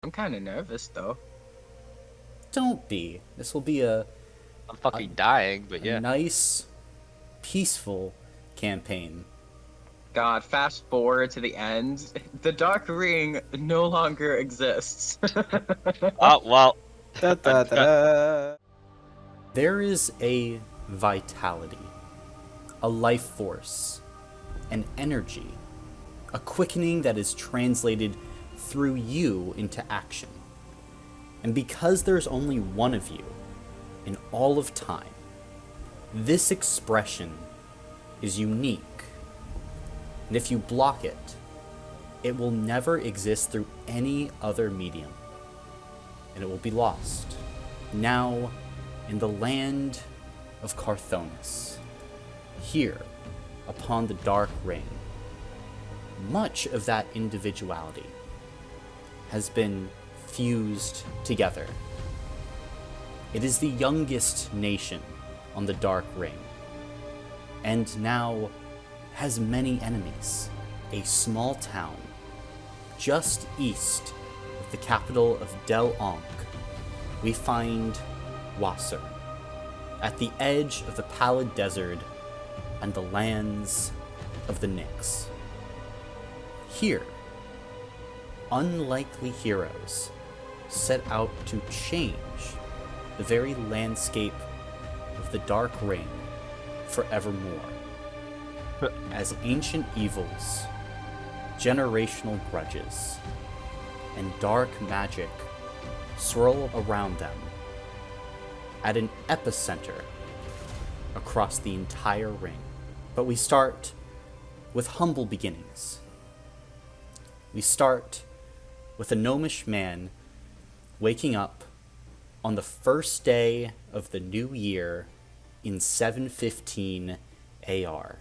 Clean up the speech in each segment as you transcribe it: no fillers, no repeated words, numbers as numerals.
I'm kind of nervous, though. Don't be. This will be a I'm fucking dying, but a yeah. nice, peaceful campaign. God, fast forward to the end. The Dark Ring no longer exists. Oh, well. Da, da, da, da. There is a vitality, a life force, an energy, a quickening that is translated through you into action. And because there's only one of you in all of time, this expression is unique. And if you block it, it will never exist through any other medium. And it will be lost. Now, in the land of Carthonus, here upon the Dark Ring, much of that individuality has been fused together. It is the youngest nation on the Dark Ring, and now has many enemies. A small town just east of the capital of Del Ankh, we find Wasser, at the edge of the Pallid Desert and the lands of the Nyx. Here, unlikely heroes set out to change the very landscape of the Dark Ring forevermore. As ancient evils, generational grudges, and dark magic swirl around them at an epicenter across the entire ring. But we start with humble beginnings. We start with a gnomish man waking up on the first day of the new year in 715 AR.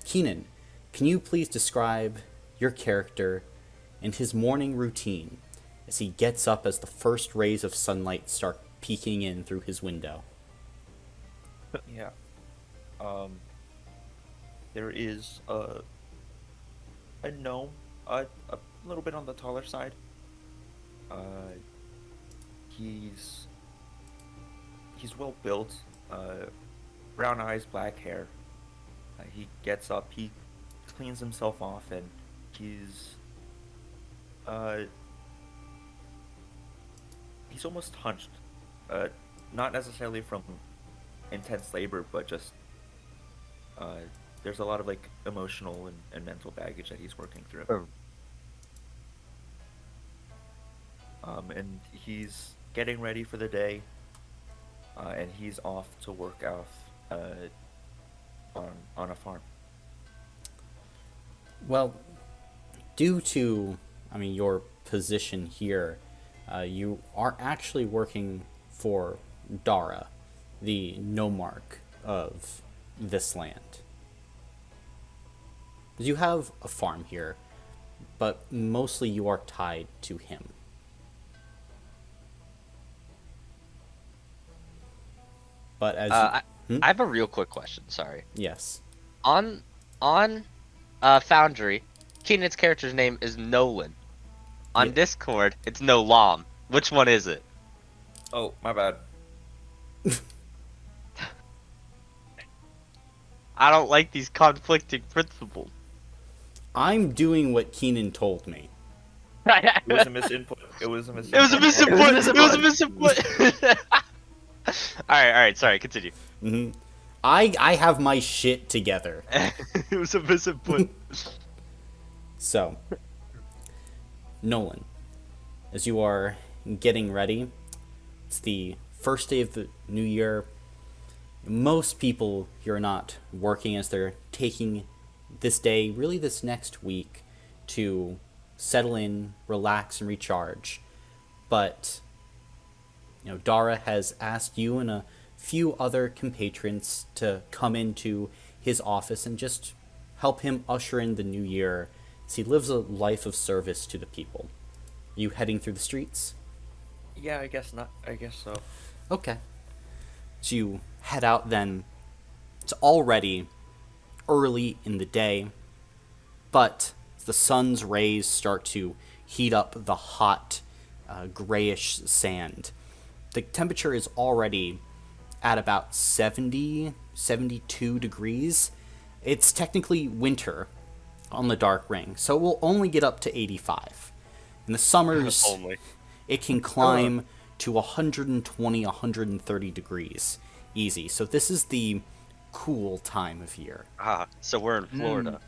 Keenan, can you please describe your character and his morning routine as he gets up as the first rays of sunlight start peeking in through his window? Yeah. There is a gnome, a little bit on the taller side. He's well built, brown eyes, black hair. He gets up, he cleans himself off, and he's almost hunched. Not necessarily from intense labor, but just there's a lot of like emotional and mental baggage that he's working through. And he's getting ready for the day, and he's off to work out on a farm. Well, due to, your position here, you are actually working for Dara, the nomarch of this land. You have a farm here, but mostly you are tied to him. But as I have a real quick question. Sorry. yes, On Foundry, Keenan's character's name is Nolan. On Yeah. Discord, it's Nolam. Which one is it? Oh, my bad. I don't like these conflicting principles. I'm doing what Keenan told me. It was a misinput. It was a misinput. It was a misinput. It was a misinput. All right. Sorry. Continue. Mm-hmm. I have my shit together. It was a misinput. So, Nolan, as you are getting ready, it's the first day of the new year. Most people here are not working as they're taking this day, really this next week, to settle in, relax, and recharge. But, Dara has asked you and a few other compatriots to come into his office and just help him usher in the new year as he lives a life of service to the people. Are you heading through the streets? Yeah, I guess not. I guess so. Okay. So you head out then. It's already early in the day, but the sun's rays start to heat up the hot grayish sand. The temperature is already at about 70, 72 degrees. It's technically winter on the Dark Ring, so it will only get up to 85. In the summers, Only. it can climb to 120, 130 degrees easy. So this is the cool time of year. So we're in Florida.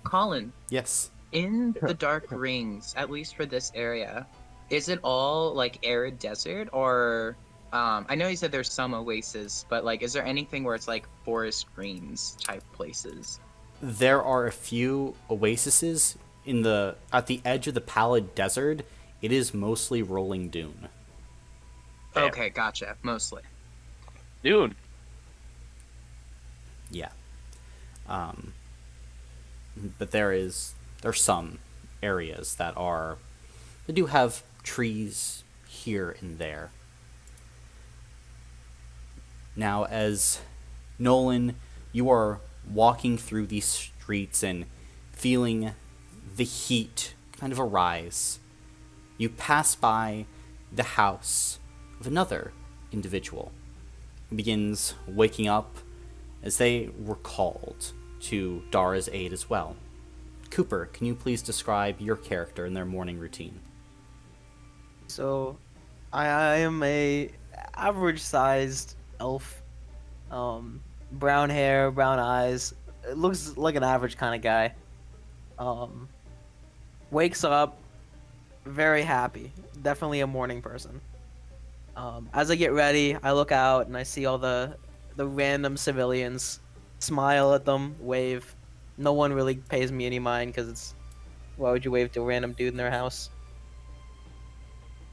Colin, Yes. in the Dark Rings, at least for this area, is it all like arid desert, or I know you said there's some oasis, but like, is there anything where it's like forest greens type places? There are a few oases at the edge of the Pallid Desert. It is mostly rolling dune. Damn. Okay, gotcha. Mostly. Dude. Yeah. But there's some areas that do have trees here and there. Now, as Nolan, you are walking through these streets and feeling the heat kind of arise. You pass by the house of another individual who begins waking up as they were called to Dara's aid as well. Cooper, can you please describe your character and their morning routine? So, I am a average-sized elf. Brown hair, brown eyes. It looks like an average kind of guy. Wakes up very happy. Definitely a morning person. As I get ready, I look out and I see all the random civilians. Smile at them, wave. No one really pays me any mind because why would you wave to a random dude in their house?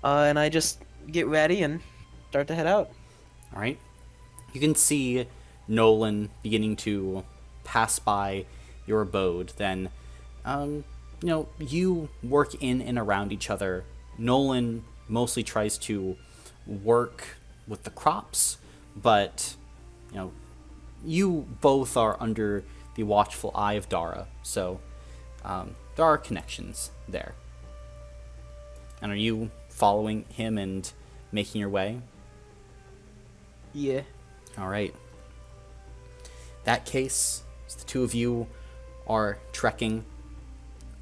And I just get ready and start to head out. All right. You can see Nolan beginning to pass by your abode. Then, you work in and around each other. Nolan mostly tries to work with the crops, but, you both are under the watchful eye of Dara, so there are connections there. And are you following him and making your way? Yeah. All right. That case, as the two of you are trekking,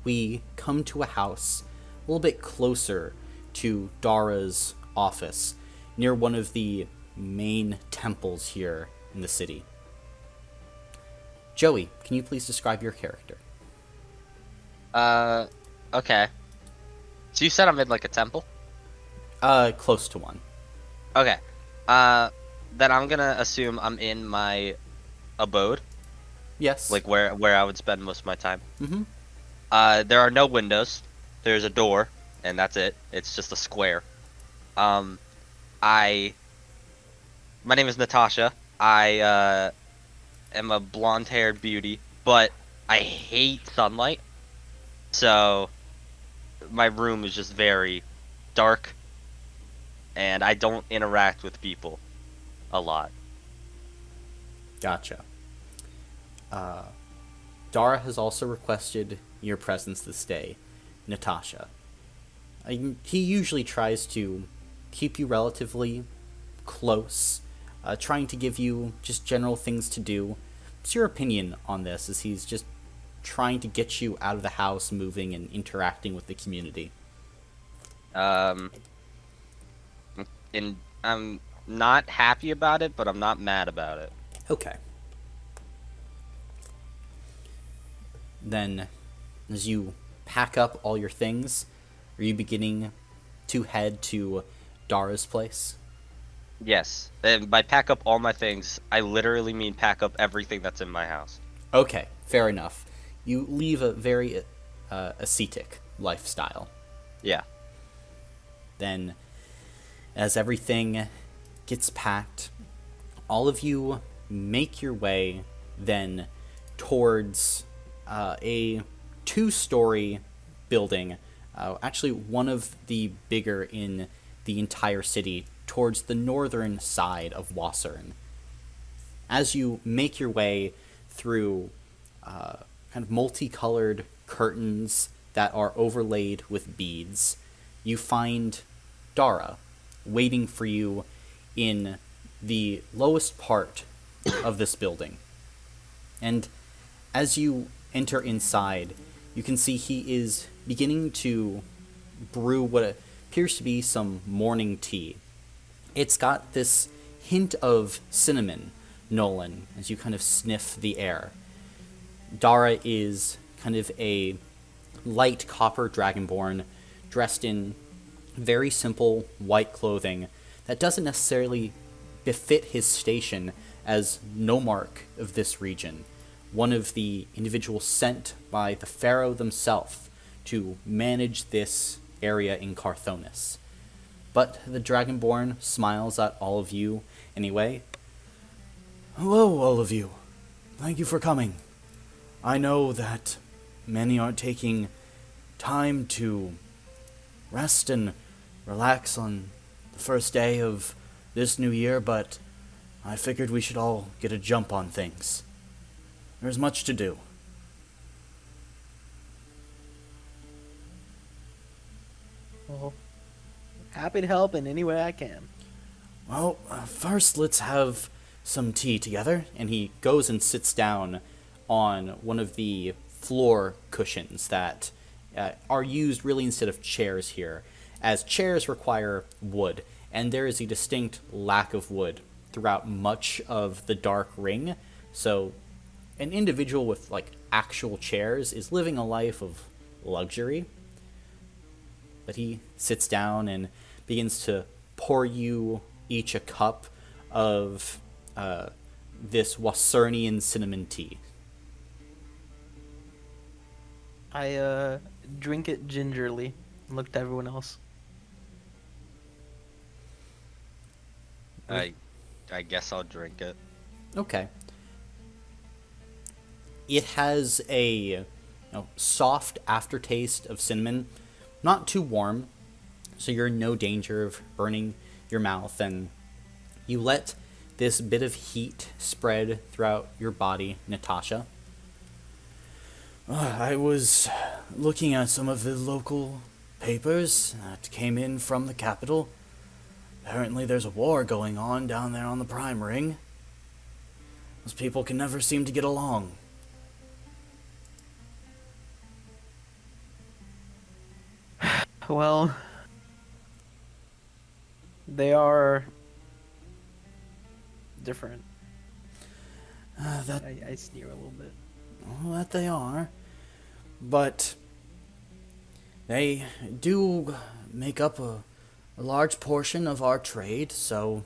we come to a house a little bit closer to Dara's office, near one of the main temples here in the city. Joey, can you please describe your character? Okay. So you said I'm in like a temple? Close to one. Okay. Then I'm gonna assume I'm in my abode, Yes. like where I would spend most of my time. Mm-hmm. There are no windows. There's a door, and that's it. It's just a square. My name is Natasha. I am a blonde-haired beauty, but I hate sunlight. So my room is just very dark, and I don't interact with people a lot. Gotcha. Dara has also requested your presence this day, Natasha. He usually tries to keep you relatively close, trying to give you just general things to do. What's your opinion on this, as he's just trying to get you out of the house, moving and interacting with the community? And I'm not happy about it, but I'm not mad about it. Okay. Then, as you pack up all your things, are you beginning to head to Dara's place? Yes. And by pack up all my things, I literally mean pack up everything that's in my house. Okay, fair enough. You leave a very ascetic lifestyle. Yeah. Then, as everything gets packed, all of you make your way then towards a 2-story building, actually one of the bigger in the entire city, towards the northern side of Wassern. As you make your way through kind of multicolored curtains that are overlaid with beads, you find Dara waiting for you in the lowest part of this building. And as you enter inside, you can see he is beginning to brew what appears to be some morning tea. It's got this hint of cinnamon, Nolan, as you kind of sniff the air. Dara is kind of a light copper dragonborn dressed in very simple white clothing that doesn't necessarily befit his station as nomarch of this region, one of the individuals sent by the pharaoh themselves to manage this area in Carthonis. But the dragonborn smiles at all of you anyway. Hello, all of you. Thank you for coming. I know that many aren't taking time to rest and relax on the first day of this new year, but I figured we should all get a jump on things. There's much to do. Well, happy to help in any way I can. Well, first let's have some tea together. And he goes and sits down on one of the floor cushions that are used really instead of chairs here, as chairs require wood, and there is a distinct lack of wood throughout much of the Dark Ring. So an individual with like actual chairs is living a life of luxury. But he sits down and begins to pour you each a cup of this Wacernian cinnamon tea. I drink it gingerly and look to everyone else. I guess I'll drink it. Okay. It has a soft aftertaste of cinnamon, not too warm, so you're in no danger of burning your mouth, and you let this bit of heat spread throughout your body, Natasha. I was looking at some of the local papers that came in from the capital. Apparently there's a war going on down there on the Prime Ring. Those people can never seem to get along. Well, they are different. I sneer a little bit. Well, that they are. But they do make up a large portion of our trade, so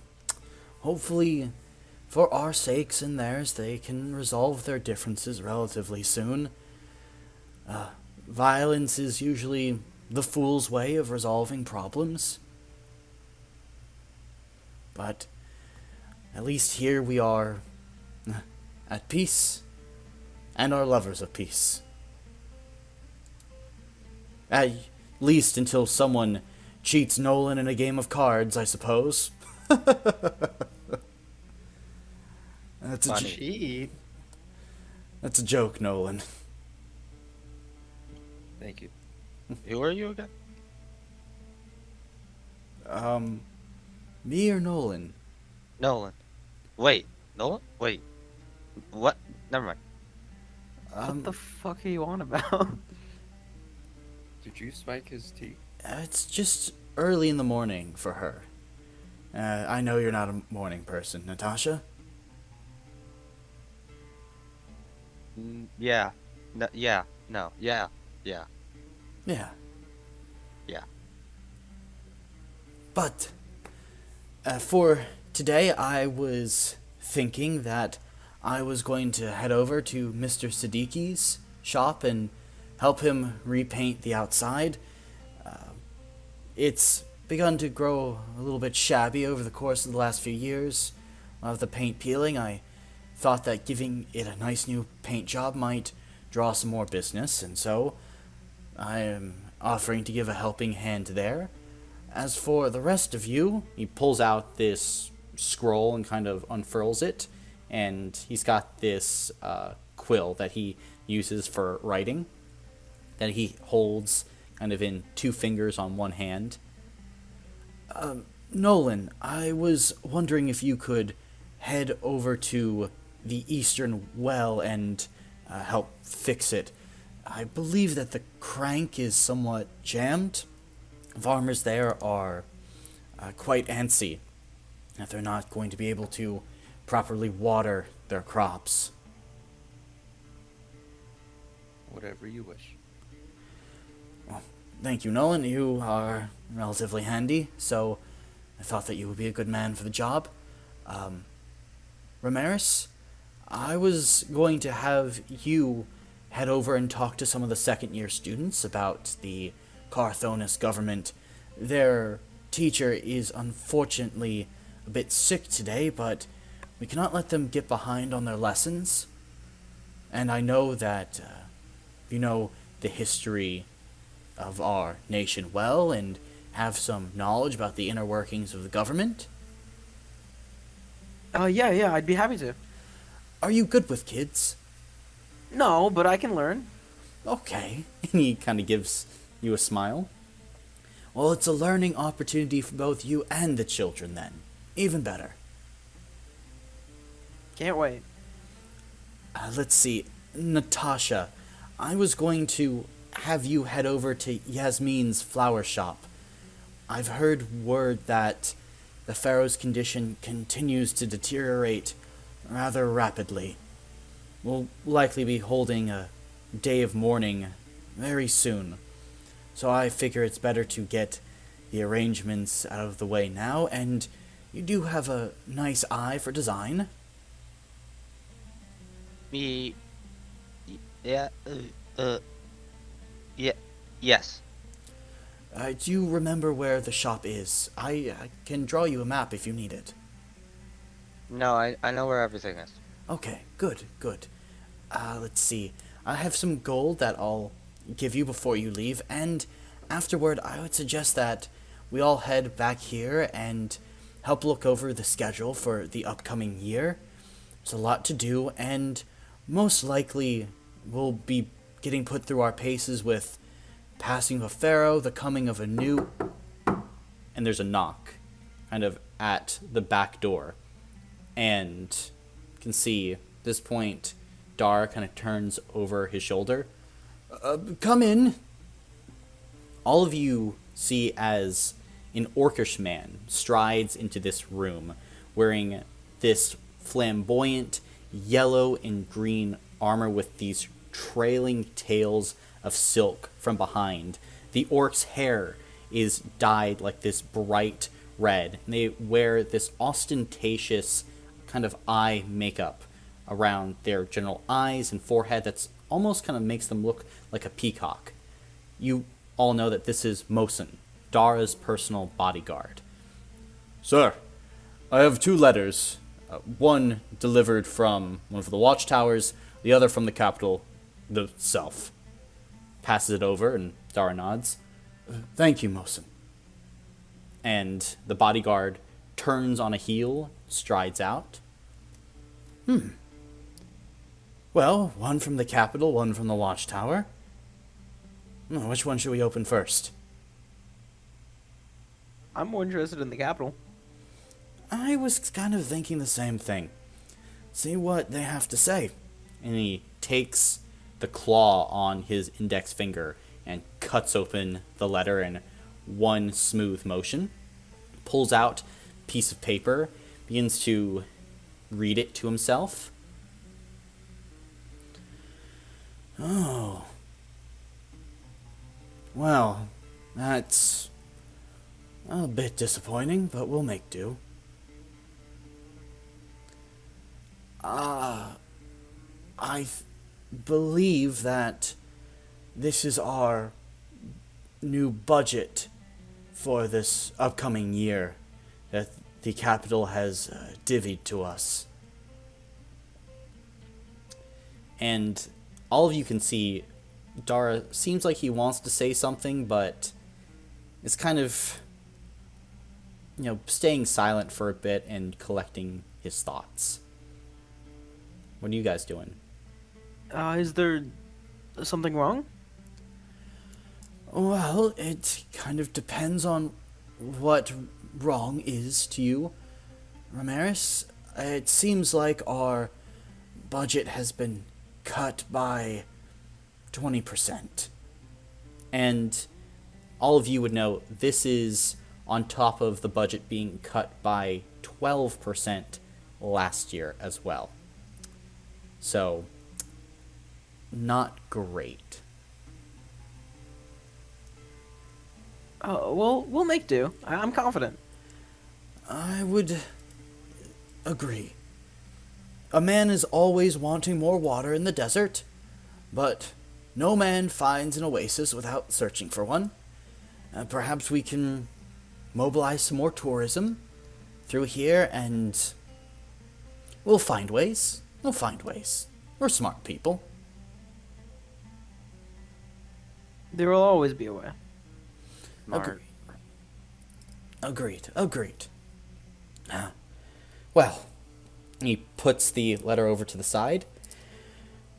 hopefully for our sakes and theirs they can resolve their differences relatively soon. Violence is usually the fool's way of resolving problems. But at least here we are at peace, and are lovers of peace. At least until someone cheats Nolan in a game of cards, I suppose. That's a Cheat. That's a joke, Nolan. Thank you. Who are you again? Me or Nolan? Nolan. Wait. Nolan? Wait. What? Never mind. What the fuck are you on about? Did you spike his tea? It's just early in the morning for her. I know you're not a morning person, Natasha. Yeah. No, yeah. No. Yeah. Yeah. Yeah. Yeah. But for today, I was thinking that I was going to head over to Mr. Siddiqui's shop and help him repaint the outside. It's begun to grow a little bit shabby over the course of the last few years. Of the paint peeling, I thought that giving it a nice new paint job might draw some more business, and so I am offering to give a helping hand there. As for the rest of you, He pulls out this scroll and kind of unfurls it, and he's got this quill that he uses for writing that he holds kind of in two fingers on one hand. Nolan, I was wondering if you could head over to the eastern well and help fix it. I believe that the crank is somewhat jammed. Farmers there are quite antsy that they're not going to be able to properly water their crops. Whatever you wish. Thank you, Nolan. You are relatively handy, so I thought that you would be a good man for the job. Ramirez, I was going to have you head over and talk to some of the second-year students about the Carthonis government. Their teacher is unfortunately a bit sick today, but we cannot let them get behind on their lessons. And I know that you know the history of our nation well and have some knowledge about the inner workings of the government. Yeah, I'd be happy to. Are you good with kids? No, but I can learn. Okay. And he kind of gives you a smile. Well, it's a learning opportunity for both you and the children then. Even better. Can't wait. Let's see. Natasha, I was going to have you head over to Yasmin's flower shop. I've heard word that the Pharaoh's condition continues to deteriorate rather rapidly. We'll likely be holding a day of mourning very soon. So I figure it's better to get the arrangements out of the way now, and you do have a nice eye for design. Me. Yeah. Yeah. Yes. Do you remember where the shop is? I can draw you a map if you need it. No, I know where everything is. Okay, good. Let's see. I have some gold that I'll give you before you leave, and afterward I would suggest that we all head back here and help look over the schedule for the upcoming year. There's a lot to do, and most likely we'll be getting put through our paces with passing of a pharaoh, the coming of a new... And there's a knock kind of at the back door. And you can see at this point Dar kind of turns over his shoulder. Come in. All of you see as an orcish man strides into this room wearing this flamboyant yellow and green armor with these trailing tails of silk from behind. The orc's hair is dyed like this bright red, and they wear this ostentatious kind of eye makeup around their general eyes and forehead that's almost kind of makes them look like a peacock. You all know that this is Mosin, Dara's personal bodyguard. Sir, I have 2 letters. One delivered from one of the watchtowers, the other from the capital itself. Passes it over, and Dara nods. Thank you, Mosin. And the bodyguard turns on a heel, strides out. Well, one from the capital, one from the watchtower. Which one should we open first? I'm more interested in the capital. I was kind of thinking the same thing. See what they have to say. And he takes the claw on his index finger and cuts open the letter in one smooth motion. Pulls out a piece of paper, begins to read it to himself. Oh. Well, that's a bit disappointing, but we'll make do. I believe that this is our new budget for this upcoming year that the capital has divvied to us. And all of you can see Dara seems like he wants to say something, but it's kind of, staying silent for a bit and collecting his thoughts. What are you guys doing? Is there something wrong? Well, it kind of depends on what wrong is to you, Ramirez. It seems like our budget has been cut by 20%. And all of you would know this is on top of the budget being cut by 12% last year as well. So, not great. Oh, we'll make do. I'm confident. I would agree. A man is always wanting more water in the desert, but no man finds an oasis without searching for one. Perhaps we can mobilize some more tourism through here, and we'll find ways. We'll find ways. We're smart people. There will always be a way. Smart. Agreed. Well, he puts the letter over to the side.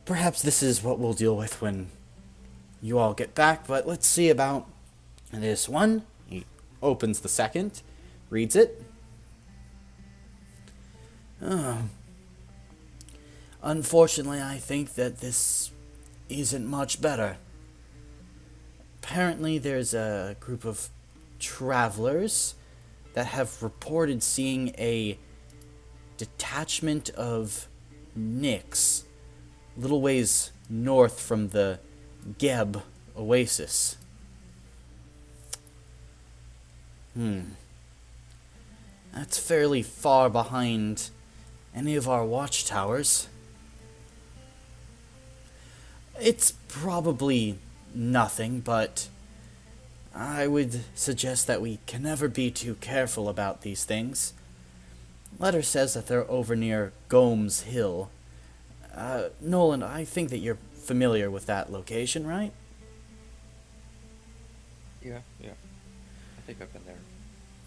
Perhaps this is what we'll deal with when you all get back, but let's see about this one. He opens the second, reads it. Unfortunately, I think that this isn't much better. Apparently, there's a group of travelers that have reported seeing a detachment of Nyx little ways north from the Geb oasis. That's fairly far behind any of our watchtowers. It's probably nothing, but I would suggest that we can never be too careful about these things. Letter says that they're over near Gomes Hill. Nolan, I think that you're familiar with that location, right? Yeah. I think I've been there.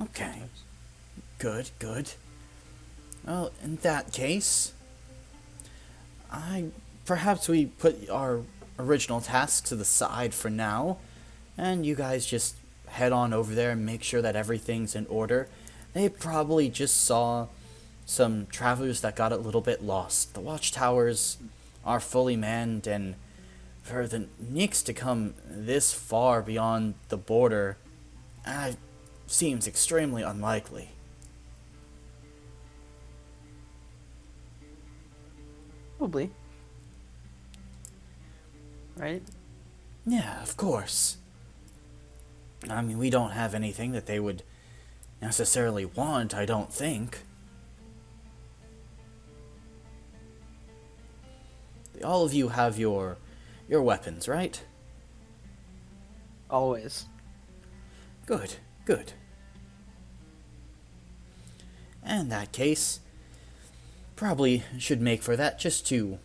Okay. sometimes. Good. Well, in that case, perhaps we put our original task to the side for now, and you guys just head on over there and make sure that everything's in order. They probably just saw some travelers that got a little bit lost. The watchtowers are fully manned, and for the Nyx to come this far beyond the border, seems extremely unlikely. Probably. Right? Yeah, of course. I mean, we don't have anything that they would necessarily want, I don't think. All of you have your weapons, right? Always. Good. In that case, probably should make for that just to,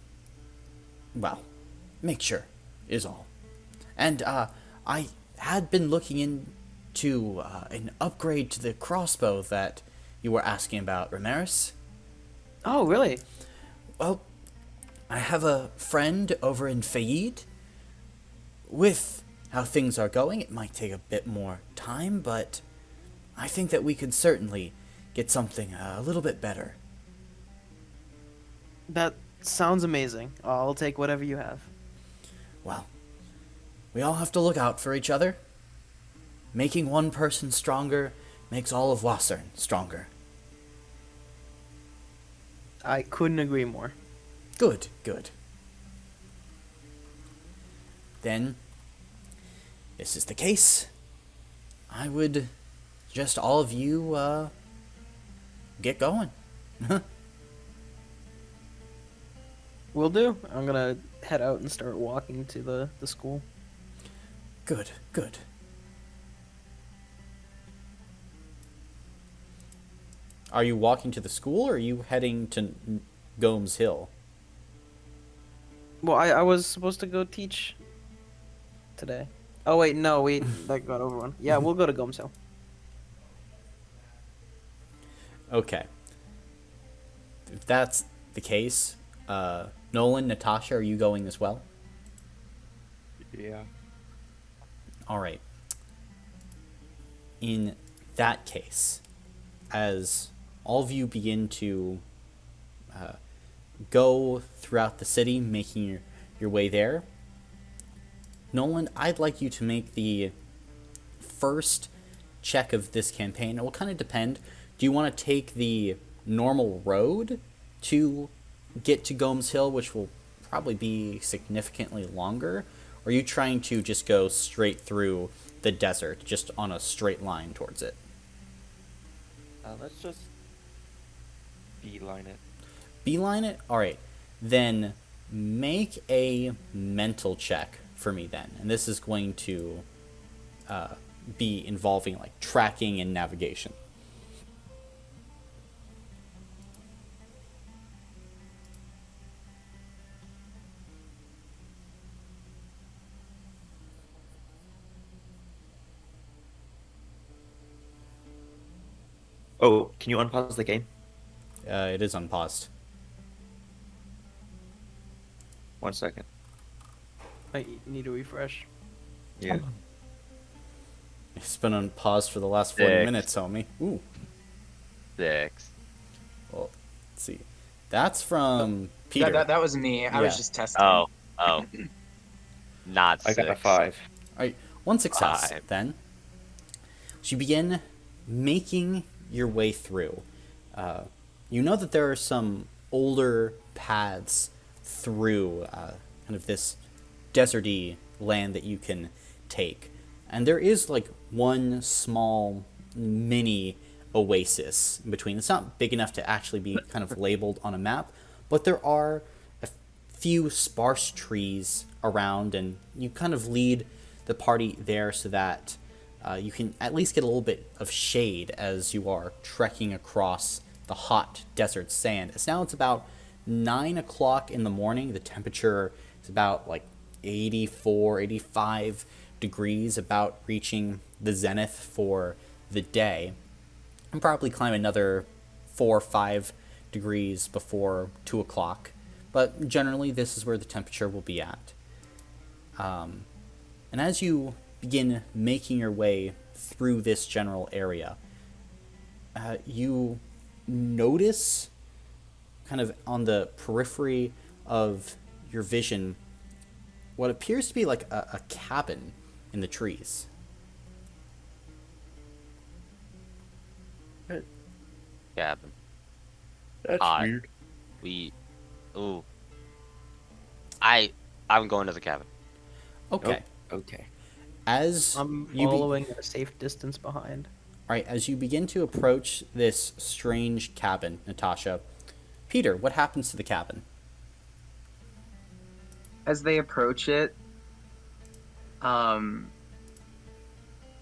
well, make sure, is all. And, I had been looking into an upgrade to the crossbow that you were asking about, Ramirez. Oh, really? Well, I have a friend over in Fayid. With how things are going, it might take a bit more time, but I think that we could certainly get something a little bit better. That sounds amazing. I'll take whatever you have. Well, we all have to look out for each other. Making one person stronger makes all of Wassern stronger. I couldn't agree more. Good. Then, this is the case. I would suggest all of you, get going. Will do. I'm gonna head out and start walking to the school. Good. Are you walking to the school, or are you heading to Gomes Hill? Well, I was supposed to go teach today. Oh wait, no, that got over one. Yeah, we'll go to Gomes Hill. Okay. If that's the case, Nolan, Natasha, are you going as well? Yeah. All right. In that case, as all of you begin to go throughout the city, making your way there, Nolan, I'd like you to make the first check of this campaign. It will kind of depend. Do you want to take the normal road to get to Gomes Hill, which will probably be significantly longer? Or are you trying to just go straight through the desert, just on a straight line towards it? Let's just beeline it. Beeline it? Alright. Then make a mental check for me then. And this is going to be involving like tracking and navigation. Oh, can you unpause the game? It is unpaused. 1 second. I need to refresh. Yeah. It's been unpaused for the last 40 Six. minutes, homie. Ooh. 6. Well, let's see. That's from Peter. That was me. I was Yeah. just testing. Oh. Not I 6. got a 5. Alright, one success 5. then. So you begin making your way through. You know that there are some older paths through kind of this deserty land that you can take. And there is like one small mini oasis in between. It's not big enough to actually be kind of labeled on a map, but there are a few sparse trees around, and you kind of lead the party there so that you can at least get a little bit of shade as you are trekking across the hot desert sand. It's about 9 o'clock in the morning. The temperature is about like 84, 85 degrees, about reaching the zenith for the day. And probably climb another 4 or 5 degrees before 2 o'clock. But generally, this is where the temperature will be at. And as you begin making your way through this general area, you notice kind of on the periphery of your vision what appears to be like a cabin in the trees. Cabin. That's Odd. weird. Ooh. I'm going to the cabin. Okay. Okay. As I'm you following at a safe distance behind. Alright, as you begin to approach this strange cabin, Natasha, Peter, what happens to the cabin? As they approach it,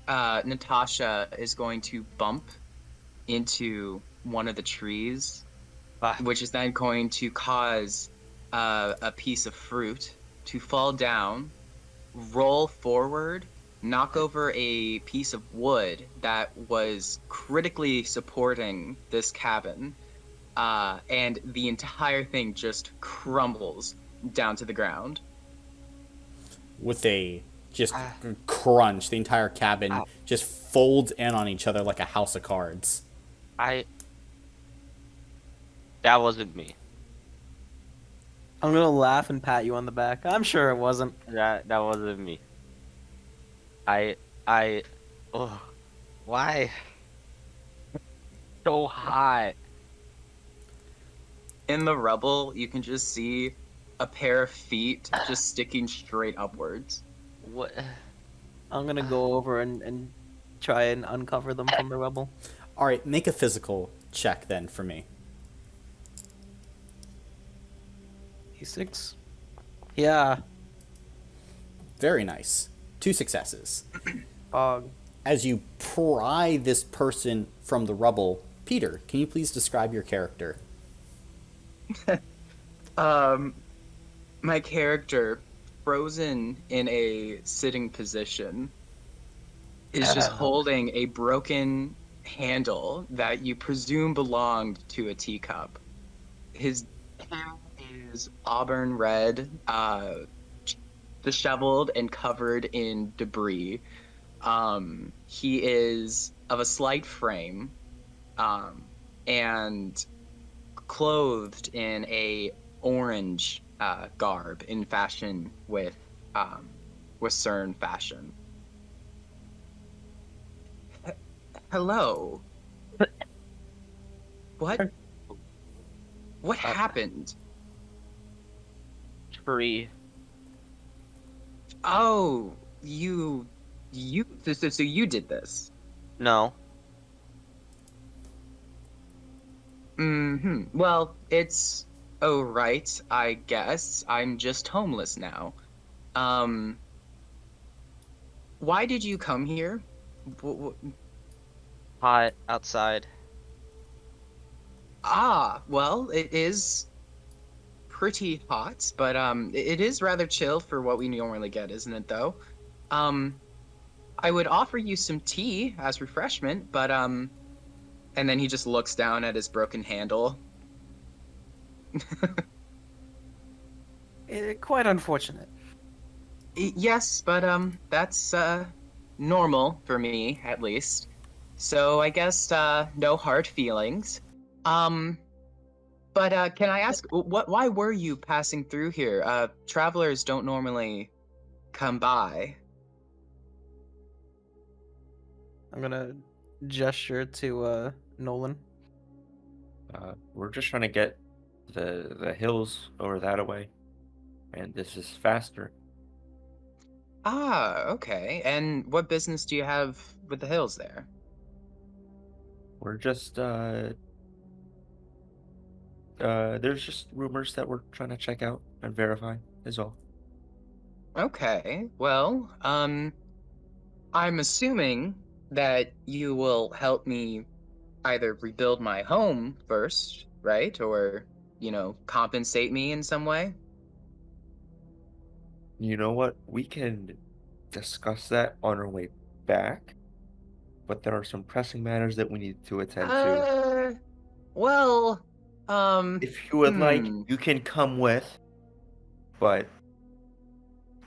Natasha is going to bump into one of the trees, which is then going to cause a piece of fruit to fall down, roll forward, knock over a piece of wood that was critically supporting this cabin, and the entire thing just crumbles down to the ground. With a just crunch, the entire cabin just folds in on each other like a house of cards. That wasn't me. I'm gonna laugh and pat you on the back. I'm sure it wasn't. That wasn't me. Oh, why? So hot. In the rubble, you can just see a pair of feet just sticking straight upwards. What? I'm gonna go over and try and uncover them from the rubble. Alright, make a physical check then for me. E6. Yeah. Very nice. 2 successes. Fog. As you pry this person from the rubble, Peter, can you please describe your character? My character, frozen in a sitting position, is just holding a broken handle that you presume belonged to a teacup. His hair is auburn red, disheveled and covered in debris. He is of a slight frame, and clothed in a orange garb in fashion with CERN fashion. Hello. What? What happened? Tree. Oh, so you did this. No. Mm-hmm. Well, it's oh right, I guess. I'm just homeless now. Um, why did you come here? Hot outside. Well, it is pretty hot, but it is rather chill for what we normally get, isn't it though? Um, I would offer you some tea as refreshment, but and then he just looks down at his broken handle. Quite unfortunate. Yes, but that's normal for me at least. So I guess no hard feelings. But can I ask why were you passing through here? Travelers don't normally come by. I'm gonna gesture to Nolan. We're just trying to get the hills over that away, and this is faster. Okay. And what business do you have with the hills there? We're just there's just rumors that we're trying to check out and verify is all. Okay. Well, I'm assuming that you will help me either rebuild my home first, right? Or, compensate me in some way. You know what? We can discuss that on our way back, but there are some pressing matters that we need to attend to. Well, If you would like, hmm. you can come with, but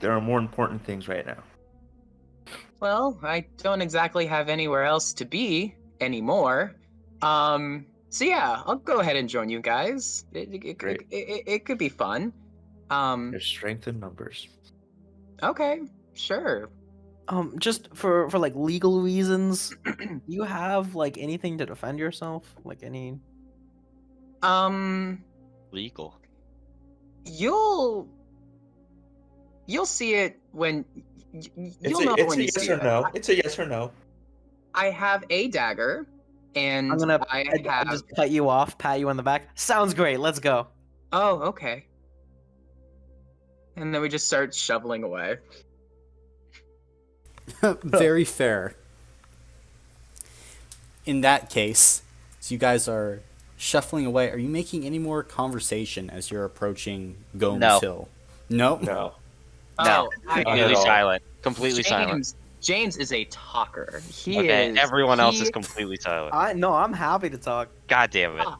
there are more important things right now. Well, I don't exactly have anywhere else to be anymore. So yeah, I'll go ahead and join you guys. Great. It could be fun. There's strength in numbers. Okay, sure. Just for like legal reasons, do you have like anything to defend yourself? Like any? Legal. You'll see it when you'll know It's when a you yes see or it. no. It's a yes or no. I have a dagger, I'm and gonna I I have. just cut you off, pat you on the back. Sounds great. Let's go. Oh, okay. And then we just start shoveling away. Very fair. In that case, so you guys are shuffling away. Are you making any more conversation as you're approaching Gomes No. Hill? No. No. No. Oh, I Not at Completely all. silent. Completely silent. James is a talker. He Okay, is. everyone else is he- completely silent. I'm happy to talk. God damn it. Ah,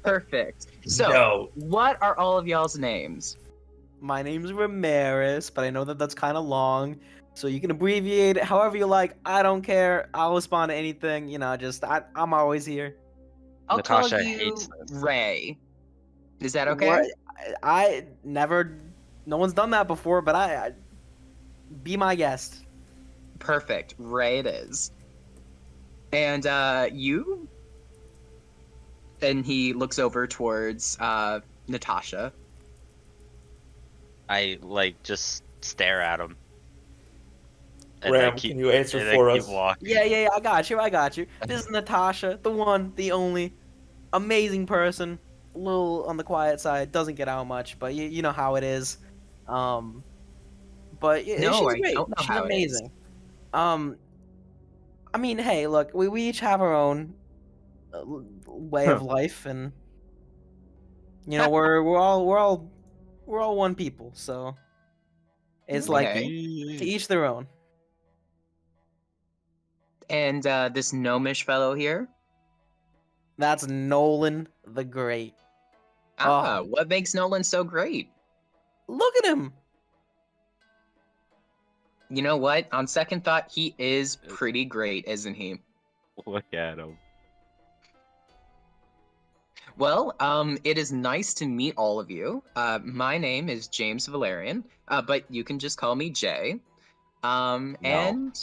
Perfect. So, No. what are all of y'all's names? My name's Ramirez, but I know that that's kind of long, so you can abbreviate it however you like. I don't care. I'll respond to anything. I'm always here. I'll Natasha call you hates this. Ray. Is that okay? What? I never. No one's done that before, but I be my guest. Perfect. Ray it is. And you? And he looks over towards Natasha. I just stare at him. And Ram, can you answer and then for keep us? walking. Yeah. I got you. This is Natasha, the one, the only, amazing person. A little on the quiet side, doesn't get out much, but you know how it is. But No, she's I great. don't know She's how it is. amazing. I mean, hey, look, we each have our own way of life, and we're all one people, so it's like Okay. to each their own. And this gnomish fellow here? That's Nolan the Great. Oh. What makes Nolan so great? Look at him. You know what? On second thought, he is pretty great, isn't he? Look at him. Well, it is nice to meet all of you. My name is James Valerian, but you can just call me Jay. No. And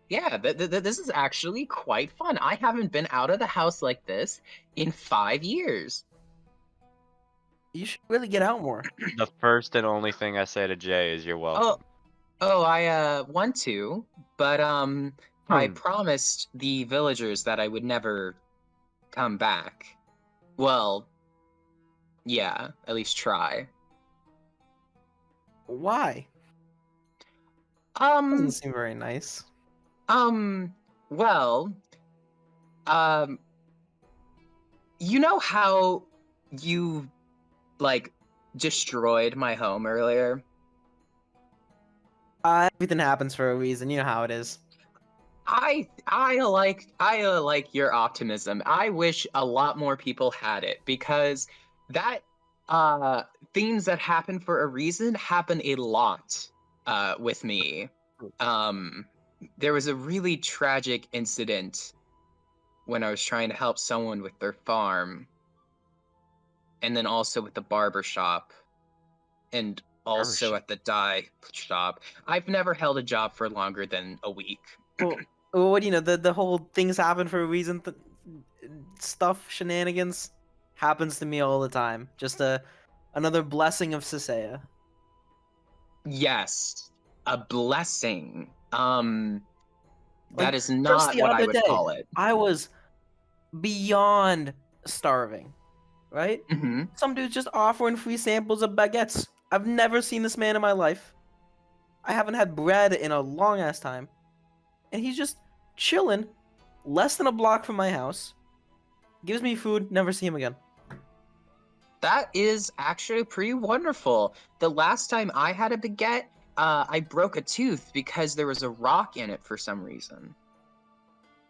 yeah, this is actually quite fun. I haven't been out of the house like this in 5 years. You should really get out more. The first and only thing I say to Jay is you're welcome. I want to, but I Hmm. promised the villagers that I would never come back. Well, yeah, at least try. Why? Doesn't Um, seem very nice. well, um, you know how you, like, destroyed my home earlier? Everything happens for a reason. You know how it is. I like your optimism. I wish a lot more people had it because that things that happen for a reason happen a lot with me. There was a really tragic incident when I was trying to help someone with their farm, and then also with the barber shop, and also Barbershop. at the dye shop. I've never held a job for longer than a week. Well, what do you know? The whole things happen for a reason. Stuff shenanigans happens to me all the time. Just another blessing of Sisea. Yes, a blessing. Like, That is just not the what I other would day, call it. I was beyond starving. Right? Hmm. Some dude's just offering free samples of baguettes. I've never seen this man in my life. I haven't had bread in a long ass time. And he's just chilling less than a block from my house. Gives me food, never see him again. That is actually pretty wonderful. The last time I had a baguette, I broke a tooth because there was a rock in it for some reason.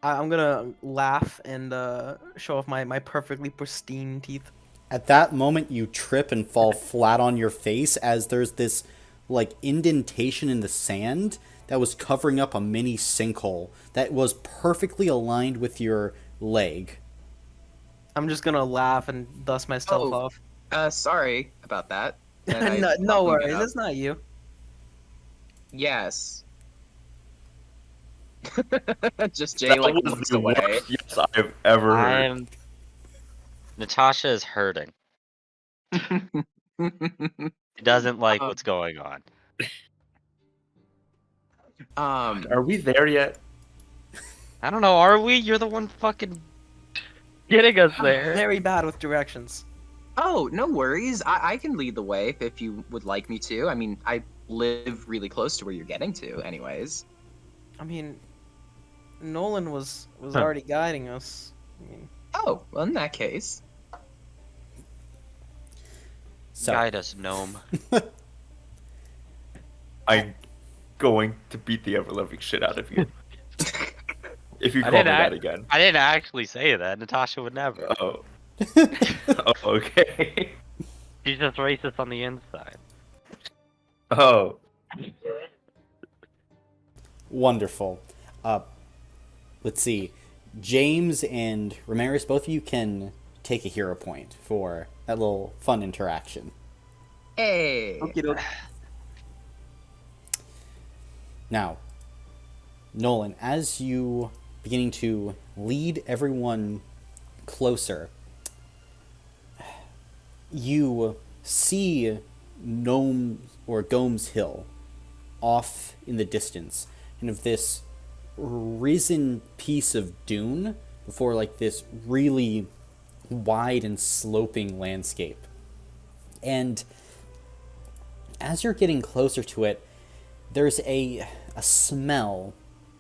I'm gonna laugh and show off my perfectly pristine teeth. At that moment, you trip and fall flat on your face as there's this, like, indentation in the sand that was covering up a mini sinkhole that was perfectly aligned with your leg. I'm just gonna laugh and dust myself Oh, off. sorry about that. And I No, no help him get worries, up. it's not you. Yes. Just Jay That like was looks the away. worst yes I've ever heard. Natasha is hurting. She doesn't like what's going on. Are we there yet? I don't know, are we? You're the one fucking getting us I'm there. very bad with directions. Oh, no worries. I can lead the way if you would like me to. I mean, I live really close to where you're getting to, anyways. I mean, Nolan was already guiding us. I mean, Oh, well, in that case. So, Guide us, gnome. I'm going to beat the ever loving shit out of you. If you I call me didn't that ac- again. I didn't actually say that. Natasha would never. Oh. Oh, okay. She's just racist on the inside. Oh. wonderful. Let's see. James and Ramirez, both of you can take a hero point for that little fun interaction. Hey. okey-doke. Now, Nolan, as you beginning to lead everyone closer, you see Gomes Hill off in the distance, and of this risen piece of dune before like this really wide and sloping landscape. And as you're getting closer to it, there's a smell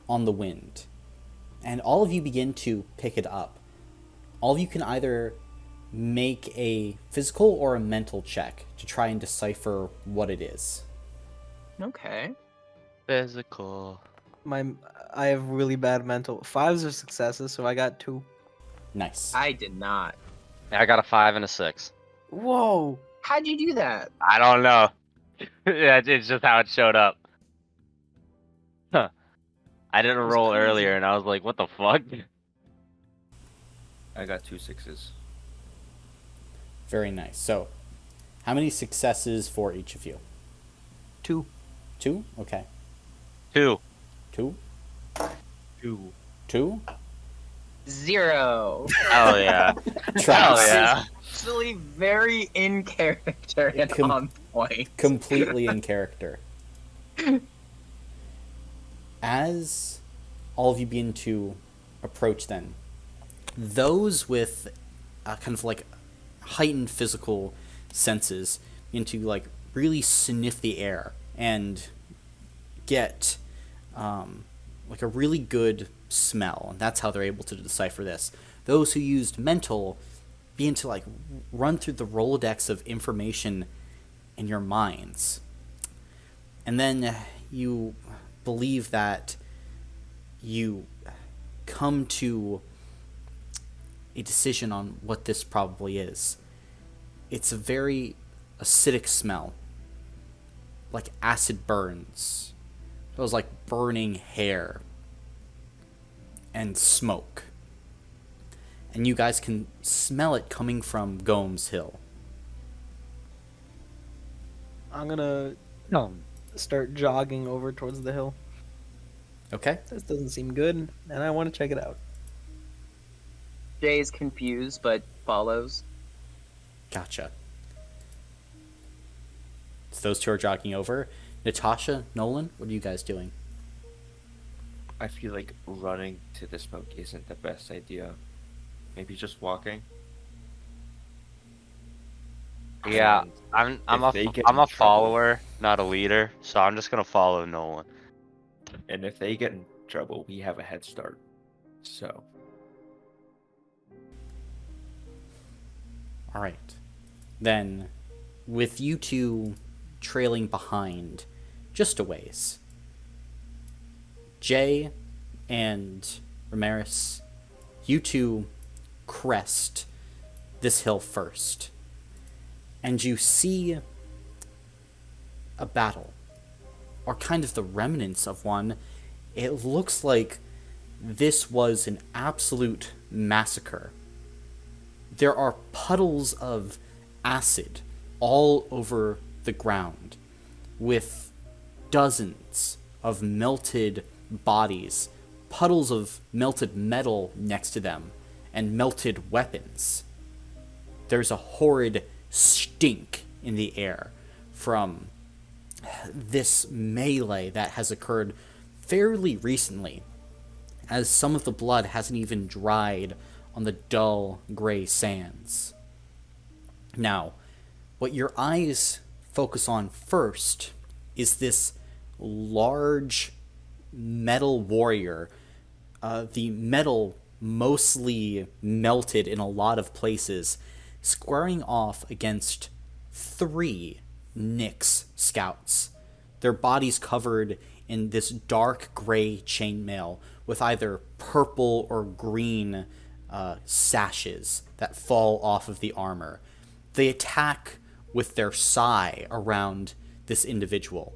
on the wind, and all of you begin to pick it up. All of you can either make a physical or a mental check to try and decipher what it is. Okay. Physical. I have really bad mental. 5s are successes, so I got 2. Nice. I did not. I got a 5 and a 6. Whoa! How'd you do that? I don't know. Yeah, it's just how it showed up. I didn't was roll crazy. earlier, and I was like, what the fuck? I got 2 6s. Very nice. So, how many successes for each of you? 2. 2? Okay. 2. 2? 2. 2? 0. Oh yeah. Travis. Oh yeah. Actually, very in character and on point. Completely in character. As all of you begin to approach, then, those with kind of like heightened physical senses begin to like really sniff the air and get like a really good smell, and that's how they're able to decipher this. Those who used mental begin to like run through the Rolodex of information in your minds, and then you believe that you come to a decision on what this probably is. It's a very acidic smell, like acid burns. It was like burning hair and smoke. And you guys can smell it coming from Gomes Hill. I'm gonna start jogging over towards the hill. Okay? This doesn't seem good, and I want to check it out. Jay is confused but follows. Gotcha. So those two are jogging over. Natasha, Nolan, what are you guys doing? I feel like running to the smoke isn't the best idea. Maybe just walking. Yeah, And I'm if they get I'm in a trouble- follower, not a leader, so I'm just gonna follow Nolan. And if they get in trouble, we have a head start. So, All right. Then, with you two trailing behind just a ways, Jay and Ramirez, you two crest this hill first. And you see a battle, or kind of the remnants of one. It looks like this was an absolute massacre. There are puddles of acid all over the ground, with dozens of melted bodies, puddles of melted metal next to them, and melted weapons. There's a horrid stink in the air from this melee that has occurred fairly recently, as some of the blood hasn't even dried on the dull gray sands. Now, what your eyes focus on first is this large metal warrior, the metal mostly melted in a lot of places, squaring off against 3 Nyx scouts. Their bodies covered in this dark gray chainmail with either purple or green sashes that fall off of the armor. They attack with their sai around this individual.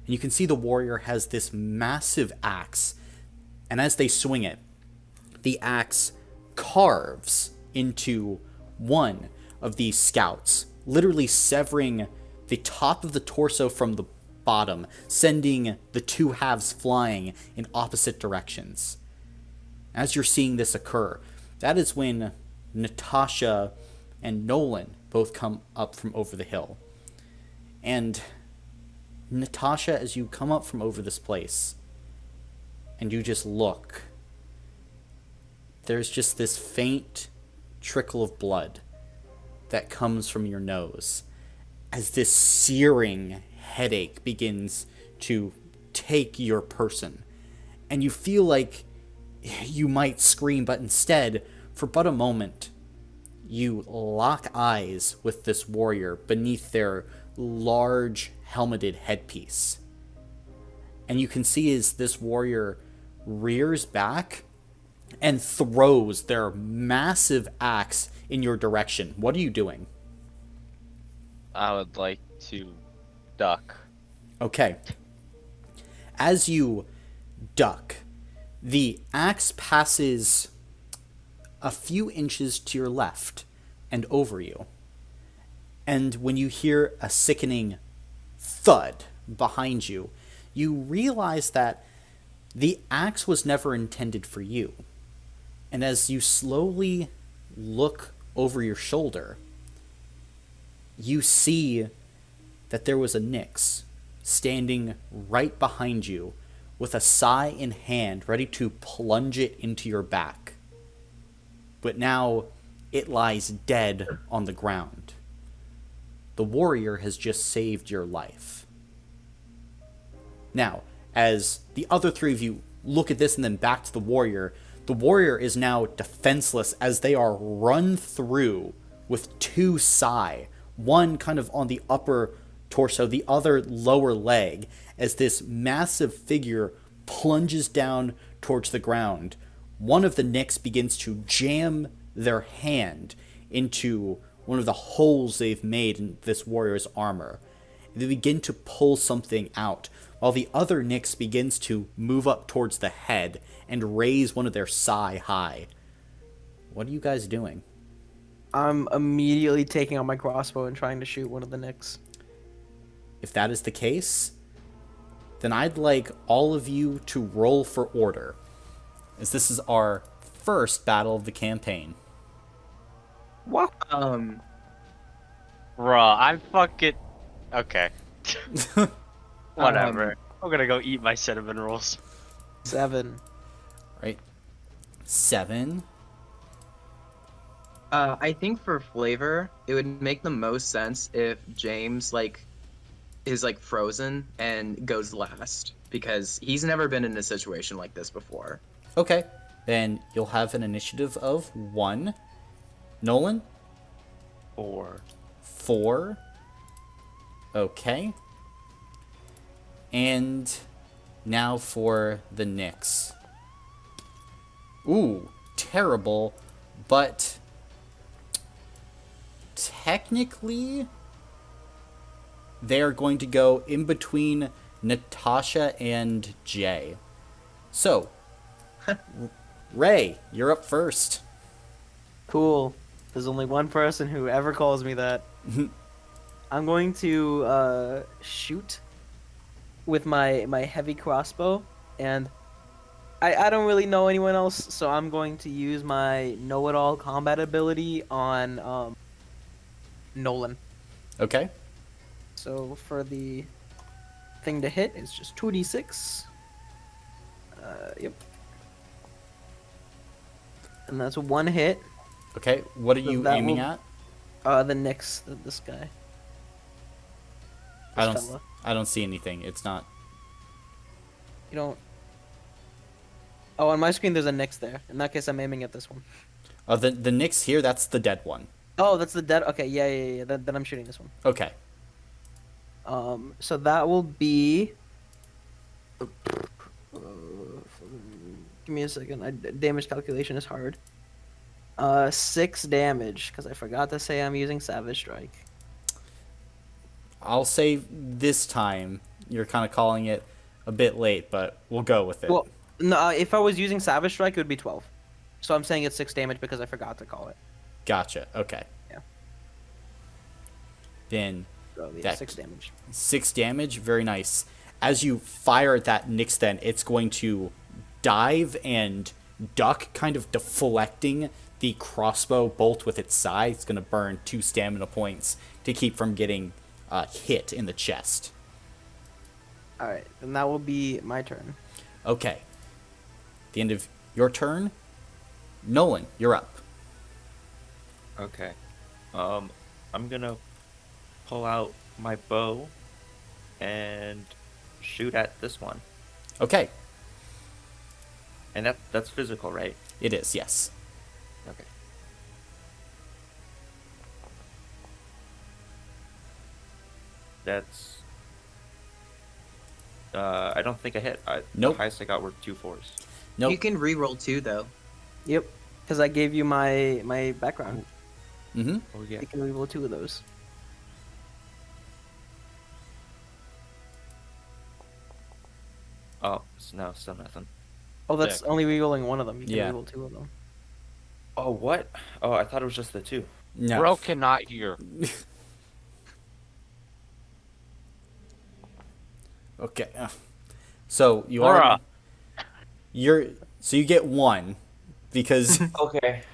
And you can see the warrior has this massive axe, and as they swing it, the axe carves into one of these scouts, literally severing the top of the torso from the bottom, sending the 2 halves flying in opposite directions. As you're seeing this occur, that is when Natasha and Nolan both come up from over the hill. And Natasha, as you come up from over this place, and you just look, there's just this faint trickle of blood that comes from your nose as this searing headache begins to take your person. And you feel like you might scream, but instead, for but a moment, you lock eyes with this warrior beneath their large helmeted headpiece. And you can see as this warrior rears back and throws their massive axe in your direction. What are you doing? I would like to duck. Okay. As you duck, The axe passes a few inches to your left and over you. And when you hear a sickening thud behind you, you realize that the axe was never intended for you. And as you slowly look over your shoulder, you see that there was a Nyx standing right behind you with a sai in hand, ready to plunge it into your back. But now it lies dead on the ground. The warrior has just saved your life. Now, as the other three of you look at this and then back to the warrior is now defenseless as they are run through with two sai, one kind of on the upper torso, the other lower leg, as this massive figure plunges down towards the ground. One of the Nyx begins to jam their hand into one of the holes they've made in this warrior's armor. They begin to pull something out, while the other Nyx begins to move up towards the head and raise one of their sai high. What are you guys doing? I'm immediately taking out my crossbow and trying to shoot one of the Nyx. If that is the case, then I'd like all of you to roll for order, as this is our first battle of the campaign. What? Bruh, I'm fucking... Okay. Whatever. I'm gonna go eat my cinnamon rolls. 7. Right? 7. I think for flavor, it would make the most sense if James is frozen and goes last, because he's never been in a situation like this before. Okay, then you'll have an initiative of 1. Nolan? 4. 4. Okay. And now for the Nyx. Ooh, terrible, but technically they are going to go in between Natasha and Jay. So, Ray, you're up first. Cool. There's only one person who ever calls me that. I'm going to shoot with my heavy crossbow, and I don't really know anyone else, so I'm going to use my know-it-all combat ability on Nolan. Okay. So for the thing to hit, it's just 2d6. Yep. And that's one hit. Okay, what are So you that aiming will- at? The Nyx, this guy. I This fella. don't see anything. It's not. You don't. Oh, on my screen there's a Nyx there. In that case, I'm aiming at this one. Oh, the Nyx here, that's the dead one. Oh, that's the dead. Okay, yeah. Then I'm shooting this one. Okay. So that will be. Give me a second. Damage calculation is hard. 6 damage, because I forgot to say I'm using Savage Strike. I'll say this time you're kind of calling it a bit late, but we'll go with it. Well, no, if I was using Savage Strike, it would be 12. So I'm saying it's 6 damage because I forgot to call it. Gotcha. Okay. Yeah. Then So yeah, That- 6 damage. 6 damage, very nice. As you fire at that Nyx, then it's going to dive and duck, kind of deflecting the crossbow bolt with its side. It's going to burn 2 stamina points to keep from getting hit in the chest. Alright, then that will be my turn. Okay. The end of your turn. Nolan, you're up. Okay. I'm gonna pull out my bow and shoot at this one. Okay. And that's physical, right? It is, yes. Okay. That's I don't think I hit. Nope. The highest I got were 2 4s. Nope. You can re-roll 2 though. Yep, because I gave you my background. Mm-hmm. Oh yeah. You can reroll 2 of those. Oh, no, still nothing. Oh, that's Sick. only rerolling one of them. You can Yeah. reroll two of them. Oh, what? Oh, I thought it was just the two. No. Bro cannot hear. Okay. So you Bruh. so you get one because Okay.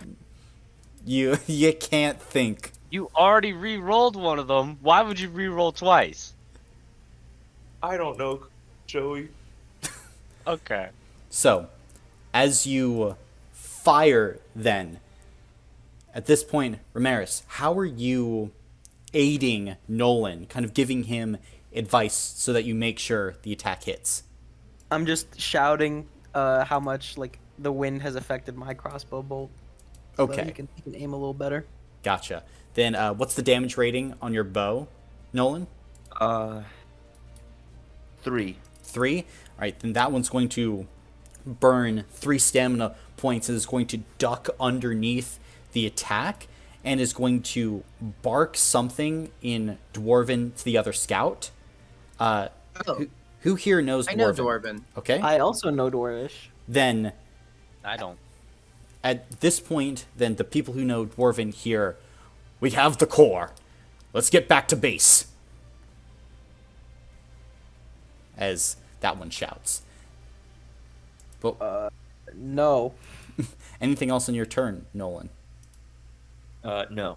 you can't think. You already re-rolled one of them. Why would you re-roll twice? I don't know, Joey. Okay. So, as you fire then, at this point, Ramirez, how are you aiding Nolan, kind of giving him advice so that you make sure the attack hits? I'm just shouting how much like the wind has affected my crossbow bolt. So that Okay, he can aim a little better. gotcha. Then what's the damage rating on your bow, Nolan? 3. 3? All right, then that one's going to burn 3 stamina points and is going to duck underneath the attack and is going to bark something in Dwarven to the other scout. Oh, Who here knows Dwarven? I know Dwarven. Okay. I also know Dwarvish. Then I don't. at this point, then the people who know Dwarven here, we have the core. Let's get back to base. As that one shouts. But No. anything else in your turn, Nolan? No.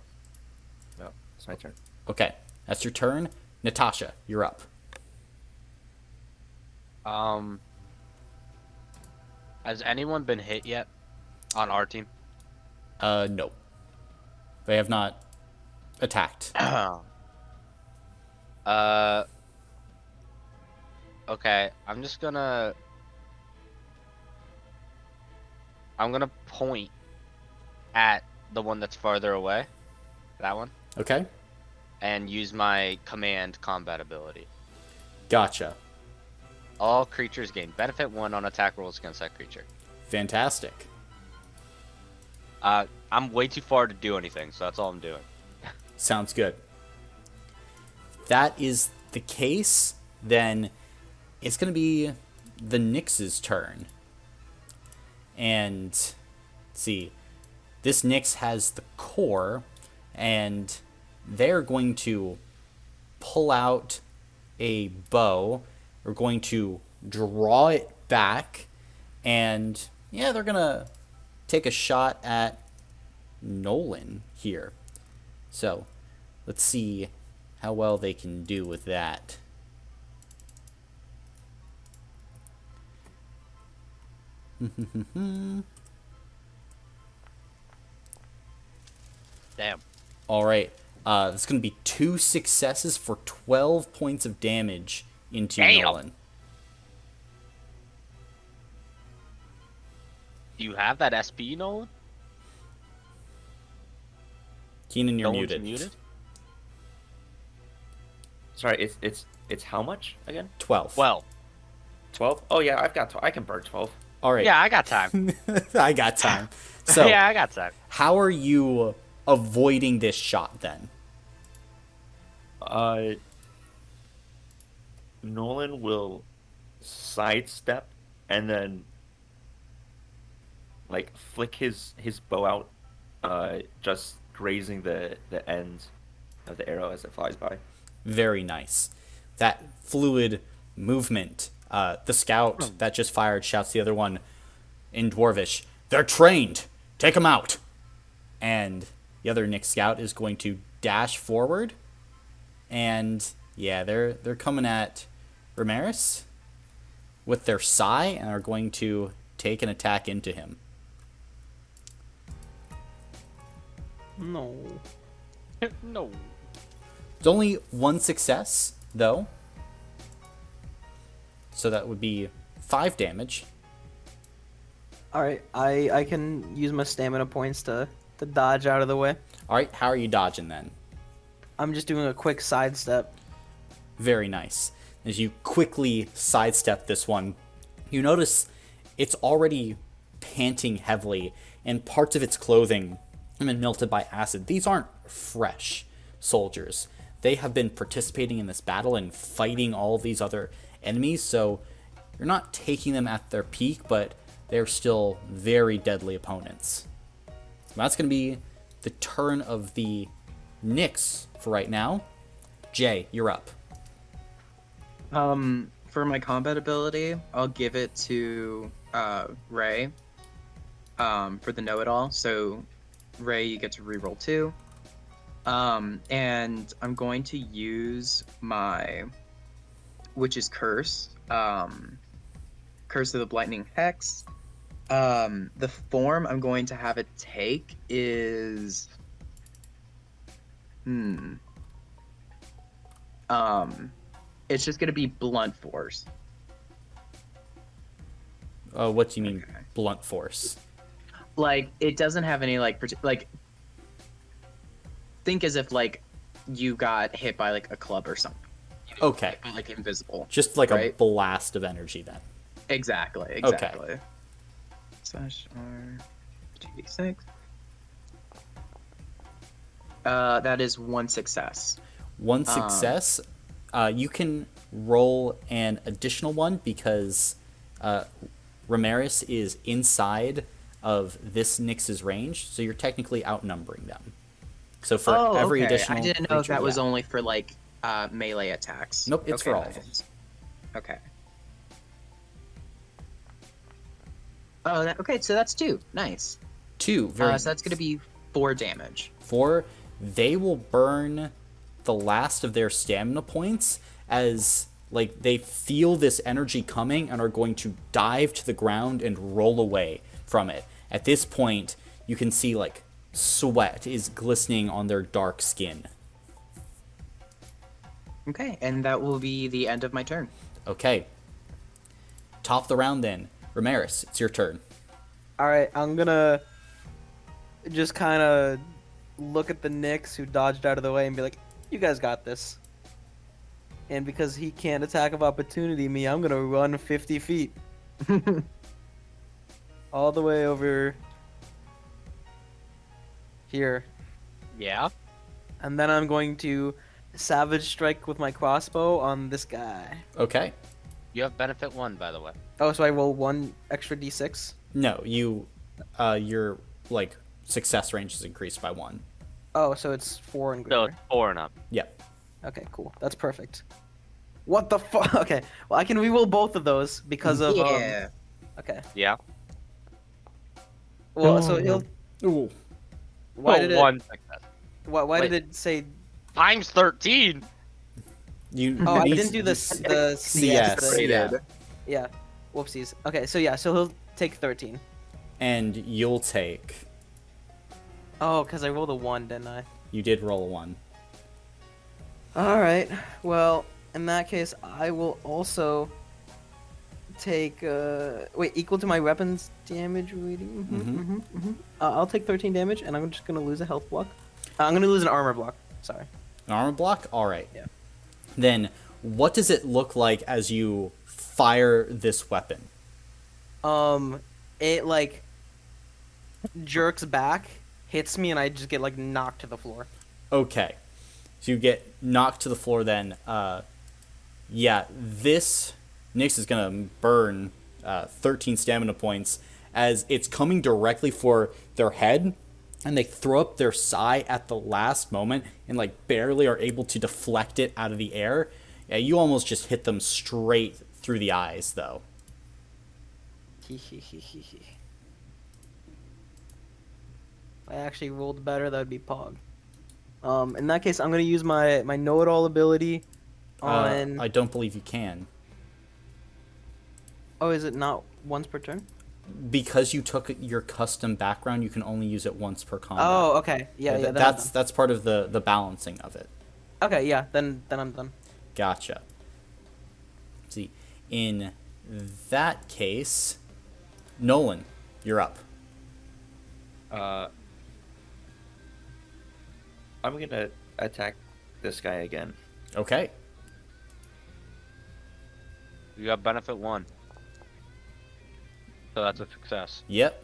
No, it's my turn. Okay, that's your turn. Natasha, you're up. Has anyone been hit yet on our team? No. They have not attacked. Okay, I'm gonna point at the one that's farther away. That one. Okay, And use my command combat ability. gotcha. All creatures gain benefit 1 on attack rolls against that creature. Fantastic. I'm way too far to do anything, so that's all I'm doing. Sounds good. If that is the case, then it's going to be the Nyx's turn. And let's see, this Nyx has the core, and they're going to pull out a bow. We're going to draw it back, and yeah, they're going to take a shot at Nolan here. So, let's see how well they can do with that. Damn. All right. It's going to be 2 successes for 12 points of damage into Damn. Nolan. Do you have that SP, Nolan? Keenan, you're Nolan's muted. Sorry, it's how much again? 12. Well, 12? Oh yeah, I can burn 12. All right. yeah, I got time. I got time. So, yeah, I got time. how are you avoiding this shot then? Nolan will sidestep and then like flick his bow out, just grazing the end of the arrow as it flies by. Very nice. That fluid movement. The scout that just fired shouts to the other one in Dwarvish, "They're trained! Take them out!" And the other Nyx scout is going to dash forward. And yeah, they're coming at Ramirez with their sai and are going to take an attack into him. No. No. It's only 1 success, though. So that would be 5 damage. Alright, I can use my stamina points to dodge out of the way. All right, how are you dodging then? I'm just doing a quick sidestep. Very nice. As you quickly sidestep this one, you notice it's already panting heavily, and parts of its clothing have been melted by acid. These aren't fresh soldiers. They have been participating in this battle and fighting all of these other enemies, so you're not taking them at their peak, but they're still very deadly opponents. That's going to be the turn of the Nyx for right now. Jay, you're up. For my combat ability, I'll give it to Ray. For the know-it-all. So Ray, you get to reroll 2. And I'm going to use my Witch's Curse. Curse of the Blightning Hex. The form I'm going to have it take is it's just gonna be blunt force. What do you mean, Okay. blunt force? Like, it doesn't have any like think as if like you got hit by like a club or something. Okay. But like invisible. Just like a Right? blast of energy then. Exactly. Slash R 2d6. That is 1 success. One success. You can roll an additional one because Ramirez is inside of this Nyx's range, so you're technically outnumbering them. So for every additional I didn't know if creature- that was yeah. only for like melee attacks. Nope, it's Okay, for all of them. nice. Okay. Oh, okay. So that's 2. Nice. 2. Very So that's gonna be 4 damage. 4. They will burn the last of their stamina points as like they feel this energy coming and are going to dive to the ground and roll away from it. At this point, you can see like sweat is glistening on their dark skin. Okay, and that will be the end of my turn. Okay. Top of the round then. Ramirez, it's your turn. All right, I'm gonna just kind of look at the Nyx who dodged out of the way and be like, "You guys got this." And because he can't attack of opportunity me, I'm gonna run 50 feet all the way over here, Yeah. and then I'm going to savage strike with my crossbow on this guy. Okay. You have benefit 1, by the way. Oh, so I roll 1 extra d6. No, you your like success range is increased by 1. Oh, so it's 4 and So greater. it's 4 and up. Yep. Okay, cool. That's perfect. What the fuck? Okay, well I can reroll both of those because of Yeah. Okay. Yeah. Well, so he'll. Ooh. Why did it? 1 success. Why Wait. did it say? Times 13. You Oh, I need didn't do the CS. CS. Yeah. Yeah. Whoopsies. Okay, so yeah, so he'll take 13. And you'll take. Oh, because I rolled a 1, didn't I? You did roll a 1. All right. Well, in that case, I will also take wait, equal to my weapons damage reading. I'll take 13 damage, and I'm just gonna lose a health block. I'm gonna lose an armor block. Sorry. An armor block? Alright. Yeah. Then, what does it look like as you fire this weapon? It like jerks back, hits me, and I just get like knocked to the floor. Okay. So you get knocked to the floor then. Yeah, this Nyx is going to burn 13 stamina points as it's coming directly for their head, and they throw up their sai at the last moment and like barely are able to deflect it out of the air. Yeah, you almost just hit them straight through the eyes though. If I actually rolled better, that would be Pog. In that case, I'm gonna use my know-it-all ability on. I don't believe you can. Oh, is it not once per turn? Because you took your custom background, you can only use it once per combat. Oh, okay. Yeah, Th- yeah. that's part of the balancing of it. Okay, yeah. Then I'm done. Gotcha. Let's see, in that case, Nolan, you're up. I'm gonna attack this guy again. Okay. You got benefit 1. So that's a success. Yep.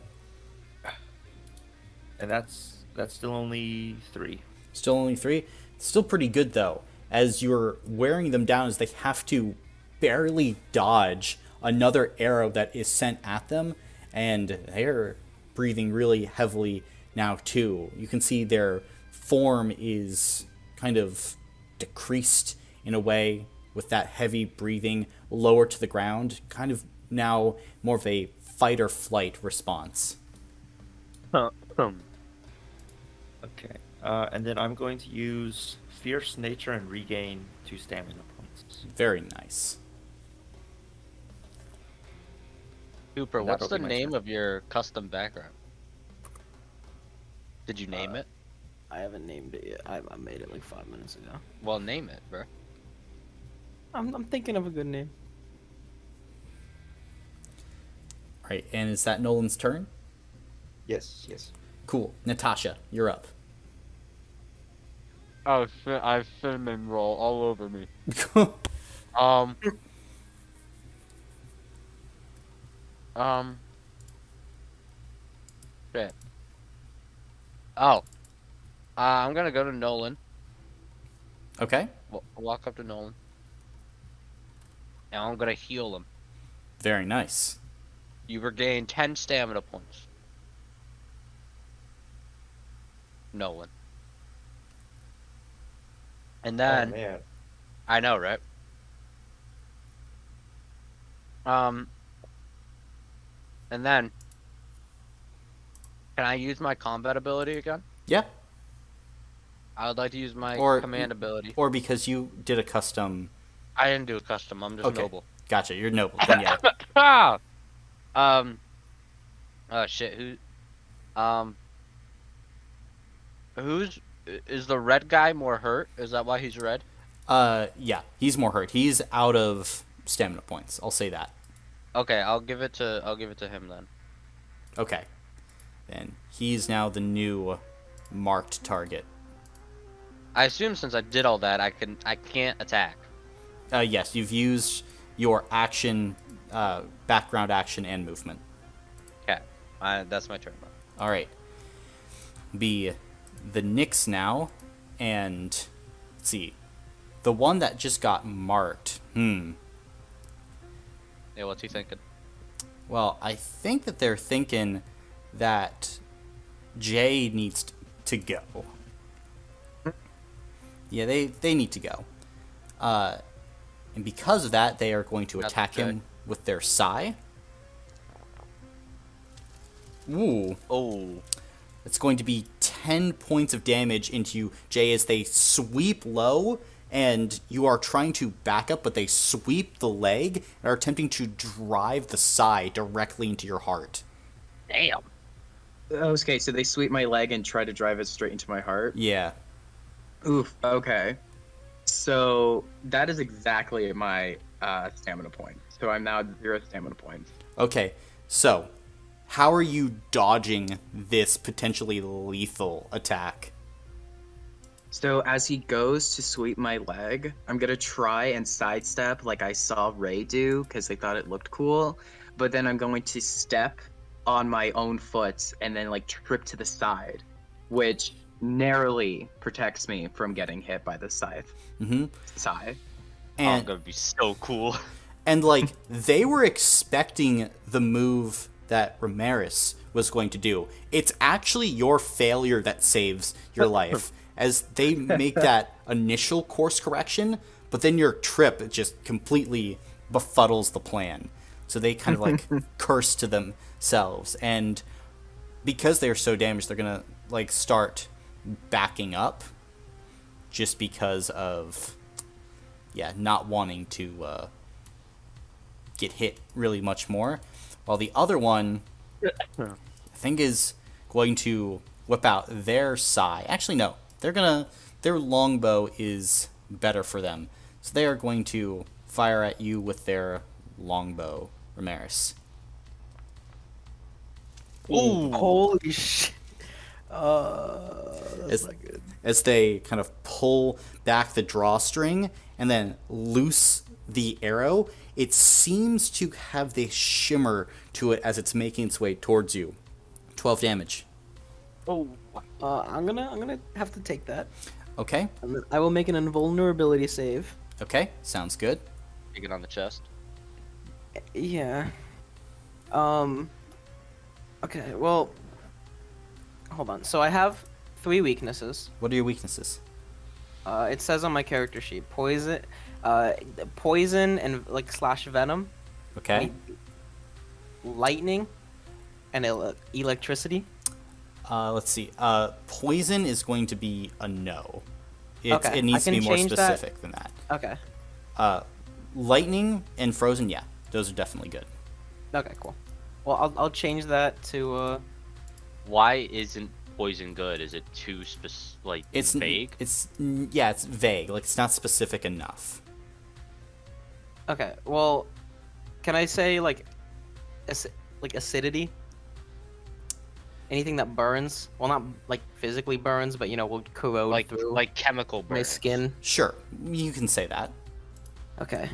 And that's still only 3. Still only 3. Still pretty good though, as you're wearing them down, as they have to barely dodge another arrow that is sent at them, and they're breathing really heavily now too. You can see their form is kind of decreased in a way with that heavy breathing lower to the ground, kind of now more of a fight or flight response. Okay. And then I'm going to use Fierce Nature and regain 2 stamina points. Very nice. Cooper, And what's that'll the be my name turn. of your custom background? Did you name it? I haven't named it yet. I made it like 5 minutes ago. Well, name it, bro. I'm thinking of a good name. All right, and is that Nolan's turn? Yes. Cool. Natasha, you're up. Oh shit, I have cinnamon roll all over me. Um. Shit. Oh. I'm gonna go to Nolan. Okay, Walk up to Nolan. And I'm gonna heal him. very nice. You regain 10 stamina points. Nolan. And then, man. I know, right? And then, can I use my combat ability again? Yeah, I would like to use my Or- command ability. or because you did a custom. I didn't do a custom. I'm just Okay. noble. Gotcha, you're noble. Then yeah. Ah! Oh shit. Who's is the red guy more hurt? Is that why he's red? Yeah, he's more hurt. He's out of stamina points. I'll say that. Okay, I'll give it to him then. Okay. Then he's now the new marked target. I assume since I did all that, I can't attack. Yes, you've used your action, background action, and movement. Okay, that's my turn. All right. Be the Nyx now, and let's see, the one that just got marked. Yeah, what's he thinking? Well, I think that they're thinking that Jay needs to go. Yeah, they need to go. And because of that, they are going to That's attack Jay. him with their Sai. Ooh. Oh, It's going to be 10 points of damage into you, Jay, as they sweep low, and you are trying to back up, but they sweep the leg and are attempting to drive the Sai directly into your heart. damn. Okay, so they sweep my leg and try to drive it straight into my heart. Yeah. Oof. Okay. So that is exactly my stamina point. So I'm now at 0 stamina points. Okay, so how are you dodging this potentially lethal attack? So as he goes to sweep my leg, I'm gonna try and sidestep like I saw Ray do because they thought it looked cool. But then I'm going to step on my own foot and then like trip to the side, which narrowly protects me from getting hit by the scythe. Mm-hmm. Scythe. I'm And gonna be so cool. and like they were expecting the move that Ramirez was going to do. It's actually your failure that saves your life, as they make that initial course correction, but then your trip just completely befuddles the plan. So they kind of like curse to themselves, and because they're so damaged, they're gonna like start backing up, just because of not wanting to get hit really much more. While the other one, I think, is going to whip out their Sai. Actually, no. Their longbow is better for them. So they are going to fire at you with their longbow, Ramirez. Ooh. Holy shit. That's As, not good. as they kind of pull back the drawstring and then loose the arrow, it seems to have this shimmer to it as it's making its way towards you. 12 damage. Oh. I'm gonna have to take that. Okay. I will make an invulnerability save. Okay. Sounds good. Take it on the chest. Yeah. Okay, well, hold on. So I have 3 weaknesses. What are your weaknesses? It says on my character sheet, poison and like slash venom. Okay. Wait, lightning, and electricity. Let's see. Poison is going to be a no. Okay, It needs to I be can more change that. specific than that. Okay. Lightning and frozen, yeah, those are definitely good. Okay, cool. Well, I'll change that to Why isn't poison good? Is it too It's vague? It's vague. Like it's not specific enough. Okay. Well, can I say like acidity? Anything that burns? Well, not like physically burns, but will corrode through like chemical my burns. skin. Sure, you can say that. Okay.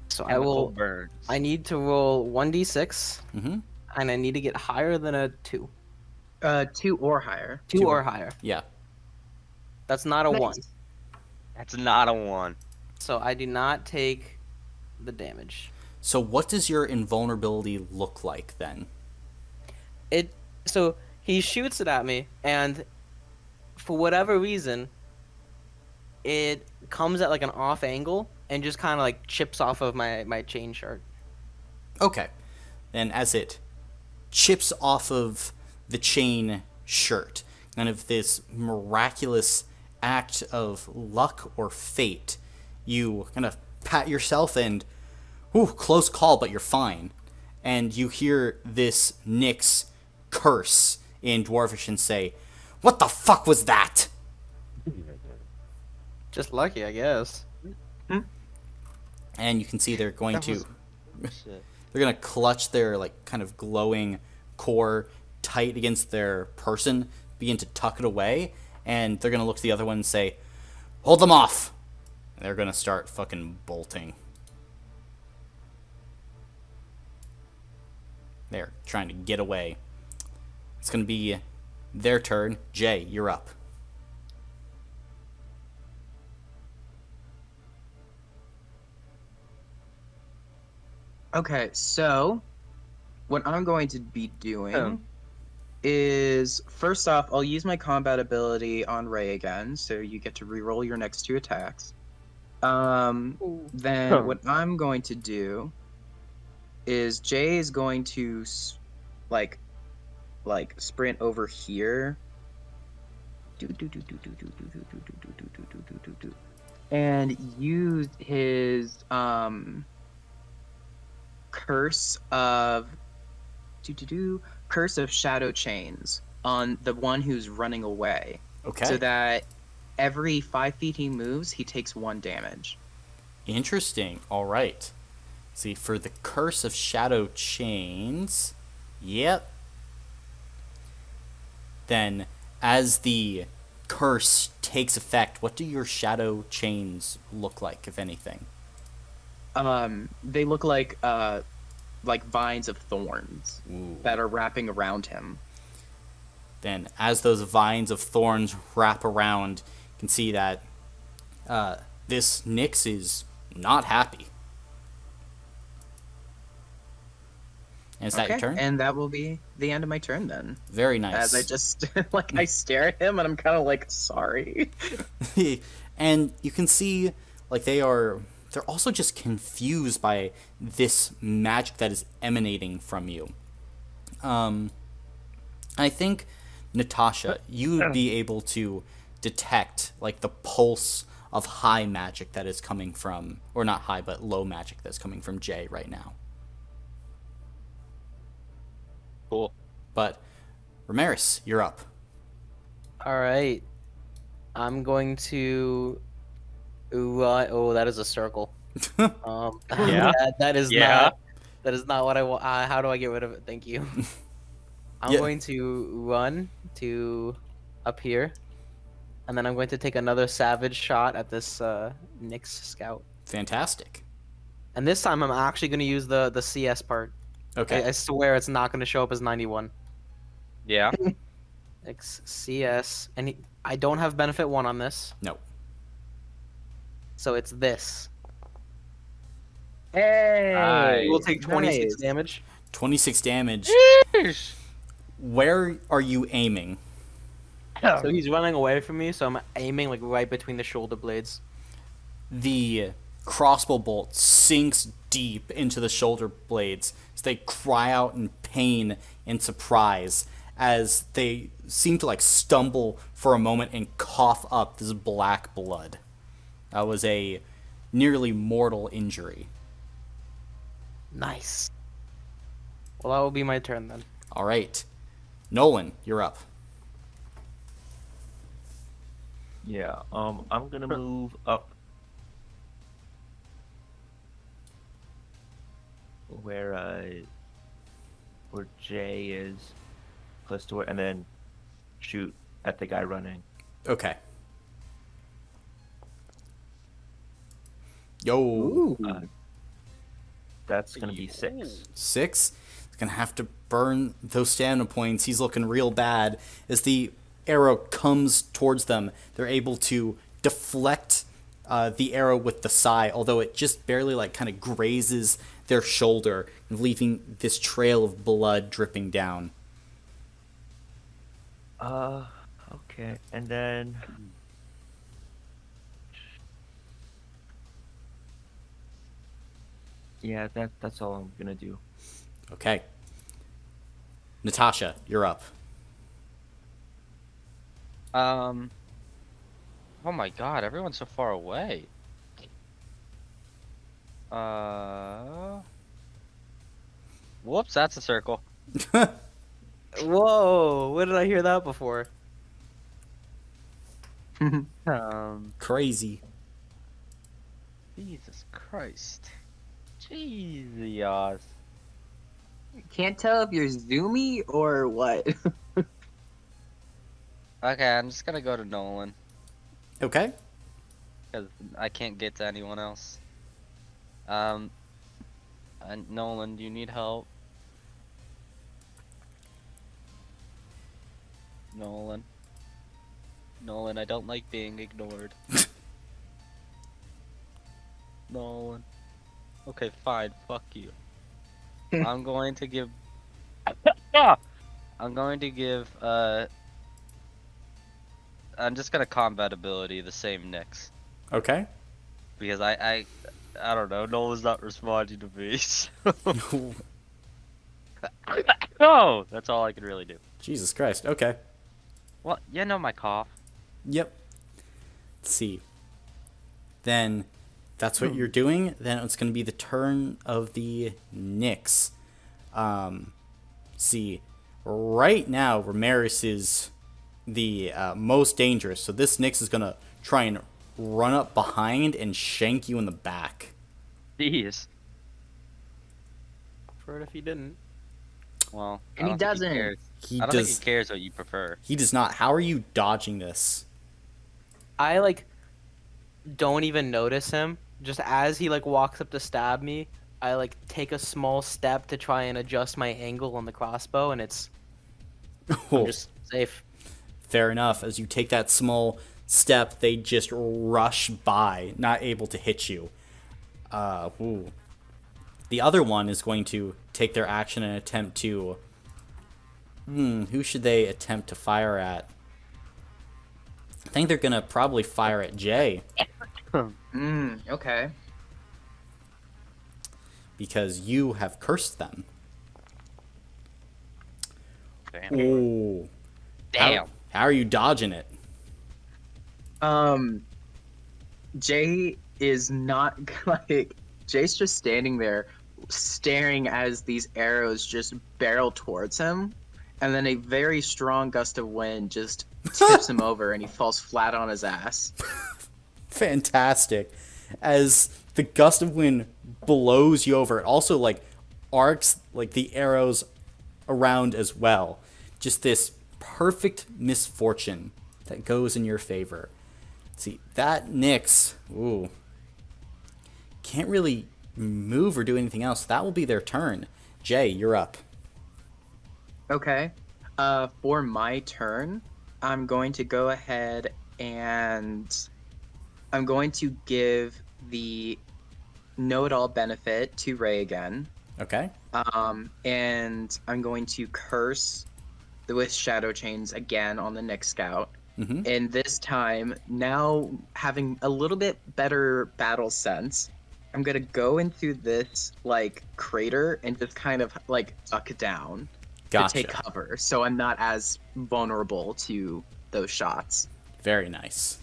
So I Chemical will. burns. I need to roll 1d6, Mm-hmm. and I need to get higher than a 2. 2 or higher. 2 Two or or- higher. Yeah. That's not a 1. Nice. That's not a 1. So I do not take the damage. So what does your invulnerability look like then? So he shoots it at me, and for whatever reason, it comes at like an off angle and just kind of like chips off of my chain shirt. Okay. And as it chips off of the chain shirt, kind of this miraculous act of luck or fate, you kind of pat yourself and, ooh, close call, but you're fine. And you hear this Nyx curse in Dwarvish and say, "What the fuck was that?" Just lucky, I guess. And you can see they're going to Shit. they're gonna clutch their like kind of glowing core tight against their person, begin to tuck it away, and they're gonna look to the other one and say, "Hold them off." And they're gonna start fucking bolting. They're trying to get away. It's gonna be their turn. Jay, you're up. Okay, so what I'm going to be doing is first off, I'll use my combat ability on Ray again, so you get to reroll your next 2 attacks. Then what I'm going to do is Jay is going to like sprint over here. And use his curse of curse of shadow chains on the one who's running away. Okay. So that every 5 feet he moves, he takes 1 damage. Interesting. All right. See, for the Curse of Shadow Chains, yep. Then, as the curse takes effect, what do your shadow chains look like, if anything? They look like vines of thorns Ooh. that are wrapping around him. Then, as those vines of thorns wrap around, you can see that this Nyx is not happy. And is that your turn? And that will be the end of my turn then. Very nice. As I just I stare at him and I'm kind of like, sorry. And you can see like they're also just confused by this magic that is emanating from you. I think Natasha, you would be able to detect like the pulse of high magic that is coming from, or not high, but low magic that's coming from Jay right now. Cool. But Ramiris, you're up. All right. I'm going to run. Oh, that is a circle. Yeah. That is Yeah. not. That is not what I want. How do I get rid of it? Thank you. I'm Yeah. going to run to up here, and then I'm going to take another savage shot at this Nyx scout. Fantastic. And this time I'm actually going to use the CS part. Okay. I swear it's not going to show up as 91. Yeah. CS, and I don't have benefit 1 on this, No. so it's this. Hey! Nice. We'll take 26 Nice. damage. 26 damage. Sheesh. Where are you aiming? So he's running away from me, so I'm aiming like right between the shoulder blades. The crossbow bolt sinks deep into the shoulder blades as they cry out in pain and surprise as they seem to like stumble for a moment and cough up this black blood. That was a nearly mortal injury. Nice. Well, that will be my turn then. All right. Nolan, you're up. Yeah, I'm gonna move up where Jay is, close to it, and then shoot at the guy running. Okay. Yo. That's gonna be 6. 6. He's going to have to burn those stamina points. He's looking real bad. As the arrow comes towards them, they're able to deflect the arrow with the sai, although it just barely like kind of grazes their shoulder, leaving this trail of blood dripping down. Okay, and then yeah, that's all I'm gonna do. Okay. Natasha, you're up. Oh my god, everyone's so far away. Whoops, that's a circle. Whoa! Where did I hear that before? Crazy. Jesus Christ. Jesus. Can't tell if you're zoomy or what. Okay, I'm just gonna go to Nolan, Okay. because I can't get to anyone else. And Nolan, do you need help? Nolan. Nolan, I don't like being ignored. Nolan. Okay, fine, fuck you. I'm going to give... I'm just gonna combat ability the same Nyx. Okay. Because I don't know, Nolan's not responding to me, so... No! That's all I can really do. Jesus Christ. Okay. Well, you know my cough. Yep. Let's see. Then that's what you're doing. Then it's going to be the turn of the Nyx. See, right now Meropis is the most dangerous. So this Nyx is going to try and run up behind and shank you in the back. Jeez. Prefer it if he didn't. Well, And I he don't think doesn't. cares. He I don't think does. he cares what you prefer. He does not. How are you dodging this? I like don't even notice him. Just as he like walks up to stab me, I like take a small step to try and adjust my angle on the crossbow, and it's I'm just safe. Fair enough. As you take that small step, they just rush by, not able to hit you. Ooh. The other one is going to take their action and attempt to... who should they attempt to fire at? I think they're going to probably fire at Jay. Okay. Because you have cursed them. Damn. Ooh. Damn. How are you dodging it? Jay is not like Jay's just standing there staring as these arrows just barrel towards him, and then a very strong gust of wind just tips him over and he falls flat on his ass. Fantastic. As the gust of wind blows you over, it also like arcs like the arrows around as well. Just this perfect misfortune that goes in your favor. See, that Nyx, ooh, can't really move or do anything else. That will be their turn. Jay, you're up. Okay. For my turn, I'm going to go ahead and I'm going to give the know-it-all benefit to Ray again. Okay. And I'm going to curse with Shadow Chains again on the next scout. Mm-hmm. And this time, now having a little bit better battle sense, I'm gonna go into this like crater and just kind of like duck down to take Gotcha. cover, so I'm not as vulnerable to those shots. Very nice.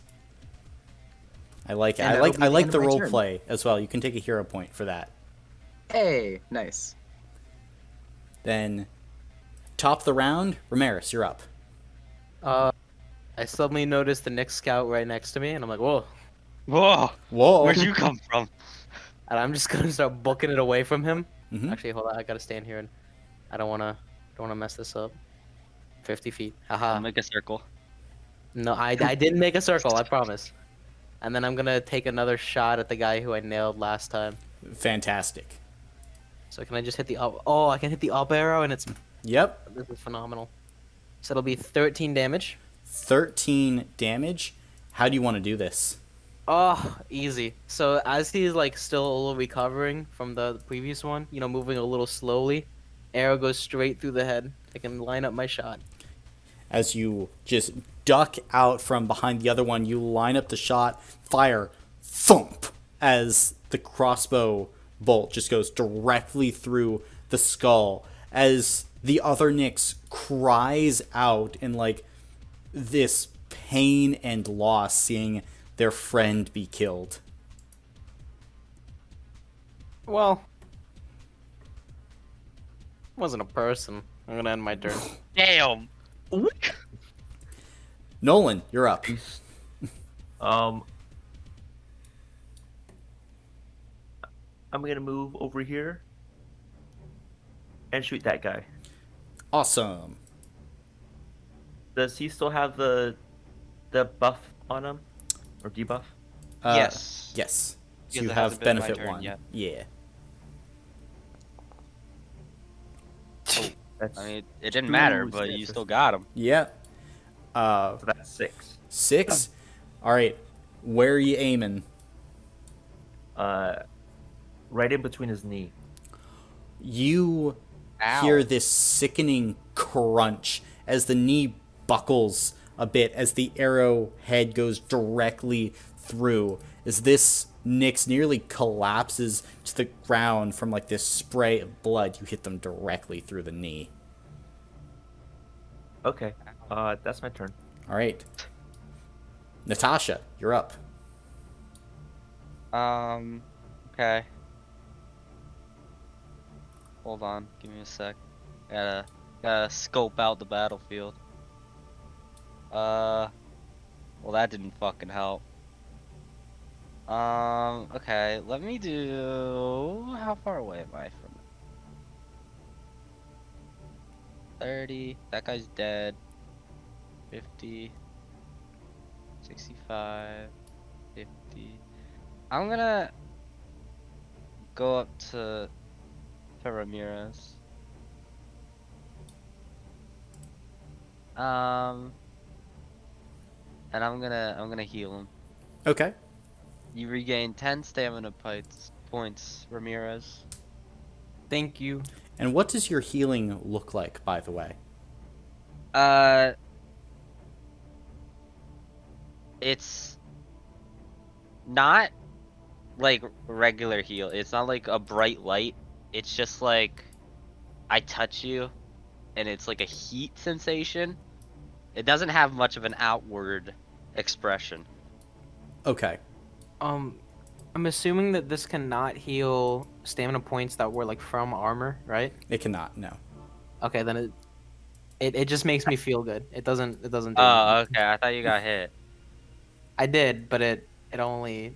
I like it. And I that'll like be I the like end the of my role turn. play as well. You can take a hero point for that. Hey, nice. Then top of the round, Ramirez, you're up. I suddenly noticed the next scout right next to me, and I'm like, whoa. Whoa! Whoa. Where'd you come from? And I'm just gonna start booking it away from him. Mhm. Actually, hold on, I gotta stand here, and I don't wanna mess this up. 50 feet. Haha. I'll make a circle. No, I didn't make a circle, I promise. And then I'm gonna take another shot at the guy who I nailed last time. Fantastic. So can I just hit the up? Oh, I can hit the up arrow, and it's Yep. this is phenomenal. So it'll be 13 damage. 13 damage. How do you want to do this? Oh, easy. So as he's like still a little recovering from the previous one, moving a little slowly, arrow goes straight through the head. I can line up my shot. As you just duck out from behind the other one, you line up the shot, fire, thump, as the crossbow bolt just goes directly through the skull, as the other Nyx cries out in like this pain and loss seeing their friend be killed. Well, wasn't a person. I'm gonna end my turn. Damn! Nolan, you're up. I'm gonna move over here and shoot that guy. Awesome. Does he still have the buff on him, or debuff? Yes. Yes. So Because you it have hasn't been my benefit turn 1. yet. Yeah. That's I mean, it didn't matter, but you still got him. Yeah. so that's 6. 6. All right. Where are you aiming? Right in between his knee. You Ow. hear this sickening crunch as the knee buckles a bit as the arrow head goes directly through. As this Nyx nearly collapses to the ground from like this spray of blood, you hit them directly through the knee. Okay. That's my turn. All right. Natasha, you're up. Okay. Hold on, give me a sec. Gotta scope out the battlefield. Well, that didn't fucking help. Okay, let me do. How far away am I from it? 30. That guy's dead. 50. 65. 50. I'm gonna go up to Ramirez. And I'm gonna heal him. Okay. You regain 10 stamina points, Ramirez. Thank you. And what does your healing look like, by the way? It's not like regular heal. It's not like a bright light. It's just like I touch you and it's like a heat sensation. It doesn't have much of an outward expression. Okay. I'm assuming that this cannot heal stamina points that were like from armor, right? It cannot, no. Okay, then it just makes me feel good. It doesn't do anything. Okay. I thought you got hit. I did, but it only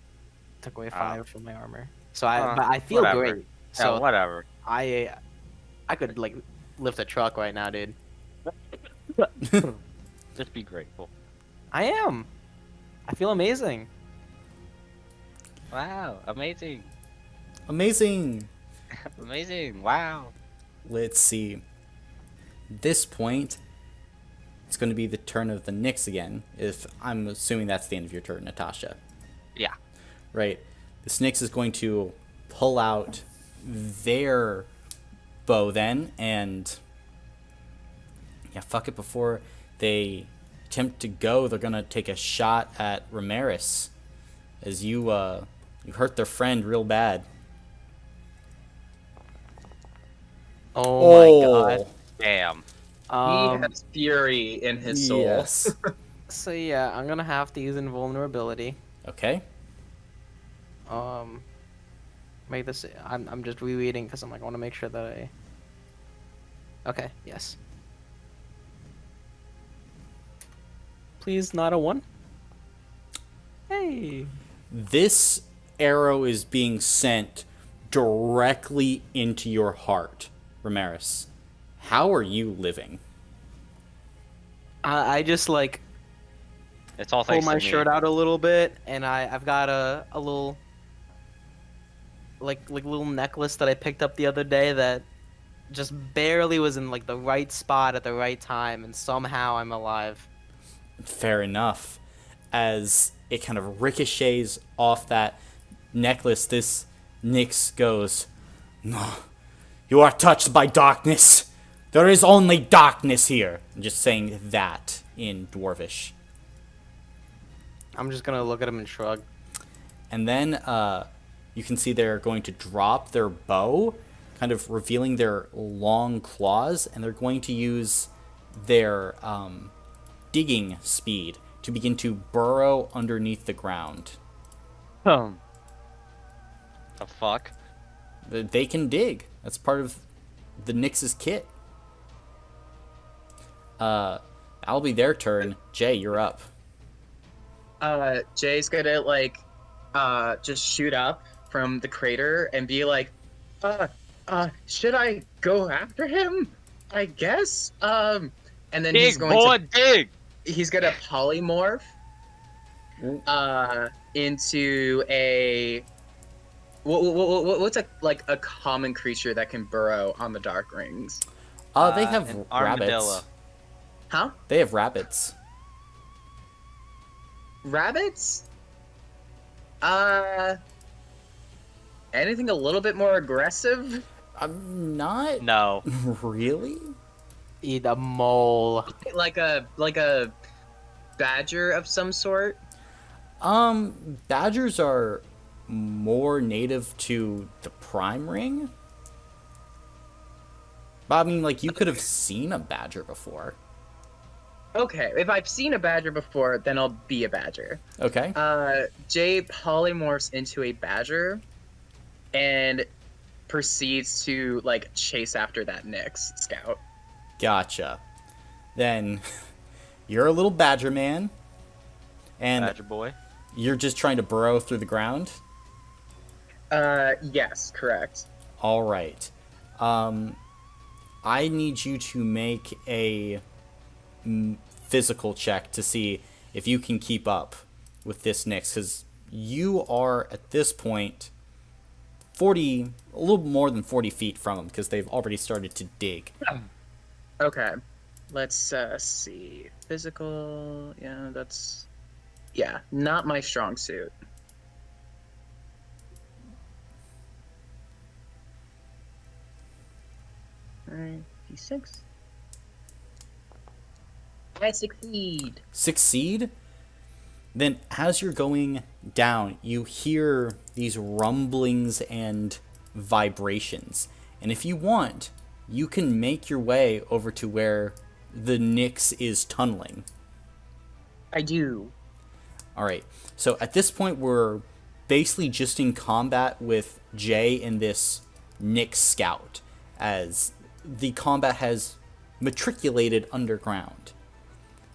took away 5 from my armor. So but I feel whatever. great. So Yeah, whatever. I could like lift a truck right now, dude. Just be grateful. I am. I feel amazing. Wow, amazing. Amazing. Amazing. Wow. Let's see. This point, it's going to be the turn of the Nyx again. If I'm assuming that's the end of your turn, Natasha. Yeah. Right. This Nyx is going to pull out their bow then, and yeah, fuck it. Before they attempt to go, they're gonna take a shot at Ramirez, as you hurt their friend real bad. Oh my god. Damn. He Um, has fury in his soul. Yes. so yeah, I'm gonna have to use invulnerability. Okay. Make this. I'm just rereading because I'm like I want to make sure that I. Okay. Yes. Please, not a 1. Hey. This arrow is being sent directly into your heart, Ramirez. How are you living? I just like It's all pull thanks my to me. shirt out a little bit, and I've got a little like little necklace that I picked up the other day that just barely was in like the right spot at the right time, and somehow I'm alive. Fair enough. As it kind of ricochets off that necklace, this Nyx goes, "No, you are touched by darkness. There is only darkness here." I'm just saying that in Dwarvish. I'm just gonna look at him and shrug. And then you can see they're going to drop their bow, kind of revealing their long claws, and they're going to use their digging speed to begin to burrow underneath the ground. The fuck? They can dig. That's part of the Nyx's kit. That'll be their turn. Jay, you're up. Jay's gonna like just shoot up from the crater and be like, should I go after him? I guess. And then Dig, he's going boy, to dig! he's gonna polymorph into a what's a common creature that can burrow on the dark rings? They have An rabbits. armadillo. Huh? They have rabbits. Rabbits? Anything a little bit more aggressive? I'm not No. really. Eat a mole. Like a badger of some sort? Badgers are more native to the Prime Ring. But I mean, like, you could have seen a badger before. Okay, if I've seen a badger before, then I'll be a badger. Okay. Jay polymorphs into a badger and proceeds to like chase after that Nyx scout. Gotcha. Then you're a little badger man, and Badger boy. you're just trying to burrow through the ground. Yes, correct. All right. I need you to make a physical check to see if you can keep up with this Nyx, because you are at this point a little more than 40 feet from them, because they've already started to dig. Okay, let's see. Physical, yeah, not my strong suit. Alright, D6. I succeed. Succeed? Then as you're going down, you hear these rumblings and vibrations. And if you want, you can make your way over to where the Nyx is tunneling. I do. Alright, so at this point we're basically just in combat with Jay and this Nyx scout, as the combat has matriculated underground.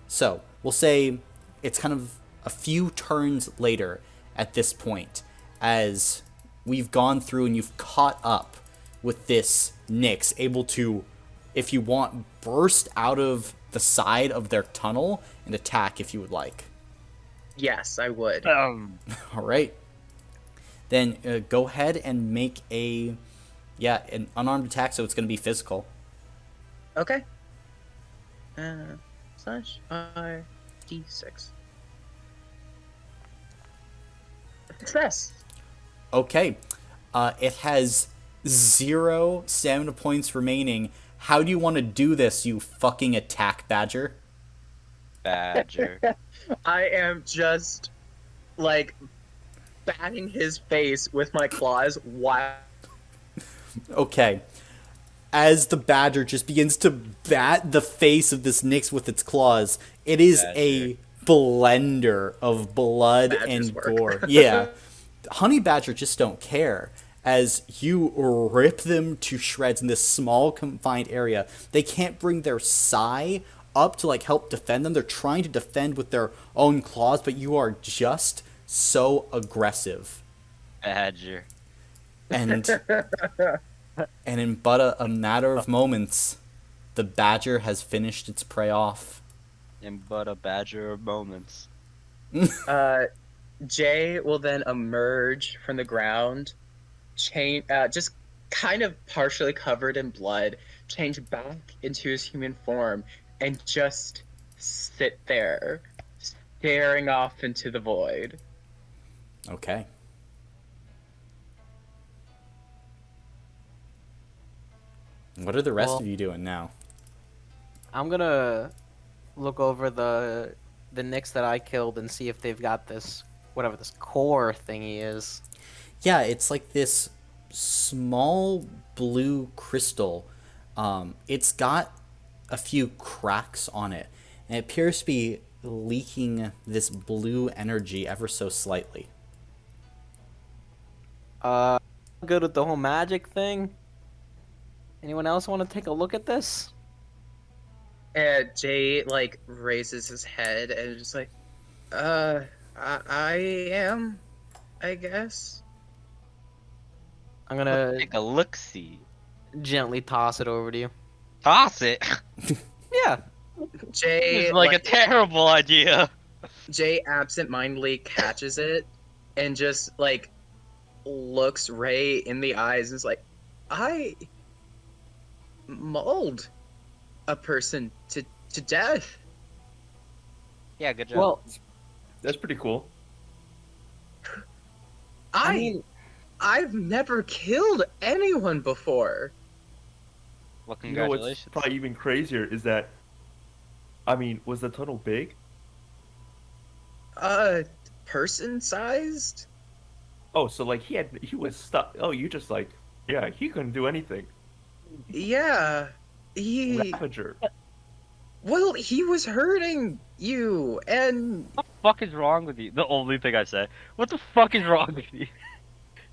So, we'll say it's kind of a few turns later at this point, as we've gone through and you've caught up with this Nyx, able to, if you want, burst out of the side of their tunnel and attack if you would like. Yes, I would. Alright. Then go ahead and make an unarmed attack, so it's going to be physical. Okay. Slash R D6. Success. Okay. It has 0 stamina points remaining. How do you want to do this, you fucking attack badger? Badger. I am just like batting his face with my claws while Okay. As the badger just begins to bat the face of this Nyx with its claws, it is a blender of blood badgers and work. gore. Yeah. Honey badger just don't care. As you rip them to shreds in this small confined area, they can't bring their sai up to like help defend them. They're trying to defend with their own claws, but you are just so aggressive. Badger. And in but a matter of moments, the badger has finished its prey off. In but a badger of moments. Jay will then emerge from the ground, just kind of partially covered in blood, change back into his human form, and just sit there, staring off into the void. Okay. What are the rest of you doing now? I'm gonna look over the Nyx that I killed and see if they've got this whatever this core thingy is. Yeah, it's like this small blue crystal. It's got a few cracks on it, and it appears to be leaking this blue energy ever so slightly. Good with the whole magic thing. Anyone else want to take a look at this? And Jay like raises his head and is just like, I am, I guess. I'm gonna Take a look-see. gently toss it over to you. Toss it. Yeah. Jay It's like a terrible idea. Jay absentmindedly catches it and just like looks Ray in the eyes and is like, I mauled a person to death. Yeah, good job. Well, That's pretty cool. I mean, I've never killed anyone before. Well, You know what's congratulations. probably even crazier is that, I mean, was the tunnel big? Person sized? Oh, so like he was stuck. Oh, you just like, yeah, he couldn't do anything. Yeah. Ravager. Well, he was hurting you, and What the fuck is wrong with you? The only thing I say. What the fuck is wrong with you?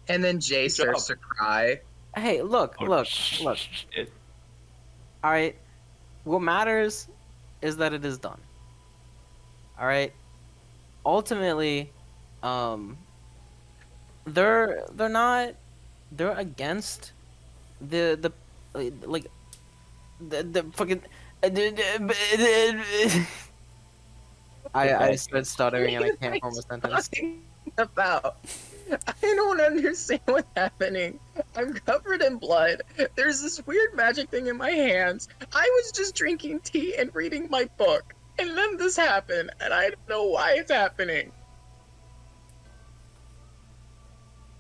then Jay Good starts to job. cry. hey, look. Look. All right. What matters is that it is done. All right. Ultimately, they're against the like the fucking. I started stuttering and I can't form a sentence. Talking about? I don't understand what's happening. I'm covered in blood. There's this weird magic thing in my hands. I was just drinking tea and reading my book, and then this happened, and I don't know why it's happening.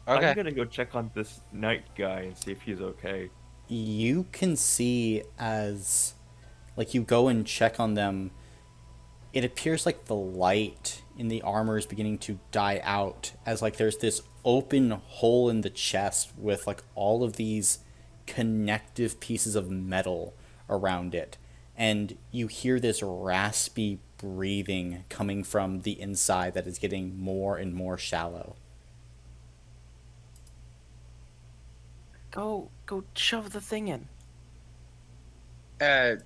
Okay. I'm gonna go check on this knight guy and see if he's okay. You can see as like you go and check on them, it appears like the light in the armor is beginning to die out, as like there's this open hole in the chest with like all of these connective pieces of metal around it, and you hear this raspy breathing coming from the inside that is getting more and more shallow. Go shove the thing in. I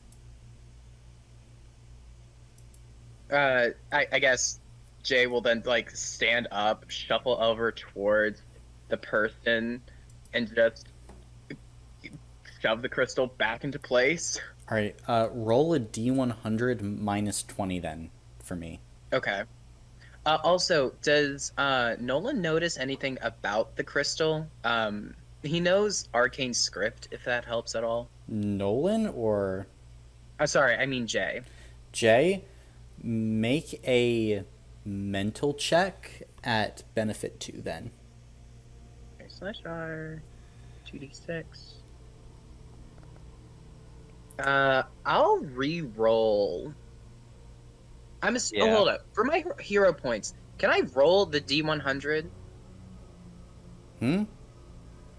guess Jay will then like stand up, shuffle over towards the person, and just shove the crystal back into place. All right, roll a d100 minus 20 then for me. Okay. Also, does Nolan notice anything about the crystal? He knows arcane script, if that helps at all. Nolan or Sorry, I mean Jay. Jay, make a mental check at benefit 2 then. Okay, /R 2d6. I'll re-roll. Oh, Yeah. hold up. For my hero points, can I roll the D100? Hmm?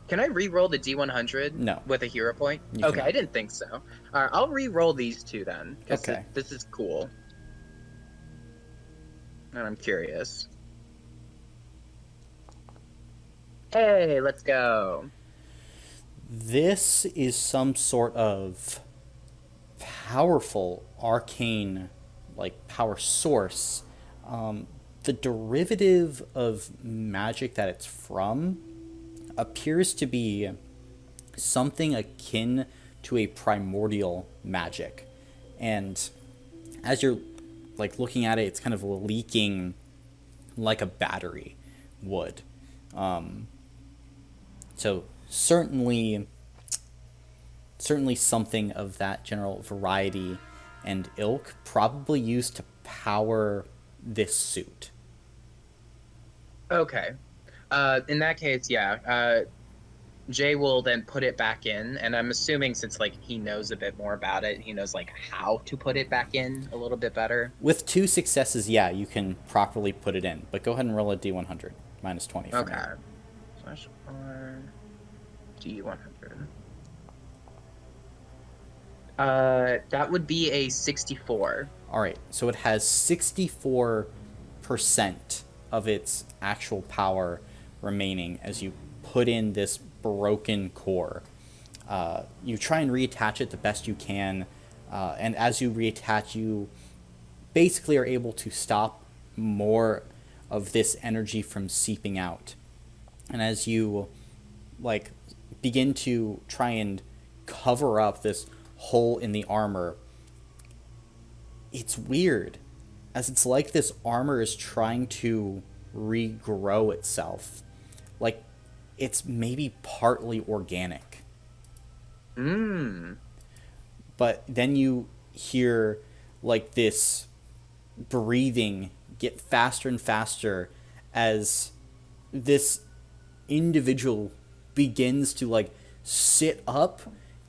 Can I re-roll the D100? No. With a hero point? You Okay, cannot. I didn't think so. Alright, I'll re-roll these two then. Because Okay. this is cool. And I'm curious. Hey, let's go. This is some sort of powerful arcane, like, power source. The derivative of magic that it's from appears to be something akin to a primordial magic. And as you're, like, looking at it, it's kind of leaking like a battery would. So certainly something of that general variety and ilk, probably used to power this suit. Okay. In that case, yeah. Jay will then put it back in, and I'm assuming since like he knows a bit more about it, he knows like how to put it back in a little bit better. With 2 successes, yeah, you can properly put it in. But go ahead and roll a d100 minus 20. For Okay. me. Slash R D100. That would be a 64. All right, so it has 64% of its actual power remaining as you put in this broken core. You try and reattach it the best you can, and as you reattach, you basically are able to stop more of this energy from seeping out. And as you like begin to try and cover up this hole in the armor, it's weird, as it's like this armor is trying to regrow itself. Like, it's maybe partly organic. But then you hear, like, this breathing get faster and faster as this individual begins to, like, sit up,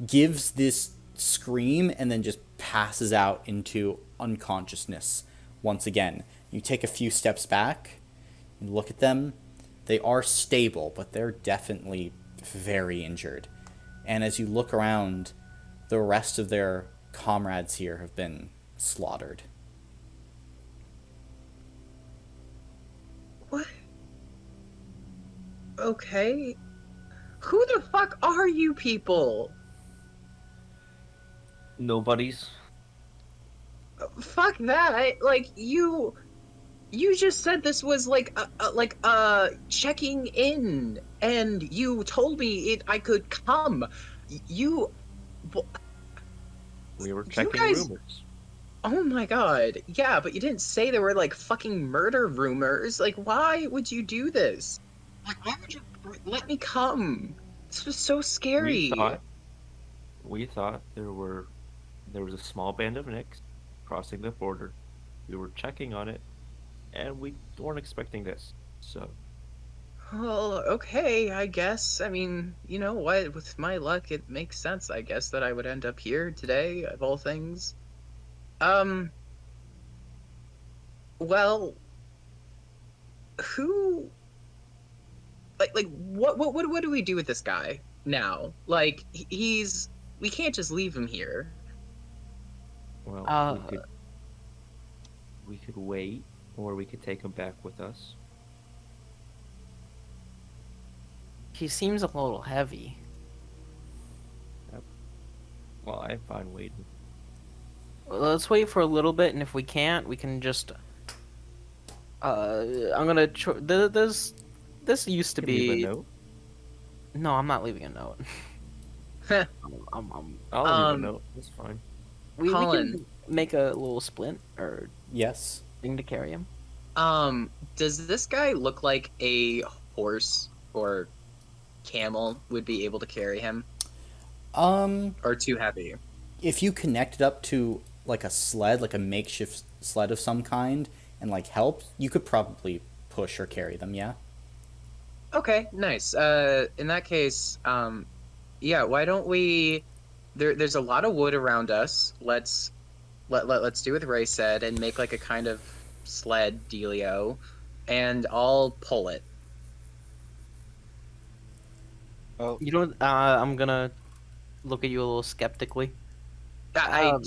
gives this scream, and then just passes out into unconsciousness once again. You take a few steps back and look at them. They are stable, but they're definitely very injured. And as you look around, the rest of their comrades here have been slaughtered. What? Okay. Who the fuck are you people? Nobody's. Fuck that. Like, you just said this was like checking in, and you told me I could come. You We were checking guys- rumors. Oh my god. Yeah, but you didn't say there were like fucking murder rumors. Like, why would you do this? Like, why would you let me come? This was so scary. We thought there was a small band of Nicks crossing the border. We were checking on it, and we weren't expecting this. So Well, okay, I guess. I mean, you know what? With my luck, it makes sense, I guess, that I would end up here today, of all things. Well, who, like, what do we do with this guy now? Like, we can't just leave him here. well, we could wait, or we could take him back with us. He seems a little heavy. Well, I'm fine waiting. Let's wait for a little bit, and if we can't, we can just. I'm gonna. This used to Can leave be. a note. No, I'm not leaving a note. I'll leave a Um, note. That's fine. We Colin. can make a little splint or Yes. thing to carry him. Does this guy look like a horse or camel would be able to carry him? Or too heavy? If you connect it up to like a sled, like a makeshift sled of some kind, and like help, you could probably push or carry them, yeah? Okay, nice. In that case, Yeah, why don't we? There's a lot of wood around us. Let's do what Ray said and make like a kind of sled dealio, and I'll pull it. Oh, You don't. I'm gonna look at you a little skeptically. I Um,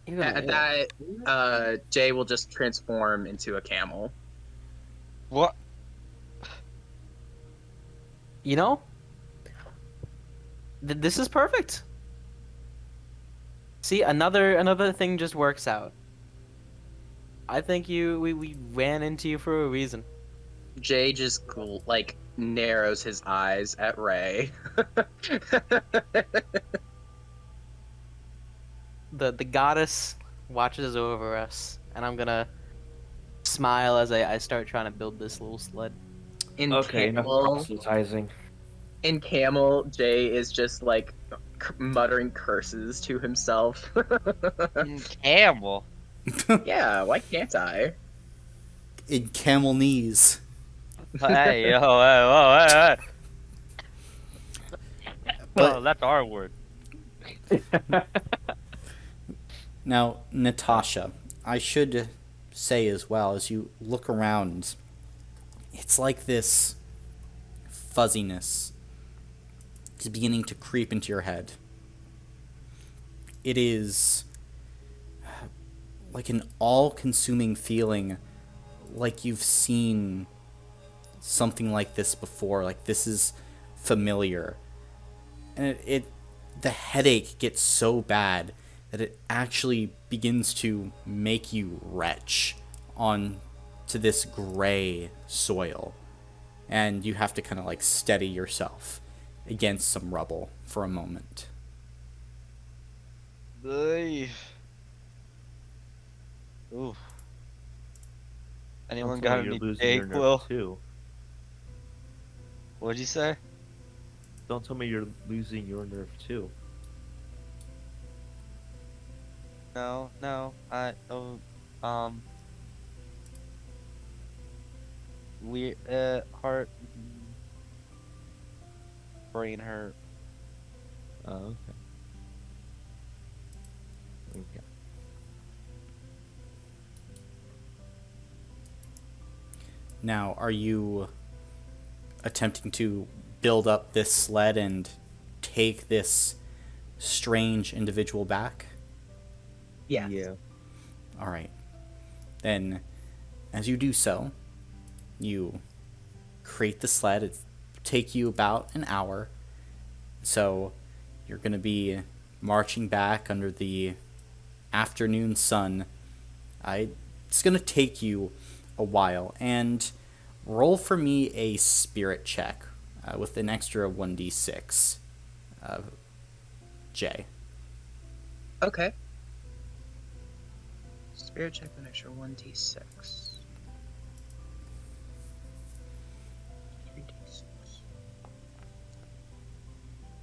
You're at gonna that Jay will just transform into a camel. what? You know, this is perfect. See, another thing just works out. I think we ran into you for a reason. Jay just like narrows his eyes at Ray. The goddess watches over us, and I'm gonna smile as I start trying to build this little sled. In Okay, enough camel, proselytizing. in camel, Jay is just like muttering curses to himself. Camel. Yeah, why can't I? In camel knees. Hey, yo, hey, But- oh, that's our word. Now, Natasha, I should say as well, as you look around, it's like this fuzziness is beginning to creep into your head. It is like an all-consuming feeling, like you've seen something like this before, like this is familiar. And the headache gets so bad that it actually begins to make you retch on to this gray soil. And you have to kind of like steady yourself against some rubble for a moment. Ooh. Anyone Don't tell got me you're any losing your Dayquil? nerve too. What'd you say? Don't tell me you're losing your nerve too. No, I don't. We heart, brain hurt. Oh, okay. Okay. Now, are you attempting to build up this sled and take this strange individual back? Yeah. Yeah. All right. Then, as you do so, you create the sled. It take you about an hour. So, you're going to be marching back under the afternoon sun. It's going to take you a while. And roll for me a spirit check with an extra 1d6. Jay. Okay. Spirit check an extra 1d6.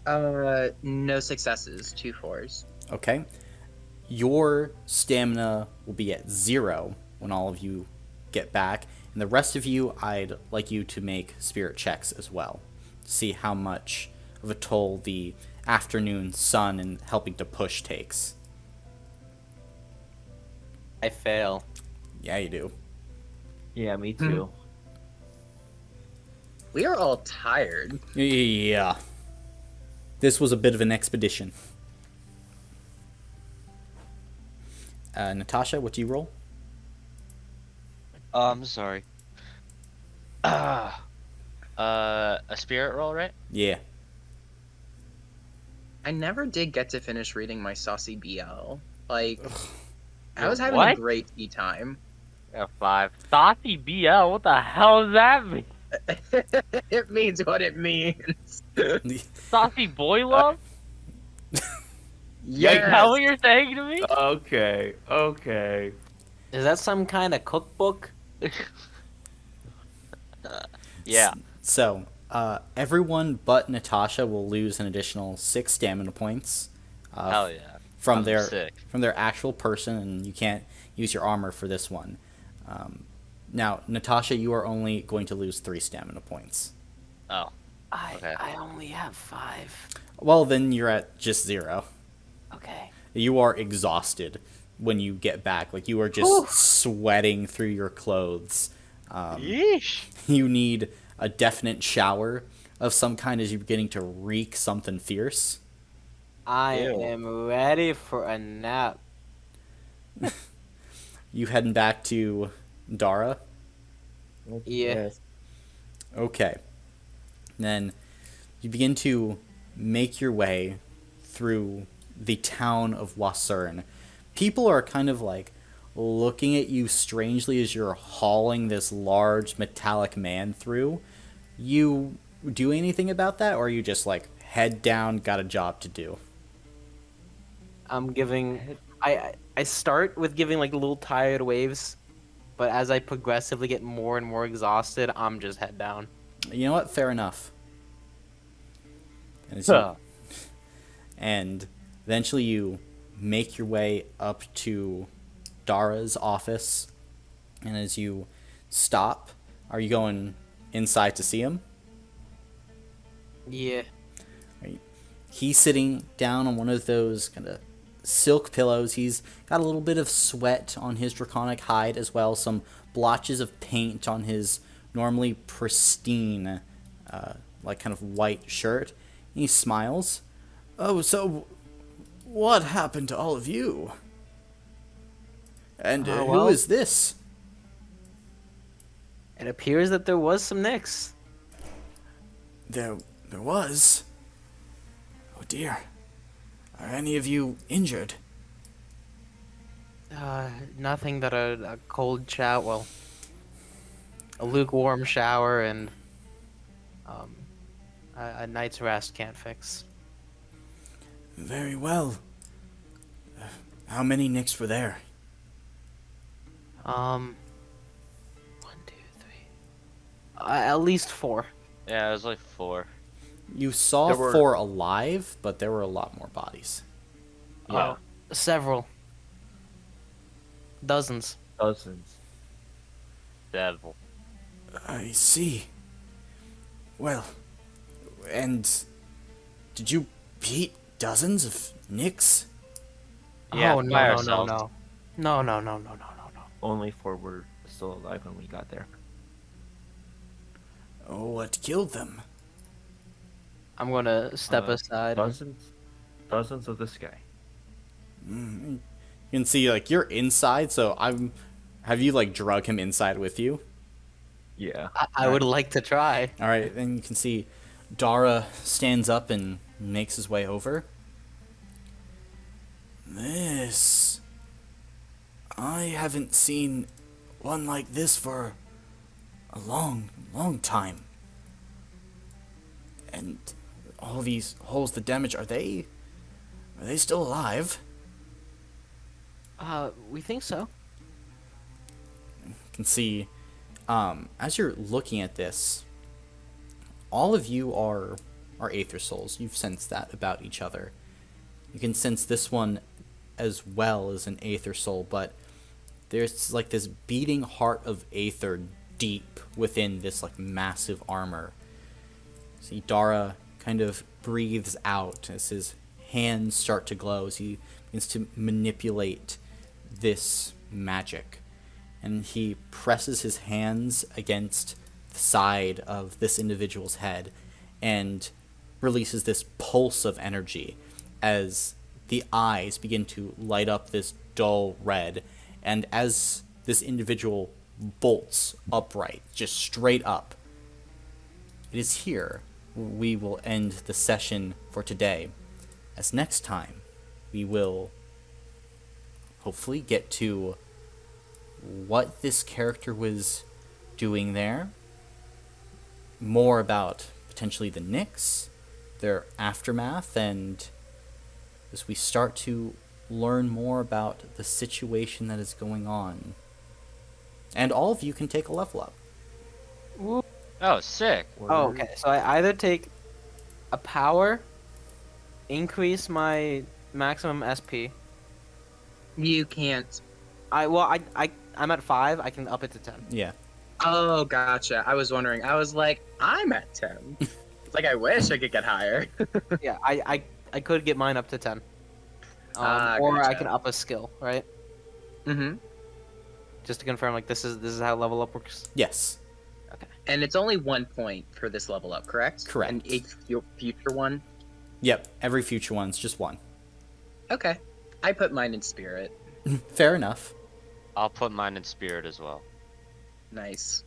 3d6. No successes, 2 4s. Okay. Your stamina will be at 0 when all of you get back. And the rest of you, I'd like you to make spirit checks as well. See how much of a toll the afternoon sun and helping to push takes. I fail. Yeah, you do. Yeah, me too. We are all tired. Yeah. This was a bit of an expedition. Natasha, what do you roll? I'm sorry. A spirit roll, right? Yeah. I never did get to finish reading my Saucy BL. Like, I was having a What? great tea time. Yeah, 5. Saucy BL, what the hell does that mean? It means what it means. Saucy boy love? Yes. Is that what you're saying to me? Okay. Okay. Is that some kind of cookbook? Yeah. So, everyone but Natasha will lose an additional 6 stamina points. Hell yeah. From I'm their sick. from their actual person, and you can't use your armor for this one. Now, Natasha, you are only going to lose 3 stamina points. Oh. Okay. I only have 5. Well, then you're at just 0. Okay. You are exhausted when you get back. Like, you are just Whew. sweating through your clothes. Yeesh. You need a definite shower of some kind as you're beginning to reek something fierce. I Ew. am ready for a nap. You heading back to Dara? Yeah. Yes. Okay. Then you begin to make your way through the town of Wasern. People are kind of like looking at you strangely as you're hauling this large metallic man through. You do anything about that, or are you just like head down, got a job to do? I'm giving. I start with giving like little tired waves, but as I progressively get more and more exhausted, I'm just head down. You know what? Fair enough. And, and eventually you make your way up to Dara's office. And as you stop, are you going inside to see him? Yeah. He's sitting down on one of those kind of silk pillows. He's got a little bit of sweat on his draconic hide as well, some blotches of paint on his normally pristine, like kind of white shirt. He smiles. Oh, so what happened to all of you? And Oh, who well. is this? It appears that there was some nicks. There was. Oh dear. Are any of you injured? Nothing that a cold shower, well, a lukewarm shower and a night's rest can't fix. Very well. How many nicks were there? 1, 2, 3. At least 4. Yeah, it was like 4. You saw There were- 4 alive, but there were a lot more bodies. Yeah. Several. Dozens. Dozens. Devil. I see. Well, and did you beat dozens of nicks? Yeah, Oh by no no ourselves. no no. Only 4 were still alive when we got there. Oh, what killed them? I'm gonna step aside. Dozens of this guy. You can see, like, you're inside, so have you, like, drug him inside with you? Yeah. I would like to try. All right, then you can see Dara stands up and makes his way over. This. I haven't seen one like this for a long, long time. And all these holes, the damage, are they still alive? We think so. You can see, as you're looking at this, all of you are Aether Souls. You've sensed that about each other. You can sense this one as well as an Aether Soul, but there's like this beating heart of Aether deep within this like massive armor. See, Dara kind of breathes out as his hands start to glow as he begins to manipulate this magic. And he presses his hands against the side of this individual's head and releases this pulse of energy as the eyes begin to light up this dull red. And as this individual bolts upright, just straight up, it is here we will end the session for today. As next time, we will hopefully get to what this character was doing there, more about potentially the Nyx, their aftermath, and as we start to learn more about the situation that is going on. And all of you can take a level up. Oh, sick. Oh, okay. So I either take a power, increase my maximum SP. You can't. I'm at 5. I can up it to 10. Yeah. Oh, gotcha. I was wondering. I was like, I'm at 10. Like, I wish I could get higher. Yeah, I could get mine up to 10. Ah, or I gotcha. can up a skill, right? Mm-hmm. Just to confirm, like this is how level up works. Yes. And it's only 1 point for this level up, correct? Correct. And your future one? Yep. Every future one's just one. Okay. I put mine in spirit. Fair enough. I'll put mine in spirit as well. Nice.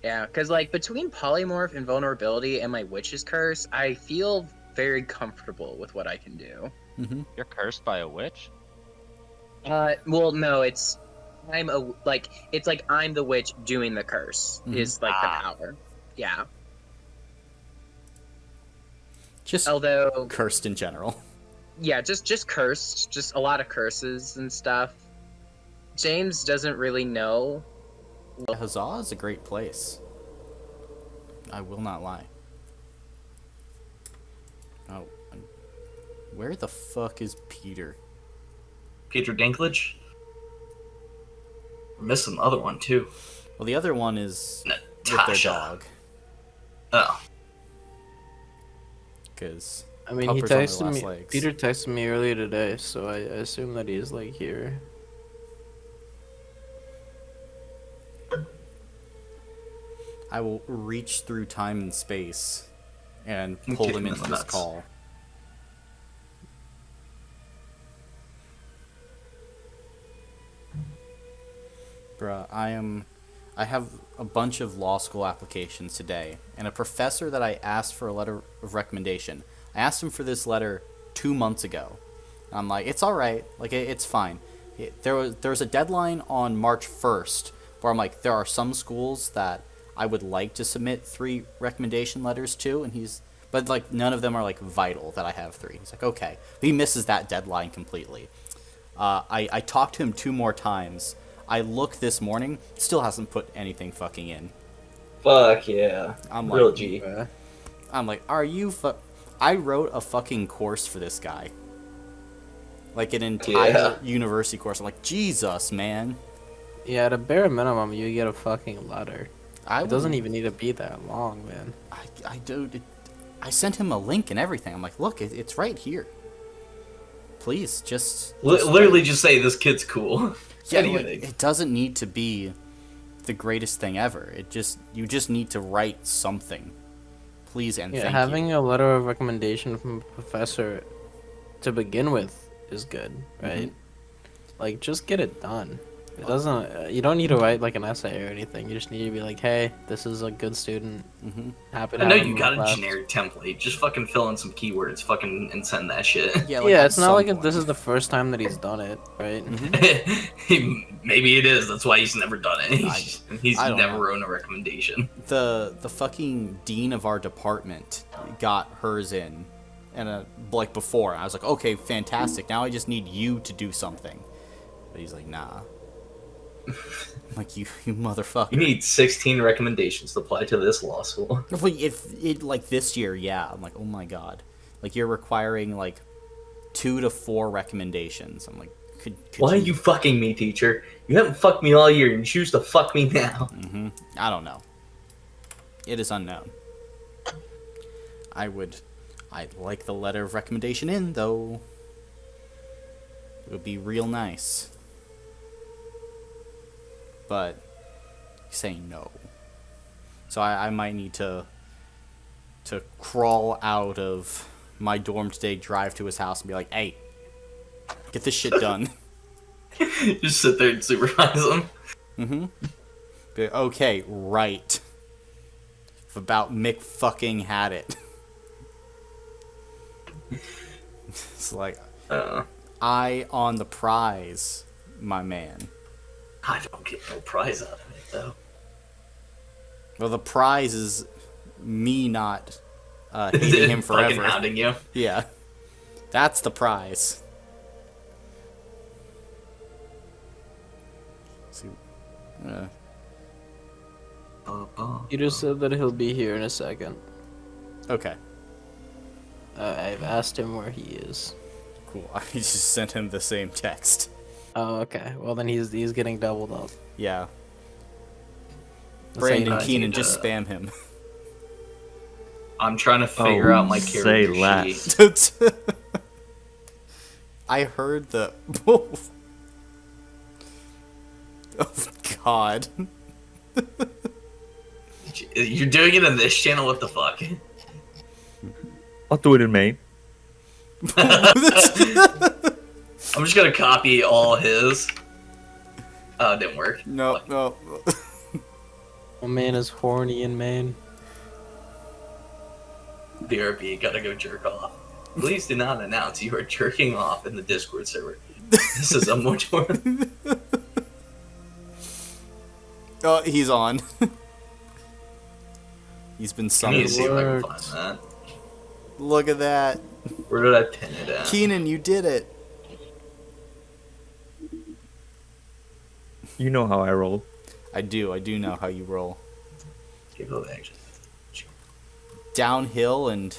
Yeah, because, like, between polymorph, invulnerability, and my witch's curse, I feel very comfortable with what I can do. Mm-hmm. You're cursed by a witch? Well, no, it's I'm the witch doing the curse is like the power. Yeah. Just Although, cursed in general. yeah, just cursed, just a lot of curses and stuff. James doesn't really know. Huzzah is a great place. I will not lie. Oh, where the fuck is Peter? Peter Dinklage. We're missing the other one too. Well, the other one is with their Natasha. dog. Oh. Because I mean, he Pupper's on their texted last me. legs. Peter texted me earlier today, so I assume that he's like here. I will reach through time and space and You pull kick him him in into the this nuts. call. Bruh, I have a bunch of law school applications today, and a professor that I asked for a letter of recommendation. I asked him for this letter 2 months ago. I'm like, it's all right, like it's fine. There was a deadline on March 1st where I'm like, there are some schools that I would like to submit 3 recommendation letters to, and but like none of them are like vital that I have 3. He's like, okay, but he misses that deadline completely. I talked to him 2 more times. I look this morning, still hasn't put anything fucking in. Fuck yeah. I'm Real like, G. I'm like, are you I wrote a fucking course for this guy. Like an entire Yeah. university course. I'm like, Jesus, man. Yeah, at a bare minimum, you get a fucking letter. It It doesn't even need to be that long, man. I sent him a link and everything. I'm like, look, it's right here. Please, just Literally just say this kid's cool. yeah, Anything. like, it doesn't need to be the greatest thing ever. You just need to write something. Please and Yeah, thank having you. a letter of recommendation from a professor to begin with is good, right? Like, just get it done. It doesn't. You don't need to write like an essay or anything. You just need to be like, "Hey, this is a good student. Happy to I know have you him got in a class." generic template. Just fucking fill in some keywords, fucking, and send that shit. Yeah, Yeah, at it's not some like point. this is the first time that he's done it, right? Maybe it is. That's why he's never done it. He's I don't never know. wrote a recommendation. The fucking dean of our department got hers in, and like before, I was like, okay, fantastic. Now I just need you to do something. But he's like, nah. I'm like, you motherfucker. You need 16 recommendations to apply to this law school. If it like this year, yeah. I'm like, oh my god. Like you're requiring like 2 to 4 recommendations. I'm like, could Why are you fucking me, teacher? You haven't fucked me all year and you choose to fuck me now. I don't know. It is unknown. I'd like the letter of recommendation in, though. It would be real nice. But he's saying no. So I might need to crawl out of my dorm today, drive to his house, and be like, hey, get this shit done. Just sit there and supervise him. Be like, okay, right. About Mick fucking had it. It's like, eye on the prize, my man. I don't get no prize out of it, though. Well, the prize is me not hating him Fucking forever. hounding you. Yeah. That's the prize. See, You just said that he'll be here in a second. okay, I've asked him where he is. cool. I just sent him the same text. Oh, okay. Well, then he's getting doubled up. Yeah. Let's say Brandon hi. Keenan, just spam him. I'm trying to figure out my say character less. sheet. I heard the. Oh, God. You're doing it in this channel? What the fuck? I'll do it in Maine. I'm just gonna copy all his. Oh, it didn't work. No, no. My man is horny in Maine. BRB, gotta go jerk off. Please do not announce you are jerking off in the Discord server. This is a moratorium. Oh, he's on. He's been I need summoned. to see if I can find that. Look at that. Where did I pin it at? Keenan, you did it. You know how I roll. I do know how you roll. Give it action. Downhill and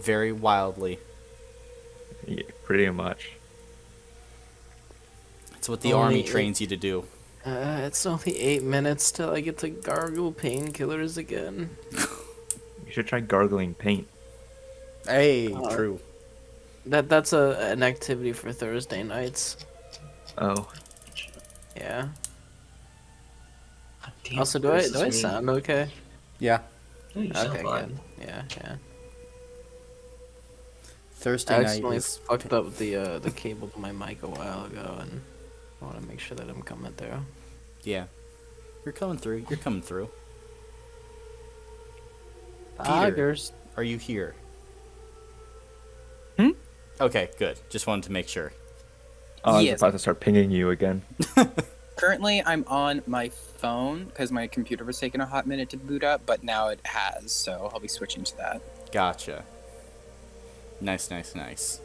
very wildly. Yeah, pretty much. That's what the Only army eight- trains you to do. It's only 8 minutes till I get to gargle painkillers again. You should try gargling paint. Hey, Uh, true. That's an activity for Thursday nights. Oh, Yeah. God damn, Also, do what I does this mean? sound okay? Yeah. No, you sound Okay, fine. good. Yeah. Thursday I night accidentally is fucked up the cable to my mic a while ago, and I want to make sure that I'm coming through. yeah. You're coming through. You're coming through. Tigers. Are you here? Hmm? Okay, good. Just wanted to make sure. I was Yes. about to start pinging you again. Currently, I'm on my phone because my computer was taking a hot minute to boot up, but now it has, so I'll be switching to that. Gotcha. Nice. Let's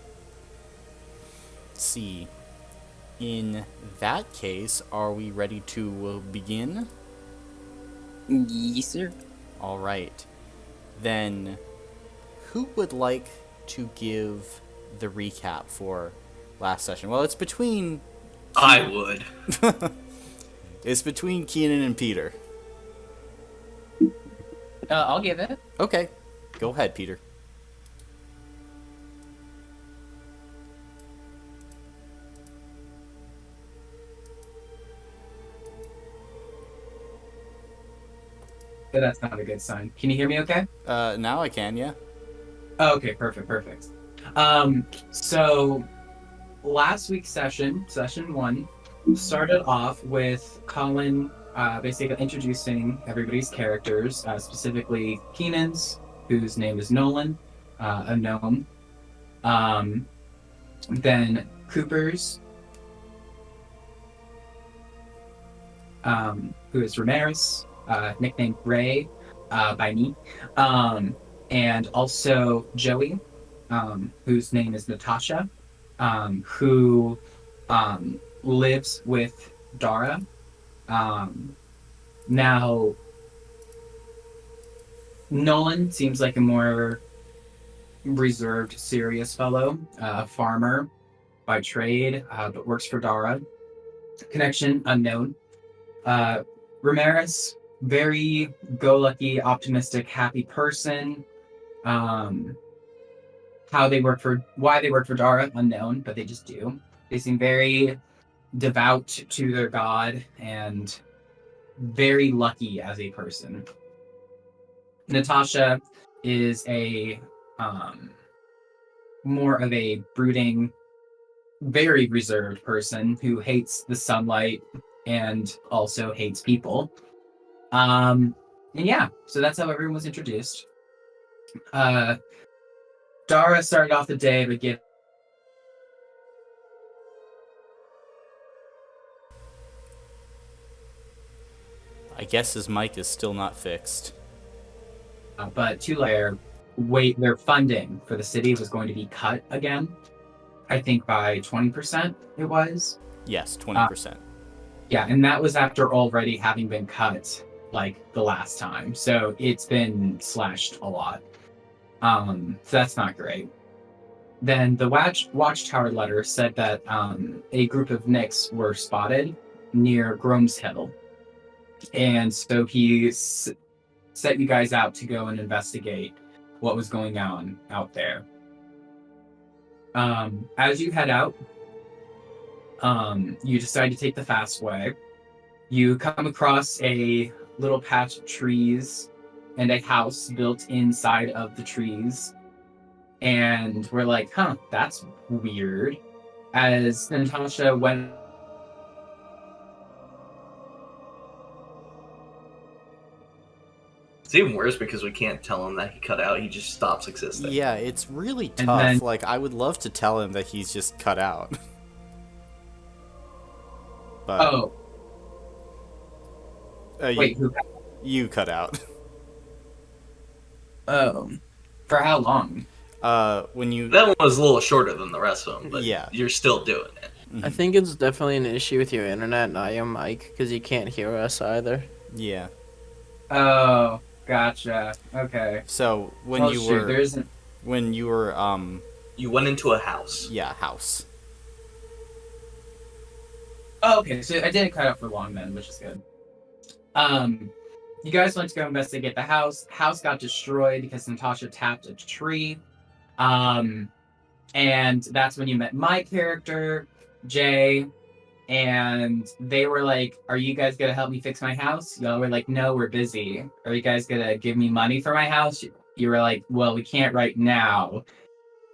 see. In that case, are we ready to begin? Yes, sir. All right. Then, who would like to give the recap for last session? Well, it's between I would. it's between Keenan and Peter. I'll give it. Okay, go ahead, Peter. That's not a good sign. Can you hear me okay? Now I can, yeah. Oh, okay, perfect. So last week's session 1, started off with Colin basically introducing everybody's characters, specifically Keenan's, whose name is Nolan, a gnome. Then Cooper's, who is Ramirez, nicknamed Ray by me. And also Joey, whose name is Natasha, who lives with Dara. Now, Nolan seems like a more reserved, serious fellow, farmer by trade, but works for Dara. Connection unknown. Ramirez, very go-lucky, optimistic, happy person. Why they work for Dara, unknown, but they just do. They seem very devout to their god and very lucky as a person. Natasha is a more of a brooding, very reserved person who hates the sunlight and also hates people. And yeah, so that's how everyone was introduced. Dara started off the day by giving I guess his mic is still not fixed. but their funding for the city was going to be cut again. I think by 20% it was. Yes, 20%. Yeah, and that was after already having been cut like the last time. So it's been slashed a lot. So that's not great. Then the Watchtower letter said that a group of Knicks were spotted near Gromes Hill. And so he set you guys out to go and investigate what was going on out there. As you head out, you decide to take the fast way. You come across a little patch of trees and a house built inside of the trees. And we're like, huh, that's weird. As Natasha went. It's even worse because we can't tell him that he cut out. He just stops existing. Yeah, it's really And tough. then- Like, I would love to tell him that he's just cut out. But Oh, wait, who? you cut out. For how long? When you That one was a little shorter than the rest of them, but Yeah. you're still doing it. I think it's definitely an issue with your internet, not your mic, because you can't hear us either. yeah. Oh, gotcha. Okay. So when Oh, you shoot, were there isn't. when you were You went into a house. yeah, house. Oh, okay. So I didn't cut out for long then, which is good. You guys went to go investigate the house. House got destroyed because Natasha tapped a tree. And that's when you met my character, Jay. And they were like, "Are you guys gonna help me fix my house?" Y'all were like, "No, we're busy." "Are you guys gonna give me money for my house?" You were like, "Well, we can't right now."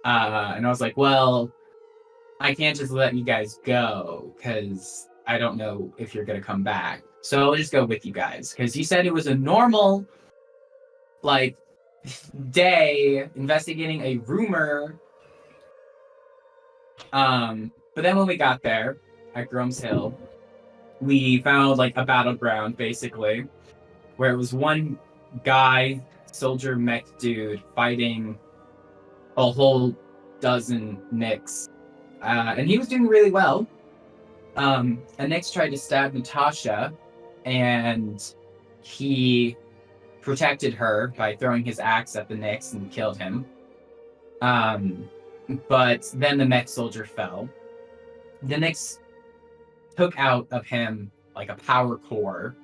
And I was like, "Well, I can't just let you guys go because I don't know if you're gonna come back. So I'll just go with you guys because you said it was a normal, like, day investigating a rumor." But then when we got there at Grome's Hill, we found like a battleground basically, where it was one guy, soldier mech dude, fighting a whole dozen Nicks. And he was doing really well. And Nyx tried to stab Natasha, and he protected her by throwing his axe at the Nyx and killed him. But then the mech soldier fell. The Nyx took out of him like a power core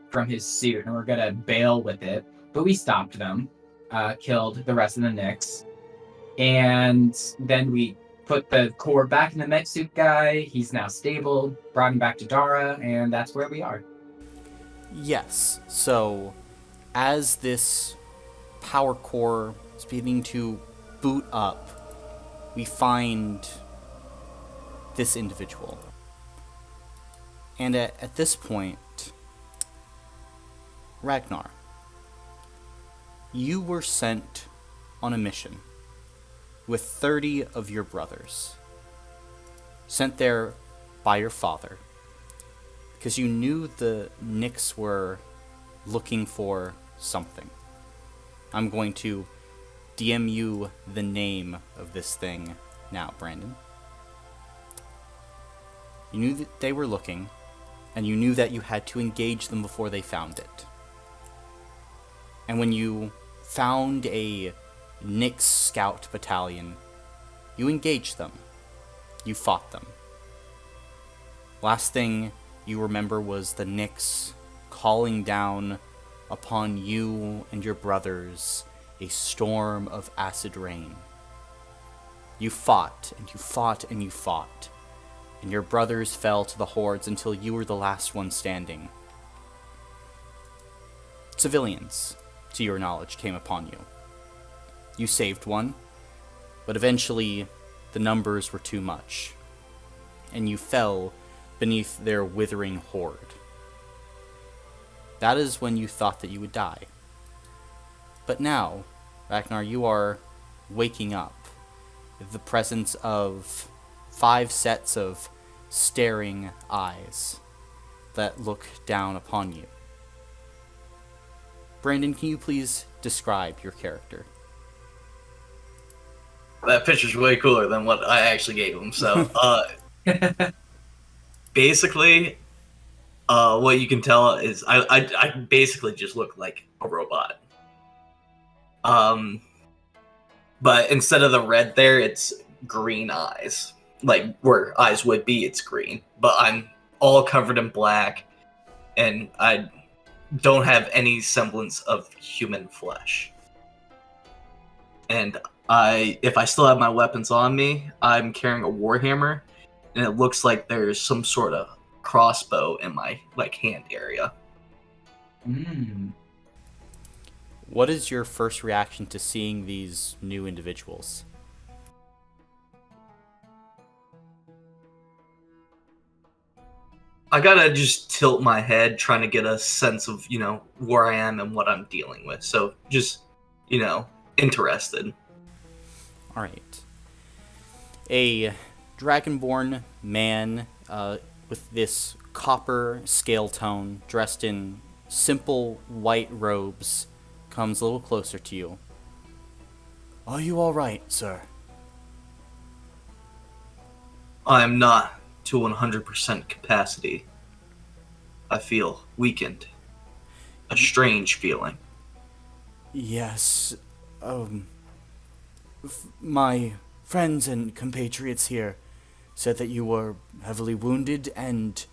from his suit, and we're gonna bail with it. But we stopped them, killed the rest of the Nyx, and then we put the core back in the mech suit guy. He's now stable, brought him back to Dara, and that's where we are. Yes. So, as this power core is beginning to boot up, we find this individual. And at this point, Ragnar, you were sent on a mission with 30 of your brothers, sent there by your father, because you knew the Nyx were looking for something. I'm going to DM you the name of this thing now, Brandon. You knew that they were looking, and you knew that you had to engage them before they found it. And when you found a Nyx scout battalion, you engaged them. You fought them. Last thing you remember was the Nyx calling down upon you and your brothers a storm of acid rain. You fought, and you fought, and you fought, and your brothers fell to the hordes until you were the last one standing. Civilians, to your knowledge, came upon you. You saved one, but eventually the numbers were too much, and you fell beneath their withering horde. That is when you thought that you would die. But now, Ragnar, you are waking up with the presence of 5 sets of staring eyes that look down upon you. Brandon, can you please describe your character? That picture's way cooler than what I actually gave him. So, basically, what you can tell is I basically just look like a robot. But instead of the red there, it's green eyes. Like, where eyes would be, it's green. But I'm all covered in black, and I don't have any semblance of human flesh. and if I still have my weapons on me, I'm carrying a warhammer, and it looks like there's some sort of crossbow in my hand area. What is your first reaction to seeing these new individuals? I gotta just tilt my head, trying to get a sense of, where I am and what I'm dealing with. So just, interested. All right. A dragonborn man with this copper scale tone, dressed in simple white robes, comes a little closer to you. Are you all right, sir? I am not to 100% capacity. I feel weakened. A strange feeling. Yes. My friends and compatriots here said that you were heavily wounded, and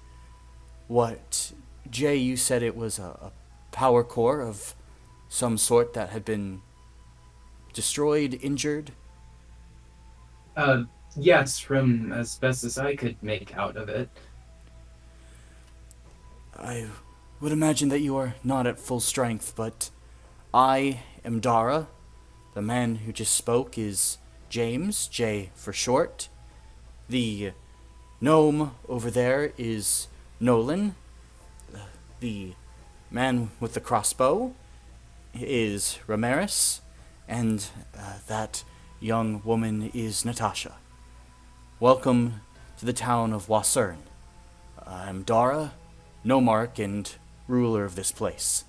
Jay, you said it was a power core of some sort that had been destroyed, injured? Yes, from as best as I could make out of it. I would imagine that you are not at full strength, but I am Dara. The man who just spoke is James, J for short. The gnome over there is Nolan. The man with the crossbow is Ramirez. And that young woman is Natasha. Welcome to the town of Wasern. I'm Dara, nomarch and ruler of this place.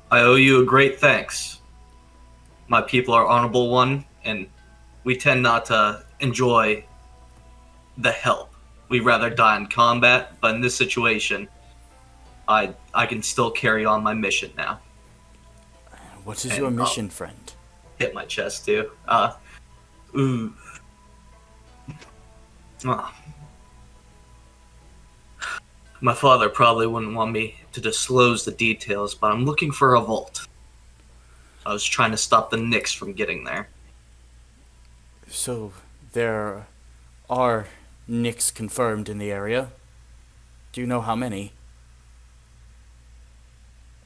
I owe you a great thanks. My people are honorable one, and we tend not to enjoy the help. We rather die in combat, but in this situation, I can still carry on my mission now. What is your mission, friend? Hit my chest too. My father probably wouldn't want me to disclose the details, but I'm looking for a vault. I was trying to stop the Knicks from getting there. So, there are Knicks confirmed in the area. Do you know how many?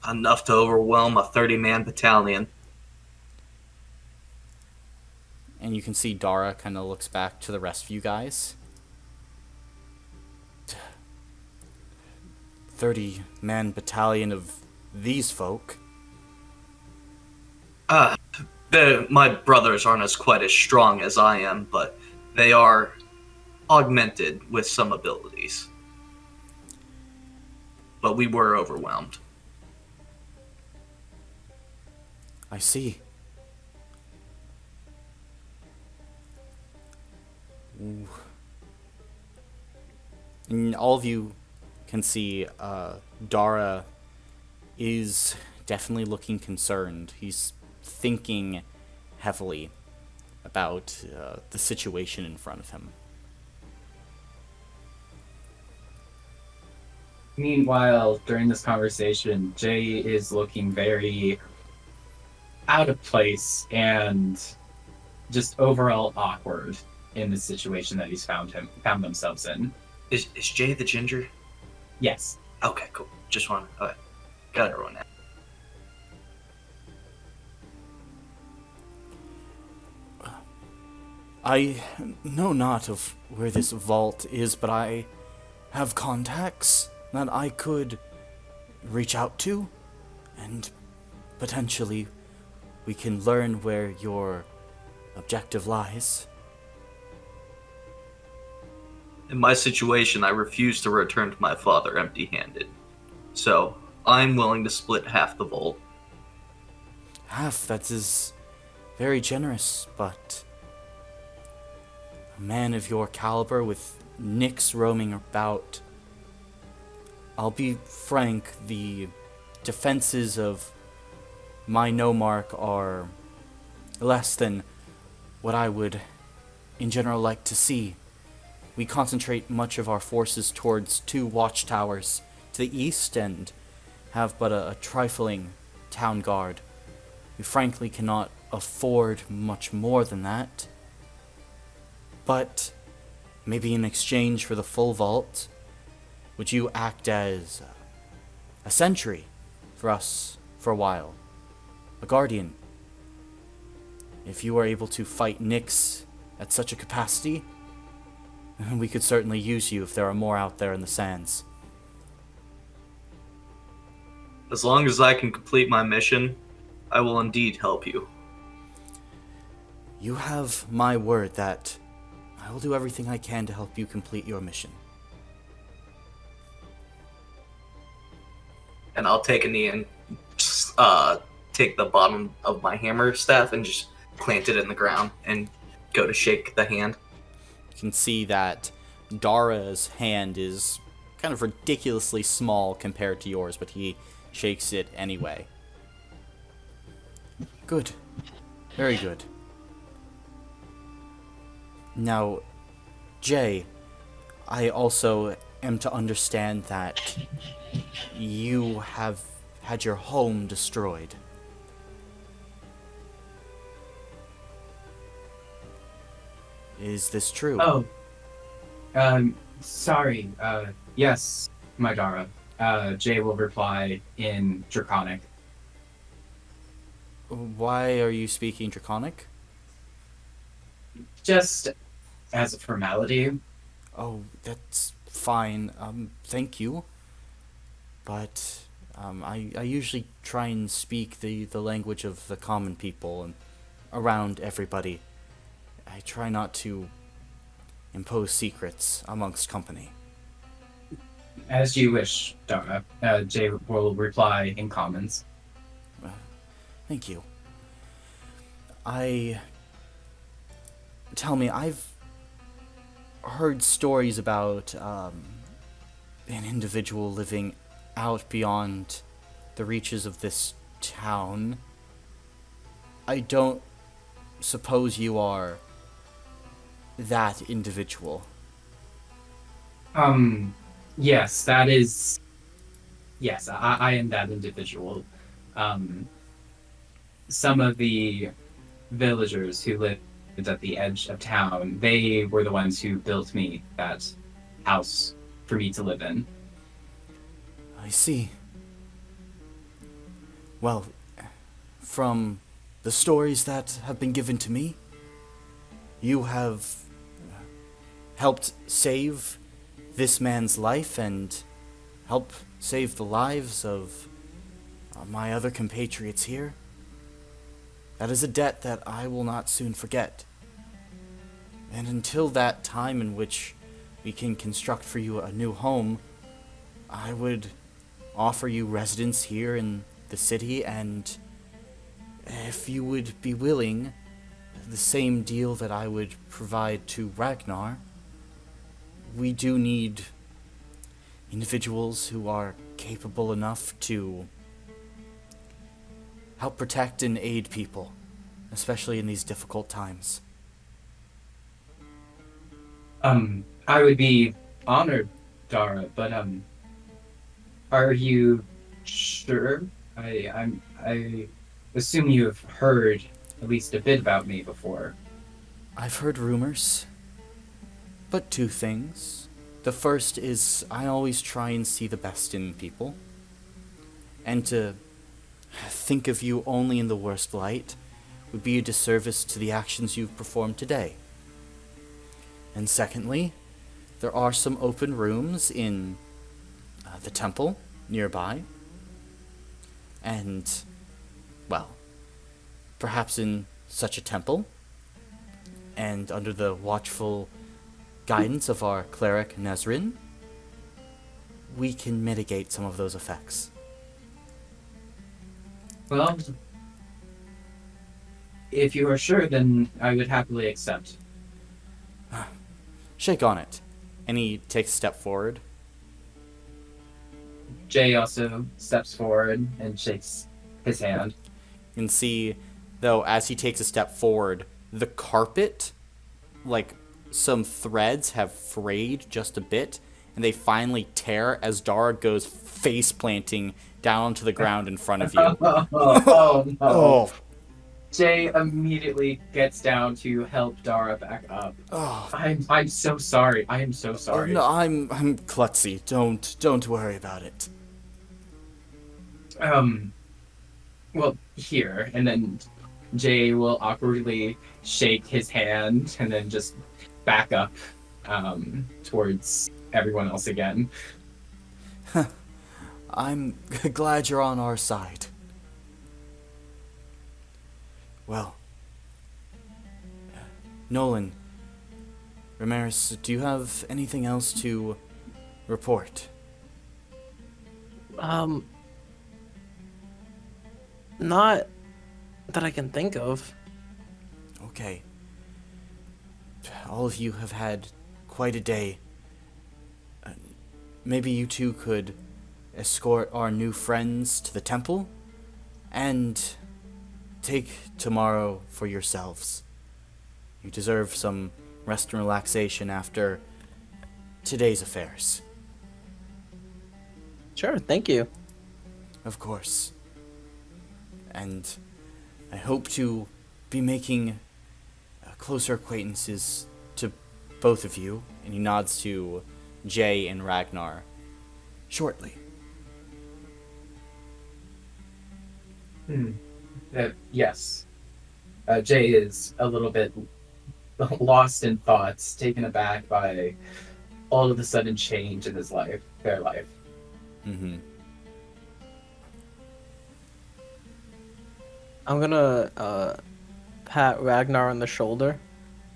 Enough to overwhelm a 30-man battalion. And you can see Dara kind of looks back to the rest of you guys. 30-man battalion of these folk? My brothers aren't quite as strong as I am, but they are augmented with some abilities. But we were overwhelmed. I see. Ooh. And all of you can see Dara is definitely looking concerned. He's thinking heavily about the situation in front of him. Meanwhile, during this conversation, Jay is looking very out of place and just overall awkward in the situation that he's found themselves in. Is Jay the ginger? Yes. Okay, cool. Just want to... Okay. Got everyone now. I know not of where this vault is, but I have contacts that I could reach out to, and potentially we can learn where your objective lies. In my situation, I refuse to return to my father empty-handed. So, I'm willing to split half the vault. Half, that is very generous, but a man of your caliber with Knicks roaming about, I'll be frank, the defenses of my nomarch are less than what I would in general like to see. We concentrate much of our forces towards two watchtowers to the east and have but a trifling town guard. We frankly cannot afford much more than that. But maybe in exchange for the full vault, would you act as a sentry for us for a while? A guardian? If you are able to fight Nyx at such a capacity, we could certainly use you if there are more out there in the sands. As long as I can complete my mission, I will indeed help you. You have my word that I will do everything I can to help you complete your mission. And I'll take a knee and just, take the bottom of my hammer staff and just plant it in the ground and go to shake the hand. You can see that Dara's hand is kind of ridiculously small compared to yours, but he shakes it anyway. Good. Very good. Now, Jay, I also am to understand that you have had your home destroyed. Is this true? Oh, sorry. Yes, my Dara. Jay will reply in Draconic. Why are you speaking Draconic? Just as a formality. Oh, that's fine. Thank you. But, I usually try and speak the language of the common people and around everybody. I try not to impose secrets amongst company. As you wish, Dara. Jay will reply in Commons. Thank you. Tell me, I've heard stories about an individual living out beyond the reaches of this town. I don't suppose you are that individual. Yes, that is... Yes, I am that individual. Some of the villagers who lived at the edge of town, they were the ones who built me that house for me to live in. I see. Well, from the stories that have been given to me, you have helped save this man's life and help save the lives of my other compatriots here. That is a debt that I will not soon forget. And until that time in which we can construct for you a new home, I would offer you residence here in the city, and if you would be willing, the same deal that I would provide to Ragnar. We do need individuals who are capable enough to help protect and aid people, especially in these difficult times. I would be honored, Dara, but are you sure? I assume you have heard at least a bit about me before. I've heard rumors, but two things. The first is I always try and see the best in people, and to think of you only in the worst light would be a disservice to the actions you've performed today. And secondly, there are some open rooms in the temple nearby, and, well, perhaps in such a temple, and under the watchful guidance of our cleric Nezrin, we can mitigate some of those effects. Well, if you are sure, then I would happily accept. Shake on it. And he takes a step forward. Jay also steps forward and shakes his hand. You can see, though, as he takes a step forward, the carpet, like some threads have frayed just a bit, and they finally tear as Dara goes face planting down onto the ground in front of you. Oh no. Oh, Jay immediately gets down to help Dara back up. oh, I'm so sorry. I am so oh, sorry. no, I'm klutzy. Don't worry about it. Well, here, and then Jay will awkwardly shake his hand and then just back up towards everyone else again. I'm glad you're on our side. Well, Nolan, Ramirez, do you have anything else to report? Not that I can think of. Okay. All of you have had quite a day. Maybe you two could escort our new friends to the temple and take tomorrow for yourselves. You deserve some rest and relaxation after today's affairs. Sure, thank you. Of course. And I hope to be making closer acquaintances to both of you, and he nods to Jay and Ragnar, shortly. Yes. Jay is a little bit lost in thoughts, taken aback by all of the sudden change in his life, their life. Mm-hmm. I'm gonna pat Ragnar on the shoulder.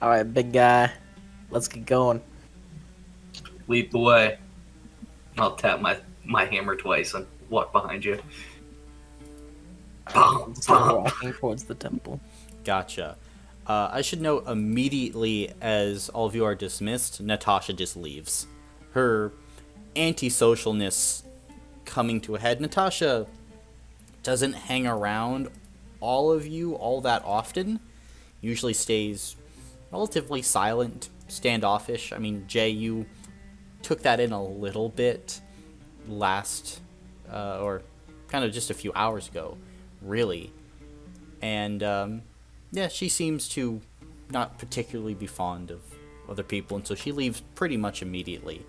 Alright, big guy. Let's get going. Lead the way. I'll tap my hammer twice and walk behind you. Start walking towards the temple. Gotcha. I should note immediately as all of you are dismissed, Natasha just leaves. Her antisocialness coming to a head. Natasha doesn't hang around all of you all that often. Usually stays relatively silent, standoffish. I mean, Jay, you took that in a little bit last, or kind of just a few hours ago, really. And, yeah, she seems to not particularly be fond of other people, and so she leaves pretty much immediately.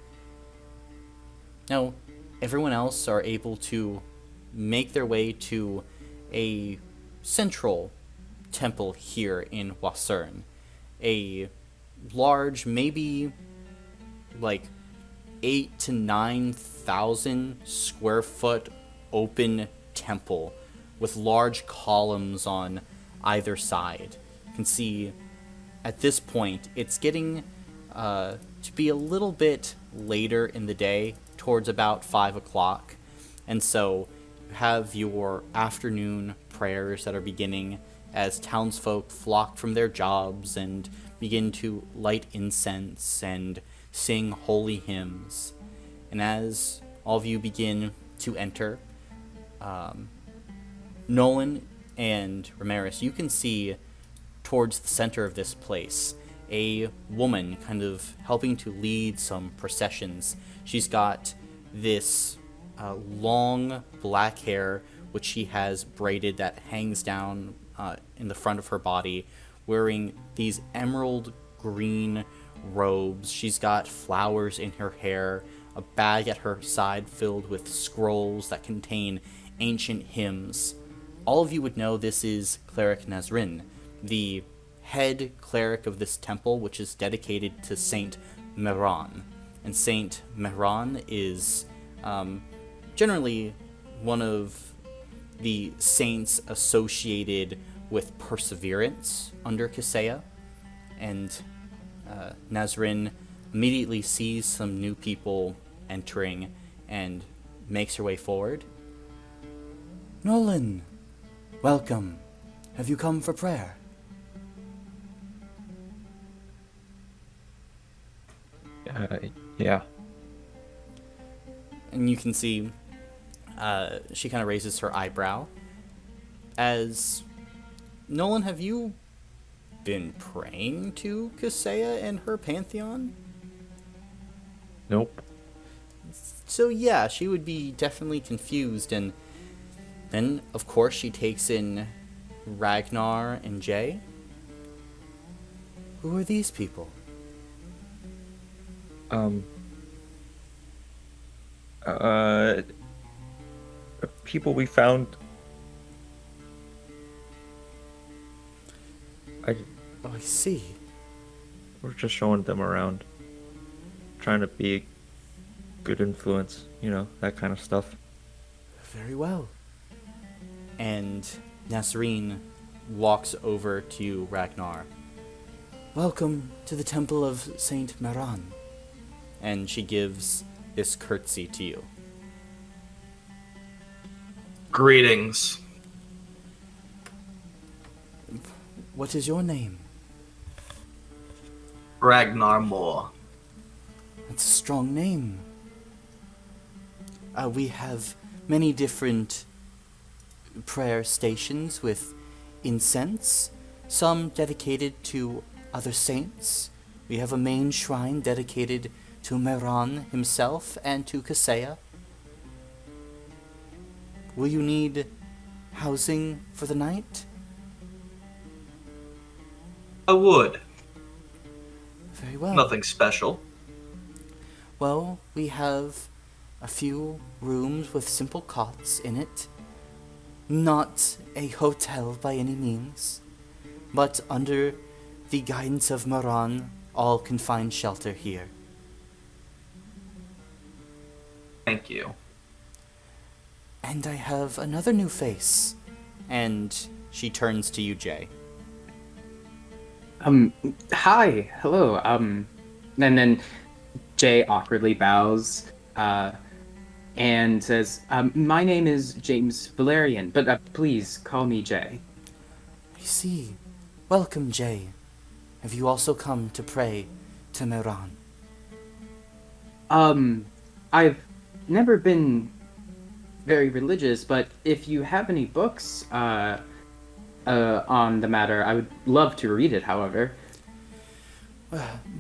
Now, everyone else are able to make their way to a central temple here in Wasern. A large, maybe like 8,000 to 9,000 square foot open temple with large columns on either side. You can see at this point it's getting to be a little bit later in the day, towards about 5 o'clock, and so you have your afternoon prayers that are beginning as townsfolk flock from their jobs and begin to light incense and sing holy hymns. And as all of you begin to enter, Nolan and Ramirez, you can see towards the center of this place a woman kind of helping to lead some processions. She's got this long black hair which she has braided that hangs down in the front of her body, wearing these emerald green robes. She's got flowers in her hair, a bag at her side filled with scrolls that contain ancient hymns. All of you would know this is Cleric Nazrin, the head cleric of this temple, which is dedicated to Saint Meron. And Saint Meron is generally one of the saints associated with perseverance under Kaseya. And Nazrin immediately sees some new people entering and makes her way forward. Nolan, welcome. Have you come for prayer? Yeah. And you can see she kind of raises her eyebrow. As Nolan, have you been praying to Kaseya and her pantheon? Nope. So yeah, she would be definitely confused, and Then, of course, she takes in Ragnar and Jay. Who are these people? People we found. Oh, I see. We're just showing them around, trying to be a good influence, that kind of stuff. Very well. And Nasreen walks over to Ragnar. Welcome to the Temple of Saint Meran. And she gives this curtsy to you. Greetings. What is your name? Ragnar Moore. That's a strong name. We have many different prayer stations with incense, some dedicated to other saints. We have a main shrine dedicated to Meran himself and to Kaseya. Will you need housing for the night? I would. Very well. Nothing special. Well, we have a few rooms with simple cots in it. Not a hotel by any means, but under the guidance of Meran, all can find shelter here. Thank you. And I have another new face. And she turns to you, Jay. Hi, hello, and then Jay awkwardly bows, and says, my name is James Valerian, but please call me Jay. I see. Welcome, Jay. Have you also come to pray to Meran? I've never been very religious, but if you have any books, on the matter, I would love to read it, however.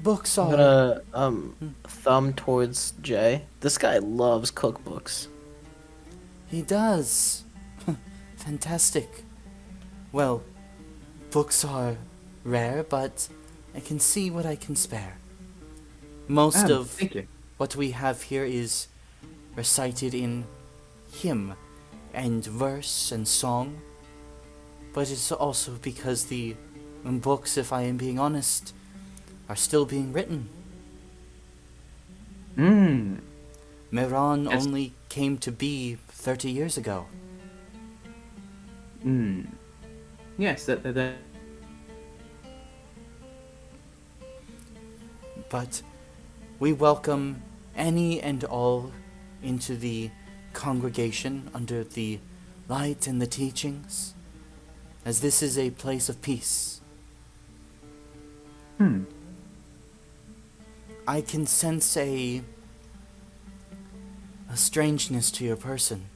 Books I'm are... gonna thumb towards Jay. This guy loves cookbooks. He does. Fantastic. Well, books are rare, but I can see what I can spare. Most of Thank you. what we have here is recited in hymn and verse and song, but it's also because the books, if I am being honest, are still being written. Meran Yes. only came to be 30 years ago. Yes, that. But we welcome any and all into the congregation under the light and the teachings, as this is a place of peace. I can sense a strangeness to your person.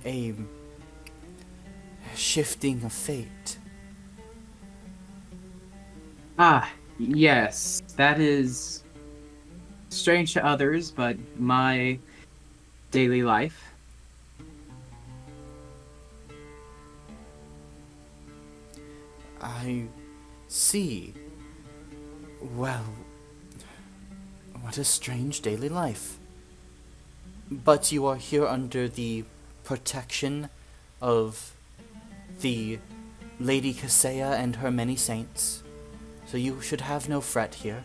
A shifting of fate. Yes, that is strange to others, but my daily life. I see. Well, what a strange daily life. But you are here under the protection of the Lady Kaseya and her many saints, so you should have no fret here.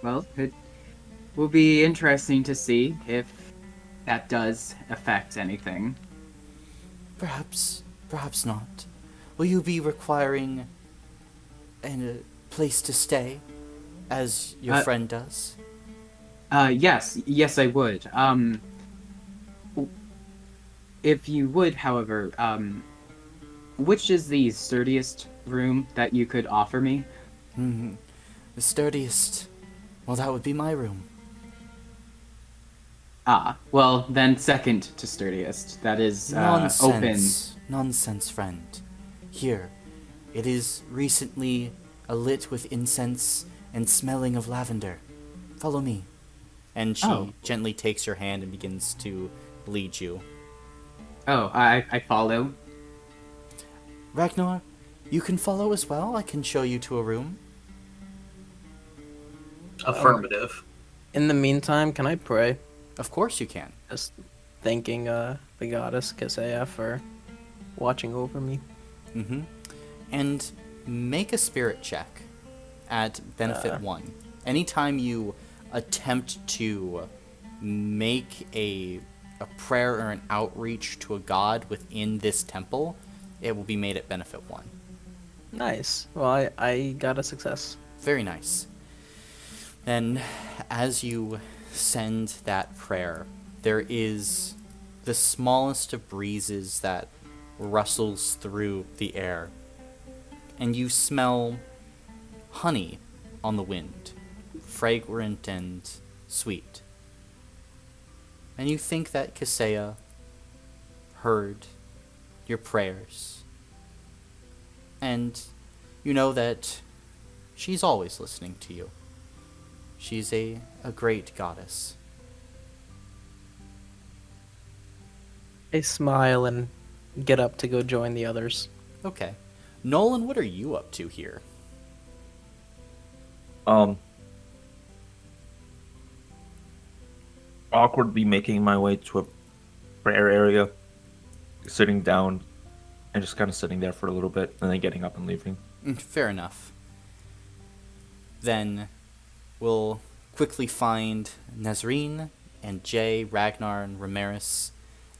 Well, it will be interesting to see if that does affect anything. Perhaps not. Will you be requiring a place to stay, as your friend does? Yes, I would. If you would, however, which is the sturdiest room that you could offer me? The sturdiest. Well, that would be my room. Well, then second to sturdiest. That is, open. Nonsense, friend. Here, it is recently lit with incense and smelling of lavender. Follow me. And she Oh. gently takes your hand and begins to lead you. Oh, I follow. Ragnar, you can follow as well. I can show you to a room. Affirmative. In the meantime, can I pray? Of course you can. Just thanking the goddess Kisea for watching over me. Mm-hmm. And make a spirit check at benefit 1. Anytime you attempt to make a prayer or an outreach to a god within this temple, it will be made at benefit 1. Nice. Well, I got a success. Very nice. Then, as you send that prayer, there is the smallest of breezes that rustles through the air, and you smell honey on the wind, fragrant and sweet. And you think that Kisea heard your prayers, and you know that she's always listening to you. She's a great goddess. I smile and get up to go join the others. Okay. Nolan, what are you up to here? Awkwardly making my way to a prayer area, sitting down, and just kind of sitting there for a little bit, and then getting up and leaving. Fair enough. Then we'll quickly find Nazreen and Jay, Ragnar, and Ramirez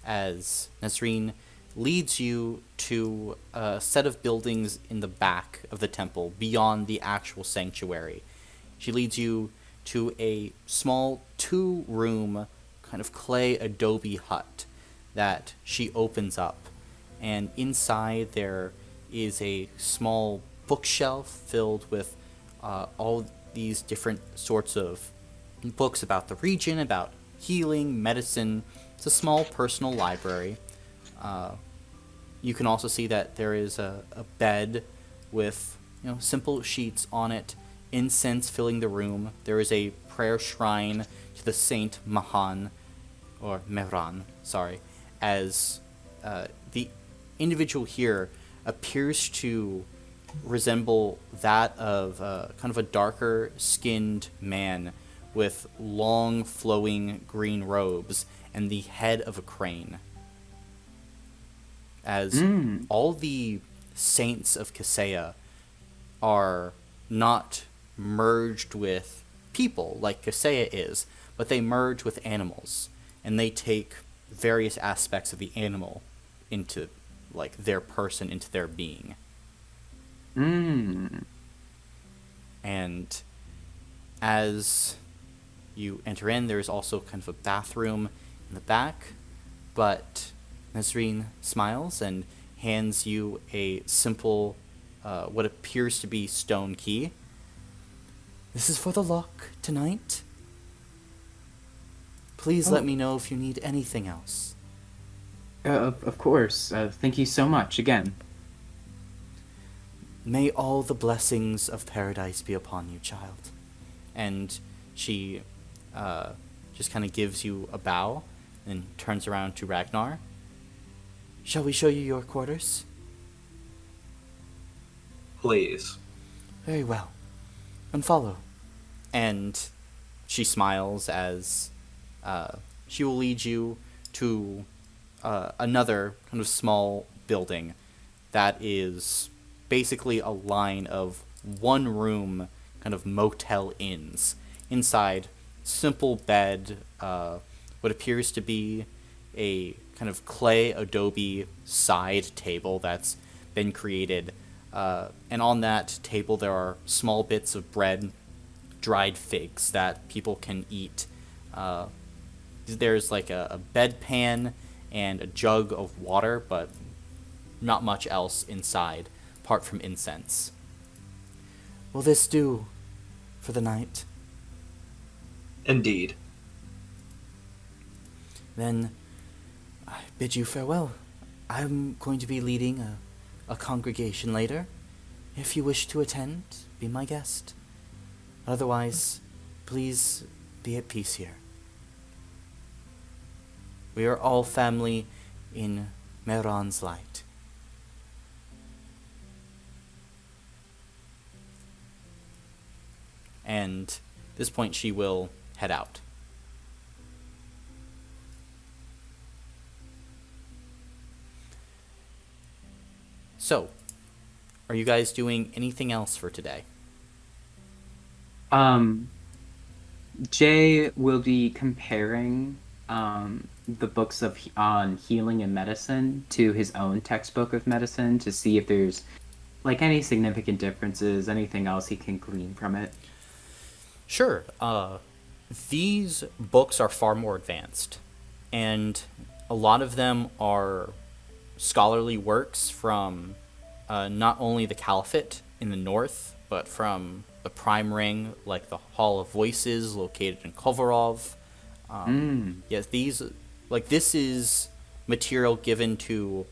as Nazreen leads you to a set of buildings in the back of the temple beyond the actual sanctuary. She leads you to a small 2-room kind of clay adobe hut that she opens up. And inside there is a small bookshelf filled with all these different sorts of books about the region, about healing, medicine. It's a small personal library. You can also see that there is a bed with simple sheets on it, incense filling the room. There is a prayer shrine to the Saint Mahan, or Mehran, sorry, as the individual here appears to resemble that of kind of a darker skinned man with long flowing green robes and the head of a crane. As all the saints of Kisea are not merged with people like Kisea is, but they merge with animals, and they take various aspects of the animal into their person, into their being. And as you enter in, there's also kind of a bathroom in the back, but Nazreen smiles and hands you a simple, what appears to be stone key. This is for the lock tonight. Please let me know if you need anything else. Of course. Thank you so much again. May all the blessings of paradise be upon you, child. And she just kind of gives you a bow and turns around to Ragnar. Shall we show you your quarters? Please. Very well. Unfollow. And she smiles as she will lead you to another kind of small building that is basically a line of one-room kind of motel inns. Inside, simple bed, what appears to be a kind of clay adobe side table that's been created. And on that table there are small bits of bread, dried figs that people can eat. There's like a bedpan and a jug of water, but not much else inside, apart from incense. Will this do for the night? Indeed. Then I bid you farewell. I'm going to be leading a congregation later. If you wish to attend, be my guest. Otherwise, please be at peace here. We are all family in Meron's light. And at this point, she will head out. So, are you guys doing anything else for today? Jay will be comparing the books on healing and medicine to his own textbook of medicine to see if there's like any significant differences, anything else he can glean from it. Sure. These books are far more advanced, and a lot of them are scholarly works from not only the Caliphate in the north, but from the Prime Ring, like the Hall of Voices located in Kovarov. Yes, this is material given to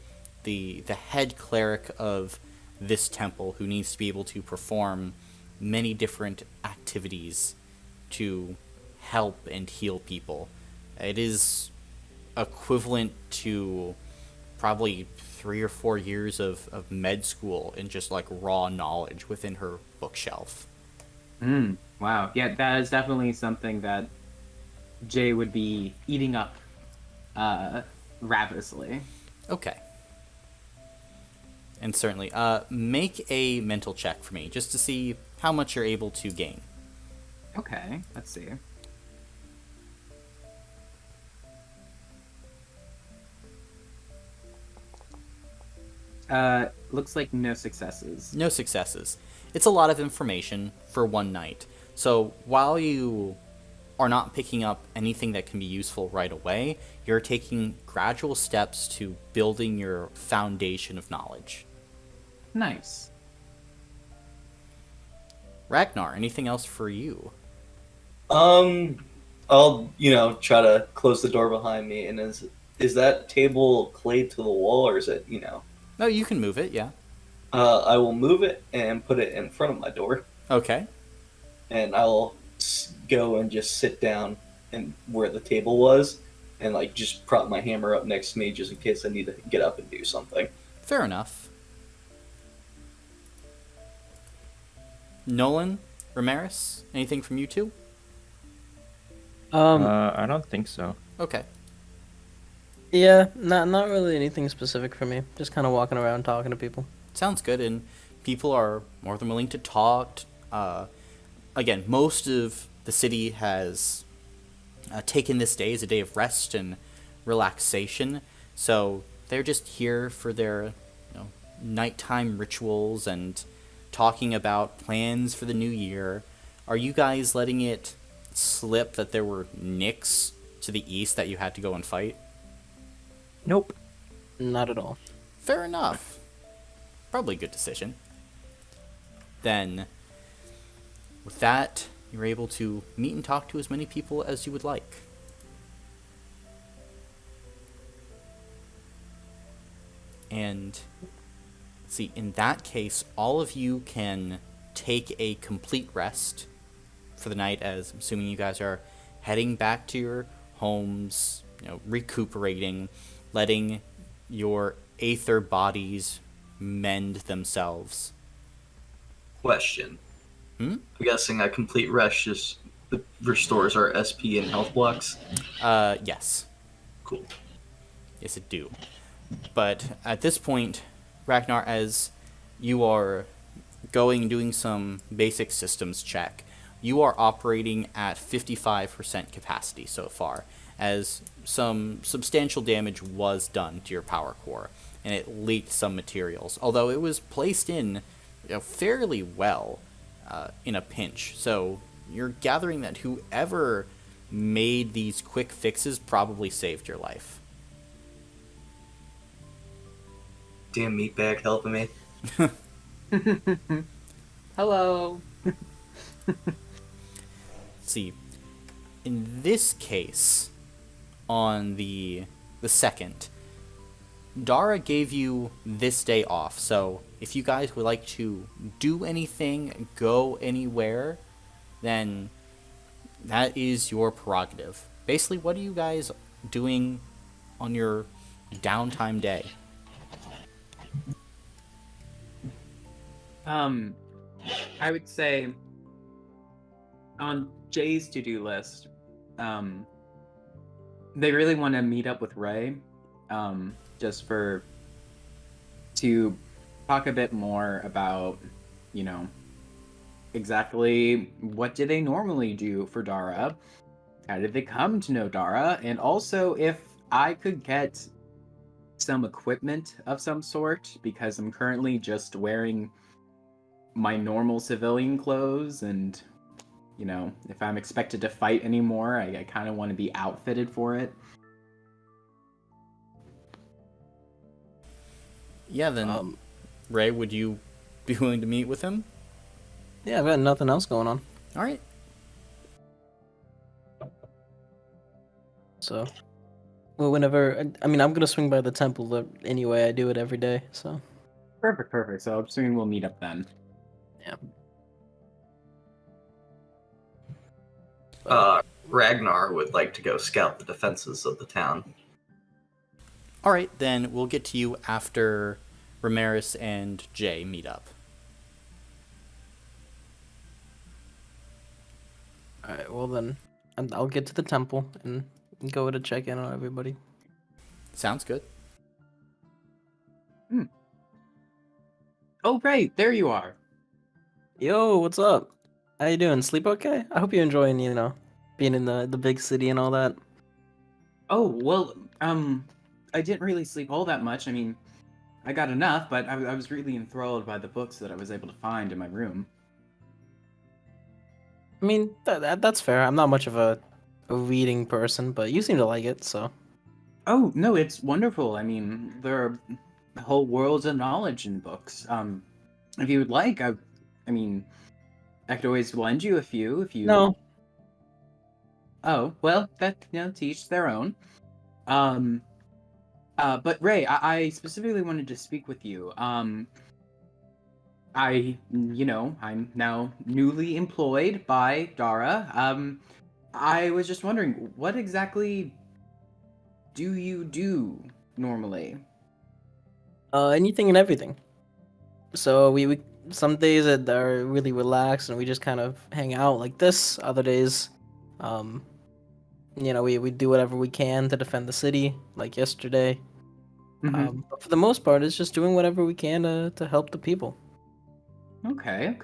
the head cleric of this temple, who needs to be able to perform many different activities to help and heal people. It is equivalent to probably 3 or 4 years of med school and just like raw knowledge within her bookshelf. Wow. Yeah, that is definitely something that Jay would be eating up ravenously. Okay. And certainly, make a mental check for me, just to see how much you're able to gain. Okay, let's see. Looks like no successes. No successes. It's a lot of information for one night. So while you are not picking up anything that can be useful right away, you're taking gradual steps to building your foundation of knowledge. Nice. Ragnar, anything else for you? I'll try to close the door behind me. And is that table clayed to the wall, or is it No, you can move it, yeah. I will move it and put it in front of my door, Okay. and I'll go and just sit down and where the table was, and like just prop my hammer up next to me just in case I need to get up and do something. Fair enough. Nolan, Ramirez, anything from you two? I don't think so. Okay. Yeah, not really anything specific for me. Just kind of walking around talking to people. Sounds good, and people are more than willing to talk. Again, most of the city has taken this day as a day of rest and relaxation, so they're just here for their nighttime rituals and talking about plans for the new year. Are you guys letting it slip that there were Nicks to the east that you had to go and fight? Nope. Not at all. Fair enough. Probably a good decision. Then, with that, you're able to meet and talk to as many people as you would like. And, see, in that case, all of you can take a complete rest for the night, as I'm assuming you guys are heading back to your homes, recuperating, letting your aether bodies mend themselves. Question. Hmm? I'm guessing a complete rest just restores our SP and health blocks. Yes. Cool. Yes, it do. But at this point, Ragnar, as you are doing some basic systems check, you are operating at 55% capacity so far, as some substantial damage was done to your power core, and it leaked some materials, although it was placed in fairly well in a pinch. So you're gathering that whoever made these quick fixes probably saved your life. Damn meatbag helping me. Hello. See, in this case, on the second, Dara gave you this day off, so if you guys would like to do anything, go anywhere, then that is your prerogative. Basically, what are you guys doing on your downtime day? I would say on Jay's to-do list, they really want to meet up with Ray, just to talk a bit more about, exactly what do they normally do for Dara? How did they come to know Dara? And also if I could get some equipment of some sort, because I'm currently just wearing my normal civilian clothes, and if I'm expected to fight anymore, I kind of want to be outfitted for it. Yeah, then Ray, would you be willing to meet with him? Yeah, I've got nothing else going on. All right. So, well, whenever I'm gonna swing by the temple anyway. I do it every day. So. Perfect. So I'm assuming we'll meet up then. Yeah. Ragnar would like to go scout the defenses of the town. All right, then we'll get to you after Ramirez and Jay meet up. All right. Well then, I'll get to the temple and go to check in on everybody. Sounds good. Oh, right, there you are. Yo, what's up? How you doing? Sleep okay? I hope you're enjoying, being in the big city and all that. Oh, well, I didn't really sleep all that much. I mean, I got enough, but I was really enthralled by the books that I was able to find in my room. I mean, that's fair. I'm not much of a reading person, but you seem to like it, so. Oh, no, it's wonderful. I mean, there are whole worlds of knowledge in books. If you would like, I mean, I could always lend you a few if you... No. Oh, well, that, to each their own. But Ray, I specifically wanted to speak with you. I'm now newly employed by Dara. I was just wondering, what exactly do you do normally? Anything and everything. So we some days that are really relaxed and we just kind of hang out like this. Other days, we do whatever we can to defend the city, like yesterday. Mm-hmm. But for the most part, it's just doing whatever we can to help the people. Okay.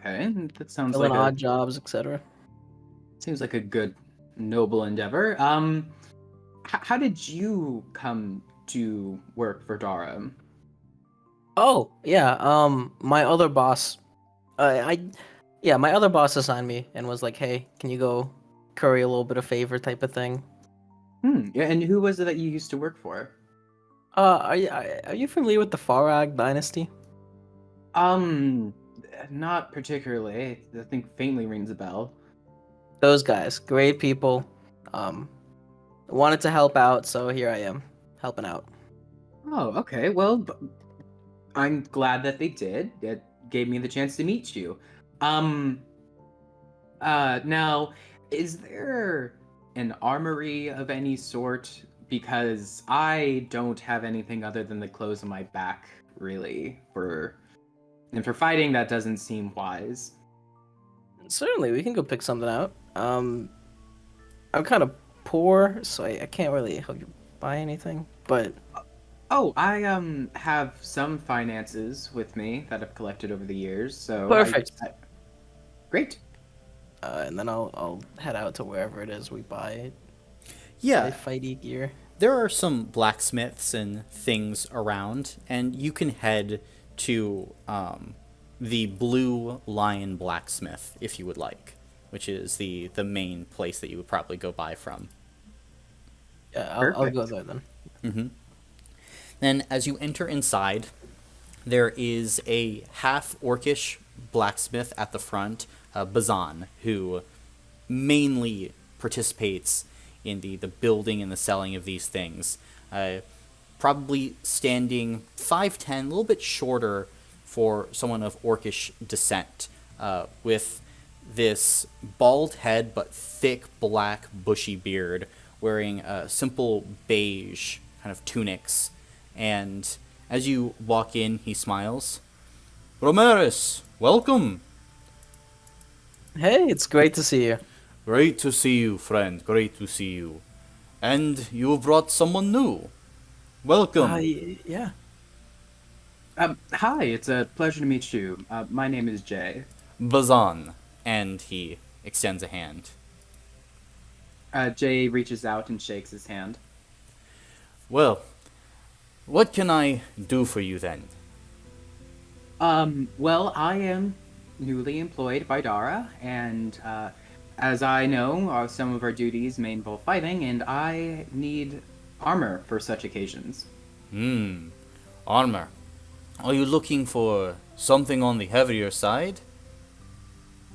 That sounds Filling like odd jobs, etc. seems like a good, noble endeavor. How did you come to work for Dara? Oh yeah, my other boss, my other boss assigned me and was like, "Hey, can you go curry a little bit of favor type of thing?" Yeah, and who was it that you used to work for? Are you familiar with the Farag dynasty? Not particularly. I think faintly rings a bell. Those guys, great people. Wanted to help out, so here I am, helping out. Oh, okay. Well, I'm glad that they did. It gave me the chance to meet you. Now, is there an armory of any sort? Because I don't have anything other than the clothes on my back, really. For fighting, that doesn't seem wise. Certainly, we can go pick something out. I'm kind of poor, so I can't really help you buy anything. But Oh, I have some finances with me that I've collected over the years. So perfect. Great. And then I'll head out to wherever it is we buy Yeah, fighty gear. there are some blacksmiths and things around, and you can head to the Blue Lion Blacksmith if you would like, which is the main place that you would probably go buy from. Yeah, I'll go there then. Mm-hmm. Then, as you enter inside, there is a half-orcish blacksmith at the front, Bazan, who mainly participates in the building and the selling of these things. Probably standing 5'10", a little bit shorter for someone of orcish descent, with this bald head but thick black bushy beard, wearing a simple beige kind of tunics. And as you walk in, he smiles. Romeris, welcome! Hey, it's great to see you. Great to see you, friend. Great to see you. And you brought someone new. Welcome. Yeah. Hi, it's a pleasure to meet you. My name is Jay. Bazan. And he extends a hand. Jay reaches out and shakes his hand. Well, what can I do for you then? Well, I am newly employed by Dara, and as I know, some of our duties may involve fighting, and I need armor for such occasions. Armor. Are you looking for something on the heavier side?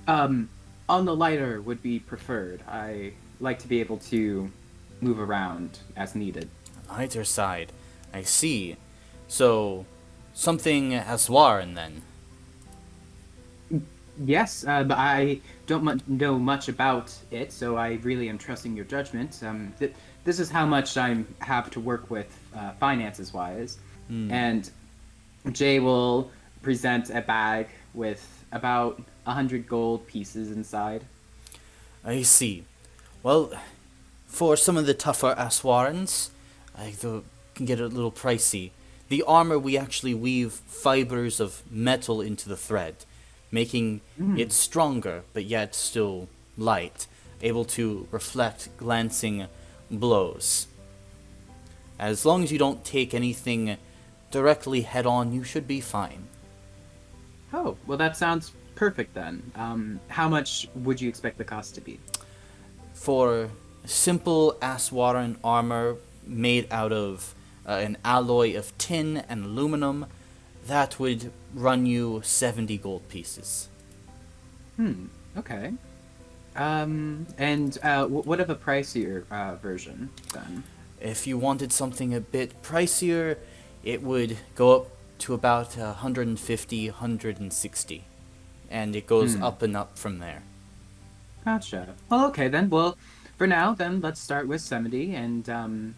On the lighter would be preferred. I like to be able to move around as needed. Lighter side. I see. So, something Aswaran then? Yes, but I don't know much about it, so I really am trusting your judgment. This is how much I have to work with finances-wise. And Jay will present a bag with about 100 gold pieces inside. I see. Well, for some of the tougher Aswarans, can get a little pricey. The armor, we actually weave fibers of metal into the thread, making it stronger, but yet still light, able to reflect glancing blows. As long as you don't take anything directly head-on, you should be fine. Oh, well that sounds perfect then. How much would you expect the cost to be? For simple Aswaran armor made out of an alloy of tin and aluminum, that would run you 70 gold pieces. Okay. And what of a pricier version then? If you wanted something a bit pricier, it would go up to about 150, 160. And it goes up and up from there. Gotcha. Well, okay then. Well, for now, then, let's start with 70, and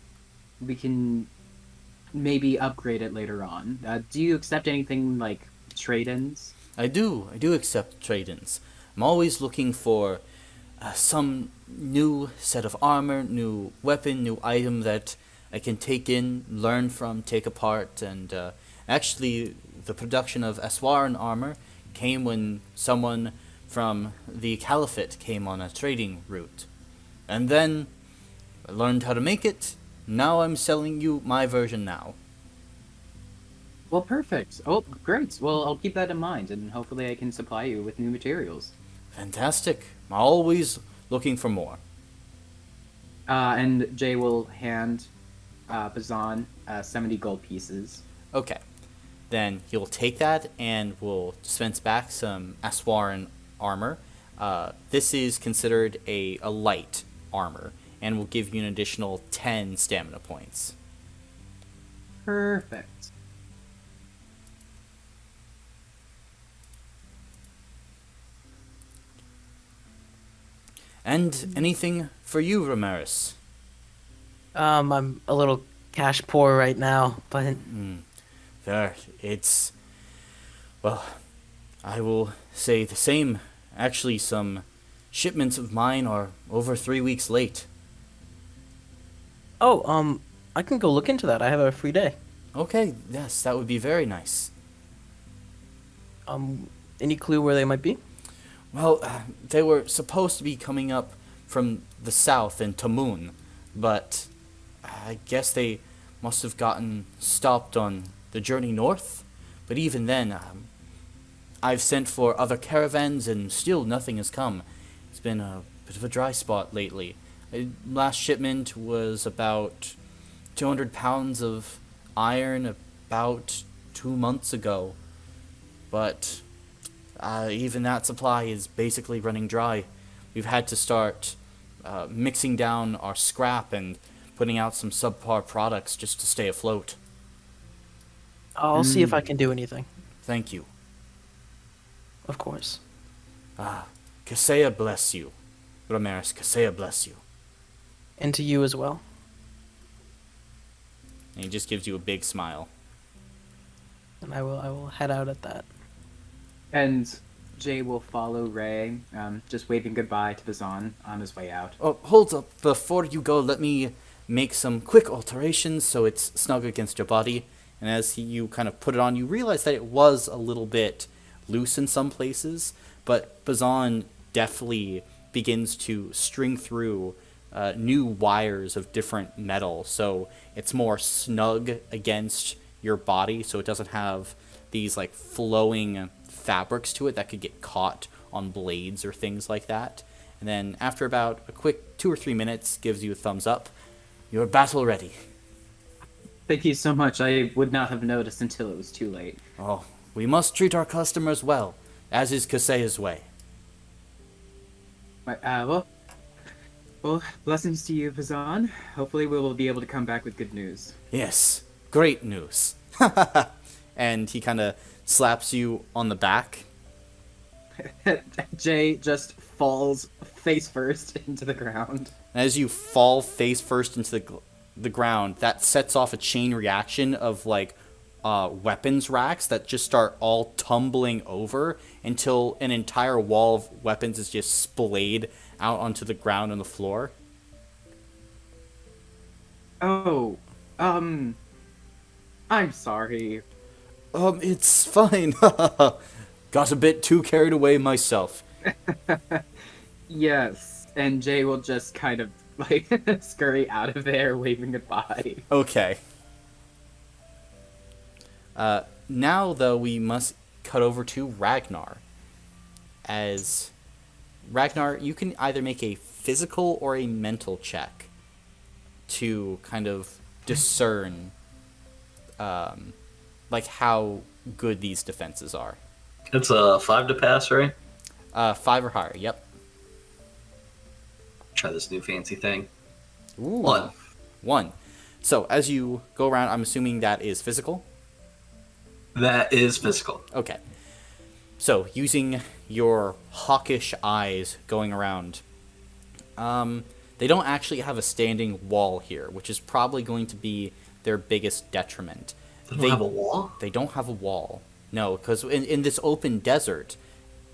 we can maybe upgrade it later on. Do you accept anything like trade-ins? I do accept trade-ins. I'm always looking for some new set of armor, new weapon, new item that I can take in, learn from, take apart, and actually the production of Aswaran armor came when someone from the Caliphate came on a trading route. And then I learned how to make it. Now I'm selling you my version now. Well, perfect. Oh, great. Well, I'll keep that in mind, and hopefully I can supply you with new materials. Fantastic. I'm always looking for more. And Jay will hand Bazan 70 gold pieces. Okay. Then he'll take that and will dispense back some Aswaran armor. This is considered a light armor and will give you an additional 10 stamina points. Perfect. And anything for you, Romeris? I'm a little cash poor right now, but There, well, I will say the same. Actually, some shipments of mine are over 3 weeks late. I can go look into that. I have a free day. Okay, yes, that would be very nice. Any clue where they might be? Well, they were supposed to be coming up from the south in Tamun, but I guess they must have gotten stopped on the journey north. But even then, I've sent for other caravans and still nothing has come. It's been a bit of a dry spot lately. Last shipment was about 200 pounds of iron about 2 months ago. But even that supply is basically running dry. We've had to start mixing down our scrap and putting out some subpar products just to stay afloat. I'll see if I can do anything. Thank you. Of course. Kasea bless you. Ramirez, Kasea bless you. And to you as well. And he just gives you a big smile. And I will head out at that. And Jay will follow Ray, just waving goodbye to Bazan on his way out. Oh, hold up. Before you go, let me make some quick alterations so it's snug against your body. And as you kind of put it on, you realize that it was a little bit loose in some places, but Bazan definitely begins to string through new wires of different metal, so it's more snug against your body, so it doesn't have these like flowing fabrics to it that could get caught on blades or things like that. And then after about a quick 2 or 3 minutes, gives you a thumbs up. You're battle ready. Thank you so much. I would not have noticed until it was too late. Oh, we must treat our customers well, as is Kaseya's way. Well, blessings to you, Bazan. Hopefully we will be able to come back with good news. Yes, great news. And he kind of slaps you on the back. Jay just falls face first into the ground. As you fall face first into the ground, that sets off a chain reaction of like weapons racks that just start all tumbling over until an entire wall of weapons is just splayed out onto the ground on the floor. Oh, I'm sorry. It's fine. Got a bit too carried away myself. Yes, and Jay will just kind of like scurry out of there, waving goodbye. Okay. Now, though, we must cut over to Ragnar. As Ragnar, you can either make a physical or a mental check to kind of discern, like how good these defenses are. It's a 5 to pass, right? 5 or higher. Yep. Try this new fancy thing. Ooh. 1. So as you go around, I'm assuming that is physical. That is physical. Okay. So, using your hawkish eyes going around, they don't actually have a standing wall here, which is probably going to be their biggest detriment. They don't have a wall? They don't have a wall. No, because in this open desert,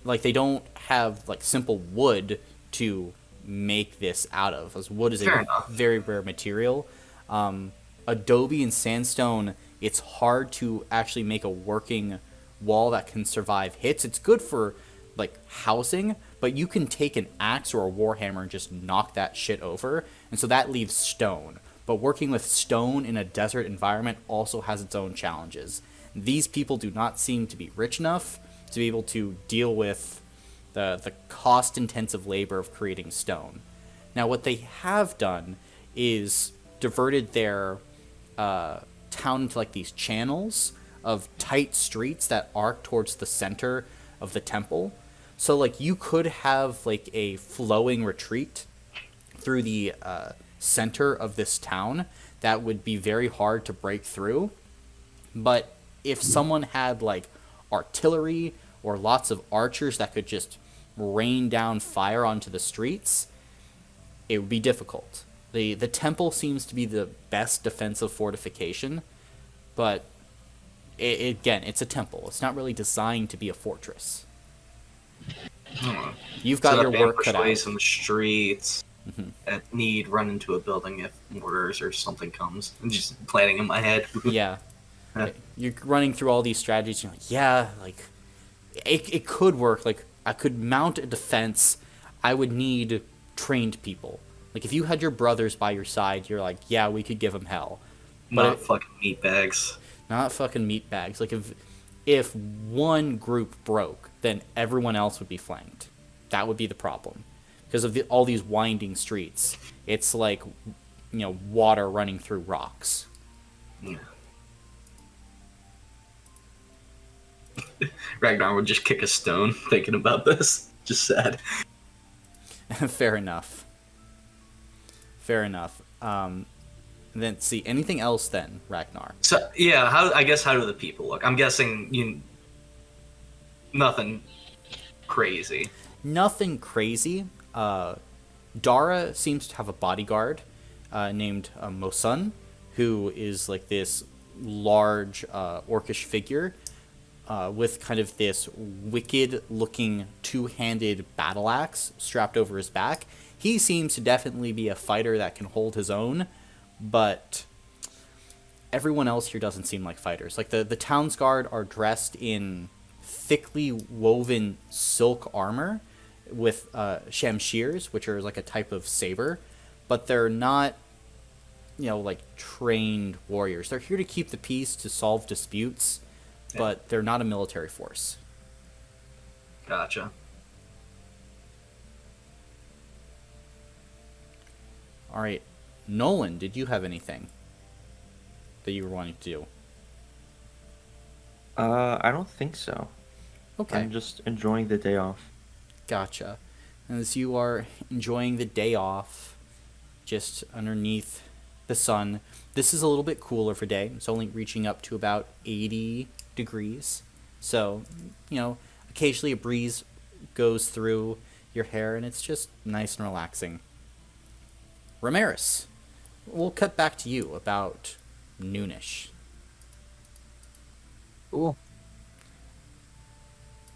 like, they don't have, like, simple wood to make this out of, because wood is a very rare material. Adobe and sandstone, it's hard to actually make a working wall that can survive hits. It's good for like housing, but you can take an axe or a warhammer and just knock that shit over, and so that leaves stone. But working with stone in a desert environment also has its own challenges. These people do not seem to be rich enough to be able to deal with the cost-intensive labor of creating stone. Now, what they have done is diverted their town into like these channels of tight streets that arc towards the center of the temple. So like you could have like a flowing retreat through the center of this town that would be very hard to break through. But if someone had like artillery or lots of archers that could just rain down fire onto the streets, it would be difficult. The temple seems to be the best defensive fortification, but again, it's a temple. It's not really designed to be a fortress. You've got your work cut out. In the streets at need run into a building if mortars or something comes. I'm just planning in my head. Yeah. You're running through all these strategies. You're like, yeah, like it could work. Like I could mount a defense. I would need trained people. Like if you had your brothers by your side, you're like, yeah, we could give them hell. But not fucking meatbags. Not fucking meatbags. Like if one group broke, then everyone else would be flanked. That would be the problem. Because of all these winding streets. It's like, water running through rocks. Yeah. Ragnar would just kick a stone thinking about this. Just sad. Fair enough. And then see anything else then, Ragnar. So yeah, how do the people look? I'm guessing nothing crazy. Nothing crazy. Dara seems to have a bodyguard named Mosun, who is like this large orcish figure with kind of this wicked-looking two-handed battle axe strapped over his back. He seems to definitely be a fighter that can hold his own, but everyone else here doesn't seem like fighters. Like, the town's guard are dressed in thickly woven silk armor with shamshirs, which are like a type of saber, but they're not, like trained warriors. They're here to keep the peace, to solve disputes, but they're not a military force. Gotcha. All right. Nolan, did you have anything that you were wanting to do? I don't think so. Okay. I'm just enjoying the day off. Gotcha. As you are enjoying the day off, just underneath the sun, this is a little bit cooler for day. It's only reaching up to about 80 degrees. So, occasionally a breeze goes through your hair, and it's just nice and relaxing. Ramirez, we'll cut back to you about noonish. Cool.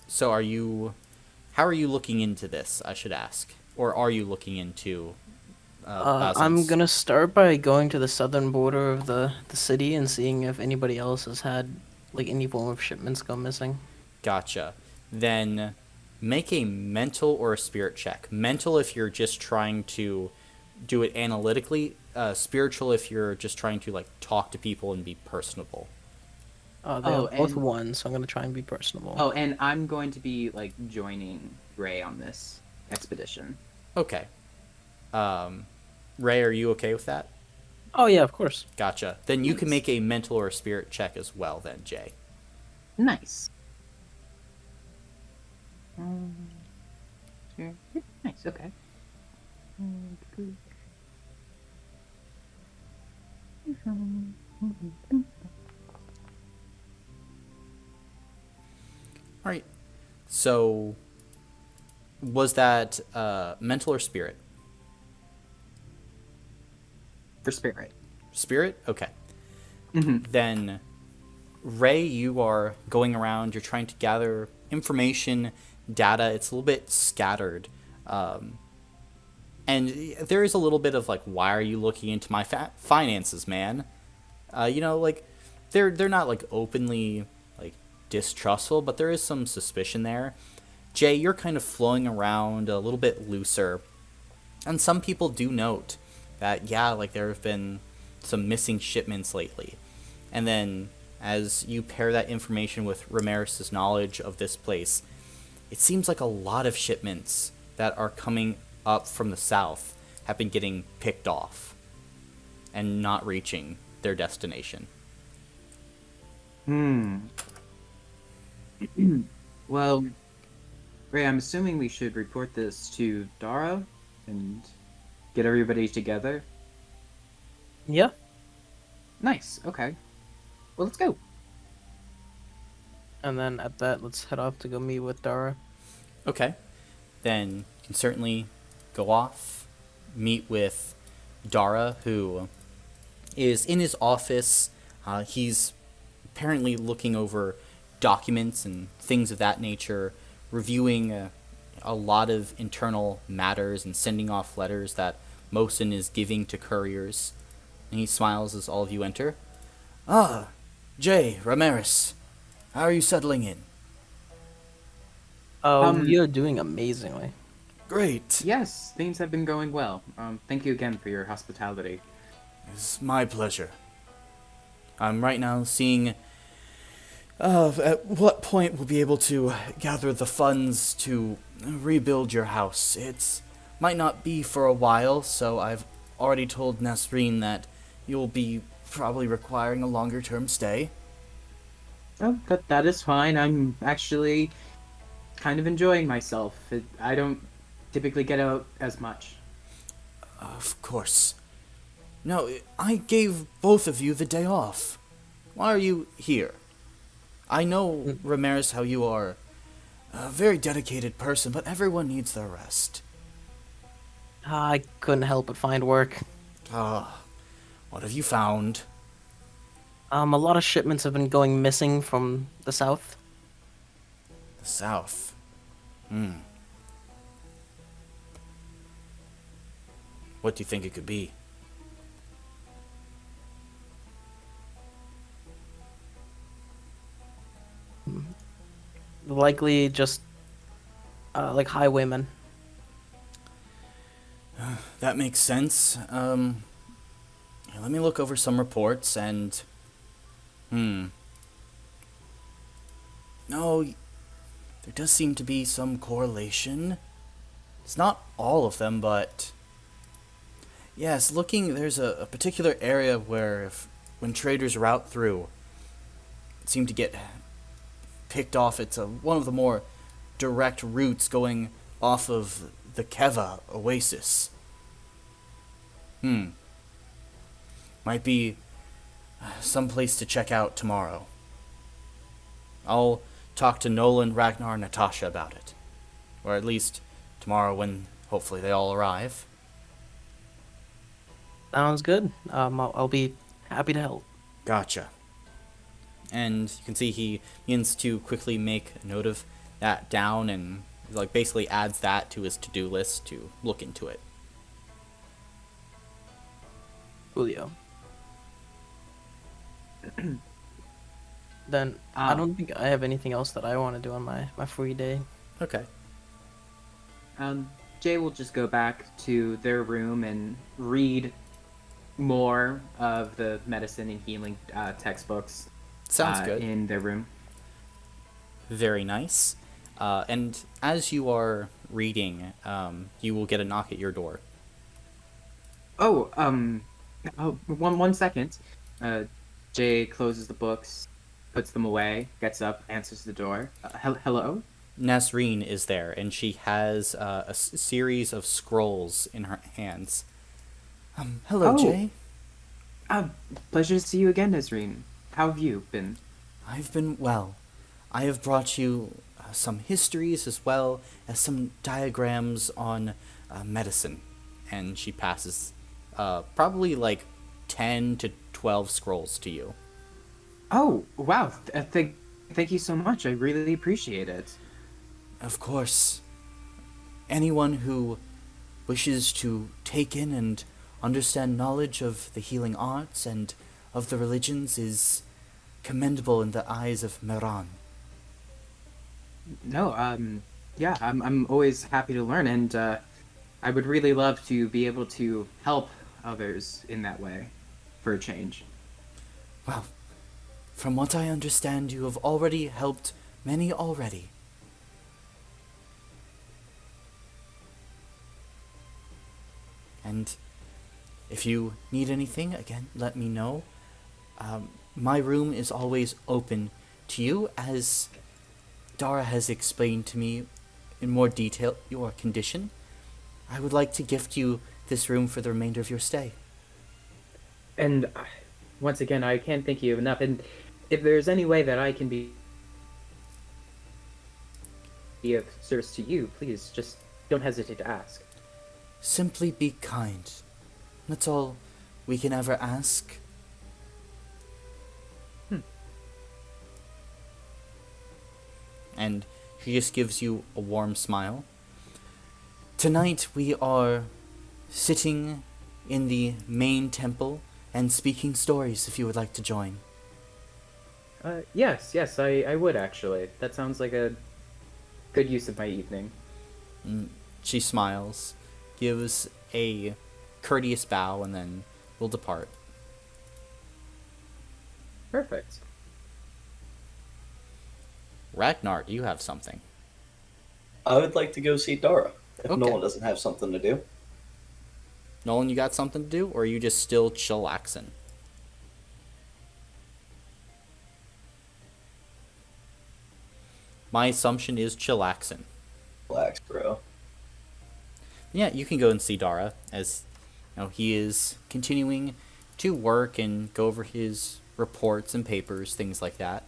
So how are you looking into this, I should ask? Or are you looking into I'm gonna start by going to the southern border of the city and seeing if anybody else has had like any form of shipments go missing. Gotcha. Then make a mental or a spirit check. Mental if you're just trying to do it analytically. Spiritual if you're just trying to like talk to people and be personable. They're both one, so I'm gonna try and be personable. Oh, and I'm going to be like joining Ray on this expedition. Okay. Ray, are you okay with that? Oh yeah, of course. Gotcha. Then you can make a mental or a spirit check as well then, Jay. Nice. Nice, okay. All right. So, was that mental or spirit? For spirit. Spirit? Okay. Mm-hmm. Then, Ray, you are going around. You're trying to gather information, data. It's a little bit scattered. And there is a little bit of, like, why are you looking into my finances, man? They're not, like, openly, like, distrustful, but there is some suspicion there. Jay, you're kind of flowing around a little bit looser. And some people do note that, there have been some missing shipments lately. And then, as you pair that information with Ramirez's knowledge of this place, it seems like a lot of shipments that are coming up from the south have been getting picked off and not reaching their destination. Well, Ray, I'm assuming we should report this to Dara and get everybody together. Yeah. Nice, okay. Well, let's go. And then at that, let's head off to go meet with Dara. Okay. Then you can certainly go off, meet with Dara, who is in his office. He's apparently looking over documents and things of that nature, reviewing a lot of internal matters and sending off letters that Mosin is giving to couriers. And he smiles as all of you enter. Ah, Jay, Ramirez, how are you settling in? You're doing amazingly. Great. Yes, things have been going well. Thank you again for your hospitality. It's my pleasure. I'm right now seeing At what point we'll be able to gather the funds to rebuild your house? It might not be for a while, so I've already told Nasreen that you'll be probably requiring a longer-term stay. Oh, that is fine. I'm actually kind of enjoying myself. I don't typically get out as much. Of course. No, I gave both of you the day off. Why are you here? I know, Ramirez, how you are a very dedicated person, but everyone needs their rest. I couldn't help but find work. What have you found? A lot of shipments have been going missing from the south. The south. What do you think it could be? Likely just like highwaymen. That makes sense. Yeah, let me look over some reports and... No, there does seem to be some correlation. It's not all of them, but... Yes, there's a particular area where when traders route through, it seem to get picked off. It's one of the more direct routes going off of the Keva Oasis. Might be some place to check out tomorrow. I'll talk to Nolan, Ragnar, and Natasha about it. Or at least tomorrow when hopefully they all arrive. Sounds good. I'll be happy to help. Gotcha. And you can see he begins to quickly make a note of that down and like basically adds that to his to-do list to look into it. Julio. Then I don't think I have anything else that I want to do on my free day. Okay. Jay will just go back to their room and read more of the medicine and healing textbooks. Sounds good. In their room. Very nice. And as you are reading, you will get a knock at your door. One second. Jay closes the books, puts them away, gets up, answers the door. Hello? Nasreen is there, and she has a series of scrolls in her hands. Hello, Jay. Pleasure to see you again, Nasreen. How have you been? I've been well. I have brought you some histories as well as some diagrams on medicine. And she passes probably like 10 to 12 scrolls to you. Oh, wow. Thank you so much. I really appreciate it. Of course. Anyone who wishes to take in and understand knowledge of the healing arts and of the religions is commendable in the eyes of Meran. No, yeah, I'm always happy to learn, and I would really love to be able to help others in that way, for a change. Well, from what I understand, you have already helped many already. And if you need anything, again, let me know. My room is always open to you, as Dara has explained to me in more detail your condition. I would like to gift you this room for the remainder of your stay. And once again, I can't thank you enough. And if there's any way that I can be of service to you, please just don't hesitate to ask. Simply be kind. That's all we can ever ask. And she just gives you a warm smile. Tonight we are sitting in the main temple and speaking stories if you would like to join. Yes, I would actually. That sounds like a good use of my evening. She smiles, gives a courteous bow, and then will depart. Perfect. Ragnar, you have something. I would like to go see Dara, if Okay. Nolan doesn't have something to do. Nolan, you got something to do, or are you just still chillaxing? My assumption is chillaxing. Relax, bro. Yeah, you can go and see Dara, as he is continuing to work and go over his reports and papers, things like that.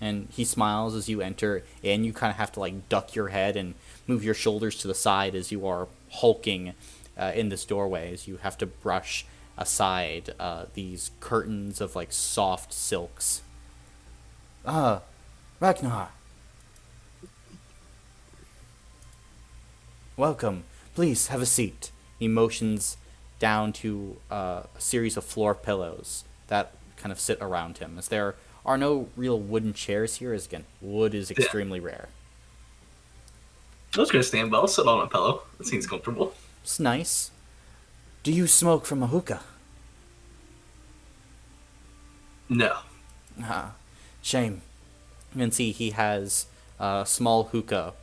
And he smiles as you enter, and you kind of have to like duck your head and move your shoulders to the side as you are hulking in this doorway as you have to brush aside these curtains of like soft silks. Ah, Ragnar. Welcome. Please have a seat. He motions down to a series of floor pillows that kind of sit around him, as there are no real wooden chairs here, as again, wood is extremely rare. I was gonna stand, but I'll sit on a pillow. That seems comfortable. It's nice. Do you smoke from a hookah? No. Ah, shame. You can see he has a small hookah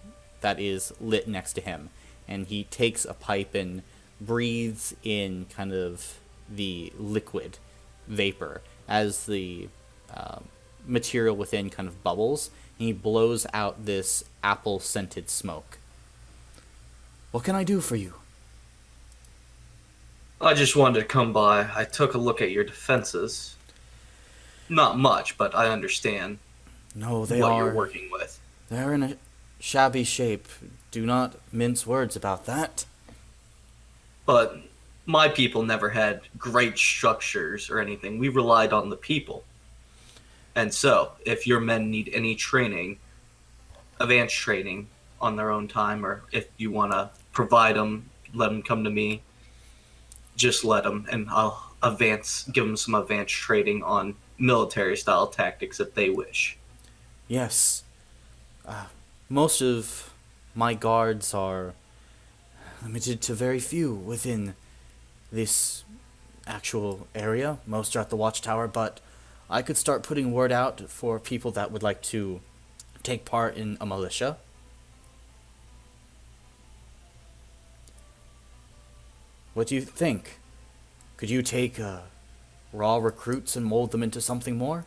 that is lit next to him, and he takes a pipe and breathes in kind of the liquid vapor as the material within kind of bubbles, and he blows out this apple-scented smoke. What can I do for you? I just wanted to come by. I took a look at your defenses. Not much, but I understand No, they what are. you're working with. They're in a shabby shape. Do not mince words about that. But my people never had great structures or anything. We relied on the people. And so, if your men need any training, advanced training on their own time, or if you want to provide them, let them come to me. Just let them, and I'll give them some advanced training on military-style tactics if they wish. Yes. Most of my guards are limited to very few within this actual area. Most are at the watchtower, but I could start putting word out for people that would like to take part in a militia. What do you think? Could you take raw recruits and mold them into something more?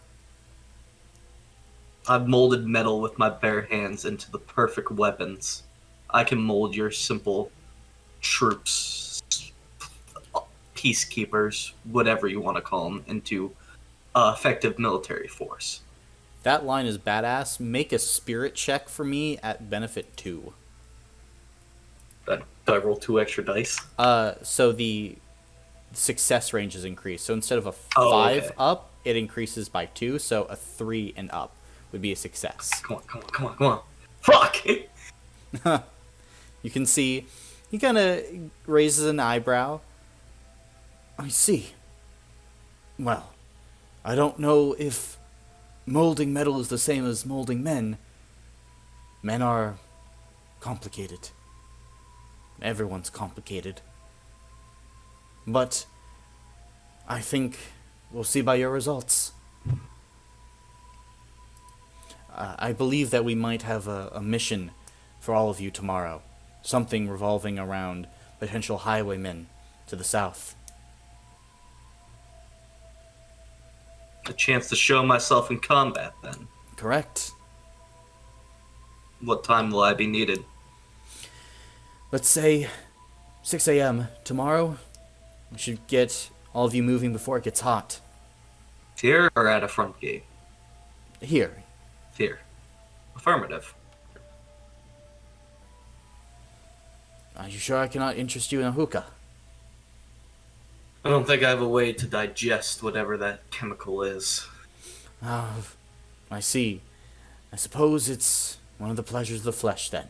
I've molded metal with my bare hands into the perfect weapons. I can mold your simple troops, peacekeepers, whatever you want to call them, into effective military force. That line is badass. Make a spirit check for me at benefit 2. Then do I roll 2 extra dice? So the success range is increased. So instead of a 5 okay. up, it increases by 2. So a 3 and up would be a success. Come on. Fuck! You can see he kind of raises an eyebrow. I see. Well, I don't know if molding metal is the same as molding men. Men are complicated. Everyone's complicated. But I think we'll see by your results. I believe that we might have a mission for all of you tomorrow. Something revolving around potential highwaymen to the south. A chance to show myself in combat, then. Correct. What time will I be needed? Let's say 6 a.m. tomorrow. We should get all of you moving before it gets hot. Here or at a front gate? Here. Here. Affirmative. Are you sure I cannot interest you in a hookah? I don't think I have a way to digest whatever that chemical is. Ah, I see. I suppose it's one of the pleasures of the flesh, then.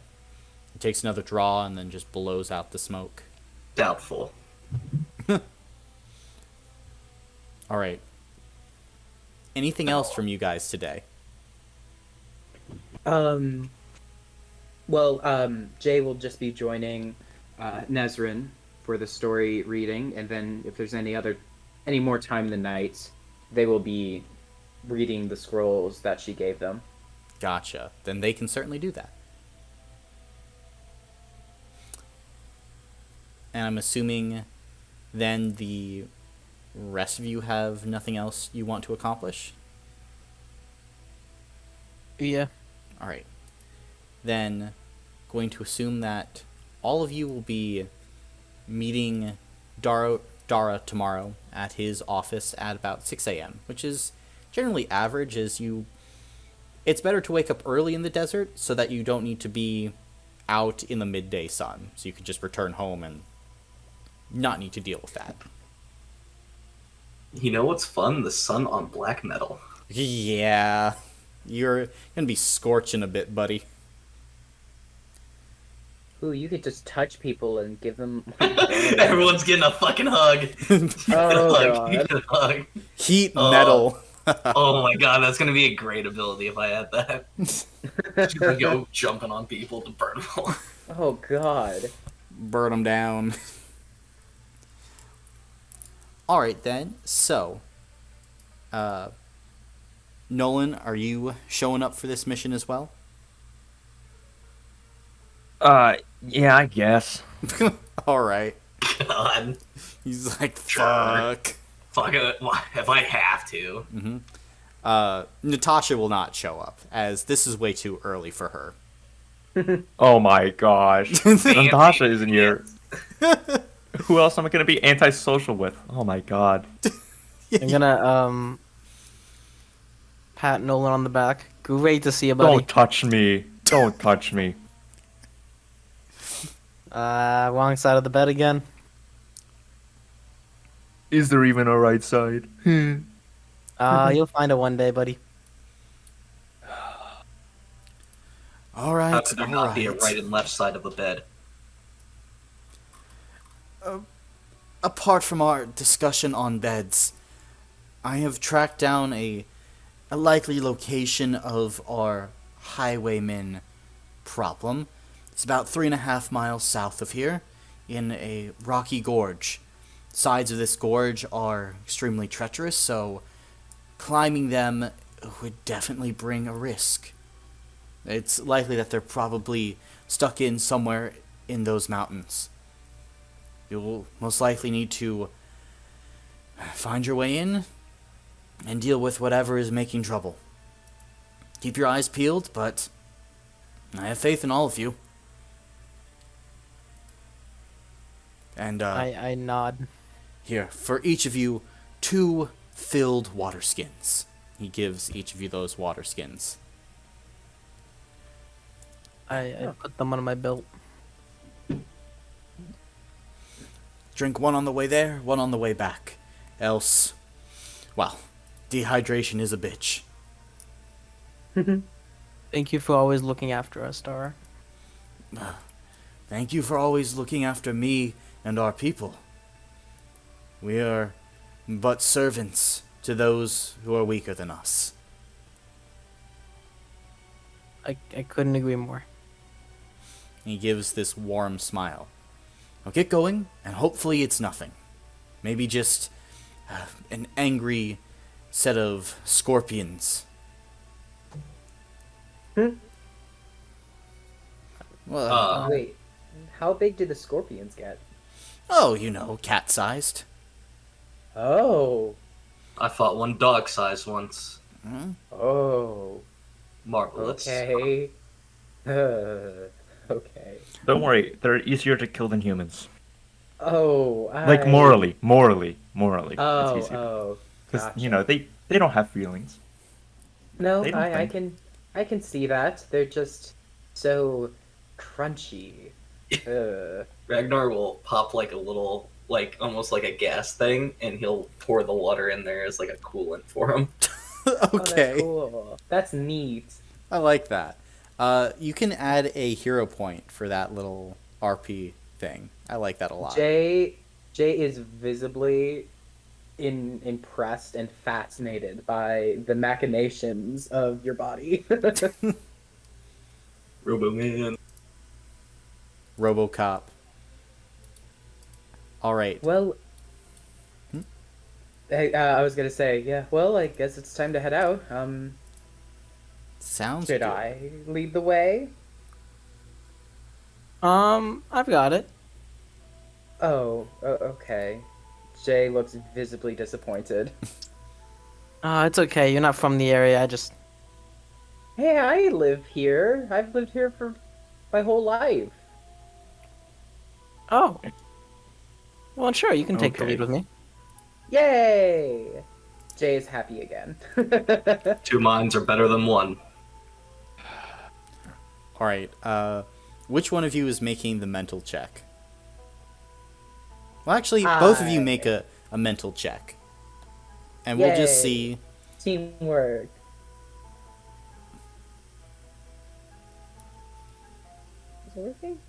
He takes another draw and then just blows out the smoke. Doubtful. All right. Anything else from you guys today? Jay will just be joining Nezrin for the story reading, and then if there's any more time in the night, they will be reading the scrolls that she gave them. Gotcha. Then they can certainly do that. And I'm assuming then the rest of you have nothing else you want to accomplish? Yeah. All right. Then going to assume that all of you will be meeting Dara tomorrow at his office at about 6 a.m., which is generally average as it's better to wake up early in the desert so that you don't need to be out in the midday sun. So you can just return home and not need to deal with that. You know what's fun? The sun on black metal. Yeah, you're gonna be scorching a bit, buddy. Ooh, you could just touch people and give them. Everyone's getting a fucking hug. Oh, You get a hug. Heat metal. Oh my god, that's gonna be a great ability if I had that. Just gonna go jumping on people to burn them all. Oh god. Burn them down. All right then. So, Nolan, are you showing up for this mission as well? Yeah, I guess. All right. God. He's like, Sure. fuck. Fuck it, if I have to. Natasha will not show up, as this is way too early for her. Oh my gosh. Natasha isn't here. Who else am I gonna be antisocial with? Oh my god. I'm gonna pat Nolan on the back. Great to see you, buddy. Don't touch me. Don't touch me. Wrong side of the bed again. Is there even a right side? You'll find it one day, buddy. All right. How could there not be a right and left side of the bed? Apart from our discussion on beds, I have tracked down a likely location of our highwayman problem. It's about 3.5 miles south of here, in a rocky gorge. Sides of this gorge are extremely treacherous, so climbing them would definitely bring a risk. It's likely that they're probably stuck in somewhere in those mountains. You'll most likely need to find your way in and deal with whatever is making trouble. Keep your eyes peeled, but I have faith in all of you. And I nod. here, for each of you, 2 filled water skins. He gives each of you those water skins. I put them on my belt. Drink one on the way there, one on the way back. Else, well, dehydration is a bitch. Thank you for always looking after us, Dara. Thank you for always looking after me and our people. We are but servants to those who are weaker than us. I couldn't agree more. He gives this warm smile. I'll get going, and hopefully it's nothing. Maybe just an angry set of scorpions. Well, Wait, how big do the scorpions get? oh, you know, cat-sized. Oh. I fought one dog-sized once. Oh. Marvelous. Okay. Okay. Don't worry, they're easier to kill than humans. Oh. Like morally. Oh. It's easier. Oh. Because Gotcha. you know they don't have feelings. No, They don't I can see that. They're just so crunchy. Ragnar will pop like a little, like almost like a gas thing, and he'll pour the water in there as like a coolant for him. Oh, Okay, that's cool. That's neat. I like that. You can add a hero point for that little RP thing. I like that a lot. Jay is visibly impressed and fascinated by the machinations of your body. Robo Man. RoboCop. All right. Well, I was gonna say, yeah. Well, I guess it's time to head out. Sounds Should good. I lead the way? I've got it. Oh, okay. Jay looks visibly disappointed. It's okay. You're not from the area. I just. Hey, I live here. I've lived here for my whole life. Oh. Well, sure. You can take the Okay. lead with me. Yay! Jay is happy again. 2 minds are better than one. All right. Which one of you is making the mental check? Well, actually, both of you make a mental check. And we'll just Yay. see. Teamwork. Is it working?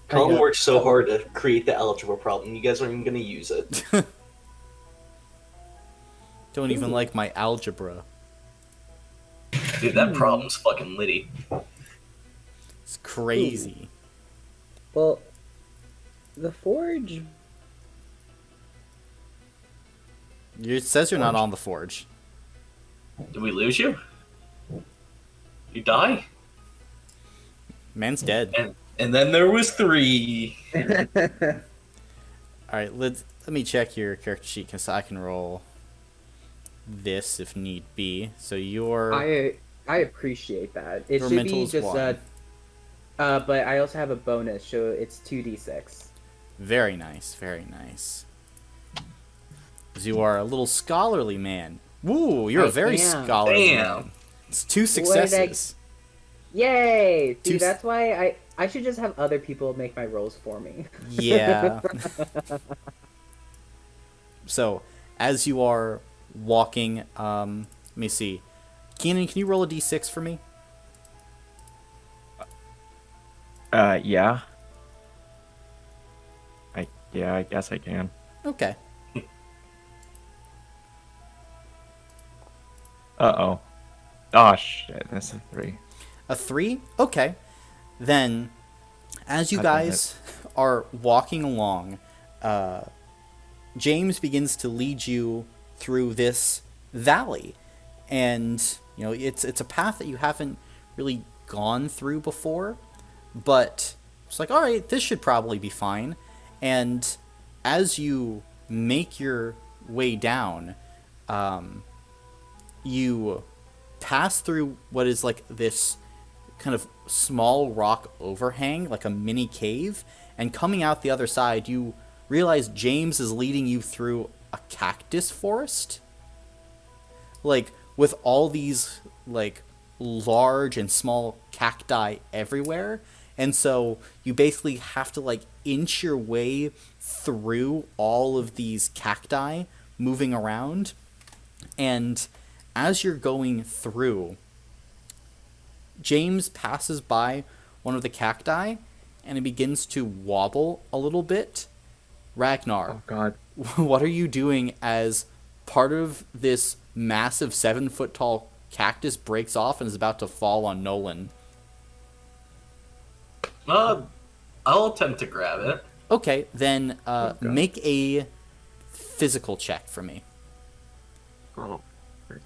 Colin worked so hard to create the algebra problem. You guys aren't even going to use it. Don't even like my algebra. Dude, that problem's fucking litty. It's crazy. Well, the forge. It says you're not on the forge. Did we lose you? You die? Man's dead. And then there was 3. Alright, let me check your character sheet because I can roll this if need be. So your I appreciate that. It Your should mental be is just 1. but I also have a bonus, so it's 2d6. Very nice, very nice. 'Cause you are a little scholarly man. Woo, you're a very am. scholarly Damn. man. It's 2 What successes. Yay! See, Two- that's why I should just have other people make my rolls for me. Yeah. So, as you are walking, let me see. Keenan, can you roll a d6 for me? Yeah. I guess I can. Okay. Uh-oh. Oh, shit. That's a 3. A 3? Okay. Then, as you God damn guys are walking along, James begins to lead you through this valley. And, you know, it's a path that you haven't really gone through before. But it's like, all right, this should probably be fine. And as you make your way down, you pass through what is like this kind of small rock overhang, like a mini cave, and coming out the other side, you realize James is leading you through a cactus forest, like with all these like large and small cacti everywhere. And so you basically have to like inch your way through all of these cacti moving around. And as you're going through, James passes by one of the cacti and it begins to wobble a little bit. Ragnar, Oh, God. what are you doing as part of this massive 7-foot tall cactus breaks off and is about to fall on Nolan? I'll attempt to grab it. Okay, then make a physical check for me. Oh. Great.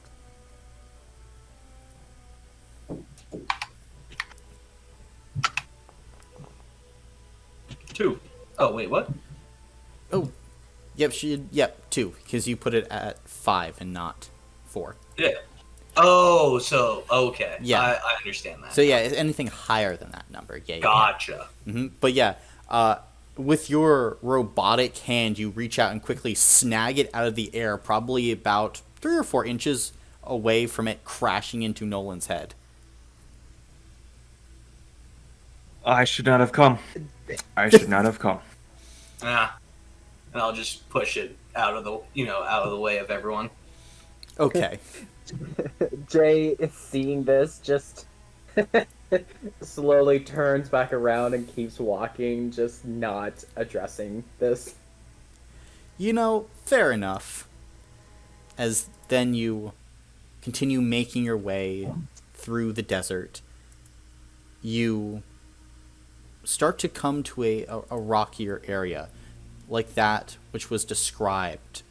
2. Oh, wait, what? Oh, yep, 2, because you put it at 5 and not 4. Yeah. Oh, so, okay. Yeah. I understand that. So yeah, anything higher than that number, yeah. Gotcha. But yeah, with your robotic hand, you reach out and quickly snag it out of the air, probably about 3 or 4 inches away from it crashing into Nolan's head. I should not have come. I should not have come. Yeah. And I'll just push it out of the way of everyone. Okay. Jay is seeing this, just slowly turns back around and keeps walking, just not addressing this. Fair enough. As then you continue making your way through the desert, you start to come to a rockier area, like that which was described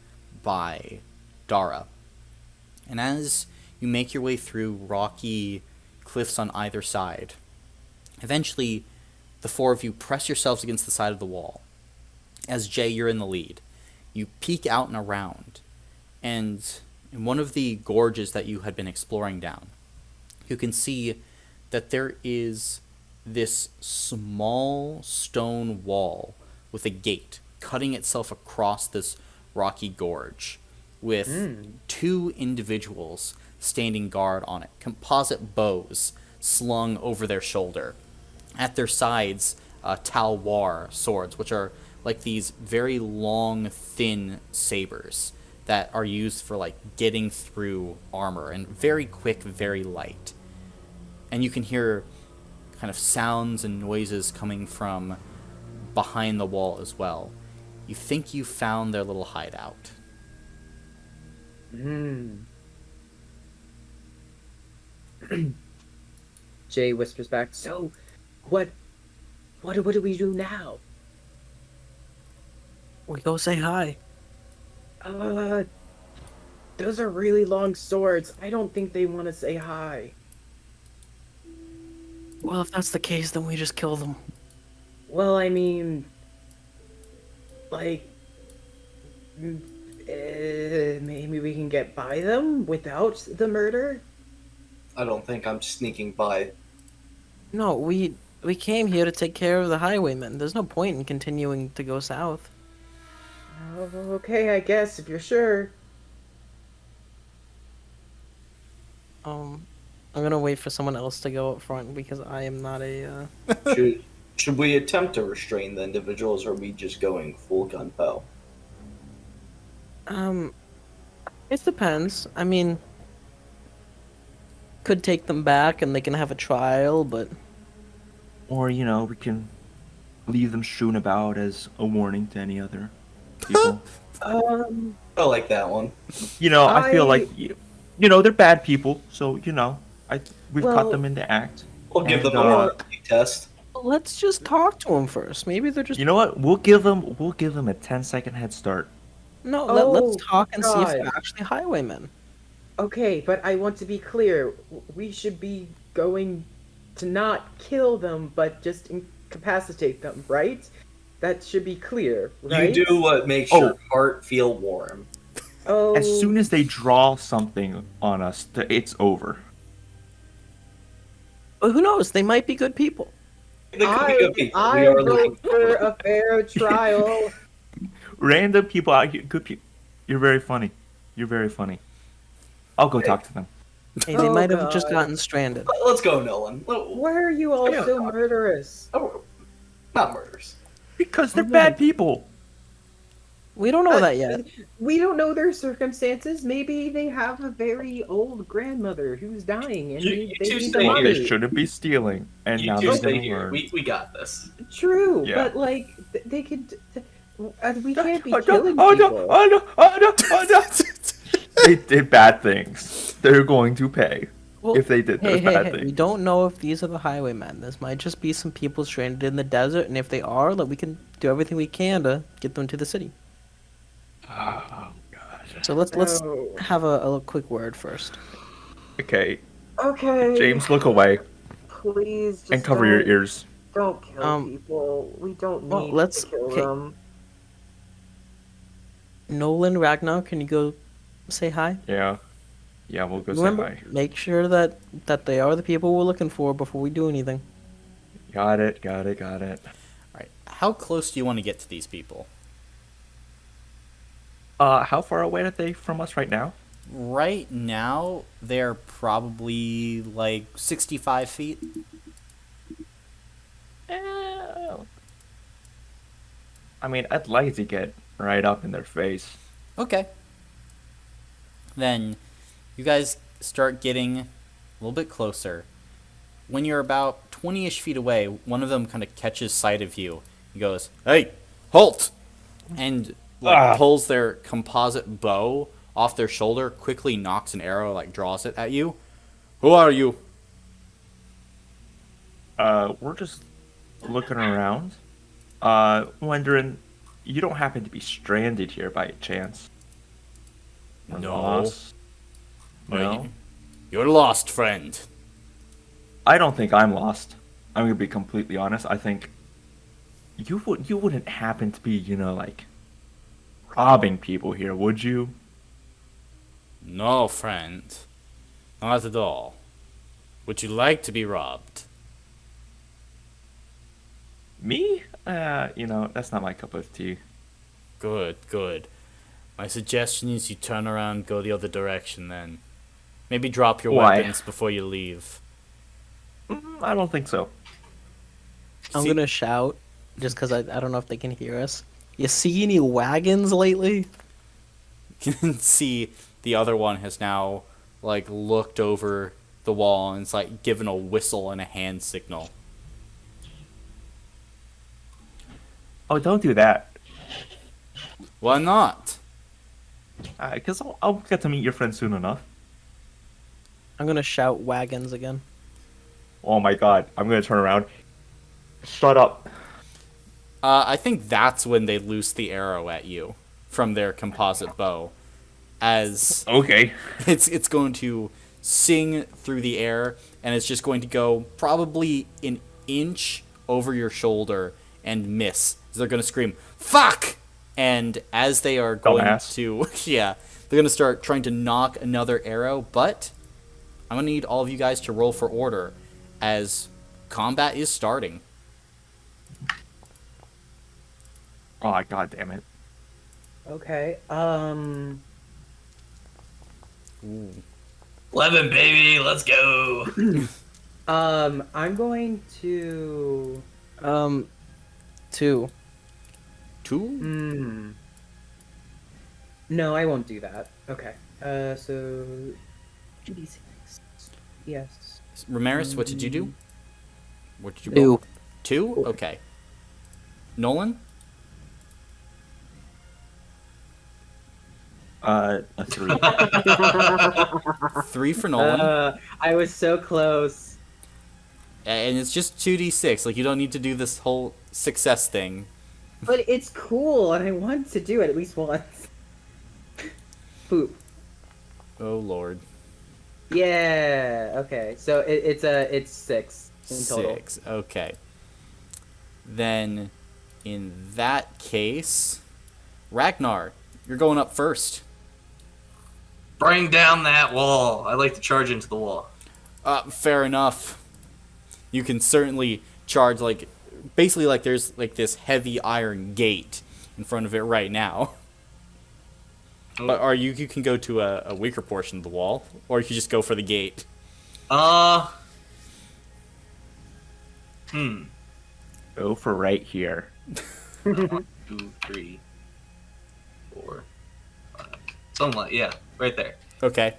by Dara. And as you make your way through rocky cliffs on either side, eventually the 4 of you press yourselves against the side of the wall. As Jay, you're in the lead. You peek out and around, and in one of the gorges that you had been exploring down, you can see that there is this small stone wall with a gate cutting itself across this rocky gorge, with 2 individuals standing guard on it, composite bows slung over their shoulder. At their sides, talwar swords, which are like these very long, thin sabers that are used for like getting through armor, and very quick, very light. And you can hear kind of sounds and noises coming from behind the wall as well. You think you found their little hideout. Jay whispers back, so, what do we do now? We go say hi. Those are really long swords. I don't think they want to say hi. Well, if that's the case, then we just kill them. Well, I mean, like, maybe we can get by them without the murder? I don't think I'm sneaking by. No, we came here to take care of the highwaymen. There's no point in continuing to go south. Oh, okay, I guess, if you're sure. I'm gonna wait for someone else to go up front because I am not a. Should we attempt to restrain the individuals, or are we just going full gun po? It depends. I mean, could take them back and they can have a trial, but Or, you know, we can leave them strewn about as a warning to any other people. I like that one. You know, I feel like, you know, they're bad people, so, you know, we've Well- cut them into act. We'll give And, them a morality test. let's just talk to them first. Maybe they're just You know what? We'll give them a 10-second head start. no. Oh, Let's talk and see if God. they're actually highwaymen. Okay, but I want to be clear. We should be going to not kill them, but just incapacitate them, right? That should be clear, right? You do what makes your heart feel warm. Oh, As soon as they draw something on us, it's over. But who knows? They might be good people. They could be good people. I We are looking vote for a fair trial. Random people out here, good people. You're very funny. You're very funny. I'll go talk to them. Hey, they Oh, might have just God. gotten stranded. Let's go, Nolan. Why are you all Yeah. so murderous? Oh, not murders. Because they're bad people. We don't know that yet. We don't know their circumstances. Maybe they have a very old grandmother who's dying, and You they two need stay the here. They money. shouldn't be stealing, and You now two they're stay gonna here. learn. We got this. True, Yeah. but like they could. We can't be Oh, no, killing oh, no, people. oh, no, oh, no, oh, no. They did bad things. They're going to pay Well, if they did those bad We things. don't know if these are the highwaymen. This might just be some people stranded in the desert, and if they are, that we can do everything we can to get them to the city. Oh, God. So let's Oh. have a quick word first. Okay, Okay. James, look away Please just and cover your don't- ears. Don't kill people. We don't well, need let's- to kill okay. them. Nolan, Ragnar, can you go say hi? Yeah, we'll go Remember, say hi. make sure that they are the people we're looking for before we do anything. Got it. All right. How close do you want to get to these people? How far away are they from us right now? Right now, they're probably like 65 feet. I mean, I'd like to get right up in their face. Okay. Then you guys start getting a little bit closer. When you're about 20-ish feet away, one of them kind of catches sight of you. He goes, "Hey, halt!" And pulls their composite bow off their shoulder, quickly knocks an arrow, like draws it at you. "Who are you?" We're just looking around. Wondering, you don't happen to be stranded here by chance? Or No. lost? Well, No? You're lost, friend. I don't think I'm lost. I'm gonna be completely honest. I think you wouldn't happen to be, you know, like robbing people here, would you? No, friend. Not at all. Would you like to be robbed? Me? You know, that's not my cup of tea. Good, good. My suggestion is you turn around and go the other direction then. Maybe drop your Why? weapons before you leave. I don't think so. I'm See- gonna shout, just because I don't know if they can hear us. You see any wagons lately? You can see the other one has now like looked over the wall and it's like given a whistle and a hand signal. Oh, don't do that. Why not? Because I'll get to meet your friend soon enough. I'm gonna shout wagons again. Oh my god, I'm gonna turn around. Shut up. I think that's when they loose the arrow at you from their composite bow, as Okay. it's going to sing through the air and it's just going to go probably an inch over your shoulder and miss. They're going to scream "fuck," and as they are going Dumbass. to they're going to start trying to knock another arrow. But I'm going to need all of you guys to roll for order as combat is starting. Oh, god damn it. Okay. Ooh. 11, baby, let's go. I'm going to. 2. 2? No, I won't do that. Okay. So 2d6. Yes. Ramirez, what did you do? What did you 2. roll? 2? Okay. Nolan? A 3. 3 for Nolan. I was so close. And it's just 2d6. Like, you don't need to do this whole success thing. But it's cool, and I want to do it at least once. Boop. Oh, Lord. Yeah. Okay. So it's 6 in total. 6. Okay. Then, in that case, Ragnar, you're going up first. Bring down that wall. I like to charge into the wall. Fair enough. You can certainly charge, like, basically like there's like this heavy iron gate in front of it right now. But you can go to a weaker portion of the wall, or you can just go for the gate. Go for right here. 1, 2, 3, 4, 5. Something like, yeah, right there. Okay.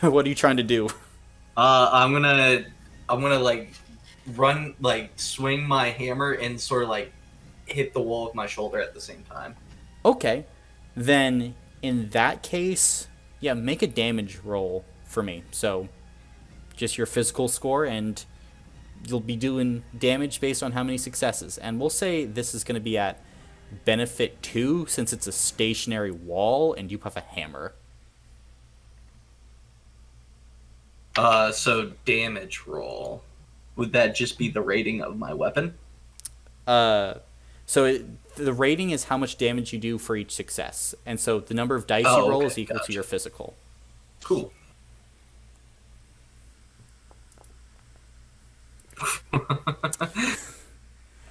What are you trying to do? I'm gonna like run, like swing my hammer and sort of like hit the wall with my shoulder at the same time. Okay. Then, in that case, yeah, make a damage roll for me. So, just your physical score, and you'll be doing damage based on how many successes. And we'll say this is going to be at benefit 2, since it's a stationary wall, and you have a hammer. So damage roll. Would that just be the rating of my weapon? The rating is how much damage you do for each success. And so the number of dice you roll is equal to your physical. Cool.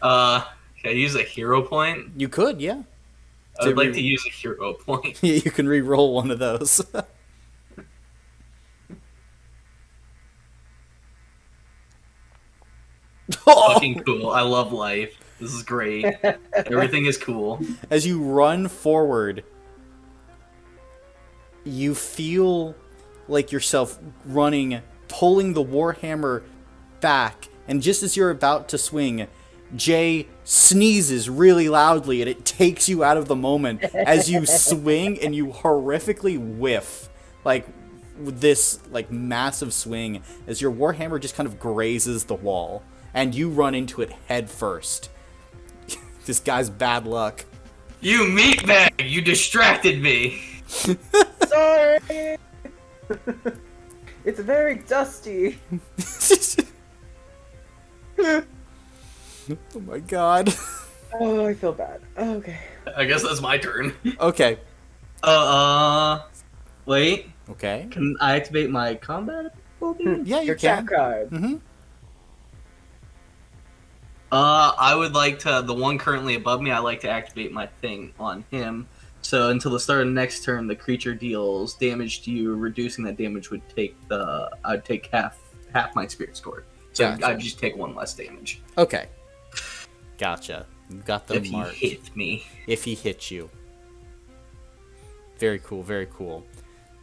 Can I use a hero point? You could, yeah. I'd like to use a hero point. You can re-roll one of those. Fucking cool. I love life. This is great. Everything is cool. As you run forward, you feel like yourself running, pulling the warhammer back, and just as you're about to swing, Jay sneezes really loudly, and it takes you out of the moment as you swing and you horrifically whiff, like with this like massive swing, as your warhammer just kind of grazes the wall, and you run into it head first. This guy's bad luck. You meatbag! You distracted me! Sorry! It's very dusty. Oh my god. Oh, I feel bad. Okay. I guess that's my turn. Okay. Wait. Okay. Can I activate my combat ability? Yeah, you Your can. chat card. Mm-hmm. I would like to, the one currently above me, I like to activate my thing on him. So until the start of the next turn, the creature deals damage to you. Reducing that damage would take I'd take half my spirit score. So Gotcha. I'd just take 1 less damage. Okay. Gotcha. You got them If he marked. hit me. If he hits you. Very cool, very cool.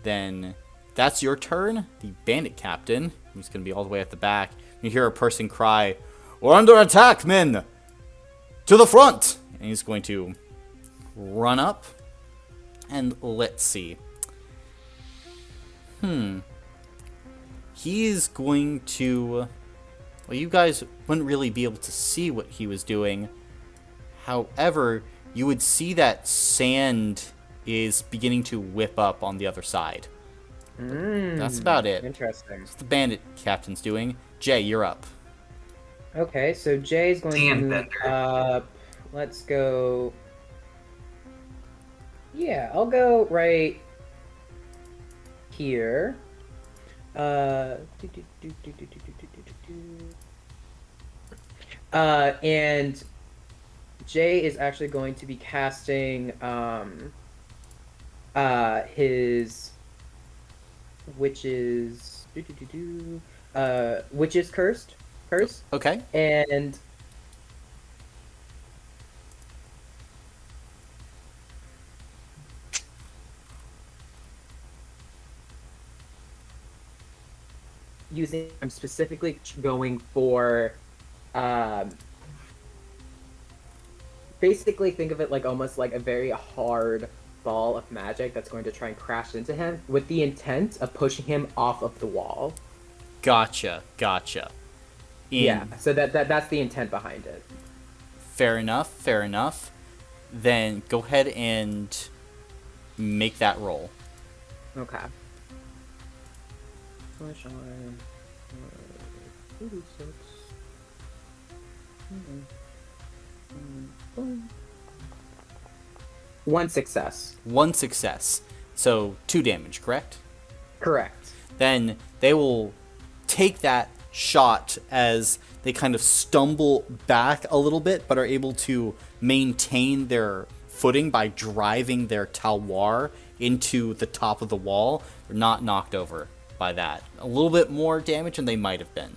Then that's your turn. The bandit captain, who's going to be all the way at the back. You hear a person cry, "We're under attack, men! To the front!" And he's going to run up. And let's see. He's going to... Well, you guys wouldn't really be able to see what he was doing. However, you would see that sand is beginning to whip up on the other side. That's about it. Interesting. That's what the bandit captain's doing. Jay, you're up. Okay, so Jay's going to move Sandbender. up. Let's go. Yeah, I'll go right here. And Jay is actually going to be casting his witch's witch's curse, Okay. and using, I'm specifically going for basically think of it like almost like a very hard ball of magic that's going to try and crash into him with the intent of pushing him off of the wall. Gotcha. Yeah, so that's the intent behind it. Fair enough. Then go ahead and make that roll. Okay. Push on 36. One success. One success. So 2 damage, correct? Correct. Then they will take that shot as they kind of stumble back a little bit, but are able to maintain their footing by driving their talwar into the top of the wall. They're not knocked over by that. A little bit more damage than they might have been.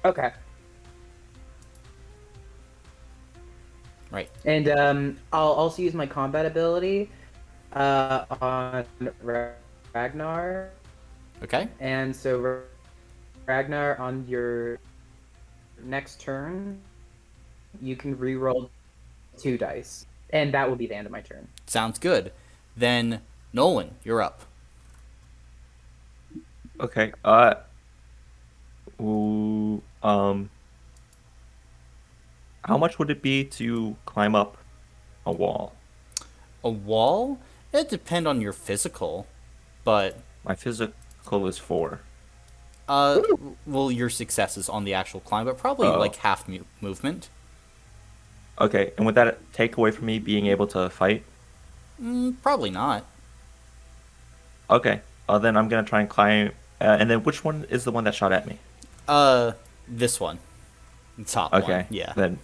Okay. Right. And I'll also use my combat ability on Ragnar. Okay. And so Ragnar, on your next turn, you can re-roll 2 dice. And that will be the end of my turn. Sounds good. Then Nolan, you're up. Okay. How much would it be to climb up a wall? A wall? It depends on your physical, but My physical is 4. well, your successes on the actual climb, but probably Oh. like half movement. Okay, and would that take away from me being able to fight? Probably not. Okay, then I'm gonna try and climb. And then which one is the one that shot at me? This one, the top Okay, one. Yeah. Then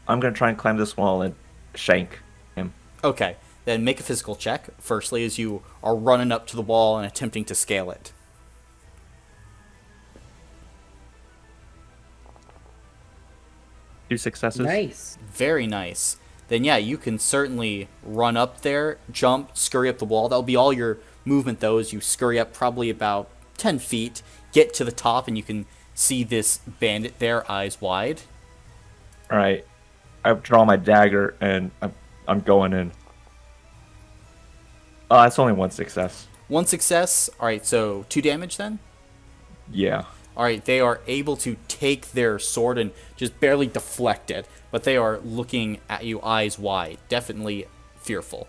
I'm gonna try and climb this wall and shank him. Okay. Then make a physical check. Firstly, as you are running up to the wall and attempting to scale it. Two successes. Nice. Very nice. Then yeah, you can certainly run up there, jump, scurry up the wall. That'll be all your movement though, as you scurry up probably about 10 feet, get to the top, and you can see this bandit there, eyes wide. All right, I draw my dagger and I'm going in. It's only 1 success. 1 success. Alright, so 2 damage then? Yeah. Alright, they are able to take their sword and just barely deflect it, but they are looking at you eyes wide, definitely fearful.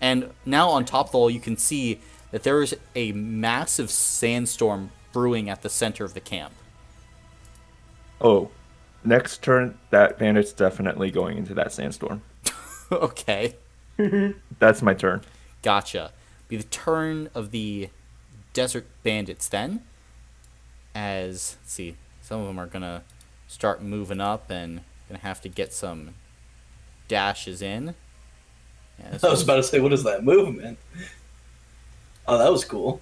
And now on top of all, you can see that there is a massive sandstorm brewing at the center of the camp. Oh, next turn, that bandit's definitely going into that sandstorm. Okay. That's my turn. Gotcha. Be the turn of the desert bandits then. As, let's see, some of them are going to start moving up and going to have to get some dashes in. Yeah, I was about to say, what is that movement? Oh, that was cool.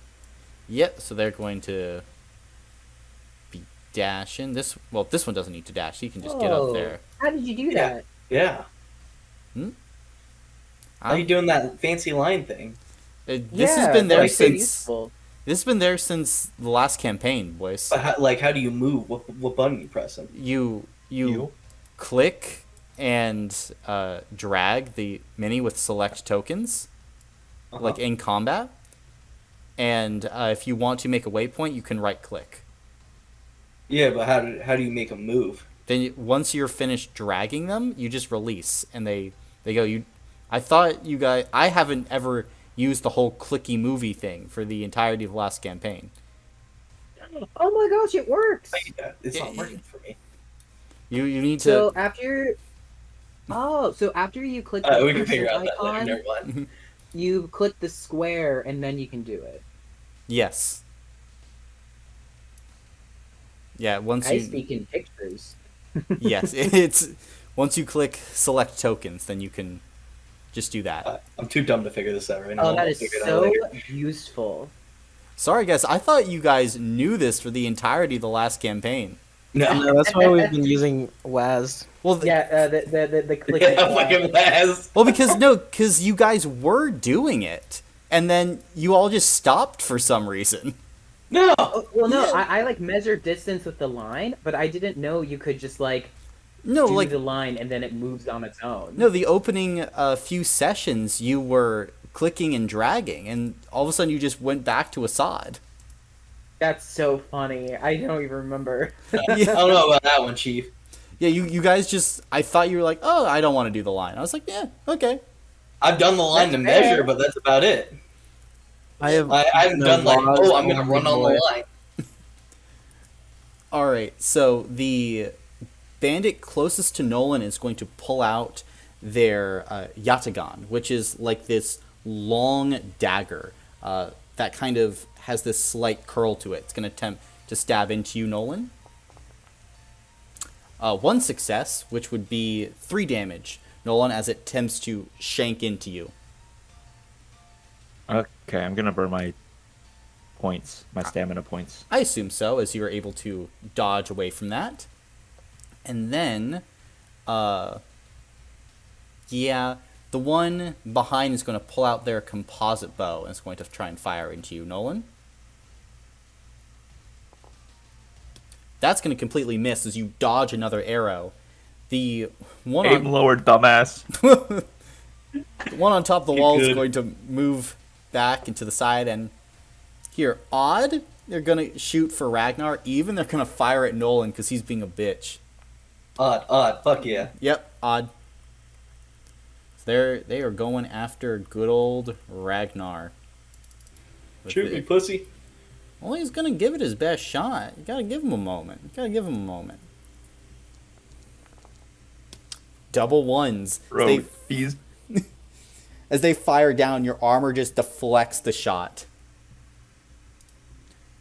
Yep, so they're going to be dash in. This one doesn't need to dash. You can just get up there. How did you do Yeah. that? Yeah. How you doing that fancy line thing? This has been there like, so since. useful. This has been there since the last campaign, boys. But how do you move? What button you pressing? You click and drag the mini with select tokens, like in combat. And if you want to make a waypoint, you can right click. Yeah, but how do you make a move? Then once you're finished dragging them, you just release, and they go. I thought you guys. I haven't ever used the whole clicky movie thing for the entirety of the last campaign. Oh my gosh, it works. It's not working for me. You need to. So after you click the we can person figure out that later. icon, Never mind. you click the square and then you can do it. Yes. Yeah. Once I you speak in pictures. yes, it's once you click select tokens, then you can just do that. I'm too dumb to figure this out right now. Oh, that I'll is figure it out so later. useful. Sorry, guys. I thought you guys knew this for the entirety of the last campaign. No, that's why we've been using WAS. Well, the clicky. Yeah, fucking Laz. well, because you guys were doing it, and then you all just stopped for some reason. No. Well, no, I like measure distance with the line, but I didn't know you could just do the line and then it moves on its own. No, the opening few sessions you were clicking and dragging, and all of a sudden you just went back to Assad. That's so funny. I don't even remember. I don't know about that one, Chief. Yeah, you guys just. I thought you were like, oh, I don't want to do the line. I was like, yeah, okay. I've done the line to measure, but that's about it. I haven't done I'm gonna run on the line. All right, so the bandit closest to Nolan is going to pull out their yatagan, which is like this long dagger that kind of has this slight curl to it. It's going to attempt to stab into you, Nolan. One success, which would be 3 damage, Nolan, as it attempts to shank into you. Okay, I'm gonna burn my points, my stamina points. I assume so, as you are able to dodge away from that. And then, the one behind is going to pull out their composite bow and is going to try and fire into you, Nolan. That's going to completely miss as you dodge another arrow. The one Aim lower, dumbass. the one on top of the wall is going to move back into the side, and here, Odd, they're going to shoot for Ragnar. Even they're going to fire at Nolan because he's being a bitch. Odd, fuck yeah. Yep, Odd. So they are going after good old Ragnar. Shoot me, pussy. Well, he's going to give it his best shot. You got to give him a moment. Double ones. Bro, he's... As they fire down, your armor just deflects the shot.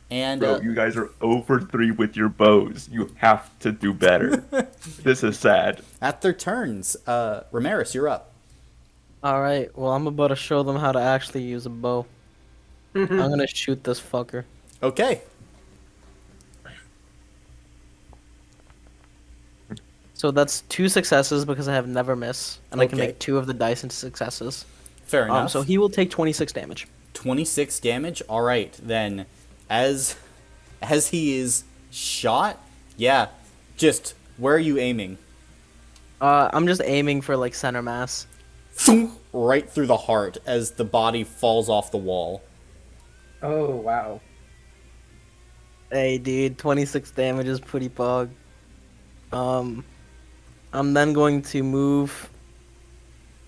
And Bro, you guys are 0 for 3 with your bows. You have to do better. This is sad. At their turns, Ramirez, you're up. Alright, well, I'm about to show them how to actually use a bow. I'm gonna shoot this fucker. Okay. So that's 2 successes because I have never miss, and I can Okay. make 2 of the dice into successes. Fair enough. So he will take 26 damage. 26 damage? Alright, then as he is shot, just where are you aiming? I'm just aiming for like center mass. Right through the heart as the body falls off the wall. Oh, wow. Hey dude, 26 damage is pretty pog. I'm then going to move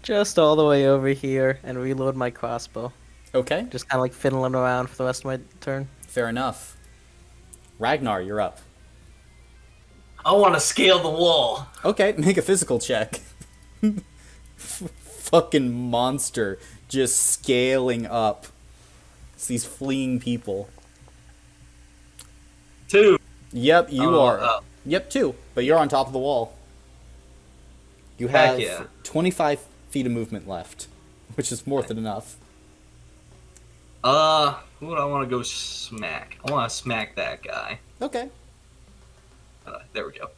just all the way over here and reload my crossbow. Okay. Just kind of like fiddling around for the rest of my turn. Fair enough. Ragnar, you're up. I want to scale the wall. Okay, make a physical check. Fucking monster just scaling up. It's these fleeing people. 2. Yep, you are. Yep, 2. But you're on top of the wall. You have 25 feet of movement left, which is more than enough. Who would I want to go smack? I want to smack that guy. Okay. There we go.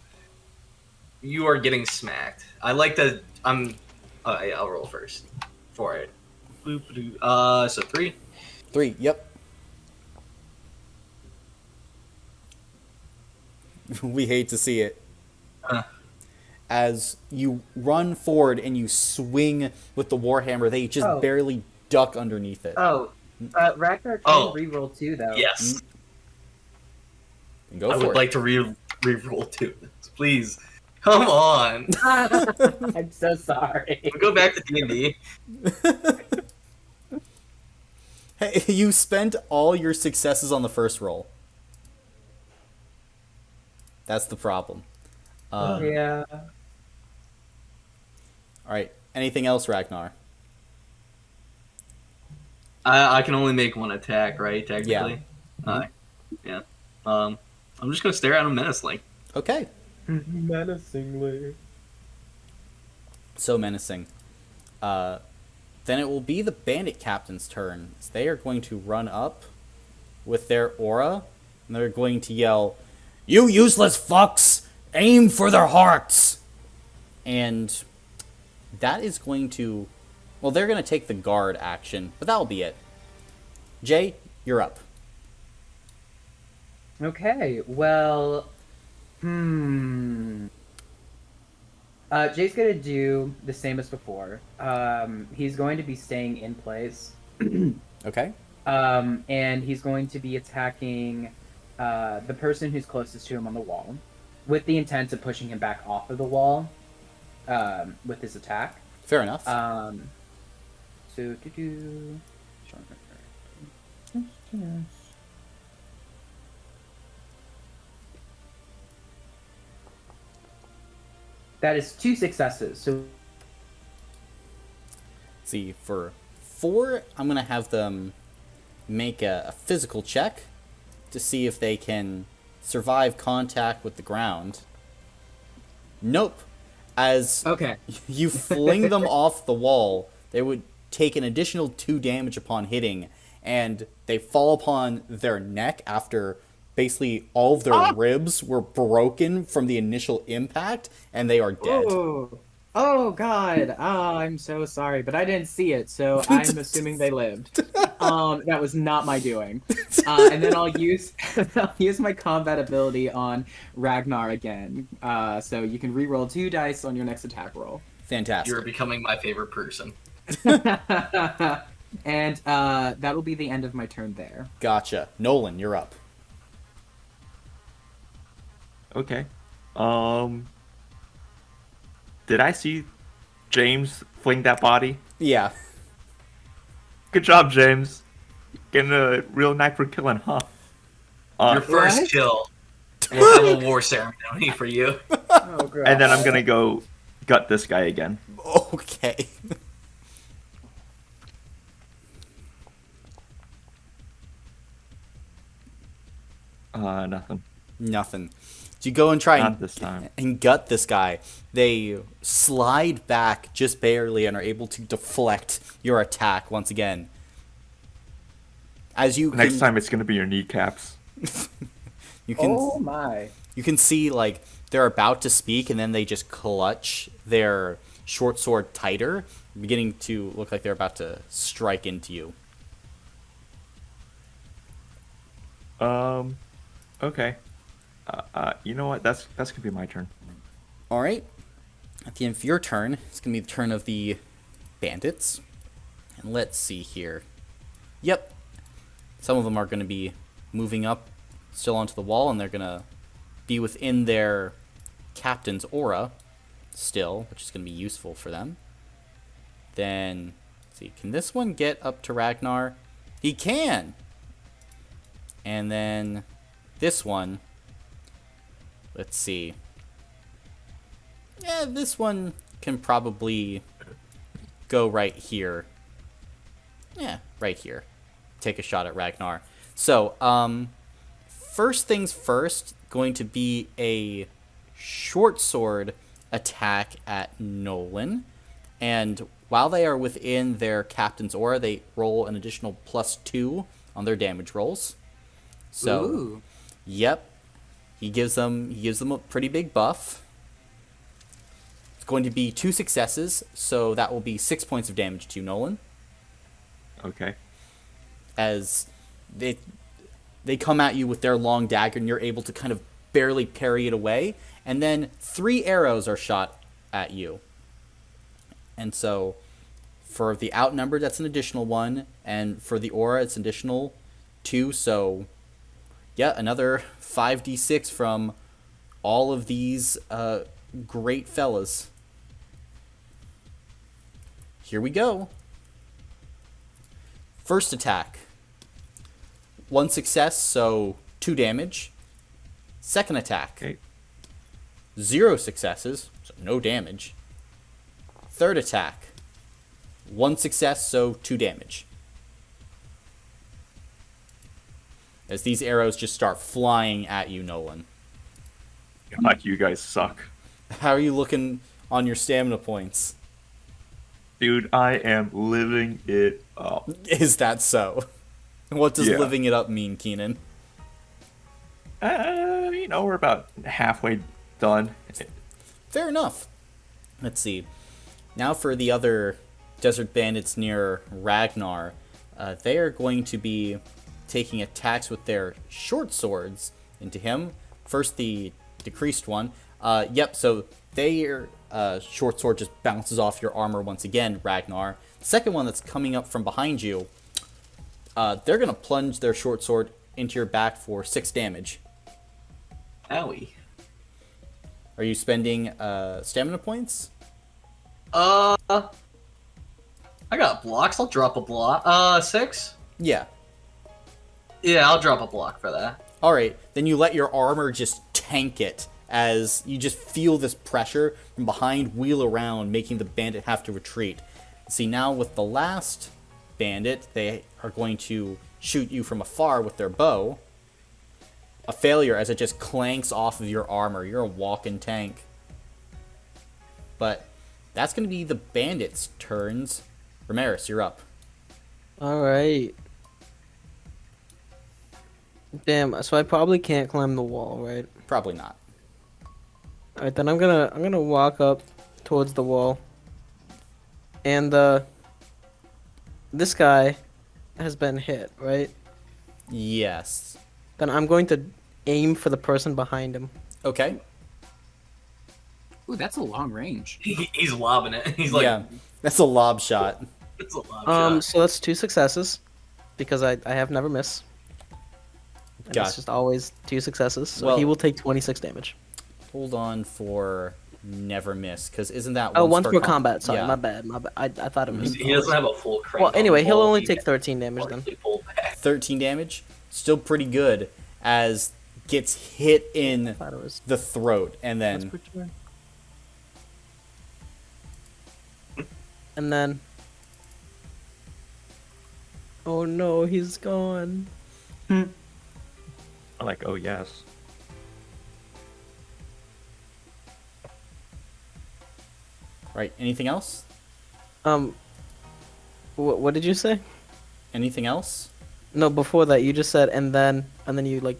You are getting smacked. I like to. I'll roll first for it. So 3. 3. Yep. We hate to see it. As you run forward and you swing with the warhammer, they just barely duck underneath it. Ragnar can reroll too, though. Yes. Go I for would it. like to reroll 2. Please. Come on. I'm so sorry. Go back to D&D. Hey, you spent all your successes on the first roll. That's the problem. Yeah. All right. Anything else, Ragnar? I can only make one attack, right? Technically. Yeah. Yeah. I'm just gonna stare at him menacingly. Okay. Menacingly. So menacing. Then it will be the bandit captain's turn. They are going to run up with their aura, and they're going to yell, "You useless fucks! Aim for their hearts!" And that is going to... Well, they're going to take the guard action, but that'll be it. Jay, you're up. Okay, well... Jay's gonna do the same as before. He's going to be staying in place. Okay. And he's going to be attacking the person who's closest to him on the wall, with the intent of pushing him back off of the wall with his attack. Fair enough. That is 2 successes. So see, for 4, I'm going to have them make a physical check to see if they can survive contact with the ground. Nope. As you fling them off the wall, they would take an additional 2 damage upon hitting, and they fall upon their neck after basically all of their ribs were broken from the initial impact, and they are dead. Oh god! Oh, I'm so sorry, but I didn't see it, so I'm assuming they lived. That was not my doing. And then I'll use my combat ability on Ragnar again. So you can reroll 2 dice on your next attack roll. Fantastic. You're becoming my favorite person. And that'll be the end of my turn there. Gotcha. Nolan, you're up. Okay. Did I see James fling that body? Yeah. Good job, James. Getting a real knack for killing, huh? Your first kill. We'll have a war ceremony for you. Oh, God. And then I'm gonna go gut this guy again. Okay. Nothing. Nothing. So you go and try Not this time. and gut this guy. They slide back just barely and are able to deflect your attack once again. As you Next time it's gonna be your kneecaps. you can Oh my. you can see like they're about to speak and then they just clutch their short sword tighter, beginning to look like they're about to strike into you. Okay. You know what? That's gonna be my turn. All right. At the end of your turn, it's gonna be the turn of the bandits. And let's see here. Yep. Some of them are gonna be moving up still onto the wall, and they're gonna be within their captain's aura still, which is gonna be useful for them. Then, let's see, can this one get up to Ragnar? He can. And then this one. Let's see. Yeah, this one can probably go right here. Yeah, right here. Take a shot at Ragnar. So, first things first, going to be a short sword attack at Nolan. And while they are within their captain's aura, they roll an additional +2 on their damage rolls. So, Ooh. Yep. He gives them a pretty big buff. It's going to be 2 successes, so that will be 6 points of damage to you, Nolan. Okay. As they come at you with their long dagger, and you're able to kind of barely parry it away, and then 3 arrows are shot at you. And so for the outnumbered, that's an additional 1, and for the aura, it's an additional 2, so yeah, another 5d6 from all of these great fellas. Here we go. First attack. 1 success, so 2 damage. Second attack. Okay. 0 successes, so no damage. Third attack. 1 success, so 2 damage. As these arrows just start flying at you, Nolan. God, you guys suck. How are you looking on your stamina points? Dude, I am living it up. Is that so? What does living it up mean, Keenan? We're about halfway done. Fair enough. Let's see. Now for the other desert bandits near Ragnar. They are going to be taking attacks with their short swords into him. First, the decreased one. So their short sword just bounces off your armor once again, Ragnar. The second one that's coming up from behind you, they're going to plunge their short sword into your back for 6 damage. Owie. Are you spending stamina points? I got blocks. I'll drop a block. 6? Yeah. Yeah, I'll drop a block for that. Alright, then you let your armor just tank it as you just feel this pressure from behind wheel around, making the bandit have to retreat. See, now with the last bandit, they are going to shoot you from afar with their bow. A failure as it just clanks off of your armor. You're a walking tank. But that's going to be the bandits' turns. Ramirez, you're up. Alright. Damn, so I probably can't climb the wall, right? Probably not. Alright, then I'm gonna walk up towards the wall. And this guy has been hit, right? Yes. Then I'm going to aim for the person behind him. Okay. Ooh, that's a long range. He's lobbing it. He's like, yeah, that's a lob shot. It's a lob shot. So that's 2 successes because I have never miss. And it's just always 2 successes. So he will take 26 damage. Hold on for never miss, because isn't that once per combat? Sorry, my bad. I thought it was. He doesn't have a full crank. Well, anyway, he'll only take 13 damage then. 13 damage, still pretty good. As gets hit in the throat, and then. And then. Oh no, he's gone. I'm like, oh yes. Right. Anything else? What did you say? Anything else? No, before that you just said and then you like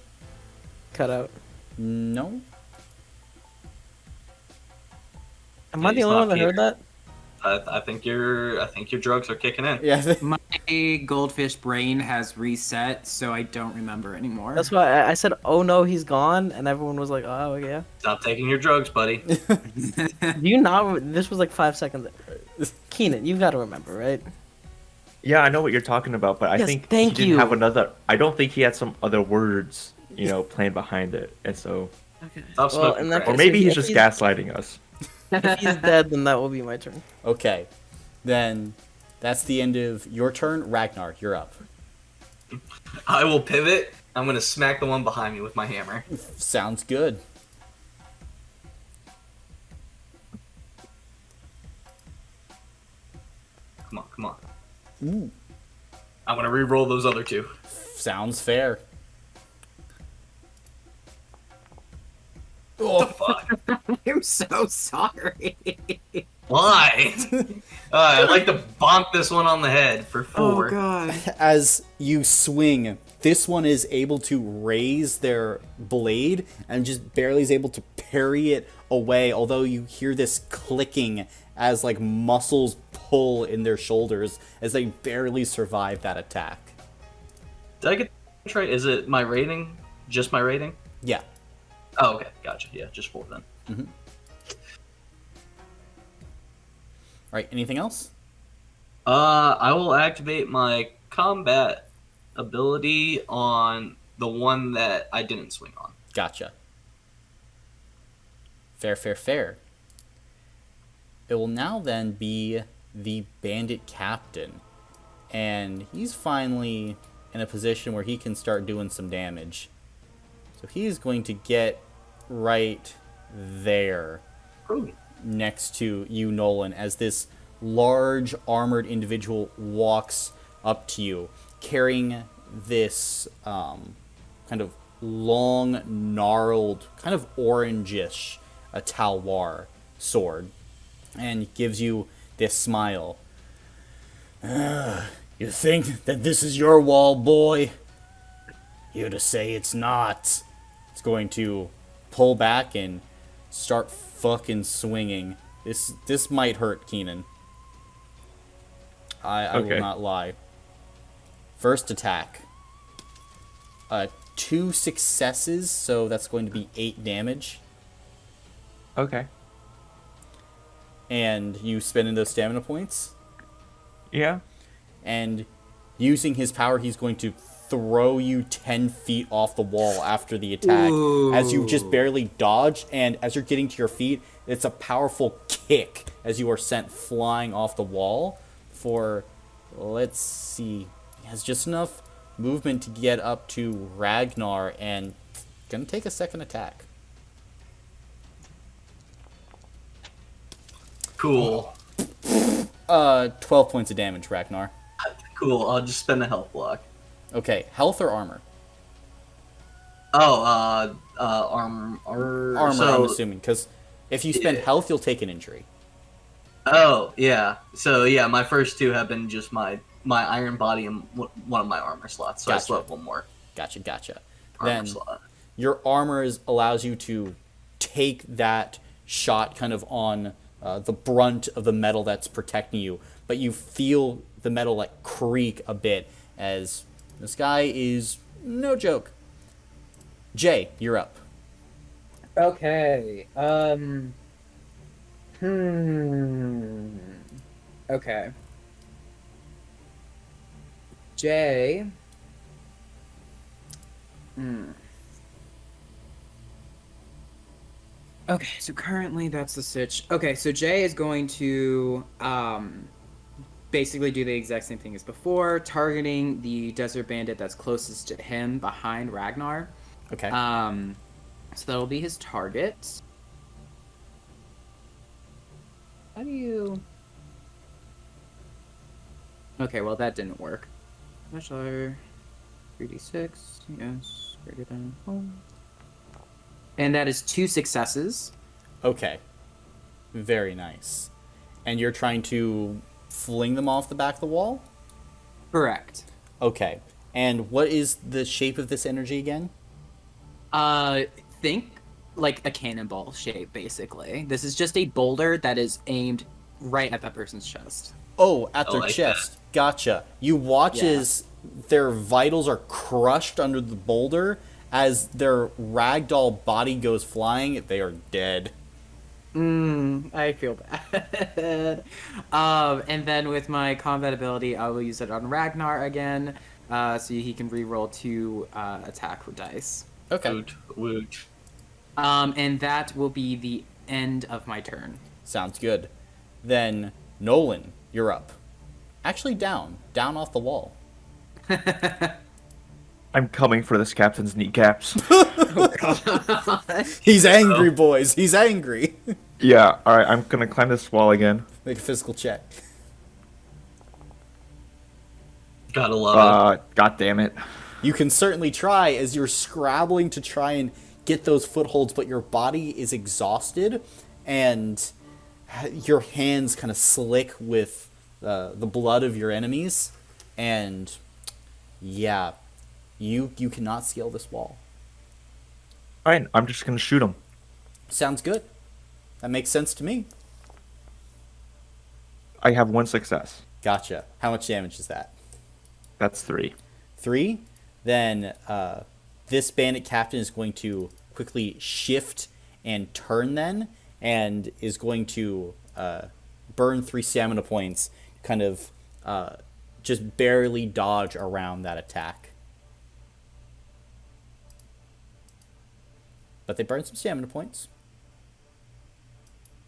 cut out. No. Am I the only one that heard that? I think your drugs are kicking in. Yeah. My goldfish brain has reset, so I don't remember anymore. That's why I said, "Oh no, he's gone," and everyone was like, "Oh yeah." Stop taking your drugs, buddy. Do you not? This was like 5 seconds. Keenan, you've got to remember, right? Yeah, I know what you're talking about, but I Yes, think thank he didn't you. have another. I don't think he had some other words, planned behind it, and so. Okay. Stop smoking that crack. Or case, maybe if he's just gaslighting us. If he's dead, then that will be my turn. Okay. Then that's the end of your turn. Ragnar, you're up. I will pivot. I'm gonna smack the one behind me with my hammer. Sounds good. Come on. Ooh. I'm gonna re-roll those other 2. Sounds fair. What the fuck? I'm so sorry. Why? I'd like to bonk this one on the head for 4. Oh god. As you swing, this one is able to raise their blade and just barely is able to parry it away, although you hear this clicking as like muscles pull in their shoulders as they barely survive that attack. Did I get the trait? Is it my rating? Just my rating? Yeah. Oh, okay. Gotcha. Yeah, just 4 then. Mm-hmm. All right, anything else? I will activate my combat ability on the one that I didn't swing on. Gotcha. Fair. It will now then be the bandit captain. And he's finally in a position where he can start doing some damage. So he's going to get right there. Ooh. Next to you, Nolan, as this large armored individual walks up to you, carrying this kind of long, gnarled, kind of orangish talwar sword, and gives you this smile. You think that this is your wall, boy? You to say it's not. It's going to pull back and start fucking swinging. This might hurt Keenan. I will not lie. First attack. 2 successes, so that's going to be 8 damage. Okay. And you spend in those stamina points. Yeah. And using his power, he's going to throw you 10 feet off the wall after the attack. Ooh. As you just barely dodge, and as you're getting to your feet, it's a powerful kick as you are sent flying off the wall for, let's see, he has just enough movement to get up to Ragnar, and gonna take a second attack. Cool. 12 points of damage, Ragnar. Cool. I'll just spend a health block. Okay, health or armor? Oh, armor. Armor, So, I'm assuming, because if you spend health, you'll take an injury. Oh, yeah. So, yeah, my first 2 have been just my iron body and one of my armor slots. So I still have 1 more. Gotcha. Armor Then slot. your armor allows you to take that shot kind of on the brunt of the metal that's protecting you, but you feel the metal like creak a bit as this guy is no joke. Jay, you're up. Okay. Okay. Jay. Okay, so currently that's the sitch. Okay, so Jay is going to basically do the exact same thing as before, targeting the desert bandit that's closest to him behind Ragnar. Okay. So that'll be his target. How do you... Okay, well that didn't work. Bachelor, 3d6, yes, greater than home. And that is 2 successes. Okay. Very nice. And you're trying to fling them off the back of the wall? Correct. Okay. And what is the shape of this energy again? Think like a cannonball shape, basically. This is just a boulder that is aimed right at that person's chest. Oh, at their like chest. Gotcha. You watch as their vitals are crushed under the boulder. As their ragdoll body goes flying, they are dead. I feel bad. And then with my combat ability, I will use it on Ragnar again, so he can reroll 2 attack dice. Okay. Woot. And that will be the end of my turn. Sounds good. Then, Nolan, you're up. Actually, down off the wall. I'm coming for this captain's kneecaps. He's angry, boys. He's angry. Yeah, alright, I'm gonna climb this wall again. Make a physical check. Gotta love it. God damn it. You can certainly try as you're scrabbling to try and get those footholds, but your body is exhausted, and your hands kind of slick with the blood of your enemies, and yeah, you cannot scale this wall. Fine, I'm just gonna shoot him. Sounds good. That makes sense to me. I have 1 success. Gotcha. How much damage is that? That's 3. 3? Then this bandit captain is going to quickly shift and turn then, and is going to burn 3 stamina points, kind of just barely dodge around that attack. But they burn some stamina points.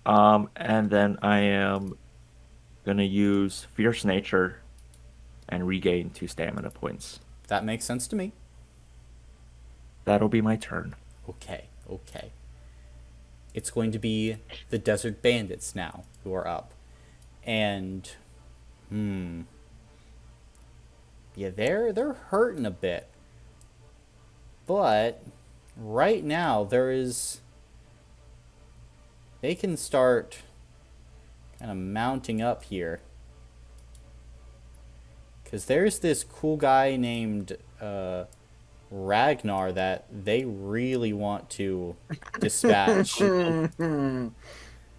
And then I am gonna use Fierce Nature and regain 2 stamina points. That makes sense to me. That'll be my turn. Okay. It's going to be the Desert Bandits now who are up. And yeah, they're hurting a bit. But right now they can start kind of mounting up here. Because there's this cool guy named Ragnar that they really want to dispatch. Can't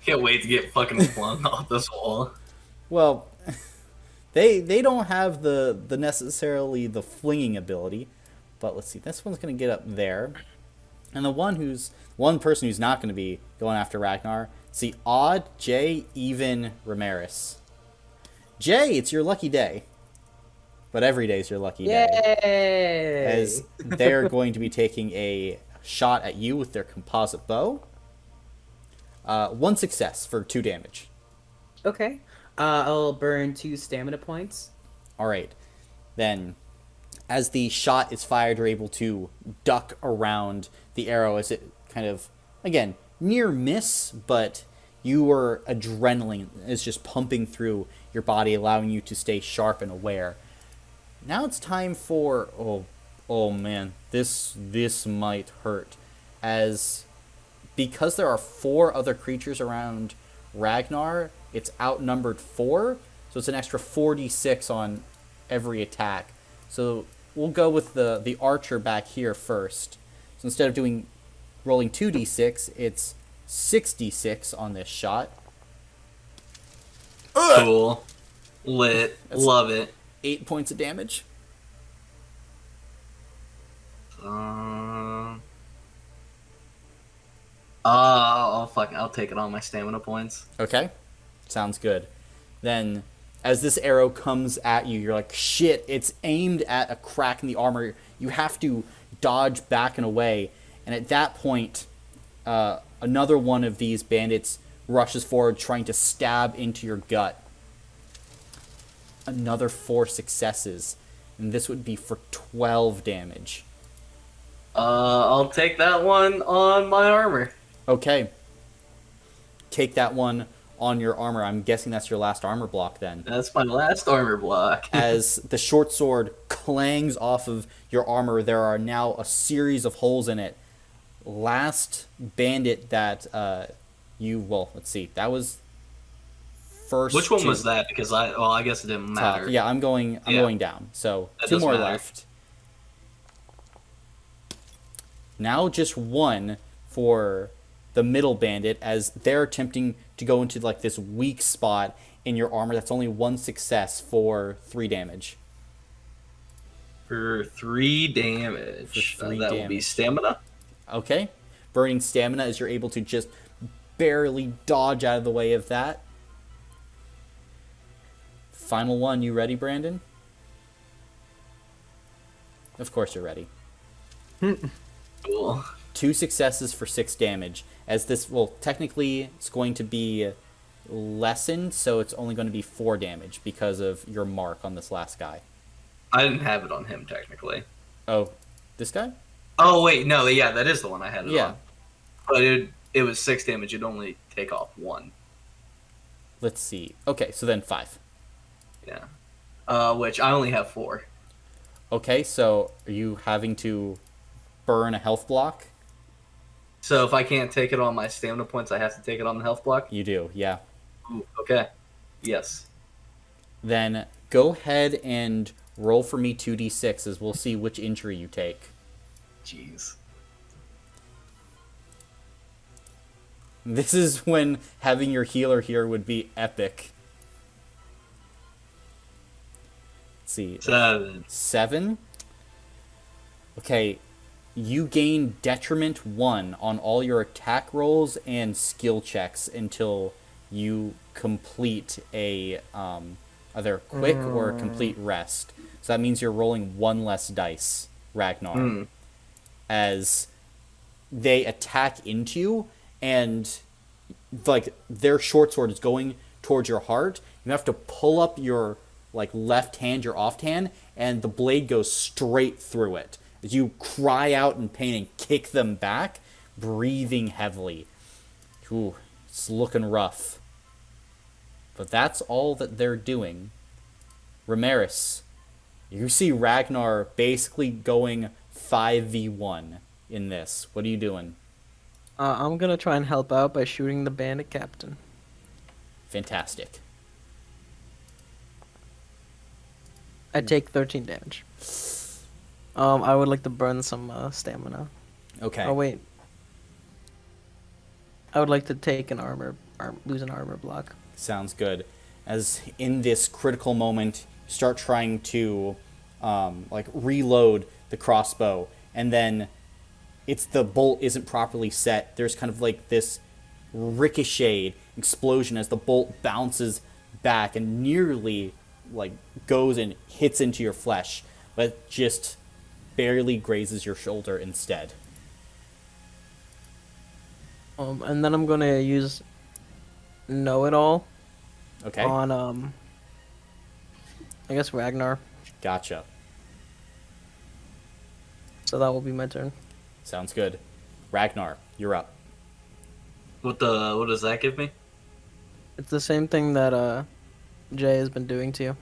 wait to get fucking flung off this wall. Well, they don't have the necessarily the flinging ability, but let's see. This one's gonna get up there, and the one person who's not gonna be going after Ragnar. See, Odd, Jay, even Ramirez. Jay, it's your lucky day. But every day is your lucky day. Yay! As they're going to be taking a shot at you with their composite bow. 1 success for 2 damage. Okay. I'll burn 2 stamina points. Alright. Then, as the shot is fired, you're able to duck around the arrow as it kind of, again, near miss, but your adrenaline is just pumping through your body, allowing you to stay sharp and aware. Now it's time for oh man, this might hurt, as because there are 4 other creatures around Ragnar, it's outnumbered 4, so it's an extra 4d6 on every attack. So we'll go with the archer back here first. So instead of rolling 2d6, it's 6d6 on this shot. Cool. Lit. Love it. 8 points of damage. I'll take it on my stamina points. Okay. Sounds good. Then, as this arrow comes at you, you're like, shit, it's aimed at a crack in the armor. You have to dodge back and away. And at that point, another one of these bandits rushes forward, trying to stab into your gut. Another 4 successes, and this would be for 12 damage. I'll take that one on my armor. Okay. Take that one on your armor. I'm guessing that's your last armor block then. That's my last armor block. As the short sword clangs off of your armor, there are now a series of holes in it. Last bandit that let's see. That was first. Which one 2. was that? Because I guess it didn't matter. Yeah, I'm going down. So That 2 more doesn't matter. left. Now just 1 for the middle bandit, as they're attempting to go into like this weak spot in your armor. That's only 1 success for 3 damage. For 3 damage. For 3 that will be stamina. Okay. Burning stamina as you're able to just barely dodge out of the way of that. Final one. You ready, Brandon? Of course you're ready. Cool. 2 successes for 6 damage. As this, well, technically it's going to be lessened, so it's only going to be 4 damage because of your mark on this last guy. I didn't have it on him, technically. Oh, this guy? Oh, wait, no, yeah, that is the one I had it Yeah. on. But it was 6 damage, you'd only take off 1. Let's see. Okay, so then 5. Yeah. Which I only have 4. Okay, so are you having to burn a health block? So if I can't take it on my stamina points, I have to take it on the health block? You do, yeah. Ooh, okay. Yes. Then go ahead and roll for me 2d6 as we'll see which injury you take. Jeez. This is when having your healer here would be epic. Let's see. 7. 7? Okay, you gain detriment 1 on all your attack rolls and skill checks until you complete a either quick or complete rest. So that means you're rolling 1 less dice, Ragnar. As they attack into you, and like their short sword is going towards your heart. You have to pull up your like left hand, your offhand, and the blade goes straight through it. As you cry out in pain and kick them back, breathing heavily. Ooh, it's looking rough. But that's all that they're doing. Ramiris, you see Ragnar basically going 5v1 in this. What are you doing? I'm gonna try and help out by shooting the bandit captain. Fantastic. I take 13 damage. I would like to burn some stamina. Okay. Oh wait. I would like to take an lose an armor block. Sounds good. As in this critical moment, you start trying to like reload the crossbow, and then the bolt isn't properly set. There's kind of like this ricochet explosion as the bolt bounces back and nearly like goes and hits into your flesh, but just barely grazes your shoulder instead. And then I'm gonna use know-it-all. Okay. On I guess Ragnar. Gotcha. So that will be my turn. Sounds good. Ragnar, you're up. What does that give me? It's the same thing that Jay has been doing to you.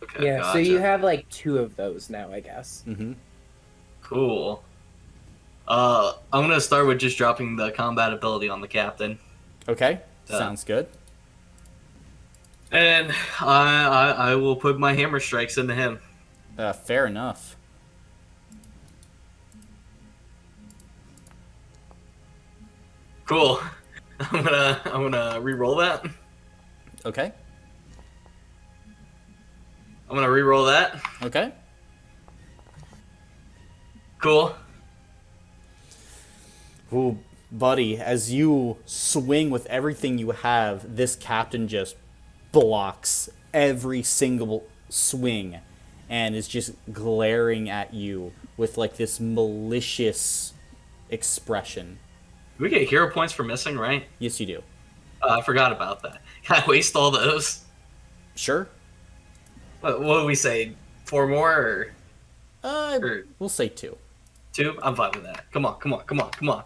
Okay, Yeah, gotcha. so you have like 2 of those now, I guess. Mm-hmm. Cool. I'm gonna start with just dropping the combat ability on the captain. Okay, sounds good. And I will put my hammer strikes into him. Fair enough. Cool. I'm gonna re-roll that. Okay. I'm gonna re-roll that. Okay. Cool. Ooh, buddy, as you swing with everything you have, this captain just blocks every single swing and is just glaring at you with like this malicious expression. We get hero points for missing, right? Yes, you do. I forgot about that. Can I waste all those? Sure. What do we say? 4 more? Or we'll say 2. 2? I'm fine with that. Come on.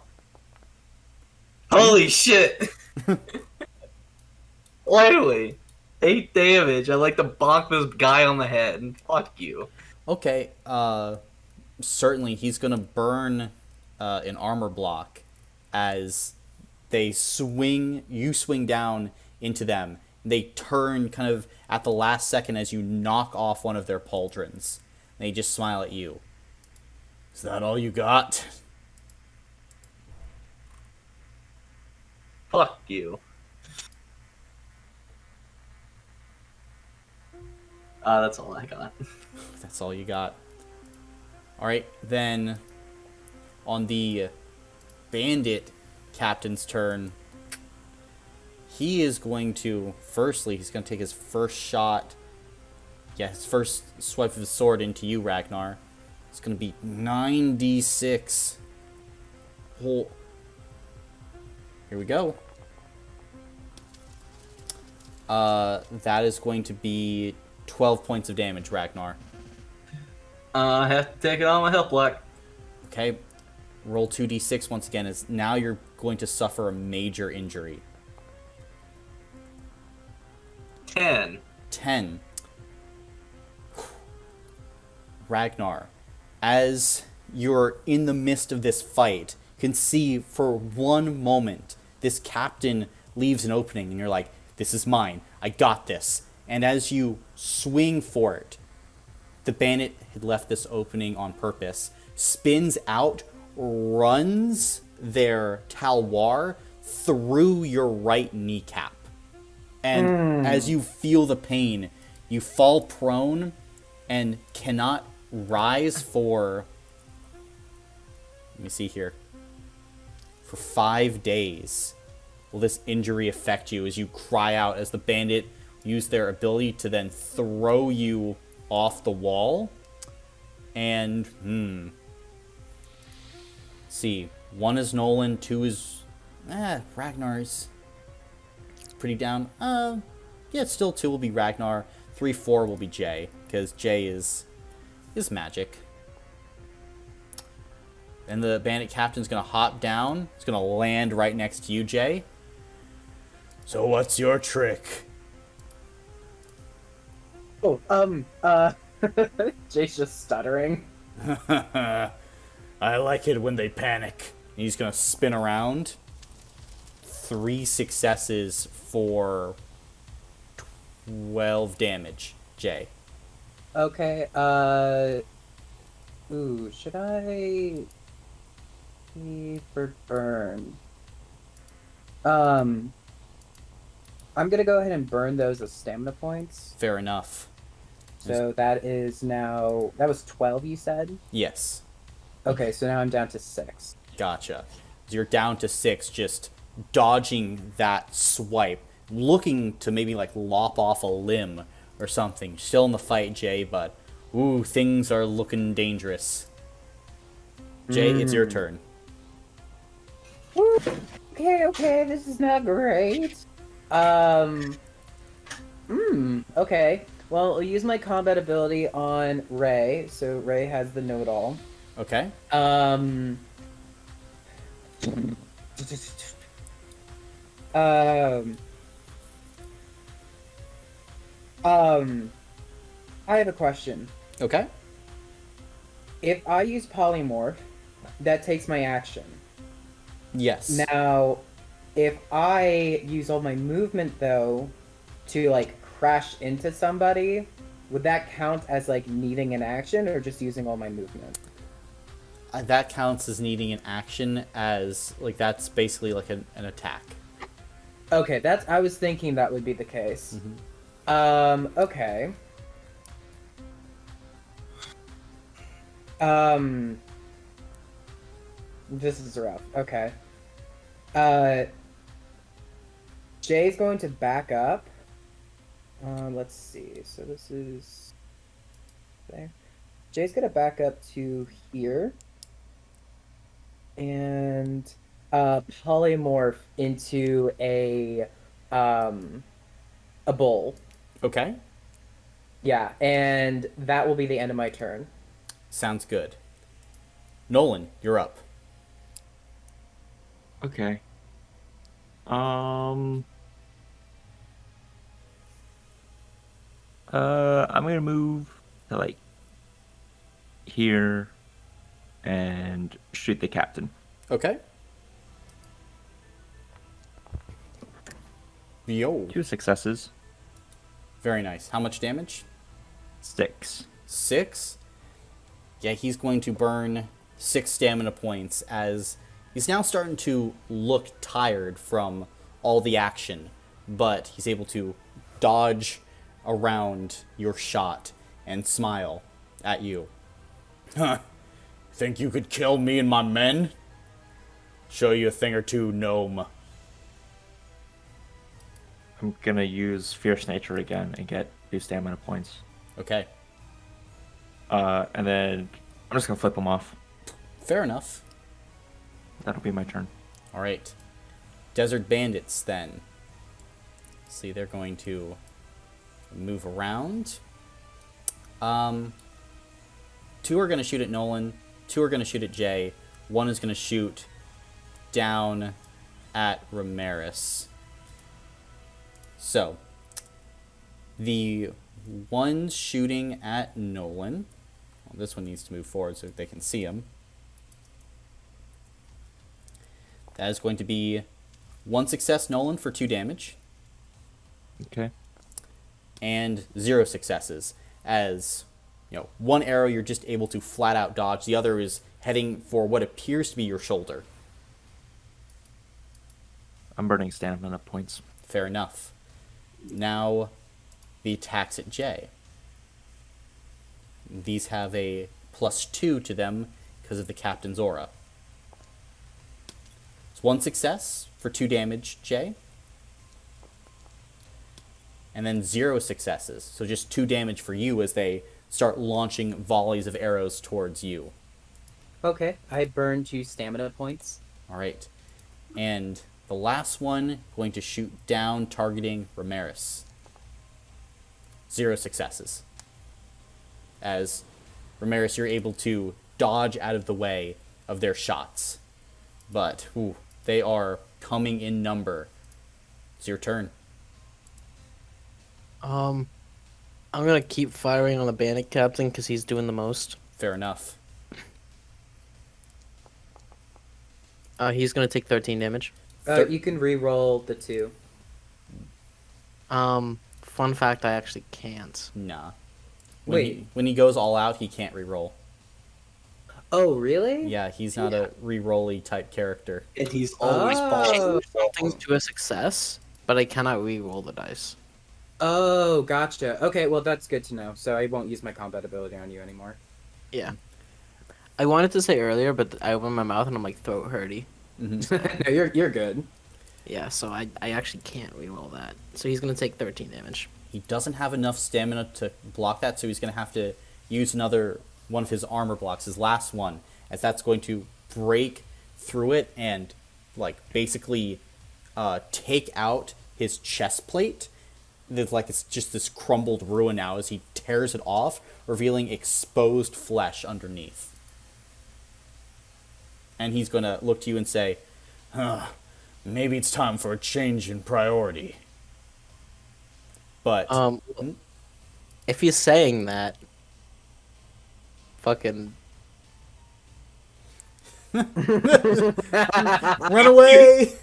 Holy shit! Literally. 8 damage. I like to bonk this guy on the head. And fuck you. Okay, certainly he's gonna burn an armor block as you swing down into them. They turn kind of at the last second as you knock off one of their pauldrons. They just smile at you. Is that all you got? Fuck you. That's all I got. That's all you got. Alright, then on the bandit captain's turn, he's going to take his first shot. Yeah, his first swipe of his sword into you, Ragnar. It's going to be 9d6. Here we go. That is going to be 12 points of damage, Ragnar. I have to take it on my health block. Okay. Roll 2d6 once again, as now you're going to suffer a major injury. 10. 10. Ragnar, as you're in the midst of this fight, you can see for one moment this captain leaves an opening, and you're like, This is mine. I got this. And as you swing for it, the bandit had left this opening on purpose, spins out, runs their talwar through your right kneecap. And as you feel the pain, you fall prone and cannot rise for, let me see here, for 5 days. Will this injury affect you as you cry out as the bandit use their ability to then throw you off the wall? And, see, 1 is Nolan, 2 is, Ragnar's pretty down. Yeah, still 2 will be Ragnar, 3, 4 will be Jay, because Jay is magic. And the bandit captain's gonna hop down. It's gonna land right next to you, Jay. So what's your trick? Oh, Jay's just stuttering. I like it when they panic. And he's gonna spin around. 3 successes for 12 damage, Jay. Okay, ooh, should I for burn? I'm gonna go ahead and burn those as stamina points. Fair enough. So that is now, that was 12 you said? Yes. Okay, so now I'm down to 6. Gotcha. So you're down to 6, just dodging that swipe, looking to maybe like lop off a limb or something. Still in the fight, Jay, but ooh, things are looking dangerous. Jay, it's your turn. Okay, this is not great. Okay. Well, I'll use my combat ability on Ray, so Ray has the know-it-all. Okay. I have a question. Okay. If I use polymorph, that takes my action. Yes. Now, if I use all my movement, though, to, like, crash into somebody, would that count as, like, needing an action, or just using all my movement? That counts as needing an action, as, like, that's basically like an attack. Okay, I was thinking that would be the case. Okay. This is rough. Okay. Jay's going to back up. Let's see. So this is there. Jay's gonna back up to here and polymorph into a bull. Okay. Yeah, and that will be the end of my turn. Sounds good. Nolan, you're up. Okay. I'm gonna move to like here and shoot the captain. Okay. Yo. 2 successes. Very nice. How much damage? 6. 6? Yeah, he's going to burn 6 stamina points as he's now starting to look tired from all the action, but he's able to dodge around your shot and smile at you. Huh. Think you could kill me and my men? Show you a thing or two, gnome. I'm gonna use Fierce Nature again and get 2 stamina points. Okay. And then I'm just gonna flip them off. Fair enough. That'll be my turn. All right. Desert Bandits, then. See, they're going to move around. 2 are going to shoot at Nolan. 2 are going to shoot at Jay. 1 is going to shoot down at Ramirez. So, the one shooting at Nolan. Well, this one needs to move forward so they can see him. That is going to be 1 success, Nolan, for 2 damage. Okay. And 0 successes. As one arrow you're just able to flat out dodge, the other is heading for what appears to be your shoulder. I'm burning stamina points. Fair enough. Now, the attacks at J. These have a +2 to them because of the captain's aura. It's 1 success for 2 damage, J. And then 0 successes, so just 2 damage for you as they start launching volleys of arrows towards you. Okay, I burned 2 stamina points. All right. And the last one, going to shoot down, targeting Ramirez. 0 successes. As Ramirez, you're able to dodge out of the way of their shots. But, they are coming in number. It's your turn. I'm gonna keep firing on the bandit captain because he's doing the most. Fair enough. He's gonna take 13 damage. You can re-roll the 2. Fun fact, I actually can't. Nah. Wait. When he goes all out, he can't re-roll. Oh, really? Yeah, he's not a re-rolly type character. And he's always balls. Something to a success, but I cannot re-roll the dice. Oh, gotcha. Okay, well, that's good to know. So I won't use my combat ability on you anymore. Yeah. I wanted to say earlier, but I opened my mouth and I'm like throat hurty. Mm-hmm. No, you're good. Yeah, so I actually can't re-roll that. So he's gonna take 13 damage. He doesn't have enough stamina to block that, so he's going to have to use another one of his armor blocks, his last one, as that's going to break through it and, basically take out his chest plate. It's just this crumbled ruin now as he tears it off, revealing exposed flesh underneath. And he's going to look to you and say, Maybe it's time for a change in priority. But if he's saying that, fucking run away.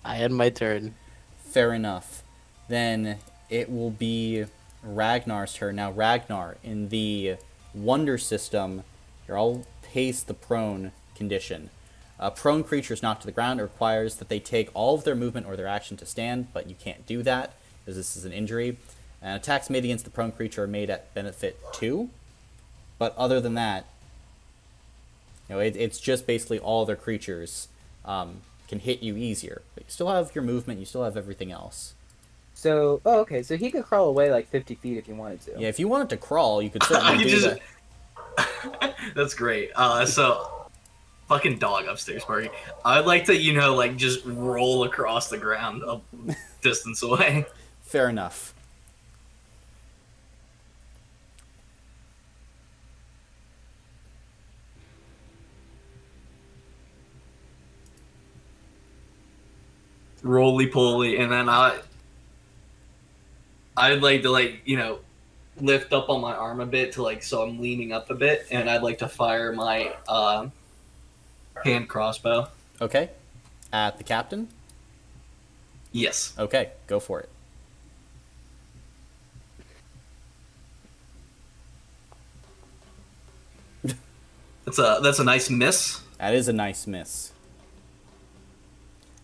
I end my turn. Fair enough. Then it will be Ragnar's turn. Now, Ragnar, in the Wonder system, you're all paced the prone condition. A prone creature is knocked to the ground. It requires that they take all of their movement or their action to stand, but you can't do that because this is an injury. And attacks made against the prone creature are made at benefit 2. But other than that, it's just basically all other creatures can hit you easier. But you still have your movement, you still have everything else. So, okay, so he could crawl away 50 feet if he wanted to. Yeah, if you wanted to crawl, you could certainly do that. That's great. So, fucking dog upstairs barking. I'd like to, just roll across the ground a distance away. Fair enough. Roly-poly, and then I'd like to, lift up on my arm a bit so I'm leaning up a bit, and I'd like to fire my hand crossbow. Okay. At the captain? Yes. Okay, go for it. That's a nice miss. That is a nice miss.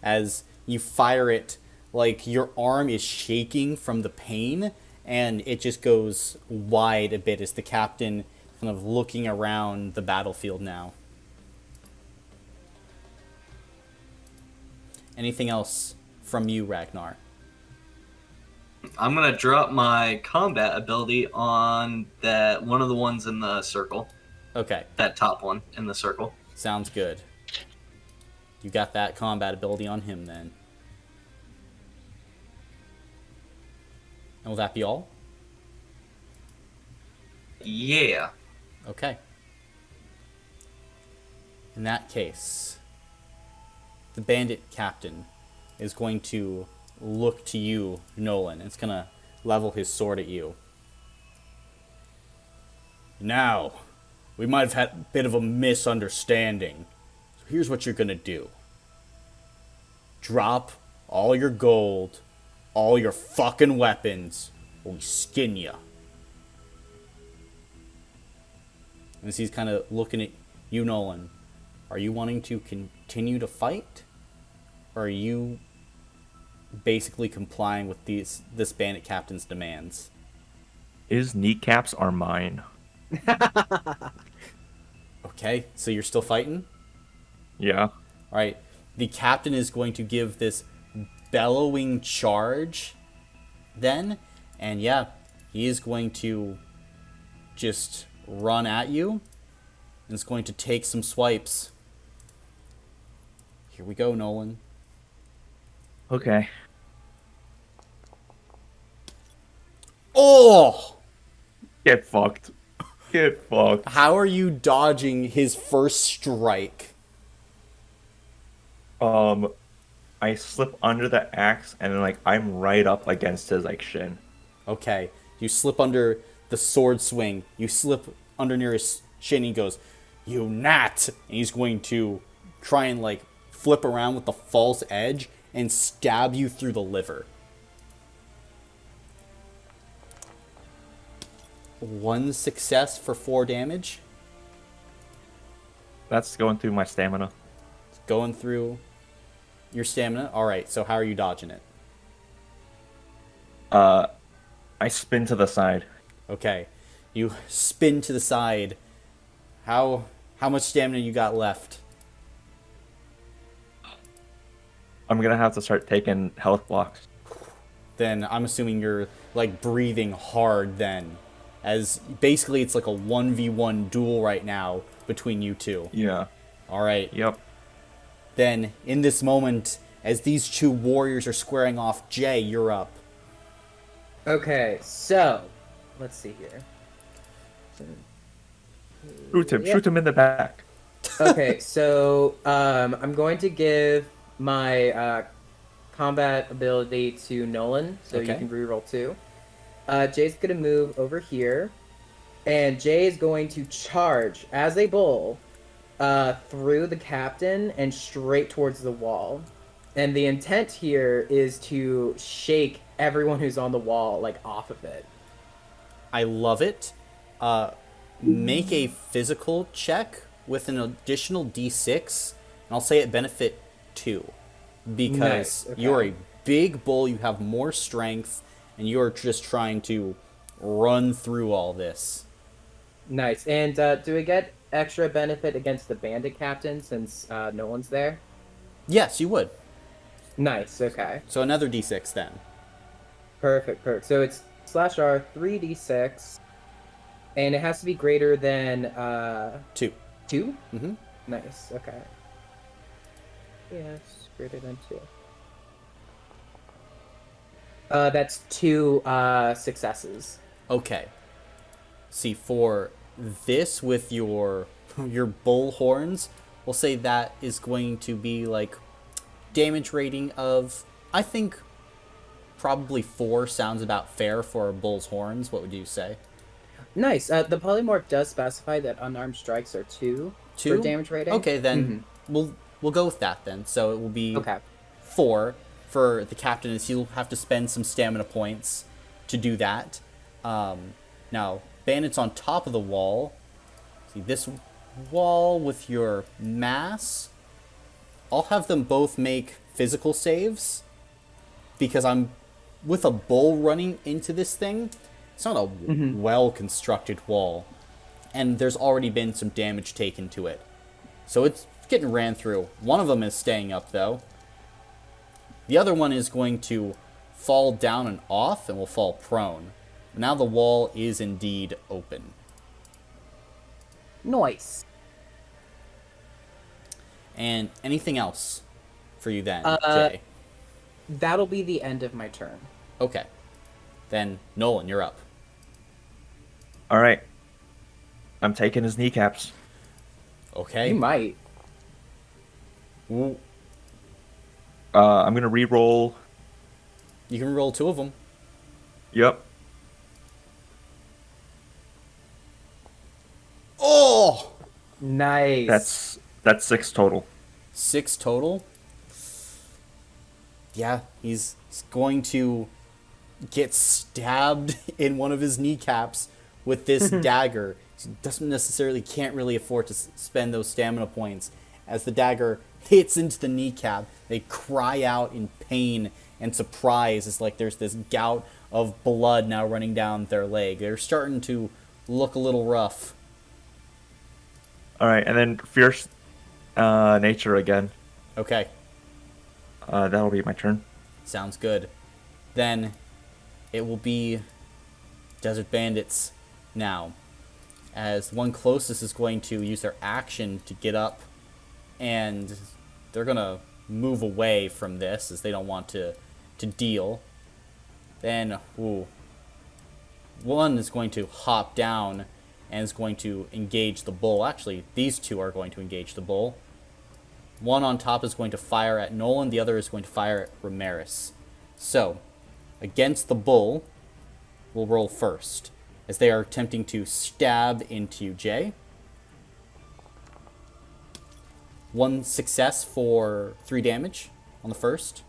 As you fire it, your arm is shaking from the pain, and it just goes wide a bit as the captain kind of looking around the battlefield now. Anything else from you, Ragnar? I'm gonna drop my combat ability on that one of the ones in the circle. Okay. That top one in the circle. Sounds good. You got that combat ability on him then. And will that be all? Yeah. Okay. In that case, the bandit captain is going to look to you, Nolan. It's going to level his sword at you. Now, we might have had a bit of a misunderstanding. So here's what you're going to do. Drop all your gold all your fucking weapons, or we skin ya. As he's kind of looking at you, Nolan, are you wanting to continue to fight? Or are you basically complying with this bandit captain's demands? His kneecaps are mine. Okay, so you're still fighting? Yeah. Alright, the captain is going to give this bellowing charge then, and yeah, he is going to just run at you, and is going to take some swipes. Here we go, Nolan. Okay. Oh! Get fucked. Get fucked. How are you dodging his first strike? I slip under the axe and then like I'm right up against his like shin. Okay, you slip under the sword swing. You slip under near his shin. He goes, "You gnat!" And he's going to try and like flip around with the false edge and stab you through the liver. 1 success for 4 damage. That's going through my stamina. Going through your stamina. All right. So how are you dodging it? I spin to the side. Okay, you spin to the side. How much stamina you got left? I'm gonna have to start taking health blocks. Then I'm assuming you're like breathing hard then, as basically it's like a 1v1 duel right now between you two. Yeah. All right. Yep. Then in this moment, as these two warriors are squaring off, Jay, you're up. Okay, so let's see here. Shoot him. Yep. Shoot him in the back. Okay, so I'm going to give my combat ability to Nolan, so you Okay. can reroll 2. Jay's gonna move over here, and Jay is going to charge as a bull through the captain and straight towards the wall. And the intent here is to shake everyone who's on the wall like off of it. I love it. Make a physical check with an additional d6, and I'll say it benefit 2. Because Nice, okay. you're a big bull, you have more strength, and you're just trying to run through all this. Nice. And do we get extra benefit against the bandit captain since no one's there? Yes, you would. Nice, okay. So another d6 then. Perfect. So it's /R 3d6, and it has to be greater than 2. 2? Mm-hmm. Nice, okay. Yes, greater than 2. That's 2 successes. Okay. See, for this with your bull horns, we'll say that is going to be like damage rating of, I think, probably 4 sounds about fair for a bull's horns. What would you say? Nice. The polymorph does specify that unarmed strikes are 2 for damage rating. Okay, then we'll go with that then. So it will be Okay. 4 for the captain, as he'll have to spend some stamina points to do that. Now, bandits on top of the wall. See this wall with your mass. I'll have them both make physical saves, because I'm with a bull running into this thing. It's not a well-constructed wall, and there's already been some damage taken to it. So it's getting ran through. One of them is staying up, though. The other one is going to fall down and off and will fall prone. Now the wall is indeed open. Nice. And anything else for you then, Jay? That'll be the end of my turn. Okay. Then, Nolan, you're up. All right. I'm taking his kneecaps. Okay. You might. Ooh. I'm gonna re-roll. You can roll 2 of them. Yep. Oh! Nice. That's 6 total. 6 total. Yeah, he's going to get stabbed in one of his kneecaps with this dagger. He doesn't necessarily, can't really afford to spend those stamina points. As the dagger hits into the kneecap, they cry out in pain and surprise. It's like there's this gout of blood now running down their leg. They're starting to look a little rough. All right, and then fierce nature again. Okay. That'll be my turn. Sounds good. Then it will be Desert Bandits now, as the one closest is going to use their action to get up, and they're going to move away from this as they don't want to deal. Then, one is going to hop down and is going to engage the bull. Actually, these two are going to engage the bull. One on top is going to fire at Nolan, the other is going to fire at Ramirez. So, against the bull, we'll roll first, as they are attempting to stab into Jay. 1 success for 3 damage on the first.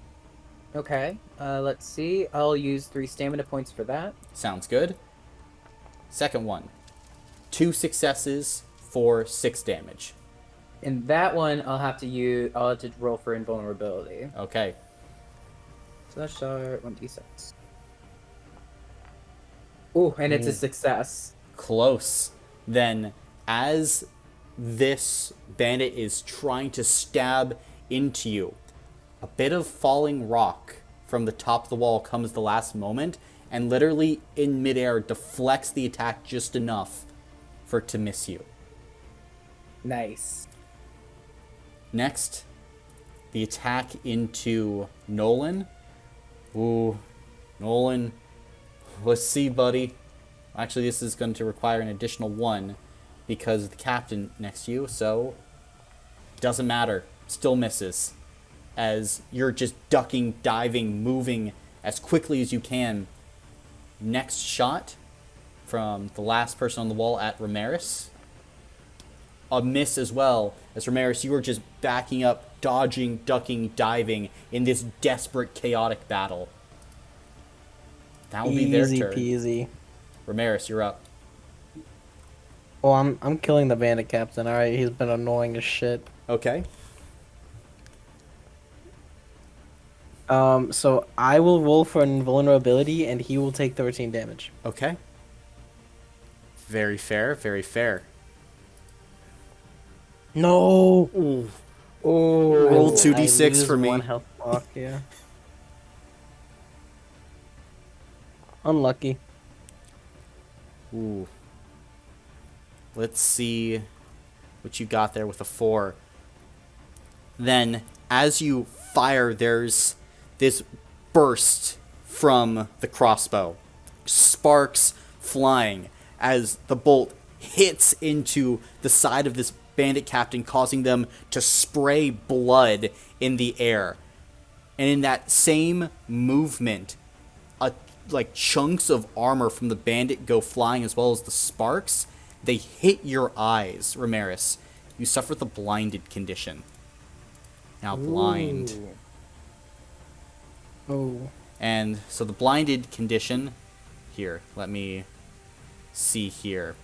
Okay, let's see. I'll use 3 stamina points for that. Sounds good. Second one, 2 successes for 6 damage. And that one, I'll have to roll for invulnerability. Okay. So that's 1d6. Ooh, and it's a success. Close. Then, as this bandit is trying to stab into you, a bit of falling rock from the top of the wall comes the last moment, and literally in midair deflects the attack just enough for it to miss you. Nice. Next, the attack into Nolan. Ooh, Nolan, let's see, buddy. Actually, this is going to require an additional 1 because of the captain next to you, so doesn't matter. Still misses. As you're just ducking, diving, moving as quickly as you can. Next shot from the last person on the wall at Ramirez. A miss as well, as Ramirez, you are just backing up, dodging, ducking, diving in this desperate, chaotic battle. That will be their turn. Easy peasy. Ramirez, you're up. Well, I'm killing the bandit captain. All right, he's been annoying as shit. Okay. So I will roll for invulnerability, and he will take 13 damage. Okay. Very fair, very fair. No. Ooh. Oh. Roll 2d6 for me. 1 health block, yeah. Unlucky. Ooh. Let's see what you got there with a 4. Then, as you fire, there's this burst from the crossbow. Sparks flying as the bolt hits into the side of this bandit captain, causing them to spray blood in the air. And in that same movement, chunks of armor from the bandit go flying, as well as the sparks. They hit your eyes, Ramirez. You suffer the blinded condition. Now blind. Oh. And so the blinded condition, here, let me see here.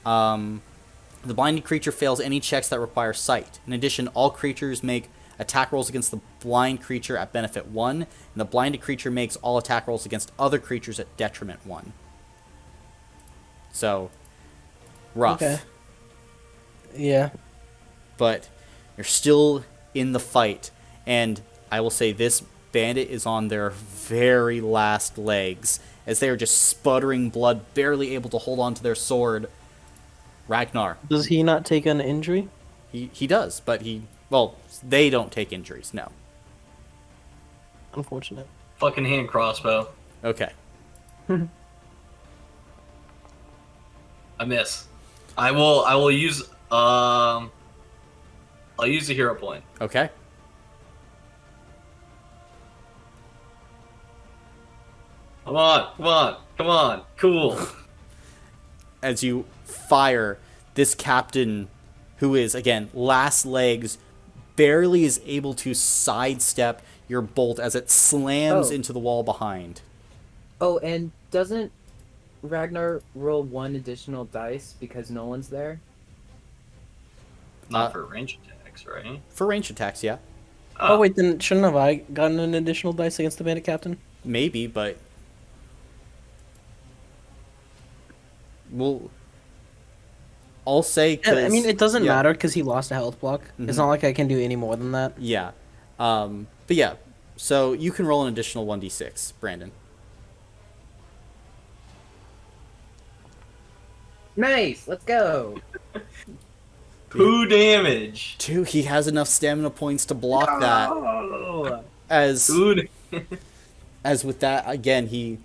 The blinded creature fails any checks that require sight. In addition, all creatures make attack rolls against the blind creature at benefit 1, and the blinded creature makes all attack rolls against other creatures at detriment 1. So, rough. Okay. Yeah. But you're still in the fight, and I will say this bandit is on their very last legs, as they are just sputtering blood, barely able to hold on to their sword. Ragnar. Does he not take an injury? He does, but they don't take injuries, no. Unfortunate. Fucking hand crossbow. Okay. I miss. I will use I'll use a hero point. Okay. Come on. Cool. As you fire, this captain, who is, again, last legs, barely is able to sidestep your bolt as it slams Oh. into the wall behind. Oh, and doesn't Ragnar roll one additional dice because Nolan's there? Not for range attacks, right? For range attacks, yeah. Oh wait, then shouldn't have I gotten an additional dice against the bandit captain? Maybe, but well, I'll say. Yeah, I mean, it doesn't matter because he lost a health block. Mhm. It's not like I can do any more than that. Yeah. But yeah, so you can roll an additional 1d6, Brandon. Nice, let's go. 2 damage. 2. He has enough stamina points to block that. As with that, again, he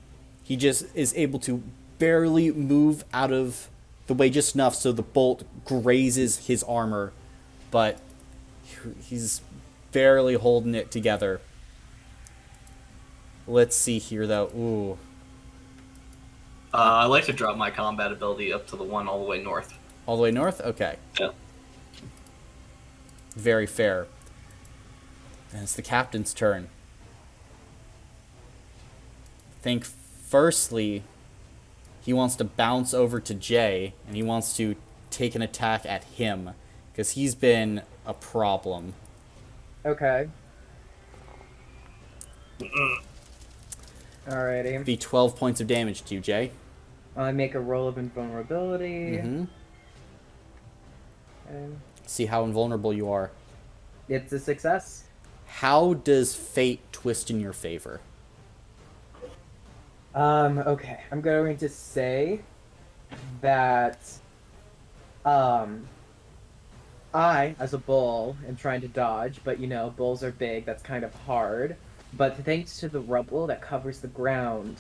just is able to barely move out of the way just enough so the bolt grazes his armor, but he's barely holding it together. Let's see here, though. Ooh. I like to drop my combat ability up to the one all the way north. All the way north? Okay. Yeah. Very fair. And it's the captain's turn. I think, firstly, he wants to bounce over to Jay, and he wants to take an attack at him, because he's been a problem. Okay. Alrighty. Be 12 points of damage to you, Jay. I make a roll of invulnerability. Mm-hmm. Okay. See how invulnerable you are. It's a success. How does fate twist in your favor? Okay. I'm going to say that, I, as a bull, am trying to dodge, but bulls are big, that's kind of hard. But thanks to the rubble that covers the ground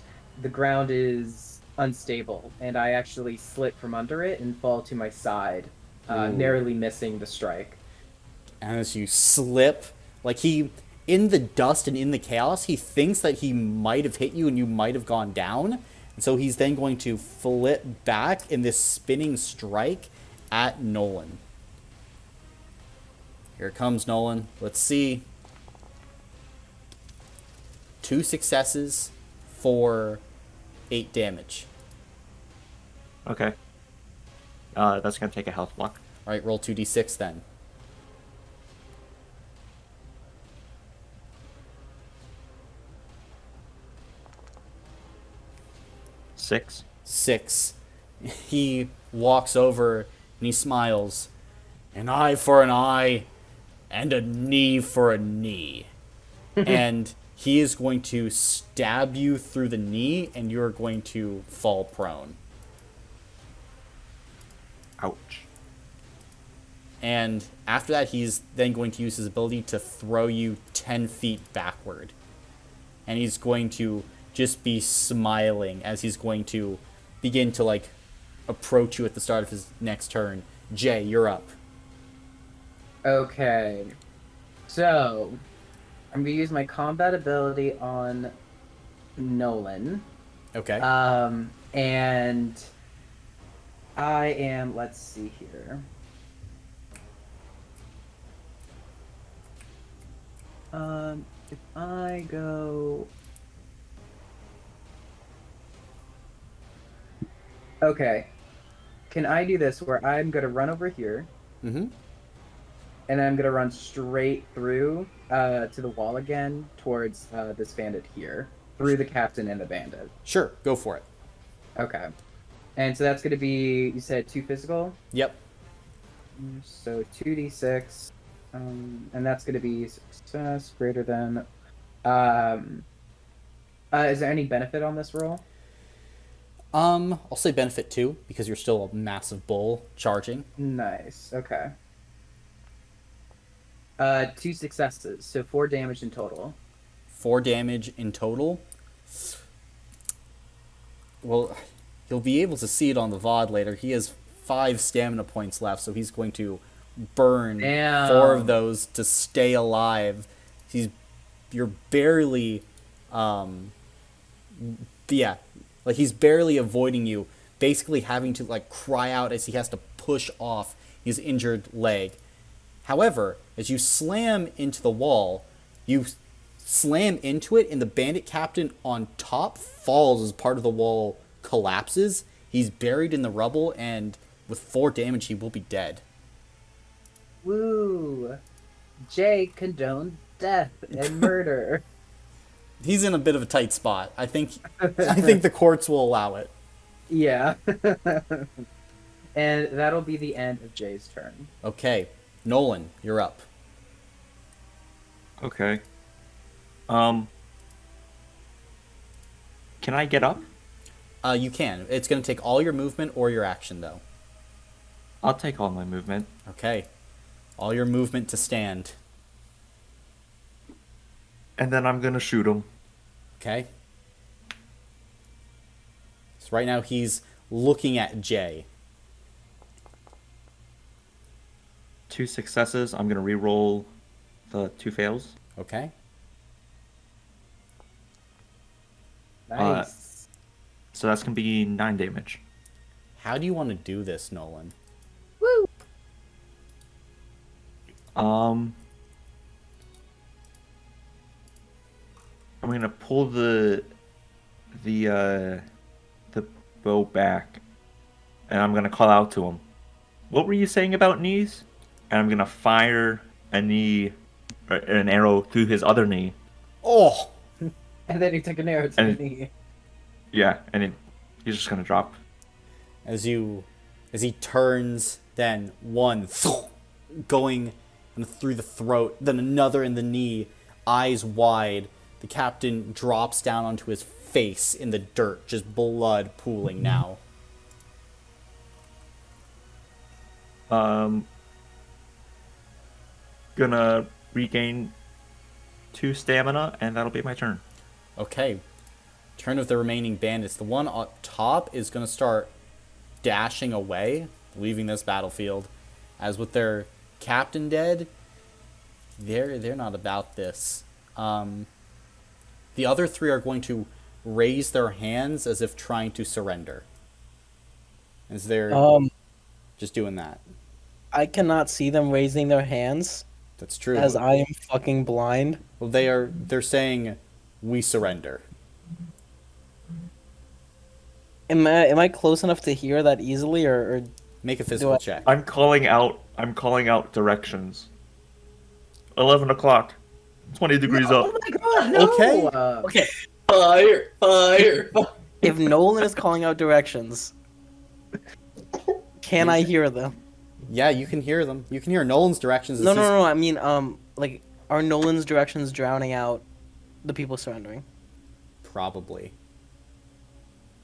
is unstable, and I actually slip from under it and fall to my side, narrowly missing the strike. And as you slip, like in the dust and in the chaos, he thinks that he might have hit you and you might have gone down. And so he's then going to flip back in this spinning strike at Nolan. Here comes Nolan. Let's see. 2 successes for 8 damage. Okay. That's gonna take a health block. Alright, roll 2d6 then. 6. 6. He walks over and he smiles. An eye for an eye and a knee for a knee. And he is going to stab you through the knee and you're going to fall prone. Ouch. And after that, he's then going to use his ability to throw you 10 feet backward. And he's going to just be smiling as he's going to begin to, approach you at the start of his next turn. Jay, you're up. Okay. So, I'm going to use my combat ability on Nolan. Okay. And I am, let's see here. If I go... Okay. Can I do this where I'm going to run over here? Mm-hmm. And I'm going to run straight through to the wall again towards this bandit here. Through the captain and the bandit. Sure, go for it. Okay. And so that's going to be, you said 2 physical? Yep. So 2d6. And that's going to be success greater than... is there any benefit on this roll? I'll say benefit 2, because you're still a massive bull charging. Nice, okay. 2 successes, so 4 damage in total. 4 damage in total. Well, you'll be able to see it on the VOD later. He has 5 stamina points left, so he's going to burn Damn. 4 of those to stay alive. You're barely, he's barely avoiding you, basically having to cry out as he has to push off his injured leg. However, as you slam into the wall, you slam into it, and the bandit captain on top falls as part of the wall collapses. He's buried in the rubble, and with 4 damage, he will be dead. Woo! Jay condoned death and murder. He's in a bit of a tight spot. I think the courts will allow it. Yeah. And that'll be the end of Jay's turn. Okay, Nolan, you're up. Okay. Can I get up? You can. It's going to take all your movement or your action, though. I'll take all my movement. Okay. All your movement to stand. And then I'm gonna shoot him. Okay. So right now he's looking at Jay. 2 successes. I'm gonna re-roll the 2 fails. Okay. Nice. So that's gonna be 9 damage. How do you want to do this, Nolan? Woo! I'm gonna pull the bow back, and I'm gonna call out to him. What were you saying about knees? And I'm gonna fire an arrow through his other knee. Oh! And then he took an arrow to the knee. Yeah, and he's just gonna drop. As he turns, then one going through the throat, then another in the knee, eyes wide. The captain drops down onto his face in the dirt, just blood pooling now. Gonna regain 2 stamina, and that'll be my turn. Okay. Turn of the remaining bandits. The one up top is going to start dashing away, leaving this battlefield. As with their captain dead, they're not about this. The other 3 are going to raise their hands as if trying to surrender. As they're just doing that. I cannot see them raising their hands. That's true. As I am fucking blind. Well, they're saying, "We surrender." Am I close enough to hear that easily, or make a physical check? I'm calling out directions. 11 o'clock. 20 degrees up. Oh my god, no! Okay. Okay. Fire! If Nolan is calling out directions, can I hear them? Yeah, you can hear them. You can hear Nolan's directions. No. I mean, like, are Nolan's directions drowning out the people surrendering? Probably.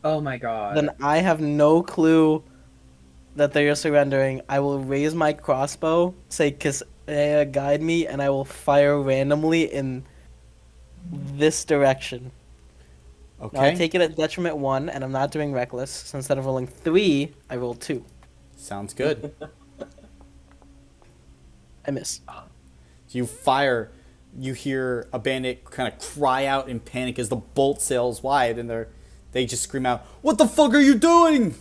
Oh my god. Then I have no clue that they are surrendering. I will raise my crossbow, say Kisaya guide me, and I will fire randomly in this direction. Okay. Now, I take it at detriment 1, and I'm not doing reckless. So instead of rolling 3, I roll 2. Sounds good. I miss. So you fire, you hear a bandit kind of cry out in panic as the bolt sails wide, and they just scream out, "What the fuck are you doing?"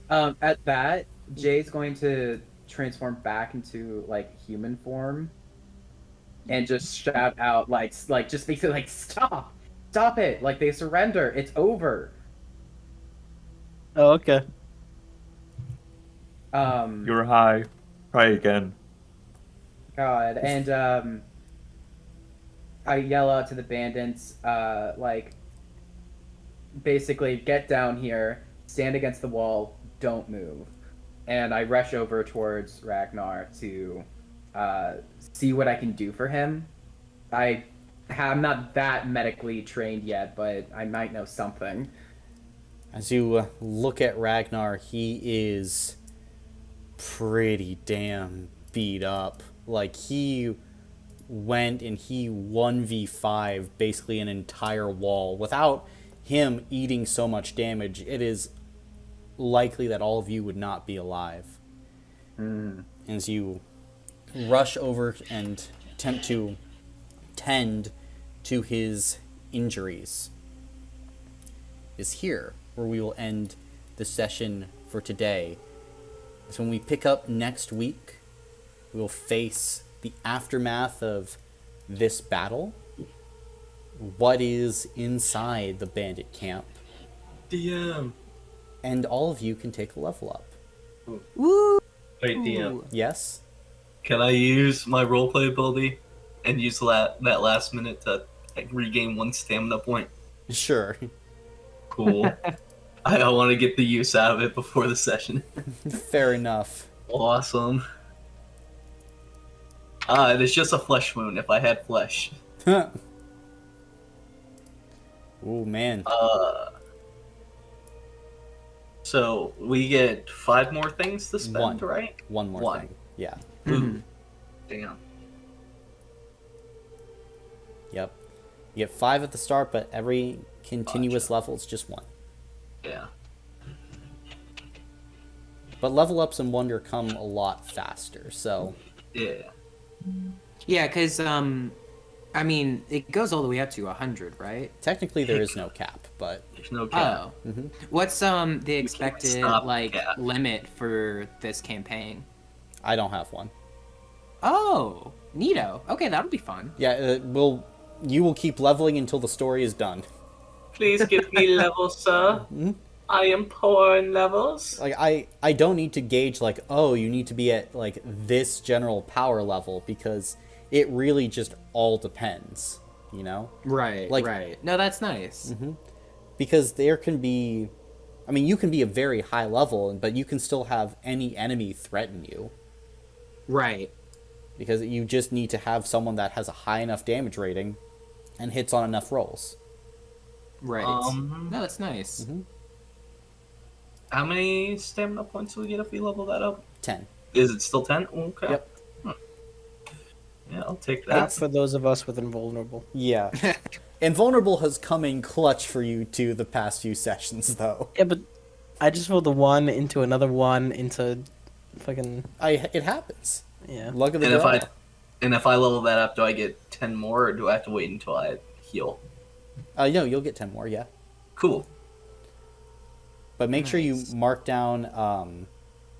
At that, Jay's going to transform back into like human form, and just shout out like just basically like stop it, like they surrender, it's over. Oh, okay. You're high. Try again. God, and I yell out to the bandits, like, basically, get down here, stand against the wall, don't move. And I rush over towards Ragnar to see what I can do for him. I'm not that medically trained yet, but I might know something. As you look at Ragnar, he is pretty damn beat up. Like, he went and he 1v5 basically an entire wall. Without him eating so much damage, it is likely that all of you would not be alive. As you rush over and attempt to tend to his injuries, is here where we will end the session for today. So when we pick up next week, we will face the aftermath of this battle what is inside the bandit camp, DM. and all of you can take a level up. Woo! Wait, DM. Yes? Can I use my roleplay ability and use that last minute to regain 1 stamina point? Sure. Cool. I want to get the use out of it before the session. Fair enough. Awesome. It is just a flesh wound if I had flesh. Oh, man. So we get 5 more things to spend, right? One more thing. Yeah. Ooh. Damn. Yep. You get 5 at the start, but every continuous level is just 1. Yeah. But level ups in Wonder come a lot faster, so... Yeah. Yeah, because, I mean, it goes all the way up to 100, right? Technically, there is no cap, but... There's no cap. Oh. Mm-hmm. What's, the expected, stop like, cap. limit for this campaign? I don't have one. Oh, neato. Okay, that'll be fun. Yeah, you will keep leveling until the story is done. Please give me levels, sir. I am poor in levels. Like, I don't need to gauge, like, oh, you need to be at, like, this general power level, because it really just all depends, you know? Right, Like, right. No, that's nice. Because there can be... I mean, you can be a very high level, but you can still have any enemy threaten you. Right. Because you just need to have someone that has a high enough damage rating and hits on enough rolls. Right. No, that's nice. How many stamina points do we get if we level that up? 10. Is it still 10? Okay. Yep. Yeah, I'll take that. That's for those of us with invulnerable. Yeah. Invulnerable has come in clutch for you two the past few sessions, though. Yeah, but I just rolled a 1 into another 1 into fucking... It happens. Yeah. Luck of the And draw. if I level that up, do I get 10 more, or do I have to wait until I heal? No, you'll get 10 more, yeah. Cool. But make sure you mark down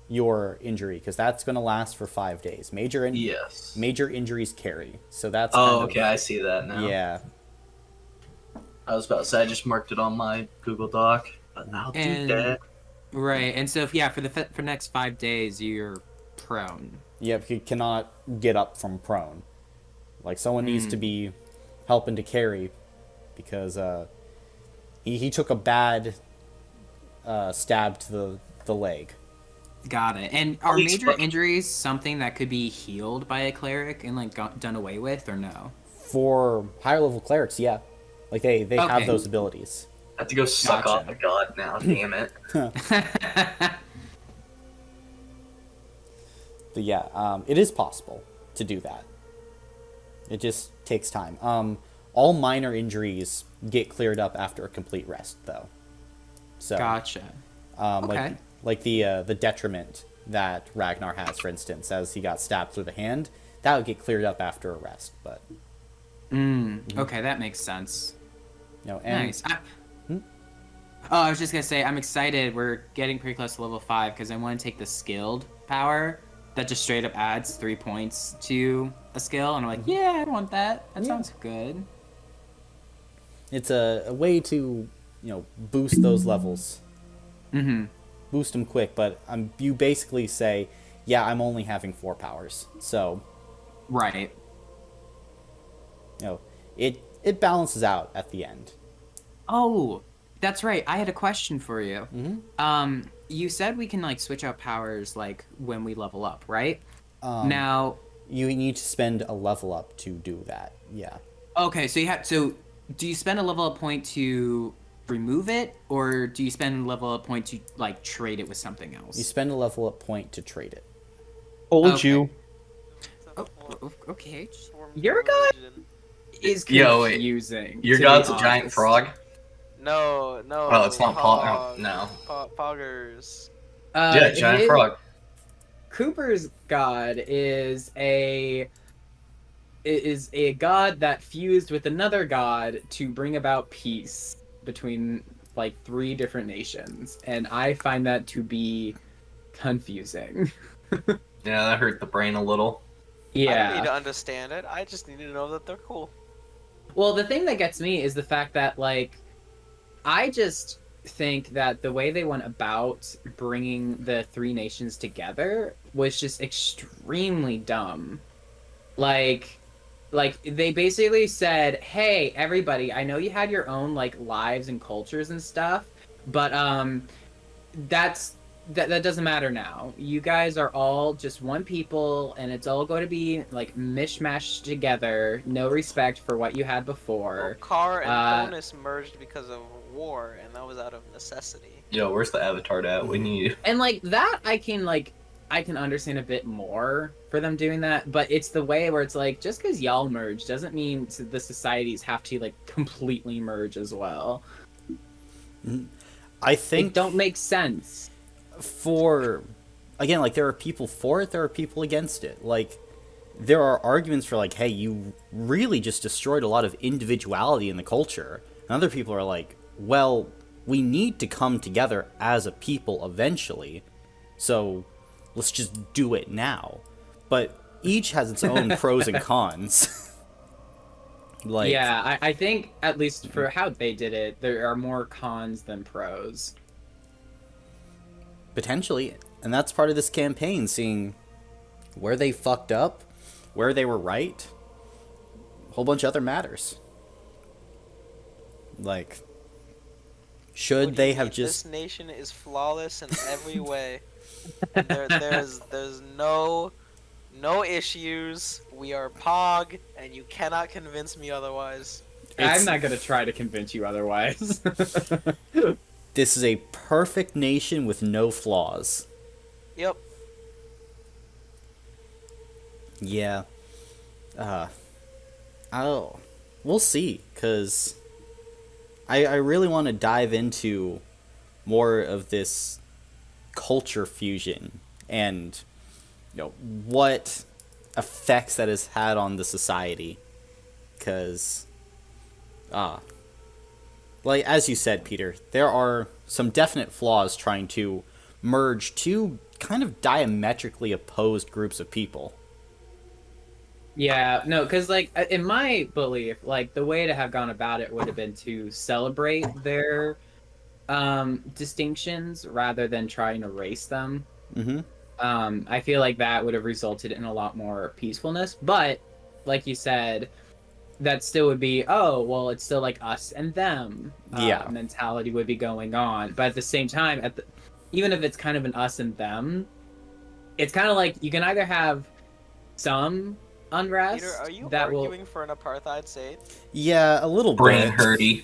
your injury, because that's going to last for 5 days. Major injuries carry, so that's okay, I see that now. Yeah. I was about to say, I just marked it on my Google Doc, but I'll do that. Right, and so, for the next 5 days, you're prone. Yep, you cannot get up from prone. Like, someone needs to be helping to carry, because he took a bad stab to the leg. Got it. And are major injuries something that could be healed by a cleric and, like, done away with, or no? For higher level clerics, yeah. Like, they have those abilities. I have to go suck off a god now, damn it. But yeah, it is possible to do that. It just takes time. All minor injuries get cleared up after a complete rest, though. So, gotcha. Okay. Like the detriment that Ragnar has, for instance, as he got stabbed through the hand, that would get cleared up after a rest. But okay, that makes sense. You know, and, nice. I was just gonna say, I'm excited. We're getting pretty close to level 5 because I want to take the skilled power that just straight up adds 3 points to a skill, and I'm like, yeah, I want that. That sounds good. It's a way to, boost those levels. Boost them quick, but you basically say, yeah, I'm only having 4 powers, so. Right. It balances out at the end. Oh, that's right. I had a question for you. You said we can, like, switch out powers, like, when we level up, right? Now... You need to spend a level up to do that, yeah. Okay, so do you spend a level up point to remove it, or do you spend a level up point to, like, trade it with something else? You spend a level up point to trade it. Told you. Oh, okay. Your god is confusing. Your god's a giant frog? No. Oh, it's not Pog. No. Poggers. Yeah, giant frog. Cooper's god is a god that fused with another god to bring about peace between, like, 3 different nations, and I find that to be confusing. Yeah, that hurt the brain a little. I don't need to understand it. I just need to know that they're cool. Well, the thing that gets me is the fact that, like, I just think that the way they went about bringing the three nations together was just extremely dumb. Like, they basically said, "Hey, everybody, I know you had your own like lives and cultures and stuff, but that's that doesn't matter now. You guys are all just one people, and it's all going to be like mishmashed together. No respect for what you had before." Car and Bonus merged because of war, and that was out of necessity. Yo, where's the avatar at? We need. And like that, I can understand a bit more for them doing that, but it's the way where it's like, just because y'all merge doesn't mean the societies have to like completely merge as well. I think it don't make sense. For, again, like, there are people for it, there are people against it. Like, there are arguments for, like, hey, you really just destroyed a lot of individuality in the culture. And other people are like, well, we need to come together as a people eventually, so let's just do it now. But each has its own pros and cons. Like, yeah, I think, at least for how they did it, there are more cons than pros. Potentially. And that's part of this campaign, seeing where they fucked up, where they were right, a whole bunch of other matters. Like, should they have just... This nation is flawless in every way. There's no issues. We are Pog, and you cannot convince me otherwise. I'm not gonna try to convince you otherwise. This is a perfect nation with no flaws. Yep. Yeah. We'll see, because I really want to dive into more of this culture fusion and, you know, what effects that has had on the society. Because, like, as you said, Peter, there are some definite flaws trying to merge two kind of diametrically opposed groups of people. Yeah, no, because, like, in my belief, like, the way to have gone about it would have been to celebrate their distinctions rather than try and erase them. Mm-hmm. I feel like that would have resulted in a lot more peacefulness, but, like you said, that still would be, oh, well, it's still like us and them mentality would be going on. But at the same time, even if it's kind of an us and them, it's kind of like you can either have some unrest. Peter, are you that arguing for an apartheid state? Yeah, a little brain bit. hurty.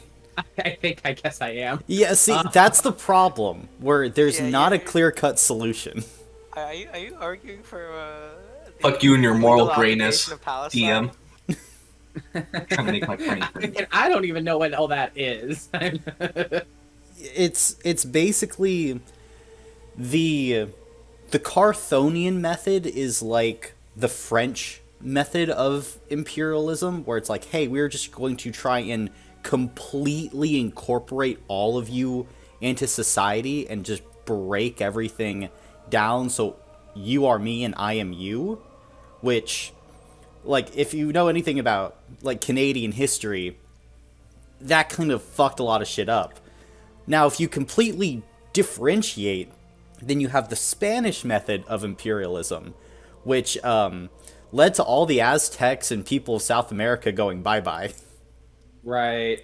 I guess I am. Yeah, see, that's the problem, where there's not a clear-cut solution. Are you arguing for fuck you and your moral grayness, DM. Trying to make my brain hurt. I don't even know what all that is. It's basically the Carthonian method is like the French method of imperialism, where it's like, hey, we're just going to try and completely incorporate all of you into society and just break everything down so you are me and I am you. Which, like, if you know anything about, like, Canadian history, that kind of fucked a lot of shit up. Now, if you completely differentiate, then you have the Spanish method of imperialism, which led to all the Aztecs and people of South America going bye-bye. Right.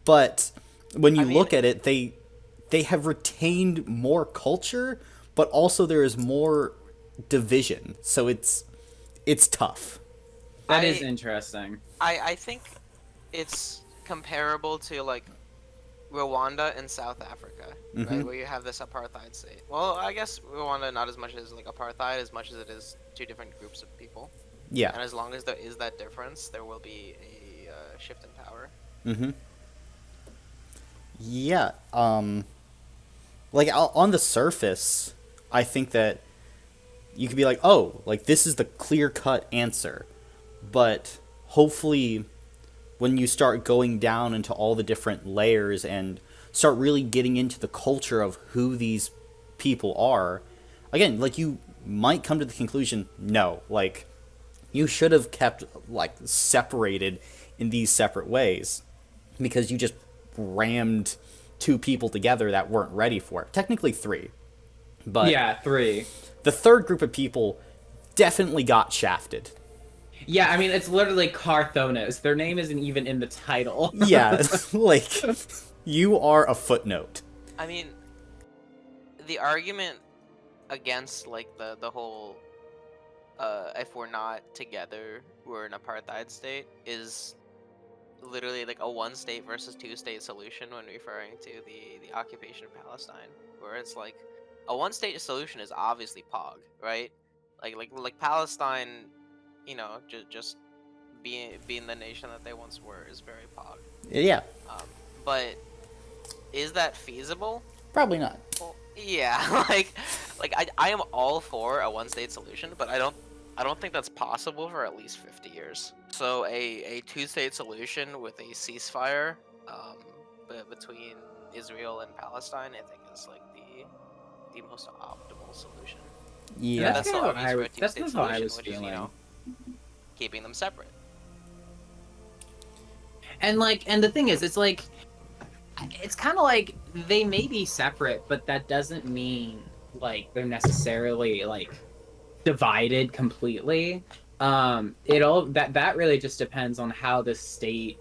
But when you look at it, they have retained more culture, but also there is more division. So it's tough. That is interesting. I think it's comparable to, like, Rwanda in South Africa, right, where you have this apartheid state. Well, I guess Rwanda not as much as, like, apartheid, as much as it is two different groups of people. Yeah. And as long as there is that difference, there will be a shift in power. Mm-hmm. Yeah. Like, on the surface, I think that you could be like, oh, like, this is the clear-cut answer. But hopefully, when you start going down into all the different layers and start really getting into the culture of who these people are, again, like, you might come to the conclusion, no, like, you should have kept, like, separated in these separate ways because you just rammed 2 people together that weren't ready for it. Technically 3. But yeah, 3. The third group of people definitely got shafted. Yeah, I mean, it's literally Carthonos. Their name isn't even in the title. Yeah, like, you are a footnote. I mean, the argument against, like, the whole, if we're not together, we're an apartheid state, is literally, like, a one-state versus two-state solution when referring to the occupation of Palestine, where it's, like, a one-state solution is obviously Pog, right? Like Palestine, you know, just being the nation that they once were is very Pog. Yeah. But is that feasible? Probably not. Well, yeah, like I am all for a one-state solution, but I don't think that's possible for at least 50 years. So a two-state solution with a ceasefire between Israel and Palestine, I think is like the most optimal solution. Yeah, and that's kind of the how I obvious was- for a that's two-state not how I solution, was which is, feeling. you know, keeping them separate. And the thing is, it's like, it's kind of like they may be separate, but that doesn't mean like they're necessarily like divided completely. That really just depends on how the state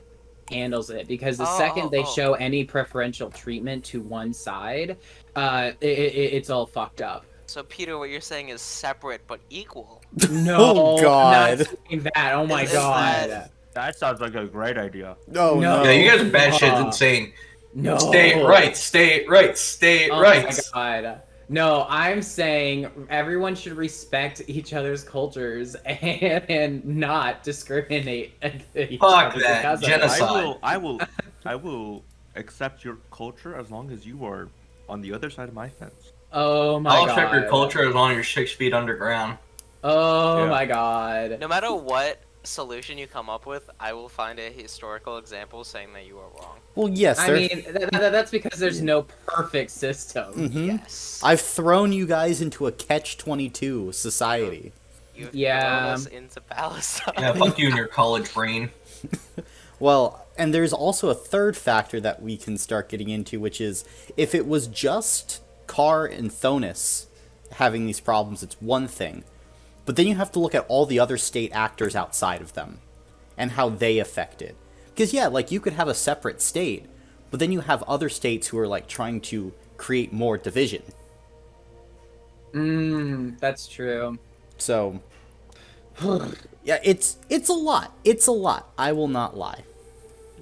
handles it, because the second they show any preferential treatment to one side, it's all fucked up. So Peter, what you're saying is separate but equal. No, Oh, God. I'm not saying that. Oh my Is god. That sounds like a great idea. No, No. Yeah, you guys are batshit insane. No. State right, state right, state right. Oh my god. No, I'm saying everyone should respect each other's cultures and not discriminate against each Fuck other that. because of it. Genocide. I will accept your culture as long as you are on the other side of my fence. Oh my I'll god. accept your culture as long as you're 6 feet underground. Oh Yeah. my god. No matter what solution you come up with, I will find a historical example saying that you are wrong. Well, yes. I mean, that's because there's no perfect system. Mhm. Yes. I've thrown you guys into a catch-22 society. You've Yeah. thrown us into Palestine. Yeah, fuck you and your college brain. Well, and there's also a third factor that we can start getting into, which is if it was just Carr and Thonus having these problems, it's one thing. But then you have to look at all the other state actors outside of them and how they affect it. Because, yeah, like, you could have a separate state, but then you have other states who are, like, trying to create more division. That's true. So, yeah, it's a lot. It's a lot. I will not lie.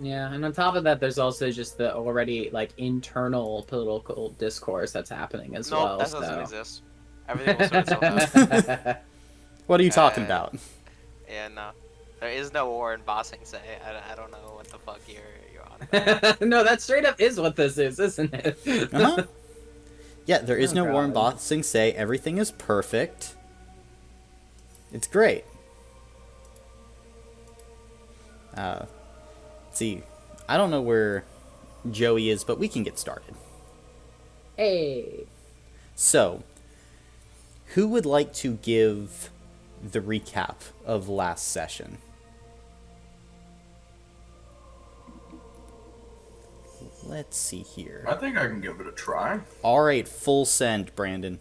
Yeah, and on top of that, there's also just the already like internal political discourse that's happening as No, well. that doesn't so. exist. Everything will sort itself out. What are you talking about? Yeah, no. There is no war in Bossing Say. I don't know what the fuck you're on about. No, that straight up is what this is, isn't it? Uh-huh. Yeah, there is Oh, no war in God. Bossing Say. Everything is perfect. It's great. Let's see. I don't know where Joey is, but we can get started. Hey. So, who would like to give the recap of last session? Let's see here. I think I can give it a try. All right, full send, Brandon.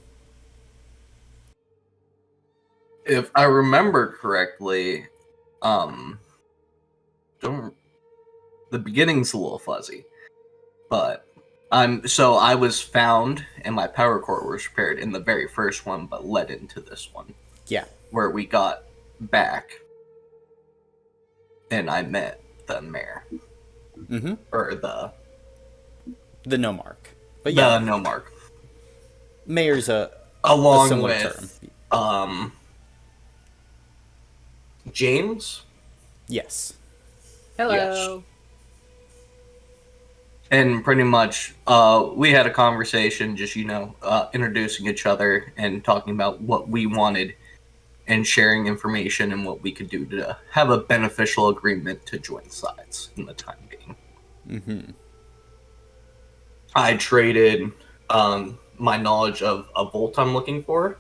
If I remember correctly, the beginning's a little fuzzy, but I was found and my power core was repaired in the very first one, but led into this one. Yeah. Where we got back, and I met the mayor, Mm-hmm. or the No Mark. But yeah, no mark, mayor's a along similar with term. James. Yes. Hello. Yes. And pretty much, we had a conversation, just, introducing each other and talking about what we wanted and sharing information and what we could do to have a beneficial agreement to join sides in the time being. Mm-hmm. I traded my knowledge of a Volt I'm looking for,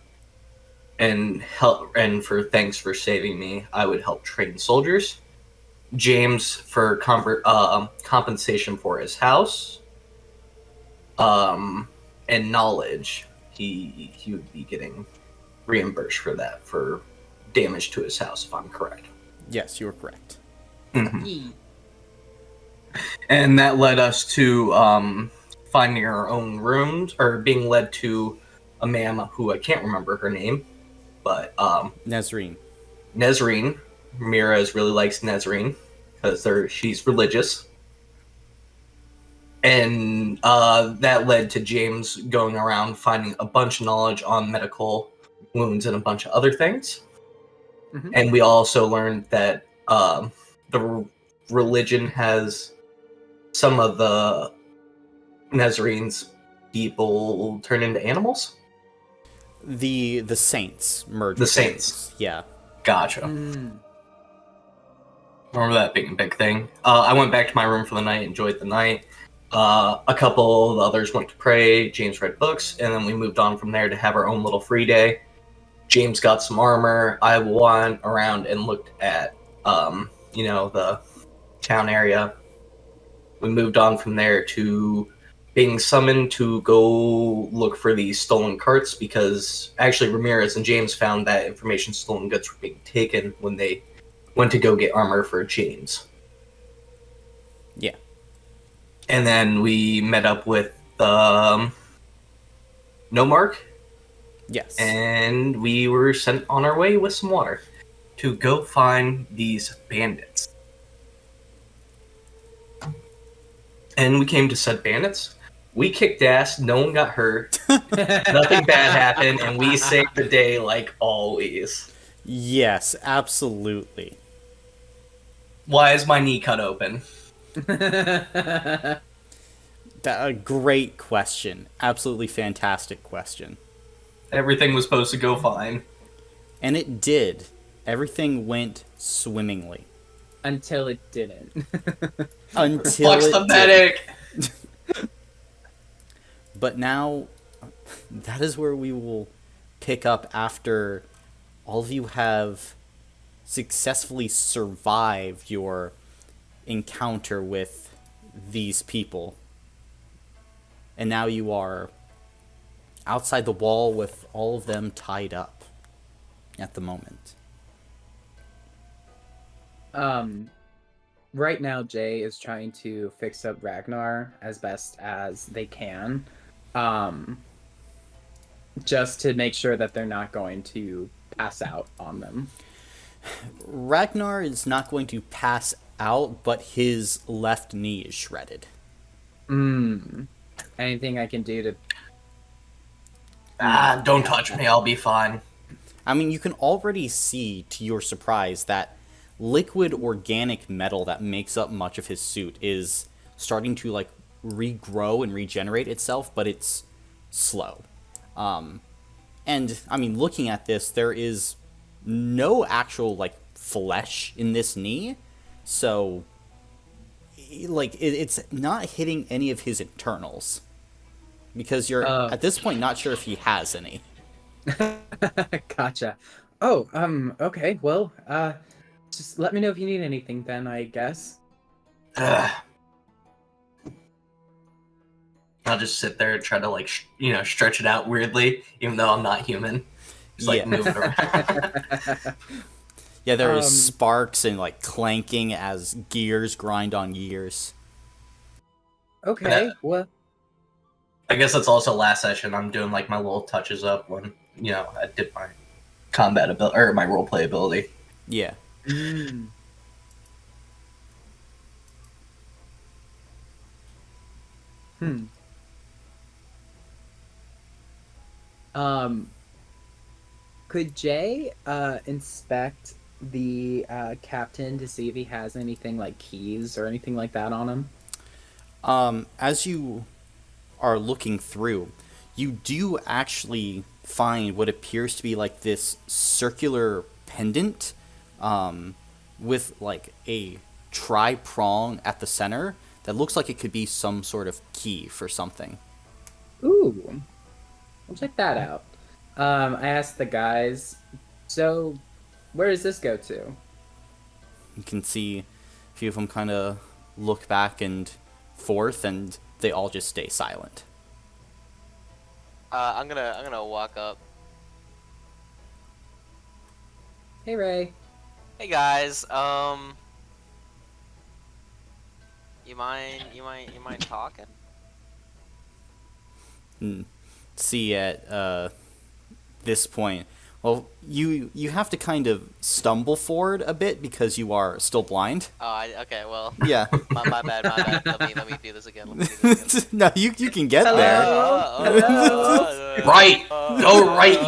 and for thanks for saving me, I would help train soldiers. James for compensation for his house, and knowledge. He would be getting reimbursed for that for damage to his house, if I'm correct. Yes, you are correct. Mm-hmm. And that led us to finding our own rooms, or being led to a ma'am who I can't remember her name, but Nezreen. Nezreen. Ramirez really likes Nezreen because she's religious. And that led to James going around finding a bunch of knowledge on medical wounds and a bunch of other things. Mhm. And we also learned that the religion has some of the Nazarenes people turn into animals. The saints merge. The with saints. animals. Yeah. Gotcha. Mm. Remember that being a big thing. I went back to my room for the night, enjoyed the night. A couple of the others went to pray. James read books, and then we moved on from there to have our own little free day. James got some armor. I went around and looked at, the town area. We moved on from there to being summoned to go look for these stolen carts, because actually Ramirez and James found that information stolen goods were being taken when they went to go get armor for James. Yeah. And then we met up with Nomark. Yes. And we were sent on our way with some water to go find these bandits. And we came to said bandits. We kicked ass. No one got hurt. Nothing bad happened. And we saved the day like always. Yes, absolutely. Why is my knee cut open? A great question. Absolutely fantastic question. Everything was supposed to go fine. And it did. Everything went swimmingly. Until it didn't. Until Flex it the medic! But now, that is where we will pick up after all of you have successfully survived your encounter with these people. And now you are outside the wall with all of them tied up at the moment. Right now Jay is trying to fix up Ragnar as best as they can. Just to make sure that they're not going to pass out on them. Ragnar is not going to pass out, but his left knee is shredded. Anything I can do to... Don't touch me, I'll be fine. I mean, you can already see, to your surprise, that liquid organic metal that makes up much of his suit is starting to, like, regrow and regenerate itself, but it's slow. And, I mean, looking at this, there is no actual, like, flesh in this knee, so, like, it's not hitting any of his internals. Because you're, at this point, not sure if he has any. Gotcha. Oh, okay, well, just let me know if you need anything then, I guess. I'll just sit there and try to, like, stretch it out weirdly, even though I'm not human. Just, like, moving around. Yeah, there is sparks and, like, clanking as gears grind on gears. Okay, well... I guess that's also last session. I'm doing, like, my little touches up when, I did my combat ability, or my roleplay ability. Yeah. Could Jay inspect the captain to see if he has anything like keys or anything like that on him? As you are looking through, you do actually find what appears to be like this circular pendant with like a tri-prong at the center that looks like it could be some sort of key for something. Ooh, I'll check that out. I asked the guys, so where does this go to? You can see few of them kind of look back and forth, and they all just stay silent. I'm gonna walk up. Hey, Ray. Hey guys, you mind talking? See, at this point, well, you have to kind of stumble forward a bit because you are still blind. Oh, okay, well. Yeah. My bad. Let me do this again. No, you can get there. Right. Go right,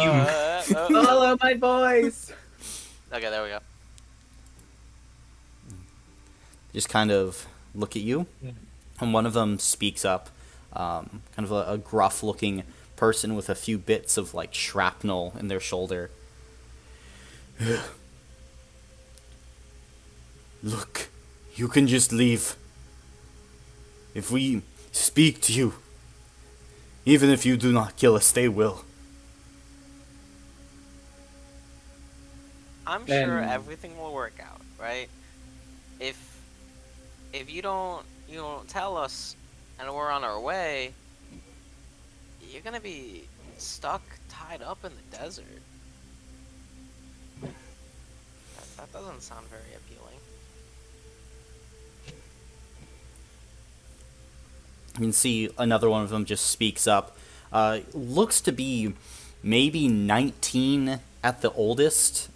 you. Follow my voice. Okay, there we go. Just kind of look at you, and one of them speaks up, kind of a gruff-looking person with a few bits of like shrapnel in their shoulder. Look, you can just leave. If we speak to you, even if you do not kill us, they will. I'm sure everything will work out, right? If you don't tell us and we're on our way, you're gonna be stuck, tied up in the desert. That doesn't sound very appealing. You can see another one of them just speaks up. Looks to be maybe 19 at the oldest.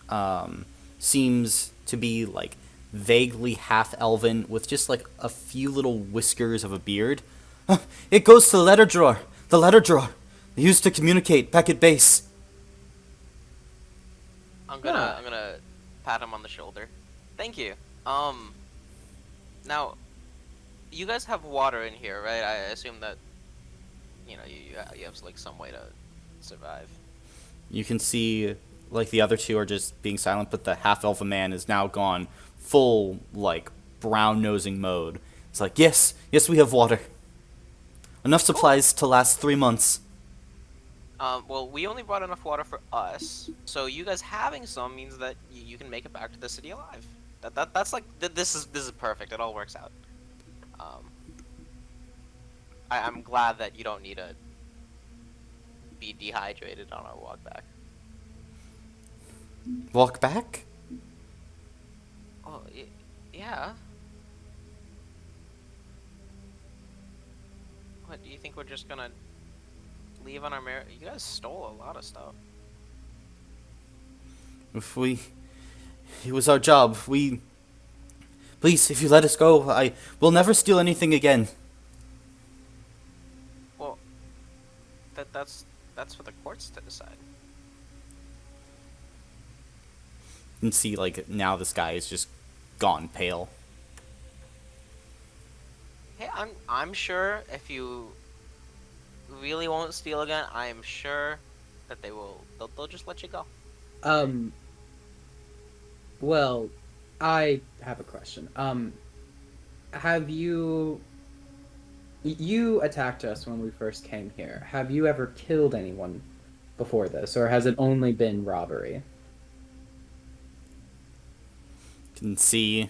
Seems to be like vaguely half-elven with just like a few little whiskers of a beard. It goes to the letter drawer. The letter drawer. They used to communicate back at base. I'm gonna pat him on the shoulder. Thank you. Now, you guys have water in here, right? I assume that, you have like some way to survive. You can see like the other two are just being silent, but the half-elven man is now gone full like brown-nosing mode. It's like, yes, we have water. Enough supplies to last 3 months. Well, we only brought enough water for us, so you guys having some means that you can make it back to the city alive. That's like this is perfect. It all works out. I'm glad that you don't need to be dehydrated on our walk back. Walk back? Oh, yeah. What, do you think we're just gonna leave on our merit? You guys stole a lot of stuff. It was our job. Please, if you let us go, we'll never steal anything again. Well, that's for the courts to decide. You can see, like, now this guy is just gone pale. Hey, I'm sure if you really won't steal again, I am sure that they'll just let you go. Well, I have a question. Have you attacked us when we first came here? Have you ever killed anyone before this, or has it only been robbery? You can see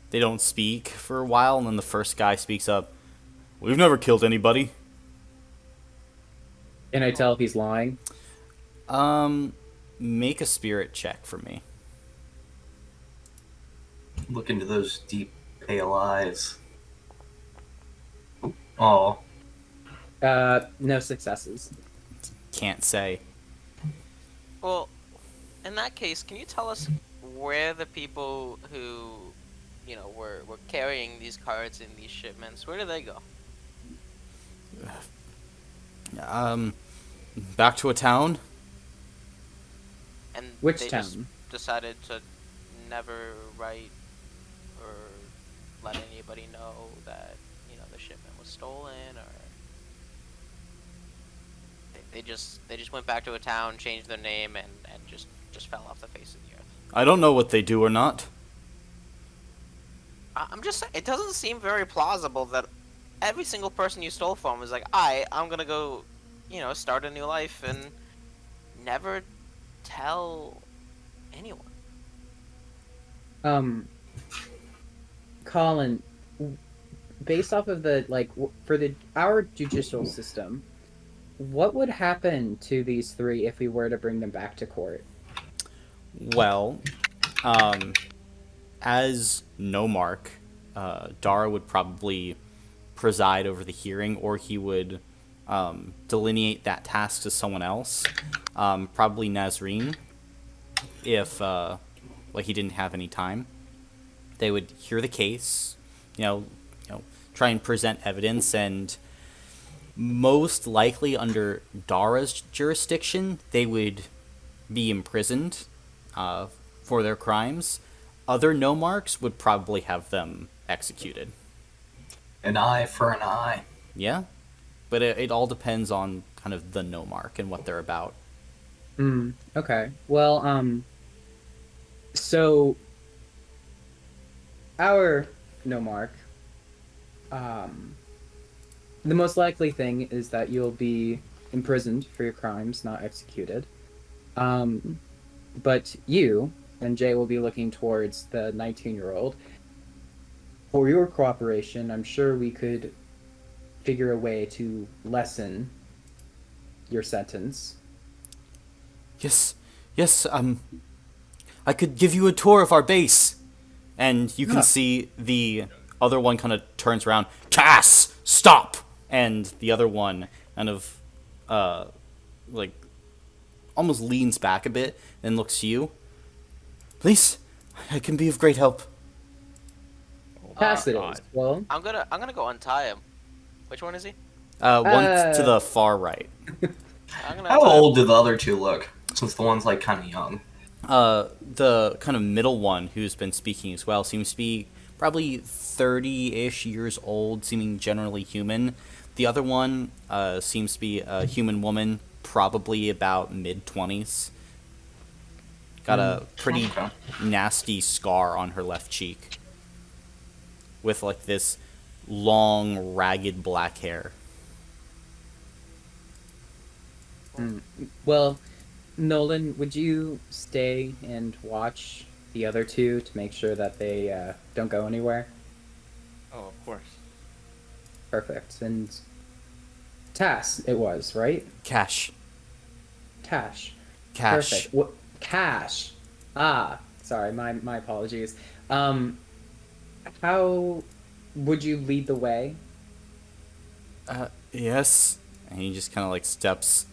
they don't speak for a while, and then the first guy speaks up. We've never killed anybody. Can I tell if he's lying? Make a spirit check for me. Look into those deep, pale eyes. Oh. No successes. Can't say. Well, in that case, can you tell us where the people who, were carrying these carts in these shipments, where do they go? Back to a town. And Which they town? Just decided to never write or let anybody know that the shipment was stolen, or they just went back to a town, changed their name, and just fell off the face of the earth. I don't know what they do or not. I'm just saying, it doesn't seem very plausible that every single person you stole from was like, I'm gonna go, start a new life and never tell anyone. Colin, based off of the for our judicial system, what would happen to these three if we were to bring them back to court? Well, as Nomarch, Dara would probably preside over the hearing, or he would delineate that task to someone else, probably Nazreen, if he didn't have any time. They would hear the case, try and present evidence, and most likely under Dara's jurisdiction, they would be imprisoned for their crimes. Other Nomarchs would probably have them executed. An eye for an eye. Yeah, but it all depends on kind of the Nomarch and what they're about. Okay. Well, so our Nomarch, the most likely thing is that you'll be imprisoned for your crimes, not executed. But you and Jay will be looking towards the 19-year-old. For your cooperation, I'm sure we could figure a way to lessen your sentence. Yes, I could give you a tour of our base. And you can see the other one kind of turns around, Cass, stop! And the other one kind of, almost leans back a bit and looks to you. Please, I can be of great help. Cass it is. Well, I'm gonna go untie him. Which one is he? One to the far right. How old do the other two look? Since the one's kind of young. The kind of middle one who's been speaking as well seems to be probably 30-ish years old, seeming generally human. The other one seems to be a human woman, probably about mid-20s. Got a pretty nasty scar on her left cheek. With this long, ragged black hair. Well, Nolan, would you stay and watch the other two to make sure that they don't go anywhere? Oh, of course. Perfect. And Tass, it was, right? Cash. Cash. Cash. Perfect. Cash. Ah, sorry, my apologies. How would you lead the way? Yes. And he just kind of steps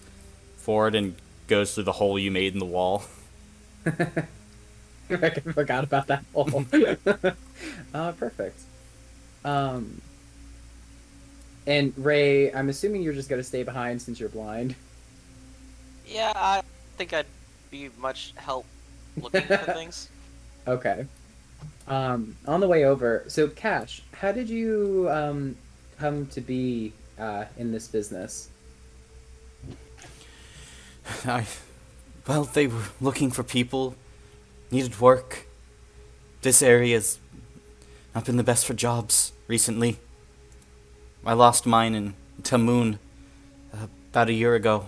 forward and goes through the hole you made in the wall. I forgot about that hole. Perfect. And Ray, I'm assuming you're just gonna stay behind since you're blind. Yeah, I think I'd be much help looking for things. Okay. On the way over, so Cash, how did you come to be in this business? Well, they were looking for people, needed work. This area's not been the best for jobs recently. I lost mine in Tamoon about a year ago.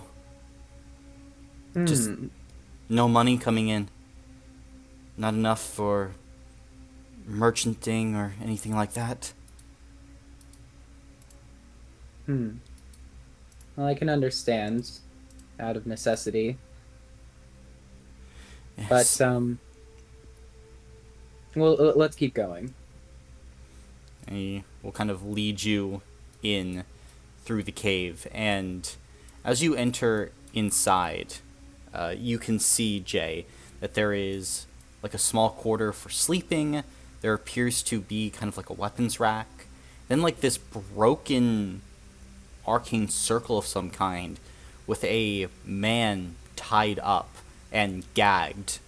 Just no money coming in. Not enough for merchanting or anything like that. Well, I can understand out of necessity. Yes. But, well, let's keep going. He will kind of lead you in through the cave, and as you enter inside, you can see, Jay, that there is a small quarter for sleeping. There appears to be kind of a weapons rack. Then this broken arcane circle of some kind with a man tied up and gagged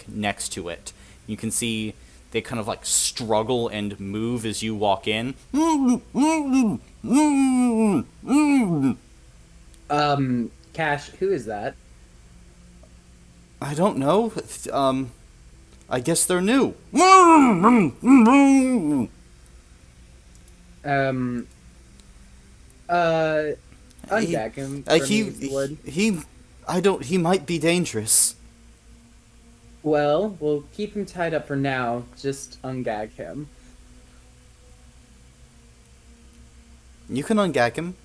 next to it. You can see they kind of struggle and move as you walk in. Cash, who is that? I don't know. I guess they're new. Ungag him for me, if you would. He might be dangerous. Well, we'll keep him tied up for now. Just ungag him. You can ungag him.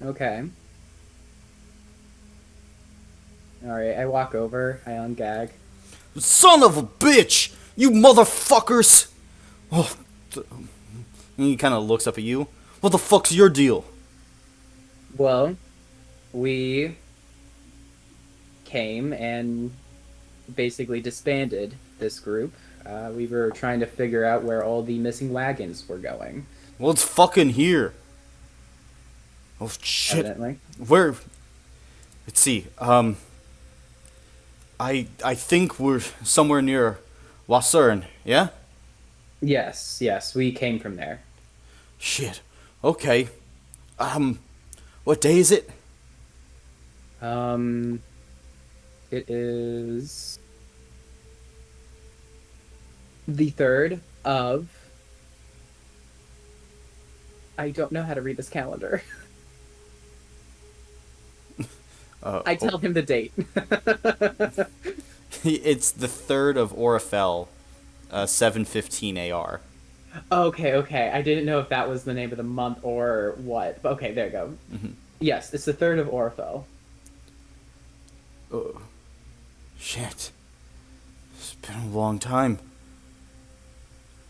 Okay. Alright, I walk over, I ungag. Son of a bitch! You motherfuckers! Oh, and he kind of looks up at you. What the fuck's your deal? Well, we came and basically disbanded this group. We were trying to figure out where all the missing wagons were going. Well, it's fucking here. Oh, shit. Evidently. Where? Let's see. I think we're somewhere near Wasern, yeah? Yes, we came from there. Shit. Okay. What day is it? It is the 3rd of... I don't know how to read this calendar. I tell him the date. It's the 3rd of Orifel, 7:15 AR. Okay. I didn't know if that was the name of the month or what. But okay, there you go. Mm-hmm. Yes, it's the 3rd of Orifel. Oh, shit. It's been a long time.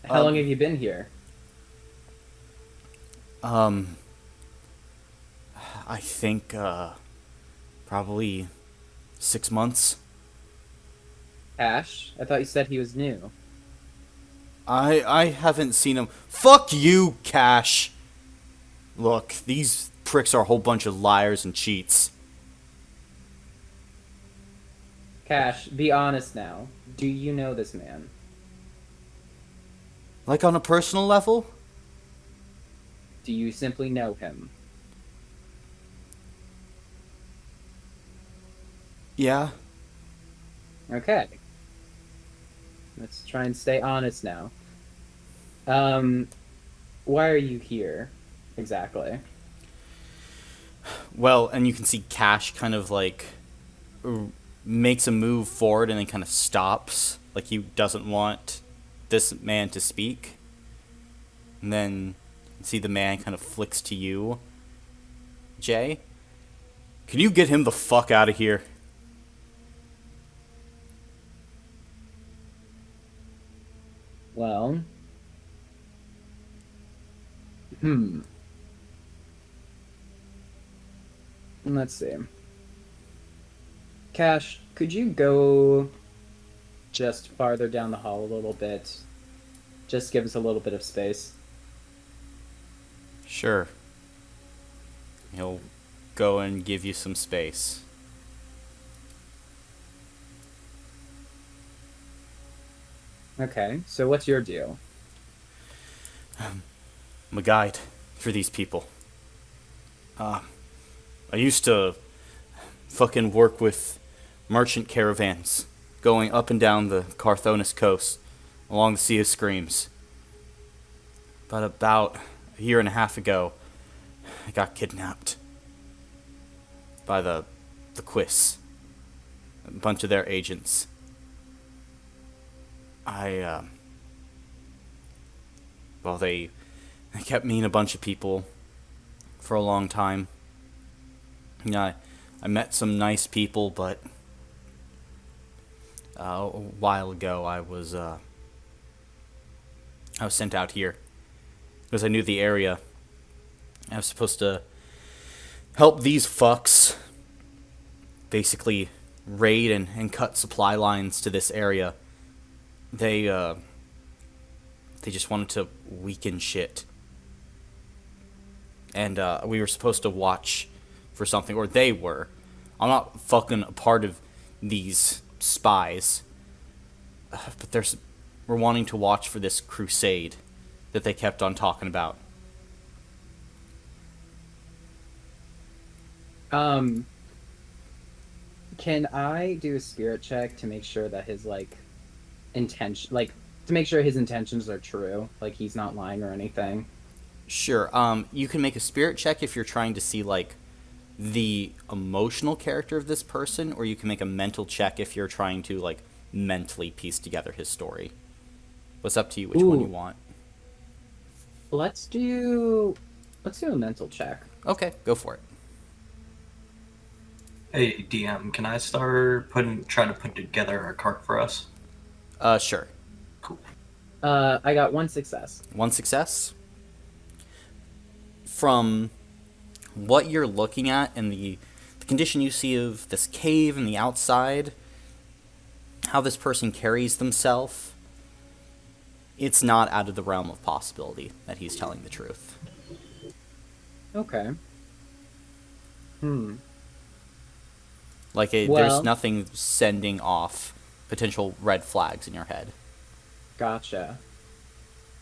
How long have you been here? I think, probably 6 months. Ash? I thought you said he was new. I haven't seen him. Fuck you, Cash! Look, these pricks are a whole bunch of liars and cheats. Cash, be honest now. Do you know this man? Like on a personal level? Do you simply know him? Yeah. Okay. Let's try and stay honest now. Why are you here? Exactly. Well, and you can see Cash kind of like makes a move forward and then kind of stops, like he doesn't want this man to speak. And then see the man kind of flicks to you. Jay, can you get him the fuck out of here? Well, let's see. Cash, could you go just farther down the hall a little bit? Just give us a little bit of space. Sure. He'll go and give you some space. Okay, so what's your deal? I'm a guide for these people. I used to fucking work with merchant caravans going up and down the Carthonis coast along the Sea of Screams. But about a year and a half ago, I got kidnapped by the Quiss, a bunch of their agents. Well, they kept me and a bunch of people for a long time. Yeah, I met some nice people, but a while ago I was sent out here because I knew the area. I was supposed to help these fucks basically raid and cut supply lines to this area. They just wanted to weaken shit. And we were supposed to watch for something, or they were. I'm not fucking a part of these spies. But we're wanting to watch for this crusade that they kept on talking about. Can I do a spirit check to make sure that his to make sure his intentions are true, like he's not lying or anything? Sure. You can make a spirit check if you're trying to see like the emotional character of this person, or you can make a mental check if you're trying to like mentally piece together his story. What's up to you? Which one you Ooh. want? Let's do a mental check. Okay, go for it. Hey DM, can I start trying to put together a cart for us? Sure. Cool. I got 1 success. 1 success. From what you're looking at and the condition you see of this cave and the outside, how this person carries themselves, it's not out of the realm of possibility that he's telling the truth. Okay. Like, there's nothing sending off potential red flags in your head. Gotcha.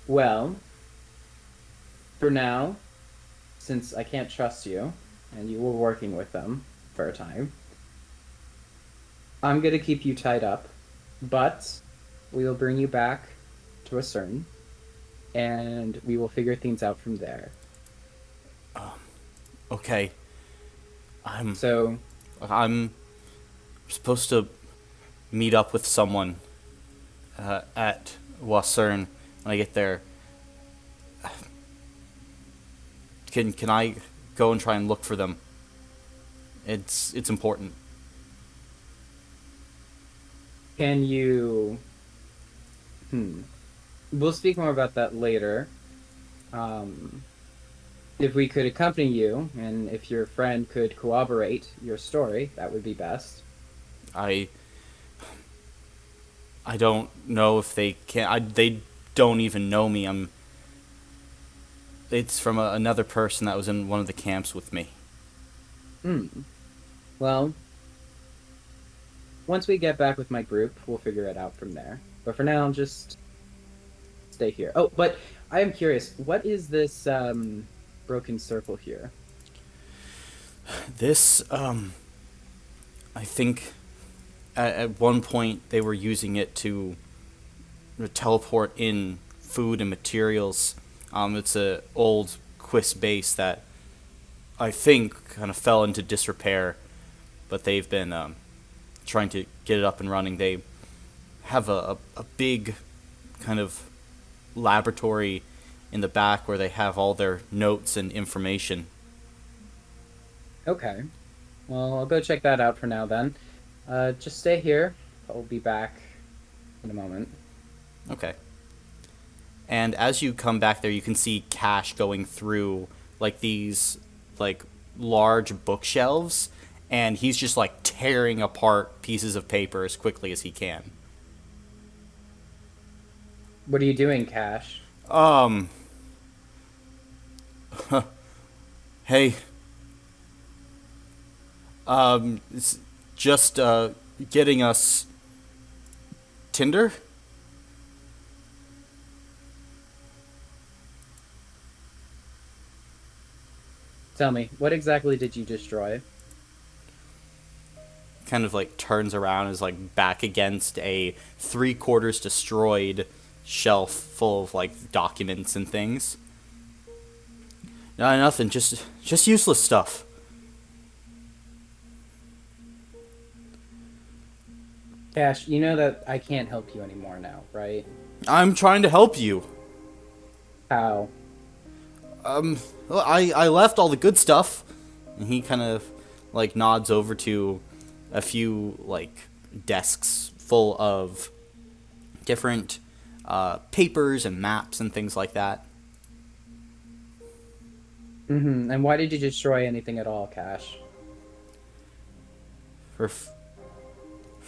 Well, for now, since I can't trust you, and you were working with them for a time, I'm gonna keep you tied up, but we will bring you back to a CERN, and we will figure things out from there. Okay. I'm So, supposed to meet up with someone at Wasern when I get there. Can I go and try and look for them? It's important. can you... We'll speak more about that later. If we could accompany you, and if your friend could corroborate your story, that would be best. I don't know if they can. They don't even know me. It's from another person that was in one of the camps with me. Well, once we get back with my group, we'll figure it out from there. But for now, just stay here. Oh, but I am curious, what is this broken circle here? This, I think at one point they were using it to teleport in food and materials. It's a old Quist base that I think kind of fell into disrepair, but they've been trying to get it up and running. They have a big kind of laboratory in the back where they have all their notes and information. Okay. Well, I'll go check that out for now then. Just stay here. I'll be back in a moment. Okay. And as you come back there, you can see Cash going through like these like large bookshelves, and he's just like tearing apart pieces of paper as quickly as he can. What are you doing, Cash? Hey. It's just getting us Tinder? Tell me, what exactly did you destroy? Kind of like turns around, is like back against a 3/4 destroyed shelf full of like documents and things. No, nothing, just useless stuff. Cash, you know that I can't help you anymore now, right? I'm trying to help you. How? Well, I left all the good stuff. And he kind of like nods over to a few like desks full of different papers and maps and things like that. And why did you destroy anything at all, Cash? For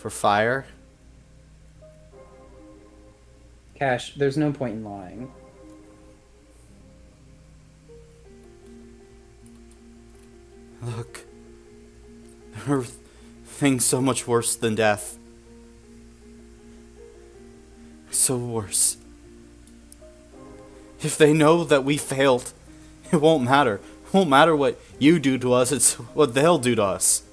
fire. Cash, there's no point in lying. Look, there are things so much worse than death. So worse. If they know that we failed, it won't matter. It won't matter what you do to us, it's what they'll do to us.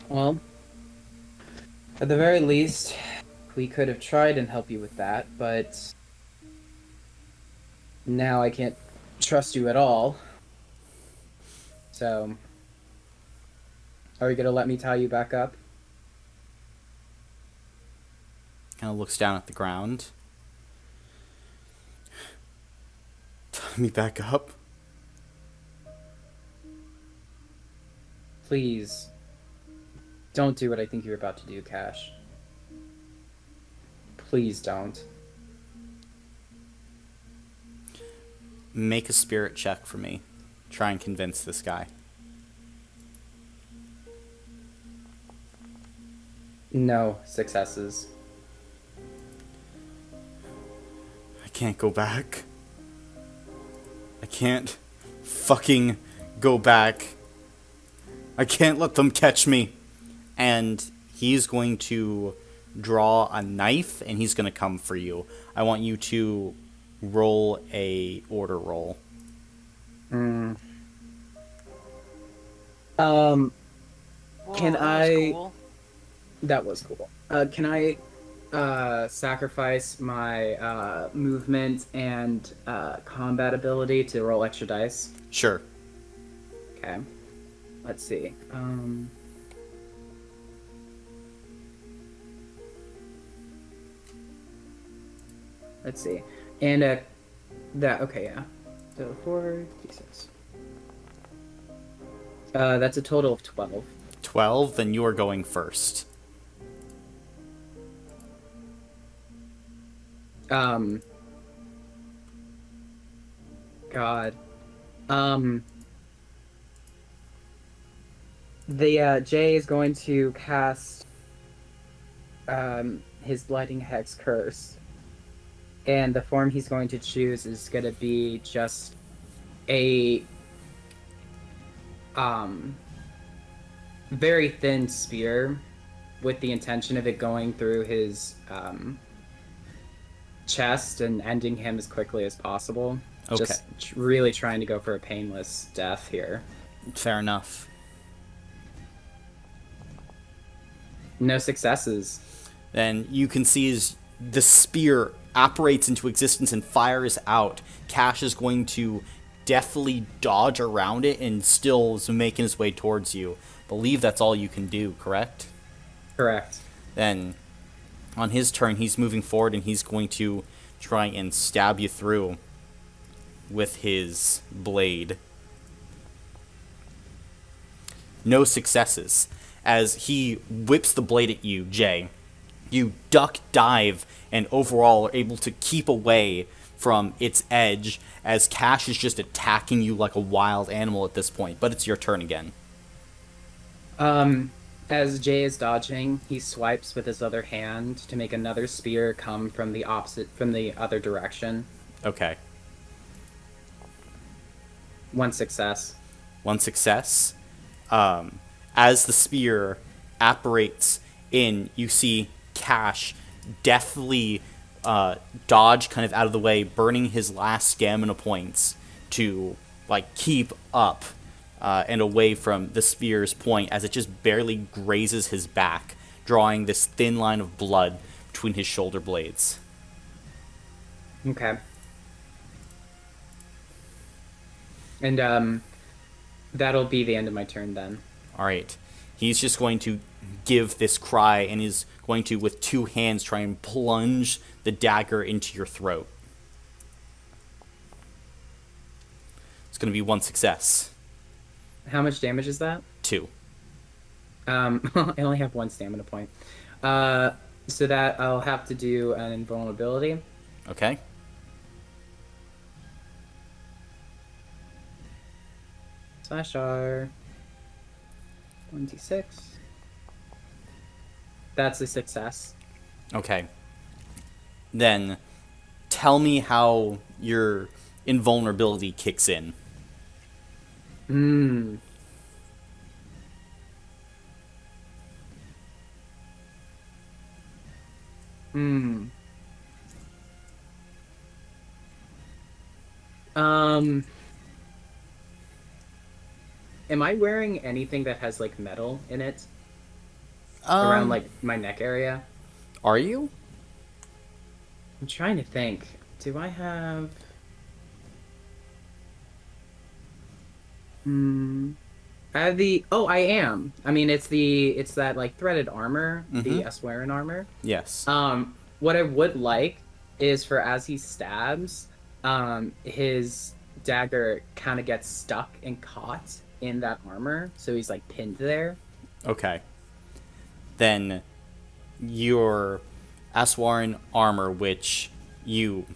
Well, at the very least, we could have tried and helped you with that, but now I can't trust you at all. So, are you gonna let me tie you back up? Kind of looks down at the ground. Tie me back up. Please, don't do what I think you're about to do, Cash. Please don't. Make a spirit check for me. Try and convince this guy. No successes. I can't go back. I can't fucking go back. I can't let them catch me. And he's going to draw a knife and he's going to come for you. I want you to roll a order roll. Can Whoa, I? Cool. That was cool. Can I sacrifice my movement and combat ability to roll extra dice? Sure. Okay. Let's see. Let's see. And okay, yeah. So 4 d6. That's a total of 12. 12, then you are going first. God. The Jay is going to cast his Blighting Hex Curse. And the form he's going to choose is going to be just a very thin spear with the intention of it going through his chest and ending him as quickly as possible. Okay. Just really trying to go for a painless death here. Fair enough. No successes. Then you can see as the spear apparates into existence and fires out. Cash is going to deftly dodge around it and still is making his way towards you. Believe that's all you can do, correct? Correct. Then on his turn, he's moving forward and he's going to try and stab you through with his blade. No successes. As he whips the blade at you, Jay, you duck, dive, and overall are able to keep away from its edge as Cash is just attacking you like a wild animal at this point. But it's your turn again. As Jay is dodging, he swipes with his other hand to make another spear come from the other direction. Okay. 1 success. 1 success. As the spear apparates in, you see Cash deftly dodge kind of out of the way, burning his last stamina points to like keep up and away from the spear's point as it just barely grazes his back, drawing this thin line of blood between his shoulder blades. Okay. And that'll be the end of my turn then. All right. He's just going to give this cry and is going to, with 2 hands, try and plunge the dagger into your throat. It's going to be 1 success. How much damage is that? 2. I only have 1 stamina point. So that I'll have to do an invulnerability. Okay. Slash R. 1d6. That's a success. Okay. Then, tell me how your invulnerability kicks in. Hmm. Hmm. Am I wearing anything that has like metal in it? Around like my neck area? Are you? I'm trying to think. Do I have I have the. Oh, I am. I mean, it's that like threaded armor, the Eswerin armor. Yes. What I would like is for as he stabs, his dagger kind of gets stuck and caught in that armor, so he's like pinned there. Okay. Then your Aswaran armor, which you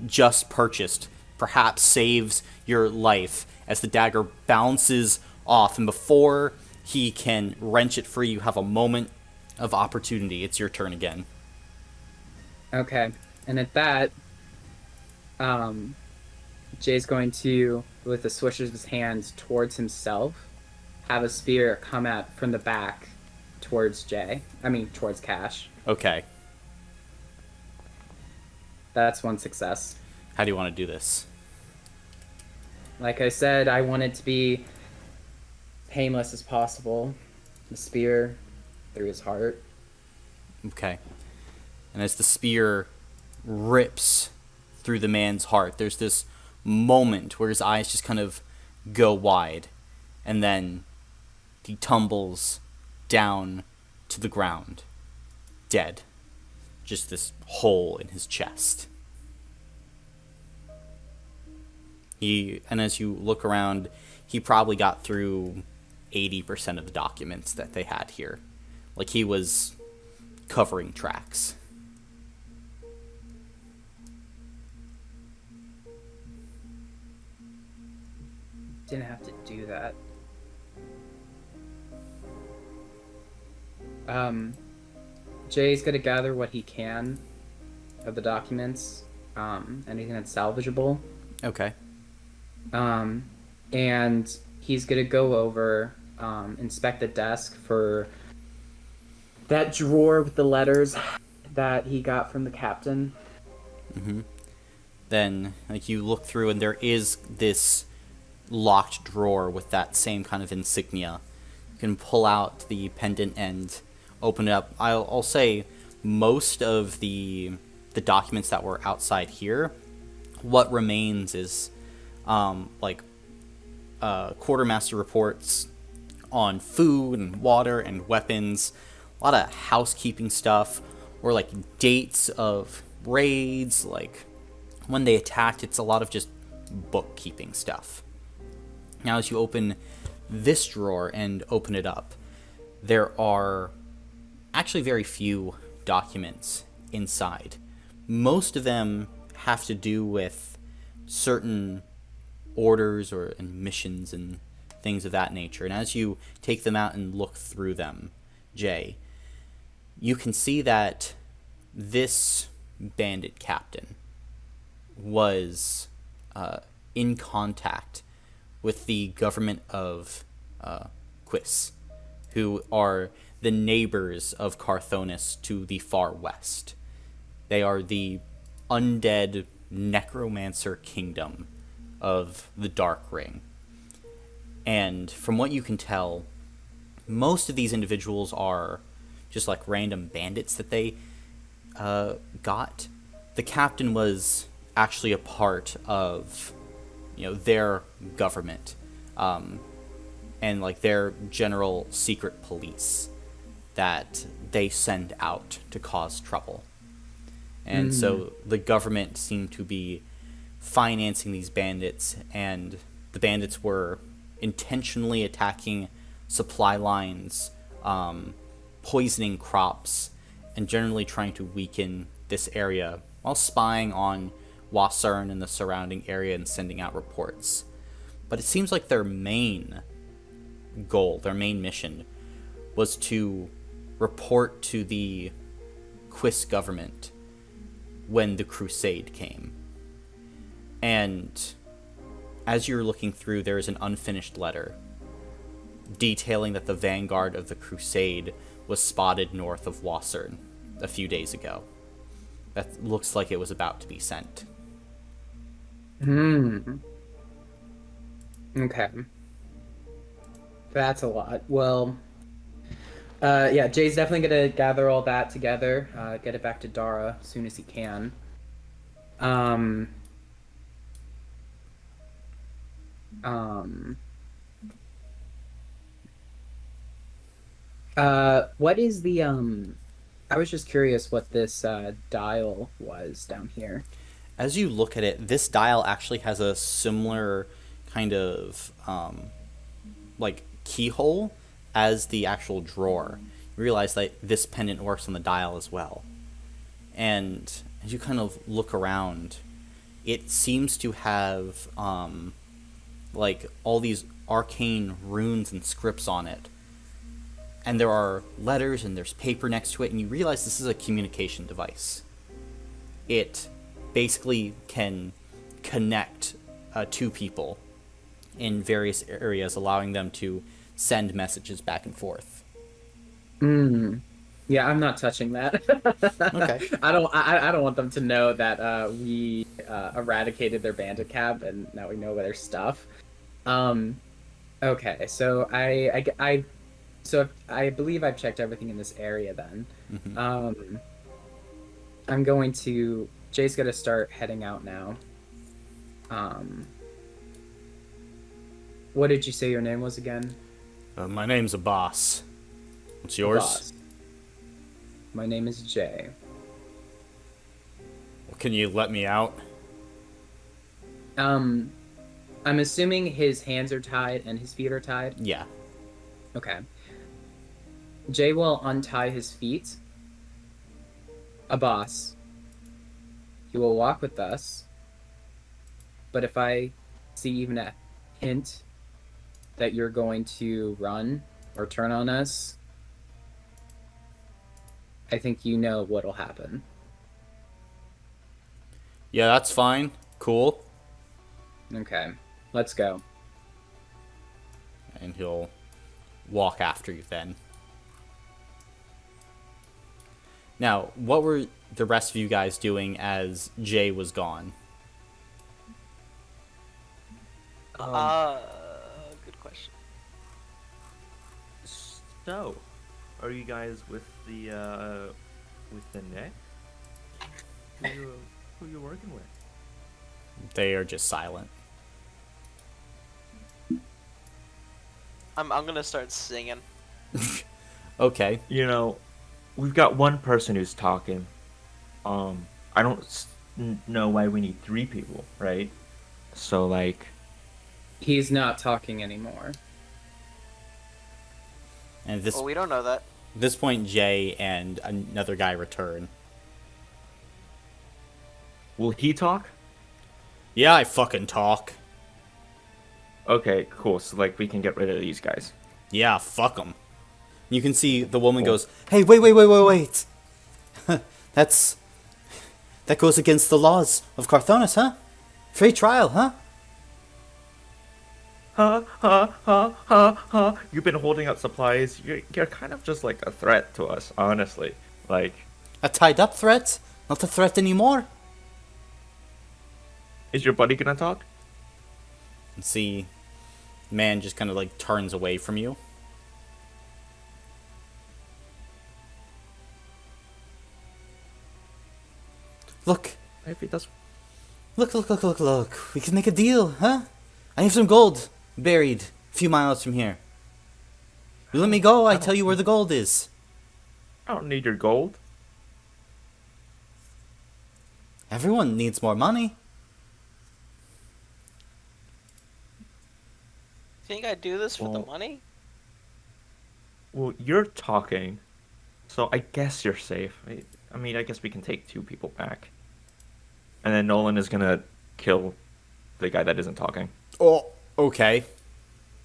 just purchased, perhaps saves your life as the dagger bounces off, and before he can wrench it free, you have a moment of opportunity. It's your turn again. Okay, and at that, Jay's going to, with the swish of his hands towards himself, have a spear come out from the back towards Jay. I mean, towards Cash. Okay. That's one success. How do you want to do this? Like I said, I want it to be painless as possible. The spear through his heart. Okay. And as the spear rips through the man's heart, there's this moment where his eyes just kind of go wide, and then he tumbles down to the ground, dead. Just this hole in his chest. And as you look around, he probably got through 80% of the documents that they had here. Like, he was covering tracks. Didn't have to do that. Jay's gonna gather what he can of the documents, anything that's salvageable. Okay. And he's gonna go over, inspect the desk for that drawer with the letters that he got from the captain. Mm-hmm. Then, like, you look through, and there is this locked drawer with that same kind of insignia. You can pull out the pendant and open it up. I'll say most of the documents that were outside here, what remains is quartermaster reports on food and water and weapons, a lot of housekeeping stuff, or like dates of raids, like when they attacked. It's a lot of just bookkeeping stuff. Now, as you open this drawer and open it up, there are actually very few documents inside. Most of them have to do with certain orders and missions and things of that nature. And as you take them out and look through them, Jay, you can see that this bandit captain was in contact with the government of Quis, who are the neighbors of Carthonis to the far west. They are the undead necromancer kingdom of the Dark Ring. And from what you can tell, most of these individuals are just like random bandits that they got. The captain was actually a part of their government, and like their general secret police that they send out to cause trouble. And so the government seemed to be financing these bandits, and the bandits were intentionally attacking supply lines, poisoning crops, and generally trying to weaken this area while spying on Wasern and the surrounding area and sending out reports. But it seems like their main goal, their main mission, was to report to the Quis government when the crusade came. And as you're looking through, there is an unfinished letter detailing that the vanguard of the crusade was spotted north of Wasern a few days ago. That looks like it was about to be sent. Okay. That's a lot. Well, yeah, Jay's definitely gonna gather all that together, get it back to Dara as soon as he can. What is the I was just curious what this dial was down here. As you look at it, this dial actually has a similar kind of like keyhole as the actual drawer. You realize that this pendant works on the dial as well. And as you kind of look around, it seems to have like all these arcane runes and scripts on it. And there are letters and there's paper next to it, and you realize this is a communication device. It basically can connect two people in various areas, allowing them to send messages back and forth. Yeah, I'm not touching that. Okay. I don't want them to know that we eradicated their bandit camp and now we know their stuff. Okay, so I believe I've checked everything in this area then. Mm-hmm. I'm going to... Jay's gonna start heading out now. What did you say your name was again? My name's Abbas. What's yours? Boss. My name is Jay. Well, can you let me out? I'm assuming his hands are tied and his feet are tied? Yeah. Okay. Jay will untie his feet. Abbas. You will walk with us. But if I see even a hint that you're going to run or turn on us, I think you know what'll happen. Yeah, that's fine. Cool. Okay, let's go. And he'll walk after you then. Now, what were the rest of you guys doing as Jay was gone? Good question. So, are you guys with the neck? Who you working with? They are just silent. I'm gonna start singing. Okay. You know, we've got one person who's talking. I don't know why we need 3 people, right? So like, He's not talking anymore. And at this Well, we don't know that. this point, Jay and another guy return. will he talk? Yeah, I fucking talk. Okay, cool. So like, we can get rid of these guys. Yeah, fuck them. You can see the woman goes, "Hey, wait. That goes against the laws of Carthonis, huh? Free trial, huh? You've been holding out supplies. You're kind of just like a threat to us, honestly. Like, A tied up threat? Not a threat anymore." is your buddy gonna talk? And see, man just kind of like turns away from you. Look. Maybe that's. Look. We can make a deal, huh? I have some gold buried a few miles from here. You let me go, I tell you where the gold is. I don't need your gold. Everyone needs more money. Think I'd do this for the Well- money? Well, you're talking, so I guess you're safe. I mean, I guess we can take 2 people back. And then Nolan is gonna kill the guy that isn't talking. Oh, okay.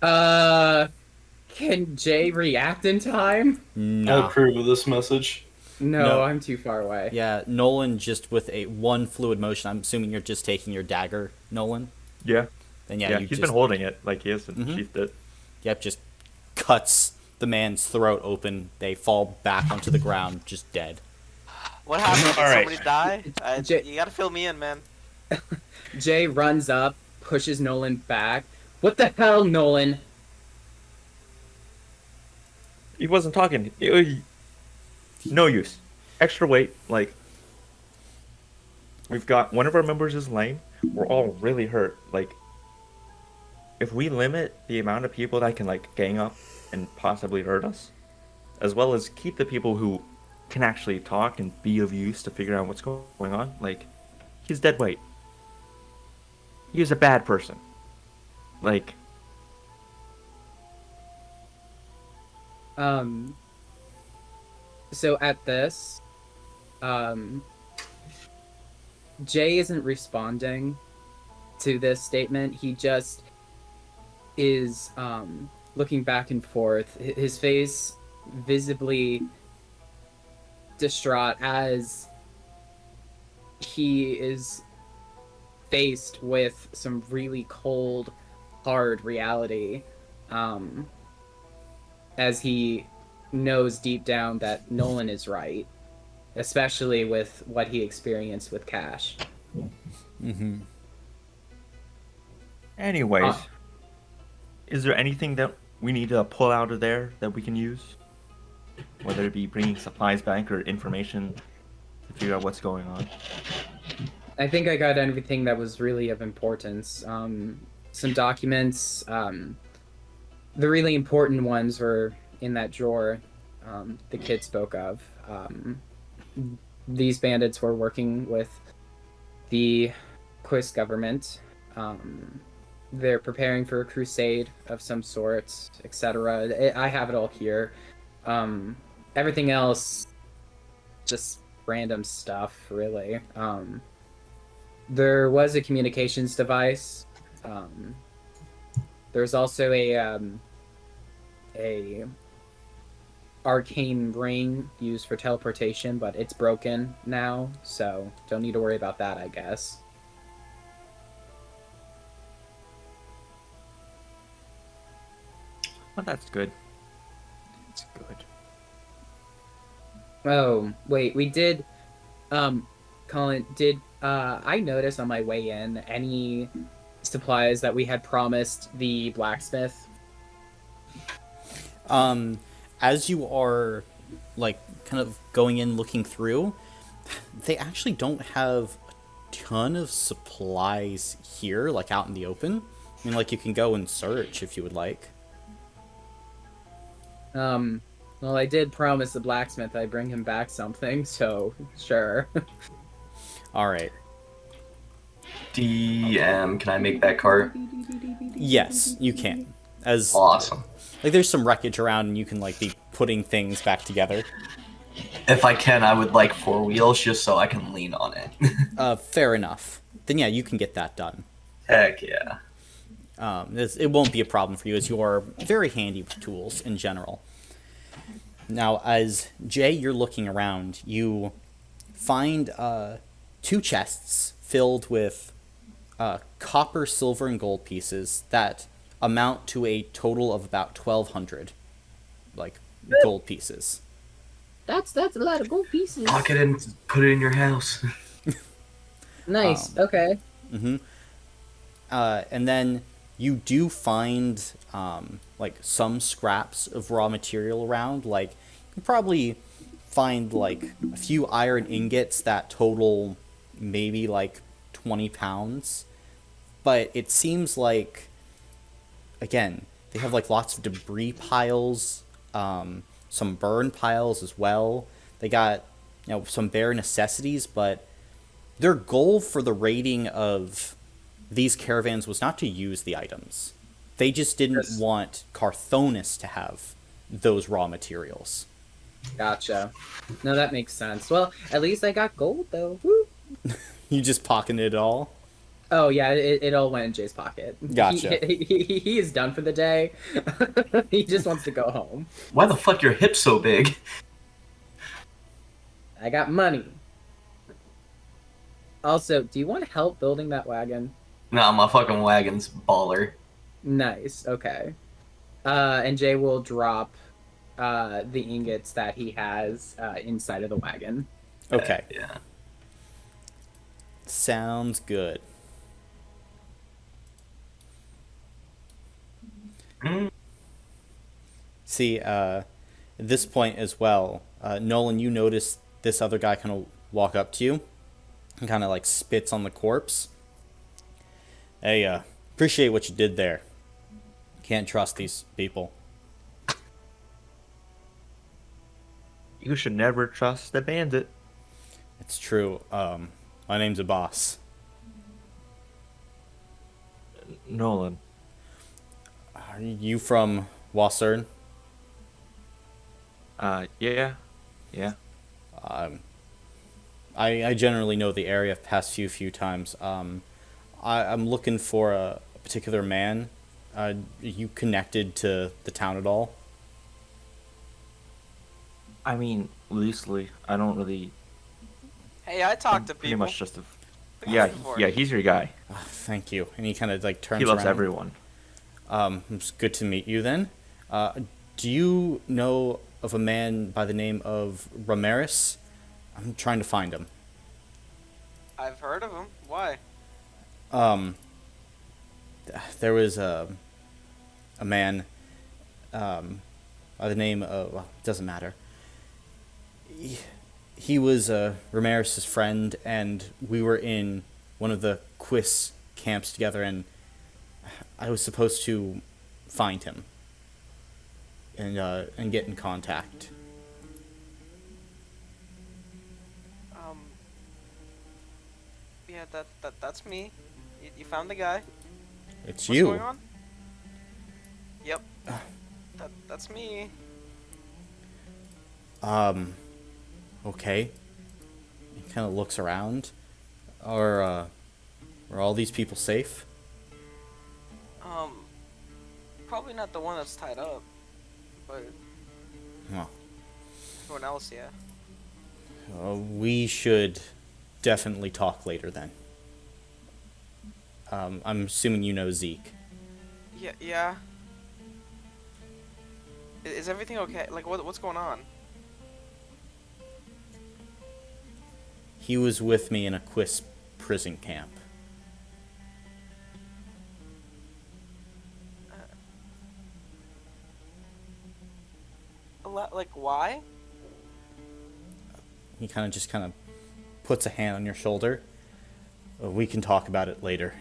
Can Jay react in time? I No. approve of this message. No, I'm too far away. Yeah, Nolan just with one fluid motion. I'm assuming you're just taking your dagger, Nolan. Yeah. Then yeah, Yeah, you he's just, been holding it like he hasn't Mhm. sheathed it. Yep, just cuts the man's throat open. They fall back onto the ground, just dead. What happened? Did All right. somebody die? Jay- You gotta fill me in, man. Jay runs up, pushes Nolan back. What the hell, Nolan? He wasn't talking. No use. Extra weight. Like, we've got one of our members is lame. We're all really hurt. Like, if we limit the amount of people that can like gang up and possibly hurt us, as well as keep the people who can actually talk and be of use to figure out what's going on. Like, he's dead weight. He was a bad person. Like, So at this, Jay isn't responding to this statement. He just is looking back and forth, his face visibly distraught as he is faced with some really cold, hard reality, as he knows deep down that Nolan is right, especially with what he experienced with Cash. Mm-hmm. anyways, is there anything that we need to pull out of there that we can use? Whether it be bringing supplies back or information to figure out what's going on. I think I got everything that was really of importance. Some documents. The really important ones were in that drawer the kid spoke of. These bandits were working with the Quiz government. They're preparing for a crusade of some sort, etc. I have it all here. Everything else, just random stuff, really. There was a communications device. There's also a arcane ring used for teleportation, but it's broken now, so don't need to worry about that, I guess. Well, that's good. That's good. Oh, wait, we did, Colin, did, I notice on my way in any supplies that we had promised the blacksmith? As you are, like, kind of going in looking through, they actually don't have a ton of supplies here, like, out in the open. I mean, like, you can go and search if you would like. Well, I did promise the blacksmith I'd bring him back something, so sure. Alright. DM, can I make that cart? Yes, you can. As awesome. Like, there's some wreckage around, and you can, like, be putting things back together. If I can, I would like 4 wheels just so I can lean on it. Fair enough. Then, yeah, you can get that done. Heck yeah. It won't be a problem for you, as you are very handy with tools in general. Now, as Jay, you're looking around, you find 2 chests filled with copper, silver, and gold pieces that amount to a total of about 1,200, like, gold pieces. That's a lot of gold pieces. Pock it and put it in your house. Nice. Okay. Mm-hmm. And then you do find like some scraps of raw material around. Like, you probably find like a few iron ingots that total maybe like 20 pounds. But it seems like, again, they have like lots of debris piles, some burn piles as well. They got, some bare necessities, but their goal for the raiding of these caravans was not to use the items. They just didn't want Carthonus to have those raw materials. Gotcha. No, that makes sense. Well, at least I got gold, though. Woo! You just pocketed it all? Oh, yeah, it all went in Jay's pocket. Gotcha. He is done for the day. He just wants to go home. Why the fuck your hips so big? I got money. Also, do you want help building that wagon? Nah, my fucking wagon's baller. Nice, okay. And Jay will drop the ingots that he has inside of the wagon. Okay. Yeah. Sounds good. See, at this point as well, Nolan, you notice this other guy kind of walk up to you and kind of like spits on the corpse. Hey, appreciate what you did there. Can't trust these people. You should never trust a bandit. It's true. My name's a boss. Nolan. Are you from Wassern? Yeah. I generally know the area. I've passed few times. I'm looking for a particular man. Are you connected to the town at all? I mean, loosely. I don't really. Hey, I talk to Pretty people. much just a. Yeah, he's your guy. Thank you. And he kind of like turns He loves around. everyone. It's good to meet you then. Do you know of a man by the name of Ramirez? I'm trying to find him. I've heard of him. Why? There was a man by the name of, well, it doesn't matter. He was Ramirez's friend, and we were in one of the quiz camps together, and I was supposed to find him and get in contact. Yeah, that's me. You found the guy. It's What's you. going on? Yep. That's me. Okay. He kind of looks around. Are all these people safe? Probably not the one that's tied up, but Well, everyone else, yeah. we should definitely talk later then. I'm assuming you know Zeke. Yeah. Is everything okay? Like, what's going on? He was with me in a quiz prison camp. Like, why? He kind of puts a hand on your shoulder. We can talk about it later.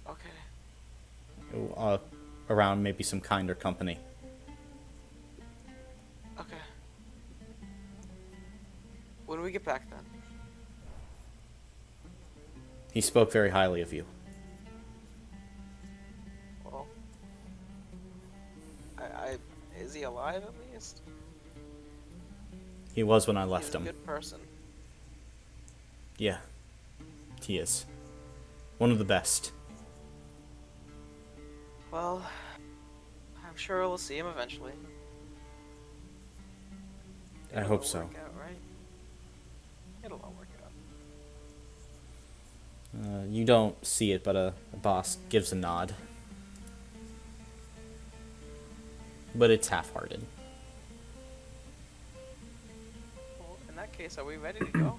Okay. Around maybe some kinder company. Okay. When do we get back then? He spoke very highly of you. Well, is he alive at least? He was when I He's left a him. good person. Yeah, he is. One of the best. Well, I'm sure we'll see him eventually. I hope so. Work out, right? It'll all work out. You don't see it, but a boss gives a nod. But it's half-hearted. Well, in that case, are we ready to go?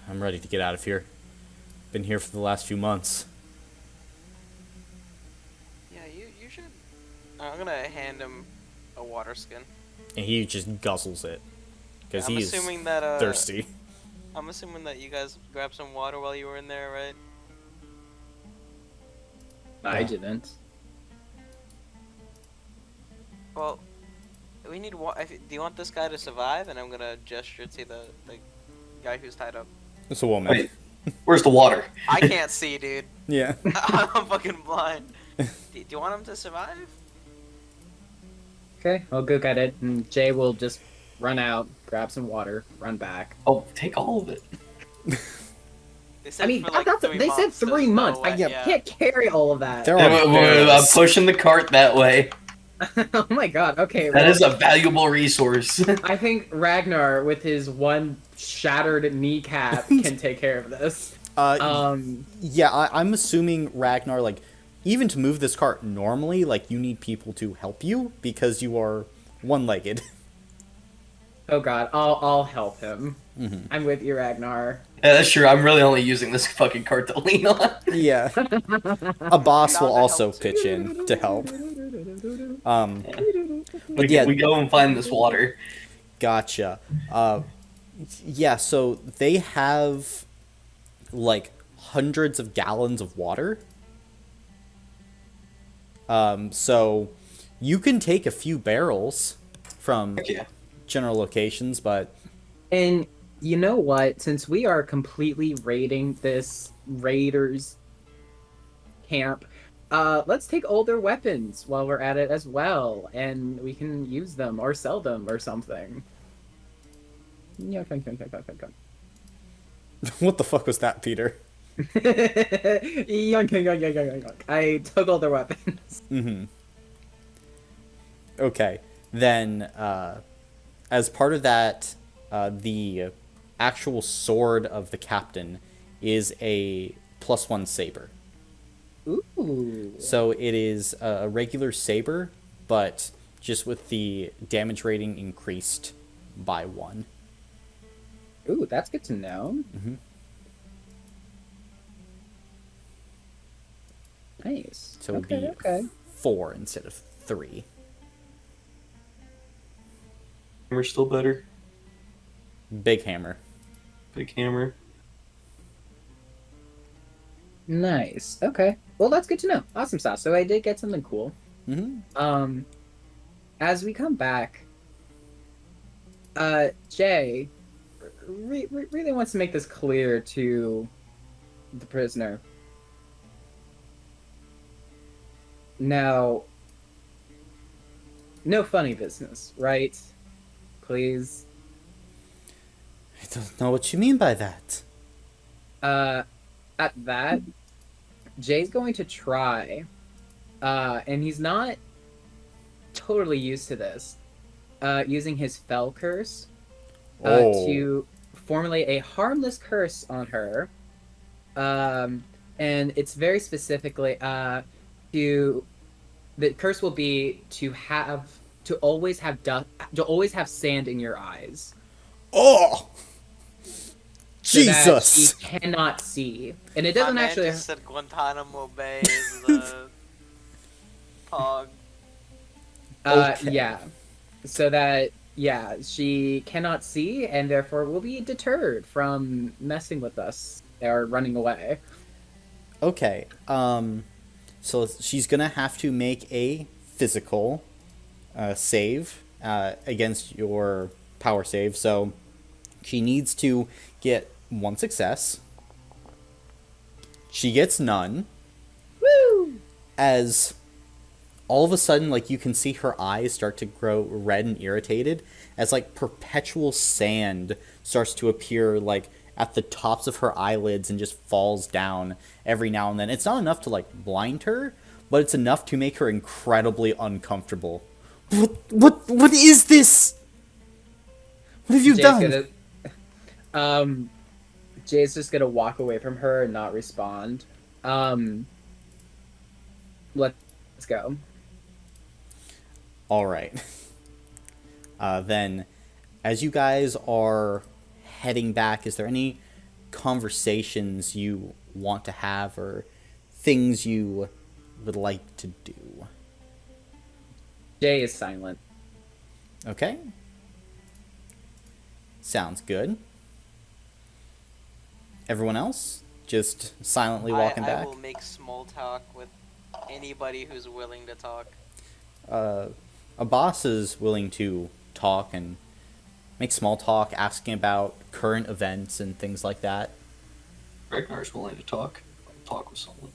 I'm ready to get out of here. Been here for the last few months. Yeah, you should. I'm gonna hand him a water skin. And he just guzzles it. Because I'm he's assuming that, thirsty. I'm assuming that you guys grabbed some water while you were in there, right? I didn't. Well, we need water. Do you want this guy to survive? And I'm gonna gesture to the guy who's tied up. It's a woman. Wait, where's the water? I can't see, dude. Yeah. I'm fucking blind. Do you want him to survive? Okay, I'll go get it, and Jay will just run out, grab some water, run back. Oh, take all of it. I mean, for, like, they said 3 months. way, I yeah. can't carry all of that. I'm pushing the cart that way. Oh my god, okay. That is a valuable resource. I think Ragnar, with his one shattered kneecap, can take care of this. Yeah, I'm assuming Ragnar, like, even to move this cart normally, like, you need people to help you because you are one-legged. Oh god, I'll help him. Mhm. I'm with you, Ragnar. Yeah, that's true. I'm really only using this fucking cart to lean on. Yeah. A boss will also pitch in to help. But yeah, we go and find this water. Gotcha. Yeah, so they have like hundreds of gallons of water. So You can take a few barrels from Yeah. general locations, but And you know what? Since we are completely raiding this raiders camp, let's take older weapons while we're at it as well, and we can use them or sell them or something. what the fuck was that, Peter? I took all their weapons. Mm-hmm. Okay, then as part of that, the actual sword of the captain is a +1 saber. Ooh. So it is a regular saber, but just with the damage rating increased by 1. Ooh, that's good to know. Mm-hmm. Nice. So it would be 4 instead of 3. Hammer still better. Big hammer. Big hammer. Nice. Okay. Well, that's good to know. Awesome sauce. So I did get something cool. Mm-hmm. As we come back, Jay really wants to make this clear to the prisoner. Now, no funny business, right? Please. I don't know what you mean by that. At that, Jay's going to try, and he's not totally used to this, using his fell curse to formulate a harmless curse on her. And it's very specifically the curse will be to always have sand in your eyes. Oh, So Jesus! that she cannot see, and it doesn't My man actually. just said Guantanamo Bay is the pog. Okay. Yeah. So that she cannot see, and therefore will be deterred from messing with us or running away. Okay. So she's gonna have to make a physical save against your power save. So she needs to get 1 success. She gets none. Woo! As all of a sudden, like, you can see her eyes start to grow red and irritated as, like, perpetual sand starts to appear, like, at the tops of her eyelids and just falls down every now and then. It's not enough to, like, blind her, but it's enough to make her incredibly uncomfortable. What is this? What have you done? Jay's just gonna walk away from her and not respond. Let's go. All right. Then, as you guys are heading back, is there any conversations you want to have or things you would like to do? Jay is silent. Okay. Sounds good. Everyone else? Just silently walking back? I will make small talk with anybody who's willing to talk. A boss is willing to talk and make small talk, asking about current events and things like that. Ragnar's willing to talk. Talk with someone.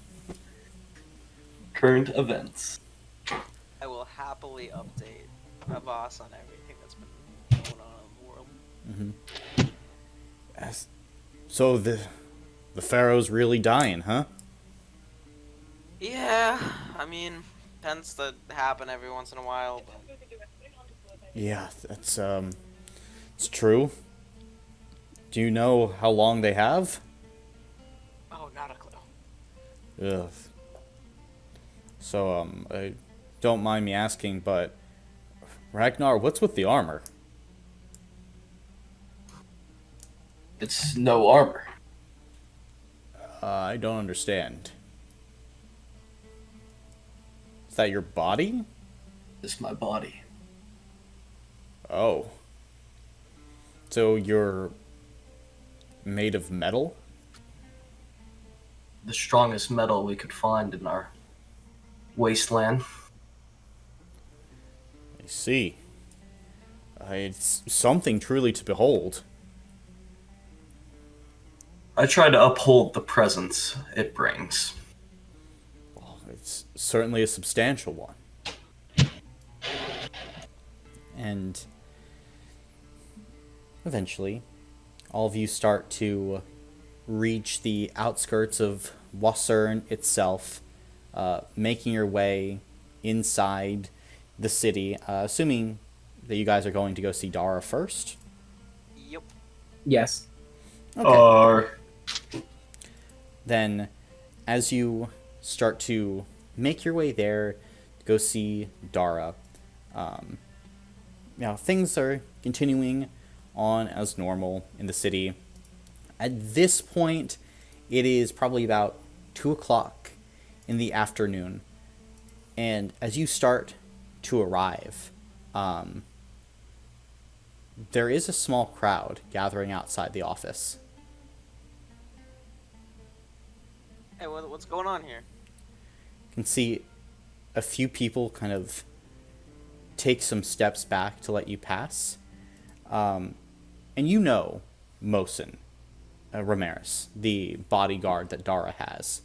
Current events. I will happily update a boss on everything that's been going on in the world. Mm-hmm. So the Pharaoh's really dying, huh? Yeah, I mean, tends to happen every once in a while, but... Yeah, that's it's true. Do you know how long they have? Oh, not a clue. Ugh. So I don't mind me asking, but Ragnar, what's with the armor? It's no armor. I don't understand. Is that your body? It's my body. Oh. So you're made of metal? The strongest metal we could find in our wasteland. I see. It's something truly to behold. I try to uphold the presence it brings. Well, it's certainly a substantial one. And eventually, all of you start to reach the outskirts of Wassern itself, making your way inside the city, assuming that you guys are going to go see Dara first. Yep. Yes. Okay. Then, as you start to make your way there to go see Dara, things are continuing on as normal in the city. At this point, it is probably about 2 o'clock in the afternoon, and as you start to arrive, there is a small crowd gathering outside the office. Hey, what's going on here? You can see a few people kind of take some steps back to let you pass. And you know Mosin Ramirez, the bodyguard that Dara has.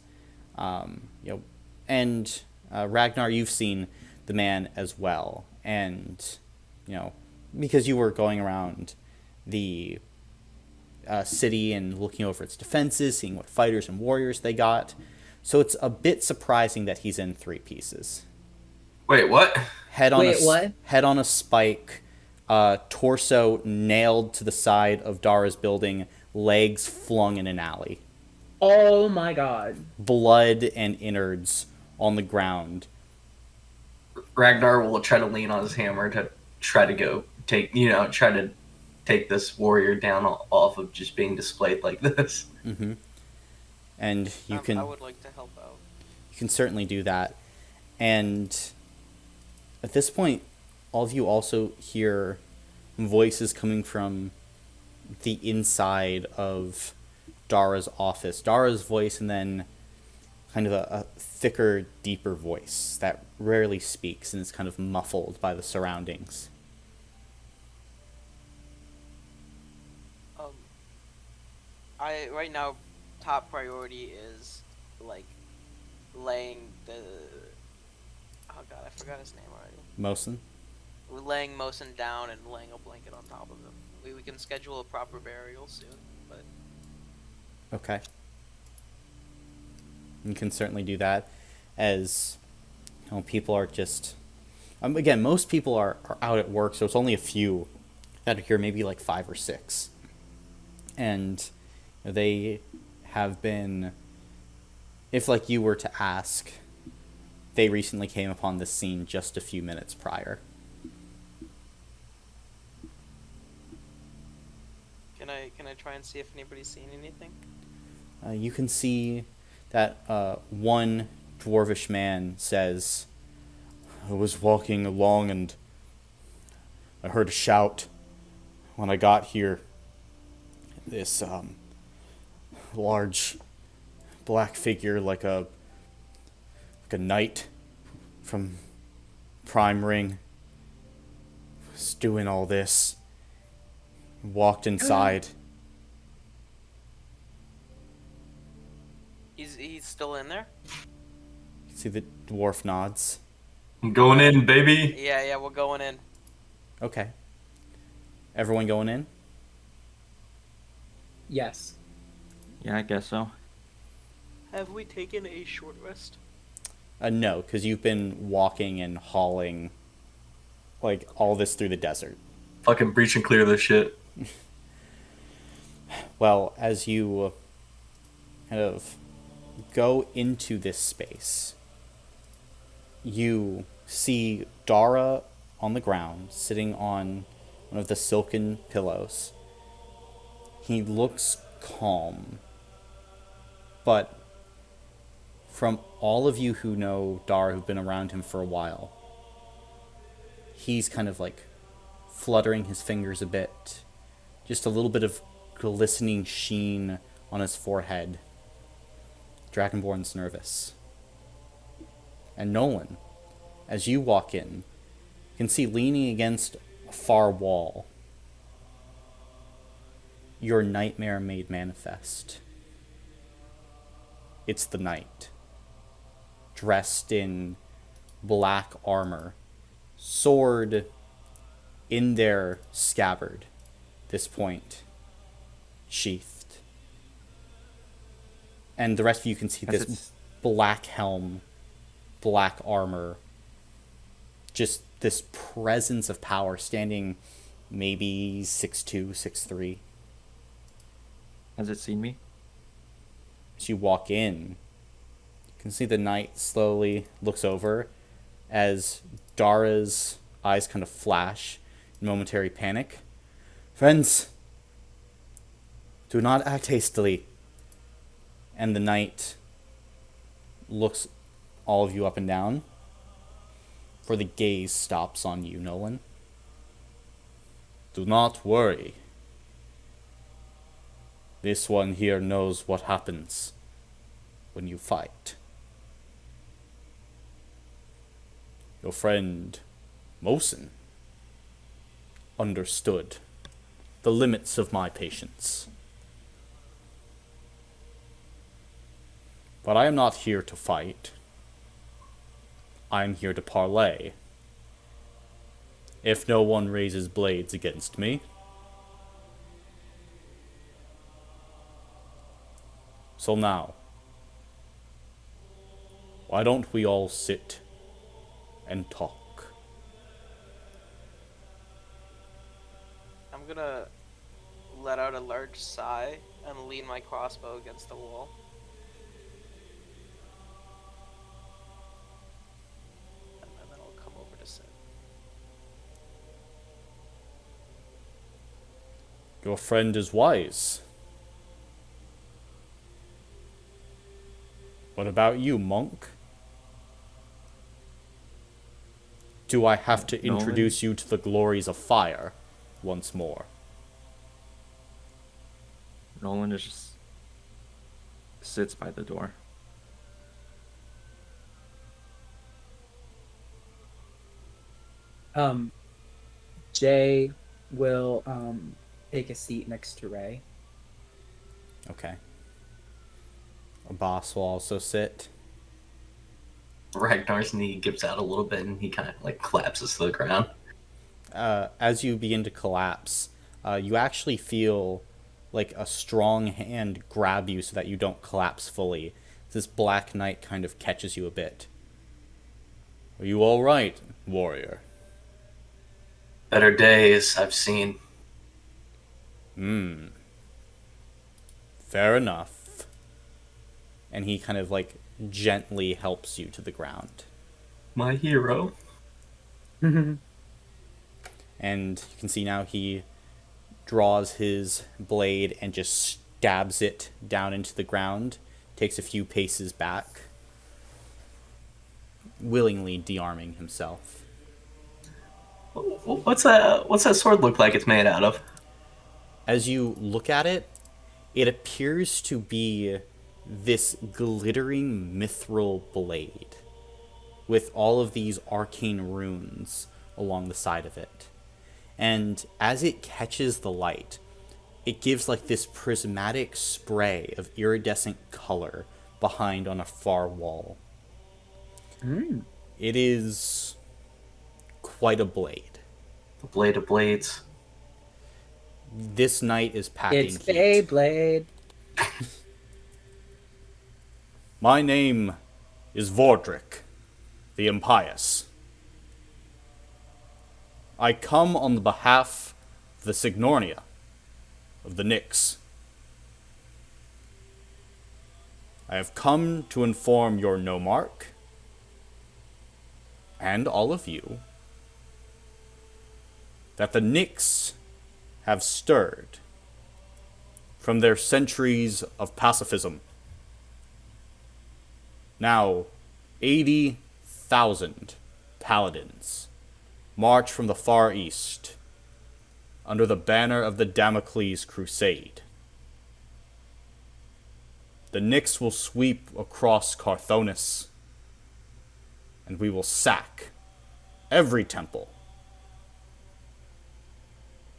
And Ragnar, you've seen the man as well. And, because you were going around the city and looking over its defenses, seeing what fighters and warriors they got. So it's a bit surprising that he's in 3 pieces. Wait, what? Head on a spike, torso nailed to the side of Dara's building, legs flung in an alley. Oh my god. Blood and innards on the ground. Ragnar will try to lean on his hammer to try to take this warrior down off of just being displayed like this. Mm-hmm. And you can... I would like to help out. You can certainly do that. And at this point, all of you also hear voices coming from the inside of Dara's office. Dara's voice, and then kind of a thicker, deeper voice that rarely speaks and is kind of muffled by the surroundings. Right now, top priority is laying the... Oh god, I forgot his name already. Mosin? We're laying Mosin down and laying a blanket on top of him. We can schedule a proper burial soon, but... Okay. You can certainly do that, as people are just... again, most people are out at work, so it's only a few that are here, maybe 5 or 6. And they have been... If you were to ask, they recently came upon this scene just a few minutes prior. Can I try and see if anybody's seen anything? You can see that one dwarvish man says, "I was walking along and I heard a shout. When I got here, this large black figure like a knight from Prime Ring was doing all this. Walked inside." He's still in there? You see the dwarf nods. I'm going in, baby. Yeah, we're going in. Okay. Everyone going in? Yes. Yeah, I guess so. Have we taken a short rest? No, because you've been walking and hauling all this through the desert. Fucking breach and clear this shit. Well, as you kind of go into this space, you see Dara on the ground, sitting on one of the silken pillows. He looks calm, but from all of you who know Dara, who've been around him for a while, he's kind of fluttering his fingers a bit, just a little bit of glistening sheen on his forehead. Dragonborn's nervous. And Nolan, as you walk in, you can see leaning against a far wall your nightmare made manifest. It's the knight, dressed in black armor, sword in their scabbard, this point sheathed. And the rest of you can see this black helm, black armor, just this presence of power, standing maybe 6'2", 6'3". Has it seen me? As you walk in, you can see the knight slowly looks over as Dara's eyes kind of flash in momentary panic. Friends, do not act hastily. And the knight looks all of you up and down, for the gaze stops on you, Nolan. Do not worry. This one here knows what happens when you fight. Your friend, Mosin, understood the limits of my patience. But I am not here to fight. I am here to parley. If no one raises blades against me. So now, why don't we all sit and talk? I'm gonna let out a large sigh and lean my crossbow against the wall. And then I'll come over to sit. Your friend is wise. What about you, monk? Do I have to introduce you to the glories of fire once more? Nolan just sits by the door. Jay will take a seat next to Ray. Okay. A boss will also sit. Ragnar's knee gives out a little bit and he kind of like collapses to the ground. As you begin to collapse, you actually feel like a strong hand grab you so that you don't collapse fully. This black knight kind of catches you a bit. Are you all right, warrior? Better days I've seen. Fair enough. And he kind of like gently helps you to the ground. My hero. And you can see now he draws his blade and just stabs it down into the ground, takes a few paces back, willingly de-arming himself. What's that sword look like it's made out of? As you look at it, it appears to be this glittering mithril blade with all of these arcane runes along the side of it. And as it catches the light, it gives like this prismatic spray of iridescent color behind on a far wall. It is quite a blade. The blade of blades. This knight is packing It's heat. Beyblade. My name is Vordrick, the Impious. I come on the behalf of the Signornia, of the Nyx. I have come to inform your Nomarch, and all of you, that the Nyx have stirred from their centuries of pacifism. Now, 80,000 paladins march from the Far East under the banner of the Damocles Crusade. The Nyx will sweep across Carthonis, and we will sack every temple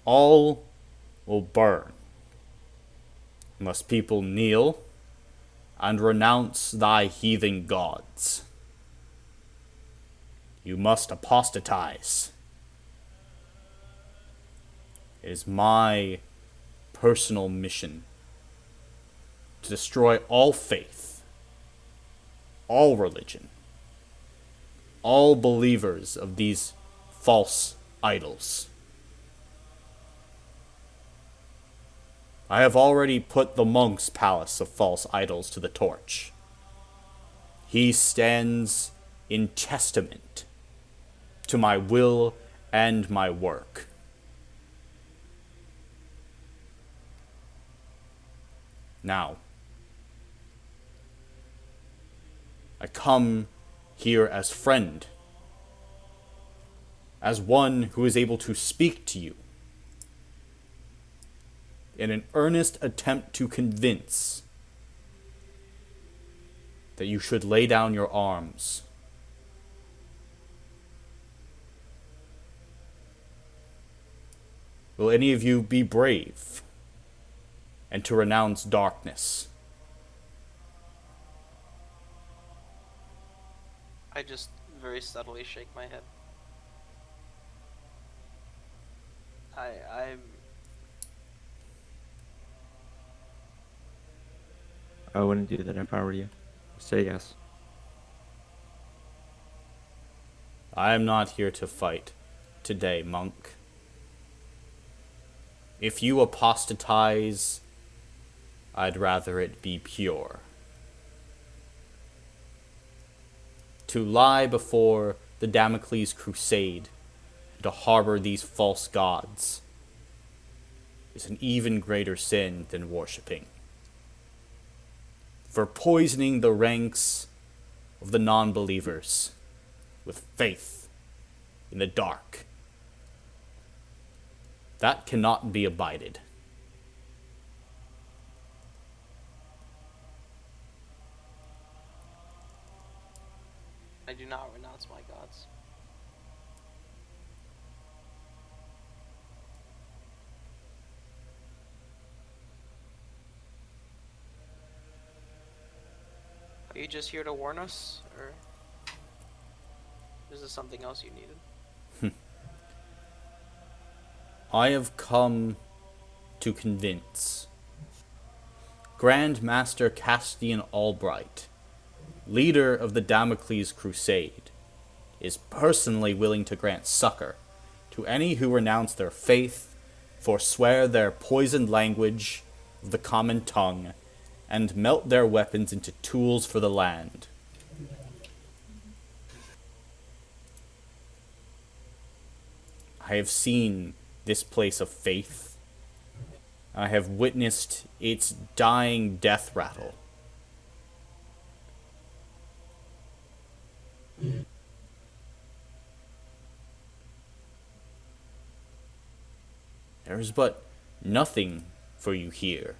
all will burn, unless people kneel and renounce thy heathen gods. You must apostatize. It is my personal mission to destroy all faith, all religion, all believers of these false idols. I have already put the monk's palace of false idols to the torch. He stands in testament to my will and my work. Now, I come here as friend, as one who is able to speak to you in an earnest attempt to convince that you should lay down your arms. Will any of you be brave and to renounce darkness? I just very subtly shake my head. I'm I wouldn't do that if I were you. Say yes. I am not here to fight today, monk. If you apostatize, I'd rather it be pure. To lie before the Damocles crusade, and to harbor these false gods, is an even greater sin than worshipping. For poisoning the ranks of the non-believers with faith in the dark. That cannot be abided. I do not renounce my gods. Are you just here to warn us, or is this something else you needed? I have come to convince Grand Master Castian Albright, leader of the Damocles Crusade, is personally willing to grant succor to any who renounce their faith, forswear their poisoned language of the common tongue, and melt their weapons into tools for the land. I have seen this place of faith. I have witnessed its dying death rattle. There is but nothing for you here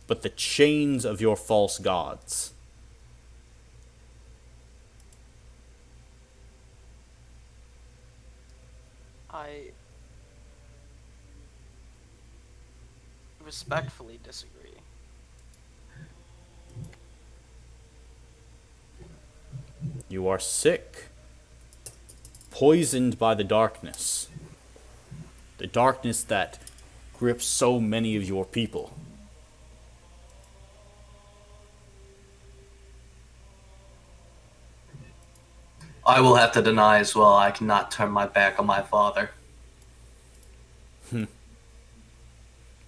but the chains of your false gods. I respectfully disagree. You are sick, poisoned by the darkness that grips so many of your people. I will have to deny as well. I cannot turn my back on my father.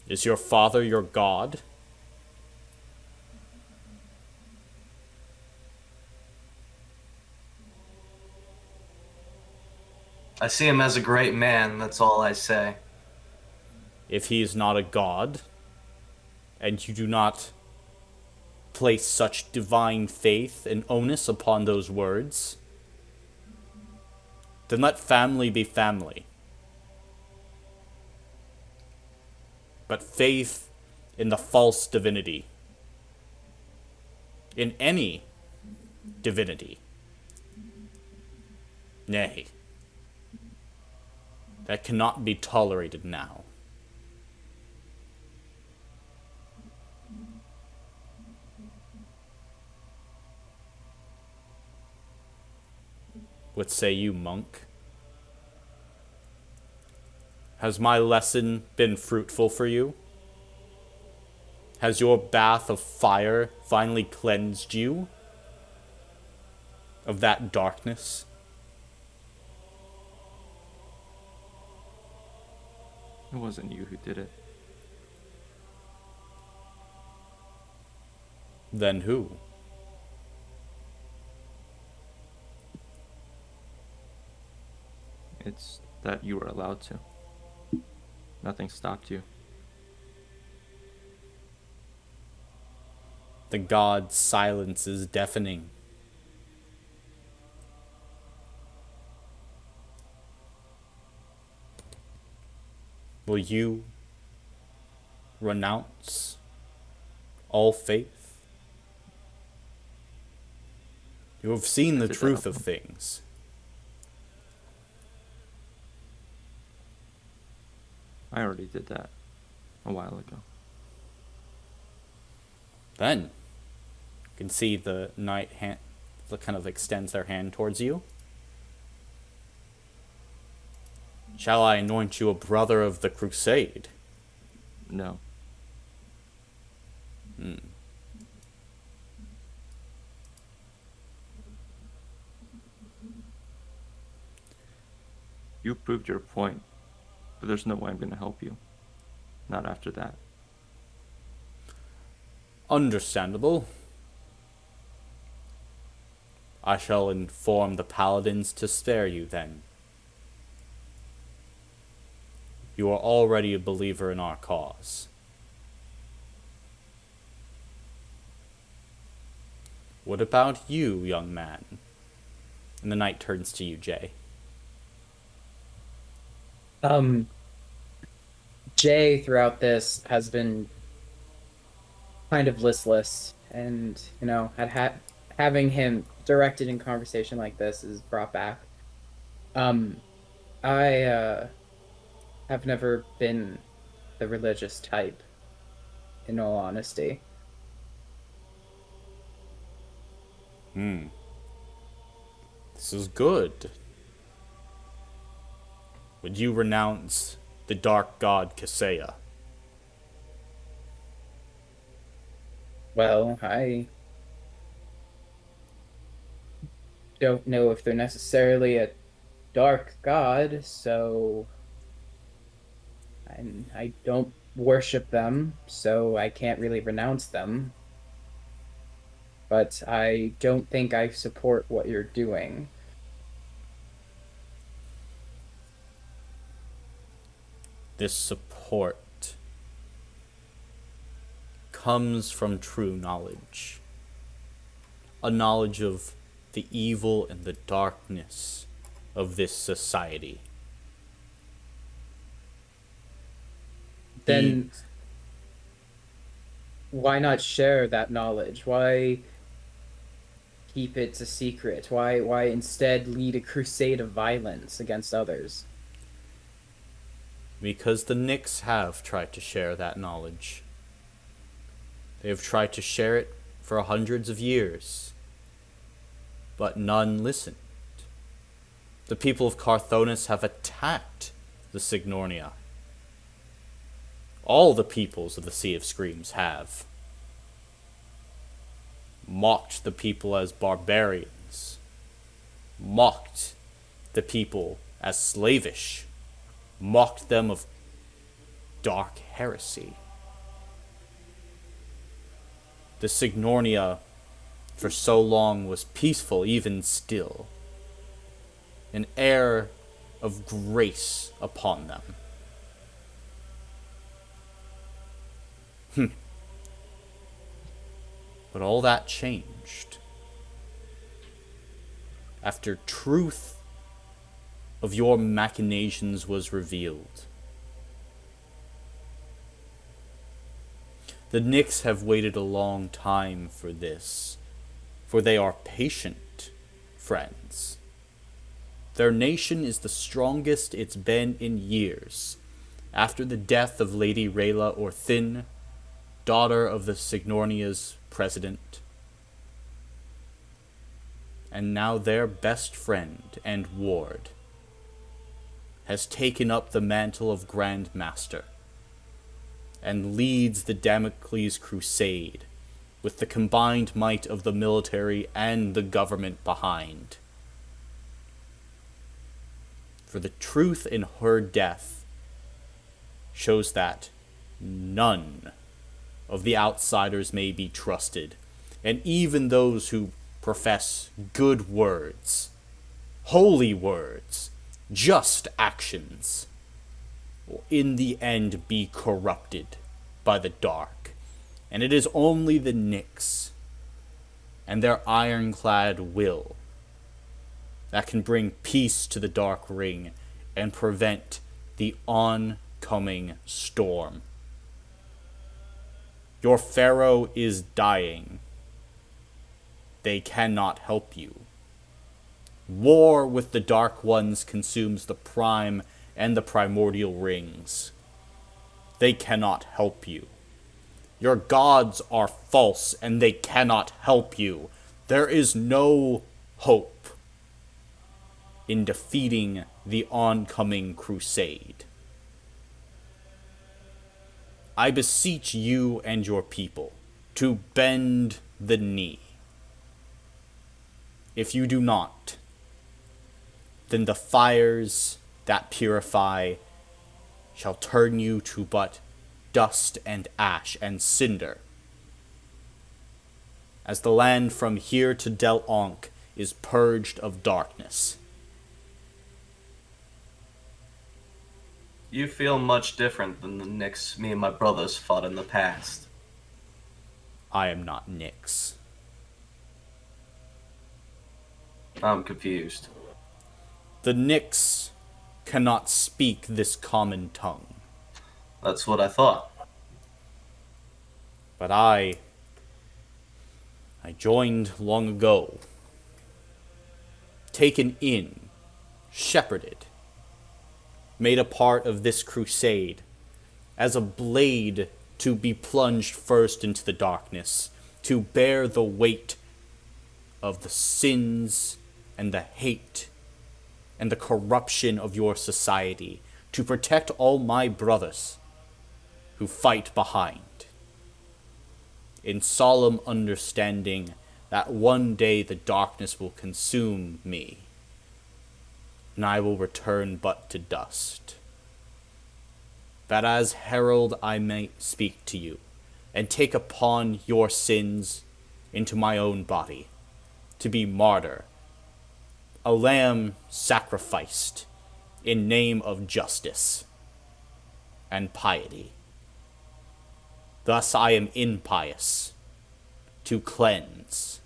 Is your father your god? I see him as a great man, that's all I say. If he is not a god, and you do not place such divine faith and onus upon those words, then let family be family. But faith in the false divinity, in any divinity, nay, that cannot be tolerated now. What say you, monk? Has my lesson been fruitful for you? Has your bath of fire finally cleansed you of that darkness? It wasn't you who did it. Then who? It's that you were allowed to. Nothing stopped you. The god's silence is deafening. Will you renounce all faith? You have seen the truth of things. I already did that a while ago. Then, you can see the knight hand kind of extends their hand towards you. Shall I anoint you a brother of the crusade? No. You proved your point, but there's no way I'm going to help you. Not after that. Understandable. I shall inform the paladins to spare you then. You are already a believer in our cause. What about you, young man? And the knight turns to you, Jay. Jay throughout this has been kind of listless, and having him directed in conversation like this is brought back. I have never been the religious type, in all honesty. This is good. Would you renounce the dark god Kaseya? Well, I don't know if they're necessarily a dark god, so I don't worship them, so I can't really renounce them. But I don't think I support what you're doing. This support comes from true knowledge. A knowledge of the evil and the darkness of this society. Then why not share that knowledge? Why keep it a secret? Why instead lead a crusade of violence against others? Because the Nyx have tried to share that knowledge. They have tried to share it for hundreds of years, but none listened. The people of Carthonis have attacked the Signornia. All the peoples of the Sea of Screams have. Mocked the people as barbarians. Mocked the people as slavish. Mocked them of dark heresy. The Signornia for so long was peaceful even still. An air of grace upon them. But all that changed after truth of your machinations was revealed. The Nyx have waited a long time for this, for they are patient friends. Their nation is the strongest it's been in years, after the death of Lady Rayla Orthin, daughter of the Signornia's president. and now their best friend and ward, has taken up the mantle of Grand Master and leads the Damocles Crusade with the combined might of the military and the government behind. For the truth in her death shows that none of the outsiders may be trusted, and even those who profess good words, holy words, just actions, will in the end be corrupted by the dark. And it is only the Nyx and their ironclad will that can bring peace to the Dark Ring and prevent the oncoming storm. Your pharaoh is dying. They cannot help you. War with the Dark Ones consumes the Prime and the Primordial Rings. They cannot help you. Your gods are false, and they cannot help you. There is no hope in defeating the oncoming crusade. I beseech you and your people to bend the knee. If you do not, then the fires that purify shall turn you to but dust and ash and cinder, as the land from here to Del Ankh is purged of darkness. You feel much different than the Nyx me and my brothers fought in the past. I am not Nyx. I'm confused. The Nyx cannot speak this common tongue. That's what I thought. But I joined long ago. Taken in, shepherded, made a part of this crusade as a blade to be plunged first into the darkness, to bear the weight of the sins and the hate and the corruption of your society, to protect all my brothers who fight behind, in solemn understanding that one day the darkness will consume me, and I will return but to dust. That as herald I may speak to you, and take upon your sins into my own body, to be martyr, a lamb sacrificed in name of justice and piety. Thus I am impious, to cleanse,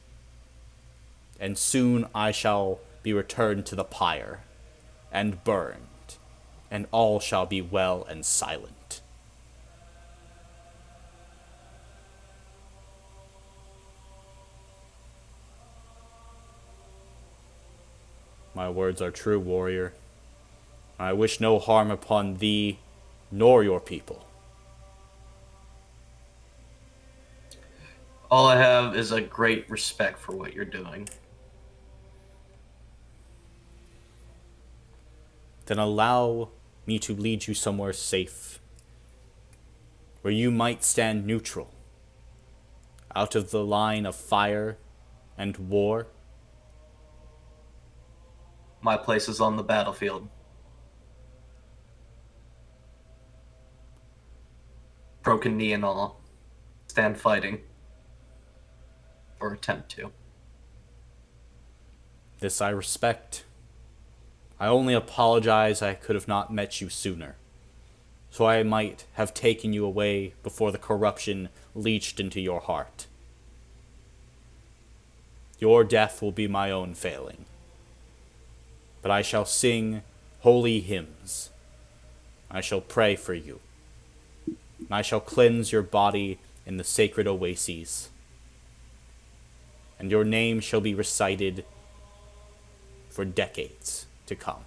and soon I shall be returned to the pyre, and burned, and all shall be well and silent. My words are true, warrior. I wish no harm upon thee, nor your people. All I have is a great respect for what you're doing. Then allow me to lead you somewhere safe, where you might stand neutral, out of the line of fire and war. My place is on the battlefield. Broken knee and all. Stand fighting. Or attempt to. This I respect. I only apologize I could have not met you sooner, so I might have taken you away before the corruption leached into your heart. Your death will be my own failing, but I shall sing holy hymns. I shall pray for you, and I shall cleanse your body in the sacred oases, and your name shall be recited for decades to come.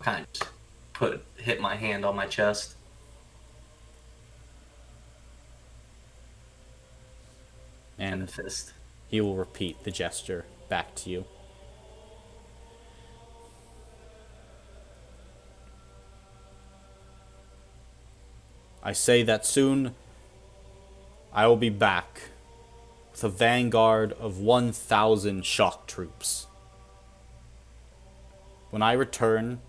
Kind of hit my hand on my chest. diamond fist. He will repeat the gesture back to you. I say that soon I will be back with a vanguard of 1,000 shock troops. When I return,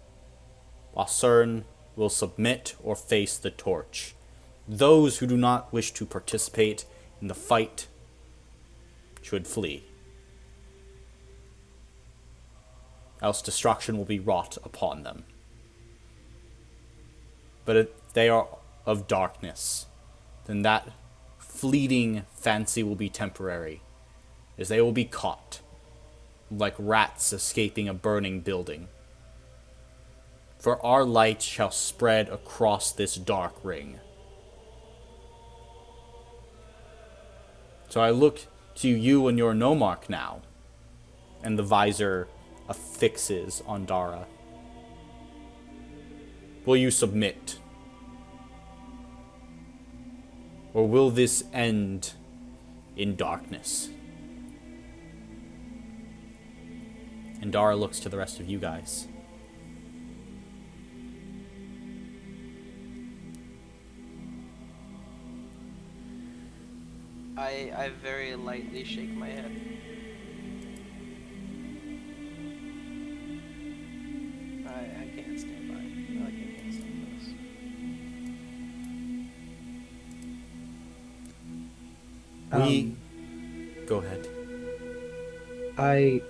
Wasern will submit or face the torch. Those who do not wish to participate in the fight should flee. Else destruction will be wrought upon them. But if they are of darkness, then that fleeting fancy will be temporary, as they will be caught, like rats escaping a burning building. For our light shall spread across this dark ring. So I look to you and your nomarch now, and the visor affixes on Dara. Will you submit? Or will this end in darkness? And Dara looks to the rest of you guys. I very lightly shake my head. I can't stand by it. I can't stand this. Go ahead. I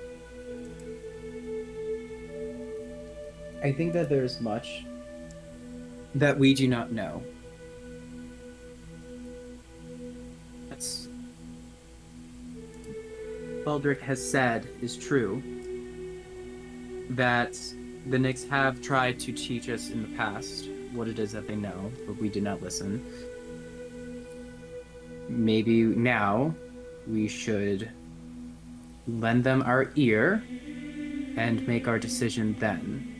think that there's much that we do not know. That's Baldric has said is true. That the Nyx have tried to teach us in the past what it is that they know, but we did not listen. Maybe now we should lend them our ear and make our decision then.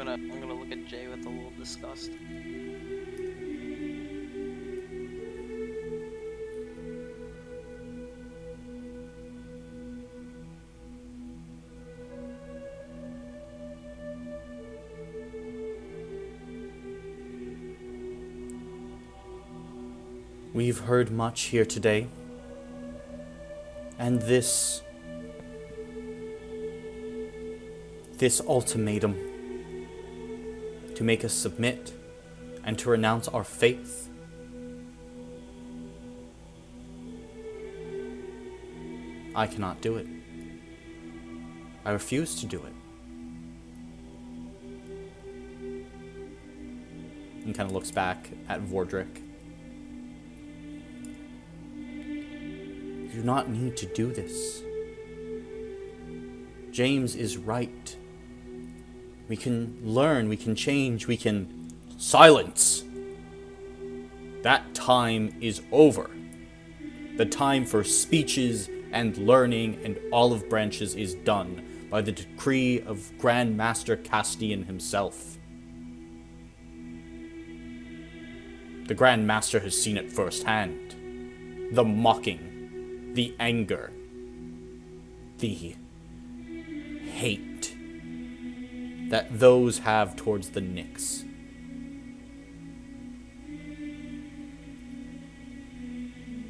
I'm gonna look at Jay with a little disgust. We've heard much here today, and this ultimatum to make us submit and to renounce our faith. I cannot do it. I refuse to do it. And kind of looks back at Vordrick. You do not need to do this. James is right. We can learn, we can change, we can... Silence! That time is over. The time for speeches and learning and olive branches is done by the decree of Grand Master Castian himself. The Grand Master has seen it firsthand. The mocking, the anger, the hate that those have towards the Nyx.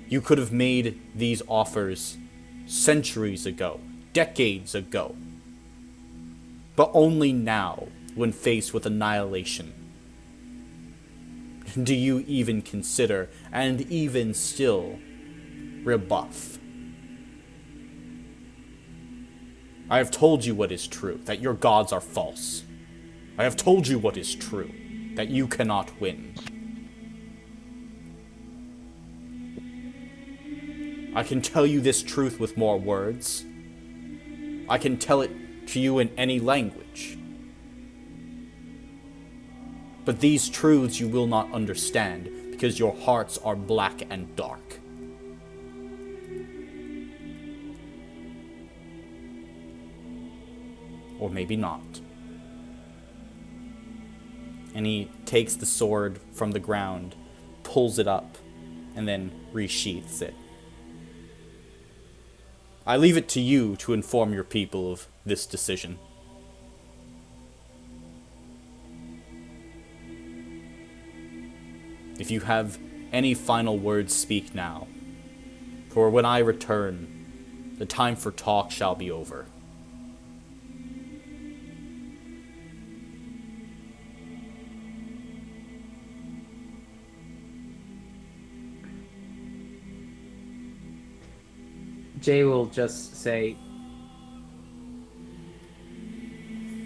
You could have made these offers centuries ago, decades ago, but only now, when faced with annihilation, do you even consider, and even still, rebuff. I have told you what is true, that your gods are false. I have told you what is true, that you cannot win. I can tell you this truth with more words. I can tell it to you in any language. But these truths you will not understand, because your hearts are black and dark. or maybe not. And he takes the sword from the ground, pulls it up, and then resheaths it. I leave it to you to inform your people of this decision. If you have any final words, speak now. For when I return, the time for talk shall be over. Jay will just say,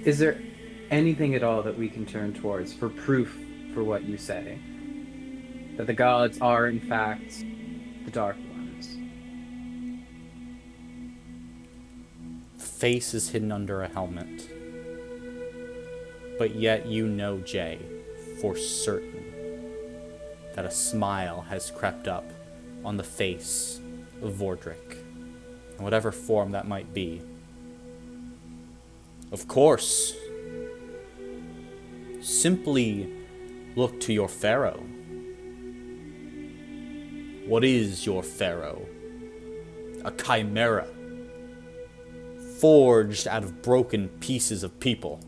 is there anything at all that we can turn towards for proof for what you say? That the gods are, in fact, the Dark Ones? Face is hidden under a helmet. But yet you know, Jay, for certain, that a smile has crept up on the face of Vordrick, in whatever form that might be. Of course, simply look to your pharaoh. What is your pharaoh? A chimera, forged out of broken pieces of people.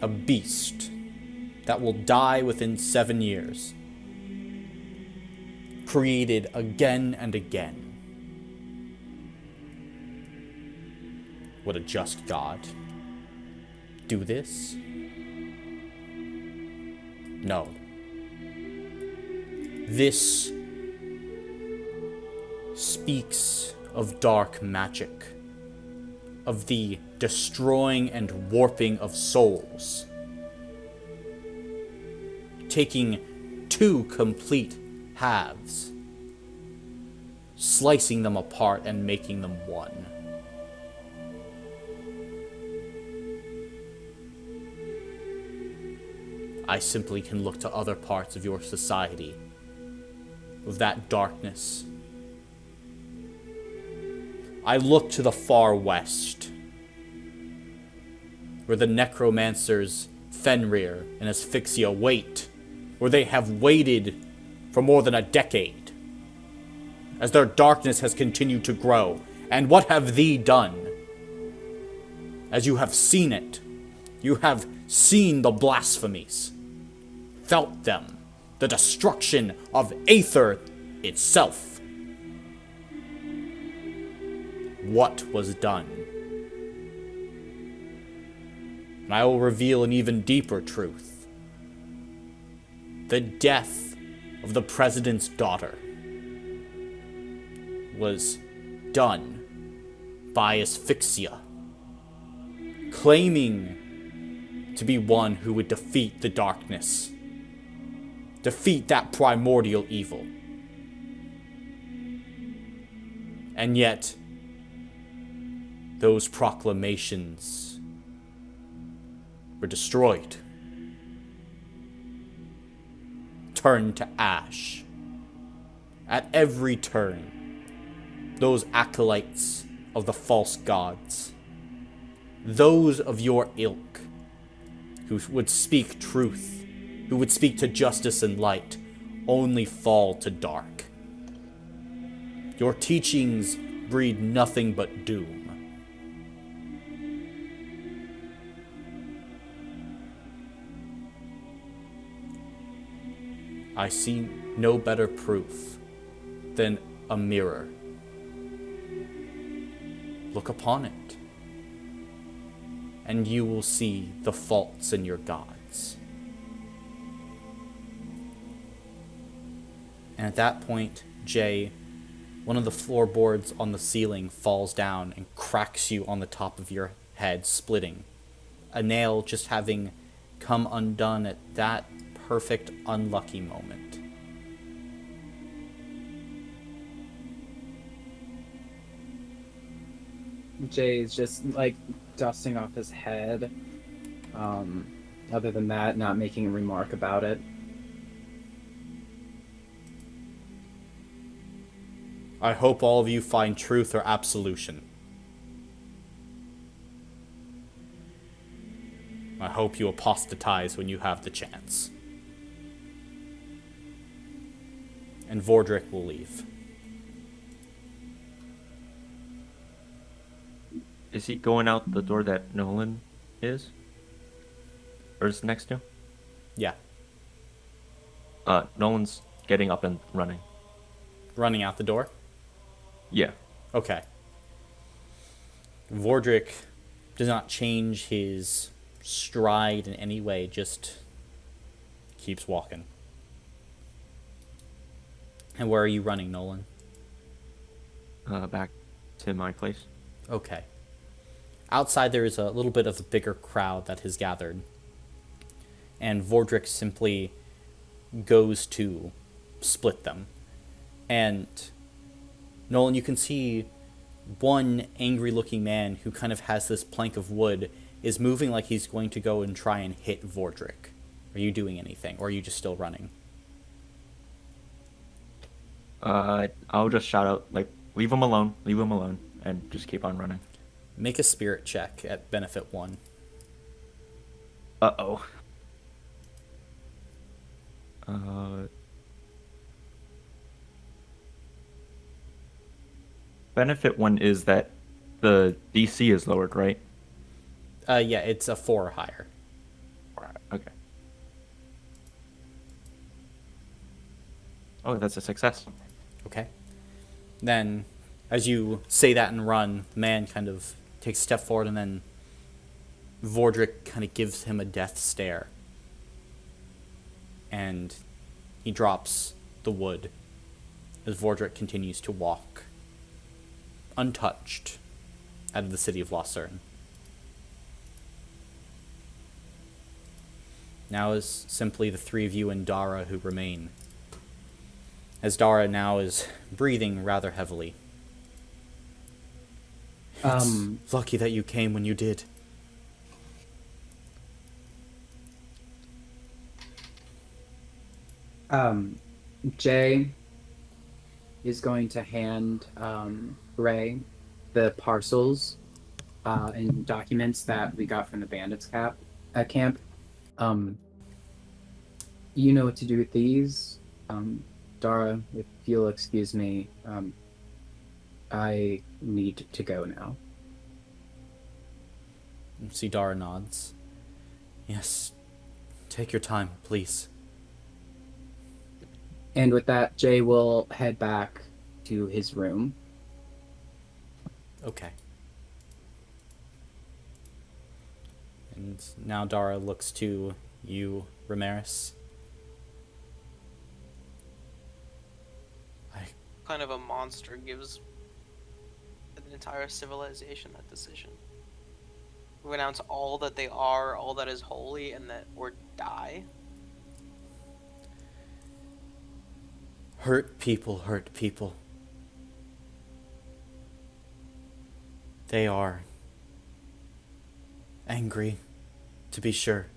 A beast that will die within 7 years. Created again and again. Would a just God do this? No. This speaks of dark magic, of the destroying and warping of souls, taking two complete halves, slicing them apart and making them one. I simply can look to other parts of your society, of that darkness. I look to the far west, where the necromancers Fenrir and Asphyxia wait, where they have waited for more than a decade, as their darkness has continued to grow. And what have thee done? As you have seen it, you have seen the blasphemies, felt them, the destruction of Aether itself. What was done? And I will reveal an even deeper truth. The death of the president's daughter was done by Asphyxia, claiming to be one who would defeat the darkness, defeat that primordial evil. And yet, those proclamations were destroyed, turned to ash. At every turn, those acolytes of the false gods, those of your ilk, who would speak truth, who would speak to justice and light, only fall to dark. Your teachings breed nothing but doom. I see no better proof than a mirror. Look upon it, and you will see the faults in your gods. And at that point, Jay, one of the floorboards on the ceiling falls down and cracks you on the top of your head, splitting. A nail just having come undone at that perfect unlucky moment. Jay's just like dusting off his head. Other than that, not making a remark about it. I hope all of you find truth or absolution. I hope you apostatize when you have the chance. And Vordrick will leave. Is he going out the door that Nolan is? Or is next to? Yeah. Nolan's getting up and running. Running out the door? Yeah. Okay. Vordrick does not change his stride in any way, just keeps walking. And where are you running, Nolan? Back to my place. Okay. Outside there is a little bit of a bigger crowd that has gathered. And Vordrick simply goes to split them. And Nolan, you can see one angry-looking man who kind of has this plank of wood is moving like he's going to go and try and hit Vordrick. Are you doing anything, or are you just still running? I'll just shout out, like, leave him alone, and just keep on running. Make a spirit check at benefit 1. Uh-oh. Benefit 1 is that the DC is lowered, right? Yeah, it's a 4 or higher. Okay. Oh, that's a success. Okay. Then, as you say that and run, the man kind of takes a step forward, and then Vordrick kind of gives him a death stare. And he drops the wood as Vordrick continues to walk, untouched, out of the city of Lucerne. Now is simply the three of you and Dara who remain, as Dara now is breathing rather heavily. It's lucky that you came when you did. Jay is going to hand Ray the parcels and documents that we got from the bandits camp. You know what to do with these. Dara, if you'll excuse me, I need to go now. See, Dara nods. Yes, take your time, please. And with that, Jay will head back to his room. Okay. And now Dara looks to you, Ramirez. Kind of a monster gives an entire civilization that decision. Renounce all that they are, all that is holy, and that or die. Hurt people hurt people. They are angry, to be sure.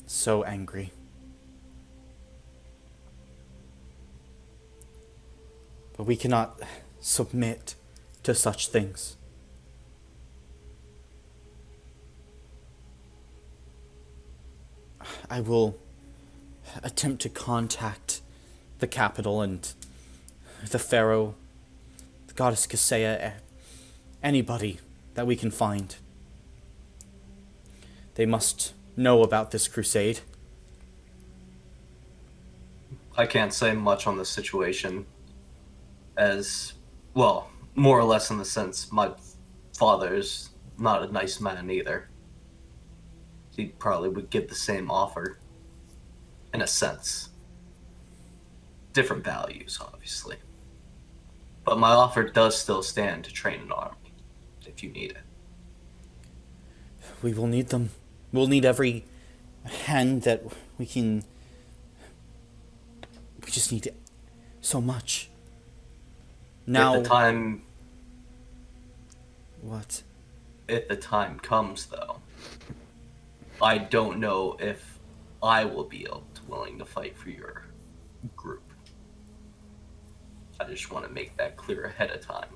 So angry. But we cannot submit to such things. I will attempt to contact the capital and the pharaoh, the goddess Kaseya, anybody that we can find. They must know about this crusade. I can't say much on the situation, as, well, more or less in the sense my father's not a nice man either. He probably would give the same offer, in a sense. Different values, obviously. But my offer does still stand to train an army, if you need it. We will need them. We'll need every hand that we can. We just need so much. Now. If the time. What? If the time comes, though, I don't know if I will be willing to fight for your group. just want to make that clear ahead of time.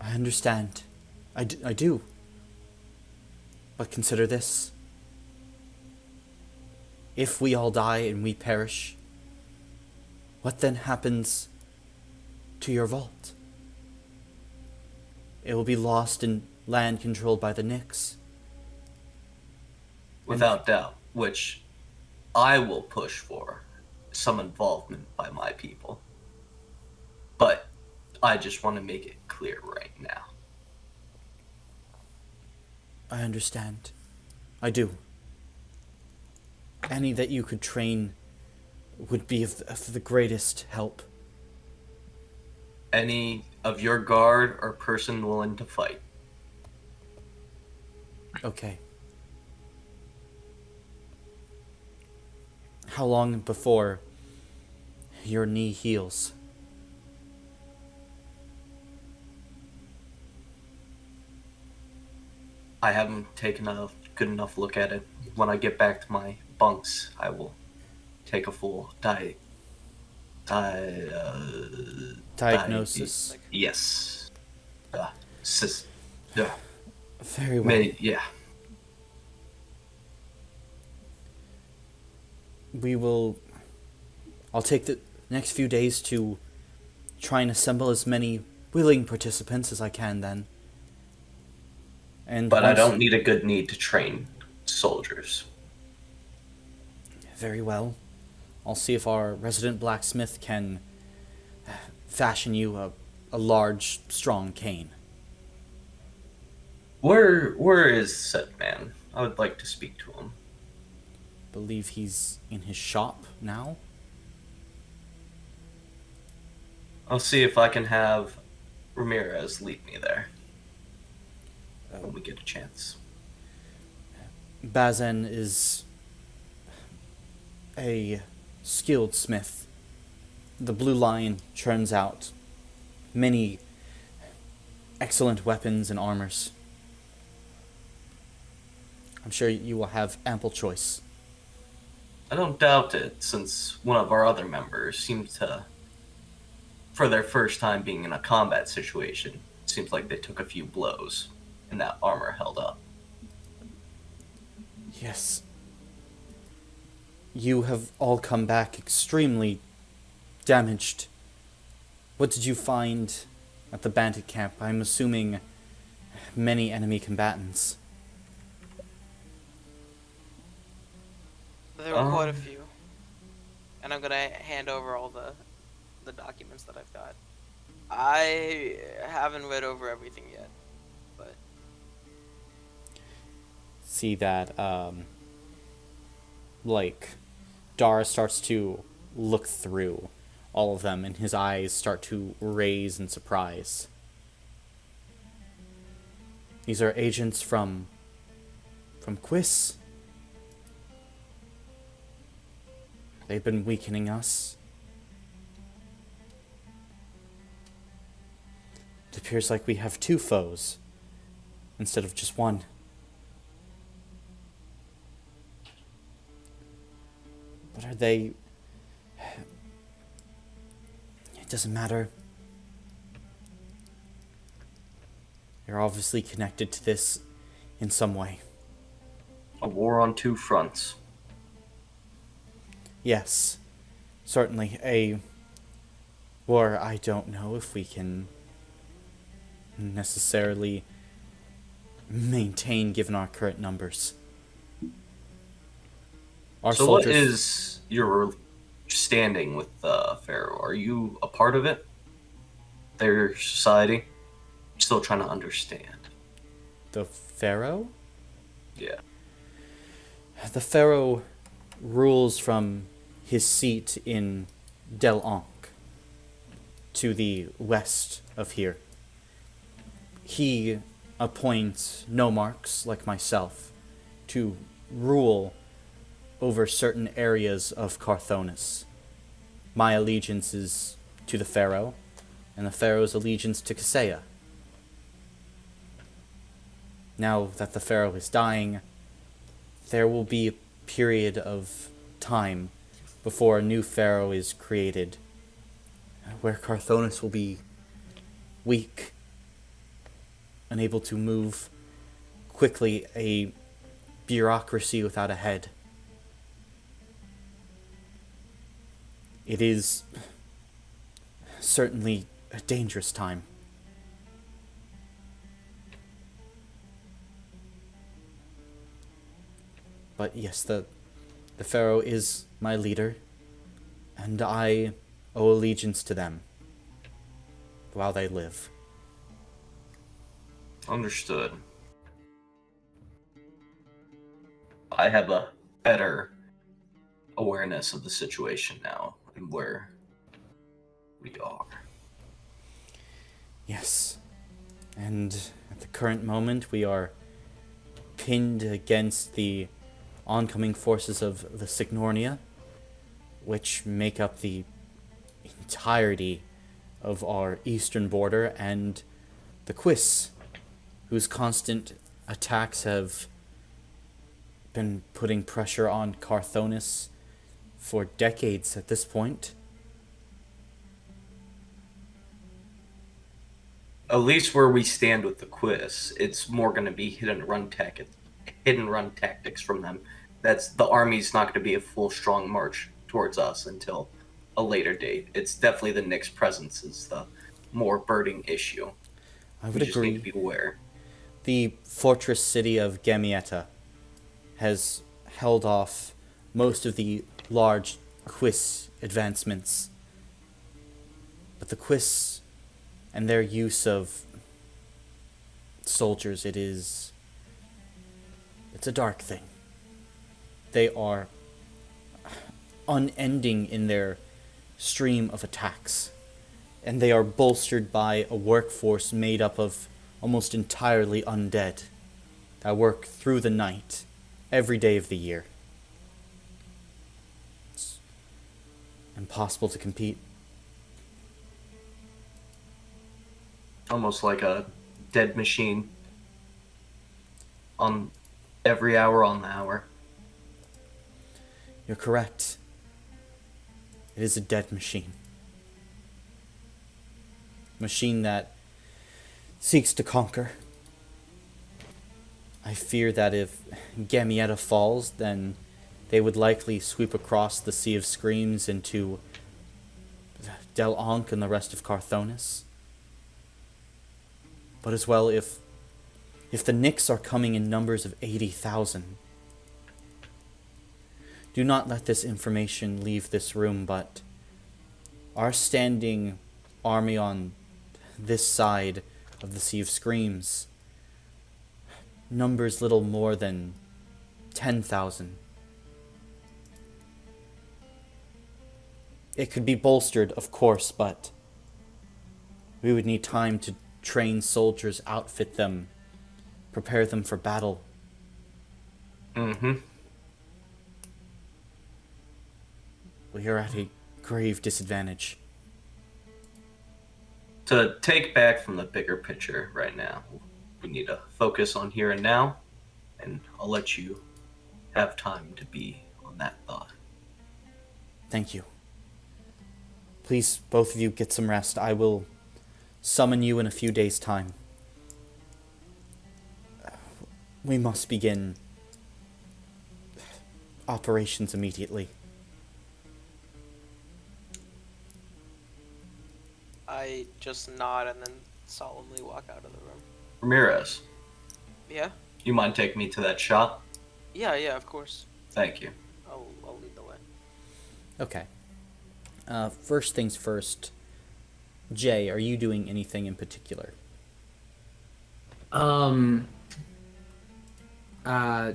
I understand. I do. But consider this. If we all die and we perish, what then happens to your vault? It will be lost in land controlled by the Nyx. Without doubt, which I will push for some involvement by my people. But I just want to make it clear right now. I understand. I do. Any that you could train would be of the greatest help. Any of your guard or person willing to fight. Okay. How long before your knee heals? I haven't taken a good enough look at it. When I get back to my bunks, I will take a full diagnosis. Yes. Very well. Yeah. I'll take the next few days to try and assemble as many willing participants as I can then. But I don't need a good need to train soldiers. Very well. I'll see if our resident blacksmith can fashion you a large, strong cane. Where is said man? I would like to speak to him. Believe he's in his shop now. I'll see if I can have Ramirez lead me there when we get a chance. Bazen is a skilled smith. The Blue Lion churns out many excellent weapons and armors. I'm sure you will have ample choice. I don't doubt it, since one of our other members seemed to, for their first time being in a combat situation, seems like they took a few blows, and that armor held up. Yes. You have all come back extremely damaged. What did you find at the bandit camp? I'm assuming many enemy combatants. There were quite a few. And I'm gonna hand over all the documents that I've got. I haven't read over everything yet, but... See that, Dara starts to look through all of them, and his eyes start to raise in surprise. These are agents from Quiss. They've been weakening us. It appears like we have two foes instead of just one. But are they... It doesn't matter. They're obviously connected to this in some way. A war on two fronts. Yes, certainly. A war I don't know if we can necessarily maintain given our current numbers. So what is your standing with Pharaoh? Are you a part of it? Their society? Still trying to understand. The Pharaoh? Yeah. The Pharaoh rules from his seat in Del Ankh to the west of here. He appoints nomarchs like myself to rule over certain areas of Carthonis. My allegiance is to the Pharaoh, and the Pharaoh's allegiance to Kaseya. Now that the Pharaoh is dying, there will be a period of time before a new pharaoh is created, where Carthonus will be weak, unable to move quickly, a bureaucracy without a head. It is certainly a dangerous time. But yes, the Pharaoh is my leader, and I owe allegiance to them while they live. Understood. I have a better awareness of the situation now and where we are. Yes. And at the current moment, we are pinned against the oncoming forces of the Signornia, which make up the entirety of our eastern border, and the Quiss, whose constant attacks have been putting pressure on Carthonus for decades at this point. At least where we stand with the Quiz, it's more going to be hidden run tactics from them. That's the army's not going to be a full strong march towards us until a later date. It's definitely the Nyx presence is the more burning issue. I would we just agree. need to be aware. The fortress city of Gamietta has held off most of the large Quiss advancements. But the Quiss and their use of soldiers, it's a dark thing. They are unending in their stream of attacks, and they are bolstered by a workforce made up of almost entirely undead that work through the night every day of the year. It's impossible to compete. Almost like a dead machine on every hour on the hour. You're correct. It is a dead machine. Machine that seeks to conquer. I fear that if Gamietta falls, then they would likely sweep across the Sea of Screams into Del Ankh and the rest of Carthonus. But as well, if the Nyx are coming in numbers of 80,000, do not let this information leave this room, but our standing army on this side of the Sea of Screams numbers little more than 10,000. It could be bolstered, of course, but we would need time to train soldiers, outfit them, prepare them for battle. Mm-hmm. We are at a grave disadvantage. To take back from the bigger picture right now, we need to focus on here and now, and I'll let you have time to be on that thought. Thank you. Please, both of you, get some rest. I will summon you in a few days' time. We must begin operations immediately. I just nod and then solemnly walk out of the room. Ramirez, Yeah? you mind taking me to that shop? Yeah, of course. Thank you. I'll lead the way. Okay. First things first. Jay, are you doing anything in particular?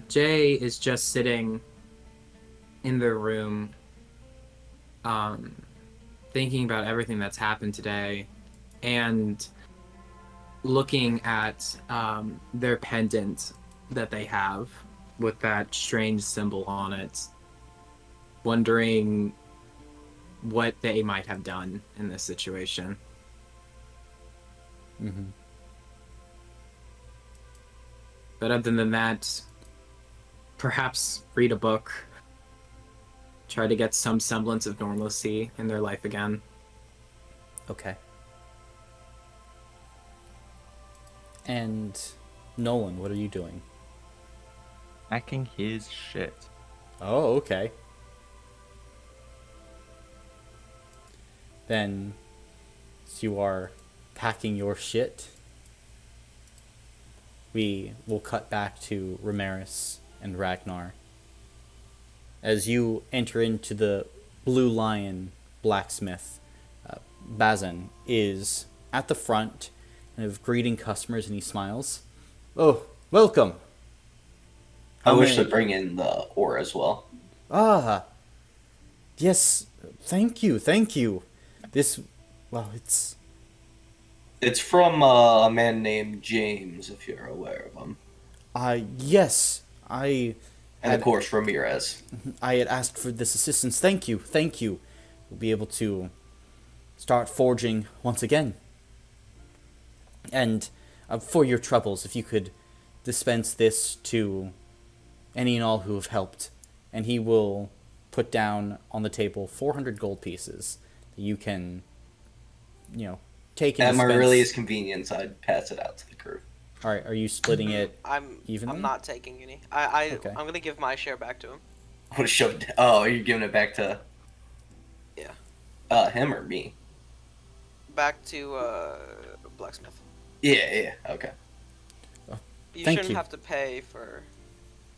Jay is just sitting in the room, thinking about everything that's happened today, and looking at their pendant that they have with that strange symbol on it, wondering what they might have done in this situation. Mm-hmm. But other than that, perhaps read a book try to get some semblance of normalcy in their life again. Okay. And Nolan, what are you doing? Hacking his shit. Oh, okay. Then, as you are packing your shit, we will cut back to Ramiris and Ragnar. As you enter into the Blue Lion blacksmith, Bazin is at the front, kind of greeting customers, and he smiles. Oh, welcome. I How wish may- to bring in the ore as well. Ah, yes, thank you. This, well, it's... It's from a man named James, if you're aware of him. Yes, I... And of course, Ramirez. I had asked for this assistance. Thank you. We'll be able to start forging once again. And for your troubles, if you could dispense this to any and all who have helped, and he will put down on the table 400 gold pieces that you can, take and At my dispense. earliest convenience, I'd pass it out to the crew. All right, are you splitting it I'm evenly? not taking any. Okay. I'm gonna give my share back to him. What a show! Oh, you're giving it back to? Yeah. Him or me? Back to blacksmith. Yeah. Okay. You Thank shouldn't you. have to pay for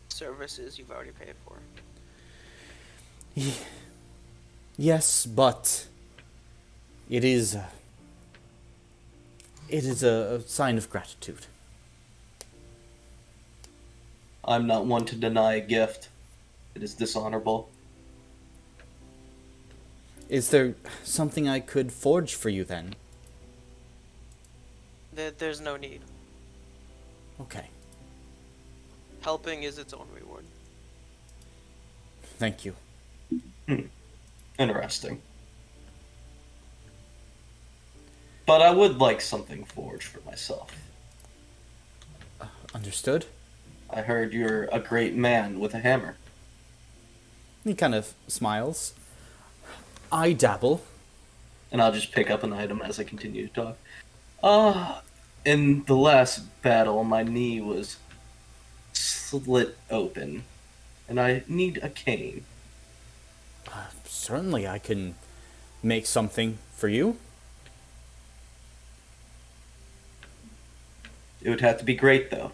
services you've already paid for. Yes, but it is a sign of gratitude. I'm not one to deny a gift. It is dishonorable. Is there something I could forge for you then? There's no need. Okay, Helping is its own reward. thank you. Interesting. But I would like something forged for myself. Understood? I heard you're a great man with a hammer. He kind of smiles. I dabble. And I'll just pick up an item as I continue to talk. In the last battle, my knee was slit open, and I need a cane. Certainly I can make something for you. It would have to be great, though.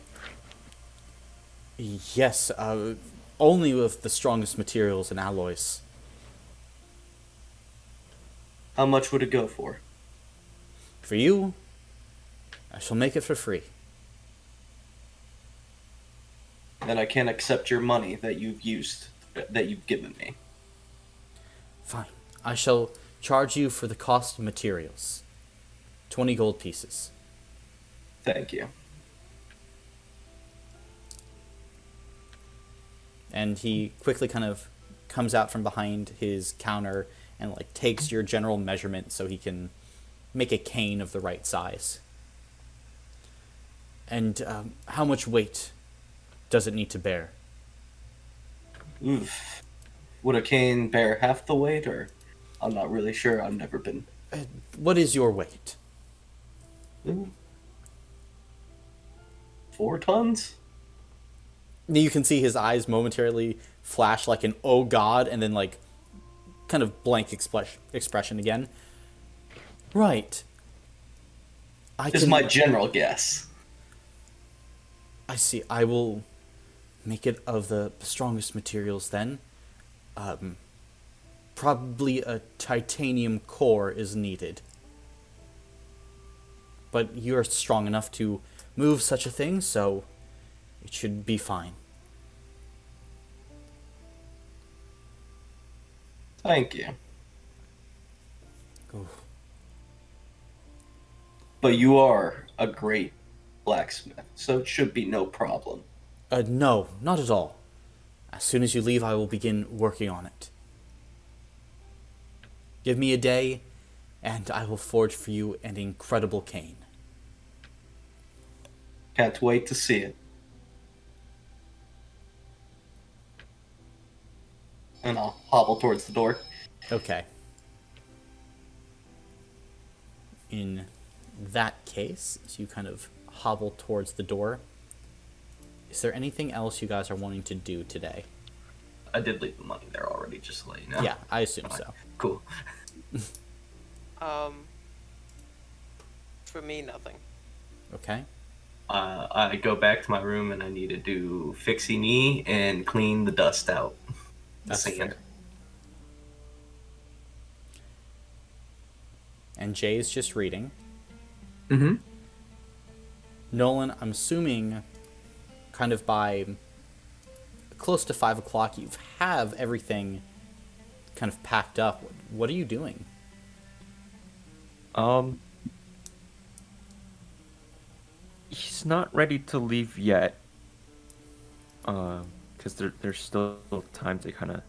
Yes, only with the strongest materials and alloys. How much would it go for? For you, I shall make it for free. Then I can't accept your money that you've given me. Fine. I shall charge you for the cost of materials. 20 gold pieces. Thank you. And he quickly kind of comes out from behind his counter and takes your general measurement so he can make a cane of the right size. And how much weight does it need to bear? Oof. Would a cane bear half the weight, or I'm not really sure. I've never been. What is your weight? 4 tons? You can see his eyes momentarily flash like an "oh god," and then kind of blank expression again. Right. This is my general guess. I see. I will make it of the strongest materials then. Probably a titanium core is needed. But you're strong enough to move such a thing, so it should be fine. Thank you. Ooh. But you are a great blacksmith, so it should be no problem. No, not at all. As soon as you leave, I will begin working on it. Give me a day, and I will forge for you an incredible cane. Can't wait to see it. and I'll hobble towards the door. Okay. In that case, as you kind of hobble towards the door, is there anything else you guys are wanting to do today? I did leave the money there already, just to let you know. Yeah, I assume so. Cool. For me, nothing. Okay. I go back to my room and I need to do fixie knee and clean the dust out. The That's sand. fair. And Jay's just reading. Mm-hmm. Nolan, I'm assuming kind of by close to 5 o'clock, you have everything kind of packed up. What are you doing? He's not ready to leave yet. Because there's still time to kind of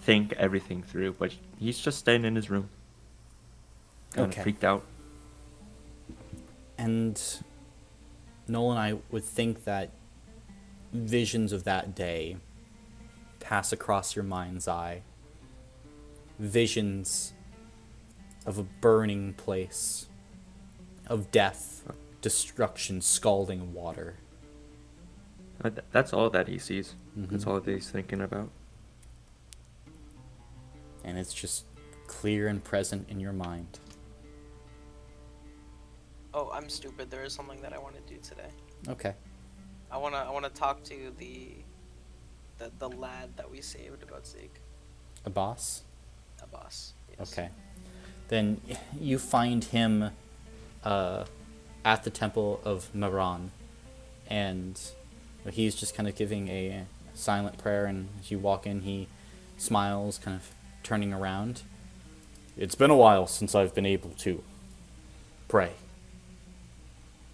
think everything through. But he's just staying in his room. Kind of freaked out. And Nolan, I would think that visions of that day pass across your mind's eye. Visions of a burning place, of death, destruction, scalding water. That's all that he sees. Mhm. That's all that he's thinking about. And it's just clear and present in your mind. Oh, I'm stupid. There is something that I want to do today. Okay. I wanna talk to the lad that we saved about Zeke. A boss? A boss. Yes. Okay. Then you find him at the temple of Meron, and he's just kind of giving a silent prayer, and as you walk in, he smiles, kind of turning around. It's been a while since I've been able to pray.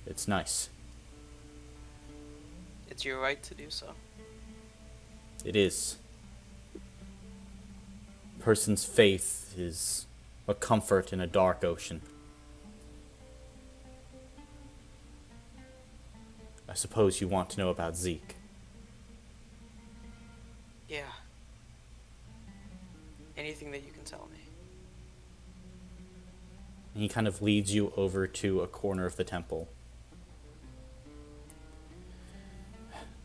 It's nice. It's your right to do so. It is. Person's faith is a comfort in a dark ocean. I suppose you want to know about Zeke. Yeah. Anything that you can tell me. And he kind of leads you over to a corner of the temple.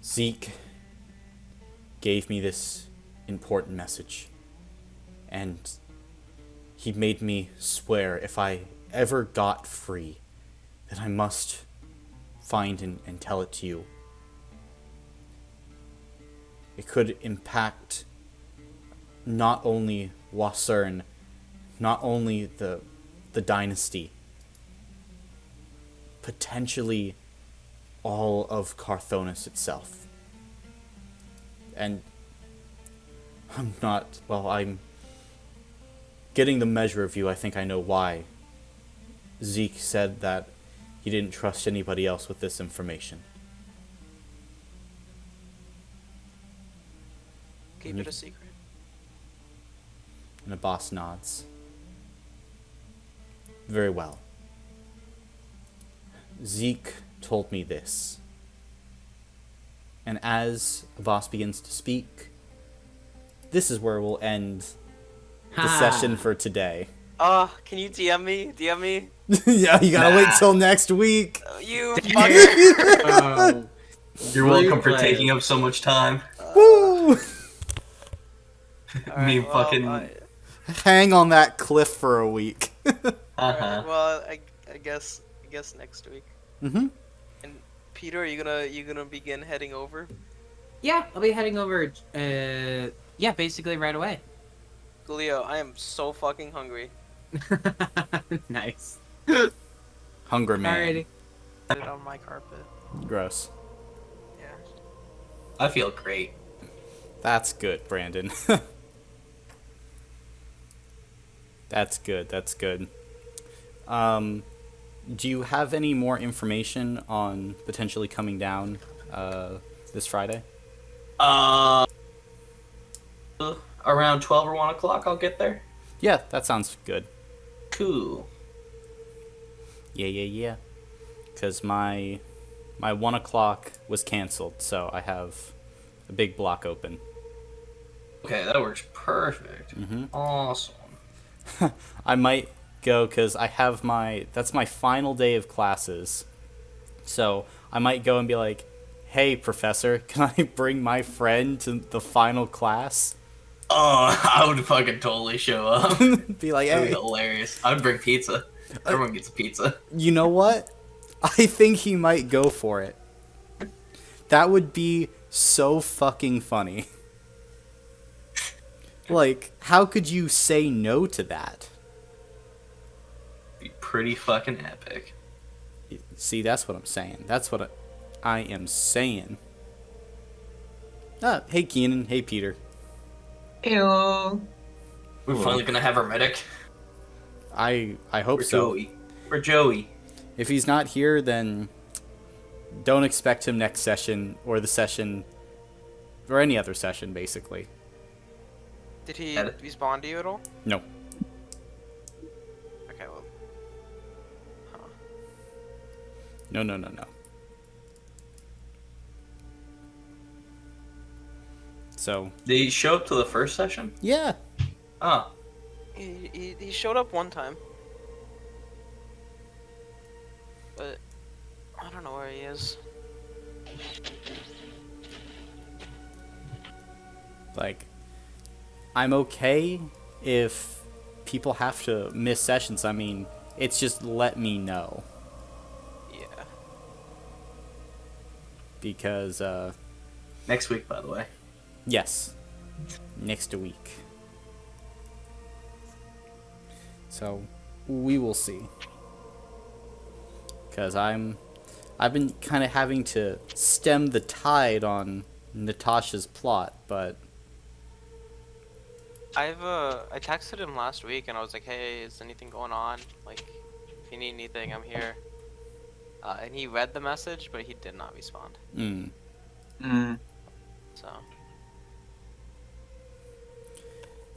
Zeke gave me this important message, and he made me swear if I ever got free that I must find and tell it to you. It could impact not only Wasern, not only the dynasty, potentially all of Carthonis itself. And I'm getting the measure of you. I think I know why. Zeke said that he didn't trust anybody else with this information. Keep it a secret. And the boss nods. Very well. Zeke told me this. And as the boss begins to speak, this is where we'll end the session for today. Can you DM me? DM me? Yeah, you gotta wait till next week. You fucker. You're welcome for taking up so much time. Woo! Me fucking hang on that cliff for a week. Alright, well, I guess next week. Mm-hmm. And Peter, are you gonna begin heading over? Yeah, I'll be heading over. Yeah, basically right away. Julio, I am so fucking hungry. Nice. Hunger man. Alrighty. Put it on my carpet. Gross. Yeah. I feel great. That's good, Brandon. That's good. That's good. Do you have any more information on potentially coming down this Friday? Around 12 or 1 o'clock, I'll get there. Yeah, that sounds good. Cool. Yeah. Because my 1 o'clock was canceled, so I have a big block open. Okay, that works perfect. Awesome. I might go because that's my final day of classes. So I might go and be like, hey, professor, can I bring my friend to the final class? Oh, I would fucking totally show up. Be like, That'd hey. be hilarious. I'd bring pizza. Everyone gets a pizza. You know what? I think he might go for it. That would be so fucking funny. Like, how could you say no to that? Be pretty fucking epic. See, that's what I'm saying. That's what I am saying. Ah, hey Keenan. Hey Peter. Ew. We're finally gonna have our medic. I hope so. Joey. We're Joey. If he's not here, then don't expect him next session or the session or any other session, basically. Did he respond to you at all? No. Okay, well. Huh. No. So. Did he show up to the first session? Yeah. Oh. He showed up one time. But I don't know where he is. Like, I'm okay if people have to miss sessions. I mean, it's just let me know. Yeah. Because, Next week, by the way. Yes. Next week. So, we will see. Because I've been kind of having to stem the tide on Natasha's plot, but I texted him last week and I was like, hey, is anything going on? Like, if you need anything, I'm here. And he read the message, but he did not respond. So.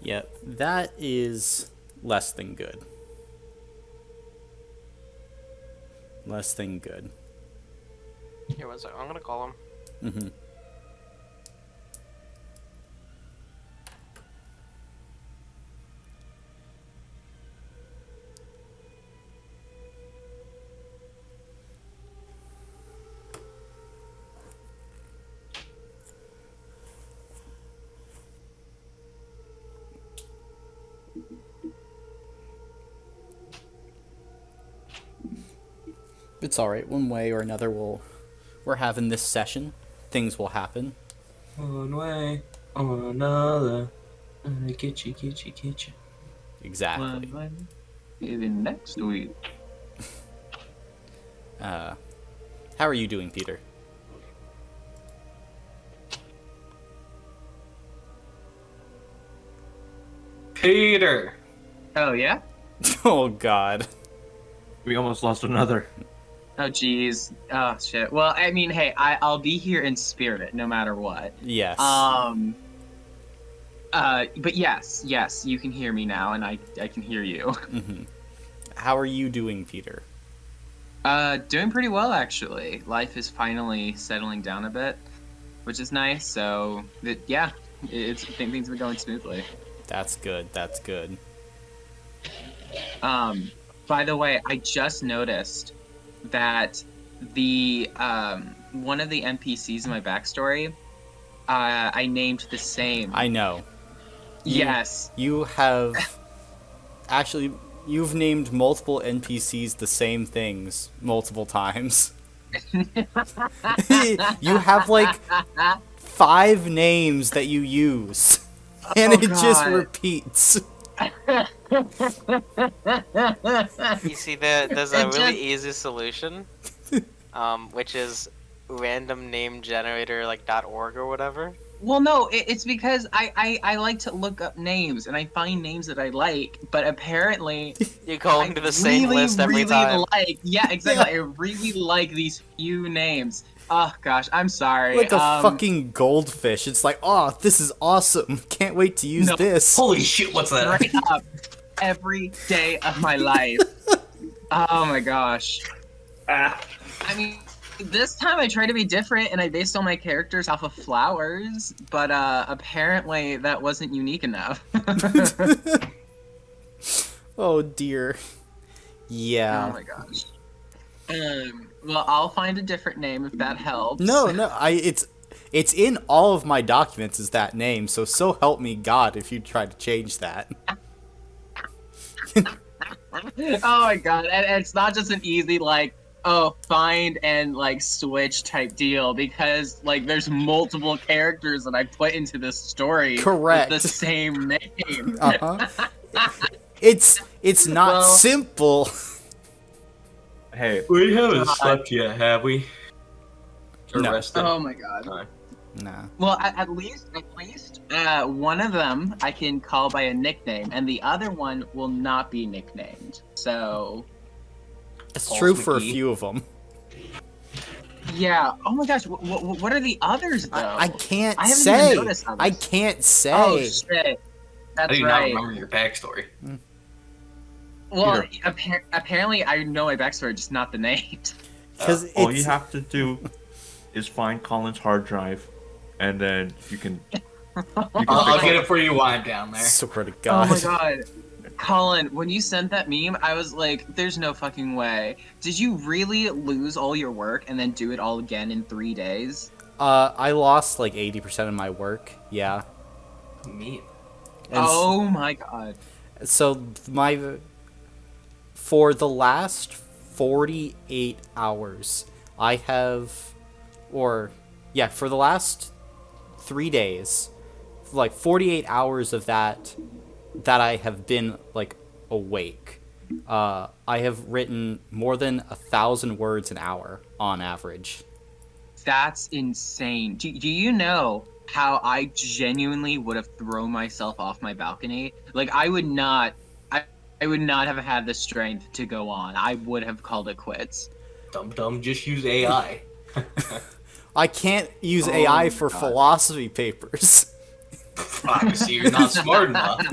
Yeah, that is less than good. Less than good. Here, one second. I'm gonna call him. Mm-hmm. It's alright, one way or another we're having this session. Things will happen. One way or another. Get you. Exactly. Maybe next week. How are you doing, Peter? Peter! Oh, yeah? Oh, God. We almost lost another. Oh, jeez. Oh, shit. Well, I mean, hey, I'll be here in spirit, no matter what. Yes. But yes, you can hear me now, and I can hear you. Mm-hmm. How are you doing, Peter? Doing pretty well, actually. Life is finally settling down a bit, which is nice, so, yeah, I think things have been going smoothly. That's good, that's good. By the way, I just noticed that the one of the NPCs in my backstory, I named the same. I know. Yes. You have actually you've named multiple NPCs the same things multiple times. You have like 5 names that you use, and it just repeats. You see, there's a really easy solution, which is randomnamegenerator like .org or whatever. Well, no, it's because I like to look up names and I find names that I like, but apparently you go into the same list every time. Yeah, exactly. Yeah. I really like these few names. Oh gosh, I'm sorry. Like a fucking goldfish. It's like, oh, this is awesome. Can't wait to use this. Holy shit, what's that? Straight up, every day of my life. Oh my gosh. I mean, This time I tried to be different and I based all my characters off of flowers, but apparently that wasn't unique enough. Oh dear. Yeah. Oh my gosh. Well, I'll find a different name if that helps. No, it's in all of my documents is that name, so help me God if you try to change that. Oh my god, and it's not just an easy like, oh, find and like switch type deal, because like there's multiple characters that I put into this story Correct. with the same name. Uh-huh. It's not simple. Hey, We haven't slept yet, have we? Or No. rested? Oh my god. No. Nah. Well, at least, one of them I can call by a nickname, and the other one will not be nicknamed. So, It's False true for a McGee. few of them. yeah. Oh my gosh, what are the others though? I can't I haven't say. even noticed others. I can't say. Oh shit. I That's do not right. remember your backstory. Well, apparently I know my backstory, just not the names. Because all you have to do is find Colin's hard drive, and then you can. I'll get it for you while I'm down there. Swear to Oh God. my god. Colin, when you sent that meme, I was like, there's no fucking way. Did you really lose all your work and then do it all again in 3 days? I lost like 80% of my work. Yeah. Me. And Oh my god. So for the last 48 hours, I have, for the last 3 days, like 48 hours of that I have been like awake. I have written more than 1,000 words an hour on average. That's insane. Do you know how I genuinely would have thrown myself off my balcony? Like, I would not have had the strength to go on. I would have called it quits. Dumb, just use AI. I can't use AI for God. philosophy papers. Obviously, you're not smart enough.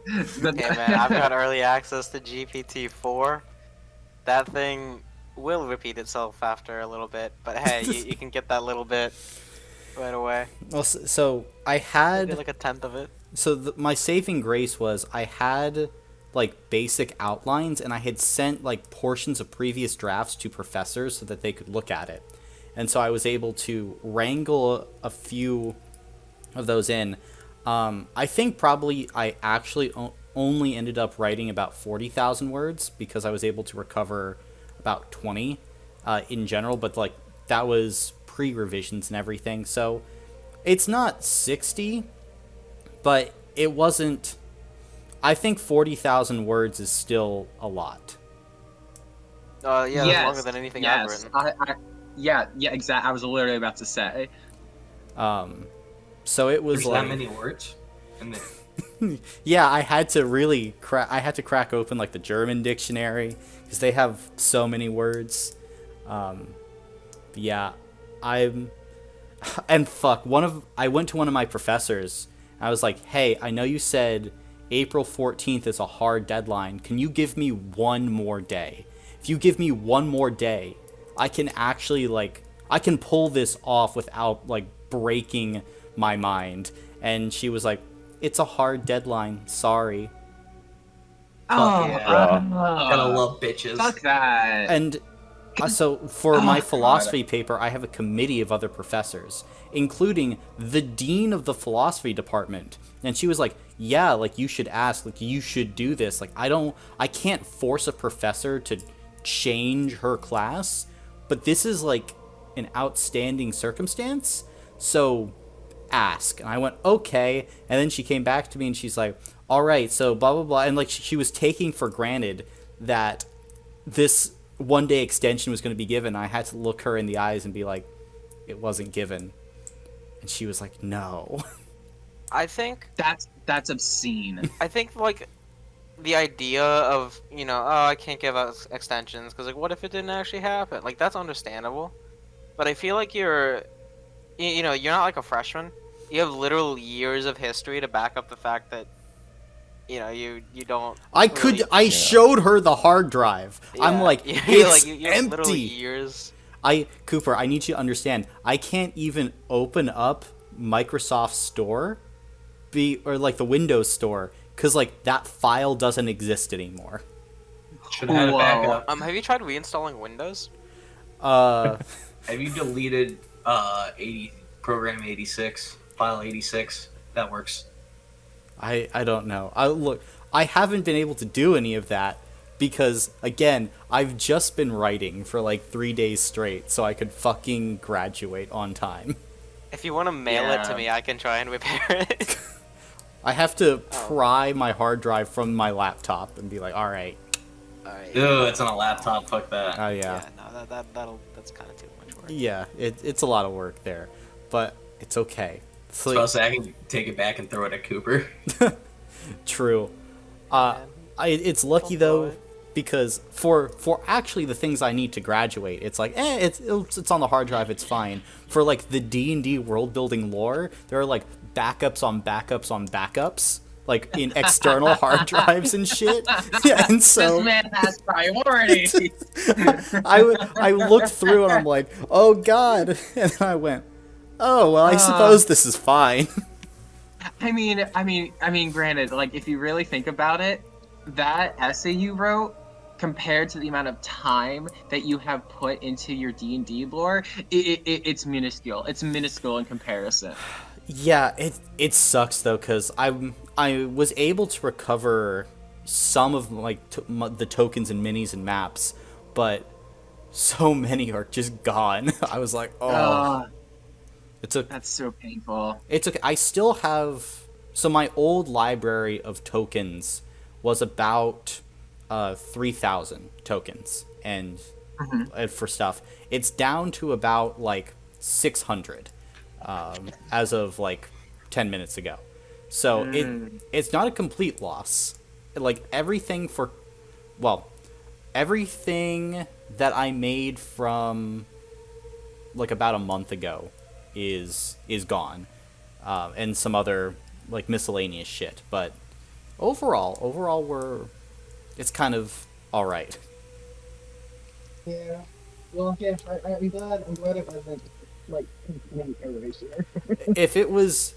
Hey man, I've got early access to GPT-4. That thing will repeat itself after a little bit, but hey, you can get that little bit right away. Well, so I had Maybe like a tenth of it. So my saving grace was I had like basic outlines, and I had sent like portions of previous drafts to professors so that they could look at it. And so I was able to wrangle a few of those in. I think probably I actually only ended up writing about 40,000 words because I was able to recover about 20 in general, but like that was pre-revisions and everything. So it's not 60, but it wasn't. I think 40,000 words is still a lot. Yeah, Yes, that's longer than anything I've yes. written. Yeah, exactly. I was literally about to say. So it was There's like that many words. And then yeah, I had to really crack open like the German dictionary because they have so many words. Yeah, and fuck, I went to one of my professors. I was like, "Hey, I know you said April 14th is a hard deadline. Can you give me one more day? If you give me one more day, I can actually I can pull this off without like breaking my mind." And she was like, "It's a hard deadline. Sorry." Oh, yeah. gotta love bitches. Fuck that. And so for my philosophy paper, I have a committee of other professors, including the dean of the philosophy department. And she was like, "Yeah, like you should ask, like you should do this. Like I can't force a professor to change her class, but this is like an outstanding circumstance. So ask." And I went, "Okay." And then she came back to me and she's like, "All right, so blah blah blah." And like she was taking for granted that this 1-day extension was going to be given. I had to look her in the eyes and be like, "It wasn't given." And she was like, "No." I think that's obscene. I think like the idea of I can't give out extensions because like what if it didn't actually happen? Like that's understandable, but I feel like you're not like a freshman. You have literal years of history to back up the fact that you don't. I showed her the hard drive. I'm like, Yeah, "It's like, you have literally empty." years. Cooper, I need you to understand. I can't even open up Microsoft Store, or like the Windows Store, because like that file doesn't exist anymore. Should have had a backup. Have you tried reinstalling Windows? Uh, Have you deleted program 86, file 86? That works. I don't know. I haven't been able to do any of that because, again, I've just been writing for like 3 days straight so I could fucking graduate on time. If you want to mail it to me, I can try and repair it. I have to pry my hard drive from my laptop and be like, all right. Ew, it's on a laptop. Fuck that. Oh yeah. No, that's kind of too much work. Yeah, it's a lot of work there, but it's okay. So I can take it back and throw it at Cooper. True. It's lucky though, because for actually the things I need to graduate, it's like it's on the hard drive, it's fine. For like the D&D world building lore, there are like backups on backups on backups, like in external hard drives and shit. Yeah, and so this man has priorities. I looked through and I'm like, oh god, and then I went, oh well, I suppose this is fine. I mean, granted, like if you really think about it, that essay you wrote, compared to the amount of time that you have put into your D&D lore, it's minuscule. It's minuscule in comparison. Yeah, it sucks though, because I was able to recover some of like the tokens and minis and maps, but so many are just gone. I was like, oh. That's so painful. It's okay. I still have... So my old library of tokens was about 3,000 tokens and for stuff. It's down to about like 600 as of like 10 minutes ago. So it's not a complete loss. Like everything everything that I made from like about a month ago is gone, and some other like miscellaneous shit, but overall it's kind of all right. Yeah. Well, yeah. I'm glad it wasn't like complete erasure. If it was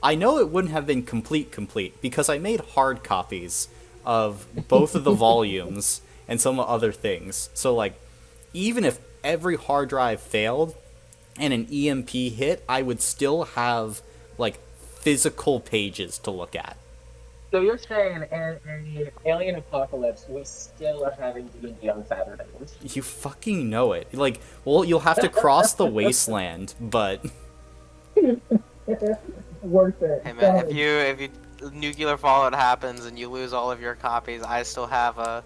I know it wouldn't have been complete because I made hard copies of both of the volumes and some other things. So like even if every hard drive failed and an EMP hit, I would still have like physical pages to look at. So you're saying an alien apocalypse, we still are having D&D on Saturdays? You fucking know it. Like, well, you'll have to cross the wasteland, but worth it. Hey man, if you nuclear fallout happens and you lose all of your copies, I still have a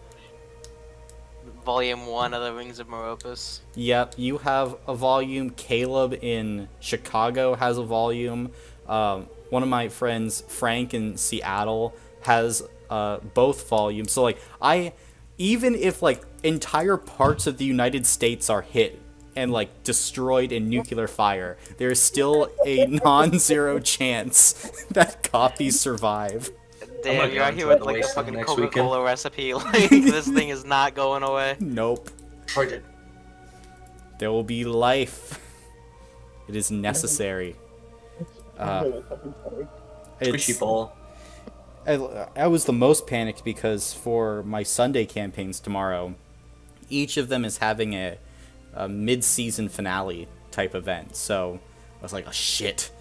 Volume 1 of the Rings of Meropis. Yep, you have a volume. Caleb in Chicago has a volume. One of my friends, Frank in Seattle, has both volumes. So, like, even if, like, entire parts of the United States are hit and, like, destroyed in nuclear fire, there's still a non-zero chance that copies survive. Damn, you're out here with, like, a fucking Coca-Cola recipe. Like, this thing is not going away. Nope. There will be life. It is necessary. Squishy ball. I was the most panicked because for my Sunday campaigns tomorrow, each of them is having a mid-season finale type event. So I was like, oh shit.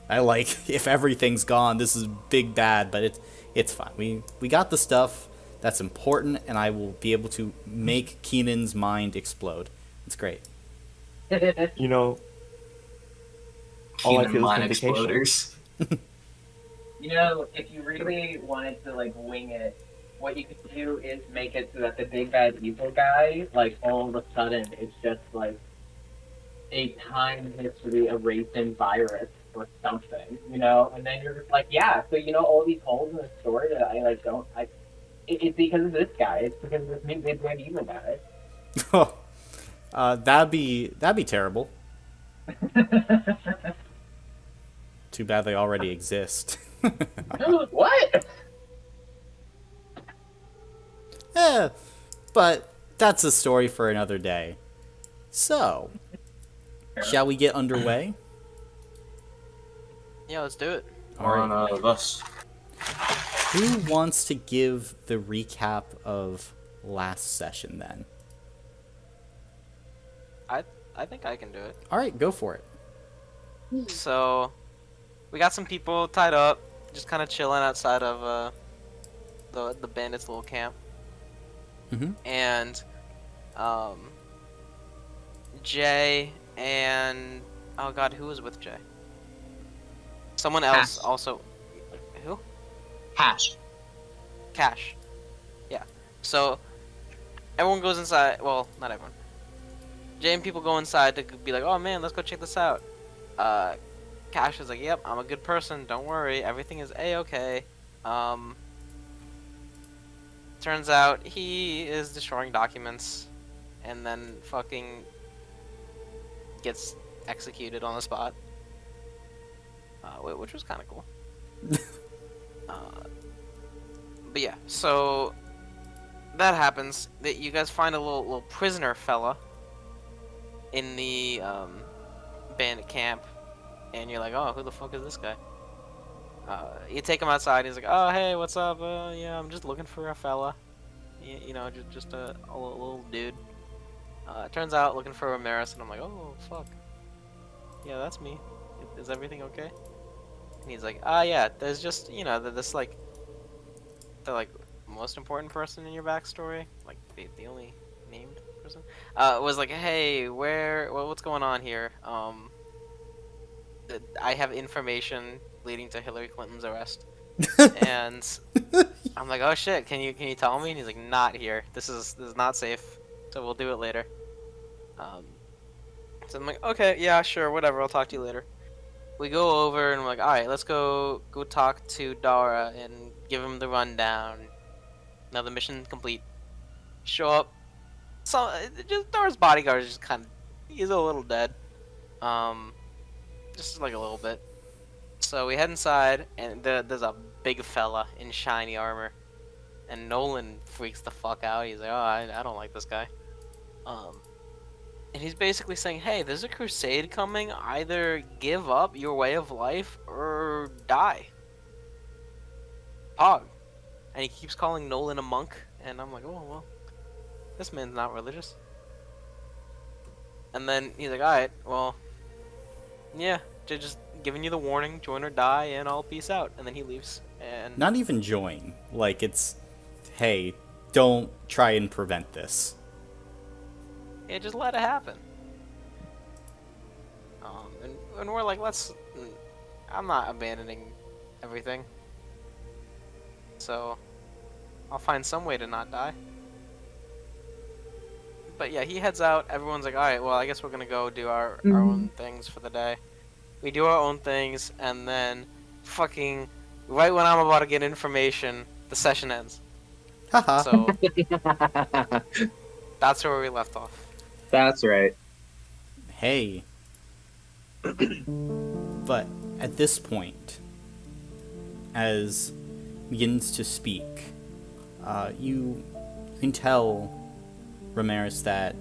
If everything's gone, this is big bad, but it's fine. We got the stuff that's important, and I will be able to make Keenan's mind explode. It's great. You know, all I feel is vindication. Exploders. You know, if you really wanted to, like, wing it, what you could do is make it so that the big bad evil guy, like, all of a sudden, it's just, like, a time history erasing virus or something, you know? And then you're just like, yeah, so, you know, all these holes in the story that I, like, it's because of this guy. It's because of this new big bad evil guy. That'd be terrible. Too bad they already exist. What? Yeah, but that's a story for another day. So, shall we get underway? Yeah, let's do it. One of us. Who wants to give the recap of last session then? I think I can do it. All right, go for it. So, we got some people tied up, just kind of chilling outside of the bandits' little camp. Mm-hmm. And Jay and oh god, who was with Jay? Someone else Cash. also. Who? Hash. Cash. Yeah. So everyone goes inside. Well, not everyone. Jay and people go inside to be like, "Oh man, let's go check this out." Cash is like, "Yep, I'm a good person. Don't worry, everything is a-okay." Turns out he is destroying documents, and then fucking gets executed on the spot. Which was kind of cool. But yeah, so that happens. That you guys find a little prisoner fella in the bandit camp, and you're like, oh, who the fuck is this guy? You take him outside. He's like, oh, hey, what's up? Yeah, I'm just looking for a fella. You know, just a little dude. Turns out looking for Ramirez, and I'm like, oh, fuck. Yeah, that's me. Is everything okay? And he's like, yeah, there's just, you know, this, like, the, like, most important person in your backstory, like, the only named person, was like, hey, what's going on here? I have information leading to Hillary Clinton's arrest. And I'm like, oh shit, can you tell me? And he's like, not here. This is not safe. So we'll do it later. So I'm like, okay, yeah, sure, whatever, I'll talk to you later. We go over and I'm like, alright, let's go talk to Dara and give him the rundown. Now the mission complete. Show up. So just Dara's bodyguard is just he's a little dead. Just like a little bit. So we head inside, and there's a big fella in shiny armor, and Nolan freaks the fuck out. He's like, oh, I don't like this guy. And he's basically saying, hey, there's a crusade coming. Either give up your way of life or die. Pog. And he keeps calling Nolan a monk, and I'm like, oh well, this man's not religious. And then he's like, alright, well, yeah, just giving you the warning, join or die, and I'll peace out. And then he leaves. And Not even join. Like, it's, hey, don't try and prevent this. yeah, just let it happen. And we're like, I'm not abandoning everything. So, I'll find some way to not die. But yeah, he heads out. Everyone's like, alright, well, I guess we're gonna go do our own things for the day. We do our own things, and then fucking right when I'm about to get information, the session ends. Haha. So that's where we left off. That's right. Hey. But at this point, as begins to speak, you can tell Ramirez that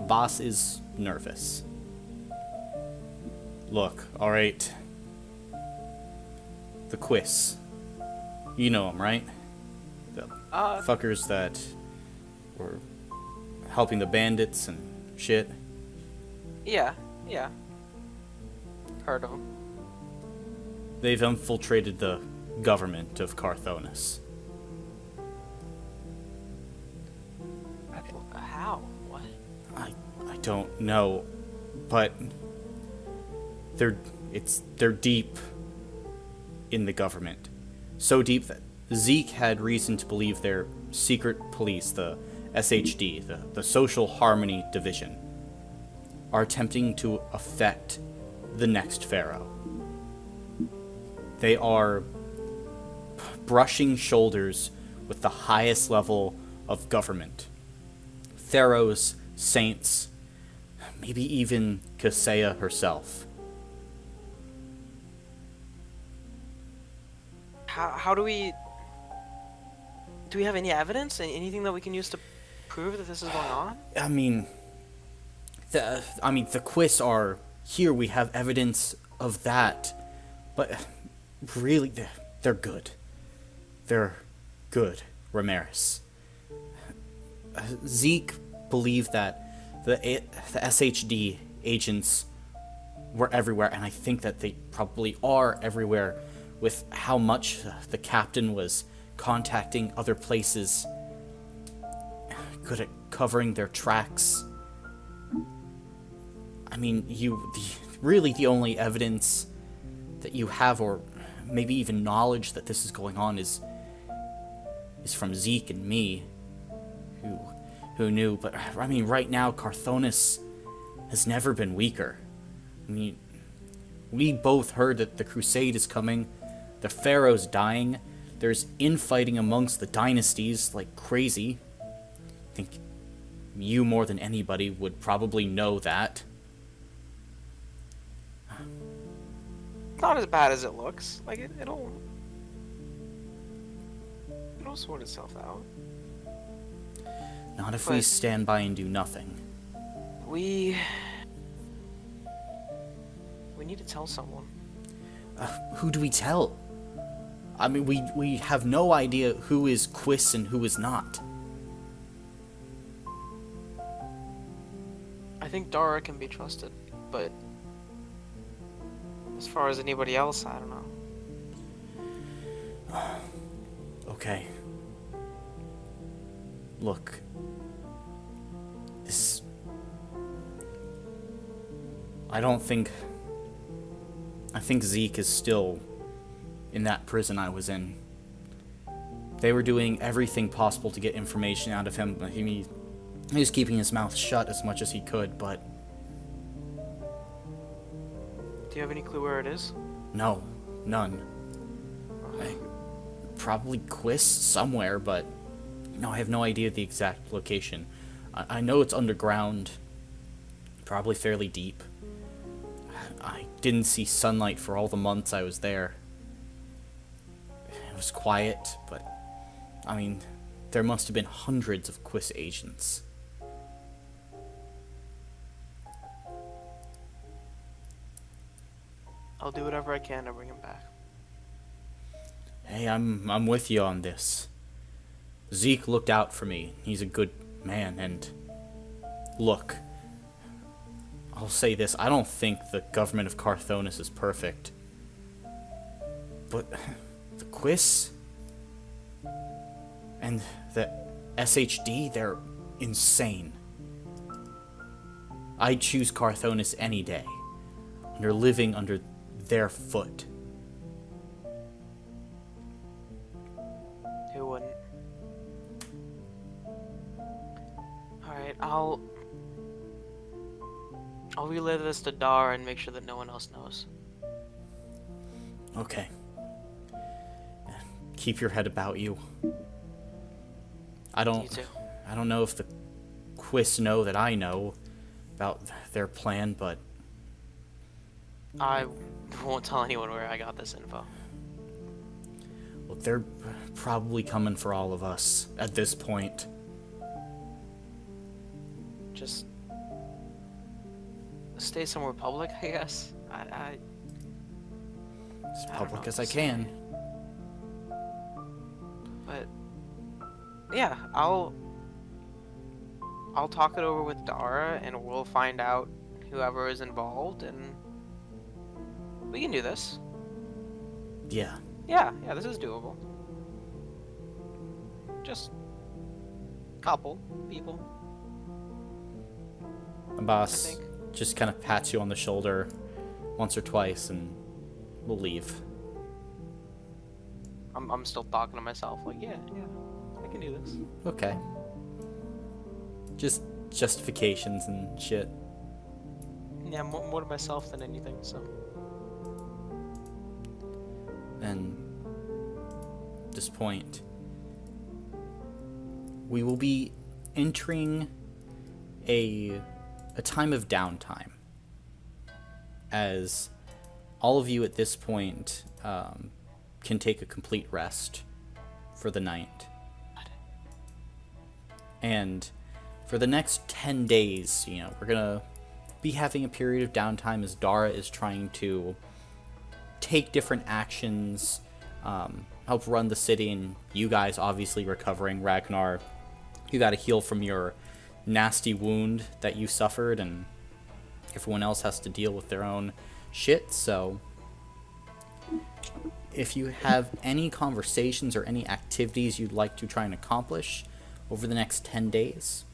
Boss is nervous. Look, alright. The quiz. You know him, right? The fuckers that were helping the bandits and shit. Yeah. Heard of him. They've infiltrated the government of Carthonus. How? What? I don't know, but they're deep in the government. So deep that Zeke had reason to believe their secret police, the SHD, the Social Harmony Division, are attempting to affect the next pharaoh. They are brushing shoulders with the highest level of government. Pharaohs, saints, maybe even Kaseya herself. How do we have any evidence? Anything that we can use to prove that this is going on? I mean, the Quiss are here. We have evidence of that. But really, they're good. They're good, Ramirez. Zeke believed that the SHD agents were everywhere, and I think that they probably are everywhere with how much the captain was contacting other places, good at covering their tracks. I mean, really the only evidence that you have, or maybe even knowledge that this is going on, is from Zeke and me, who knew. But I mean, right now, Carthonis has never been weaker. I mean, we both heard that the Crusade is coming, the Pharaoh's dying, there's infighting amongst the dynasties like crazy. I think you more than anybody would probably know that. Not as bad as it looks. Like it'll sort itself out. Not if we stand by and do nothing. We need to tell someone. Who do we tell? I mean, we have no idea who is Quiss and who is not. I think Dara can be trusted, but as far as anybody else, I don't know. Okay. Look. This... I think Zeke is still in that prison I was in. They were doing everything possible to get information out of him. He was keeping his mouth shut as much as he could, but... Do you have any clue where it is? No, none. Probably Quiss somewhere, but no, I have no idea the exact location. I know it's underground, probably fairly deep. I didn't see sunlight for all the months I was there. It was quiet, but I mean, there must have been hundreds of Quiss agents. I'll do whatever I can to bring him back. Hey, I'm with you on this. Zeke looked out for me. He's a good man, and look, I'll say this, I don't think the government of Carthonis is perfect. But the Quiss and the SHD, they're insane. I'd choose Carthonis any day. You're living under their foot. Who wouldn't? Alright, I'll relay this to Dar and make sure that no one else knows. Okay. Keep your head about you. I don't know if the Quiss know that I know about their plan, but I won't tell anyone where I got this info. look, they're probably coming for all of us at this point. Just stay somewhere public, I guess. As public as I can. But yeah, I'll talk it over with Dara, and we'll find out whoever is involved, and we can do this. Yeah. Yeah, this is doable. Just couple people. The boss just kind of pats you on the shoulder once or twice, and we'll leave. I'm still talking to myself, like, yeah, I can do this. Okay. Just justifications and shit. Yeah, more to myself than anything, so. And at this point, we will be entering a time of downtime, as all of you at this point can take a complete rest for the night. And for the next 10 days, we're gonna be having a period of downtime as Dara is trying to take different actions, help run the city, and you guys obviously recovering. Ragnar, you got to heal from your nasty wound that you suffered, and everyone else has to deal with their own shit. So if you have any conversations or any activities you'd like to try and accomplish over the next 10 days,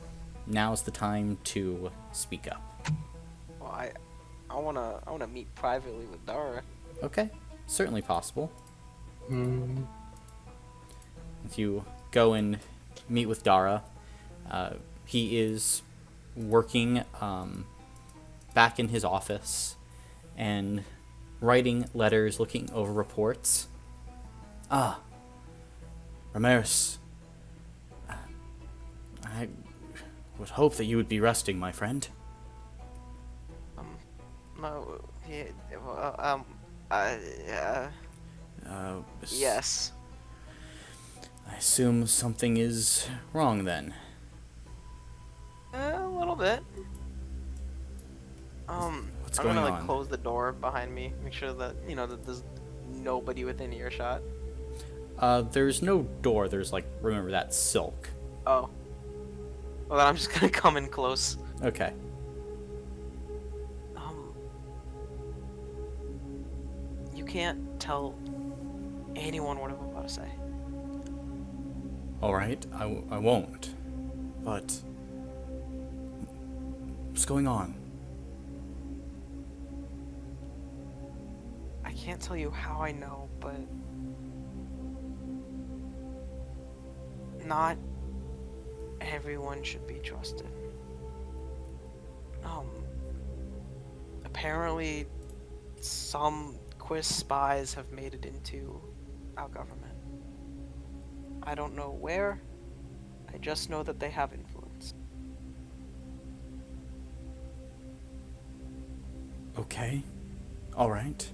now's the time to speak up. Well, I wanna meet privately with Dara. Okay, certainly possible. If you go and meet with Dara, he is working back in his office and writing letters, looking over reports. Ah, Ramirez. I would hope that you would be resting, my friend. No, yes. I assume something is wrong then. A little bit. What's I'm going gonna on? close the door behind me, make sure that that there's nobody within earshot. There's no door. There's remember that silk. Oh. Well, then I'm just gonna come in close. Okay. You can't tell anyone what I'm about to say. All right, I won't. But what's going on? I can't tell you how I know, but not everyone should be trusted. Apparently some quiz spies have made it into our government. I don't know where, I just know that they have influence. Okay. All right.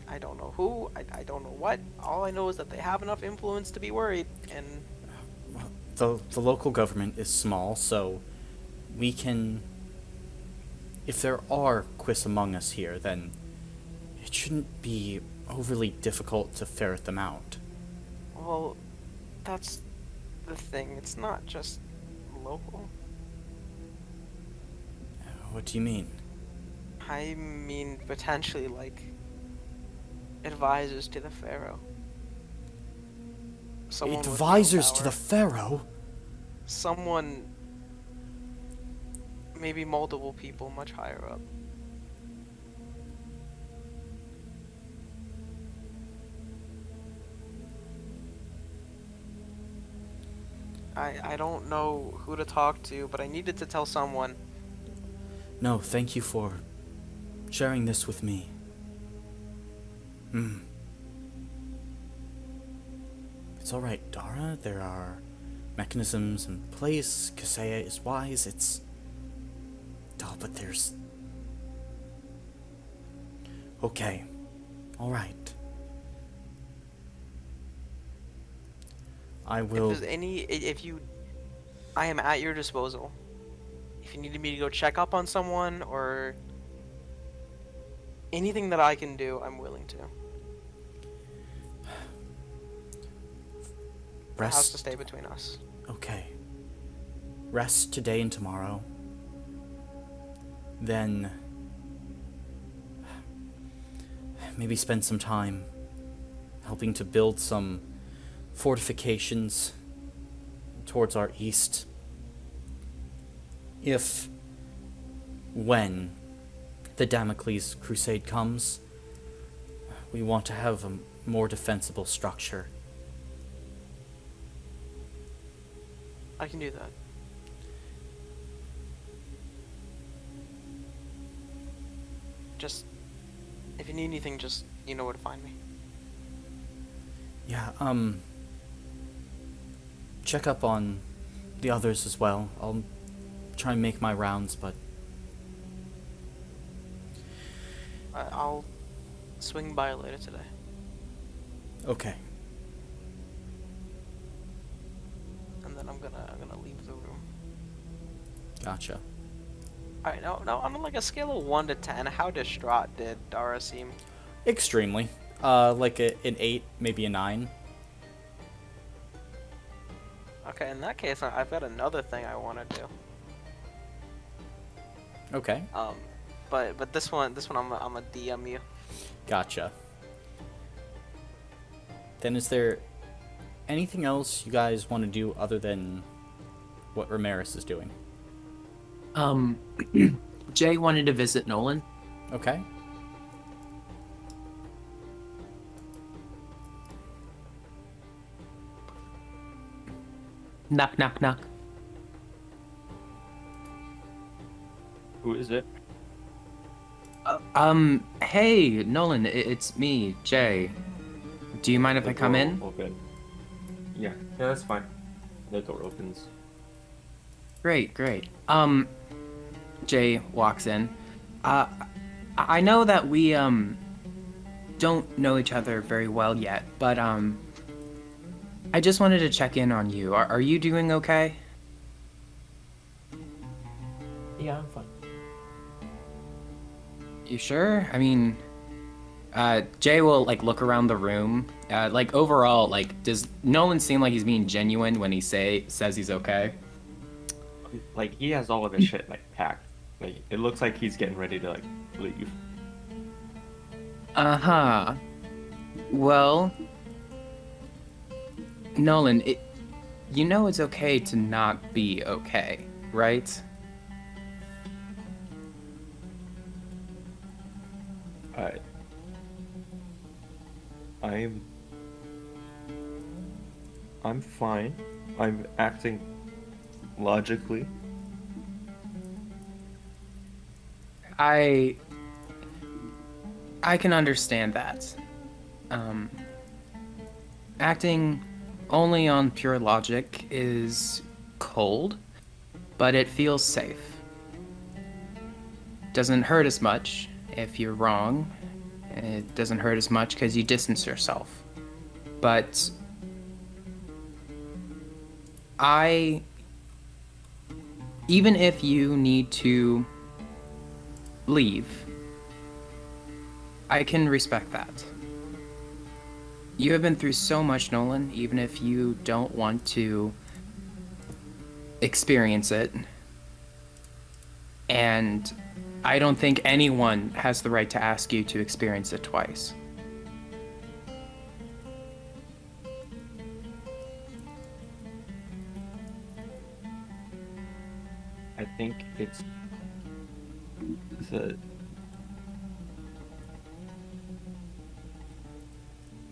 I don't know who, I don't know what. All I know is that they have enough influence to be worried, and The local government is small, so we can... If there are Quiz among us here, then it shouldn't be overly difficult to ferret them out. well, that's the thing. It's not just local. What do you mean? I mean potentially advisors to the Pharaoh. Someone with real Advisors to power. the Pharaoh? Someone, maybe multiple people much higher up. I don't know who to talk to, but I needed to tell someone. No, thank you for sharing this with me. It's alright, Dara. There are mechanisms in place. Kaseya is wise. It's... Oh, but there's... Okay. Alright. I will... If there's I am at your disposal. If you needed me to go check up on someone or anything that I can do, I'm willing to. It has to stay between us. Okay. Rest today and tomorrow. Then... maybe spend some time helping to build some fortifications towards our east. When the Damocles Crusade comes, we want to have a more defensible structure. I can do that. Just, if you need anything, just, you know where to find me. Yeah, check up on the others as well. I'll try and make my rounds, but... I'll swing by later today. Okay. And then I'm gonna leave the room. Gotcha. Alright, no, on like a scale of 1 to 10, how distraught did Dara seem? Extremely. Like an 8, maybe a 9. Okay, in that case, I've got another thing I want to do. Okay. But this one I'm a DM you. Gotcha. Then is there anything else you guys want to do other than what Ramirez is doing? Jay wanted to visit Nolan. Okay. Knock, knock, knock. Who is it? Hey, Nolan, it's me, Jay. Do you mind if I come in? Open. Yeah, that's fine. The door opens. Great, great. Jay walks in. I know that we, don't know each other very well yet, but, I just wanted to check in on you. Are you doing okay? Yeah, I'm fine. You sure? I mean, Jay will, like, look around the room. Like, overall, like, does Nolan seem like he's being genuine when he says he's okay? Like, he has all of his shit, like, packed. Like, it looks like he's getting ready to, like, leave. Uh-huh. Well, Nolan, you know it's okay to not be okay, right? I'm fine. I'm acting logically. I can understand that. Acting only on pure logic is cold, but it feels safe. Doesn't hurt as much if you're wrong. It doesn't hurt as much because you distance yourself. But even if you need to leave, I can respect that. You have been through so much, Nolan, even if you don't want to experience it. And I don't think anyone has the right to ask you to experience it twice. I think it's the...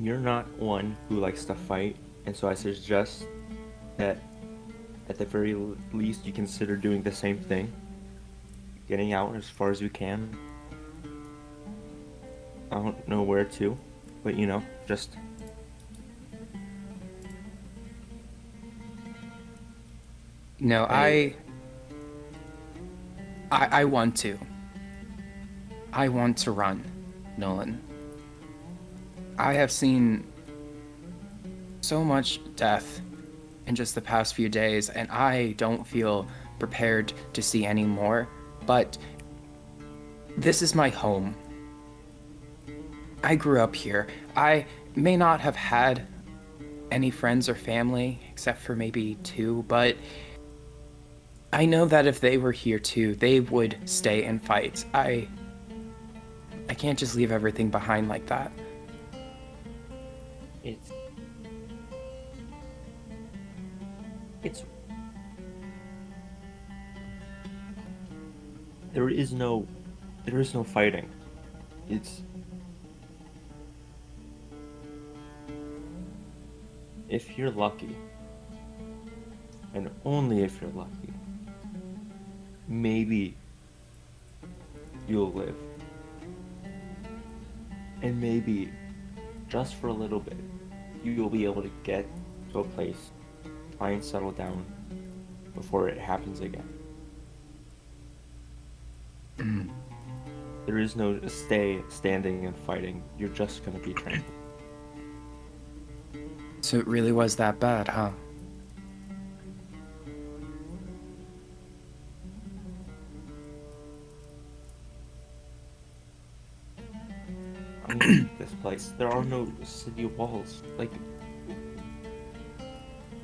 You're not one who likes to fight, and so I suggest that at the very least you consider doing the same thing. Getting out as far as you can. I don't know where to, but you know, just... No, I want to. I want to run, Nolan. I have seen so much death in just the past few days, and I don't feel prepared to see any more. But this is my home. I grew up here. I may not have had any friends or family, except for maybe 2, but I know that if they were here too, they would stay and fight. I can't just leave everything behind like that. It's there is no fighting. It's if you're lucky, and only if you're lucky, maybe you'll live. And maybe, just for a little bit, you'll be able to get to a place, try and settle down before it happens again. There is no standing and fighting. You're just gonna be trampled. So it really was that bad, huh? place. There are no city walls. Like,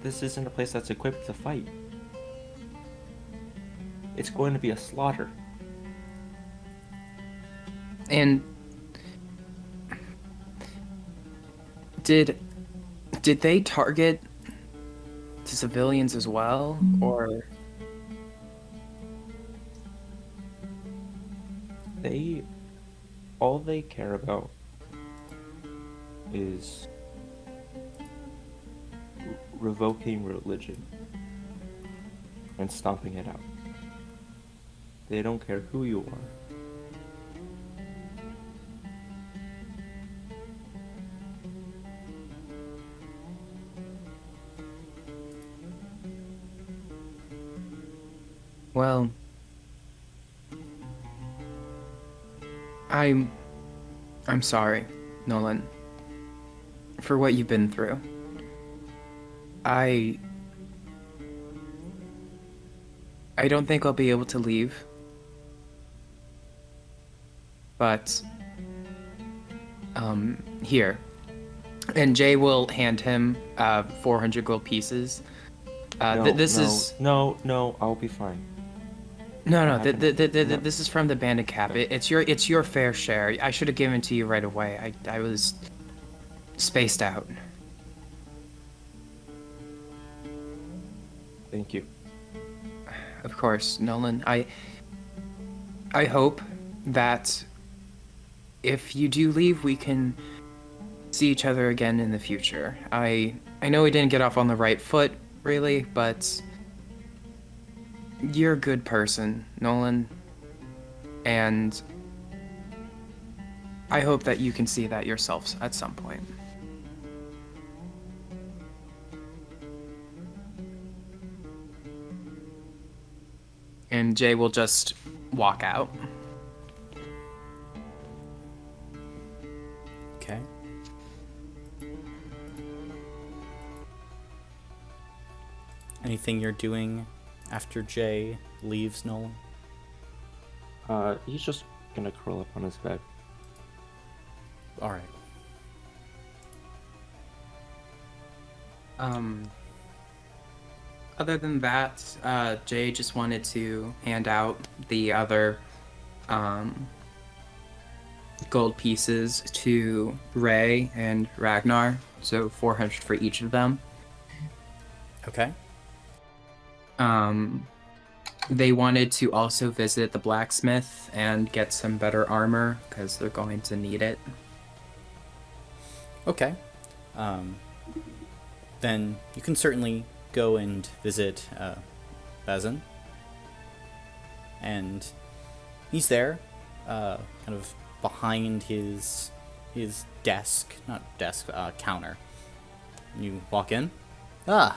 this isn't a place that's equipped to fight. It's going to be a slaughter. And did they target the civilians as well, or All they care about is revoking religion and stomping it out. They don't care who you are. well, I'm sorry, Nolan, for what you've been through. I don't think I'll be able to leave. But here. And Jay will hand him 400 gold pieces. No, I'll be fine. No. This is from the bandit cap. It's your fair share. I should have given to you right away. I was spaced out. Thank you. Of course, Nolan. I hope that if you do leave, we can see each other again in the future. I know we didn't get off on the right foot, really, but you're a good person, Nolan. And I hope that you can see that yourself at some point. And Jay will just walk out. Okay. Anything you're doing after Jay leaves, Nolan? He's just gonna curl up on his bed. Alright. Other than that, Jay just wanted to hand out the other gold pieces to Ray and Ragnar, so 400 for each of them. Okay. They wanted to also visit the blacksmith and get some better armor, because they're going to need it. Okay. Then you can certainly go and visit Bazin. And he's there, kind of behind his counter. You walk in. Ah,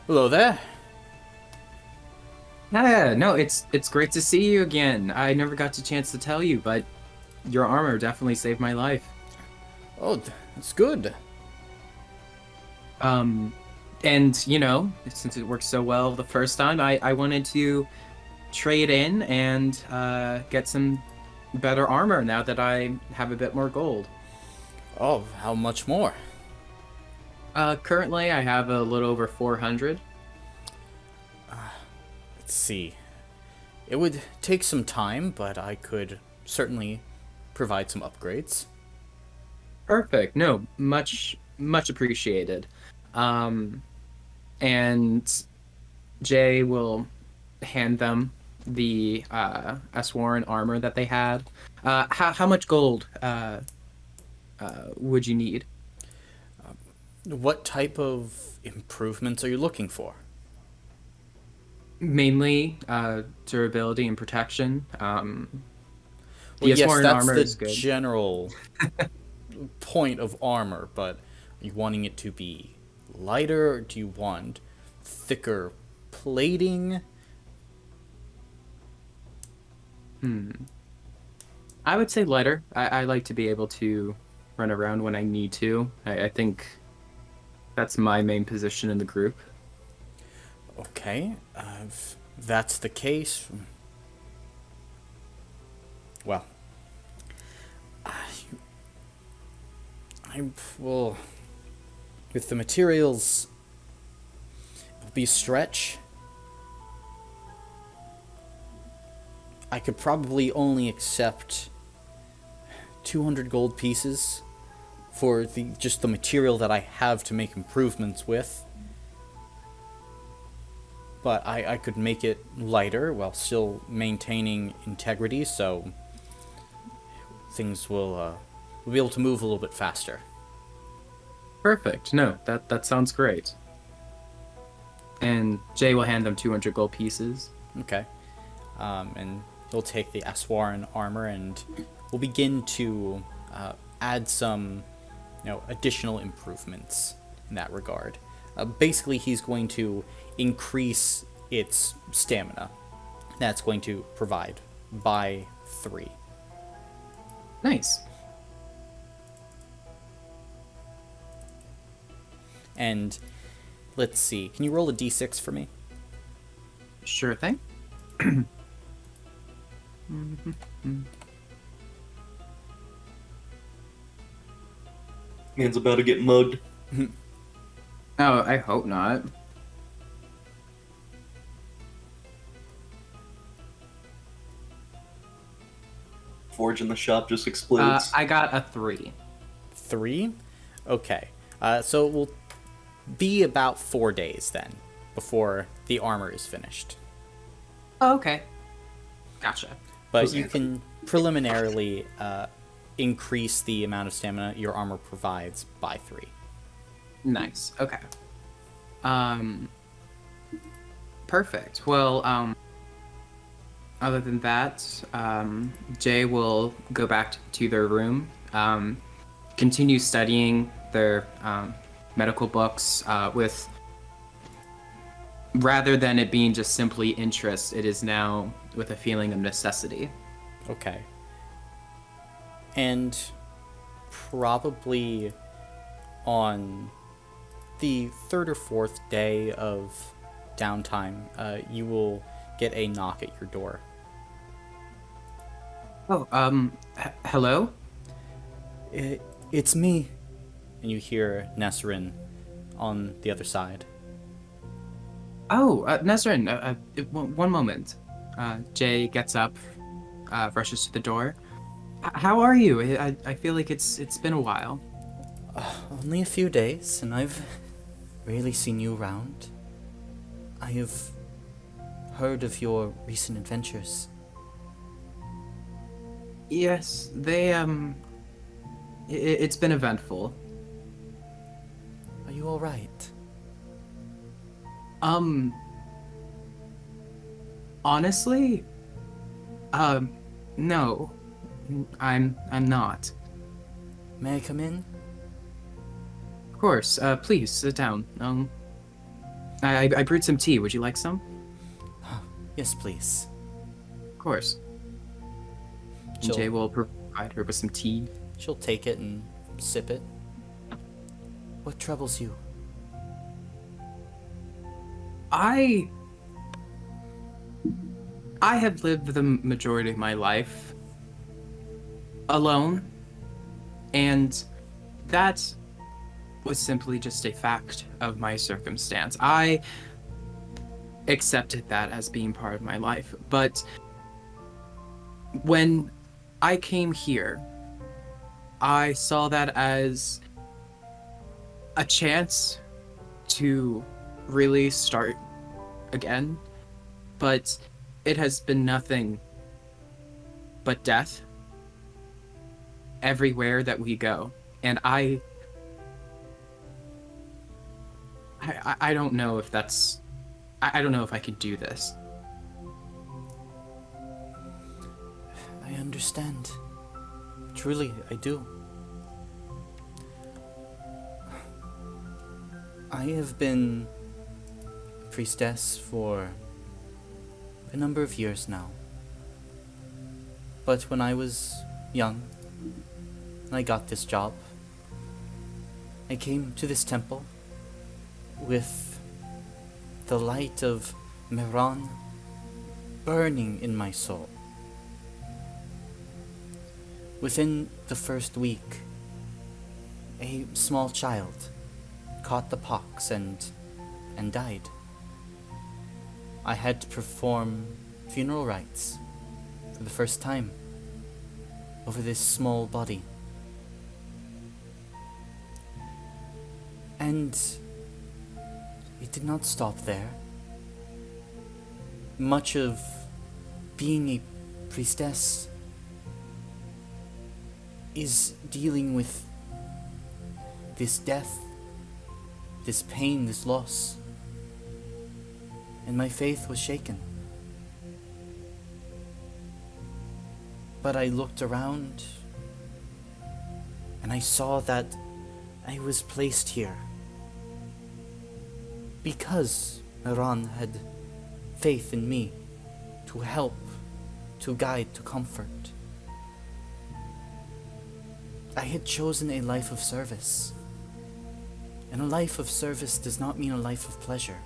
hello there. Yeah, no, it's great to see you again. I never got the chance to tell you, but your armor definitely saved my life. Oh, that's good. And, you know, since it worked so well the first time, I wanted to trade in and get some better armor now that I have a bit more gold. Oh, how much more? Currently, I have a little over 400. Let's see. It would take some time, but I could certainly provide some upgrades. Perfect. No, much appreciated. And Jay will hand them the Aswaran armor that they had. How much gold would you need? What type of improvements are you looking for? Mainly durability and protection. Well, yes, Aswaran that's armor the is good. general point of armor, but are you wanting it to be lighter, or do you want thicker plating? I would say lighter. I like to be able to run around when I need to. I think that's my main position in the group. Okay, if that's the case, well, I will. With the materials, it'll be a stretch. I could probably only accept 200 gold pieces for just the material that I have to make improvements with. But I could make it lighter while still maintaining integrity, so things will we'll be able to move a little bit faster. Perfect. No, that sounds great. And Jay will hand them 200 gold pieces. Okay. And he'll take the Aswaran armor and we'll begin to add some, additional improvements in that regard. Basically, he's going to increase its stamina. That's going to provide by 3. Nice. And let's see. Can you roll a d6 for me? Sure thing. Man's about to get mugged. Oh, I hope not. Forge in the shop just explodes. I got a 3. 3? Okay. So it will be about 4 days then, before the armor is finished. Oh, okay. Gotcha. But you can preliminarily increase the amount of stamina your armor provides by 3. Nice. Okay. Perfect. Well, other than that, Jay will go back to their room, continue studying their medical books with, rather than it being just simply interest, it is now with a feeling of necessity. Okay. And probably on the 3rd or 4th day of downtime, you will get a knock at your door. Oh, hello? It's me. And you hear Nesrin on the other side. Oh, Nesrin, one moment. Jay gets up, rushes to the door. How are you? I feel like it's been a while. Only a few days, and I've rarely seen you around. I have heard of your recent adventures. Yes, it's been eventful. Are you alright? Honestly, no, I'm not. May I come in? Of course, please sit down. I brewed some tea. Would you like some? Yes, please. Of course. And Jay will provide her with some tea. She'll take it and sip it. What troubles you? I have lived the majority of my life alone, and that was simply just a fact of my circumstance. I accepted that as being part of my life, but when I came here, I saw that as a chance to really start again, but it has been nothing but death everywhere that we go, and I don't know if that's I don't know if I could do this. I understand. Truly, I do. I have been a priestess for a number of years now. But when I was young, and I got this job, I came to this temple with the light of Meron burning in my soul. Within the first week, a small child caught the pox and died. I had to perform funeral rites for the first time over this small body. And it did not stop there. Much of being a priestess is dealing with this death, this pain, this loss. And my faith was shaken. But I looked around and I saw that I was placed here because Meron had faith in me to help, to guide, to comfort. I had chosen a life of service. And a life of service does not mean a life of pleasure.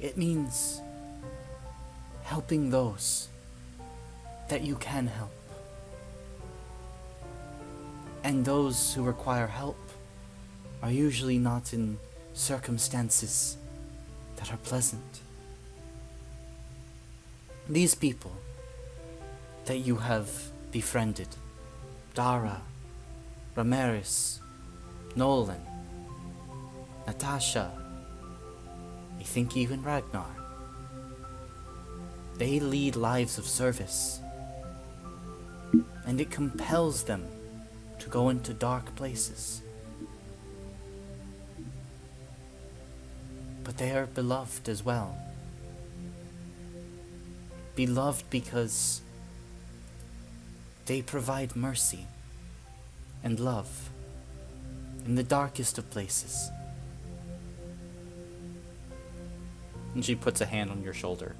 It means helping those that you can help. And those who require help are usually not in circumstances that are pleasant. These people that you have befriended, Dara, Ramirez, Nolan, Natasha, I think even Ragnar, they lead lives of service, and it compels them to go into dark places. But they are beloved as well. Beloved because they provide mercy and love in the darkest of places. And she puts a hand on your shoulder.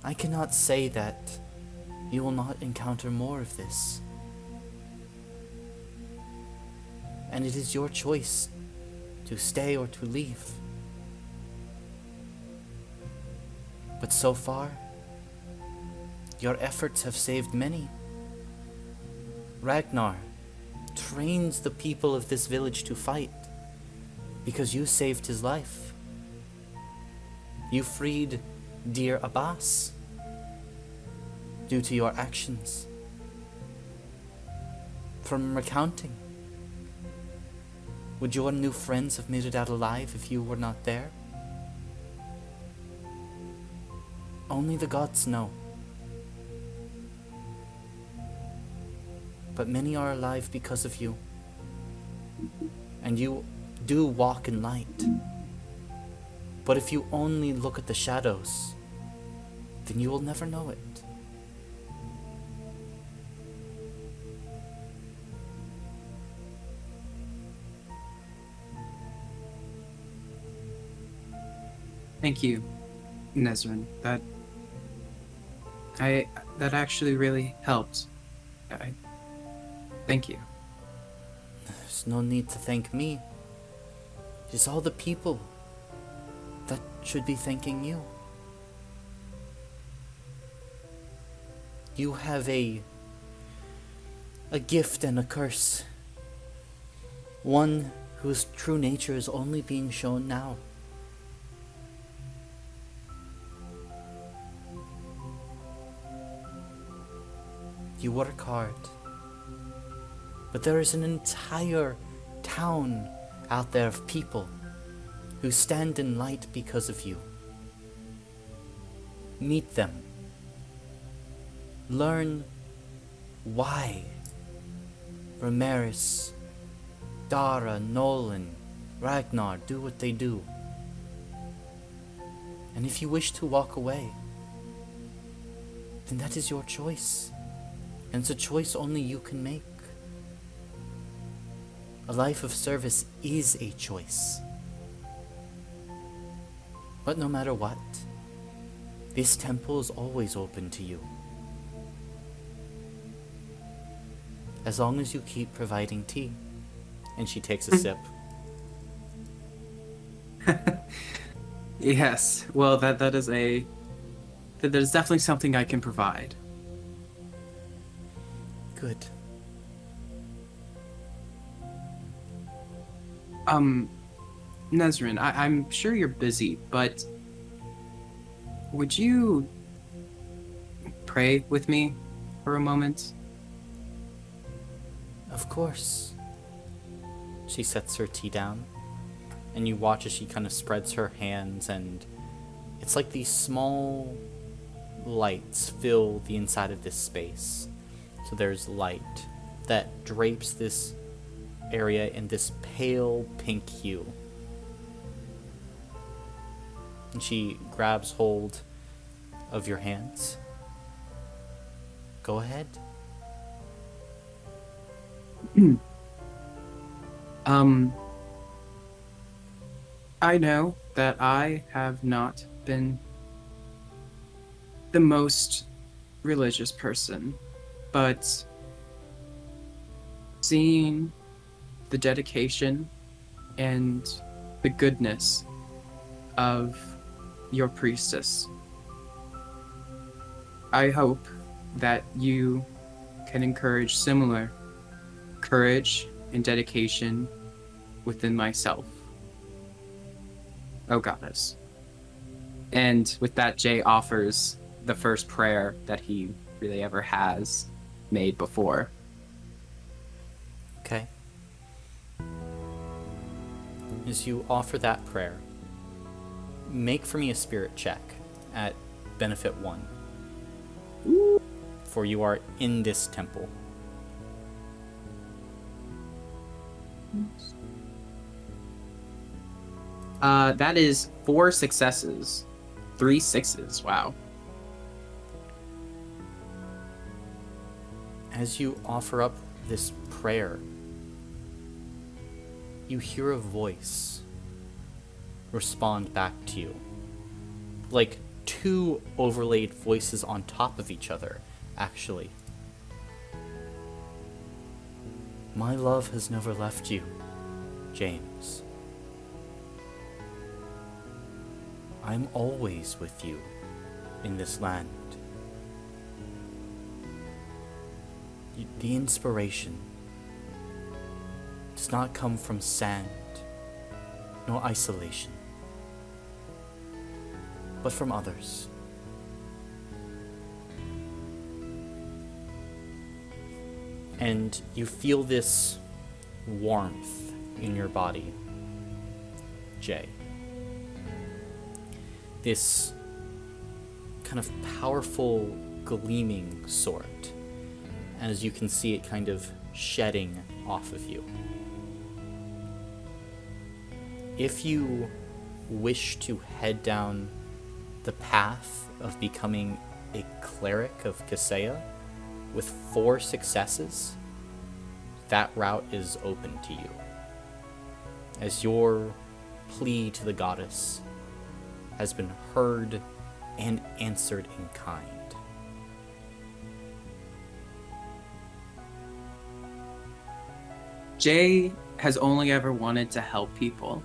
I cannot say that you will not encounter more of this. And it is your choice to stay or to leave. But so far, your efforts have saved many. Ragnar trains the people of this village to fight because you saved his life. You freed dear Abbas due to your actions from recounting. Would your new friends have made it out alive if you were not there? Only the gods know. But many are alive because of you. And you do walk in light. But if you only look at the shadows, then you will never know it. Thank you, Nezrin. That actually really helped. Thank you. There's no need to thank me. It's all the people that should be thanking you. You have a gift and a curse. One whose true nature is only being shown now. You work hard, but there is an entire town out there of people who stand in light because of you. Meet them. Learn why Ramirez, Dara, Nolan, Ragnar do what they do. And if you wish to walk away, then that is your choice. And it's a choice only you can make. A life of service is a choice. But no matter what, this temple is always open to you. As long as you keep providing tea. And she takes a sip. Yes. Well, that is definitely something I can provide. Good. Nezrin, I'm sure you're busy, but would you pray with me for a moment? Of course. She sets her tea down, and you watch as she kind of spreads her hands, and it's like these small lights fill the inside of this space. So there's light that drapes this area in this pale pink hue. And she grabs hold of your hands. Go ahead. I know that I have not been the most religious person, but seeing the dedication and the goodness of your priestess, I hope that you can encourage similar courage and dedication within myself. Oh, goddess. And with that, Jay offers the first prayer that he really ever has made before. Okay. As you offer that prayer, make for me a spirit check at benefit 1. For you are in this temple. That is 4 successes. 3 sixes. Wow. As you offer up this prayer, you hear a voice respond back to you. Like 2 overlaid voices on top of each other, actually. My love has never left you, James. I'm always with you in this land. The inspiration does not come from sand nor isolation, but from others. And you feel this warmth in your body, Jay. This kind of powerful gleaming sort, and as you can see it kind of shedding off of you. If you wish to head down the path of becoming a cleric of Kaseya with 4 successes, that route is open to you, as your plea to the goddess has been heard and answered in kind. Jay has only ever wanted to help people,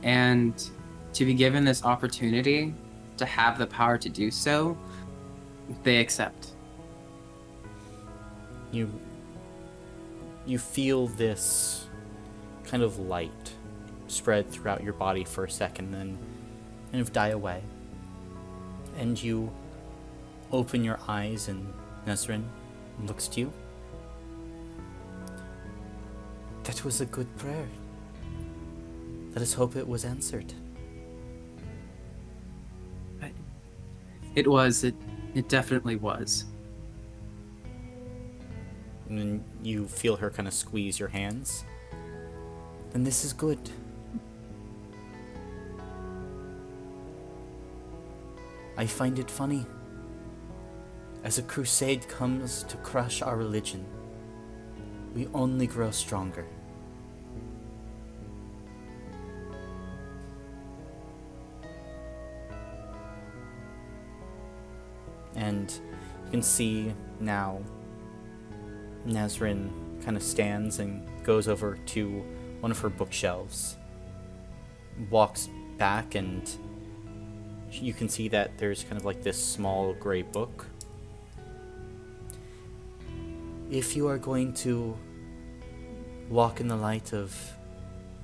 and to be given this opportunity to have the power to do so, they accept. You feel this kind of light spread throughout your body for a second, then kind of die away. And you open your eyes, and Nezrin looks to you. That was a good prayer. Let us hope it was answered. It was. It definitely was. And then you feel her kind of squeeze your hands. Then this is good. I find it funny. As a crusade comes to crush our religion, we only grow stronger. And you can see now Nezrin kind of stands and goes over to one of her bookshelves, walks back, and you can see that there's kind of like this small gray book. If you are going to walk in the light of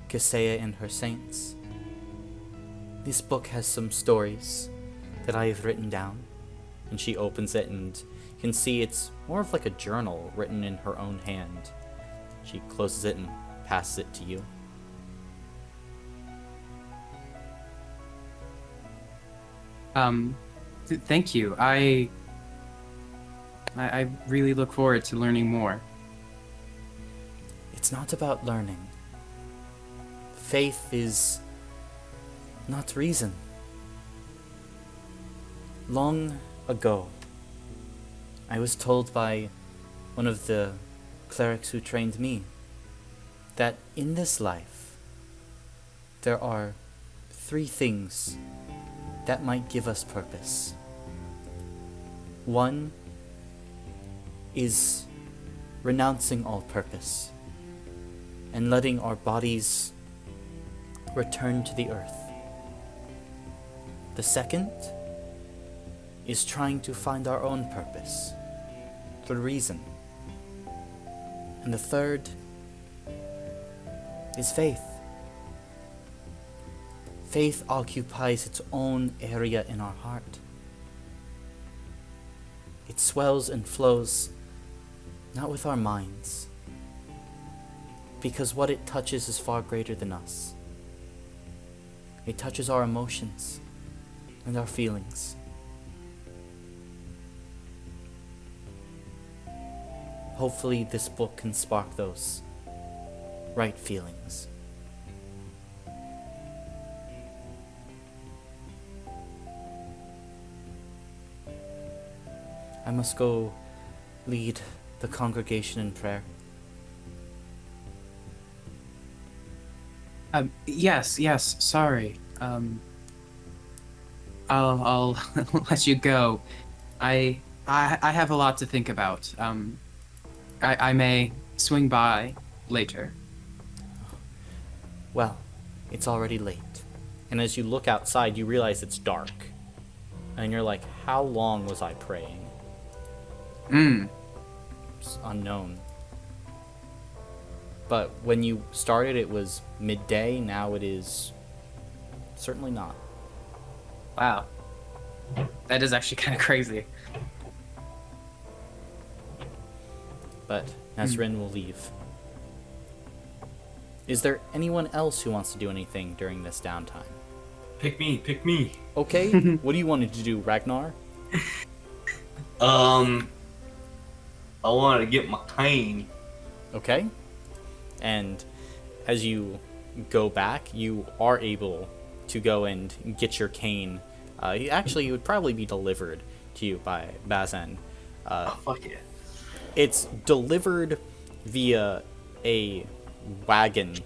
Kisea and her saints. This book has some stories that I have written down. And she opens it and you can see it's more of like a journal written in her own hand. She closes it and passes it to you. Thank you. I really look forward to learning more. It's not about learning. Faith is not reason. Long ago, I was told by one of the clerics who trained me that in this life there are 3 things that might give us purpose. One is renouncing all purpose and letting our bodies return to the earth. The second is trying to find our own purpose through reason. And the third is faith. Faith occupies its own area in our heart. It swells and flows not with our minds, because what it touches is far greater than us. It touches our emotions and our feelings. Hopefully this book can spark those right feelings. I must go lead the congregation in prayer. Yes, sorry. I'll let you go. I have a lot to think about. I may swing by later. Well, it's already late. And as you look outside, you realize it's dark. And you're like, how long was I praying? It's unknown. But when you started, it was midday. Now it is certainly not. Wow. That is actually kind of crazy. But Nazrin will leave. Is there anyone else who wants to do anything during this downtime? Pick me. Okay, what do you want to do, Ragnar? I wanted to get my cane. Okay. And as you go back, you are able to go and get your cane. Actually, it would probably be delivered to you by Bazan. Fuck yeah. It's delivered via a wagon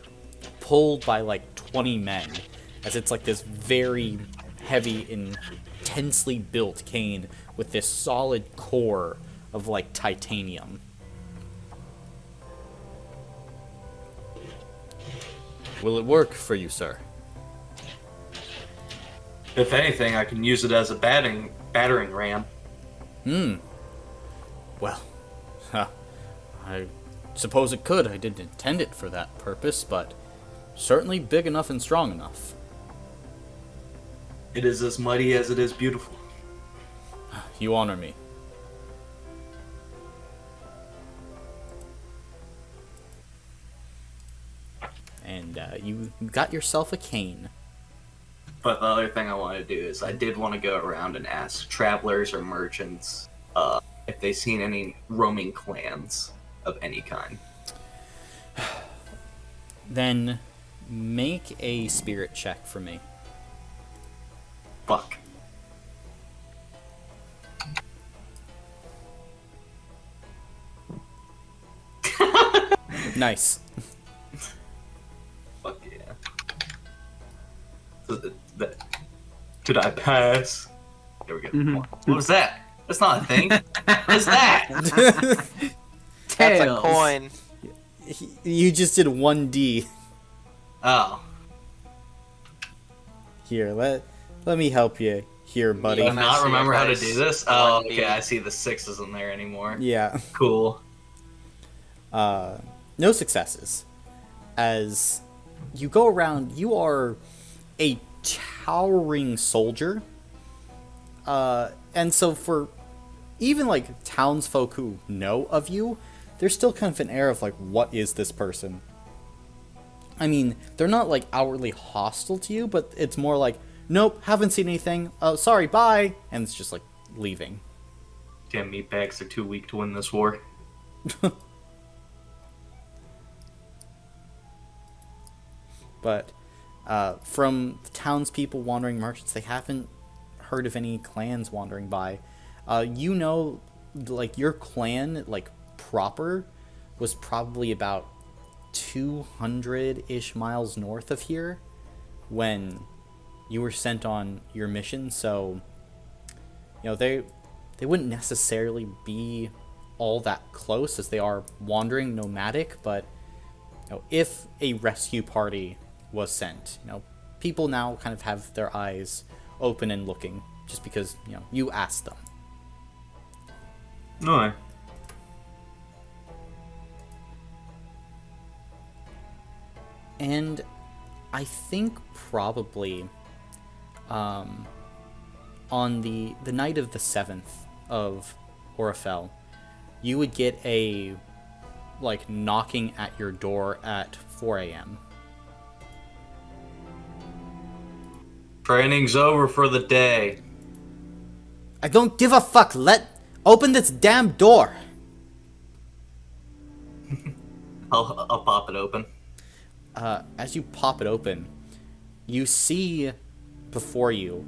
pulled by like 20 men, as it's like this very heavy, intensely built cane with this solid core of like titanium. Will it work for you, sir? If anything, I can use it as a battering ram. Well, I suppose it could. I didn't intend it for that purpose, but certainly big enough and strong enough. It is as mighty as it is beautiful. You honor me. And you got yourself a cane. But the other thing I want to do is I did want to go around and ask travelers or merchants if they've seen any roaming clans of any kind. Then make a spirit check for me. Fuck. Nice. Fuck yeah. Did I pass? There we go. What was that? That's not a thing. What is that? That's a coin. You just did 1D. Oh. Here, let me help you here, buddy. Do you not remember how to do this? Oh, okay. I see the 6 isn't there anymore. Yeah. Cool. No successes. As you go around, you are a towering soldier. And so for even like townsfolk who know of you, there's still kind of an air of like, what is this person? I mean, they're not like outwardly hostile to you, but it's more like, nope, haven't seen anything. Oh, sorry, bye. And it's just like leaving. Damn meatbags are too weak to win this war. But from townspeople, wandering merchants, they haven't heard of any clans wandering by. You know, like your clan, like proper, was probably about 200-ish miles north of here when you were sent on your mission. So, you know, they wouldn't necessarily be all that close as they are wandering nomadic, but you know, if a rescue party was sent, you know, people now kind of have their eyes open and looking just because, you know, you asked them. No. And I think probably on the night of the 7th of Orifel, you would get a like knocking at your door at 4 a.m. Training's over for the day. I don't give a fuck. Open this damn door. I'll pop it open. As you pop it open, you see before you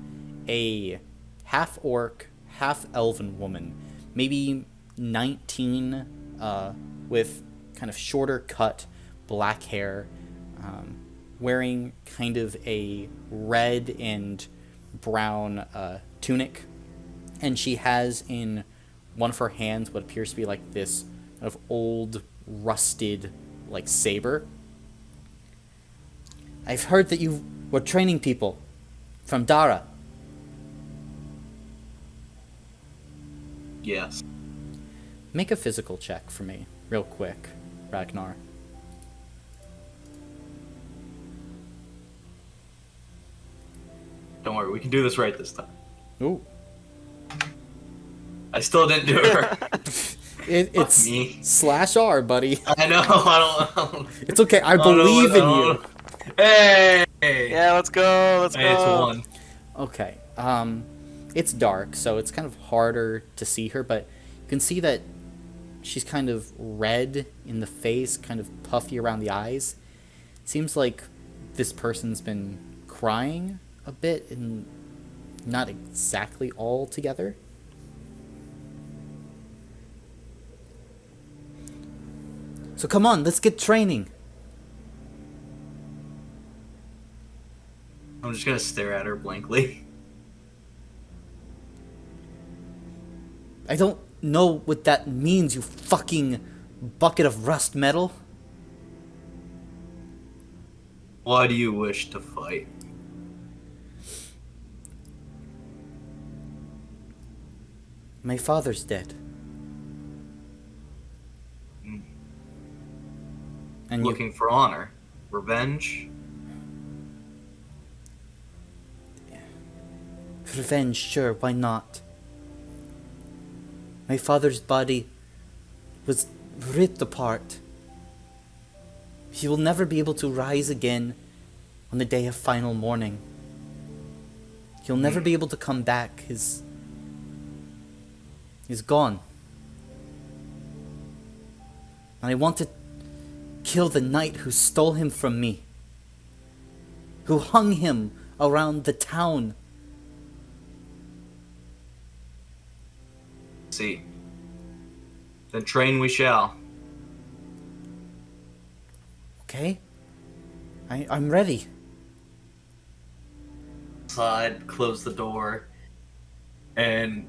a half-orc, half-elven woman, maybe 19, with kind of shorter cut black hair, wearing kind of a red and brown tunic, and she has in one of her hands what appears to be like this kind of old, rusted, like saber. I've heard that you were training people from Dara. Yes. Make a physical check for me, real quick, Ragnar. Don't worry, we can do this right this time. Ooh. I still didn't do it right. It's me. /R, buddy. I know, I don't. It's okay, I believe in you. Hey! Yeah, let's go. Let's Hey, go. it's 1. Okay. It's dark, so it's kind of harder to see her, but you can see that she's kind of red in the face, kind of puffy around the eyes. Seems like this person's been crying a bit and not exactly all together. So come on, let's get training. I'm just gonna stare at her blankly. I don't know what that means, you fucking bucket of rust metal. Why do you wish to fight? My father's dead. And Looking for honor, revenge. Revenge, sure, why not? My father's body was ripped apart. He will never be able to rise again on the day of final mourning. He'll never be able to come back. He's gone. And I want to kill the knight who stole him from me, who hung him around the town. See. Then train we shall. Okay? I'm ready. Slide, close the door, and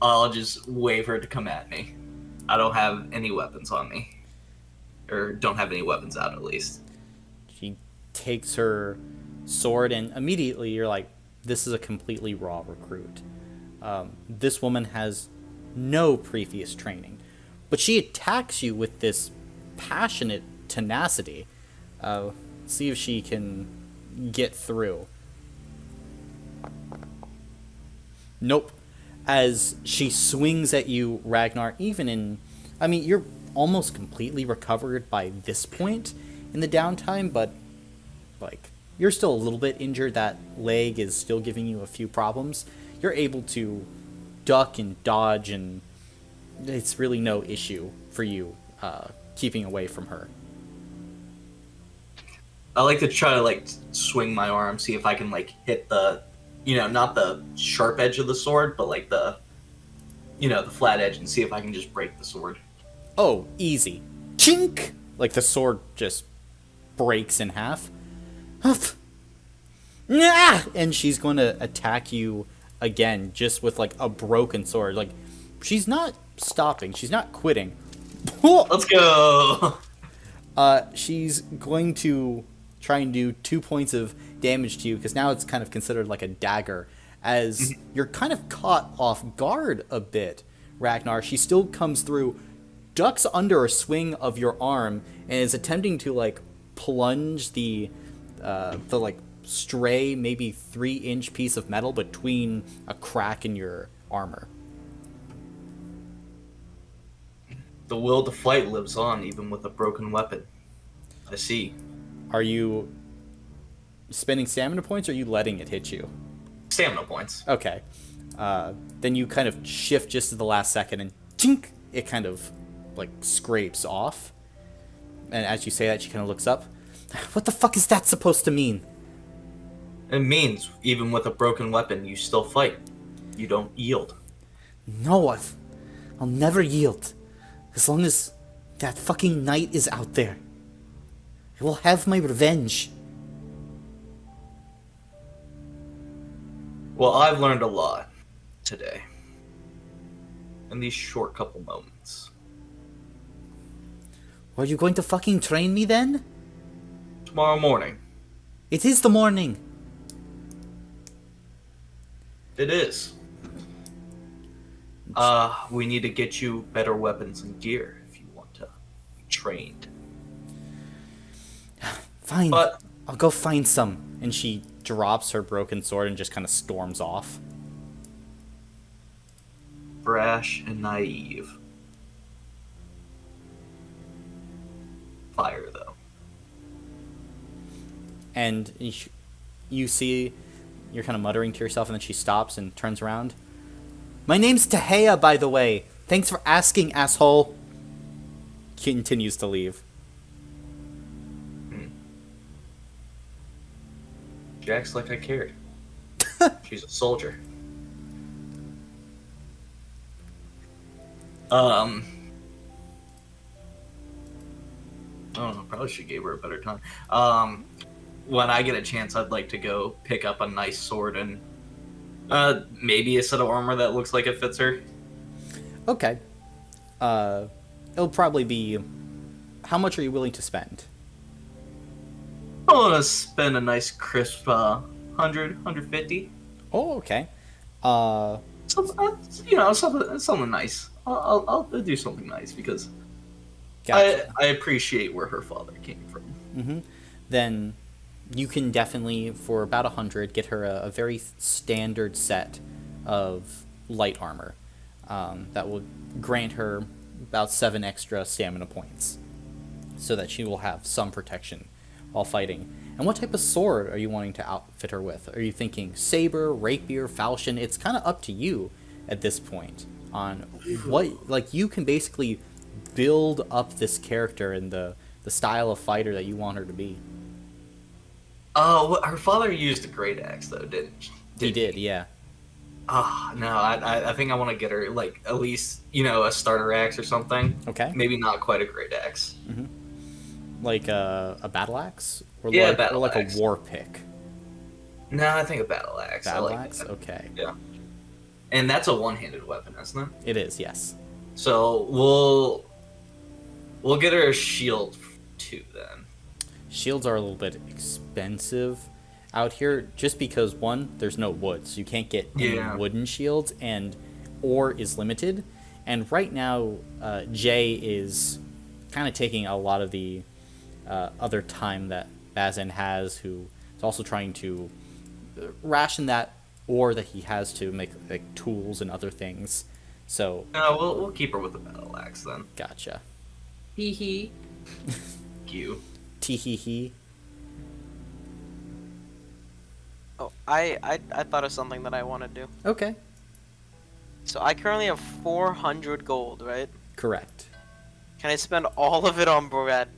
I'll just wave her to come at me. I don't have any weapons on me. Or don't have any weapons out, at least. She takes her sword, and immediately you're like, this is a completely raw recruit. This woman has no previous training, but she attacks you with this passionate tenacity. See if she can get through. Nope. As she swings at you, Ragnar, you're almost completely recovered by this point in the downtime, but, you're still a little bit injured. That leg is still giving you a few problems. You're able to duck and dodge, and it's really no issue for you keeping away from her. I like to try to, swing my arm, see if I can, hit the, not the sharp edge of the sword, but, the flat edge, and see if I can just break the sword. Oh, easy. Chink! The sword just breaks in half. And she's going to attack you again, just with, a broken sword. She's not stopping. She's not quitting. Let's go! She's going to try and do 2 points of damage to you, because now it's kind of considered like a dagger, as you're kind of caught off guard a bit, Ragnar. She still comes through, ducks under a swing of your arm, and is attempting to plunge the stray, maybe 3-inch piece of metal between a crack in your armor. The will to fight lives on, even with a broken weapon. I see. Are you spending stamina points, or are you letting it hit you? Stamina points. Okay. Then you kind of shift just at the last second, and tink, it kind of scrapes off. And as you say that, she kind of looks up. What the fuck is that supposed to mean? It means, even with a broken weapon, you still fight. You don't yield. No, I'll never yield. As long as that fucking knight is out there. I will have my revenge. Well, I've learned a lot today. In these short couple moments. Are you going to fucking train me then? Tomorrow morning. It is the morning. It is. We need to get you better weapons and gear if you want to be trained. Fine. But I'll go find some. And she drops her broken sword and just kind of storms off. Brash and naive. Fire, though. And you see, you're kind of muttering to yourself, and then she stops and turns around. My name's Tahea, by the way. Thanks for asking, asshole. Continues to leave. She acts like I cared. She's a soldier. I don't know, probably should give her a better time. When I get a chance, I'd like to go pick up a nice sword and maybe a set of armor that looks like it fits her. Okay. It'll probably be... How much are you willing to spend? I want to spend a nice crisp 100, 150. Oh, okay. Something nice. I'll do something nice because gotcha. I appreciate where her father came from. Mm-hmm. Then you can definitely, for about 100, get her a very standard set of light armor that will grant her about 7 extra stamina points, so that she will have some protection while fighting. And what type of sword are you wanting to outfit her with? Are you thinking saber, rapier, falchion? It's kind of up to you at this point on what, you can basically build up this character and the style of fighter that you want her to be. Oh, her father used a great axe, though, didn't he? He did, yeah. No, I think I want to get her, at least, a starter axe or something. Okay. Maybe not quite a great axe. Mm-hmm. Like a battle axe? Or battle like axe. A war pick? No, I think a battle axe. Battle I like axe? that. Okay. Yeah. And that's a one-handed weapon, isn't it? It is, yes. So we'll get her a shield too, then. Shields are a little bit expensive out here, just because, one, there's no wood, so you can't get any wooden shields, and ore is limited. And right now, Jay is kind of taking a lot of the other time that Bazin has, who is also trying to ration that ore that he has to make like tools and other things. So No, we'll keep her with the battle axe then. gotcha. Hee hee. You. Tee hee hee. Oh, I thought of something that I want to do. Okay. So I currently have 400 gold, right? Correct. Can I spend all of it on bread?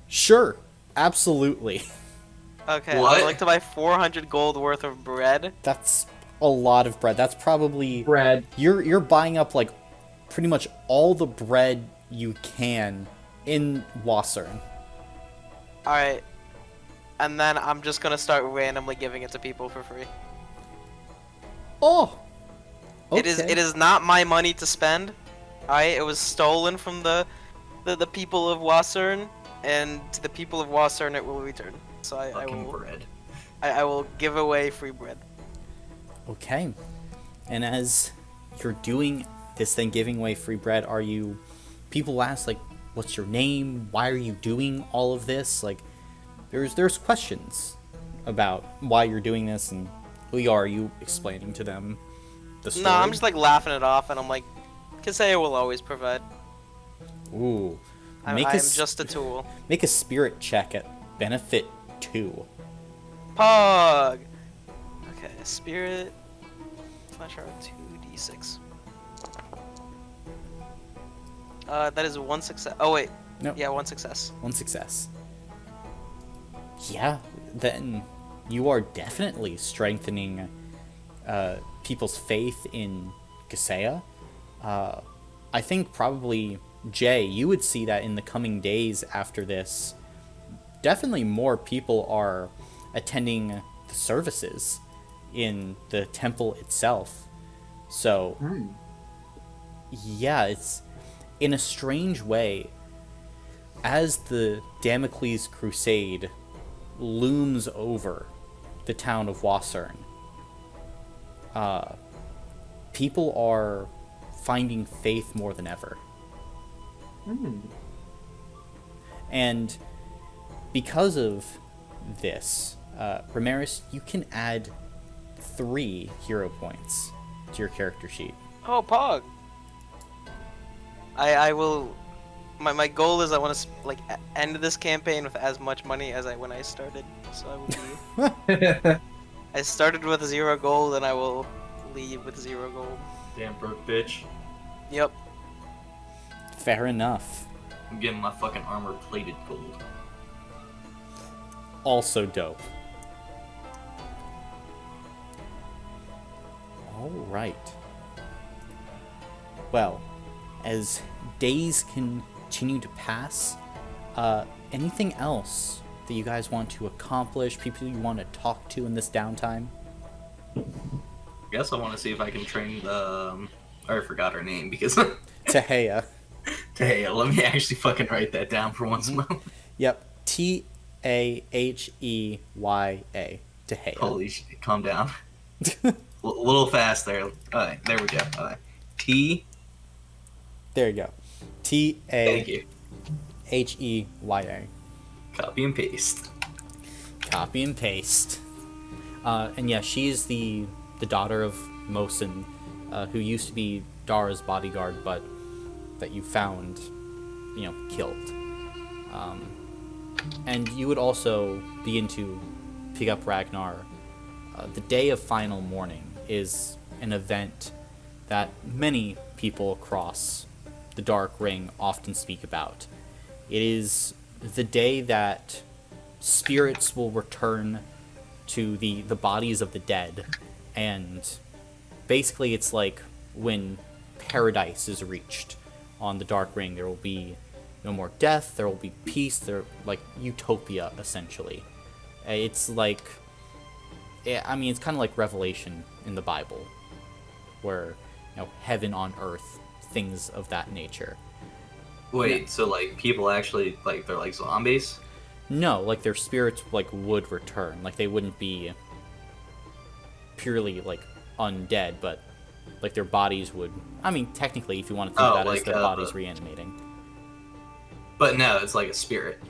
Sure. Absolutely. Okay, What? I'd like to buy 400 gold worth of bread. That's a lot of bread. That's probably Bread. You're buying up like pretty much all the bread you can in Wassern. Alright. And then I'm just gonna start randomly giving it to people for free. Oh. It is not my money to spend. Alright, it was stolen from the people of Wassern, and to the people of Wassern it will return. So I will bread. I will give away free bread. Okay. And as you're doing this thing, giving away free bread, are you... People ask, like, what's your name? Why are you doing all of this? Like, there's questions about why you're doing this and who you are. Are you explaining to them the story? No, I'm just like laughing it off, and I'm like, Kasea will always provide. Ooh. I'm just a tool. Make a spirit check at benefit 2. Pog! Okay, spirit. Flash arrow 2d6. That is 1 success. Oh, wait. No. Yeah, 1 success. 1 success. Yeah, then you are definitely strengthening people's faith in Kasea. I think probably, Jay, you would see that in the coming days after this. Definitely more people are attending the services in the temple itself. So, yeah, it's in a strange way, as the Damocles Crusade looms over the town of Wassern, people are finding faith more than ever. And because of this, Ramirez, you can add 3 hero points to your character sheet. Oh, Pog! I will... My goal is I want to like end this campaign with as much money as when I started. So I will be... I started with 0 gold, and I will leave with 0 gold. Damn broke bitch. Yep. Fair enough. I'm getting my fucking armor plated gold. Also dope. Alright. Well, as days continue to pass, anything else that you guys want to accomplish, people you want to talk to in this downtime? I guess I want to see if I can train the... I already forgot her name because... Tehea. Tehea, let me actually fucking write that down for once. Yep. T-A-H-E-Y-A. Tehea. Holy shit, calm down. A little fast there. Alright, there we go. Alright. T... There you go. Thank you. T-A-H-E-Y-A. Copy and paste. Copy and paste. And yeah, she's the daughter of Mosin, who used to be Dara's bodyguard, but that you found, killed. And you would also begin to pick up Ragnar. The day of final mourning is an event that many people across the Dark Ring often speak about. It is the day that spirits will return to the bodies of the dead, and basically it's like when paradise is reached on the Dark Ring. There will be no more death, there will be peace, there like utopia essentially. It's like, it's kind of like Revelation in the Bible, where heaven on earth, things of that nature. Wait, so like people actually like they're like zombies? No, like their spirits like would return. Like they wouldn't be purely like undead, but like their bodies would. Technically, if you want to think about it as their bodies reanimating. But no, it's like a spirit.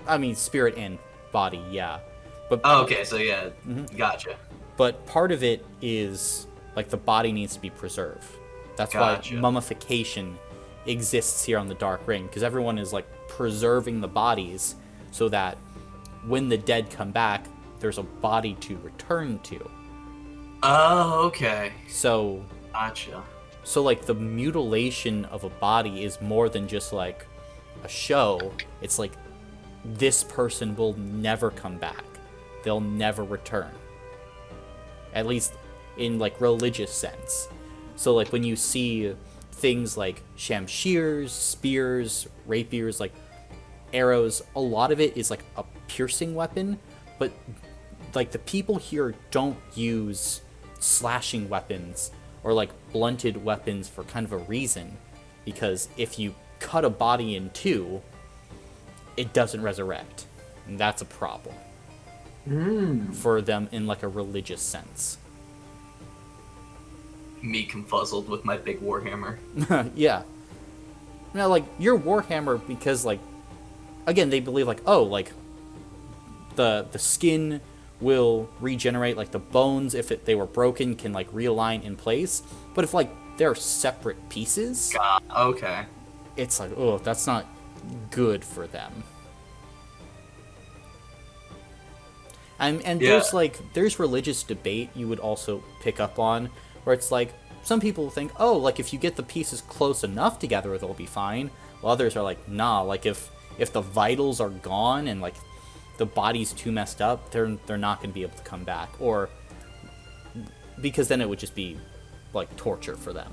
I mean, spirit and body, yeah. But Oh, okay, so yeah, gotcha. But part of it is like the body needs to be preserved. That's Gotcha. why mummification exists here on the Dark Ring, because everyone is like preserving the bodies so that when the dead come back, there's a body to return to. Oh, okay. So, Gotcha. so like the mutilation of a body is more than just like a show. It's like this person will never come back. They'll never return. At least in like religious sense. So like when you see things like shamshears, spears, rapiers, like arrows, a lot of it is like a piercing weapon, but like the people here don't use slashing weapons or like blunted weapons for kind of a reason, because if you cut a body in two, it doesn't resurrect, and that's a problem for them in like a religious sense. Me confuzzled with my big warhammer. Yeah. Now, like, your warhammer, because, like, again, they believe, like, oh, like, the skin will regenerate, like, the bones, if they were broken, can, like, realign in place. But if, like, they're separate pieces, Okay. it's like, oh, that's not good for them. And there's, like, there's religious debate you would also pick up on, where it's like, some people think, oh, like, if you get the pieces close enough together, they'll be fine. While others are like, nah, like, if the vitals are gone and, like, the body's too messed up, they're not going to be able to come back. Or, because then it would just be, like, torture for them.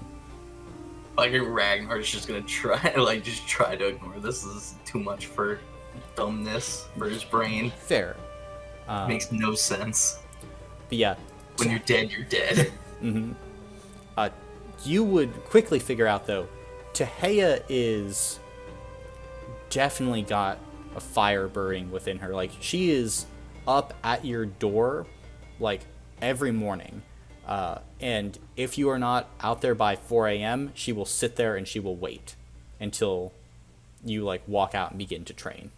Like, Ragnar's just gonna try to ignore this. This is too much for dumbness for his brain. Fair. Makes no sense. But yeah. When you're dead, you're dead. Mm-hmm. You would quickly figure out, though, Tehea is definitely got a fire burning within her. Like, she is up at your door, like, every morning. And if you are not out there by 4 a.m., she will sit there and she will wait until you, like, walk out and begin to train.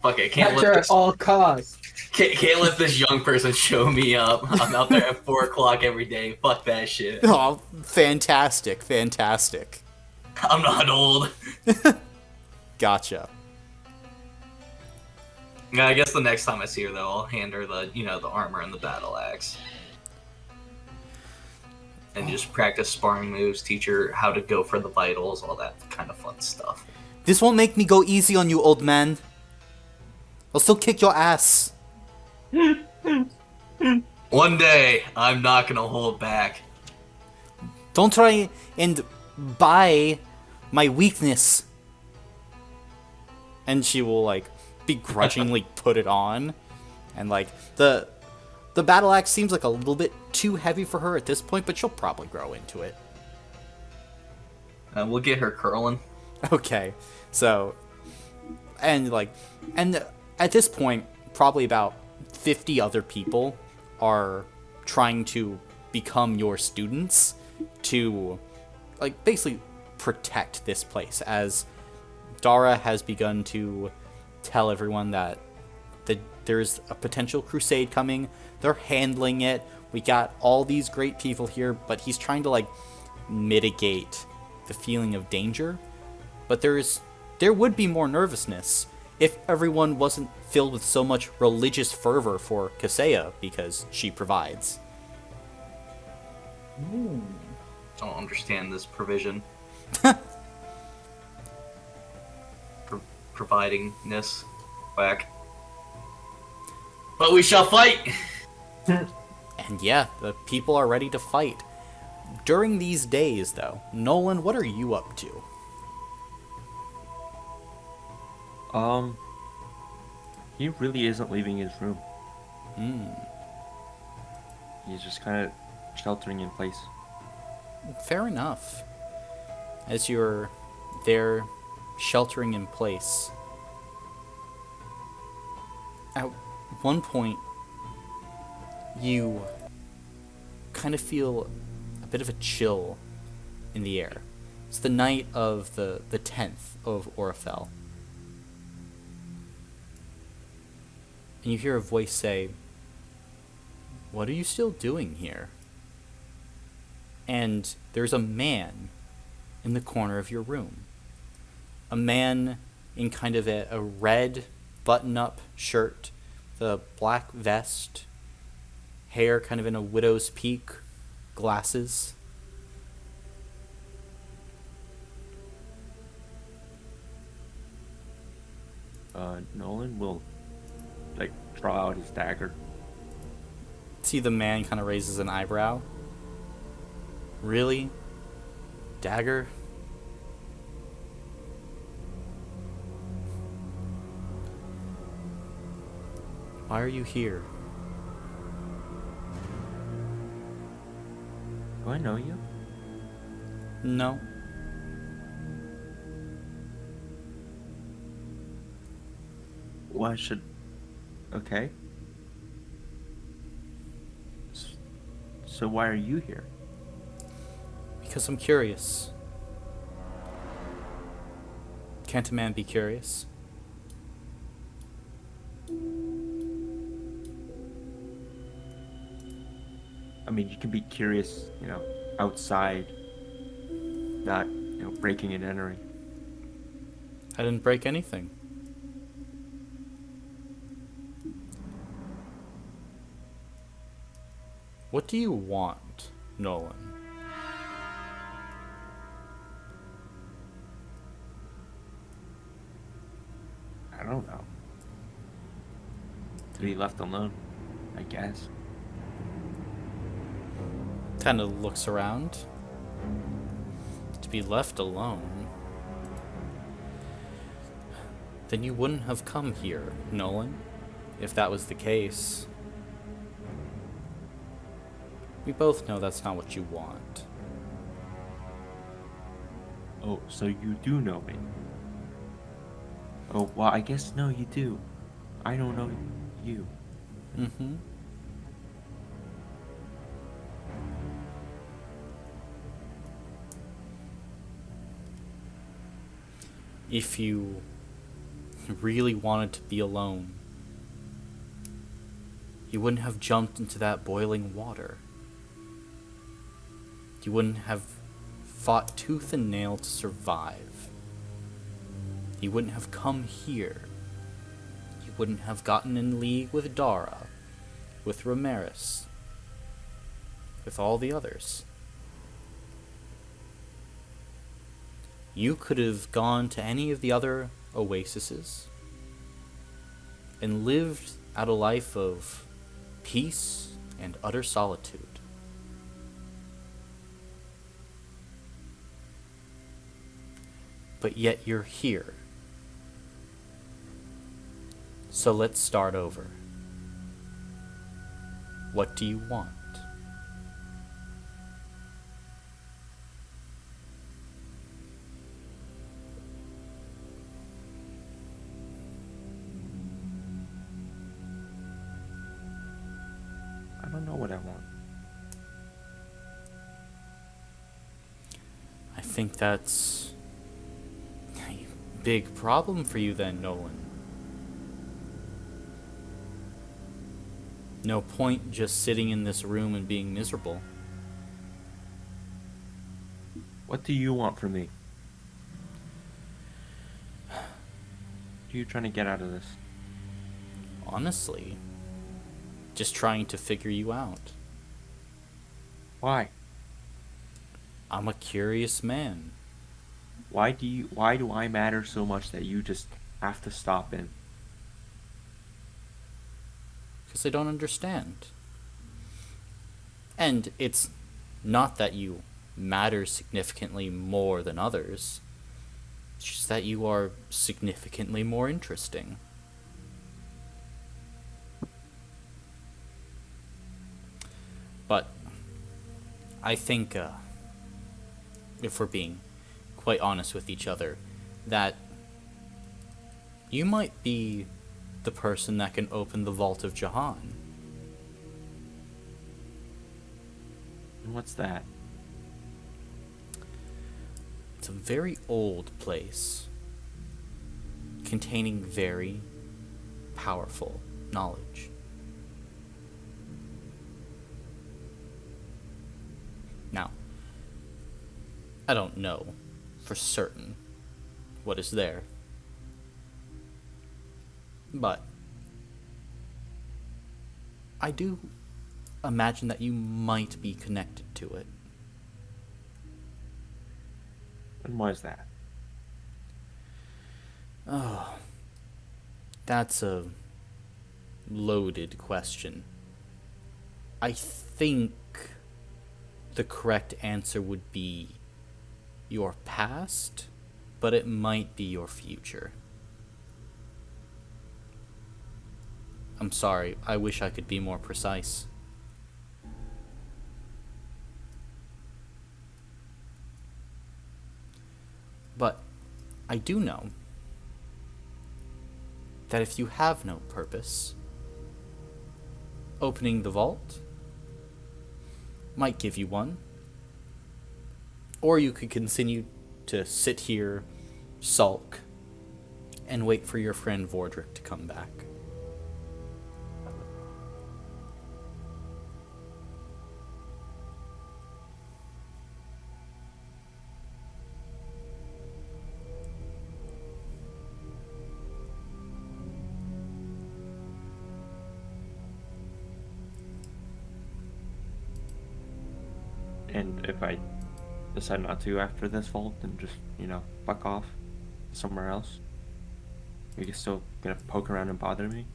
Fuck it, can't Capture let at this, all costs. can't let this young person show me up. I'm out there at 4 o'clock every day. Fuck that shit. Oh, fantastic, fantastic. I'm not old. Gotcha. Yeah, I guess the next time I see her, though, I'll hand her the, the armor and the battle axe. And just practice sparring moves, teach her how to go for the vitals, all that kind of fun stuff. This won't make me go easy on you, old man. I'll still kick your ass. One day, I'm not gonna hold back. Don't try and buy my weakness. And she will, like, begrudgingly put it on. And, like, the battle axe seems like a little bit too heavy for her at this point, but she'll probably grow into it. We'll get her curling. Okay, so, and at this point, probably about 50 other people are trying to become your students to, like, basically protect this place, as Dara has begun to tell everyone that there's a potential crusade coming. They're handling it. We got all these great people here, but he's trying to, like, mitigate the feeling of danger. But there would be more nervousness if everyone wasn't filled with so much religious fervor for Kaseya, because she provides. Don't understand this provision. Providingness. Whack. But we shall fight! And yeah, the people are ready to fight. During these days, though, Nolan, what are you up to? He really isn't leaving his room. He's just kind of sheltering in place. Fair enough. As you're there sheltering in place, at one point you kind of feel a bit of a chill in the air. It's the night of the 10th of Orifel. And you hear a voice say, "What are you still doing here?" And there's a man in the corner of your room. A man in kind of a red button-up shirt, the black vest, hair kind of in a widow's peak, glasses. Nolan will, like, draw out his dagger. See the man kind of raises an eyebrow. Really? Dagger? Why are you here? Do I know you? No. Why should... Okay. So why are you here? Because I'm curious. Can't a man be curious? I mean, you can be curious, you know, outside, not, you know, breaking and entering. I didn't break anything. What do you want, Nolan? I don't know. To be left alone, I guess. Kind of looks around. To be left alone. Then you wouldn't have come here, Nolan, if that was the case. We both know that's not what you want. Oh, so you do know me. Oh, well, I guess no, you do. I don't know you. Mm-hmm. If you really wanted to be alone, you wouldn't have jumped into that boiling water. You wouldn't have fought tooth and nail to survive. You wouldn't have come here. You wouldn't have gotten in league with Dara, with Ramirez, with all the others. You could have gone to any of the other oases and lived out a life of peace and utter solitude. But yet you're here. So let's start over. What do you want? I don't know what I want. I think that's a big problem for you then, Nolan. No point just sitting in this room and being miserable. What do you want from me? What are you trying to get out of this? Honestly, just trying to figure you out. Why? I'm a curious man. Why do I matter so much that you just have to stop in? Because I don't understand. And it's not that you matter significantly more than others. It's just that you are significantly more interesting. But I think, if we're being quite honest with each other, that you might be the person that can open the Vault of Jahan. And what's that? It's a very old place, containing very powerful knowledge. Now, I don't know for certain what is there, but I do imagine that you might be connected to it. And why is that? Oh, that's a loaded question. I think the correct answer would be your past, but it might be your future. I'm sorry, I wish I could be more precise. But I do know that if you have no purpose, opening the vault might give you one. Or you could continue to sit here, sulk, and wait for your friend Vordrick to come back. And if I decide not to after this vault and just, fuck off somewhere else, are you still gonna poke around and bother me?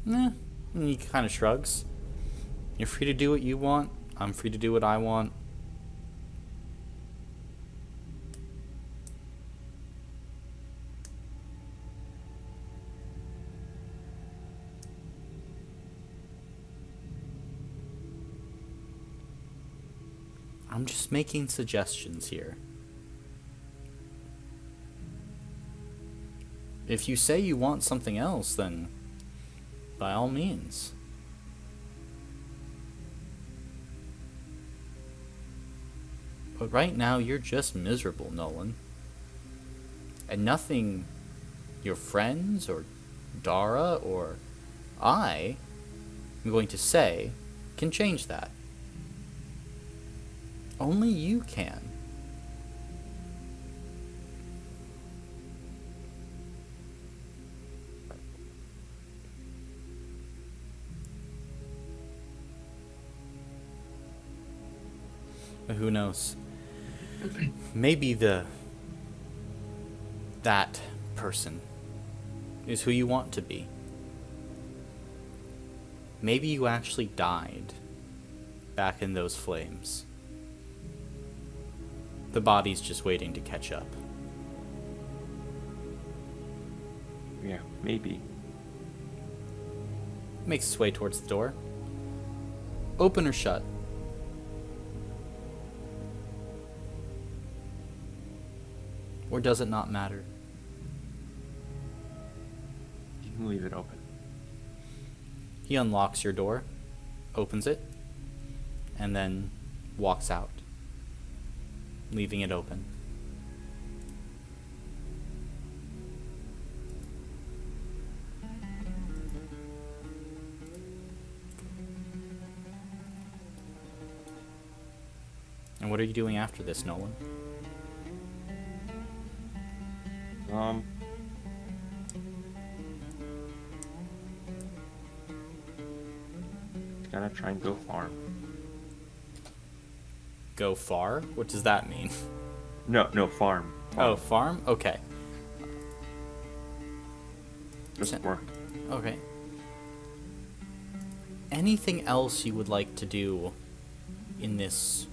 Nah, he kind of shrugs. You're free to do what you want. I'm free to do what I want. I'm just making suggestions here. If you say you want something else, then by all means. But right now, you're just miserable, Nolan. And nothing your friends or Dara or I am going to say can change that. Only you can. But who knows? Maybe that person is who you want to be. Maybe you actually died back in those flames. The body's just waiting to catch up. Yeah, maybe. Makes its way towards the door. Open or shut? Or does it not matter? You can leave it open. He unlocks your door, opens it, and then walks out, leaving it open. And what are you doing after this, Nolan? Gonna try and go farm. Go far? What does that mean? No, farm. Oh, farm? Okay. Just work. Okay. Anything else you would like to do in this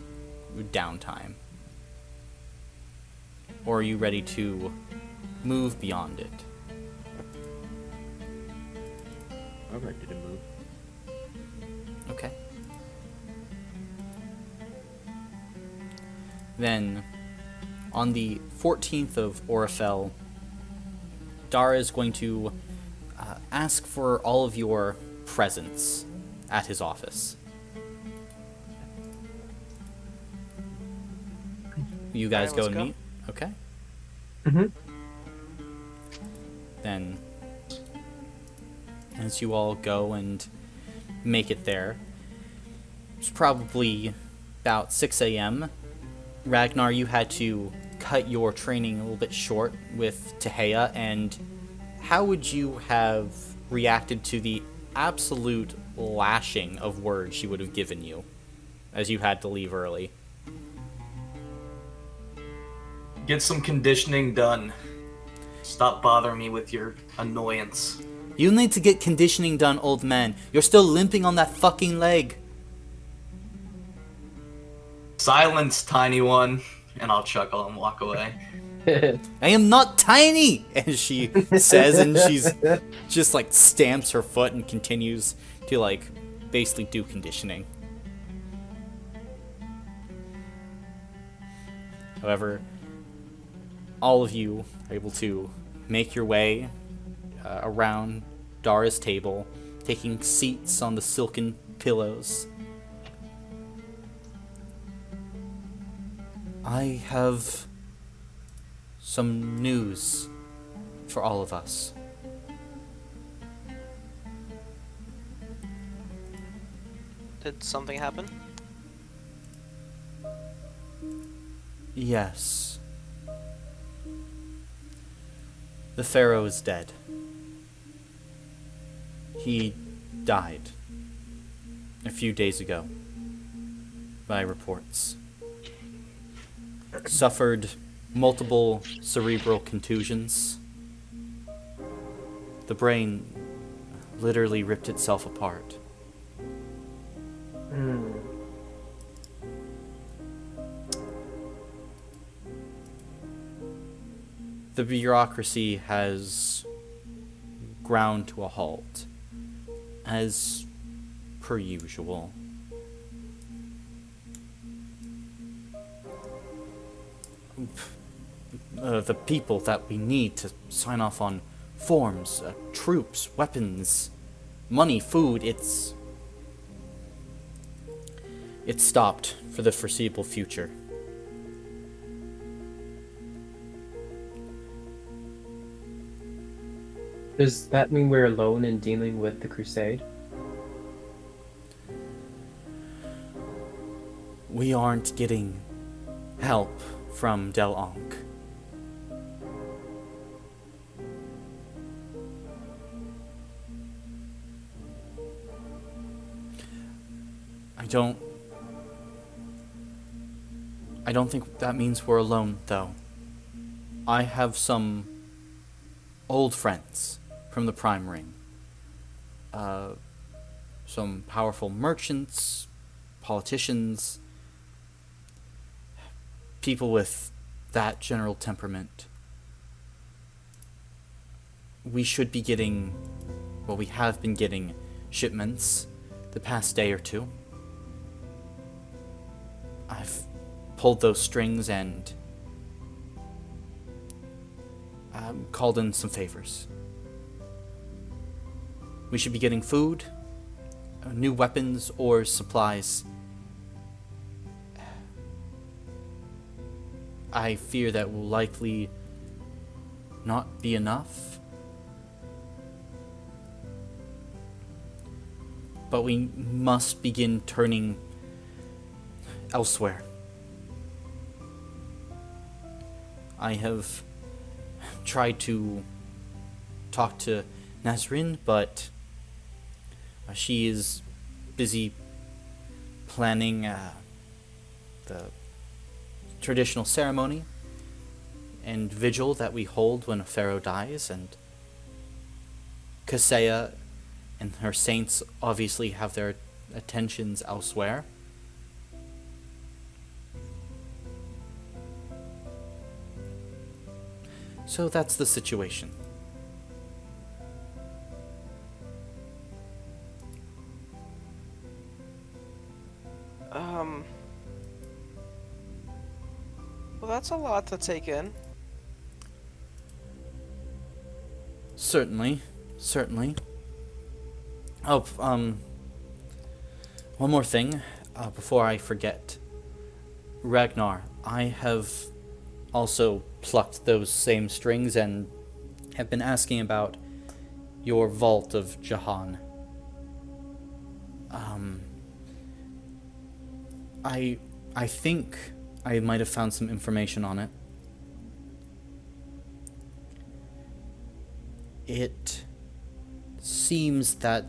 downtime? Or are you ready to move beyond it? I'm ready to move. Okay. Then, on the 14th of Orifel, Dara is going to ask for all of your presence at his office. You guys Alright, go let's and go. meet? Okay. Mm-hmm. Then as you all go and make it there. It's probably about 6 a.m. Ragnar, you had to cut your training a little bit short with Tehea, and how would you have reacted to the absolute lashing of words she would have given you as you had to leave early? Get some conditioning done. Stop bothering me with your annoyance. You need to get conditioning done, old man. You're still limping on that fucking leg. Silence, tiny one. And I'll chuckle and walk away. I am not tiny, as she says, and she's just like stamps her foot and continues to like basically do conditioning. However, all of you are able to make your way around Dara's table, taking seats on the silken pillows. I have some news for all of us. Did something happen? Yes. The Pharaoh is dead. He died a few days ago, by reports. Suffered multiple cerebral contusions. The brain literally ripped itself apart. The bureaucracy has ground to a halt, as per usual. The people that we need to sign off on forms, troops, weapons, money, food, it's stopped for the foreseeable future. Does that mean we're alone in dealing with the crusade? We aren't getting help from Del Ankh. I don't think that means we're alone, though. I have some old friends from the Prime Ring. Some powerful merchants, politicians, people with that general temperament. We should be getting, well, we have been getting shipments the past day or two. I've pulled those strings and called in some favors. We should be getting food, new weapons, or supplies. I fear that will likely not be enough. But we must begin turning elsewhere. I have tried to talk to Nazrin, but she is busy planning the traditional ceremony and vigil that we hold when a pharaoh dies, and Kaseya and her saints obviously have their attentions elsewhere. So that's the situation. Well, that's a lot to take in. Certainly. Oh, one more thing, before I forget. Ragnar, I have also plucked those same strings and have been asking about your vault of Jahan. I think I might have found some information on it. It seems that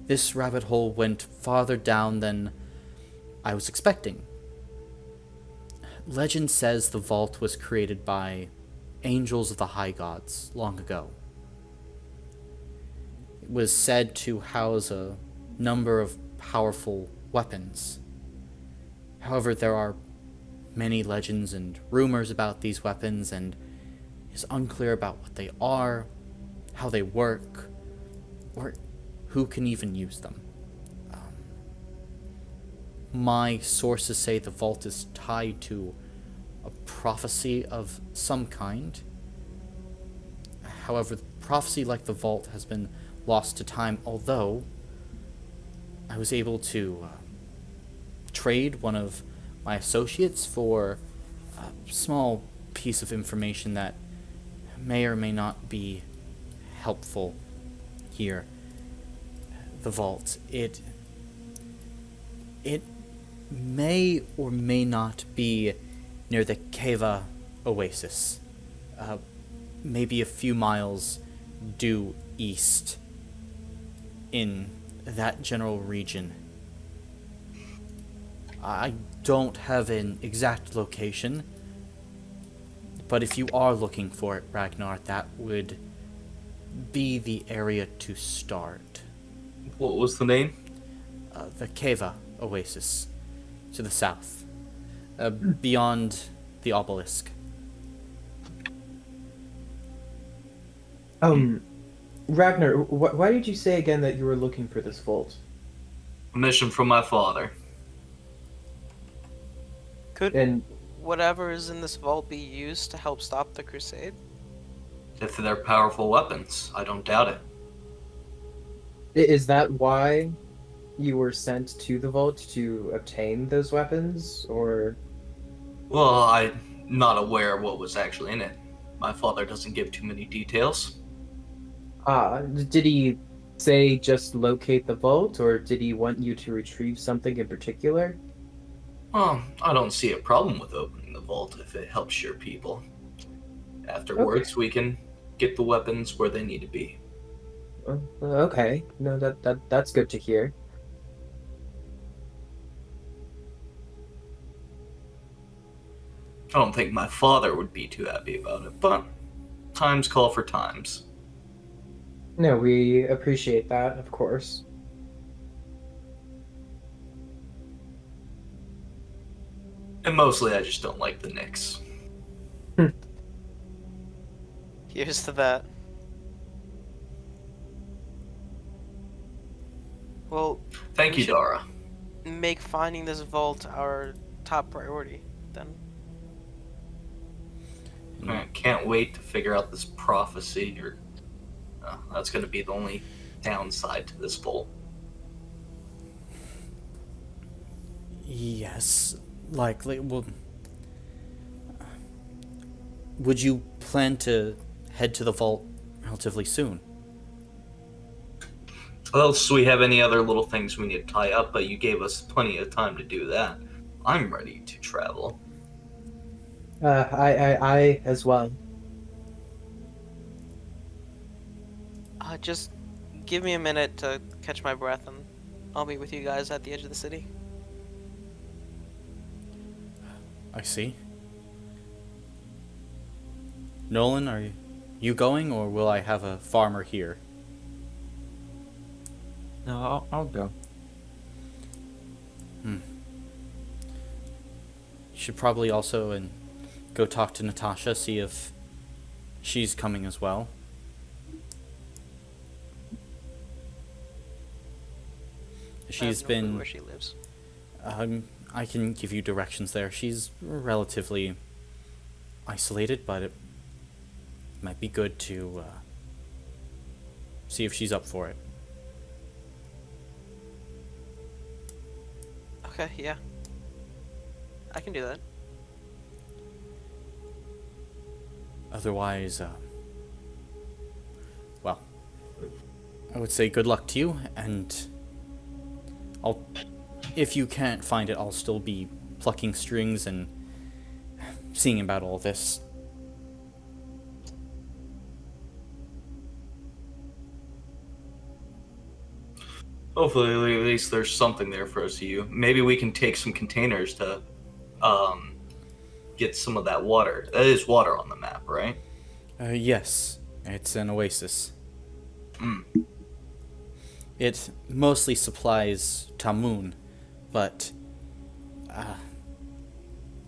this rabbit hole went farther down than I was expecting. Legend says the vault was created by angels of the high gods long ago. It was said to house a number of powerful weapons. However, there are many legends and rumors about these weapons, and it's unclear about what they are, how they work, or who can even use them. My sources say the vault is tied to a prophecy of some kind. However, the prophecy, like the vault, has been lost to time, although I was able to trade one of my associates for a small piece of information that may or may not be helpful here. The vault, it may or may not be near the Keva oasis, maybe a few miles due east in that general region. I don't have an exact location, but if you are looking for it, Ragnar, that would be the area to start. What was the name? The Keva oasis, to the south, beyond the obelisk. Ragnar, why did you say again that you were looking for this vault? A mission from my father. Could whatever is in this vault be used to help stop the crusade? If they're powerful weapons, I don't doubt it. Is that why you were sent to the vault, to obtain those weapons, or? Well, I'm not aware of what was actually in it. My father doesn't give too many details. Did he say just locate the vault, or did he want you to retrieve something in particular? Well, I don't see a problem with opening the vault if it helps your people. Afterwards, we can get the weapons where they need to be. Okay, no, that's good to hear. I don't think my father would be too happy about it, but times call for times. No, we appreciate that, of course. And mostly I just don't like the Knicks. Here's to that. Well, Thank you, Dara. make finding this vault our top priority, then. I can't wait to figure out this prophecy. That's going to be the only downside to this vault. Yes, likely. Well, would you plan to head to the vault relatively soon? Else we have any other little things we need to tie up, but you gave us plenty of time to do that. I'm ready to travel. I as well. Just give me a minute to catch my breath, and I'll be with you guys at the edge of the city. I see. Nolan, are you going, or will I have a farmer here? No, I'll go. You should probably also go talk to Natasha, see if she's coming as well. She's been where she lives. I can give you directions there. She's relatively isolated, but it might be good to see if she's up for it. Okay, yeah. I can do that. Otherwise, well, I would say good luck to you, and if you can't find it, I'll still be plucking strings and seeing about all this. Hopefully, at least there's something there for us to use. Maybe we can take some containers to get some of that water. That is water on the map, right? Yes, it's an oasis. Mm. It mostly supplies Tamun, but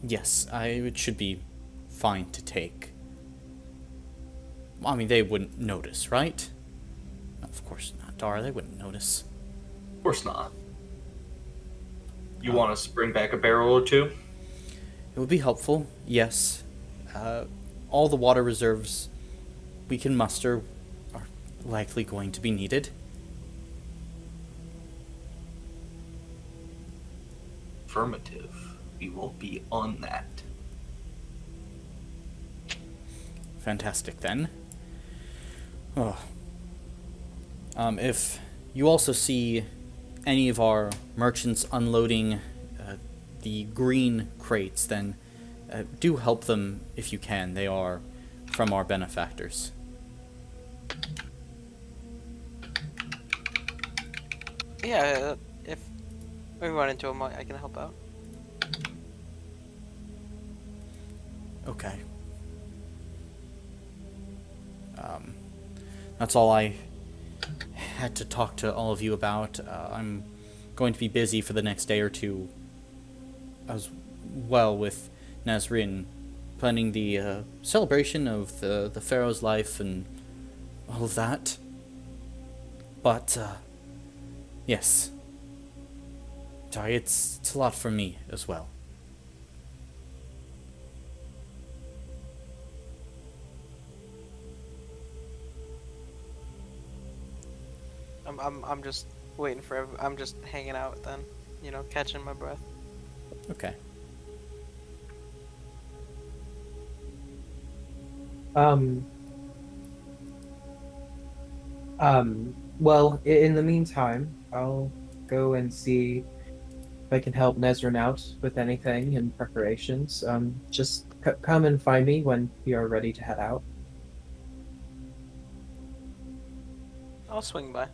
yes, it should be fine to take. I mean, they wouldn't notice, right? Of course not, Dara. They wouldn't notice. Of course not. You want us to bring back a barrel or two? It would be helpful, yes. All the water reserves we can muster are likely going to be needed. Affirmative. We will be on that. Fantastic, then. Oh. If you also see any of our merchants unloading the green crates, then do help them if you can. They are from our benefactors. Yeah, if we run into him, I can help out. Okay. That's all I had to talk to all of you about. I'm going to be busy for the next day or two as well with Nazrin, planning the celebration of the Pharaoh's life and all of that. But, yes. Sorry, it's a lot for me as well. I'm just waiting for. I'm just hanging out then, you know, catching my breath. Okay. Well, in the meantime, I'll go and see if I can help Nezrin out with anything in preparations. Just come and find me when you are ready to head out. I'll swing by.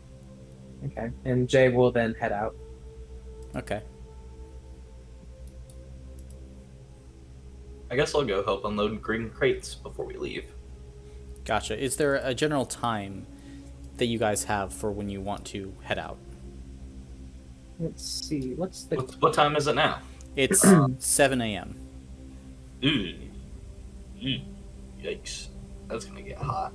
Okay, and Jay will then head out. Okay. I guess I'll go help unload green crates before we leave. Gotcha. Is there a general time that you guys have for when you want to head out? Let's see. What's the... What time is it now? It's 7 a.m. Ooh. Yikes. That's gonna get hot.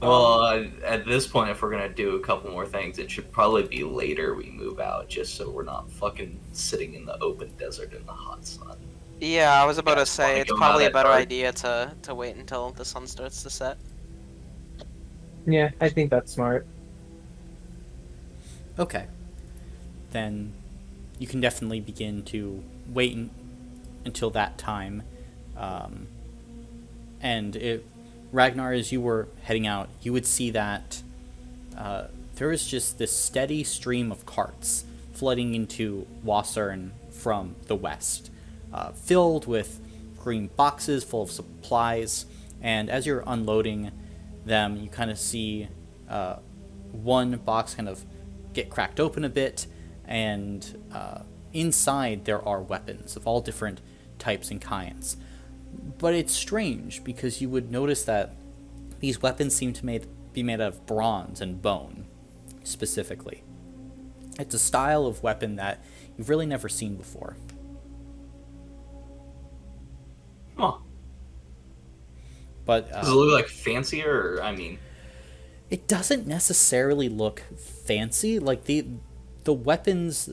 Well, at this point, if we're gonna do a couple more things, it should probably be later we move out, just so we're not fucking sitting in the open desert in the hot sun. Yeah, I was about to say it's go probably out a at better dark. idea to wait until the sun starts to set. Yeah, I think that's smart. Okay. Then you can definitely begin to wait until that time. Ragnar, as you were heading out, you would see that there was just this steady stream of carts flooding into Wassern from the west, filled with green boxes full of supplies. And as you're unloading them, you kind of see one box kind of get cracked open a bit, and inside there are weapons of all different types and kinds. But it's strange, because you would notice that these weapons seem to be made out of bronze and bone, specifically. It's a style of weapon that you've really never seen before. Huh. But does it look like fancier? Or, I mean, it doesn't necessarily look fancy. Like the weapons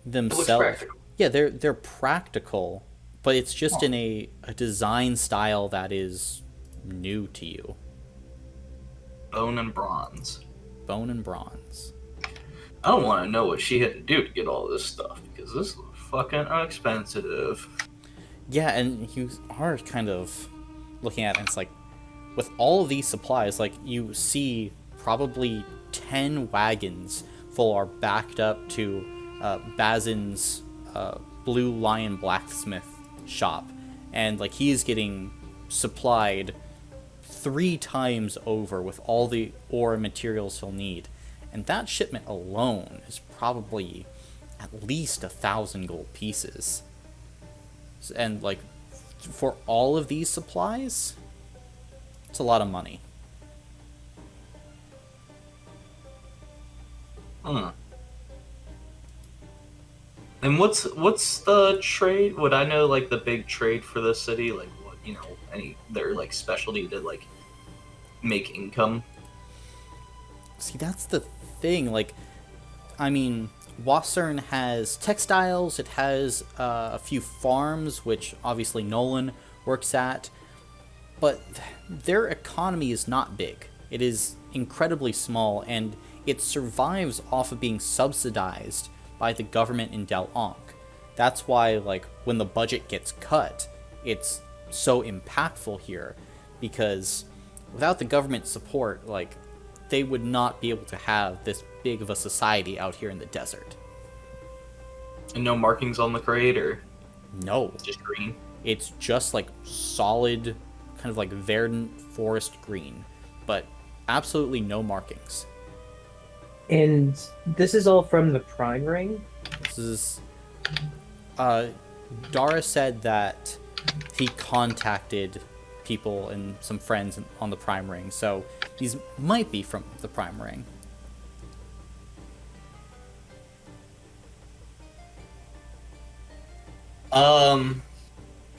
themselves, yeah, they're practical, but it's just in a design style that is new to you. Bone and bronze. Bone and bronze. I don't want to know what she had to do to get all this stuff, because this is fucking expensive. Yeah, and you are kind of looking at it, and it's like, with all of these supplies, like, you see probably 10 wagons full are backed up to Bazin's Blue Lion blacksmith shop, and like he is getting supplied 3 times over with all the ore and materials he'll need, and that shipment alone is probably at least 1,000 gold pieces. And like for all of these supplies, it's a lot of money. And what's the trade? Would I know like the big trade for the city? Like what, any their like specialty to like make income? See, that's the thing. Like, I mean, Wassern has textiles. It has a few farms, which obviously Nolan works at. But their economy is not big. It is incredibly small, and it survives off of being subsidized by the government in Del Ankh. That's why, like, when the budget gets cut, it's so impactful here, because without the government support, like, they would not be able to have this big of a society out here in the desert. And no markings on the crate, or no, it's just green. It's just like solid, kind of like verdant forest green, but absolutely no markings. And this is all from the Prime Ring? This is... Dara said that he contacted people and some friends on the Prime Ring, so these might be from the Prime Ring.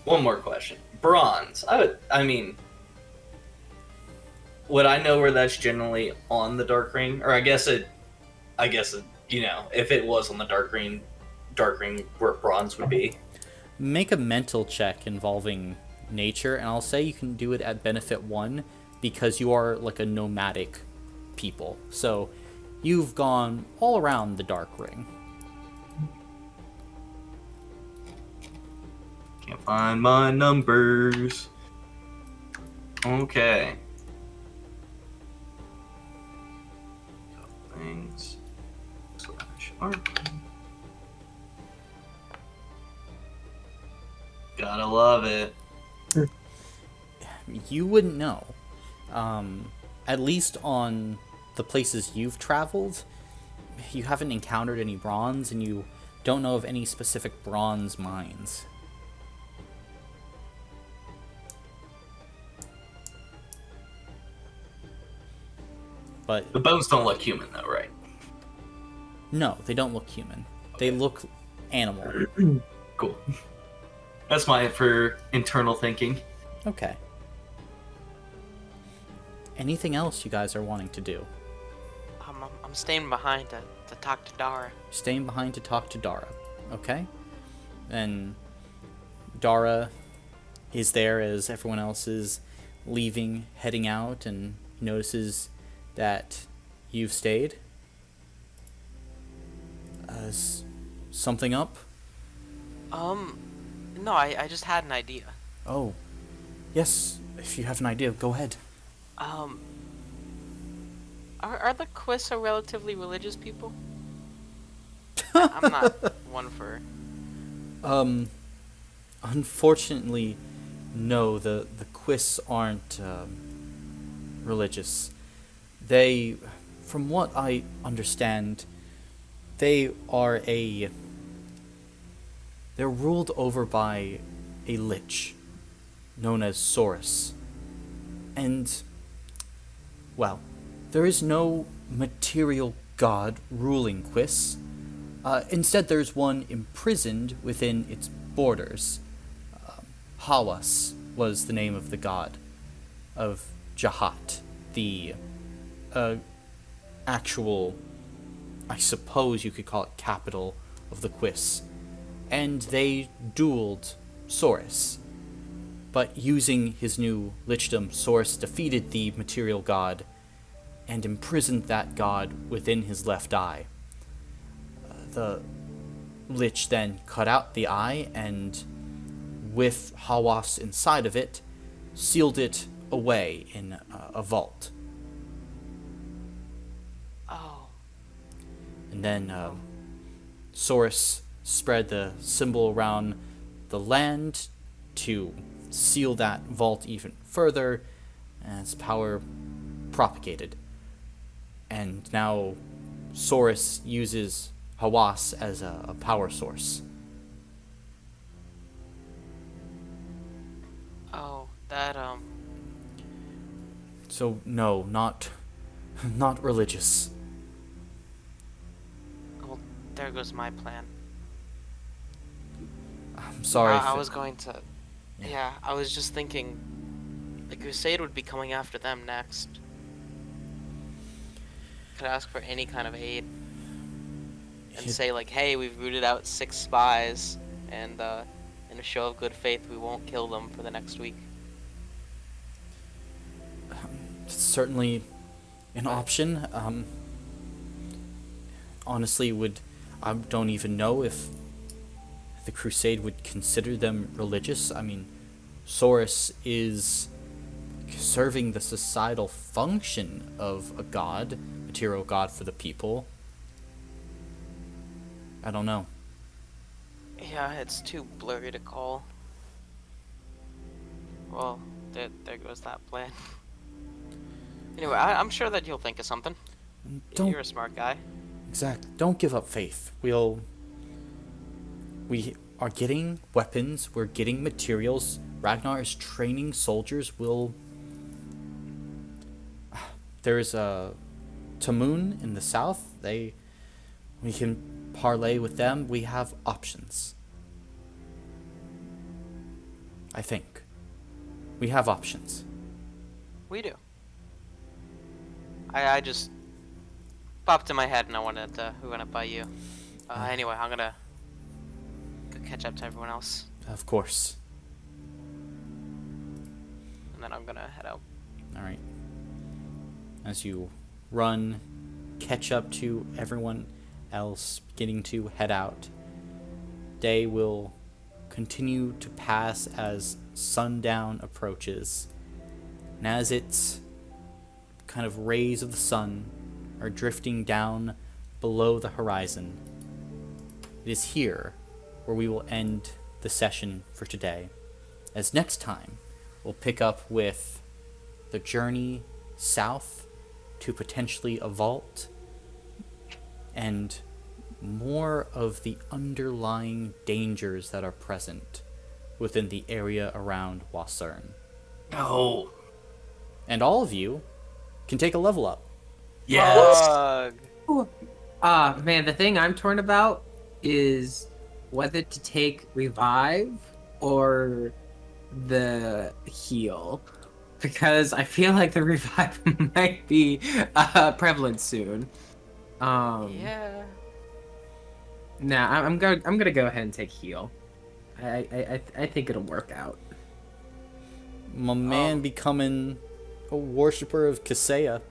One more question. Bronze. I mean, would I know where that's generally on the Dark Ring? Or I guess it, if it was on the Dark Ring where bronze would be. Make a mental check involving nature, and I'll say you can do it at benefit 1 because you are like a nomadic people. So you've gone all around the Dark Ring. Can't find my numbers. Okay. Things. /arc. Gotta love it. You wouldn't know. At least on the places you've traveled, you haven't encountered any bronze, and you don't know of any specific bronze mines. But the bones don't look human, though, right? No, they don't look human. They look animal. Cool. That's for internal thinking. Okay. Anything else you guys are wanting to do? I'm staying behind to talk to Dara. Staying behind to talk to Dara. Okay. And Dara is there as everyone else is leaving, heading out, and notices that you've stayed. Is something up? No, I just had an idea. Oh. Yes, if you have an idea, go ahead. Are the Quiss a relatively religious people? I'm not one for... Unfortunately, no, the Quiss aren't, religious. They, from what I understand, they're ruled over by a lich known as Saurus. And, well, there is no material god ruling Quiss. Instead, there's one imprisoned within its borders. Hawas was the name of the god of Jahat, the actual, I suppose you could call it, capital of the Quiss. And they dueled Saurus. But using his new lichdom, Saurus defeated the material god and imprisoned that god within his left eye. The lich then cut out the eye, and with Hawas inside of it, sealed it away in a vault. Oh. And then Saurus spread the symbol around the land to seal that vault even further as power propagated. And now Saurus uses Hawass as a power source. Oh, that So no, not religious. well, there goes my plan. I'm sorry. I was going to. Yeah, I was just thinking the Crusade would be coming after them next. Could ask for any kind of aid. And say, like, hey, we've rooted out 6 spies, and in a show of good faith, we won't kill them for the next week. It's certainly an option. Honestly, I don't even know if the Crusade would consider them religious. I mean, Saurus is serving the societal function of a god, material god for the people. I don't know. Yeah, it's too blurry to call. Well, there goes that plan. Anyway, I'm sure that you'll think of something. You're a smart guy. Exactly. Don't give up faith. We are getting weapons. We're getting materials. Ragnar is training soldiers. There's a Tamun in the south. We can parlay with them. We have options. I think. We have options. We do. I just popped in my head and I wanted to run it by you. Anyway, I'm gonna go catch up to everyone else. Of course. And then I'm gonna head out. Alright. As you run, catch up to everyone else, beginning to head out. Day will continue to pass as sundown approaches. And as its kind of rays of the sun are drifting down below the horizon, it is here where we will end the session for today. As next time, we'll pick up with the journey south to potentially a vault and more of the underlying dangers that are present within the area around Wasern. Oh. And all of you can take a level up. Yes. Man, the thing I'm torn about is whether to take revive or the heal, because I feel like the revive might be prevalent soon. Yeah. Nah, I'm gonna go ahead and take heal. I think it'll work out. My man becoming a worshiper of Kaseya.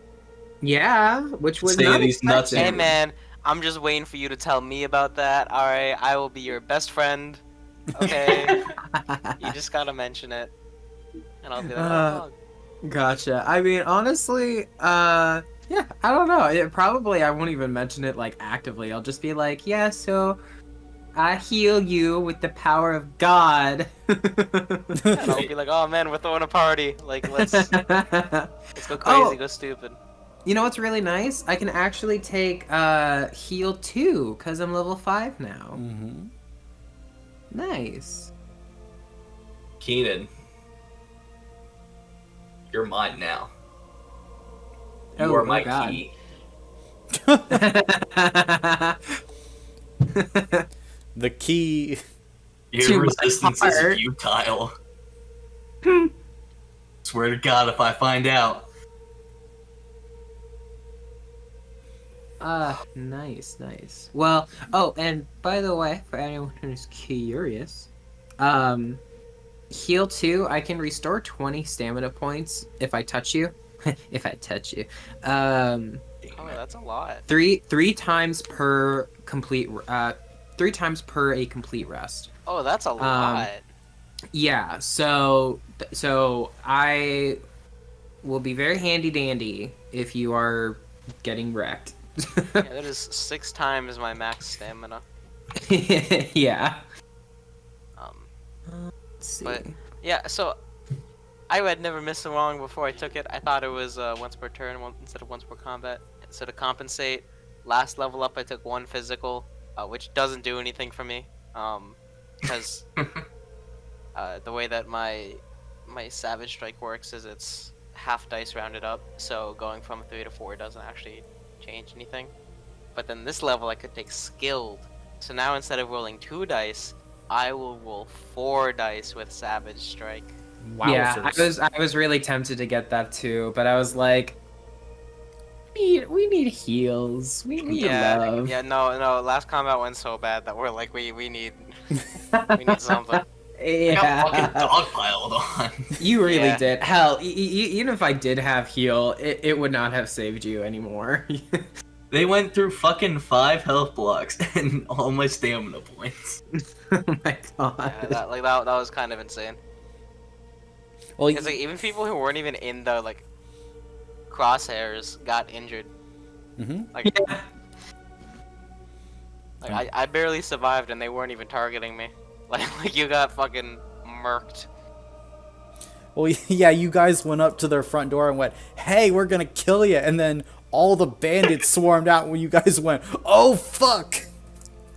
Yeah, which was Say not these nuts Hey in. man, I'm just waiting for you to tell me about that. Alright, I will be your best friend. Okay. You just gotta mention it. And I'll be like, oh, Gotcha. I mean, honestly, yeah, I don't know. I won't even mention it like actively. I'll just be like, yeah, so I heal you with the power of God. and I'll be like, oh man, we're throwing a party. Like, let's go crazy, Oh. go stupid. You know what's really nice? I can actually take heal 2 because I'm level 5 now. Mm-hmm. Nice. Keenan. You're mine now. You Oh, are oh my God. key. The key. Your To my resistance is heart. futile. Swear to God if I find out. Nice. Well, oh, and by the way, for anyone who's curious, heal 2, I can restore 20 stamina points if I touch you. If I touch you. Oh, that's a lot. Three times per complete 3 times per a complete rest. Oh, that's a lot. Yeah, so I will be very handy dandy if you are getting wrecked. Yeah, that is 6 times my max stamina. Yeah. Let's see. But yeah, so I had never missed a wrong before I took it. I thought it was once per turn instead of once per combat. So to compensate, last level up I took 1 physical, which doesn't do anything for me. Because the way that my Savage Strike works is it's half dice rounded up, so going from 3 to 4 doesn't actually change anything. But then this level I could take Skilled, so now instead of rolling 2 dice, I will roll 4 dice with Savage Strike. Yeah, I was really tempted to get that too, but I was like, we need heals. We need love. Yeah, no, last combat went so bad that we're like, we need something. Yeah. I got fucking dogpiled on. You really did. Hell, even if I did have heal, it would not have saved you anymore. They went through fucking 5 health blocks and all my stamina points. Oh my god. Yeah, that was kind of insane. Well, Because like, even people who weren't even in the like crosshairs got injured. Like, I barely survived and they weren't even targeting me. Like you got fucking murked. well, yeah, you guys went up to their front door and went, "Hey, we're gonna kill you," and then all the bandits swarmed out when you guys went, "Oh fuck!"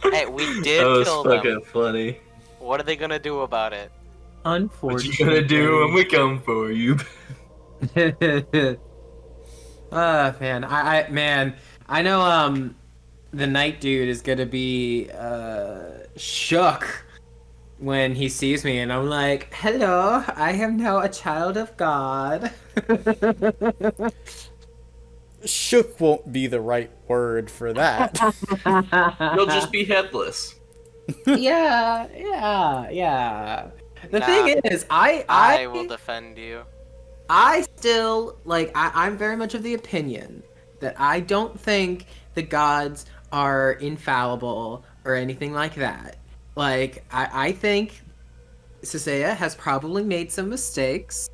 Hey, we did That was kill fucking them. funny. What are they gonna do about it? Unfortunately. What you gonna do when we come for you? Man, I know the night dude is gonna be shook when he sees me, and I'm like, hello, I am now a child of God. Shook won't be the right word for that. You'll just be headless. yeah. The thing is, I will defend you. I still, like, I'm very much of the opinion that I don't think the gods are infallible or anything like that. Like, I think Sisea has probably made some mistakes,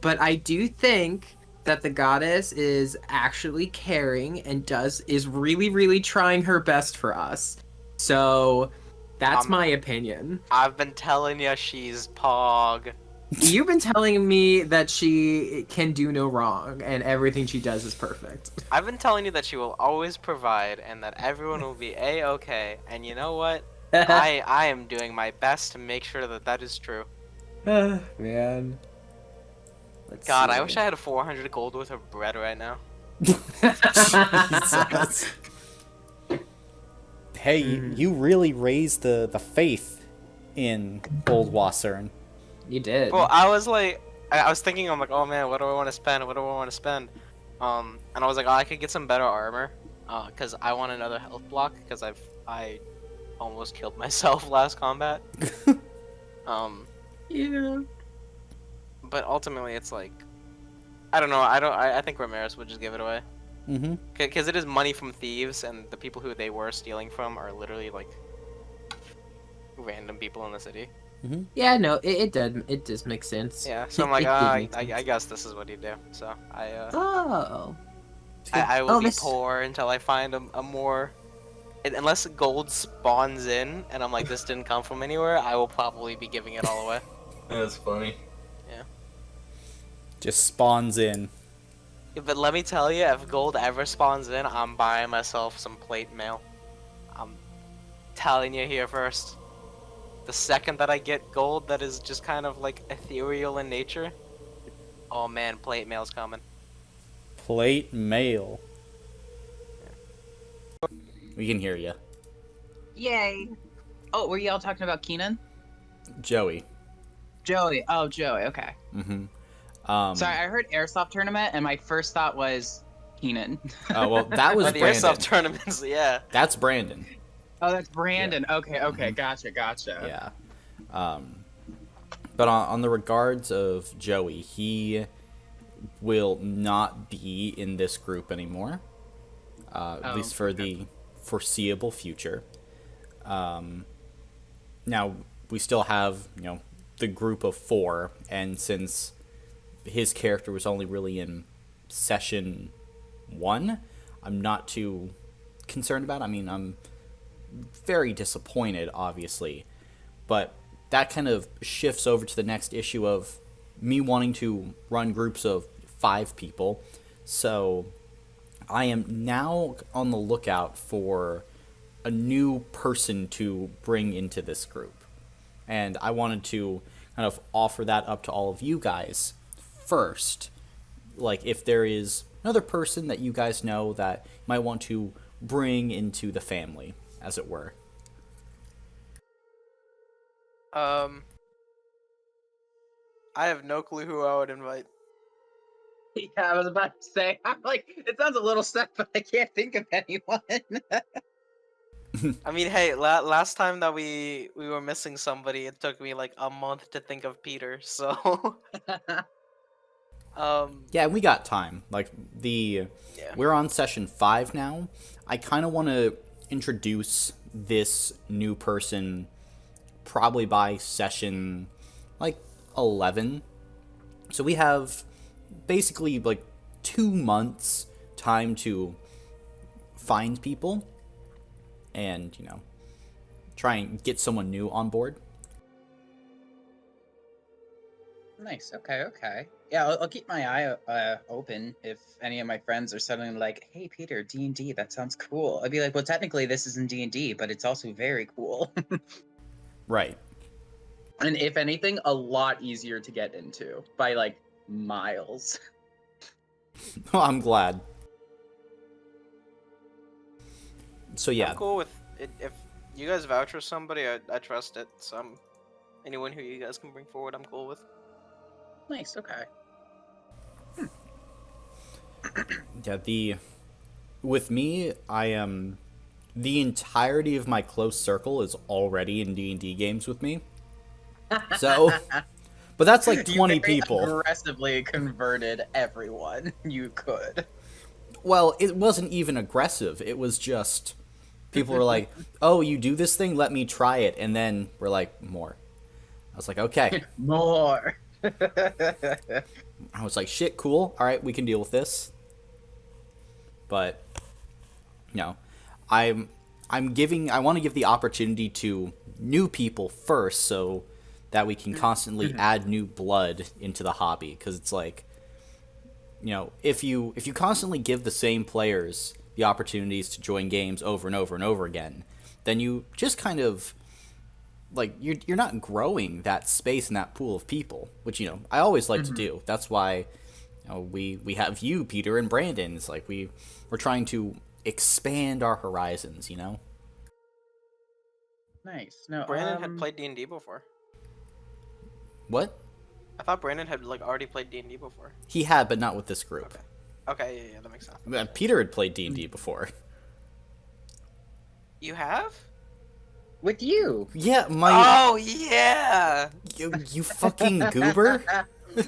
but I do think that the goddess is actually caring and is really, really trying her best for us. So, that's my opinion. I've been telling you she's pog. You've been telling me that she can do no wrong and everything she does is perfect. I've been telling you that she will always provide and that everyone will be a-okay. And you know what? I am doing my best to make sure that that is true. Man. God, I wish I had 400 gold worth of bread right now. Jesus. Hey, you really raised the faith in Old Wassern. You did. Well, I was like, I was thinking, I'm like, oh man, what do I want to spend? What do I want to spend? And I was like, oh, I could get some better armor, cause I want another health block, cause I almost killed myself last combat. Yeah. But ultimately, it's like, I don't know. I think Ramirez would just give it away. Cause it is money from thieves, and the people who they were stealing from are literally like random people in the city. Yeah, no, it does make sense. Yeah, so I'm like, I guess this is what you do. So I will be poor until I find a more. Unless gold spawns in, and I'm like, this didn't come from anywhere, I will probably be giving it all away. That's funny. Yeah. Just spawns in. Yeah, but let me tell you, if gold ever spawns in, I'm buying myself some plate mail. I'm telling you here first. The second that I get gold that is just kind of like ethereal in nature, oh man, plate mail's coming. Plate mail. We can hear you. Yay! Oh, were y'all talking about Keenan? Joey. Joey. Oh, Joey. Okay. Sorry, I heard airsoft tournament, and my first thought was Keenan. Oh well, that was the Brandon. airsoft tournaments, yeah. That's Brandon. Oh, that's Brandon. Yeah. Okay, gotcha. Yeah. But on the regards of Joey, he will not be in this group anymore. At least for the foreseeable future. Now we still have, the group of 4, and since his character was only really in session 1, I'm not too concerned about it. I mean, I'm very disappointed, obviously, but that kind of shifts over to the next issue of me wanting to run groups of 5 people. So I am now on the lookout for a new person to bring into this group. And I wanted to kind of offer that up to all of you guys first. Like, if there is another person that you guys know that you might want to bring into the family, as it were. I have no clue who I would invite. Yeah, I was about to say. I'm like, it sounds a little sad, but I can't think of anyone. I mean, hey, last time that we were missing somebody, it took me like a month to think of Peter. So, Yeah, we got time. Like, we're on session 5 now. I kind of want to introduce this new person probably by session, like, 11. So we have basically, like, 2 months time to find people and, you know, try and get someone new on board. Nice. Okay. Yeah, I'll keep my eye open if any of my friends are suddenly like, "Hey, Peter, D&D, that sounds cool." I'd be like, "Well, technically, this isn't D&D, but it's also very cool." Right. And if anything, a lot easier to get into by like miles. Well, I'm glad. So yeah. I'm cool with it. If you guys vouch for somebody, I trust it. So anyone who you guys can bring forward, I'm cool with. Nice. Okay. Yeah, with me, I am the entirety of my close circle is already in D&D games with me. So, but that's like 20 you very people. Aggressively converted everyone you could. Well, it wasn't even aggressive. It was just people were like, "Oh, you do this thing? Let me try it." And then we're like, "More." I was like, "Okay." More. I was like, "Shit, cool. All right, we can deal with this." But no, I want to give the opportunity to new people first, so that we can constantly add new blood into the hobby. Because it's like, you know, if you constantly give the same players the opportunities to join games over and over and over again, then you just kind of like you're not growing that space in that pool of people, which, you know, I always like to do. That's why, you know, we have you, Peter, and Brandon. It's like we're trying to expand our horizons, you know. Nice. No, Brandon had played D&D before. What? I thought Brandon had like already played D&D before. He had, but not with this group. Okay, yeah, that makes sense. Peter had played D&D before. You have? With you? Yeah, Oh yeah. You fucking goober.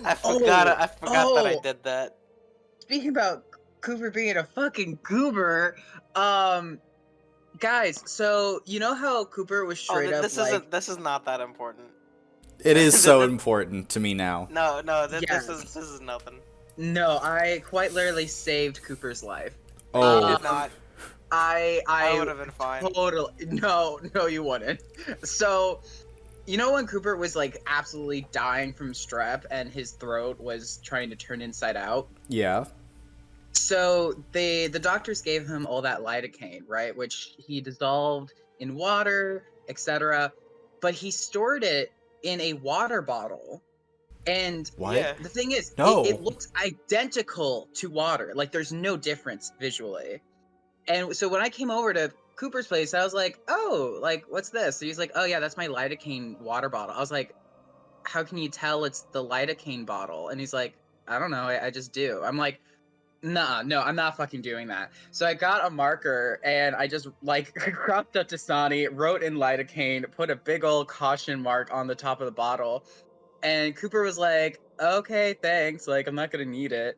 I forgot that I did that. Speaking about Cooper being a fucking goober, guys, so you know how Cooper was straight up like... This is not that important. It is so important to me now. No, this is nothing. No, I quite literally saved Cooper's life. Oh. You did not. I would have been fine. Totally. No, you wouldn't. So, you know when Cooper was like absolutely dying from strep and his throat was trying to turn inside out? Yeah. So the doctors gave him all that lidocaine, right? Which he dissolved in water, etc. But he stored it in a water bottle. And what? The thing is, no. it looks identical to water. Like there's no difference visually. And so when I came over to Cooper's place, I was like, "Oh, like what's this?" So he's like, "Oh yeah, that's my lidocaine water bottle." I was like, "How can you tell it's the lidocaine bottle?" And he's like, "I don't know, I just do." I'm like, "Nah, no, I'm not fucking doing that." So I got a marker and I just like cropped up Tasani, wrote in lidocaine, put a big old caution mark on the top of the bottle. And Cooper was like, "Okay, thanks. Like, I'm not gonna need it."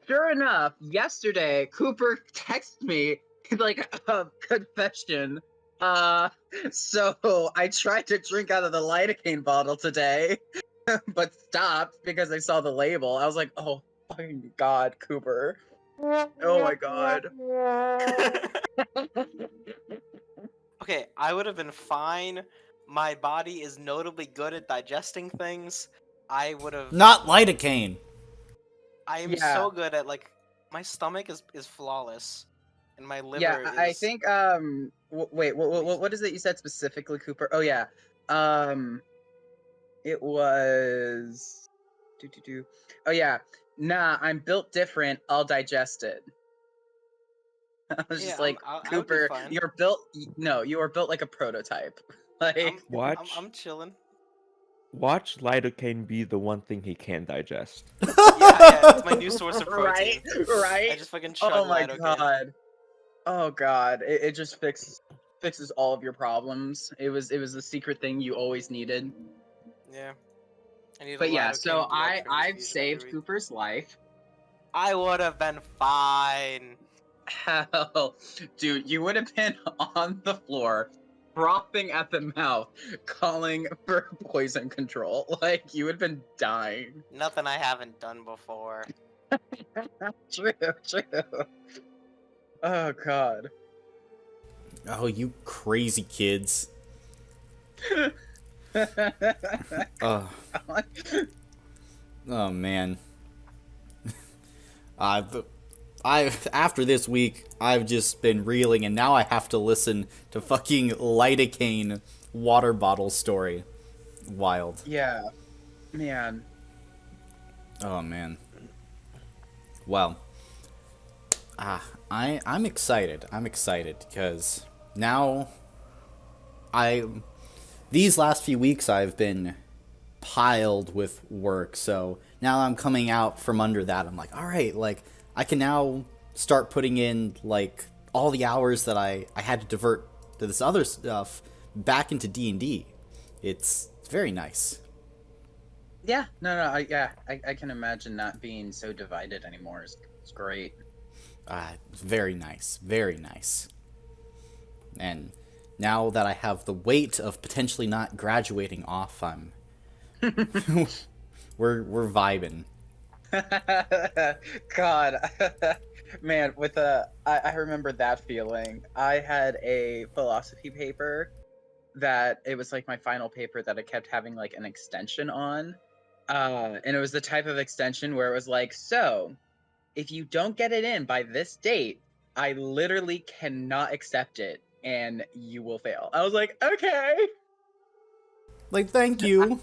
Sure enough, yesterday, Cooper texted me like a confession So I tried to drink out of the lidocaine bottle today, but stopped because I saw the label. I was like, oh, fucking God, Cooper. Oh my God. Okay, I would have been fine. My body is notably good at digesting things. I would have. Not lidocaine. I am Yeah. so good at like my stomach is flawless, and my Yeah, liver I is. think, wait, what is it you said specifically, Cooper? Oh, yeah. It was. Oh, yeah. Nah, I'm built different. I'll digest it. I was Yeah, just like, I would be Cooper, fine. you're built. No, you are built like a prototype. Like, Watch. I'm chilling. Watch lidocaine be the one thing he can digest. Yeah, it's my new source of protein. right, right. I just fucking chug Oh my lidocaine. God. Oh God. It just fixes all of your problems. It was the secret thing you always needed. Yeah. I need a But yeah, lidocaine so blood I've transfusion saved every week. Cooper's life. I would have been fine. Hell, dude, you would have been on the floor, frothing at the mouth, calling for poison control. Like, you would have been dying. Nothing I haven't done before. True, true. Oh God. Oh, you crazy kids. Oh. Oh man. I've after this week, I've just been reeling, and now I have to listen to fucking lidocaine water bottle story. Wild. Yeah, man. Oh man. Well, I'm excited. I'm excited because now these last few weeks I've been piled with work, so now I'm coming out from under that. I'm like, all right, like I can now start putting in like all the hours that I had to divert to this other stuff back into D&D. It's very nice. Yeah, no, I can imagine not being so divided anymore. It's great. Very nice, very nice. And now that I have the weight of potentially not graduating off, I'm we're vibing. God, man, I remember that feeling. I had a philosophy paper that it was like my final paper that I kept having like an extension on. And it was the type of extension where it was like, so if you don't get it in by this date, I literally cannot accept it and you will fail. I was like, okay. Like, thank you.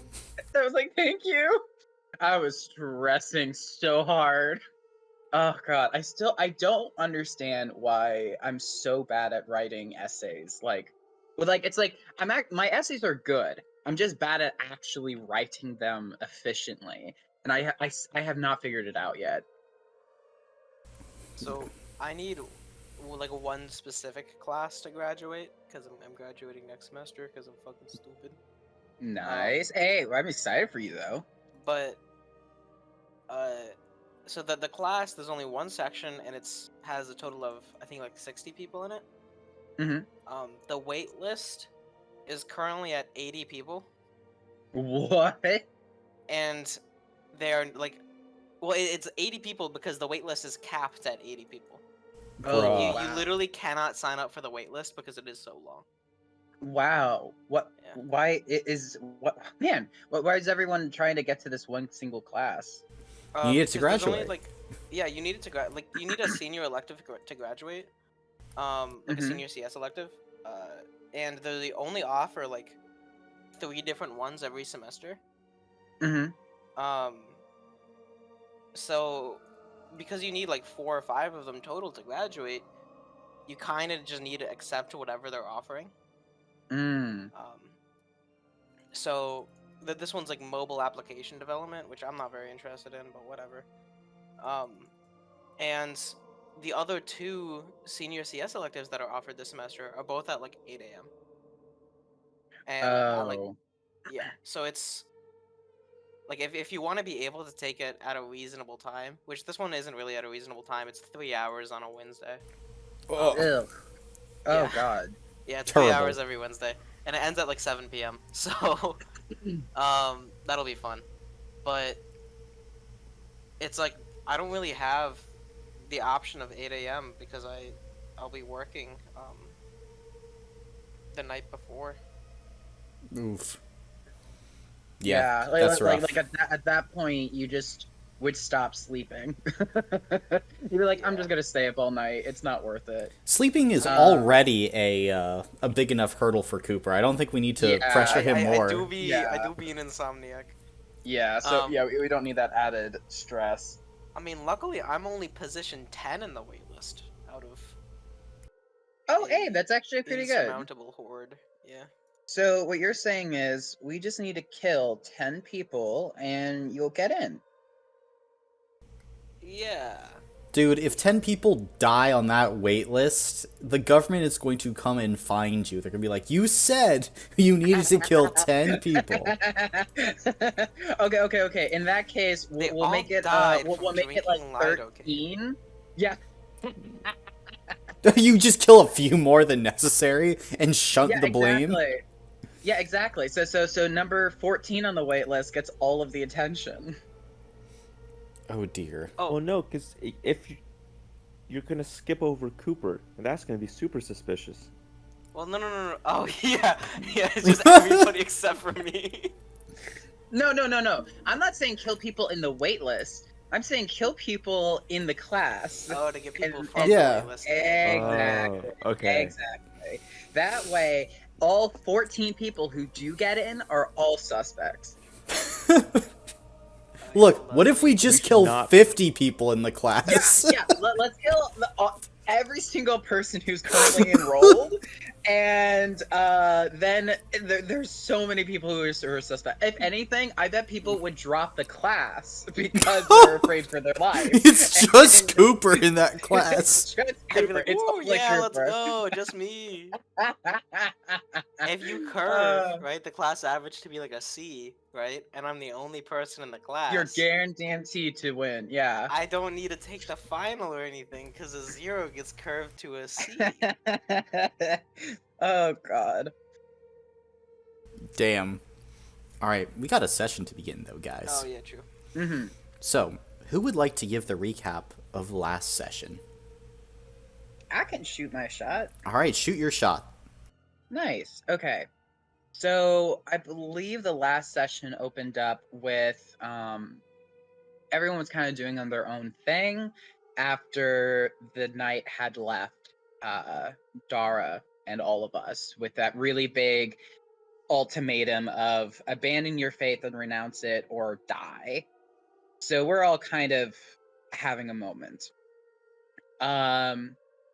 I was like, thank you. I was stressing so hard. Oh God, I don't understand why I'm so bad at writing essays. It's like my essays are good. I'm just bad at actually writing them efficiently, and I have not figured it out yet. So I need like one specific class to graduate because I'm graduating next semester because I'm fucking stupid. Nice. Hey, I'm excited for you though. But so the class, there's only one section and has a total of I think like 60 people in it. Mm-hmm. The wait list is currently at 80 people. What? And they're like, well, it's 80 people because the wait list is capped at 80 people. Oh, You literally cannot sign up for the wait list because it is so long. Wow. What? Yeah. Why is what? Man, why is everyone trying to get to this one single class? You need it to because there's graduate. only, yeah, you need it to you need a senior elective to graduate. Like a senior CS elective. And they only offer like 3 different ones every semester. Mm-hmm. So because you need like 4 or 5 of them total to graduate, you kind of just need to accept whatever they're offering. So this one's like mobile application development, which I'm not very interested in, but whatever. And the other 2 senior CS electives that are offered this semester are both at like 8 a.m. And yeah, so it's like if you want to be able to take it at a reasonable time, which this one isn't really at a reasonable time, it's 3 hours on a Wednesday. Oh Yeah. God. Yeah, it's Terrible. 3 hours every Wednesday, and it ends at like 7 p.m. So, that'll be fun. But it's like I don't really have the option of 8 a.m. because I'll be working the night before. Oof. Yeah, like, that's rough. like at that point, you just would stop sleeping. You'd be like, I'm just gonna stay up all night. It's not worth it. Sleeping is already a big enough hurdle for Cooper. I don't think we need to pressure him more. I do be an insomniac. Yeah, so we don't need that added stress. I mean, luckily, I'm only position 10 in the waitlist out of. Oh, hey, that's actually pretty good. Insurmountable horde. Yeah. So what you're saying is we just need to kill 10 people and you'll get in. Yeah. Dude, if 10 people die on that wait list, the government is going to come and find you. They're going to be like, you said you needed to kill 10 people. Okay. In that case, we'll make it we'll make it like 13. Yeah. You just kill a few more than necessary and shunt the blame. Exactly. Yeah, exactly. So number 14 on the wait list gets all of the attention. Oh dear. Oh no, because if you're gonna skip over Cooper, and that's gonna be super suspicious. Well, no. Oh yeah, it's just everybody except for me. No. I'm not saying kill people in the wait list. I'm saying kill people in the class. Oh, to get people from the wait list. Exactly. Oh, okay. Exactly. That way, all 14 people who do get in are all suspects. Look, what if we just kill 50 people in the class? Yeah. Let's kill every single person who's currently enrolled, and then there's so many people who are suspect. If anything, I bet people would drop the class because they're afraid for their lives. It's just Cooper in that class. It's just Cooper. Like, It's only yeah, Cooper. let's go, just me. If you curve, right, the class average to be like a C, right, and I'm the only person in the class, You're guaranteed to win, yeah. I don't need to take the final or anything, because a 0 gets curved to a C. Oh, God. Damn. Alright, we got a session to begin, though, guys. Oh, yeah, true. Mm-hmm. So, who would like to give the recap of last session? I can shoot my shot. Alright, shoot your shot. Nice. Okay. So I believe the last session opened up with everyone was kind of doing on their own thing after the knight had left Dara and all of us with that really big ultimatum of abandon your faith and renounce it or die. So we're all kind of having a moment.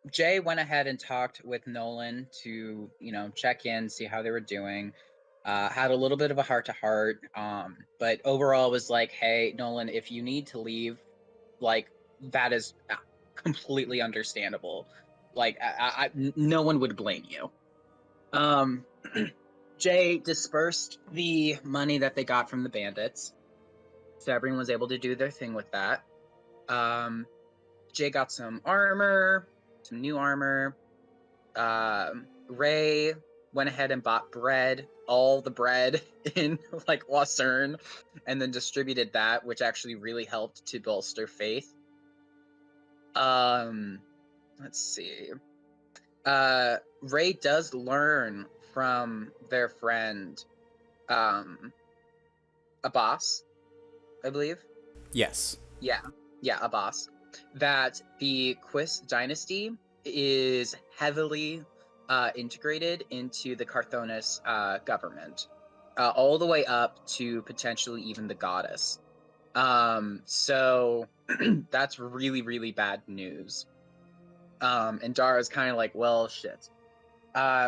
Jay went ahead and talked with Nolan to, check in, see how they were doing. Had a little bit of a heart-to-heart, but overall was like, hey, Nolan, if you need to leave, like, that is completely understandable. Like, no one would blame you. Jay dispersed the money that they got from the bandits, so everyone was able to do their thing with that. Jay got some armor, some new armor. Ray went ahead and bought bread, all the bread in like Lucerne, and then distributed that, which actually really helped to bolster faith. Let's see. Ray does learn from their friend, Abbas, I believe. Yes. Yeah, Abbas. That the Quis dynasty is heavily integrated into the Carthonis government, all the way up to potentially even the goddess. So that's really, really bad news. And Dara's kind of like, well, shit.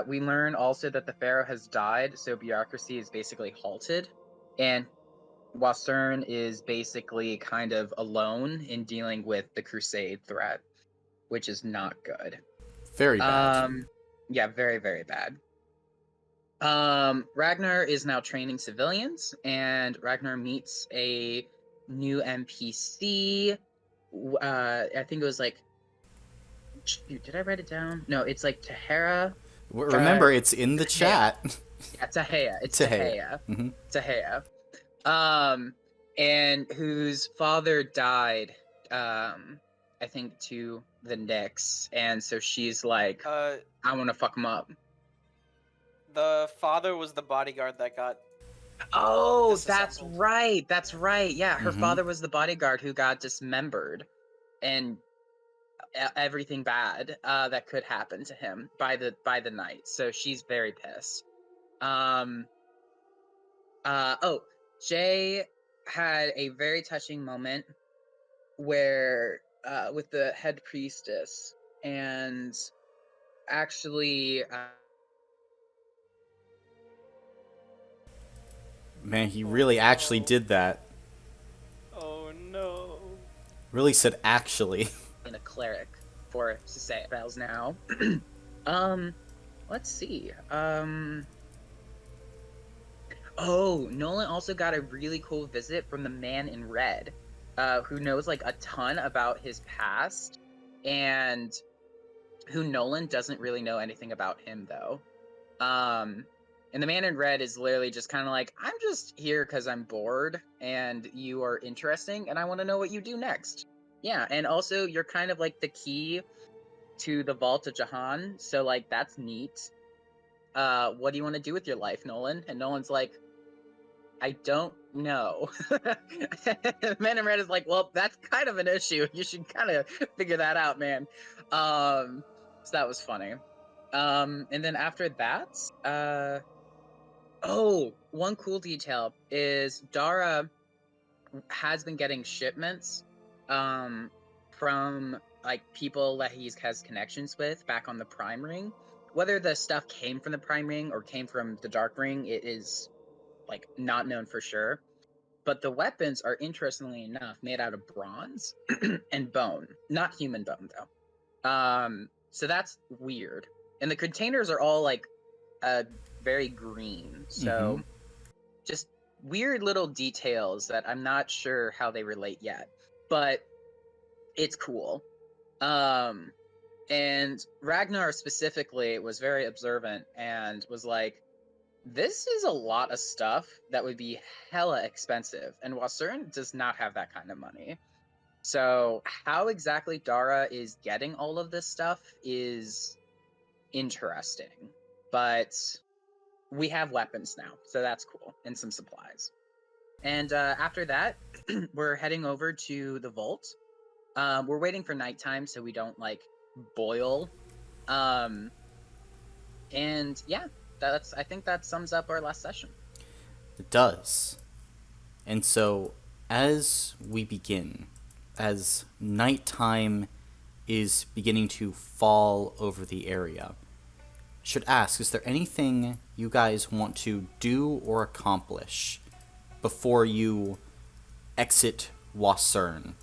We learn also that the pharaoh has died, so bureaucracy is basically halted, and Lucerne is basically kind of alone in dealing with the crusade threat, which is not good. Very bad. Yeah, very, very bad. Ragnar is now training civilians, and Ragnar meets a new NPC. I think it was like... Shoot, did I write it down? No, it's like Tahara. Remember, it's in the chat. Yeah, Tahea. It's Tahea. Tahea. Tahea. And whose father died, I think to the Knicks, and so she's like, I want to fuck him up. The father was the bodyguard that got. Oh, that's right. That's right. Yeah, her Mhm. father was the bodyguard who got dismembered, and everything bad that could happen to him by the night. So she's very pissed. Oh, Jay had a very touching moment where with the head priestess, and actually Man, he really actually did that. Oh no. Really said actually. in a cleric for to say spells now. Let's see. Oh, Nolan also got a really cool visit from the man in red, who knows like a ton about his past, and who Nolan doesn't really know anything about him though. And the man in red is literally just kind of like, I'm just here because I'm bored and you are interesting and I want to know what you do next. Yeah, and also you're kind of like the key to the Vault of Jahan, so like that's neat. What do you want to do with your life, Nolan? And Nolan's like, I don't know. Man in Red is like, well, that's kind of an issue. You should kind of figure that out, man. So that was funny. And then after that, oh, one cool detail is Dara has been getting shipments from like people that he has connections with back on the Prime Ring. Whether the stuff came from the Prime Ring or came from the Dark Ring, it is like not known for sure. But the weapons are interestingly enough made out of bronze and bone, not human bone though. So that's weird. And the containers are all like very green. So just weird little details that I'm not sure how they relate yet, but it's cool. And Ragnar specifically was very observant and was like, this is a lot of stuff that would be hella expensive, and Wasern does not have that kind of money. So how exactly Dara is getting all of this stuff is interesting, but we have weapons now, so that's cool, and some supplies. And after that, we're heading over to the vault. We're waiting for nighttime so we don't like boil. And yeah, I think that sums up our last session. It does. And so, as we begin, as nighttime is beginning to fall over the area, should ask, is there anything you guys want to do or accomplish before you exit Wasern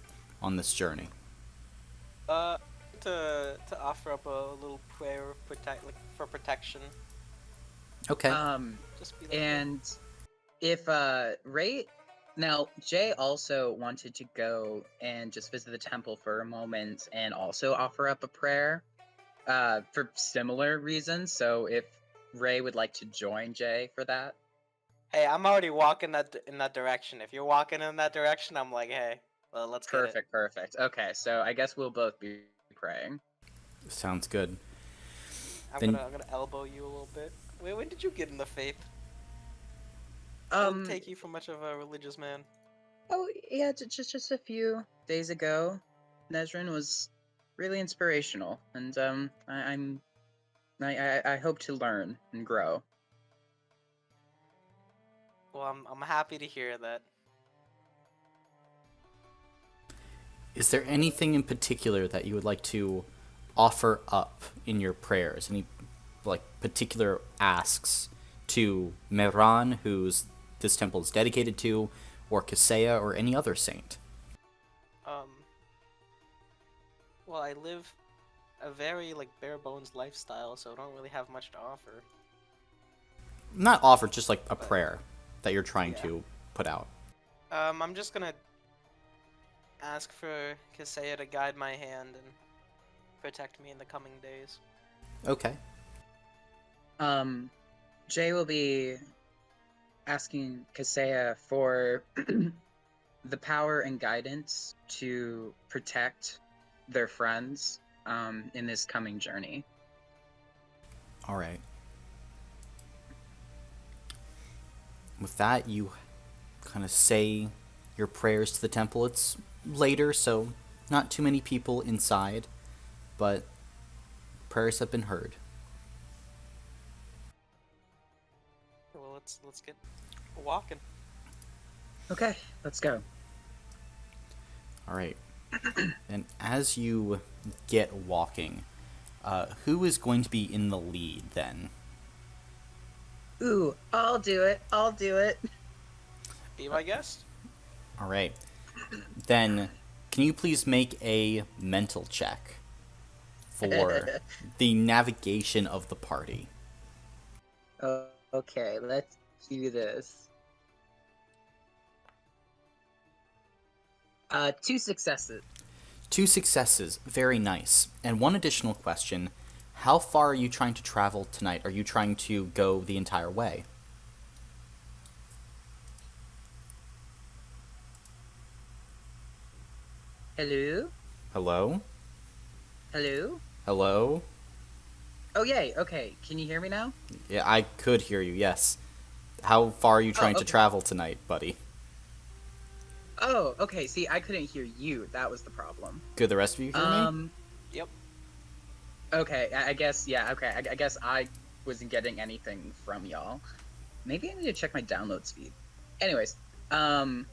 on this journey? To offer up a little prayer of for protection. Okay. Just be like And if Ray, now Jay also wanted to go and just visit the temple for a moment and also offer up a prayer, for similar reasons. So if Ray would like to join Jay for that. Hey, I'm already walking in that direction. If you're walking in that direction, I'm like, hey, well, let's get it. Perfect. Okay, so I guess we'll both be praying. Sounds good. I'm gonna elbow you a little bit. Wait, when did you get in the faith? Didn't take you for much of a religious man. Oh yeah, just a few days ago, Nezrin was really inspirational, and I hope to learn and grow. Well, I'm happy to hear that. Is there anything in particular that you would like to offer up in your prayers? Any like particular asks to Meran, who's this temple is dedicated to, or Kaseya, or any other saint? Well, I live a very like bare bones lifestyle, so I don't really have much to offer. Not offer, just like a prayer that you're trying to put out. I'm just gonna ask for Kaseya to guide my hand and protect me in the coming days. Okay. Jay will be asking Kaseya for the power and guidance to protect their friends in this coming journey. All right. With that, you kind of say your prayers to the temple. It's later, so not too many people inside, but prayers have been heard. Well, let's get walking. Okay, let's go. All right. And as you get walking, who is going to be in the lead then? Ooh, I'll do it. I'll do it. Be my guest. All right. Then, can you please make a mental check for the navigation of the party? Okay, let's do this. 2 successes. 2 successes. Very nice. And one additional question. How far are you trying to travel tonight? Are you trying to go the entire way? Hello? Hello? Hello? Hello? Oh, yay. Okay, can you hear me now? Yeah, I could hear you, yes. How far are you trying to okay. travel tonight, buddy? Oh, okay. See, I couldn't hear you. That was the problem. Could the rest of you hear me? Yep. Okay, I guess, yeah, okay. I guess I wasn't getting anything from y'all. Maybe I need to check my download speed. Anyways, I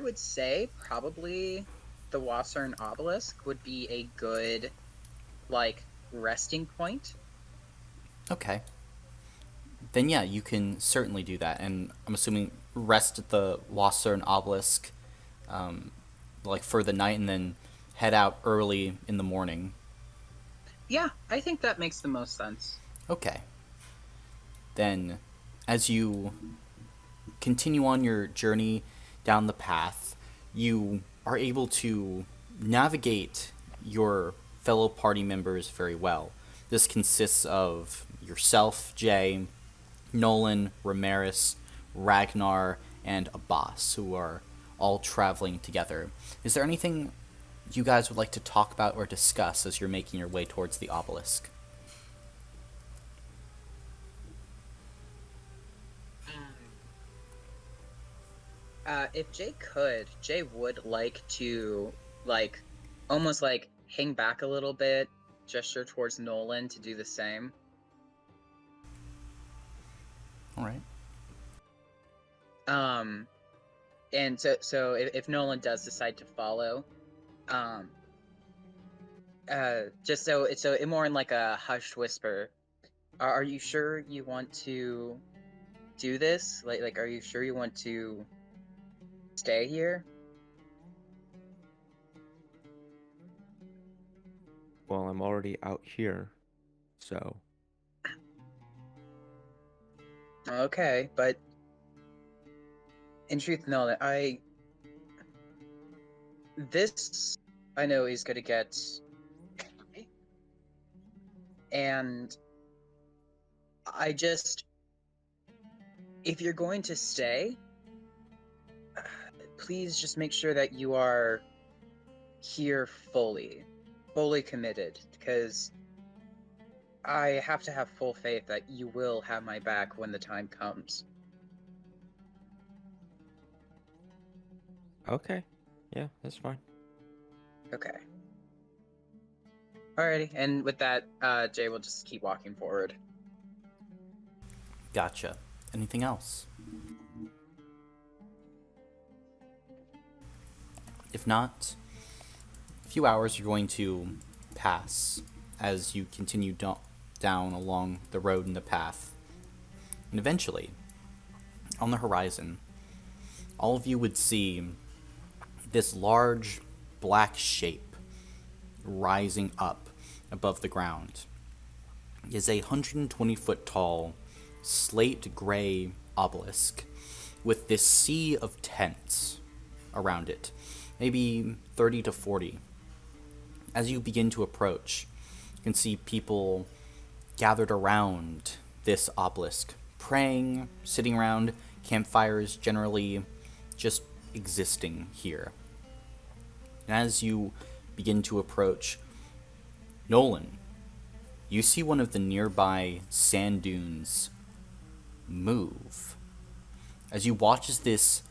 would say probably the Wasser'n Obelisk would be a good, like, resting point. Okay. Then yeah, you can certainly do that. And I'm assuming rest at the Wasser'n Obelisk, like for the night, and then head out early in the morning. Yeah, I think that makes the most sense. Okay. Then, as you continue on your journey down the path, you are able to navigate your fellow party members very well. This consists of yourself, Jay, Nolan, Ramirez, Ragnar, and Abbas, who are all traveling together. Is there anything you guys would like to talk about or discuss as you're making your way towards the obelisk? If Jay would like to, like, almost like hang back a little bit, gesture towards Nolan to do the same. All right. And so if Nolan does decide to follow, just so it's more in like a hushed whisper, are you sure you want to do this? Like, are you sure you want to stay here? Well, I'm already out here, so. Okay, but in truth, Nolan, this I know is gonna get, and I just, if you're going to stay, please just make sure that you are here fully committed, because I have to have full faith that you will have my back when the time comes. Okay. Yeah, that's fine. Okay. Alrighty, and with that, Jay will just keep walking forward. Gotcha. Anything else? If not, a few hours are going to pass as you continue down along the road and the path. And eventually, on the horizon, all of you would see this large black shape rising up above the ground. It is a 120-foot tall, slate gray obelisk with this sea of tents around it, maybe 30 to 40. As you begin to approach, You can see people gathered around this obelisk, praying, sitting around campfires, generally just existing here. And as you begin to approach, Nolan, you see one of the nearby sand dunes move. As you watch as this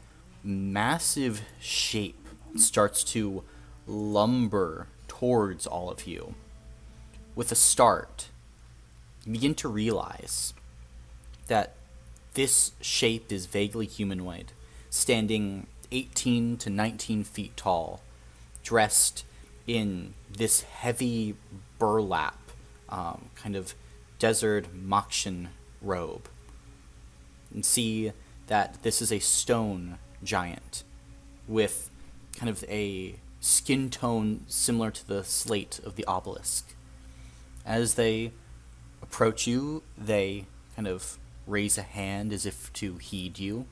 massive shape starts to lumber towards all of you. With a start, you begin to realize that this shape is vaguely humanoid, standing 18 to 19 feet tall, dressed in this heavy burlap, kind of desert Makshan robe. And see that this is a stone giant with kind of a skin tone similar to the slate of the obelisk. As they approach you, they kind of raise a hand as if to heed you.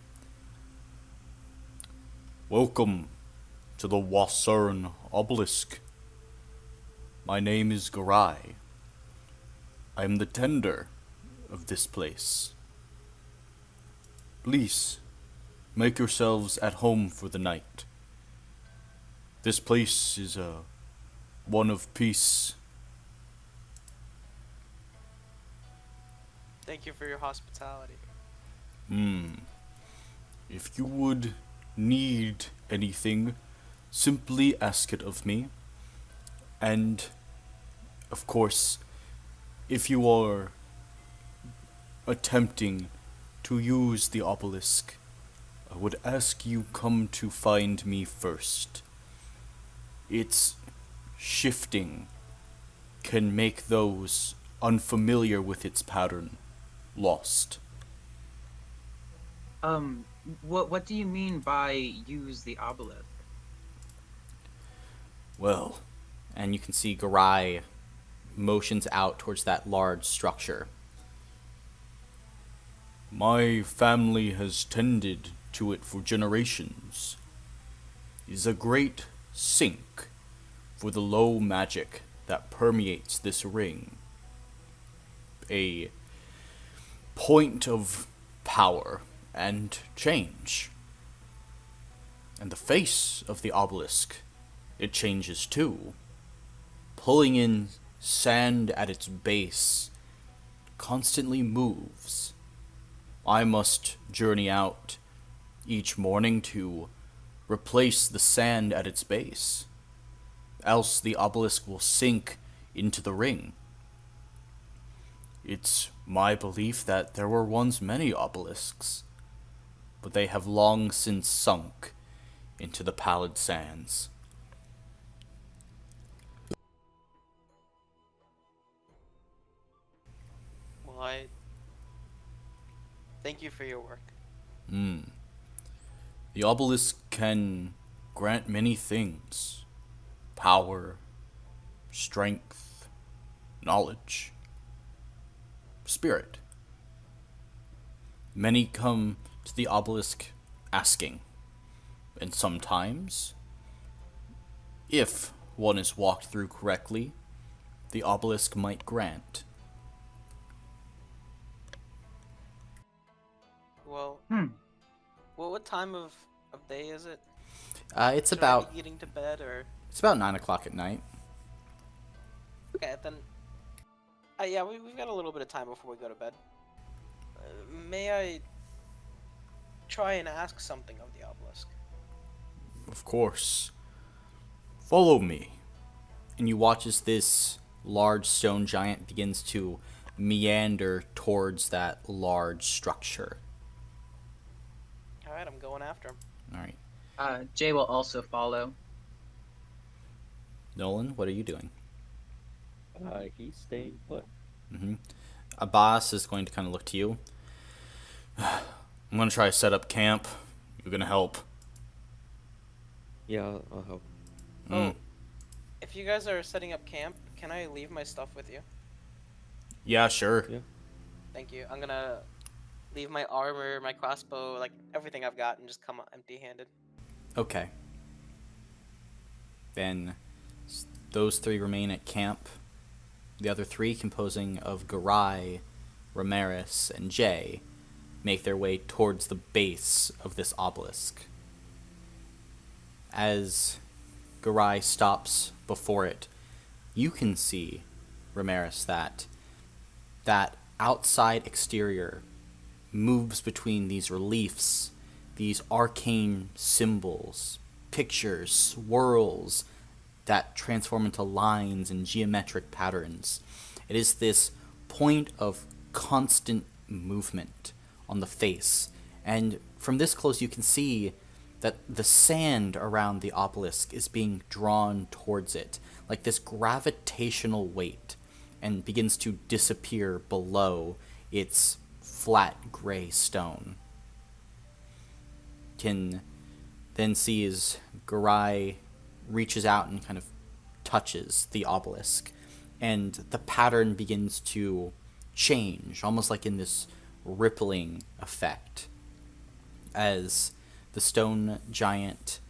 Welcome to the Wasern obelisk. My name is Garai. I am the tender of this place. Please, make yourselves at home for the night. This place is one of peace. Thank you for your hospitality. If you would need anything, simply ask it of me. And, of course, if you are attempting to use the obelisk, I would ask you come to find me first. Its shifting can make those unfamiliar with its pattern lost. What do you mean by use the obelisk? Well, And you can see Garai motions out towards that large structure. my family has tended to it for generations. It is a great sink for the low magic that permeates this ring. A point of power and change. And the face of the obelisk, it changes too, pulling in sand at its base, constantly moves. I must journey out each morning to replace the sand at its base, else the obelisk will sink into the ring. It's my belief that there were once many obelisks, but they have long since sunk into the pallid sands. Well, I thank you for your work. The obelisk can grant many things: power, strength, knowledge, spirit. Many come to the obelisk asking, and sometimes, if one is walked through correctly, the obelisk might grant. Well, what time of day is it? It's Should about I be getting to bed or? It's about 9 o'clock at night. Okay, then. Yeah, we've got a little bit of time before we go to bed. May I try and ask something of the obelisk? Of course. Follow me. And you watch as this large stone giant begins to meander towards that large structure. Alright, I'm going after him. Alright. Jay will also follow. Nolan, what are you doing? He's staying put. Abbas is going to kind of look to you. I'm gonna try to set up camp. You're gonna help. Yeah, I'll help. Oh, if you guys are setting up camp, can I leave my stuff with you? Yeah, sure. Yeah. Thank you. I'm gonna leave my armor, my crossbow, like everything I've got, and just come empty-handed. Okay. Then those three remain at camp. the other three, composing of Garai, Ramiris, and Jay, make their way towards the base of this obelisk. As Garai stops before it, you can see, Ramiris, that outside exterior moves between these reliefs, these arcane symbols, pictures, swirls that transform into lines and geometric patterns. It is this point of constant movement on the face. And from this close, you can see that the sand around the obelisk is being drawn towards it, like this gravitational weight, and begins to disappear below its flat gray stone. Can then see as Garai reaches out and kind of touches the obelisk, and the pattern begins to change, almost like in this rippling effect, as the stone giant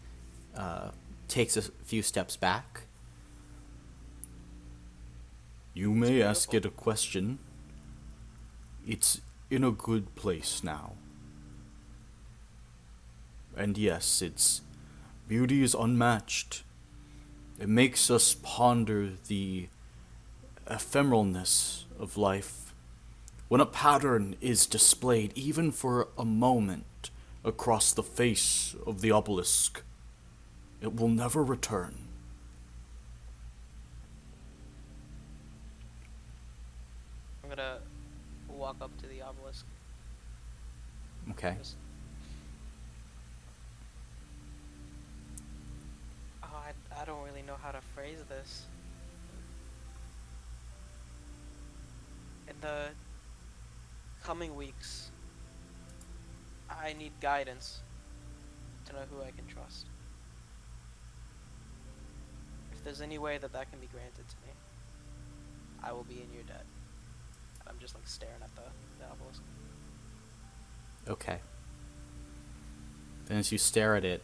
takes a few steps back. You may ask it a question. It's in a good place now. And yes, its beauty is unmatched. It makes us ponder the ephemeralness of life. When a pattern is displayed, even for a moment, across the face of the obelisk, it will never return. I'm gonna walk up to the obelisk. Okay. I don't really know how to phrase this. In the coming weeks, I need guidance to know who I can trust. If there's any way that that can be granted to me, I will be in your debt. I'm just like staring at the obelisk. Okay. Then as you stare at it,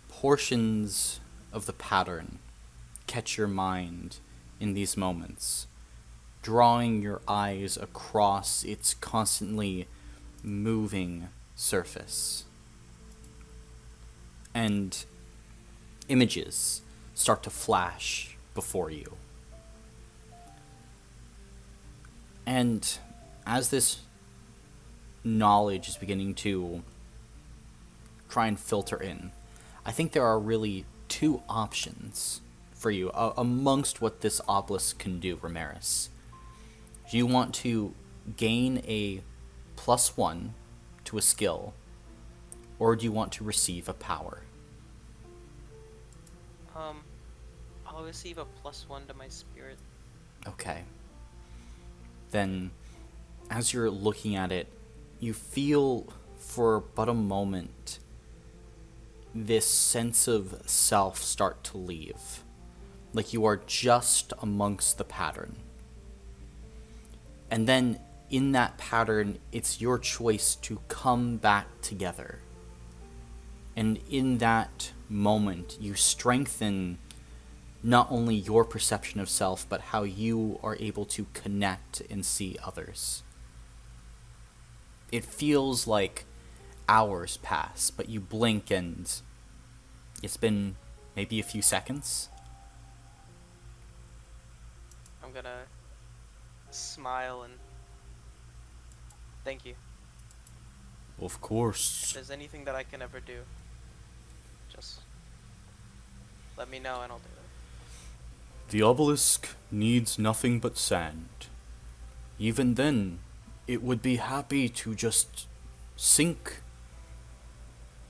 portions of the pattern catch your mind in these moments, drawing your eyes across its constantly moving surface. And images start to flash before you. And as this knowledge is beginning to try and filter in, I think there are really two options for you amongst what this obelisk can do, Ramiris. Do you want to gain a +1 to a skill, or do you want to receive a power? I'll receive a +1 to my spirit. Okay. Then, as you're looking at it, you feel for but a moment this sense of self start to leave. Like you are just amongst the pattern. And then, in that pattern, it's your choice to come back together. And in that moment, you strengthen not only your perception of self, but how you are able to connect and see others. It feels like hours pass, but you blink and it's been maybe a few seconds. I'm gonna smile and thank you. Of course. If there's anything that I can ever do, just let me know and I'll do it. The obelisk needs nothing but sand. Even then, it would be happy to just sink.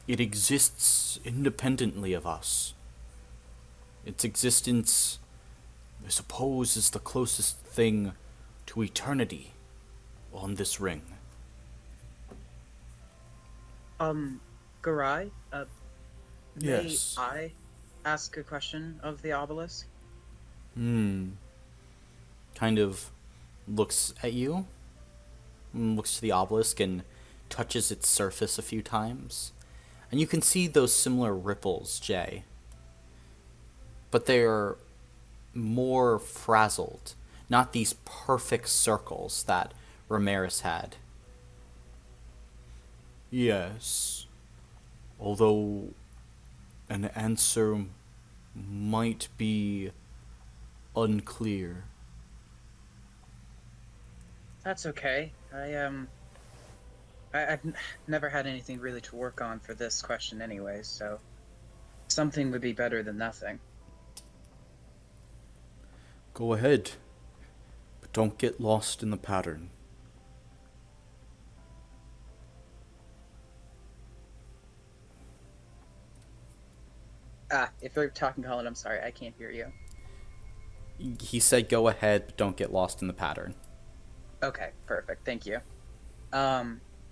It exists independently of us. Its existence, I suppose, is the closest thing to eternity on this ring. Garai, Yes. may I ask a question of the obelisk? Kind of looks at you, looks to the obelisk and touches its surface a few times. And you can see those similar ripples, Jay. But they're more frazzled, not these perfect circles that Ramirez had. Yes. Although an answer might be unclear. That's okay. I've never had anything really to work on for this question anyway, so something would be better than nothing. Go ahead, but don't get lost in the pattern. If you're talking, Colin, I'm sorry, I can't hear you. He said go ahead, but don't get lost in the pattern. Okay, perfect. Thank you.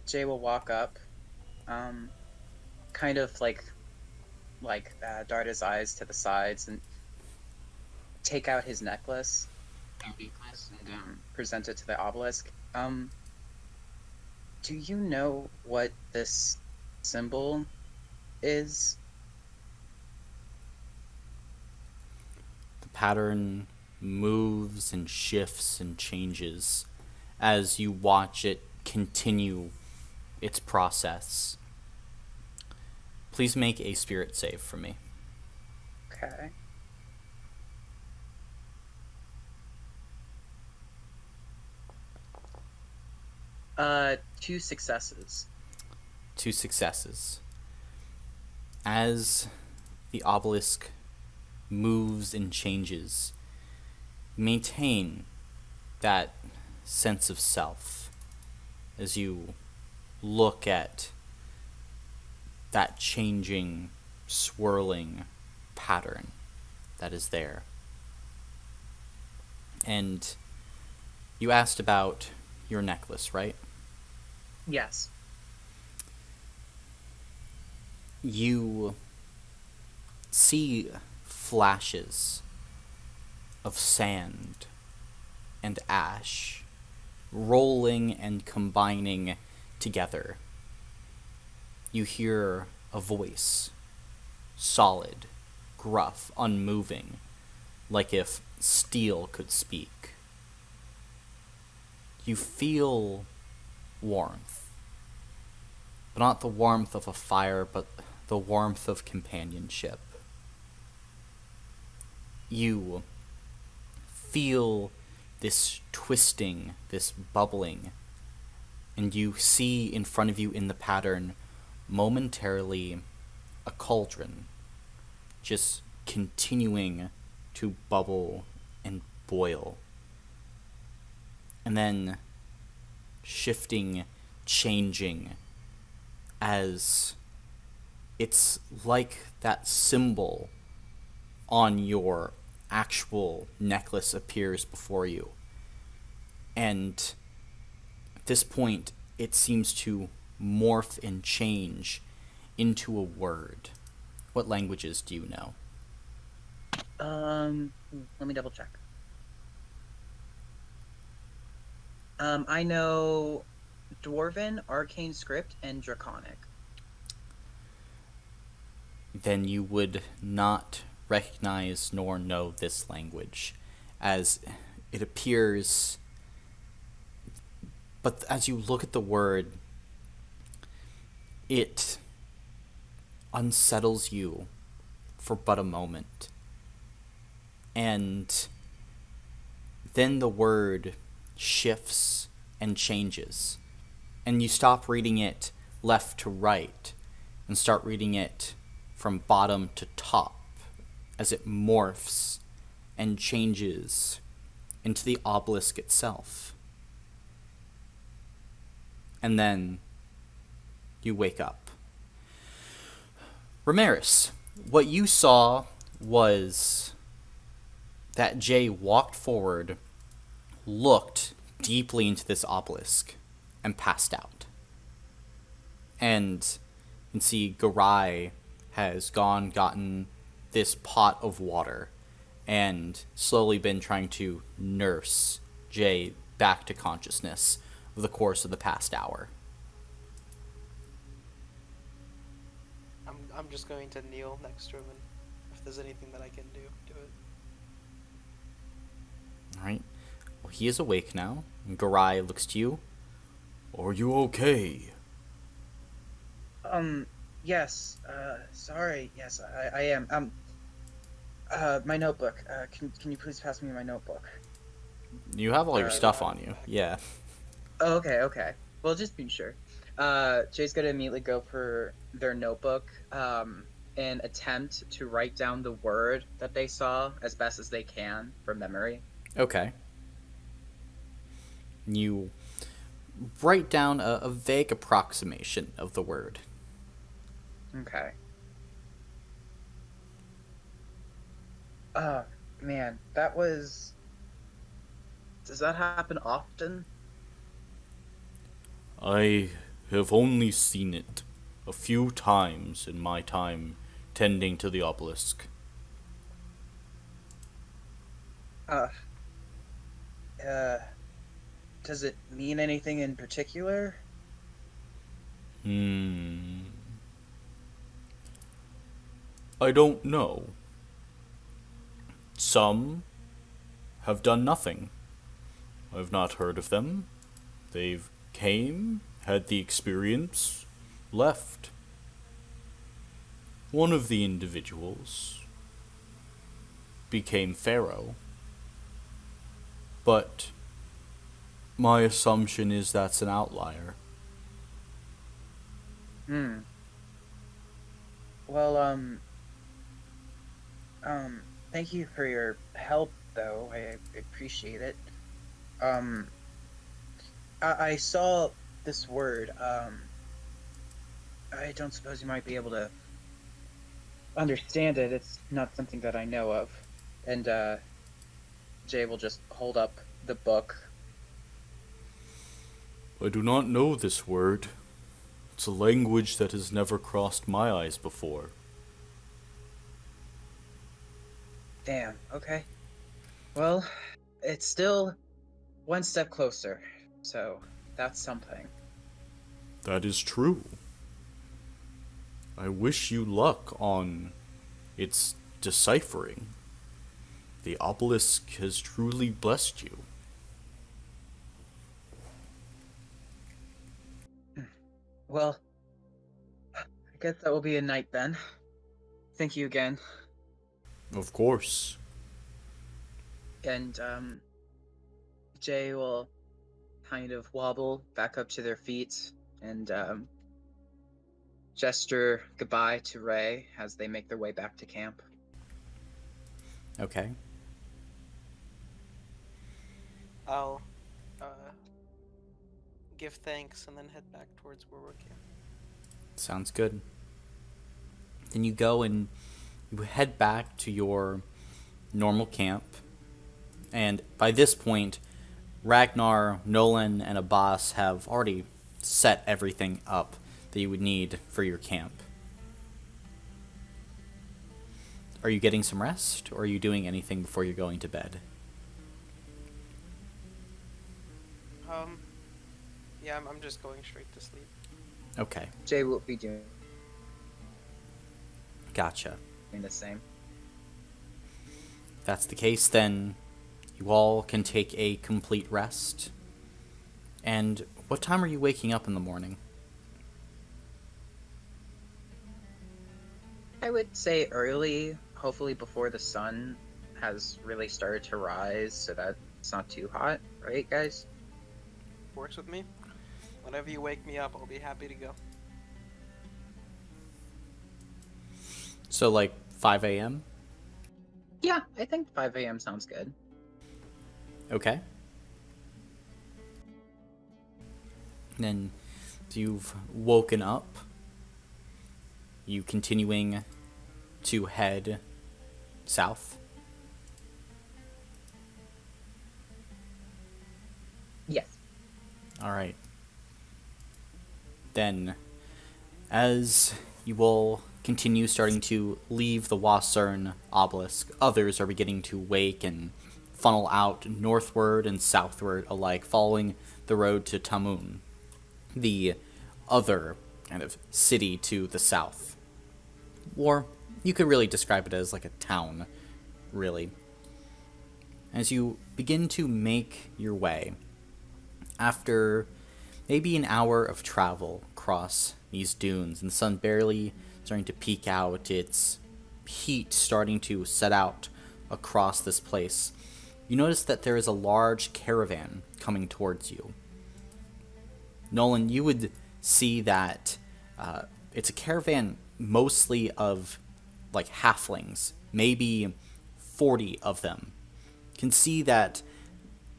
Jay will walk up, kind of dart his eyes to the sides and take out his necklace and present it to the obelisk. Do you know what this symbol is? The pattern moves and shifts and changes as you watch it continue its process. Please make a spirit save for me. Okay. Two successes. 2 successes. As the obelisk moves and changes, maintain that sense of self as you look at that changing, swirling pattern that is there. And you asked about your necklace, right? Yes. You see flashes of sand and ash rolling and combining together. You hear a voice, solid, gruff, unmoving, like if steel could speak. You feel warmth, but not the warmth of a fire, but the warmth of companionship. You feel this twisting, this bubbling, and you see in front of you in the pattern momentarily a cauldron just continuing to bubble and boil, and then shifting, changing, as it's like that symbol on your actual necklace appears before you. And at this point, it seems to morph and change into a word. What languages do you know? Let me double check. I know Dwarven, Arcane Script, and Draconic. Then you would not recognize nor know this language, as it appears. But as you look at the word, it unsettles you for but a moment. And then the word shifts and changes, and you stop reading it left to right and start reading it from bottom to top as it morphs and changes into the obelisk itself. And then you wake up. Ramirez, what you saw was that Jay walked forward, looked deeply into this obelisk, and passed out. And you can see Garai has gotten this pot of water and slowly been trying to nurse Jay back to consciousness over the course of the past hour. I'm just going to kneel next to him, and if there's anything that I can do, do it. All right. He is awake now. And Garai looks to you. Are you okay? Yes. Sorry. Yes, I am. My notebook. Can you please pass me my notebook? You have all your stuff on you. Yeah. Oh, okay. Well, just being sure. Jay's gonna immediately go for their notebook, and attempt to write down the word that they saw as best as they can from memory. Okay. You write down a vague approximation of the word. Okay. Oh, man, that was... Does that happen often? I have only seen it a few times in my time tending to the obelisk. Does it mean anything in particular? I don't know. Some have done nothing. I've not heard of them. They've came, had the experience, left. One of the individuals became pharaoh. But my assumption is that's an outlier. Well, thank you for your help, though. I appreciate it. I saw this word. I don't suppose you might be able to understand it. It's not something that I know of. And, Jay will just hold up the book. I do not know this word. It's a language that has never crossed my eyes before. Damn, okay. Well, it's still one step closer, so that's something. That is true. I wish you luck on its deciphering. The obelisk has truly blessed you. Well, I guess that will be a night then. Thank you again. Of course. And, Jay will kind of wobble back up to their feet and, gesture goodbye to Ray as they make their way back to camp. Okay. I'll give thanks and then head back towards where we're camping. Sounds good. Then you go and you head back to your normal camp. And by this point, Ragnar, Nolan, and Abbas have already set everything up that you would need for your camp. Are you getting some rest, or are you doing anything before you're going to bed? Yeah, I'm just going straight to sleep. Okay. Jay will be doing Gotcha. the same. If that's the case, then you all can take a complete rest. And what time are you waking up in the morning? I would say early, hopefully before the sun has really started to rise so that it's not too hot, right, guys? Works with me. Whenever you wake me up, I'll be happy to go. So, like, 5 a.m.? Yeah, I think 5 a.m. sounds good. Okay. Then you've woken up. You continuing to head south? Yes. All right. Then, as you all continue starting to leave the Wasern obelisk, others are beginning to wake and funnel out northward and southward alike, following the road to Tamun, the other kind of city to the south. Or you could really describe it as like a town, really. As you begin to make your way, after maybe an hour of travel across these dunes, and the sun barely starting to peek out, its heat starting to set out across this place, you notice that there is a large caravan coming towards you. Nolan, you would see that it's a caravan mostly of like halflings, maybe 40 of them. You can see that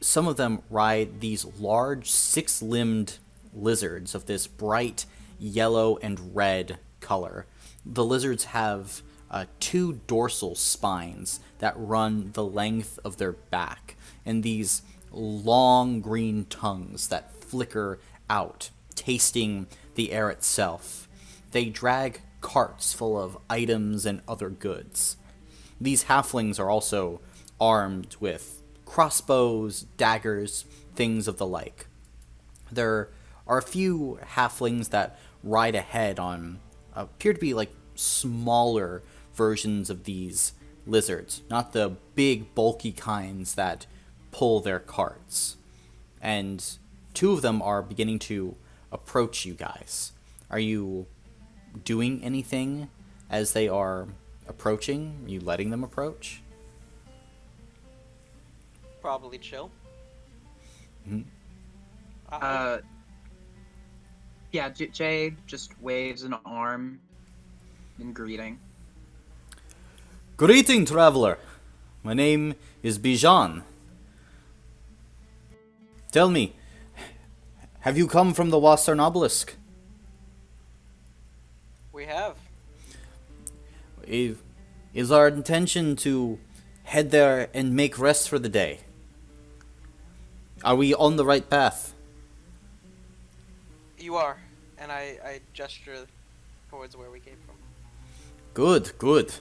some of them ride these large six-limbed lizards of this bright yellow and red color. The lizards have two dorsal spines that run the length of their back, and these long green tongues that flicker out, tasting the air itself. They drag carts full of items and other goods. These halflings are also armed with crossbows, daggers, things of the like. There are a few halflings that ride ahead on appear to be like smaller versions of these lizards, not the big bulky kinds that pull their carts. And two of them are beginning to approach you guys. Are you doing anything as they are approaching? Are you letting them approach? Probably chill. Mm-hmm. Yeah, Jay just waves an arm in greeting. Greeting, traveler. My name is Bijan. Tell me, have you come from the Western Obelisk? We have. Is our intention to head there and make rest for the day? Are we on the right path? You are, and I gesture towards where we came from. Good, good.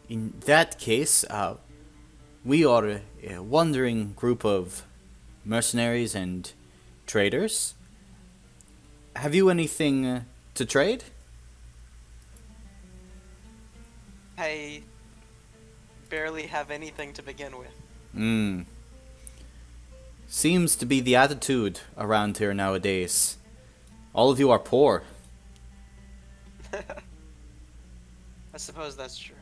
In that case, we are a wandering group of mercenaries and traders. Have you anything to trade? I barely have anything to begin with. Seems to be the attitude around here nowadays. All of you are poor. I suppose that's true.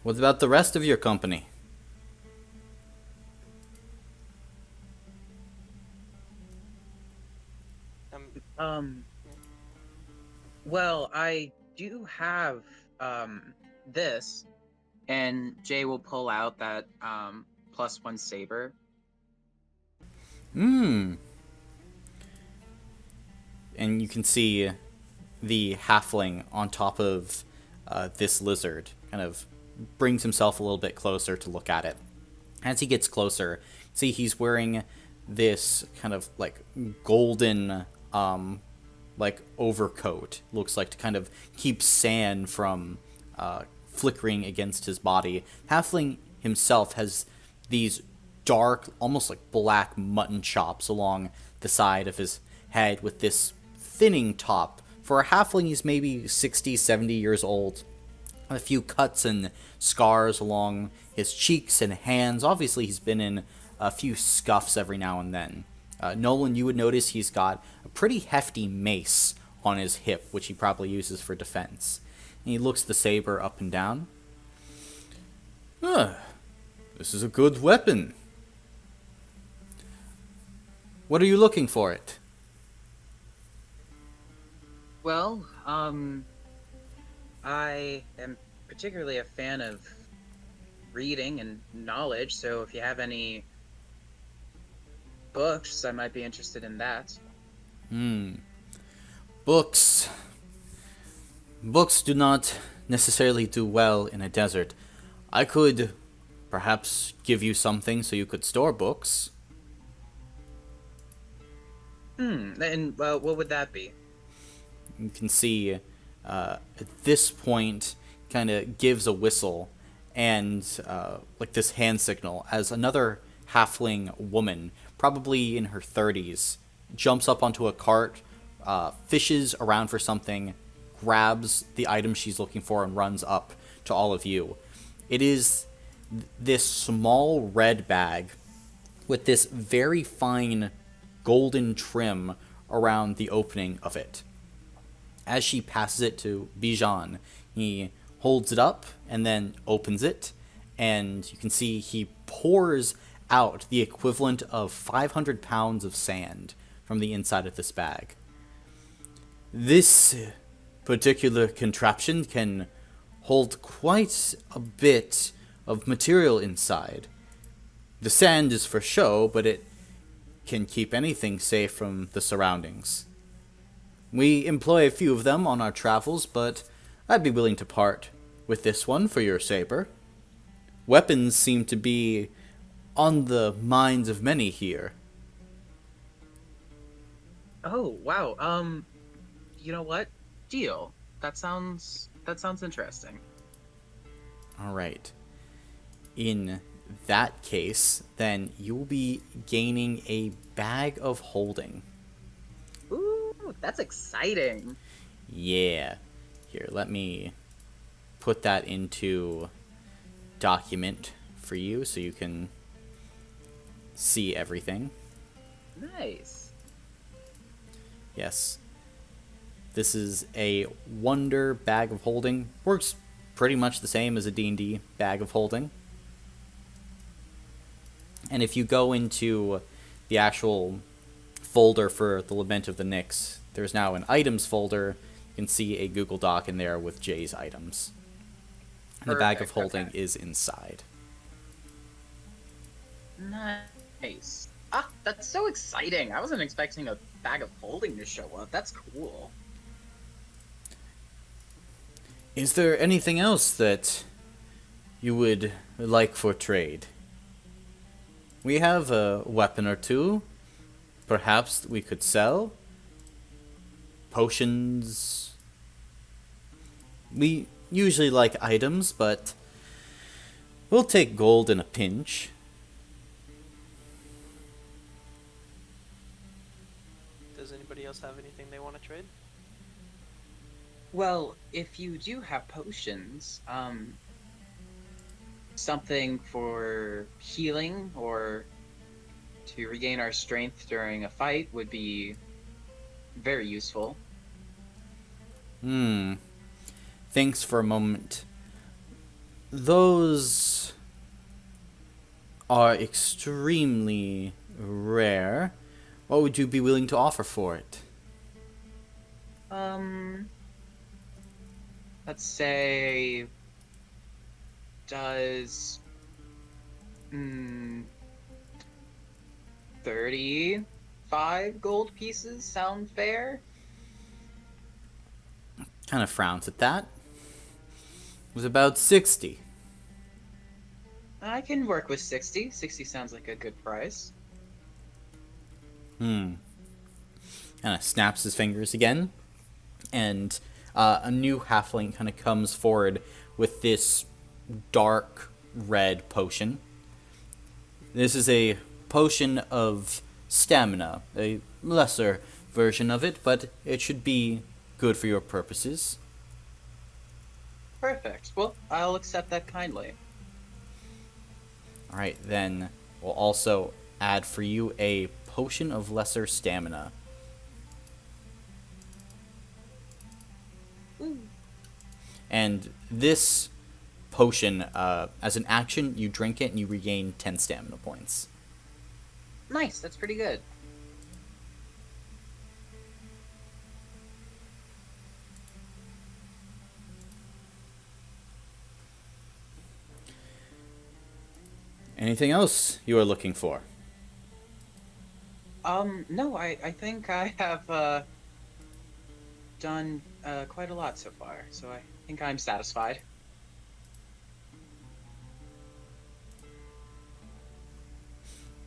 What about the rest of your company? Well, I do have this, and Jay will pull out that +1 saber. And you can see the halfling on top of this lizard kind of brings himself a little bit closer to look at it. As he gets closer, see he's wearing this kind of like golden like overcoat, looks like, to kind of keep sand from flickering against his body. Halfling himself has these dark, almost like black mutton chops along the side of his head with this thinning top. For a halfling, he's maybe 60, 70 years old. A few cuts and scars along his cheeks and hands. Obviously, he's been in a few scuffs every now and then. Nolan, you would notice he's got a pretty hefty mace on his hip, which he probably uses for defense. And he looks the saber up and down. This is a good weapon. What are you looking for it? Well, I am particularly a fan of reading and knowledge, so if you have any books, I might be interested in that. Books. Books do not necessarily do well in a desert. I could perhaps give you something so you could store books. And what would that be? You can see at this point kind of gives a whistle and like this hand signal as another halfling woman, probably in her 30s, jumps up onto a cart, fishes around for something, grabs the item she's looking for and runs up to all of you. It is this small red bag with this very fine golden trim around the opening of it. As she passes it to Bijan, he holds it up and then opens it, and you can see he pours out the equivalent of 500 pounds of sand from the inside of this bag. This particular contraption can hold quite a bit of material inside. The sand is for show, but it can keep anything safe from the surroundings. We employ a few of them on our travels, but I'd be willing to part with this one for your saber. Weapons seem to be on the minds of many here. Oh, wow. You know what? Deal. That sounds interesting. All right. In that case, then you will be gaining a bag of holding. Ooh, that's exciting. Yeah. Here, let me put that into document for you so you can see everything. Nice. Yes. This is a wonder bag of holding. Works pretty much the same as a D&D bag of holding. And if you go into the actual folder for the Lament of the Nyx, there's now an items folder. You can see a Google Doc in there with Jay's items. And the bag of holding is inside. Nice. Ah, that's so exciting. I wasn't expecting a bag of holding to show up. That's cool. Is there anything else that you would like for trade? We have a weapon or two. Perhaps we could sell. Potions. We usually like items, but we'll take gold in a pinch. Does anybody else have anything they want to trade? Well, if you do have potions, something for healing or to regain our strength during a fight would be very useful. Thanks for a moment. Those are extremely rare. What would you be willing to offer for it? Let's say, does 35 gold pieces sound fair? Kind of frowns at that. It was about 60. I can work with 60. 60 sounds like a good price. Kind of snaps his fingers again, and a new halfling kind of comes forward with this dark red potion. This is a potion of stamina, a lesser version of it, but it should be good for your purposes. Perfect. Well, I'll accept that kindly. Alright, then we'll also add for you a potion of lesser stamina. And this potion, as an action, you drink it and you regain 10 stamina points. Nice, that's pretty good. Anything else you are looking for? No, I think I have, done, quite a lot so far, so I think I'm satisfied.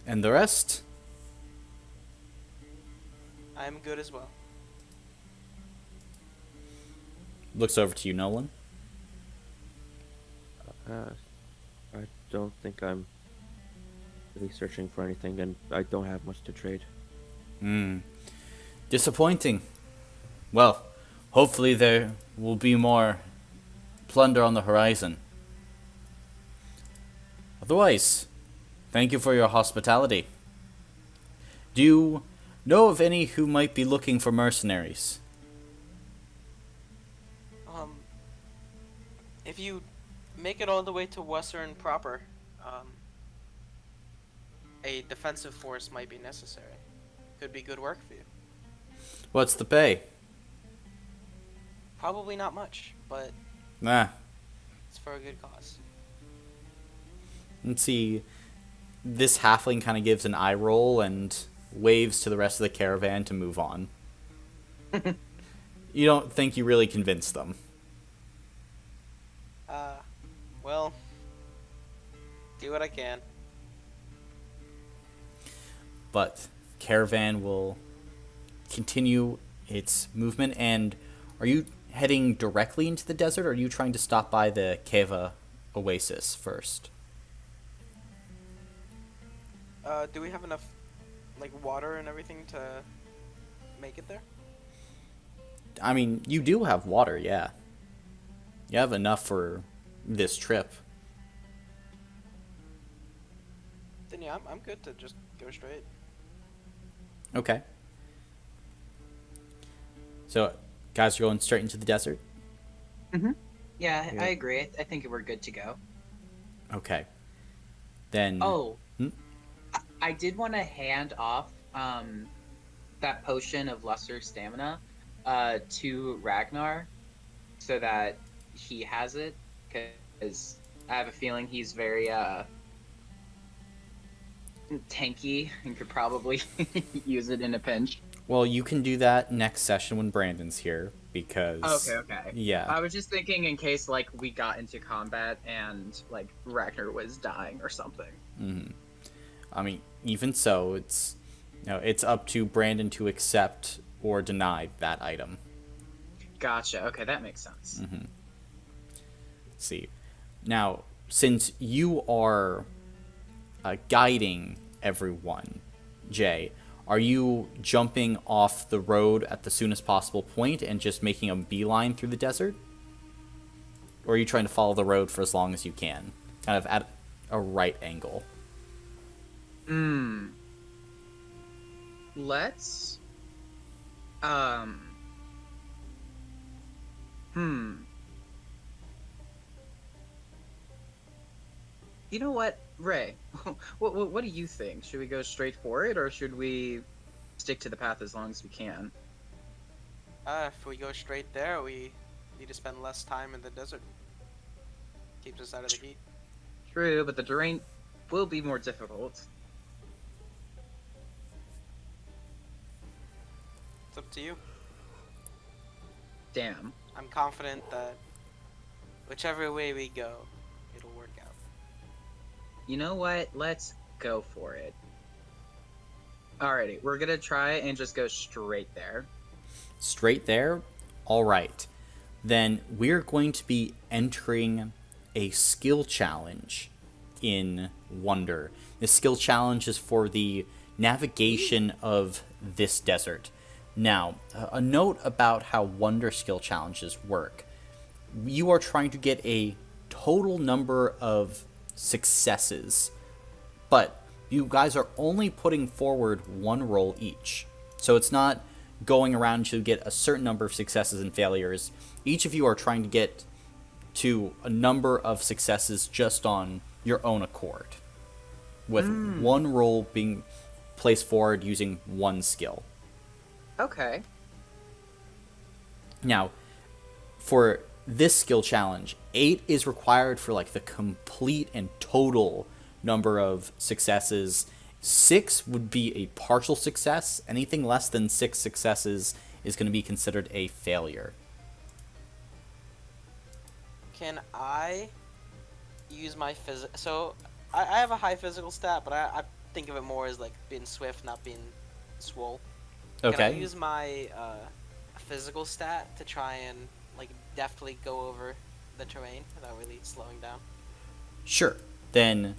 And the rest? I'm good as well. Looks over to you, Nolan. I don't think I'm really searching for anything, and I don't have much to trade. Disappointing. Well, Hopefully there will be more plunder on the horizon. Otherwise, thank you for your hospitality. Do you know of any who might be looking for mercenaries? If you make it all the way to Western proper, a defensive force might be necessary. Could be good work for you. What's the pay? Probably not much, but Nah. it's for a good cause. Let's see. This halfling kind of gives an eye roll and waves to the rest of the caravan to move on. You don't think you really convinced them. Well, do what I can. But caravan will continue its movement. And are you heading directly into the desert, or are you trying to stop by the Keva oasis first? Do we have enough, like, water and everything to make it there? I mean, you do have water, yeah. You have enough for this trip. Then yeah, I'm good to just go straight. Okay. So, guys are going straight into the desert? Yeah, I agree. I think we're good to go. Okay. Then... Oh, I did want to hand off that potion of lesser stamina to Ragnar so that he has it, because I have a feeling he's very tanky and could probably use it in a pinch. Well, you can do that next session when Brandon's here, because... Okay. Yeah. I was just thinking in case, like, we got into combat and, like, Ragnar was dying or something. Mm-hmm. I mean, even so, it's it's up to Brandon to accept or deny that item. Gotcha. Okay, that makes sense. Mm-hmm. Let's see. Now, since you are guiding everyone, Jay, are you jumping off the road at the soonest possible point and just making a beeline through the desert? Or are you trying to follow the road for as long as you can? Kind of at a right angle. Let's You know what, Ray? What do you think? Should we go straight for it, or should we stick to the path as long as we can? If we go straight there, we need to spend less time in the desert. Keeps us out of the heat. True, but the terrain will be more difficult. It's up to you. Damn. I'm confident that whichever way we go, it'll work out. You know what? Let's go for it. Alrighty, we're gonna try and just go straight there. Straight there? Alright. Then we're going to be entering a skill challenge in Wonder. This skill challenge is for the navigation of this desert. Now, a note about how Wonder skill challenges work. You are trying to get a total number of successes, but you guys are only putting forward one roll each. So it's not going around to get a certain number of successes and failures. Each of you are trying to get to a number of successes just on your own accord, with one roll being placed forward using one skill. Okay. Now, for this skill challenge, 8 is required for like the complete and total number of successes. 6 would be a partial success. Anything less than 6 successes is going to be considered a failure. Can I use my So, I have a high physical stat, but I think of it more as like being swift, not being swole. Okay. Can I use my physical stat to try and like deftly go over the terrain without really slowing down? Sure. Then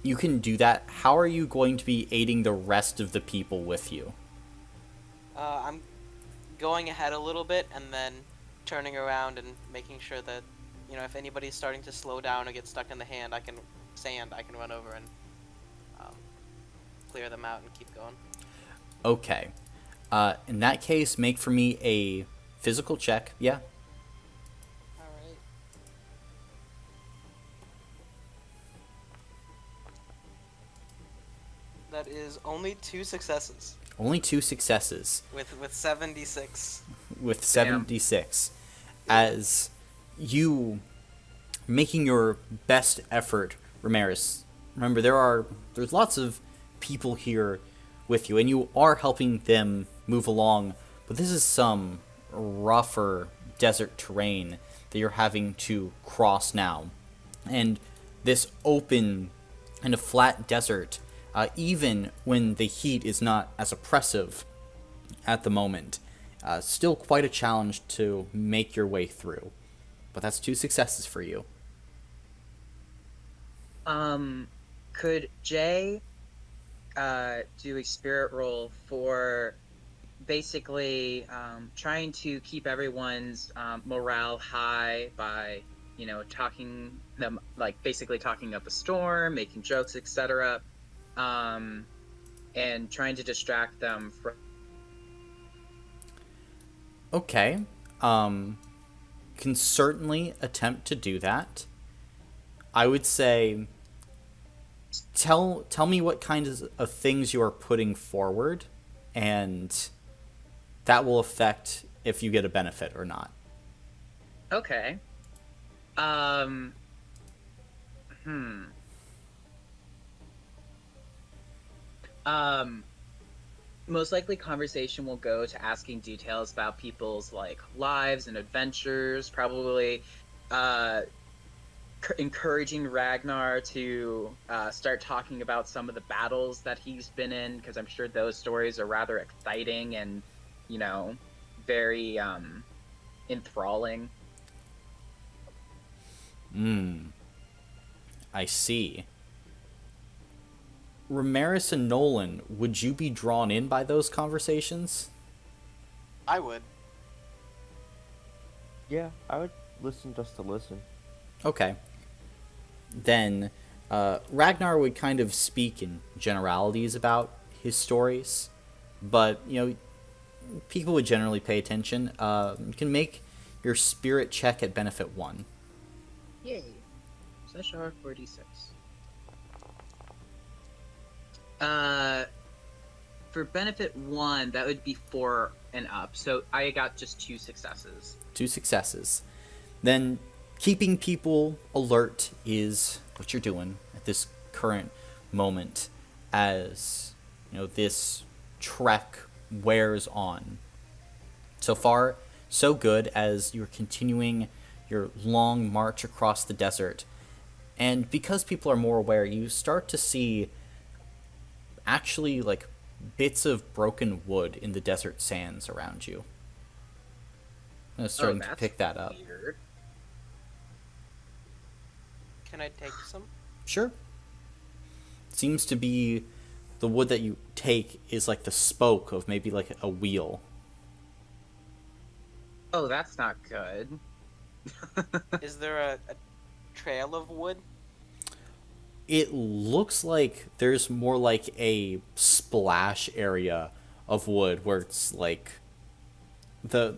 you can do that. How are you going to be aiding the rest of the people with you? I'm going ahead a little bit and then turning around and making sure that, if anybody's starting to slow down or get stuck in the hand, I can run over and clear them out and keep going. Okay. In that case, make for me a physical check. Yeah. Alright. That is only 2 successes. Only 2 successes. With 76. With 76. As you making your best effort, Ramirez. Remember, there's lots of people here with you, and you are helping them move along, but this is some rougher desert terrain that you're having to cross now. And this open and a flat desert, even when the heat is not as oppressive at the moment, still quite a challenge to make your way through. But that's 2 successes for you. Could Jay do a spirit roll for basically trying to keep everyone's morale high by, talking them, like basically talking up a storm, making jokes, etc., and trying to distract them from. Okay. Can certainly attempt to do that. I would say tell me what kinds of things you are putting forward, and that will affect if you get a benefit or not. Okay. Most likely conversation will go to asking details about people's lives and adventures, probably encouraging Ragnar to start talking about some of the battles that he's been in, because I'm sure those stories are rather exciting and, very enthralling. I see. Ramirez and Nolan, would you be drawn in by those conversations? I would. Yeah, I would listen just to listen. Okay. Then Ragnar would kind of speak in generalities about his stories, but, people would generally pay attention. You can make your spirit check at benefit 1. Yay. /R 46. For benefit 1, that would be 4 and up. So I got just 2 successes. 2 successes. Then keeping people alert is what you're doing at this current moment, as this trek wears on. So far, so good, as you're continuing your long march across the desert. And because people are more aware, you start to see actually bits of broken wood in the desert sands around you. I'm starting to pick that up. Weird. Can I take some? Sure. Seems to be the wood that you take is the spoke of maybe a wheel. Oh, that's not good. Is there a trail of wood? It looks like there's more a splash area of wood where it's this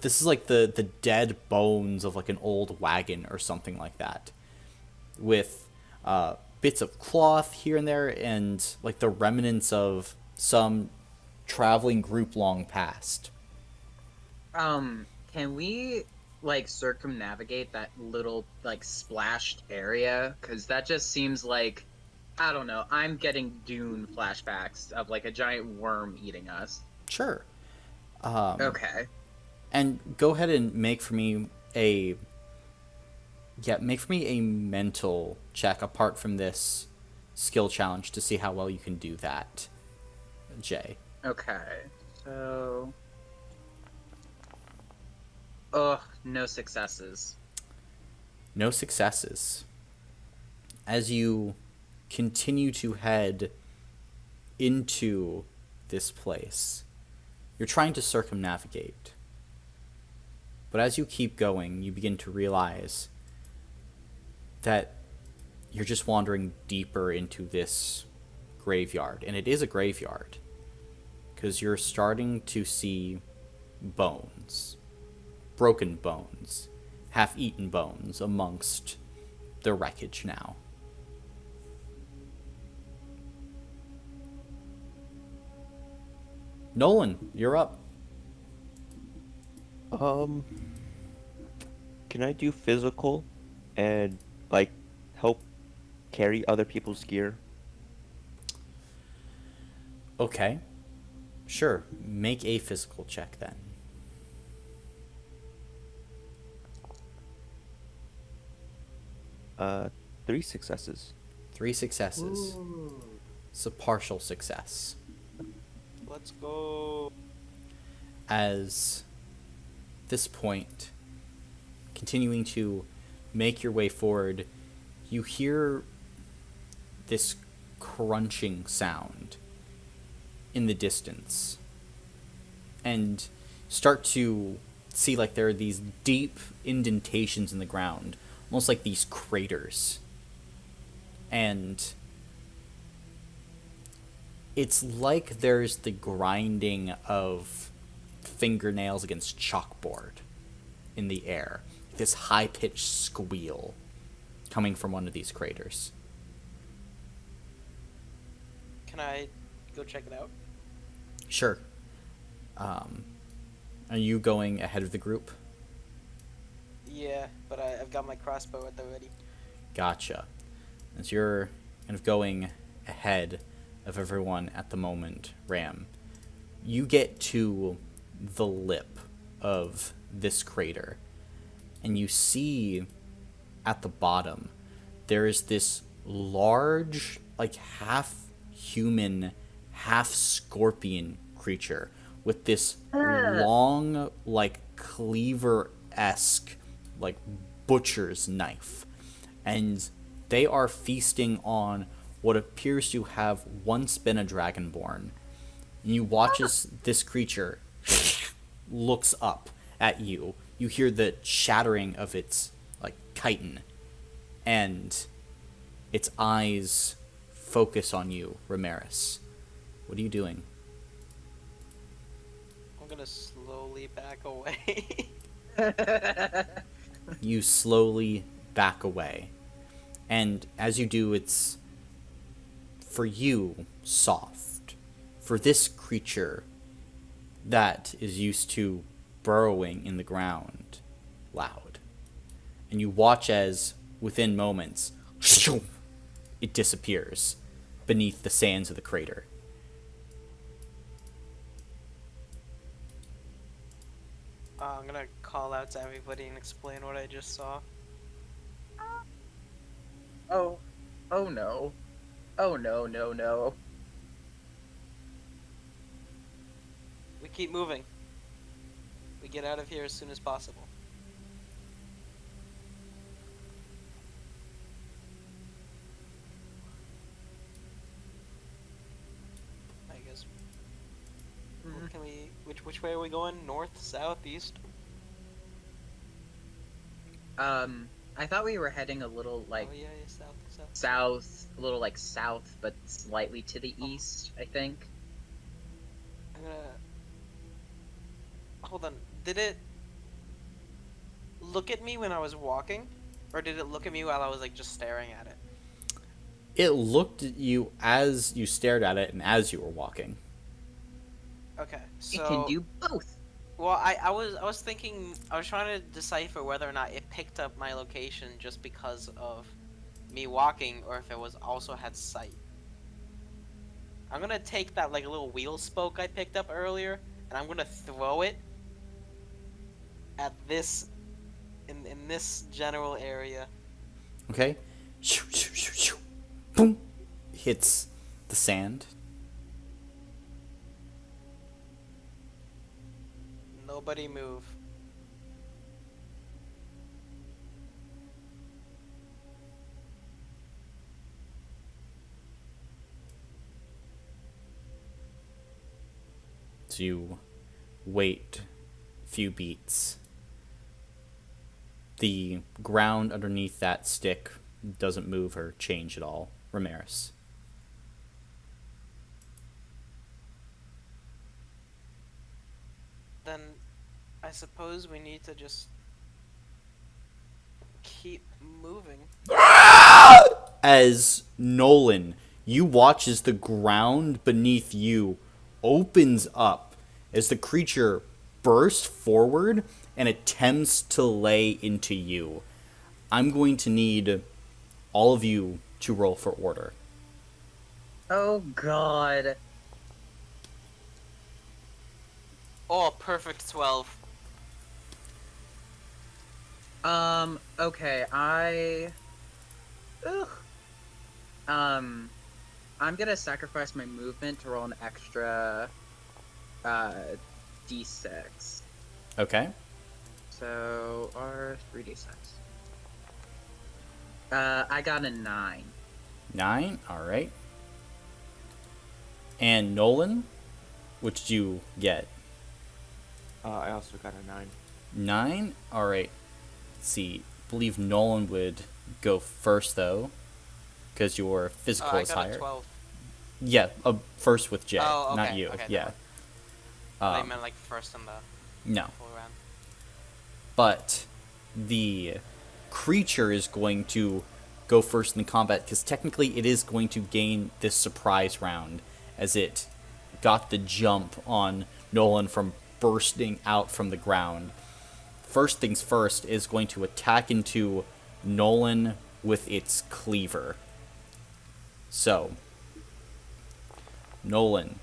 is the dead bones of an old wagon or something like that, with bits of cloth here and there, and the remnants of some traveling group long past. Can we circumnavigate that little splashed area? Because that just seems I don't know, I'm getting Dune flashbacks of a giant worm eating us. Sure. Okay. And go ahead and make for me a mental check apart from this skill challenge to see how well you can do that, Jay. Okay. So no successes. No successes. As you continue to head into this place, You're trying to circumnavigate. But as you keep going, you begin to realize that you're just wandering deeper into this graveyard. And it is a graveyard. Because you're starting to see bones. Broken bones. Half-eaten bones amongst the wreckage now. Nolan, you're up. Can I do physical and like help carry other people's gear? Okay. Sure. Make a physical check then. Three successes. 3 successes. It's a partial success. Let's go. As this point, continuing to make your way forward, you hear this crunching sound in the distance and start to see like there are these deep indentations in the ground, almost like these craters. And it's like there's the grinding of fingernails against chalkboard in the air. This high-pitched squeal coming from one of these craters. Can I go check it out? Sure. Are you going ahead of the group? Yeah, but I've got my crossbow at the ready. Gotcha. As you're kind of going ahead of everyone at the moment, Ram, you get to the lip of this crater, and you see at the bottom there is this large, like half human, half scorpion creature with this long, like cleaver-esque, like butcher's knife. And they are feasting on what appears to have once been a dragonborn. And you watch as this creature looks up at you. You hear the shattering of its like chitin, and its eyes focus on you, Ramirez. What are you doing? I'm gonna slowly back away. You slowly back away. And as you do, it's, for you, soft. For this creature that is used to burrowing in the ground, loud. And you watch as, within moments, it disappears beneath the sands of the crater. I'm gonna call out to everybody and explain what I just saw. Oh no. Oh no. We keep moving. We get out of here as soon as possible. I guess. Can we? Which way are we going? North, south, east? I thought we were heading a little like Oh yeah, south. south, a little like south, but slightly to the east, I think. I'm gonna. Hold on. Did it look at me when I was walking, or did it look at me while I was like just staring at it? It looked at you as you stared at it and as you were walking. Okay, so It can do both. Well, I was thinking, I was trying to decipher whether or not it picked up my location just because of me walking, or if it was also had sight. I'm gonna take that like little wheel spoke I picked up earlier, and I'm gonna throw it at this, in this general area. Okay? Boom! Hits the sand. Nobody move. So you wait few beats. The ground underneath that stick doesn't move or change at all. Ramirez. Then I suppose we need to just keep moving. As Nolan, you watch as the ground beneath you opens up as the creature bursts forward and attempts to lay into you. I'm going to need all of you to roll for order. Oh god. Oh, perfect 12. Okay, Ugh. I'm gonna sacrifice my movement to roll an extra, d6. Okay. So, or 3d6. I got a 9. 9, alright. And Nolan, what did you get? I also got a 9. 9? Alright. Let's see. I believe Nolan would go first, though, because your physical is higher. I got a 12. Yeah, first with Jay, Oh, okay, not you. okay, Yeah. I meant like first in the No. full round. But the creature is going to go first in the combat, because technically it is going to gain this surprise round, as it got the jump on Nolan from bursting out from the ground. First things first is going to attack into Nolan with its cleaver. So, Nolan,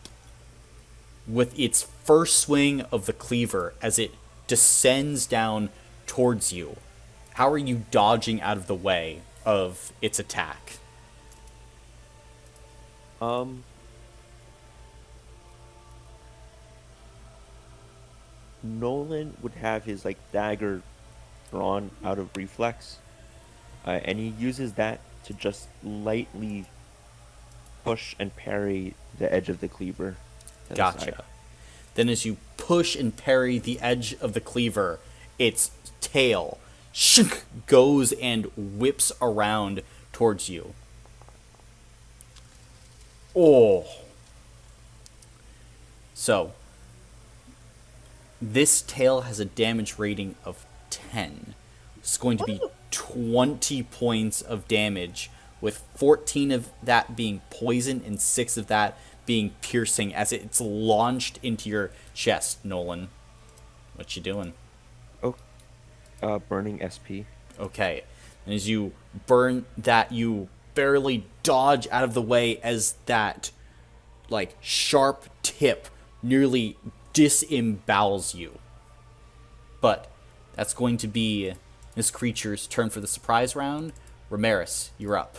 with its first swing of the cleaver as it descends down towards you, how are you dodging out of the way of its attack? Nolan would have his dagger drawn out of reflex, and he uses that to just lightly push and parry the edge of the cleaver. to the Gotcha. side. Then as you push and parry the edge of the cleaver, its tail shunk, goes and whips around towards you. Oh. So, this tail has a damage rating of 10. It's going to be 20 points of damage, with 14 of that being poison and 6 of that being piercing as it's launched into your chest, Nolan. What you doing? Oh, burning SP. Okay. And as you burn that, you barely dodge out of the way as that, sharp tip nearly disembowels you. But that's going to be this creature's turn for the surprise round. Ramirez, you're up.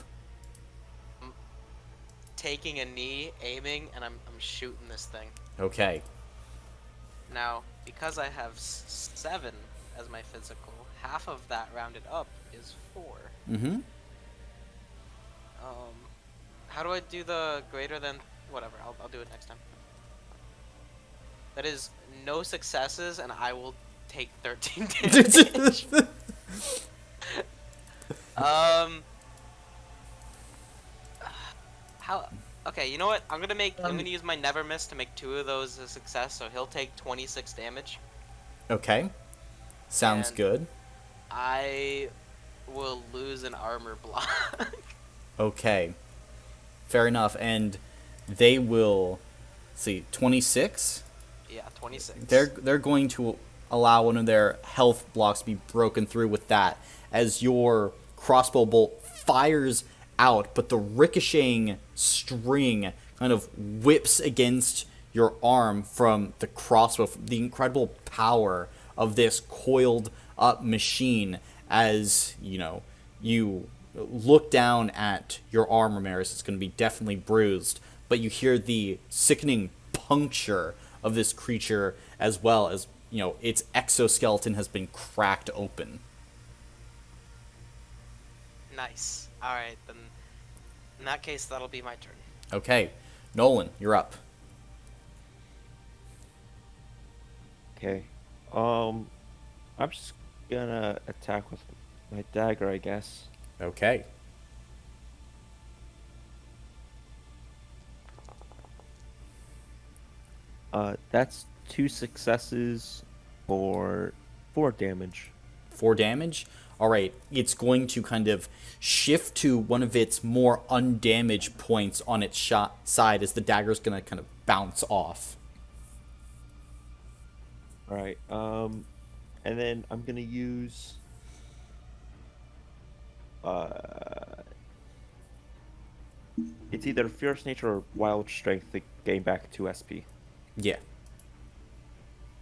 Taking a knee, aiming, and I'm shooting this thing. Okay. Now, because I have 7 as my physical, half of that rounded up is 4. Mm-hmm. How do I do the greater than? Whatever, I'll do it next time. That is no successes, and I will take 13 damage. How? Okay, you know what? I'm gonna use my never miss to make 2 of those a success, so he'll take 26 damage. Okay. Sounds And good. I will lose an armor block. Okay. Fair enough. And they will, see, 26? Yeah, 26. They're going to allow one of their health blocks to be broken through with that, as your crossbow bolt fires out, but the ricocheting string kind of whips against your arm from the crossbow, from the incredible power of this coiled up machine. As you look down at your arm, Ramirez, it's going to be definitely bruised, but you hear the sickening puncture of this creature, as well as its exoskeleton has been cracked open. Nice. Alright, then in that case, that'll be my turn. Okay. Nolan, you're up. Okay. I'm just gonna attack with my dagger, I guess. Okay. That's 2 successes for 4 damage. 4 damage. All right, it's going to kind of shift to one of its more undamaged points on its shot side as the dagger's going to kind of bounce off. All right. And then I'm gonna use. It's either fierce nature or wild strength to gain back 2 SP. Yeah.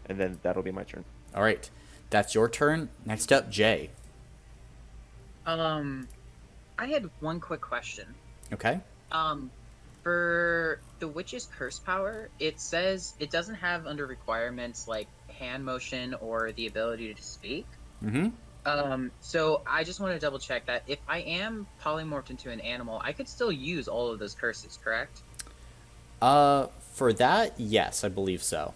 And then that'll be my turn. All right, that's your turn. Next up, Jay. I had one quick question. Okay. For the witch's curse power, it says it doesn't have under requirements like hand motion or the ability to speak. Mm-hmm. So I just want to double check that if I am polymorphed into an animal, I could still use all of those curses, correct? For that, yes, I believe so.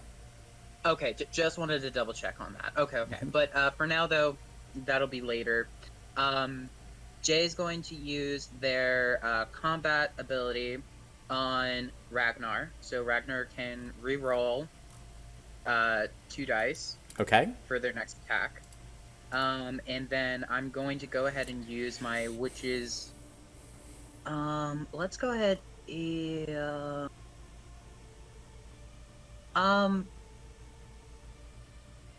Okay, just wanted to double check on that. Okay. But for now, though, that'll be later. Jay is going to use their combat ability on Ragnar. So Ragnar can re-roll 2 dice. Okay. For their next attack. And then I'm going to go ahead and use my witch's... let's go ahead...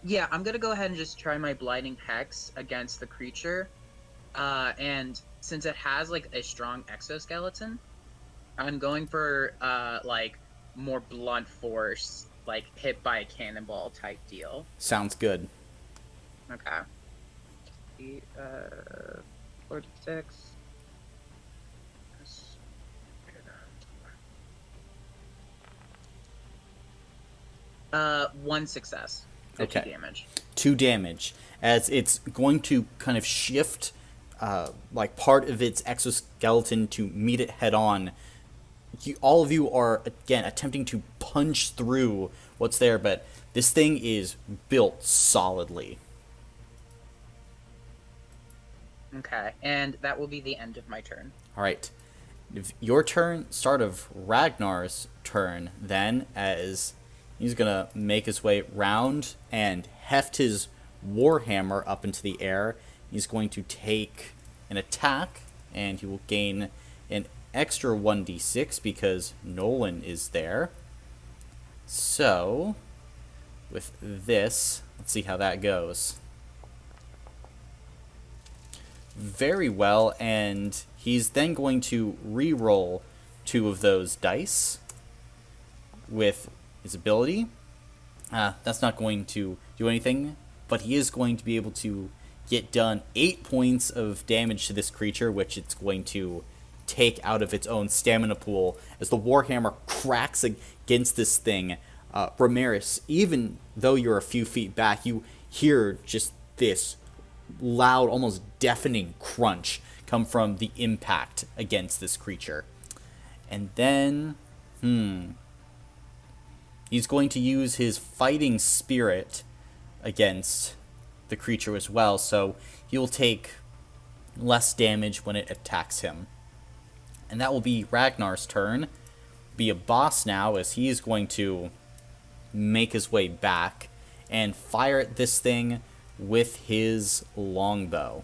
Yeah, I'm gonna go ahead and just try my Blinding Hex against the creature. And since it has, like, a strong exoskeleton, I'm going for, like, more blunt force, like, hit by a cannonball type deal. Sounds good. Okay. 46. 1 success. So Okay. 2 damage. 2 damage, as it's going to kind of shift like part of its exoskeleton to meet it head on. All of you are, again, attempting to punch through what's there, but this thing is built solidly. Okay, and that will be the end of my turn. All right. Your turn, start of Ragnar's turn, then, as he's going to make his way round and heft his warhammer up into the air. He's going to take an attack, and he will gain an extra 1d6 because Nolan is there. So, with this, let's see how that goes. Very well, and he's then going to re-roll 2 of those dice with his ability. That's not going to do anything, but he is going to be able to get done 8 points of damage to this creature, which it's going to take out of its own stamina pool as the warhammer cracks against this thing. Ramirez, even though you're a few feet back, you hear just this loud, almost deafening crunch come from the impact against this creature. And then, he's going to use his fighting spirit against the creature as well, so he'll take less damage when it attacks him. And that will be Ragnar's turn. Be a boss now, as he is going to make his way back and fire at this thing with his longbow.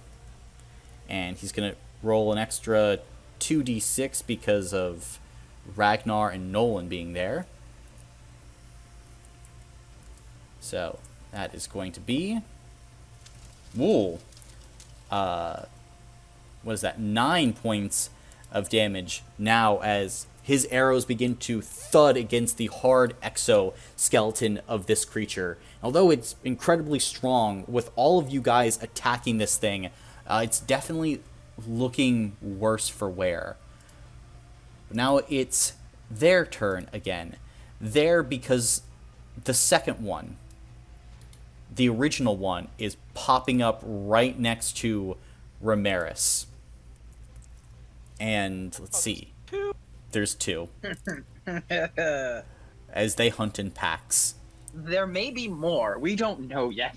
And he's going to roll an extra 2d6 because of Ragnar and Nolan being there. So that is going to be, what is that? 9 points of damage now as his arrows begin to thud against the hard exoskeleton of this creature. Although it's incredibly strong, with all of you guys attacking this thing, it's definitely looking worse for wear. Now it's their turn again. There, because the second one, the original one, is popping up right next to Ramirez. And let's see. There's 2. As they hunt in packs. there may be more. We don't know yet.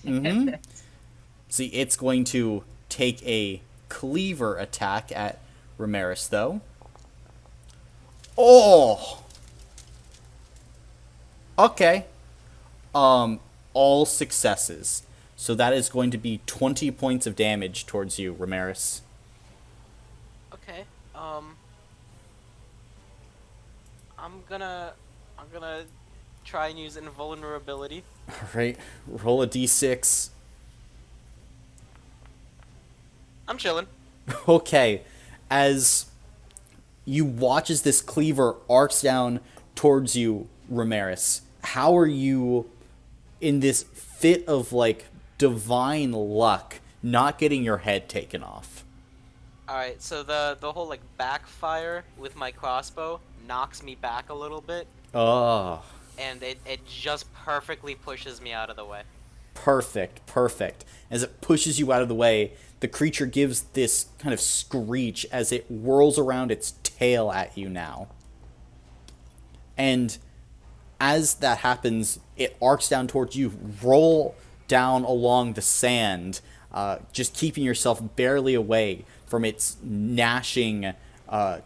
See, it's going to take a cleaver attack at Ramirez, though. Oh! Okay. All successes. So that is going to be 20 points of damage towards you, Ramirez. Okay. I'm gonna try and use invulnerability. Alright, roll a d6. I'm chilling. Okay, as you watch as this cleaver arcs down towards you, Ramirez, how are you in this fit of, like, divine luck not getting your head taken off? Alright, so the whole, like, backfire with my crossbow knocks me back a little bit. Oh. And it just perfectly pushes me out of the way. Perfect, perfect. As it pushes you out of the way, the creature gives this kind of screech as it whirls around its tail at you now. And as that happens, it arcs down towards you, roll down along the sand, just keeping yourself barely away from its gnashing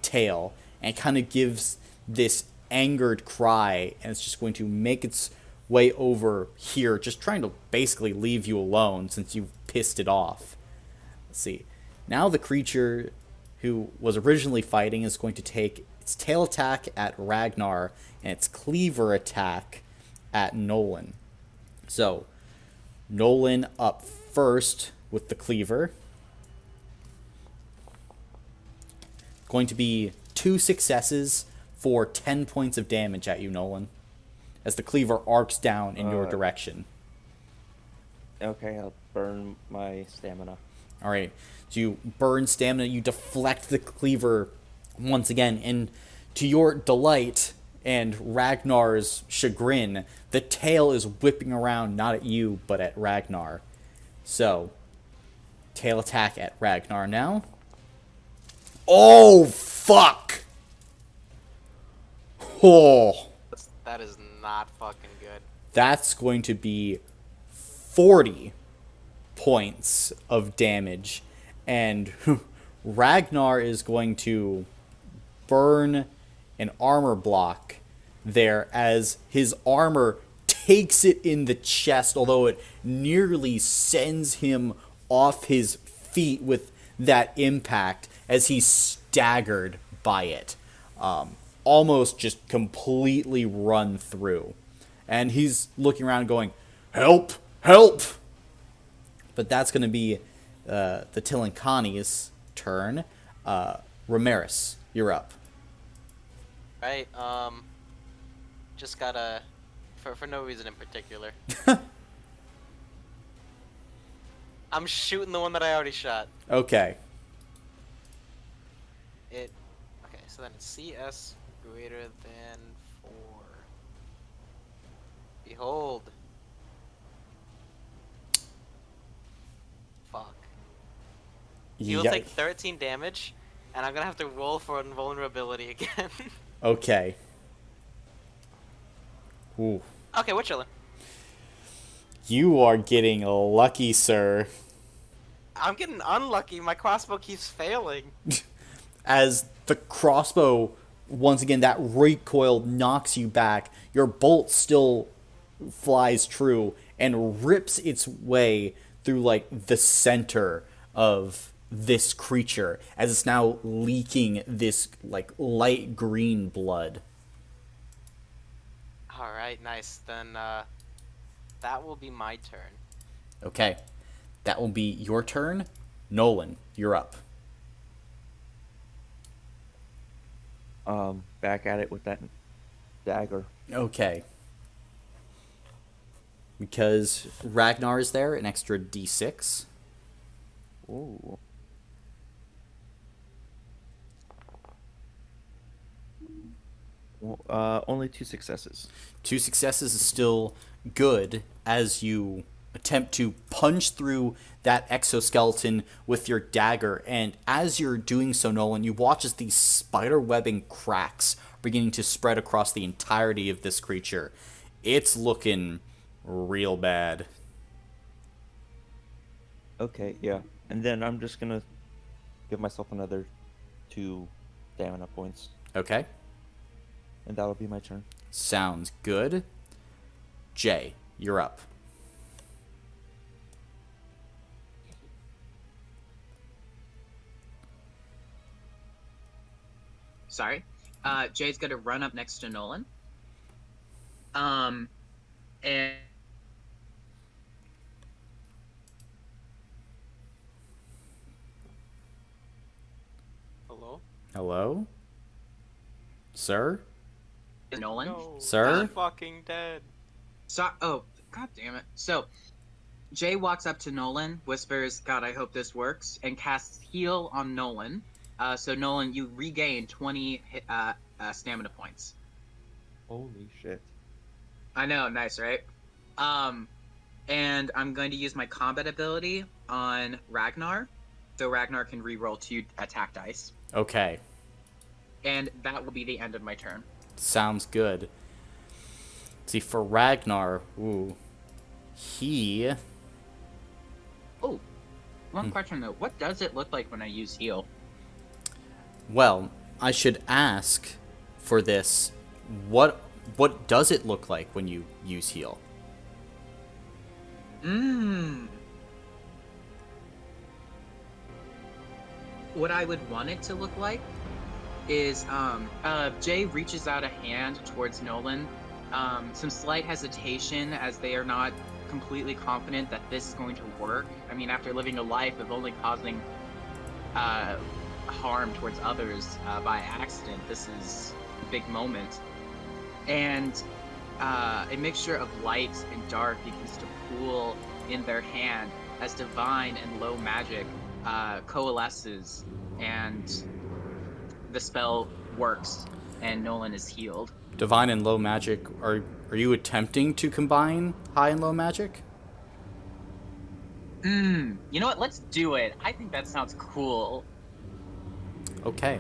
tail, and kind of gives this angered cry, and it's just going to make its way over here, just trying to basically leave you alone since you've pissed it off. Let's see. Now the creature who was originally fighting is going to take its tail attack at Ragnar and its cleaver attack at Nolan. So, Nolan up first with the cleaver. Going to be 2 successes for 10 points of damage at you, Nolan, as the cleaver arcs down in your direction. Okay, I'll burn my stamina. Alright, so you burn stamina, you deflect the cleaver once again, and to your delight and Ragnar's chagrin, the tail is whipping around not at you, but at Ragnar. So, tail attack at Ragnar now. Oh, fuck! Oh. That is not fucking good. That's going to be 40 points of damage. And Ragnar is going to burn an armor block there as his armor takes it in the chest, although it nearly sends him off his feet with that impact as he's staggered by it. Almost just completely run through. And he's looking around going, help, help! But that's going to be the Tilankani's turn. Ramirez, you're up. Right, just gotta, for no reason in particular. I'm shooting the one that I already shot. Okay. Okay, so then it's CS greater than 4. Behold. Fuck. He will take 13 damage, and I'm gonna have to roll for invulnerability again. Okay. Ooh. Okay, we're chilling. You are getting lucky, sir. I'm getting unlucky. My crossbow keeps failing. As the crossbow, once again, that recoil knocks you back. Your bolt still flies true and rips its way through, like, the center of this creature as it's now leaking this, like, light green blood. Alright, nice. Then, that will be my turn. Okay. That will be your turn. Nolan, you're up. Back at it with that dagger. Okay. Because Ragnar is there, an extra d6. Ooh. Well, only 2 successes. 2 successes is still good as you attempt to punch through that exoskeleton with your dagger. And as you're doing so, Nolan, you watch as these spider webbing cracks are beginning to spread across the entirety of this creature. It's looking real bad. Okay, yeah. And then I'm just gonna give myself another 2 stamina points. Okay. And that'll be my turn. Sounds good. Jay, you're up. Sorry. Jay's gonna run up next to Nolan. And Hello? Hello? Sir? Nolan? No, Sir? I'm fucking dead. Oh, god damn it. So, Jay walks up to Nolan, whispers, God, I hope this works, and casts heal on Nolan. So Nolan, you regain 20 stamina points. Holy shit. I know, nice, right? And I'm going to use my combat ability on Ragnar, so Ragnar can reroll 2 attack dice. Okay. And that will be the end of my turn. Sounds good. See, for Ragnar, he... Oh, one question though. What does it look like when I use heal? Well, I should ask for this, what does it look like when you use heal? What I would want it to look like is Jay reaches out a hand towards Nolan. Some slight hesitation as they are not completely confident that this is going to work. I mean, after living a life of only causing harm towards others by accident, this is a big moment. And a mixture of light and dark begins to pool in their hand as divine and low magic coalesces, and the spell works, and Nolan is healed. Divine and low magic, are you attempting to combine high and low magic? You know what? Let's do it. I think that sounds cool. Okay.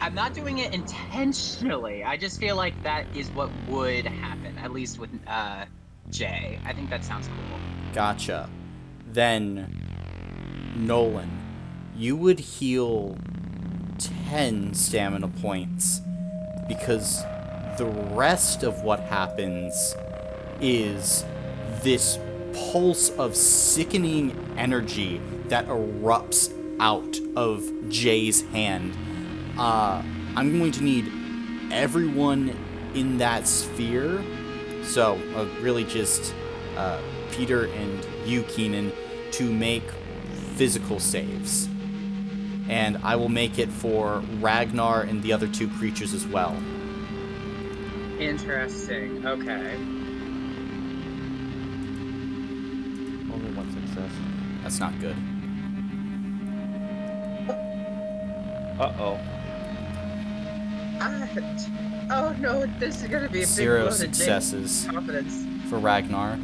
I'm not doing it intentionally. I just feel like that is what would happen, at least with Jay. I think that sounds cool. Gotcha. Then, Nolan, you would heal 10 stamina points because the rest of what happens is this pulse of sickening energy that erupts out of Jay's hand. I'm going to need everyone in that sphere, so really just Peter and you, Keenan, to make physical saves. And I will make it for Ragnar and the other 2 creatures as well. Interesting. Okay. Only 1 success. That's not good. Uh-oh. Oh no, this is gonna be a 0 big successes confidence. for Ragnar.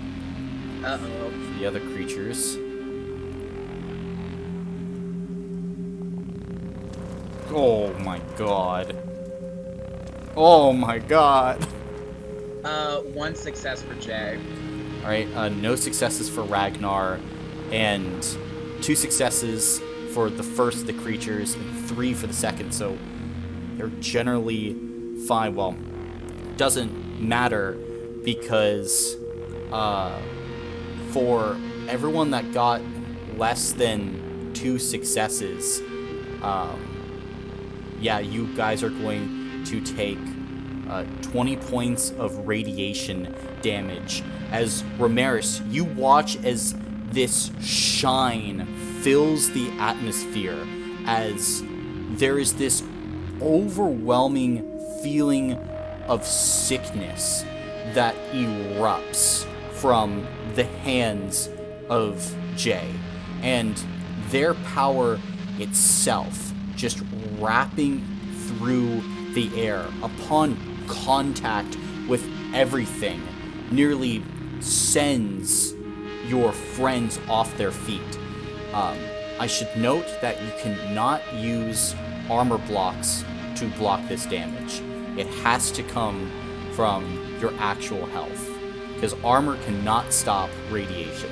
Uh-oh. For the other creatures. Oh my god. Oh my god. 1 success for Jay. Alright, no successes for Ragnar, and 2 successes for the first of the creatures, and 3 for the second, so they're generally fine. Well, doesn't matter, because for everyone that got less than 2 successes, yeah, you guys are going to take 20 points of radiation damage. As Ramirez, you watch as this shine fills the atmosphere, as there is this overwhelming feeling of sickness that erupts from the hands of Jay, and their power itself just wrapping through the air upon contact with everything nearly sends your friends off their feet. I should note that you cannot use armor blocks to block this damage. It has to come from your actual health. because armor cannot stop radiation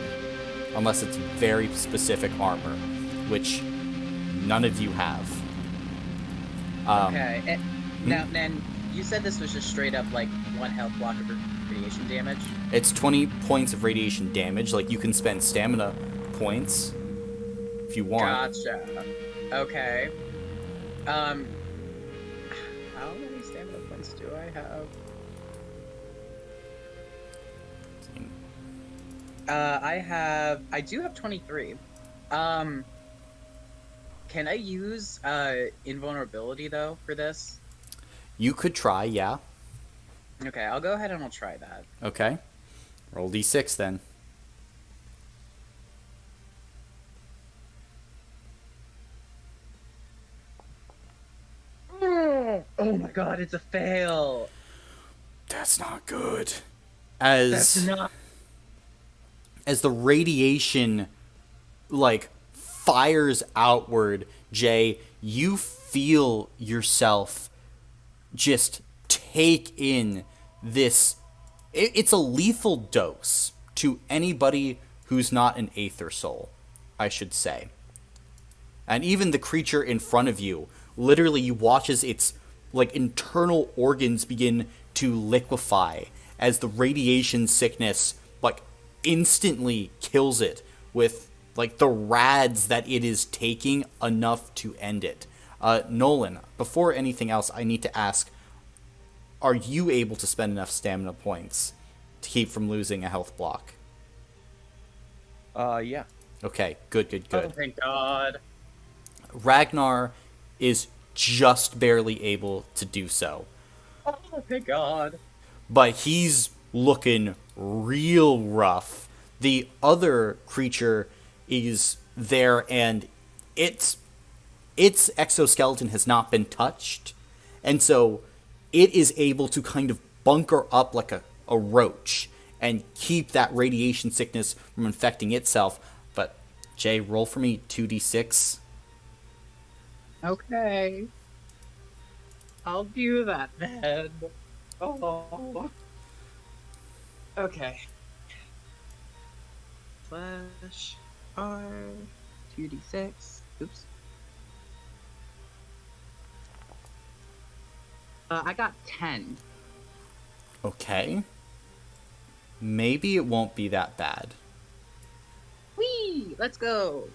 unless it's very specific armor, which none of you have. Okay. And now, then you said this was just straight up like 1 health block of radiation damage. It's 20 points of radiation damage. Like, you can spend stamina points if you want. Gotcha. Okay. How many stamina points do I have? I do have 23. Can I use invulnerability though for this? You could try, yeah. Okay, I'll go ahead and I'll try that. Okay. Roll d6 then. Oh my god, it's a fail. That's not good. That's not. As the radiation, like, fires outward, Jay, you feel yourself just take in this. It's a lethal dose to anybody who's not an Aether Soul, I should say. And even the creature in front of you, literally you watch as its, like, internal organs begin to liquefy as the radiation sickness, like, instantly kills it with, like, the rads that it is taking enough to end it. Nolan, before anything else, I need to ask, are you able to spend enough stamina points to keep from losing a health block? Yeah. Okay, good. Oh thank god. Ragnar is just barely able to do so. Oh thank god. But he's looking real rough. The other creature is there, and its exoskeleton has not been touched, and so it is able to kind of bunker up like a roach and keep that radiation sickness from infecting itself. But Jay, roll for me 2d6. Okay. I'll do that then. Oh. Okay. Slash R 2d6. Oops. I got 10. Okay. Maybe it won't be that bad. Whee! Let's go!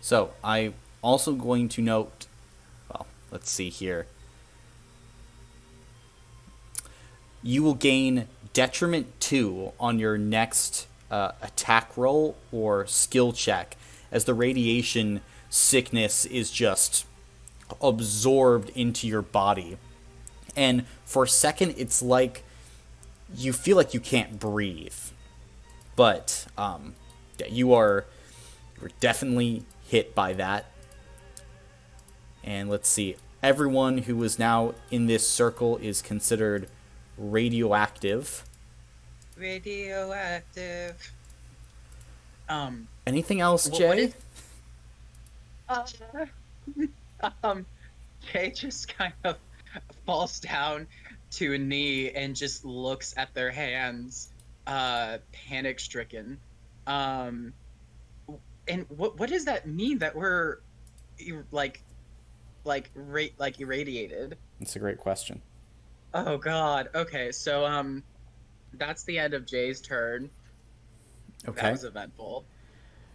So, I'm also going to note... Well, let's see here. You will gain Detriment 2 on your next attack roll or skill check, as the radiation sickness is just absorbed into your body. And for a second, it's like you feel like you can't breathe. But you're definitely hit by that. And let's see. Everyone who is now in this circle is considered radioactive. Radioactive. Anything else, Jay? Jay just kind of falls down to a knee and just looks at their hands, panic stricken. And what does that mean that we're irradiated? That's a great question. Oh god. Okay, so that's the end of Jay's turn. Okay. That was eventful.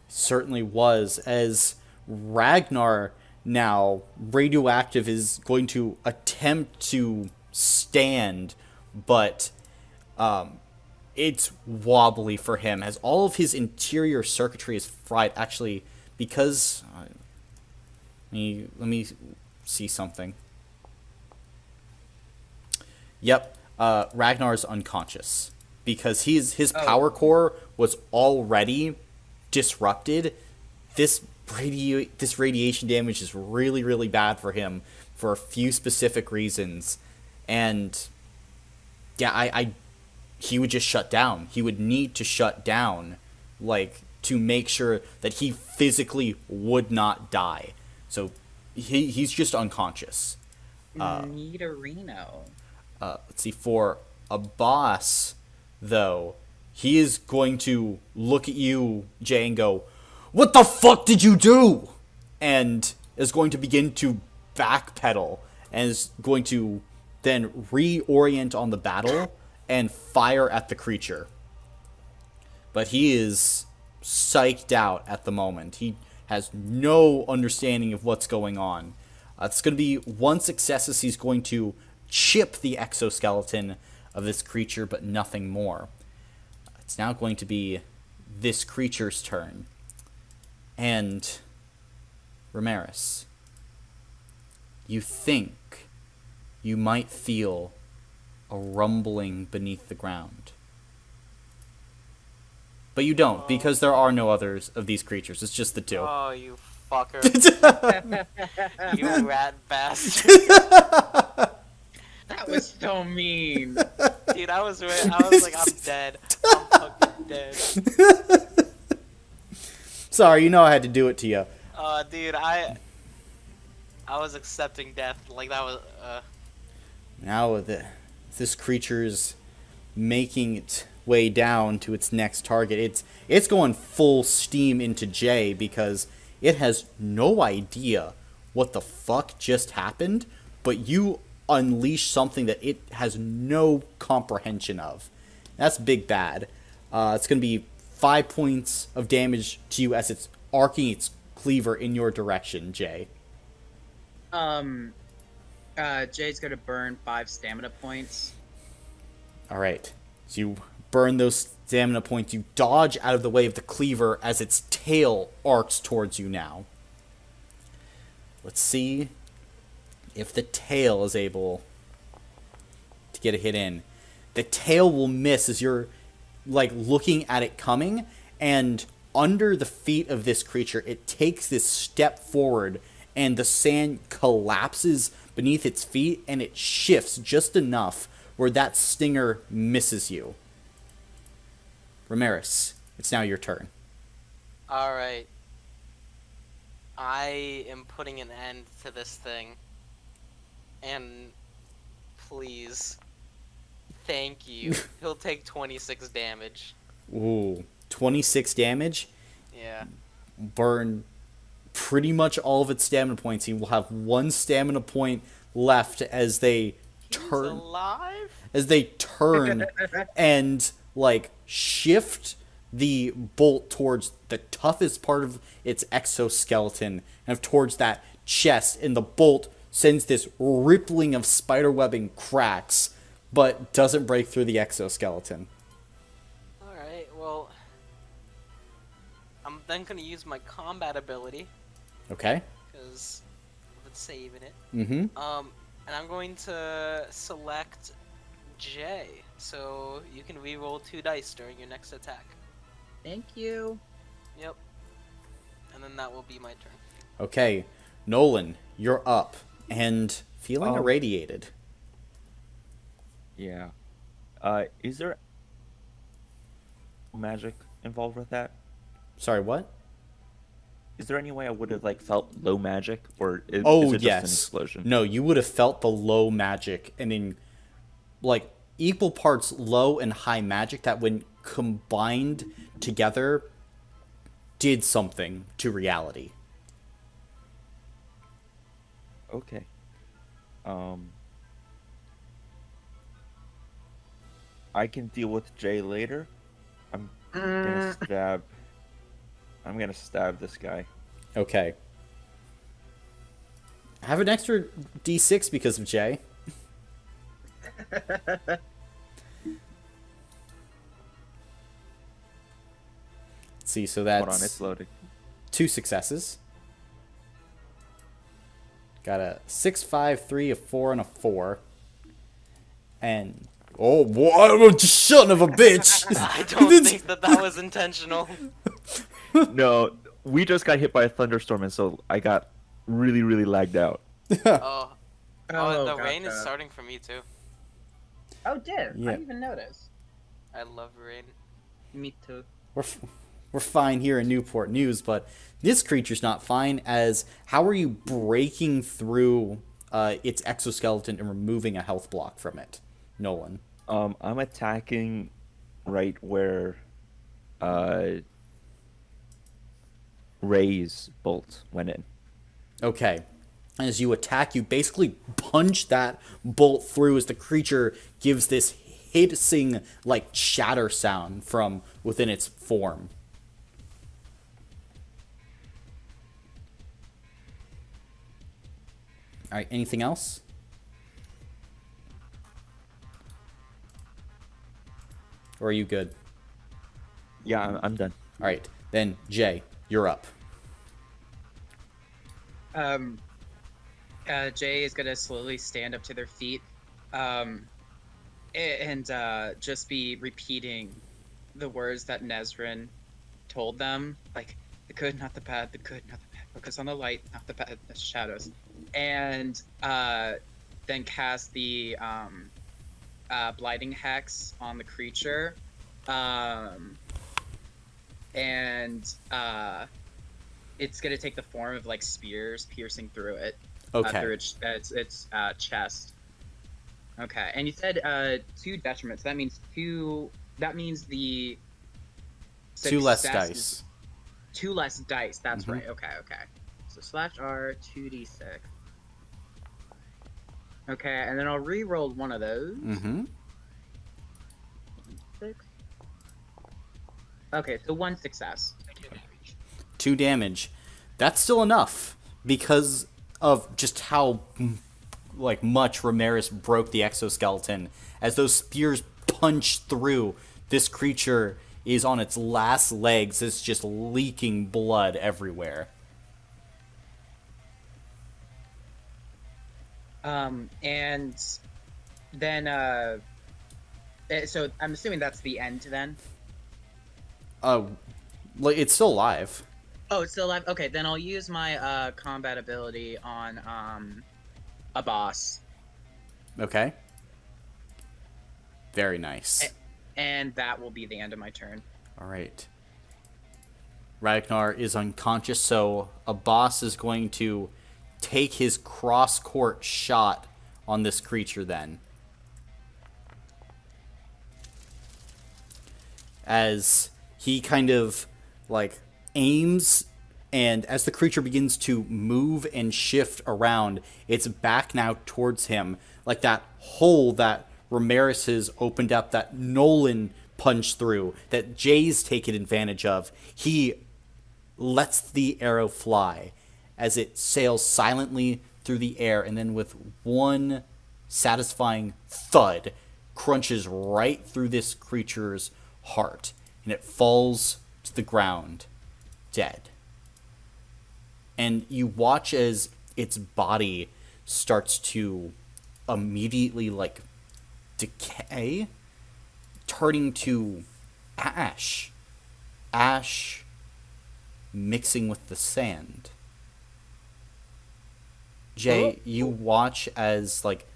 Certainly was, as Ragnar now, radioactive, is going to attempt to stand, but it's wobbly for him, as all of his interior circuitry is fried. Actually, because let me see something. Yep, Ragnar's unconscious because his power core was already disrupted. This radiation damage is really, really bad for him for a few specific reasons. And yeah, he would just shut down. He would need to shut down, like, to make sure that he physically would not die. So he's just unconscious. Need a Reno. Let's see, for a boss, though, he is going to look at you, Jay, and go, "What the fuck did you do?" And is going to begin to backpedal and is going to then reorient on the battle and fire at the creature. But he is psyched out at the moment. He has no understanding of what's going on. It's going to be one success as he's going to chip the exoskeleton of this creature, but nothing more. It's now going to be this creature's turn. And Ramirez, you think you might feel a rumbling beneath the ground. But you don't, because there are no others of these creatures. It's just the two. Oh, you fucker. You rat bastard. That was so mean. Dude, I was like, I'm dead. I'm fucking dead. Sorry, you know I had to do it to you. Dude, I was accepting death. Like, that was, Now this creature's making its way down to its next target. It's going full steam into Jay because it has no idea what the fuck just happened, but you unleash something that it has no comprehension of. That's big bad. It's going to be 5 points of damage to you as it's arcing its cleaver in your direction, Jay. Jay's gonna burn 5 stamina points. Alright. So you burn those stamina points. You dodge out of the way of the cleaver as its tail arcs towards you now. Let's see if the tail is able to get a hit in. The tail will miss as you're like looking at it coming, and under the feet of this creature, it takes this step forward and the sand collapses beneath its feet and it shifts just enough where that stinger misses you. Ramirez, it's now your turn. alright. I am putting an end to this thing. And please, thank you. He'll take 26 damage. Ooh, 26 damage? Yeah. Burn pretty much all of its stamina points. He will have 1 stamina point left as they turn. He's alive? As they turn and like shift the bolt towards the toughest part of its exoskeleton and towards that chest, and the bolt sends this rippling of spiderwebbing cracks, but doesn't break through the exoskeleton. Alright, well, I'm then gonna use my combat ability. Okay. Because I've been saving it. Mm-hmm. And I'm going to select J, so you can re-roll 2 dice during your next attack. Thank you. Yep. And then that will be my turn. Okay, Nolan, you're up and feeling irradiated. Yeah. Is there magic involved with that? Sorry, what? Is there any way I would have like felt low magic, or is it just an explosion? No, you would have felt the low magic, and in like equal parts low and high magic that when combined together did something to reality. Okay. I can deal with Jay later. I'm gonna stab this guy. Okay. I have an extra D6 because of Jay. Let's see, so that's Hold on, it's loading. 2 successes. Got a 6, 5, 3, a 4, and a 4. And oh boy, son of a bitch! I don't think that was intentional. No, we just got hit by a thunderstorm, and so I got really, really lagged out. Oh, the gotcha. rain is starting for me too. Oh, dear. Yeah. I didn't even notice. I love rain. Me too. We're fine here in Newport News, but this creature's not fine. As how are you breaking through its exoskeleton and removing a health block from it, Nolan? I'm attacking right where Ray's bolt went in. Okay. As you attack, you basically punch that bolt through as the creature gives this hissing, like, shatter sound from within its form. Alright, anything else? Or are you good? Yeah, I'm done. Alright, then Jay, you're up. Jay is gonna slowly stand up to their feet, and just be repeating the words that Nezrin told them, like the good, not the bad, the good, not the bad. Focus on the light, not the bad, the shadows, and then cast the blighting hex on the creature, and it's gonna take the form of like spears piercing through it. Okay. Through its chest. Okay, and you said 2 detriments. That means 2. That means the 2 less success dice. is 2 less dice. That's Mhm. right. Okay. So /R 2d6. Okay, and then I'll re-roll one of those. Mm-hmm. 6. Okay, so 1 success. 2 damage. That's still enough because of just how like much Ramirez broke the exoskeleton. As those spears punch through, this creature is on its last legs. It's just leaking blood everywhere. And then so I'm assuming that's the end then. Like it's still alive. Oh, it's still alive? Okay, then I'll use my combat ability on a boss. Okay. Very nice. And that will be the end of my turn. All right. Ragnar is unconscious, so a boss is going to take his cross-court shot on this creature then. As he kind of like aims, and as the creature begins to move and shift around, it's back now towards him, like that hole that Ramirez has opened up, that Nolan punched through, that Jay's taken advantage of. He lets the arrow fly as it sails silently through the air, and then with one satisfying thud, crunches right through this creature's heart, and it falls to the ground, dead. And you watch as its body starts to immediately, like, decay, turning to ash. Ash mixing with the sand. Jay, you watch as, like,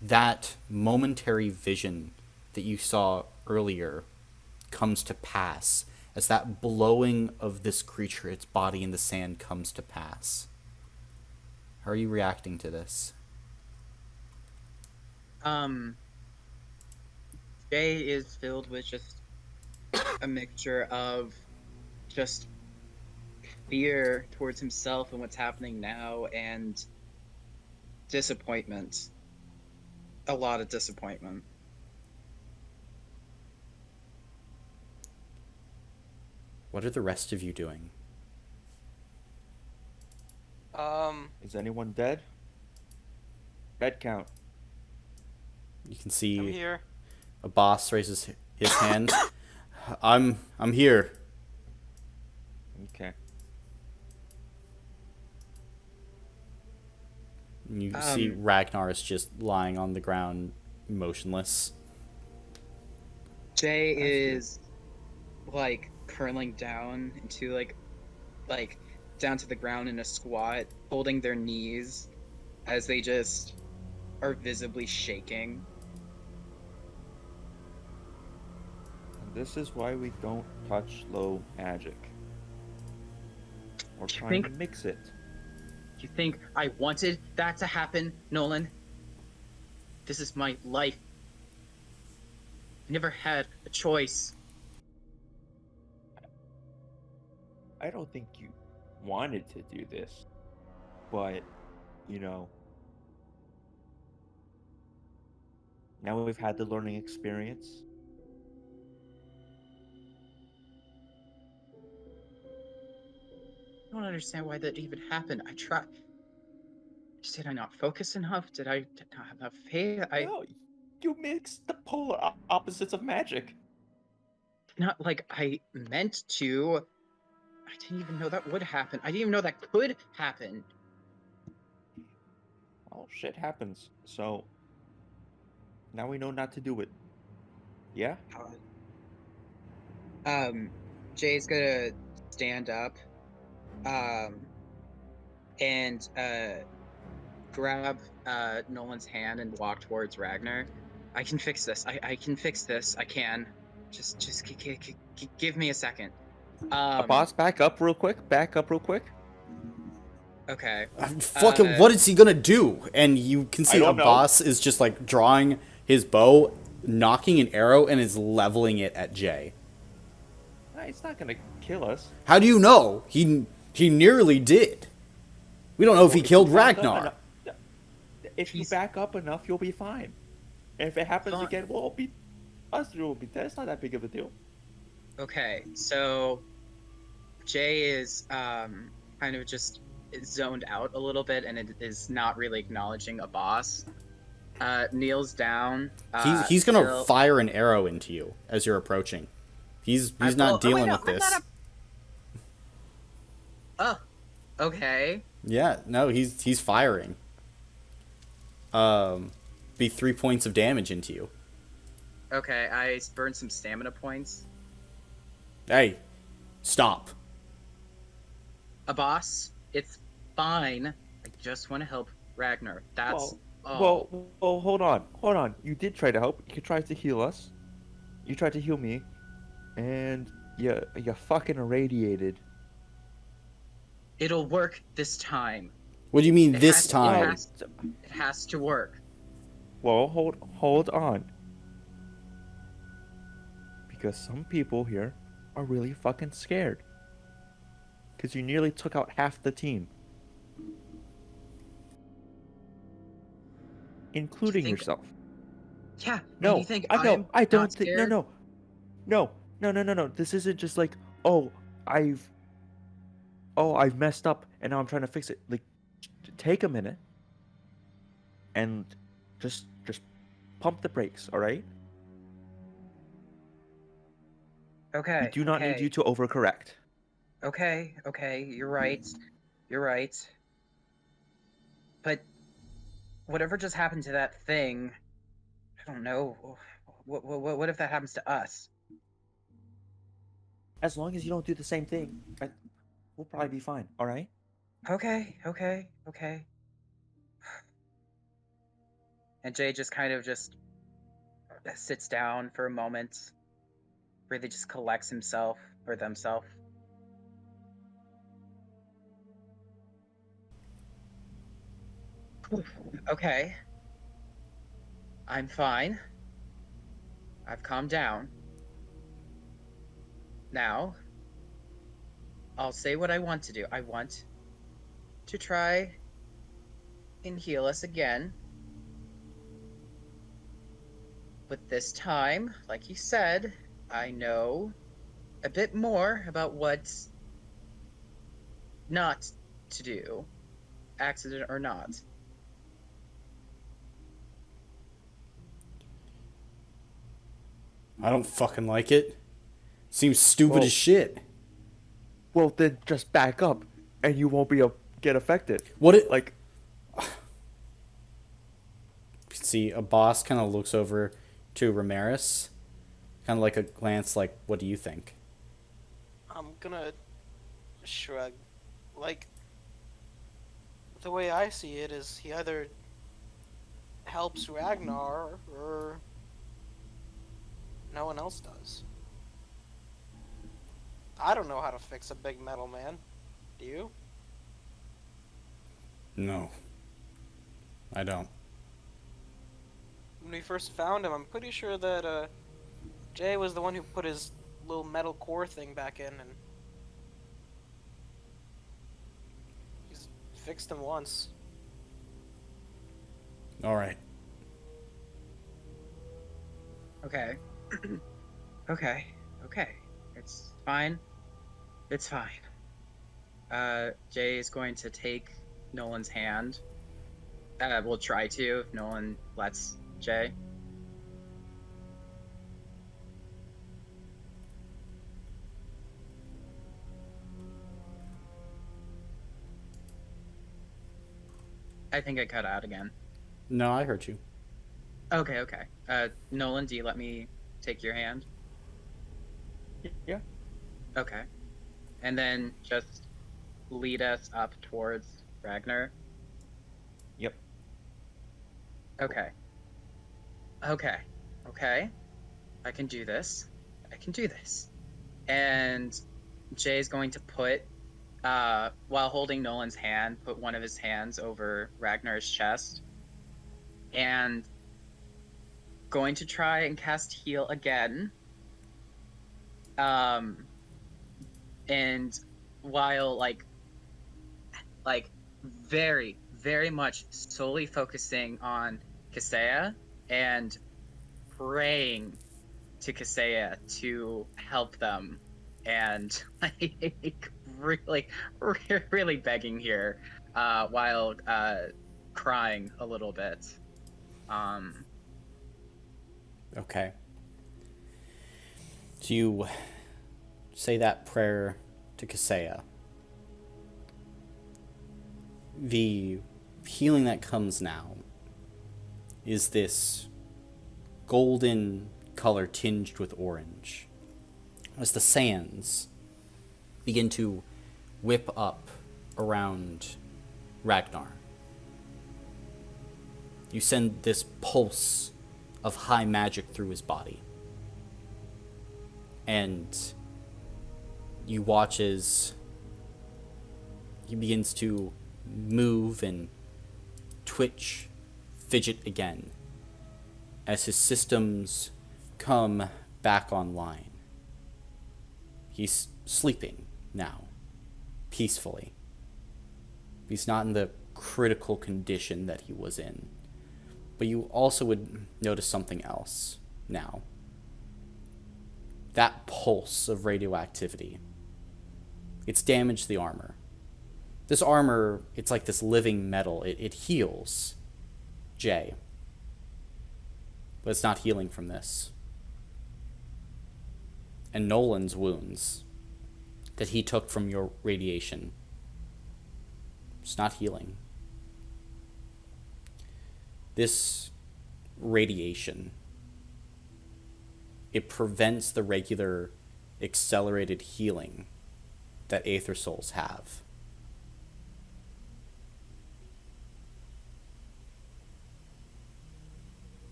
that momentary vision that you saw earlier comes to pass, as that blowing of this creature, its body in the sand, comes to pass. How are you reacting to this? Jay is filled with just a mixture of just fear towards himself and what's happening now, and disappointment. A lot of disappointment. What are the rest of you doing? Is anyone dead? Bed count. You can see I'm here. a boss raises his hand. I'm here. Okay. And you see Ragnar is just lying on the ground, motionless. Jay is like curling down into like down to the ground in a squat, holding their knees as they just are visibly shaking. This is why we don't touch low magic. Or try think- and mix it. You think I wanted that to happen, Nolan? This is my life. never had a choice. I don't think you wanted to do this, but, you know, now we've had the learning experience. I don't understand why that even happened. I tried. Did I not focus enough? Did I not have enough faith? No, you mixed the polar opposites of magic. Not like I meant to. I didn't even know that would happen. I didn't even know that could happen. Well, shit happens, so now we know not to do it. Yeah? Jay's gonna stand up, and grab Nolan's hand and walk towards Ragnar. I can fix this. I can fix this. I can. Just give me a second. Boss, back up real quick. Back up real quick. Okay. Fucking, what is he gonna do? And you can see Abbas is just like drawing his bow, knocking an arrow, and is leveling it at Jay. It's not gonna kill us. How do you know? He nearly did. We don't know if he killed Ragnar. If you back up enough, you'll be fine. And if it happens again, well, it'll be us three will be dead. It's not that big of a deal. Okay, so Jay is kind of just zoned out a little bit, and it is not really acknowledging a boss. Kneels down. He's gonna fire an arrow into you as you're approaching. He's not dealing with this. Oh, okay. Yeah, no, he's firing. Be 3 points of damage into you. Okay, I burned some stamina points. Hey, stop. A boss, it's fine. I just want to help Ragnar. That's all. Well, hold on. You did try to help. You tried to heal us. You tried to heal me, and you fucking irradiated. It'll work this time. What do you mean this time? It has to work. Well, hold on. Because some people here are really fucking scared. Because you nearly took out half the team. Including yourself. Yeah. No, you think I know. I don't think. Scared? No. This isn't just like, I've messed up and now I'm trying to fix it. Like, take a minute and just pump the brakes, all right? Okay. We do not need you to overcorrect. Okay. You're right. But whatever just happened to that thing, I don't know. What if that happens to us? As long as you don't do the same thing, we'll probably be fine, all right? Okay. And Jay just kind of just sits down for a moment, really just collects himself or themselves. Okay. I'm fine. I've calmed down. Now, I'll say what I want to do. I want to try and heal us again. But this time, like you said, I know a bit more about what not to do, accident or not. I don't fucking like it. Seems stupid as shit. Well, then just back up, and you won't get affected. See, a boss kind of looks over to Ramirez, kind of like a glance, like, "What do you think?" I'm gonna shrug. Like, the way I see it is he either helps Ragnar or no one else does. I don't know how to fix a big metal man. Do you? No. I don't. When we first found him, I'm pretty sure that Jay was the one who put his little metal core thing back in, and he's fixed them once. All right. Okay. Okay. Okay. It's fine. It's fine. Jay is going to take Nolan's hand. We'll try to if Nolan lets Jay. I think I cut out again. No, I heard you. Okay, okay. Nolan, do you let me take your hand? Yeah. Okay. And then just lead us up towards Ragnar. Yep. Okay. Okay. Okay. I can do this. I can do this. And Jay's going to put, while holding Nolan's hand, put one of his hands over Ragnar's chest. And going to try and cast heal again. And while like very, very much solely focusing on Kaseya and praying to Kaseya to help them, and like really begging here, while crying a little bit. Okay. So you say that prayer to Kaseya. The healing that comes now is this golden color tinged with orange. As the sands begin to whip up around Ragnar, you send this pulse of high magic through his body. And you watch as he begins to move and twitch, fidget again, as his systems come back online. He's sleeping now, peacefully. He's not in the critical condition that he was in. But you also would notice something else now. That pulse of radioactivity. It's damaged the armor. This armor, it's like this living metal. It heals Jay. But it's not healing from this. And Nolan's wounds that he took from your radiation, it's not healing. This radiation, it prevents the regular accelerated healing that Aether Souls have.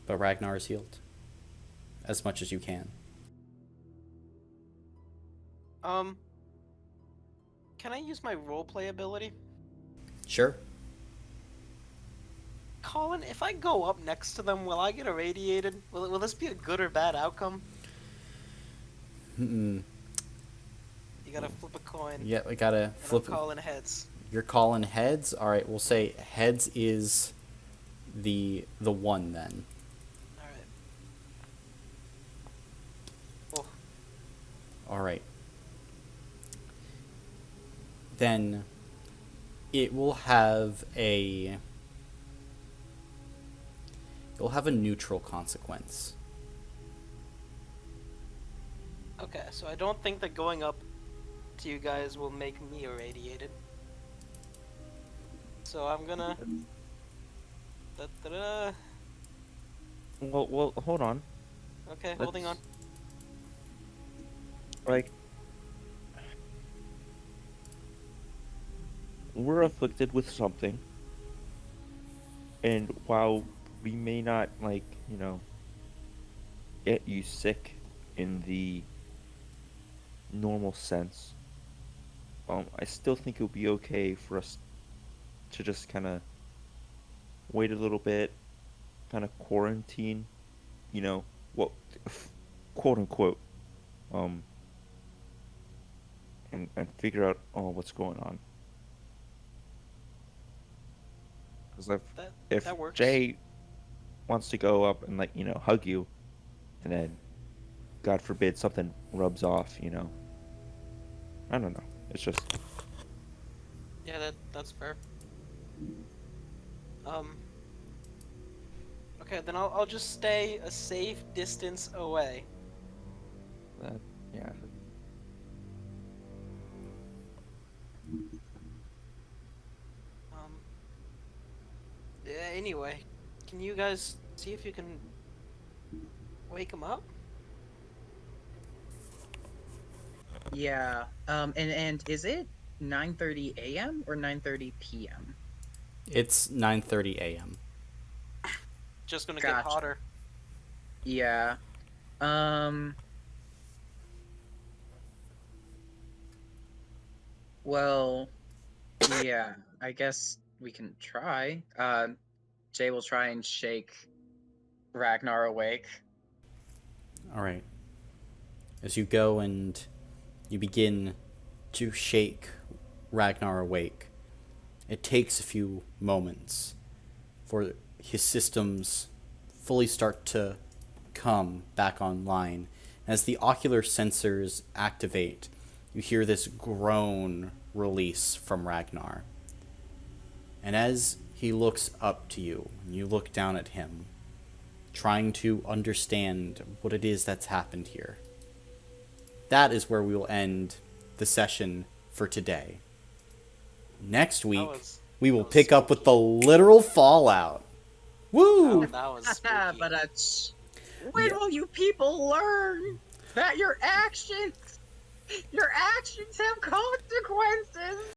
But Ragnar is healed. As much as you can. Can I use my roleplay ability? Sure. Colin, if I go up next to them, will I get irradiated? Will this be a good or bad outcome? You gotta flip a coin. Yeah, we gotta flip. I'm calling heads. You're calling heads? Alright, we'll say heads is the one then. Alright. Oh. Alright. Then it will have a neutral consequence. Okay, so I don't think that going up to you guys will make me irradiated. So I'm gonna... Da-da-da. Well, hold on. Okay, holding on. Like, we're afflicted with something, and while we may not, like, you know, get you sick in the normal sense, I still think it would be okay for us to just kind of wait a little bit, kind of quarantine, you know, what, quote unquote, um, and figure out what's going on. Because if that works. Jay wants to go up and, like, you know, hug you, and then, God forbid, something rubs off, you know, I don't know. It's just. Yeah, that's fair. Okay, then I'll just stay a safe distance away. Yeah. Yeah, anyway, can you guys see if you can wake him up? Yeah. And is it 9:30 a.m. or 9:30 p.m.? It's 9:30 a.m. Just gonna get Gotcha. hotter. Yeah. Well, yeah. I guess we can try. Jay will try and shake Ragnar awake. All right. As you go and you begin to shake Ragnar awake, it takes a few moments for his systems fully start to come back online. As the ocular sensors activate, you hear this groan release from Ragnar. And as he looks up to you, and you look down at him, trying to understand what it is that's happened here, that is where we will end the session for today. Next week, we will pick up with the literal fallout. Woo! That was spooky. But when will you people learn that your actions have consequences?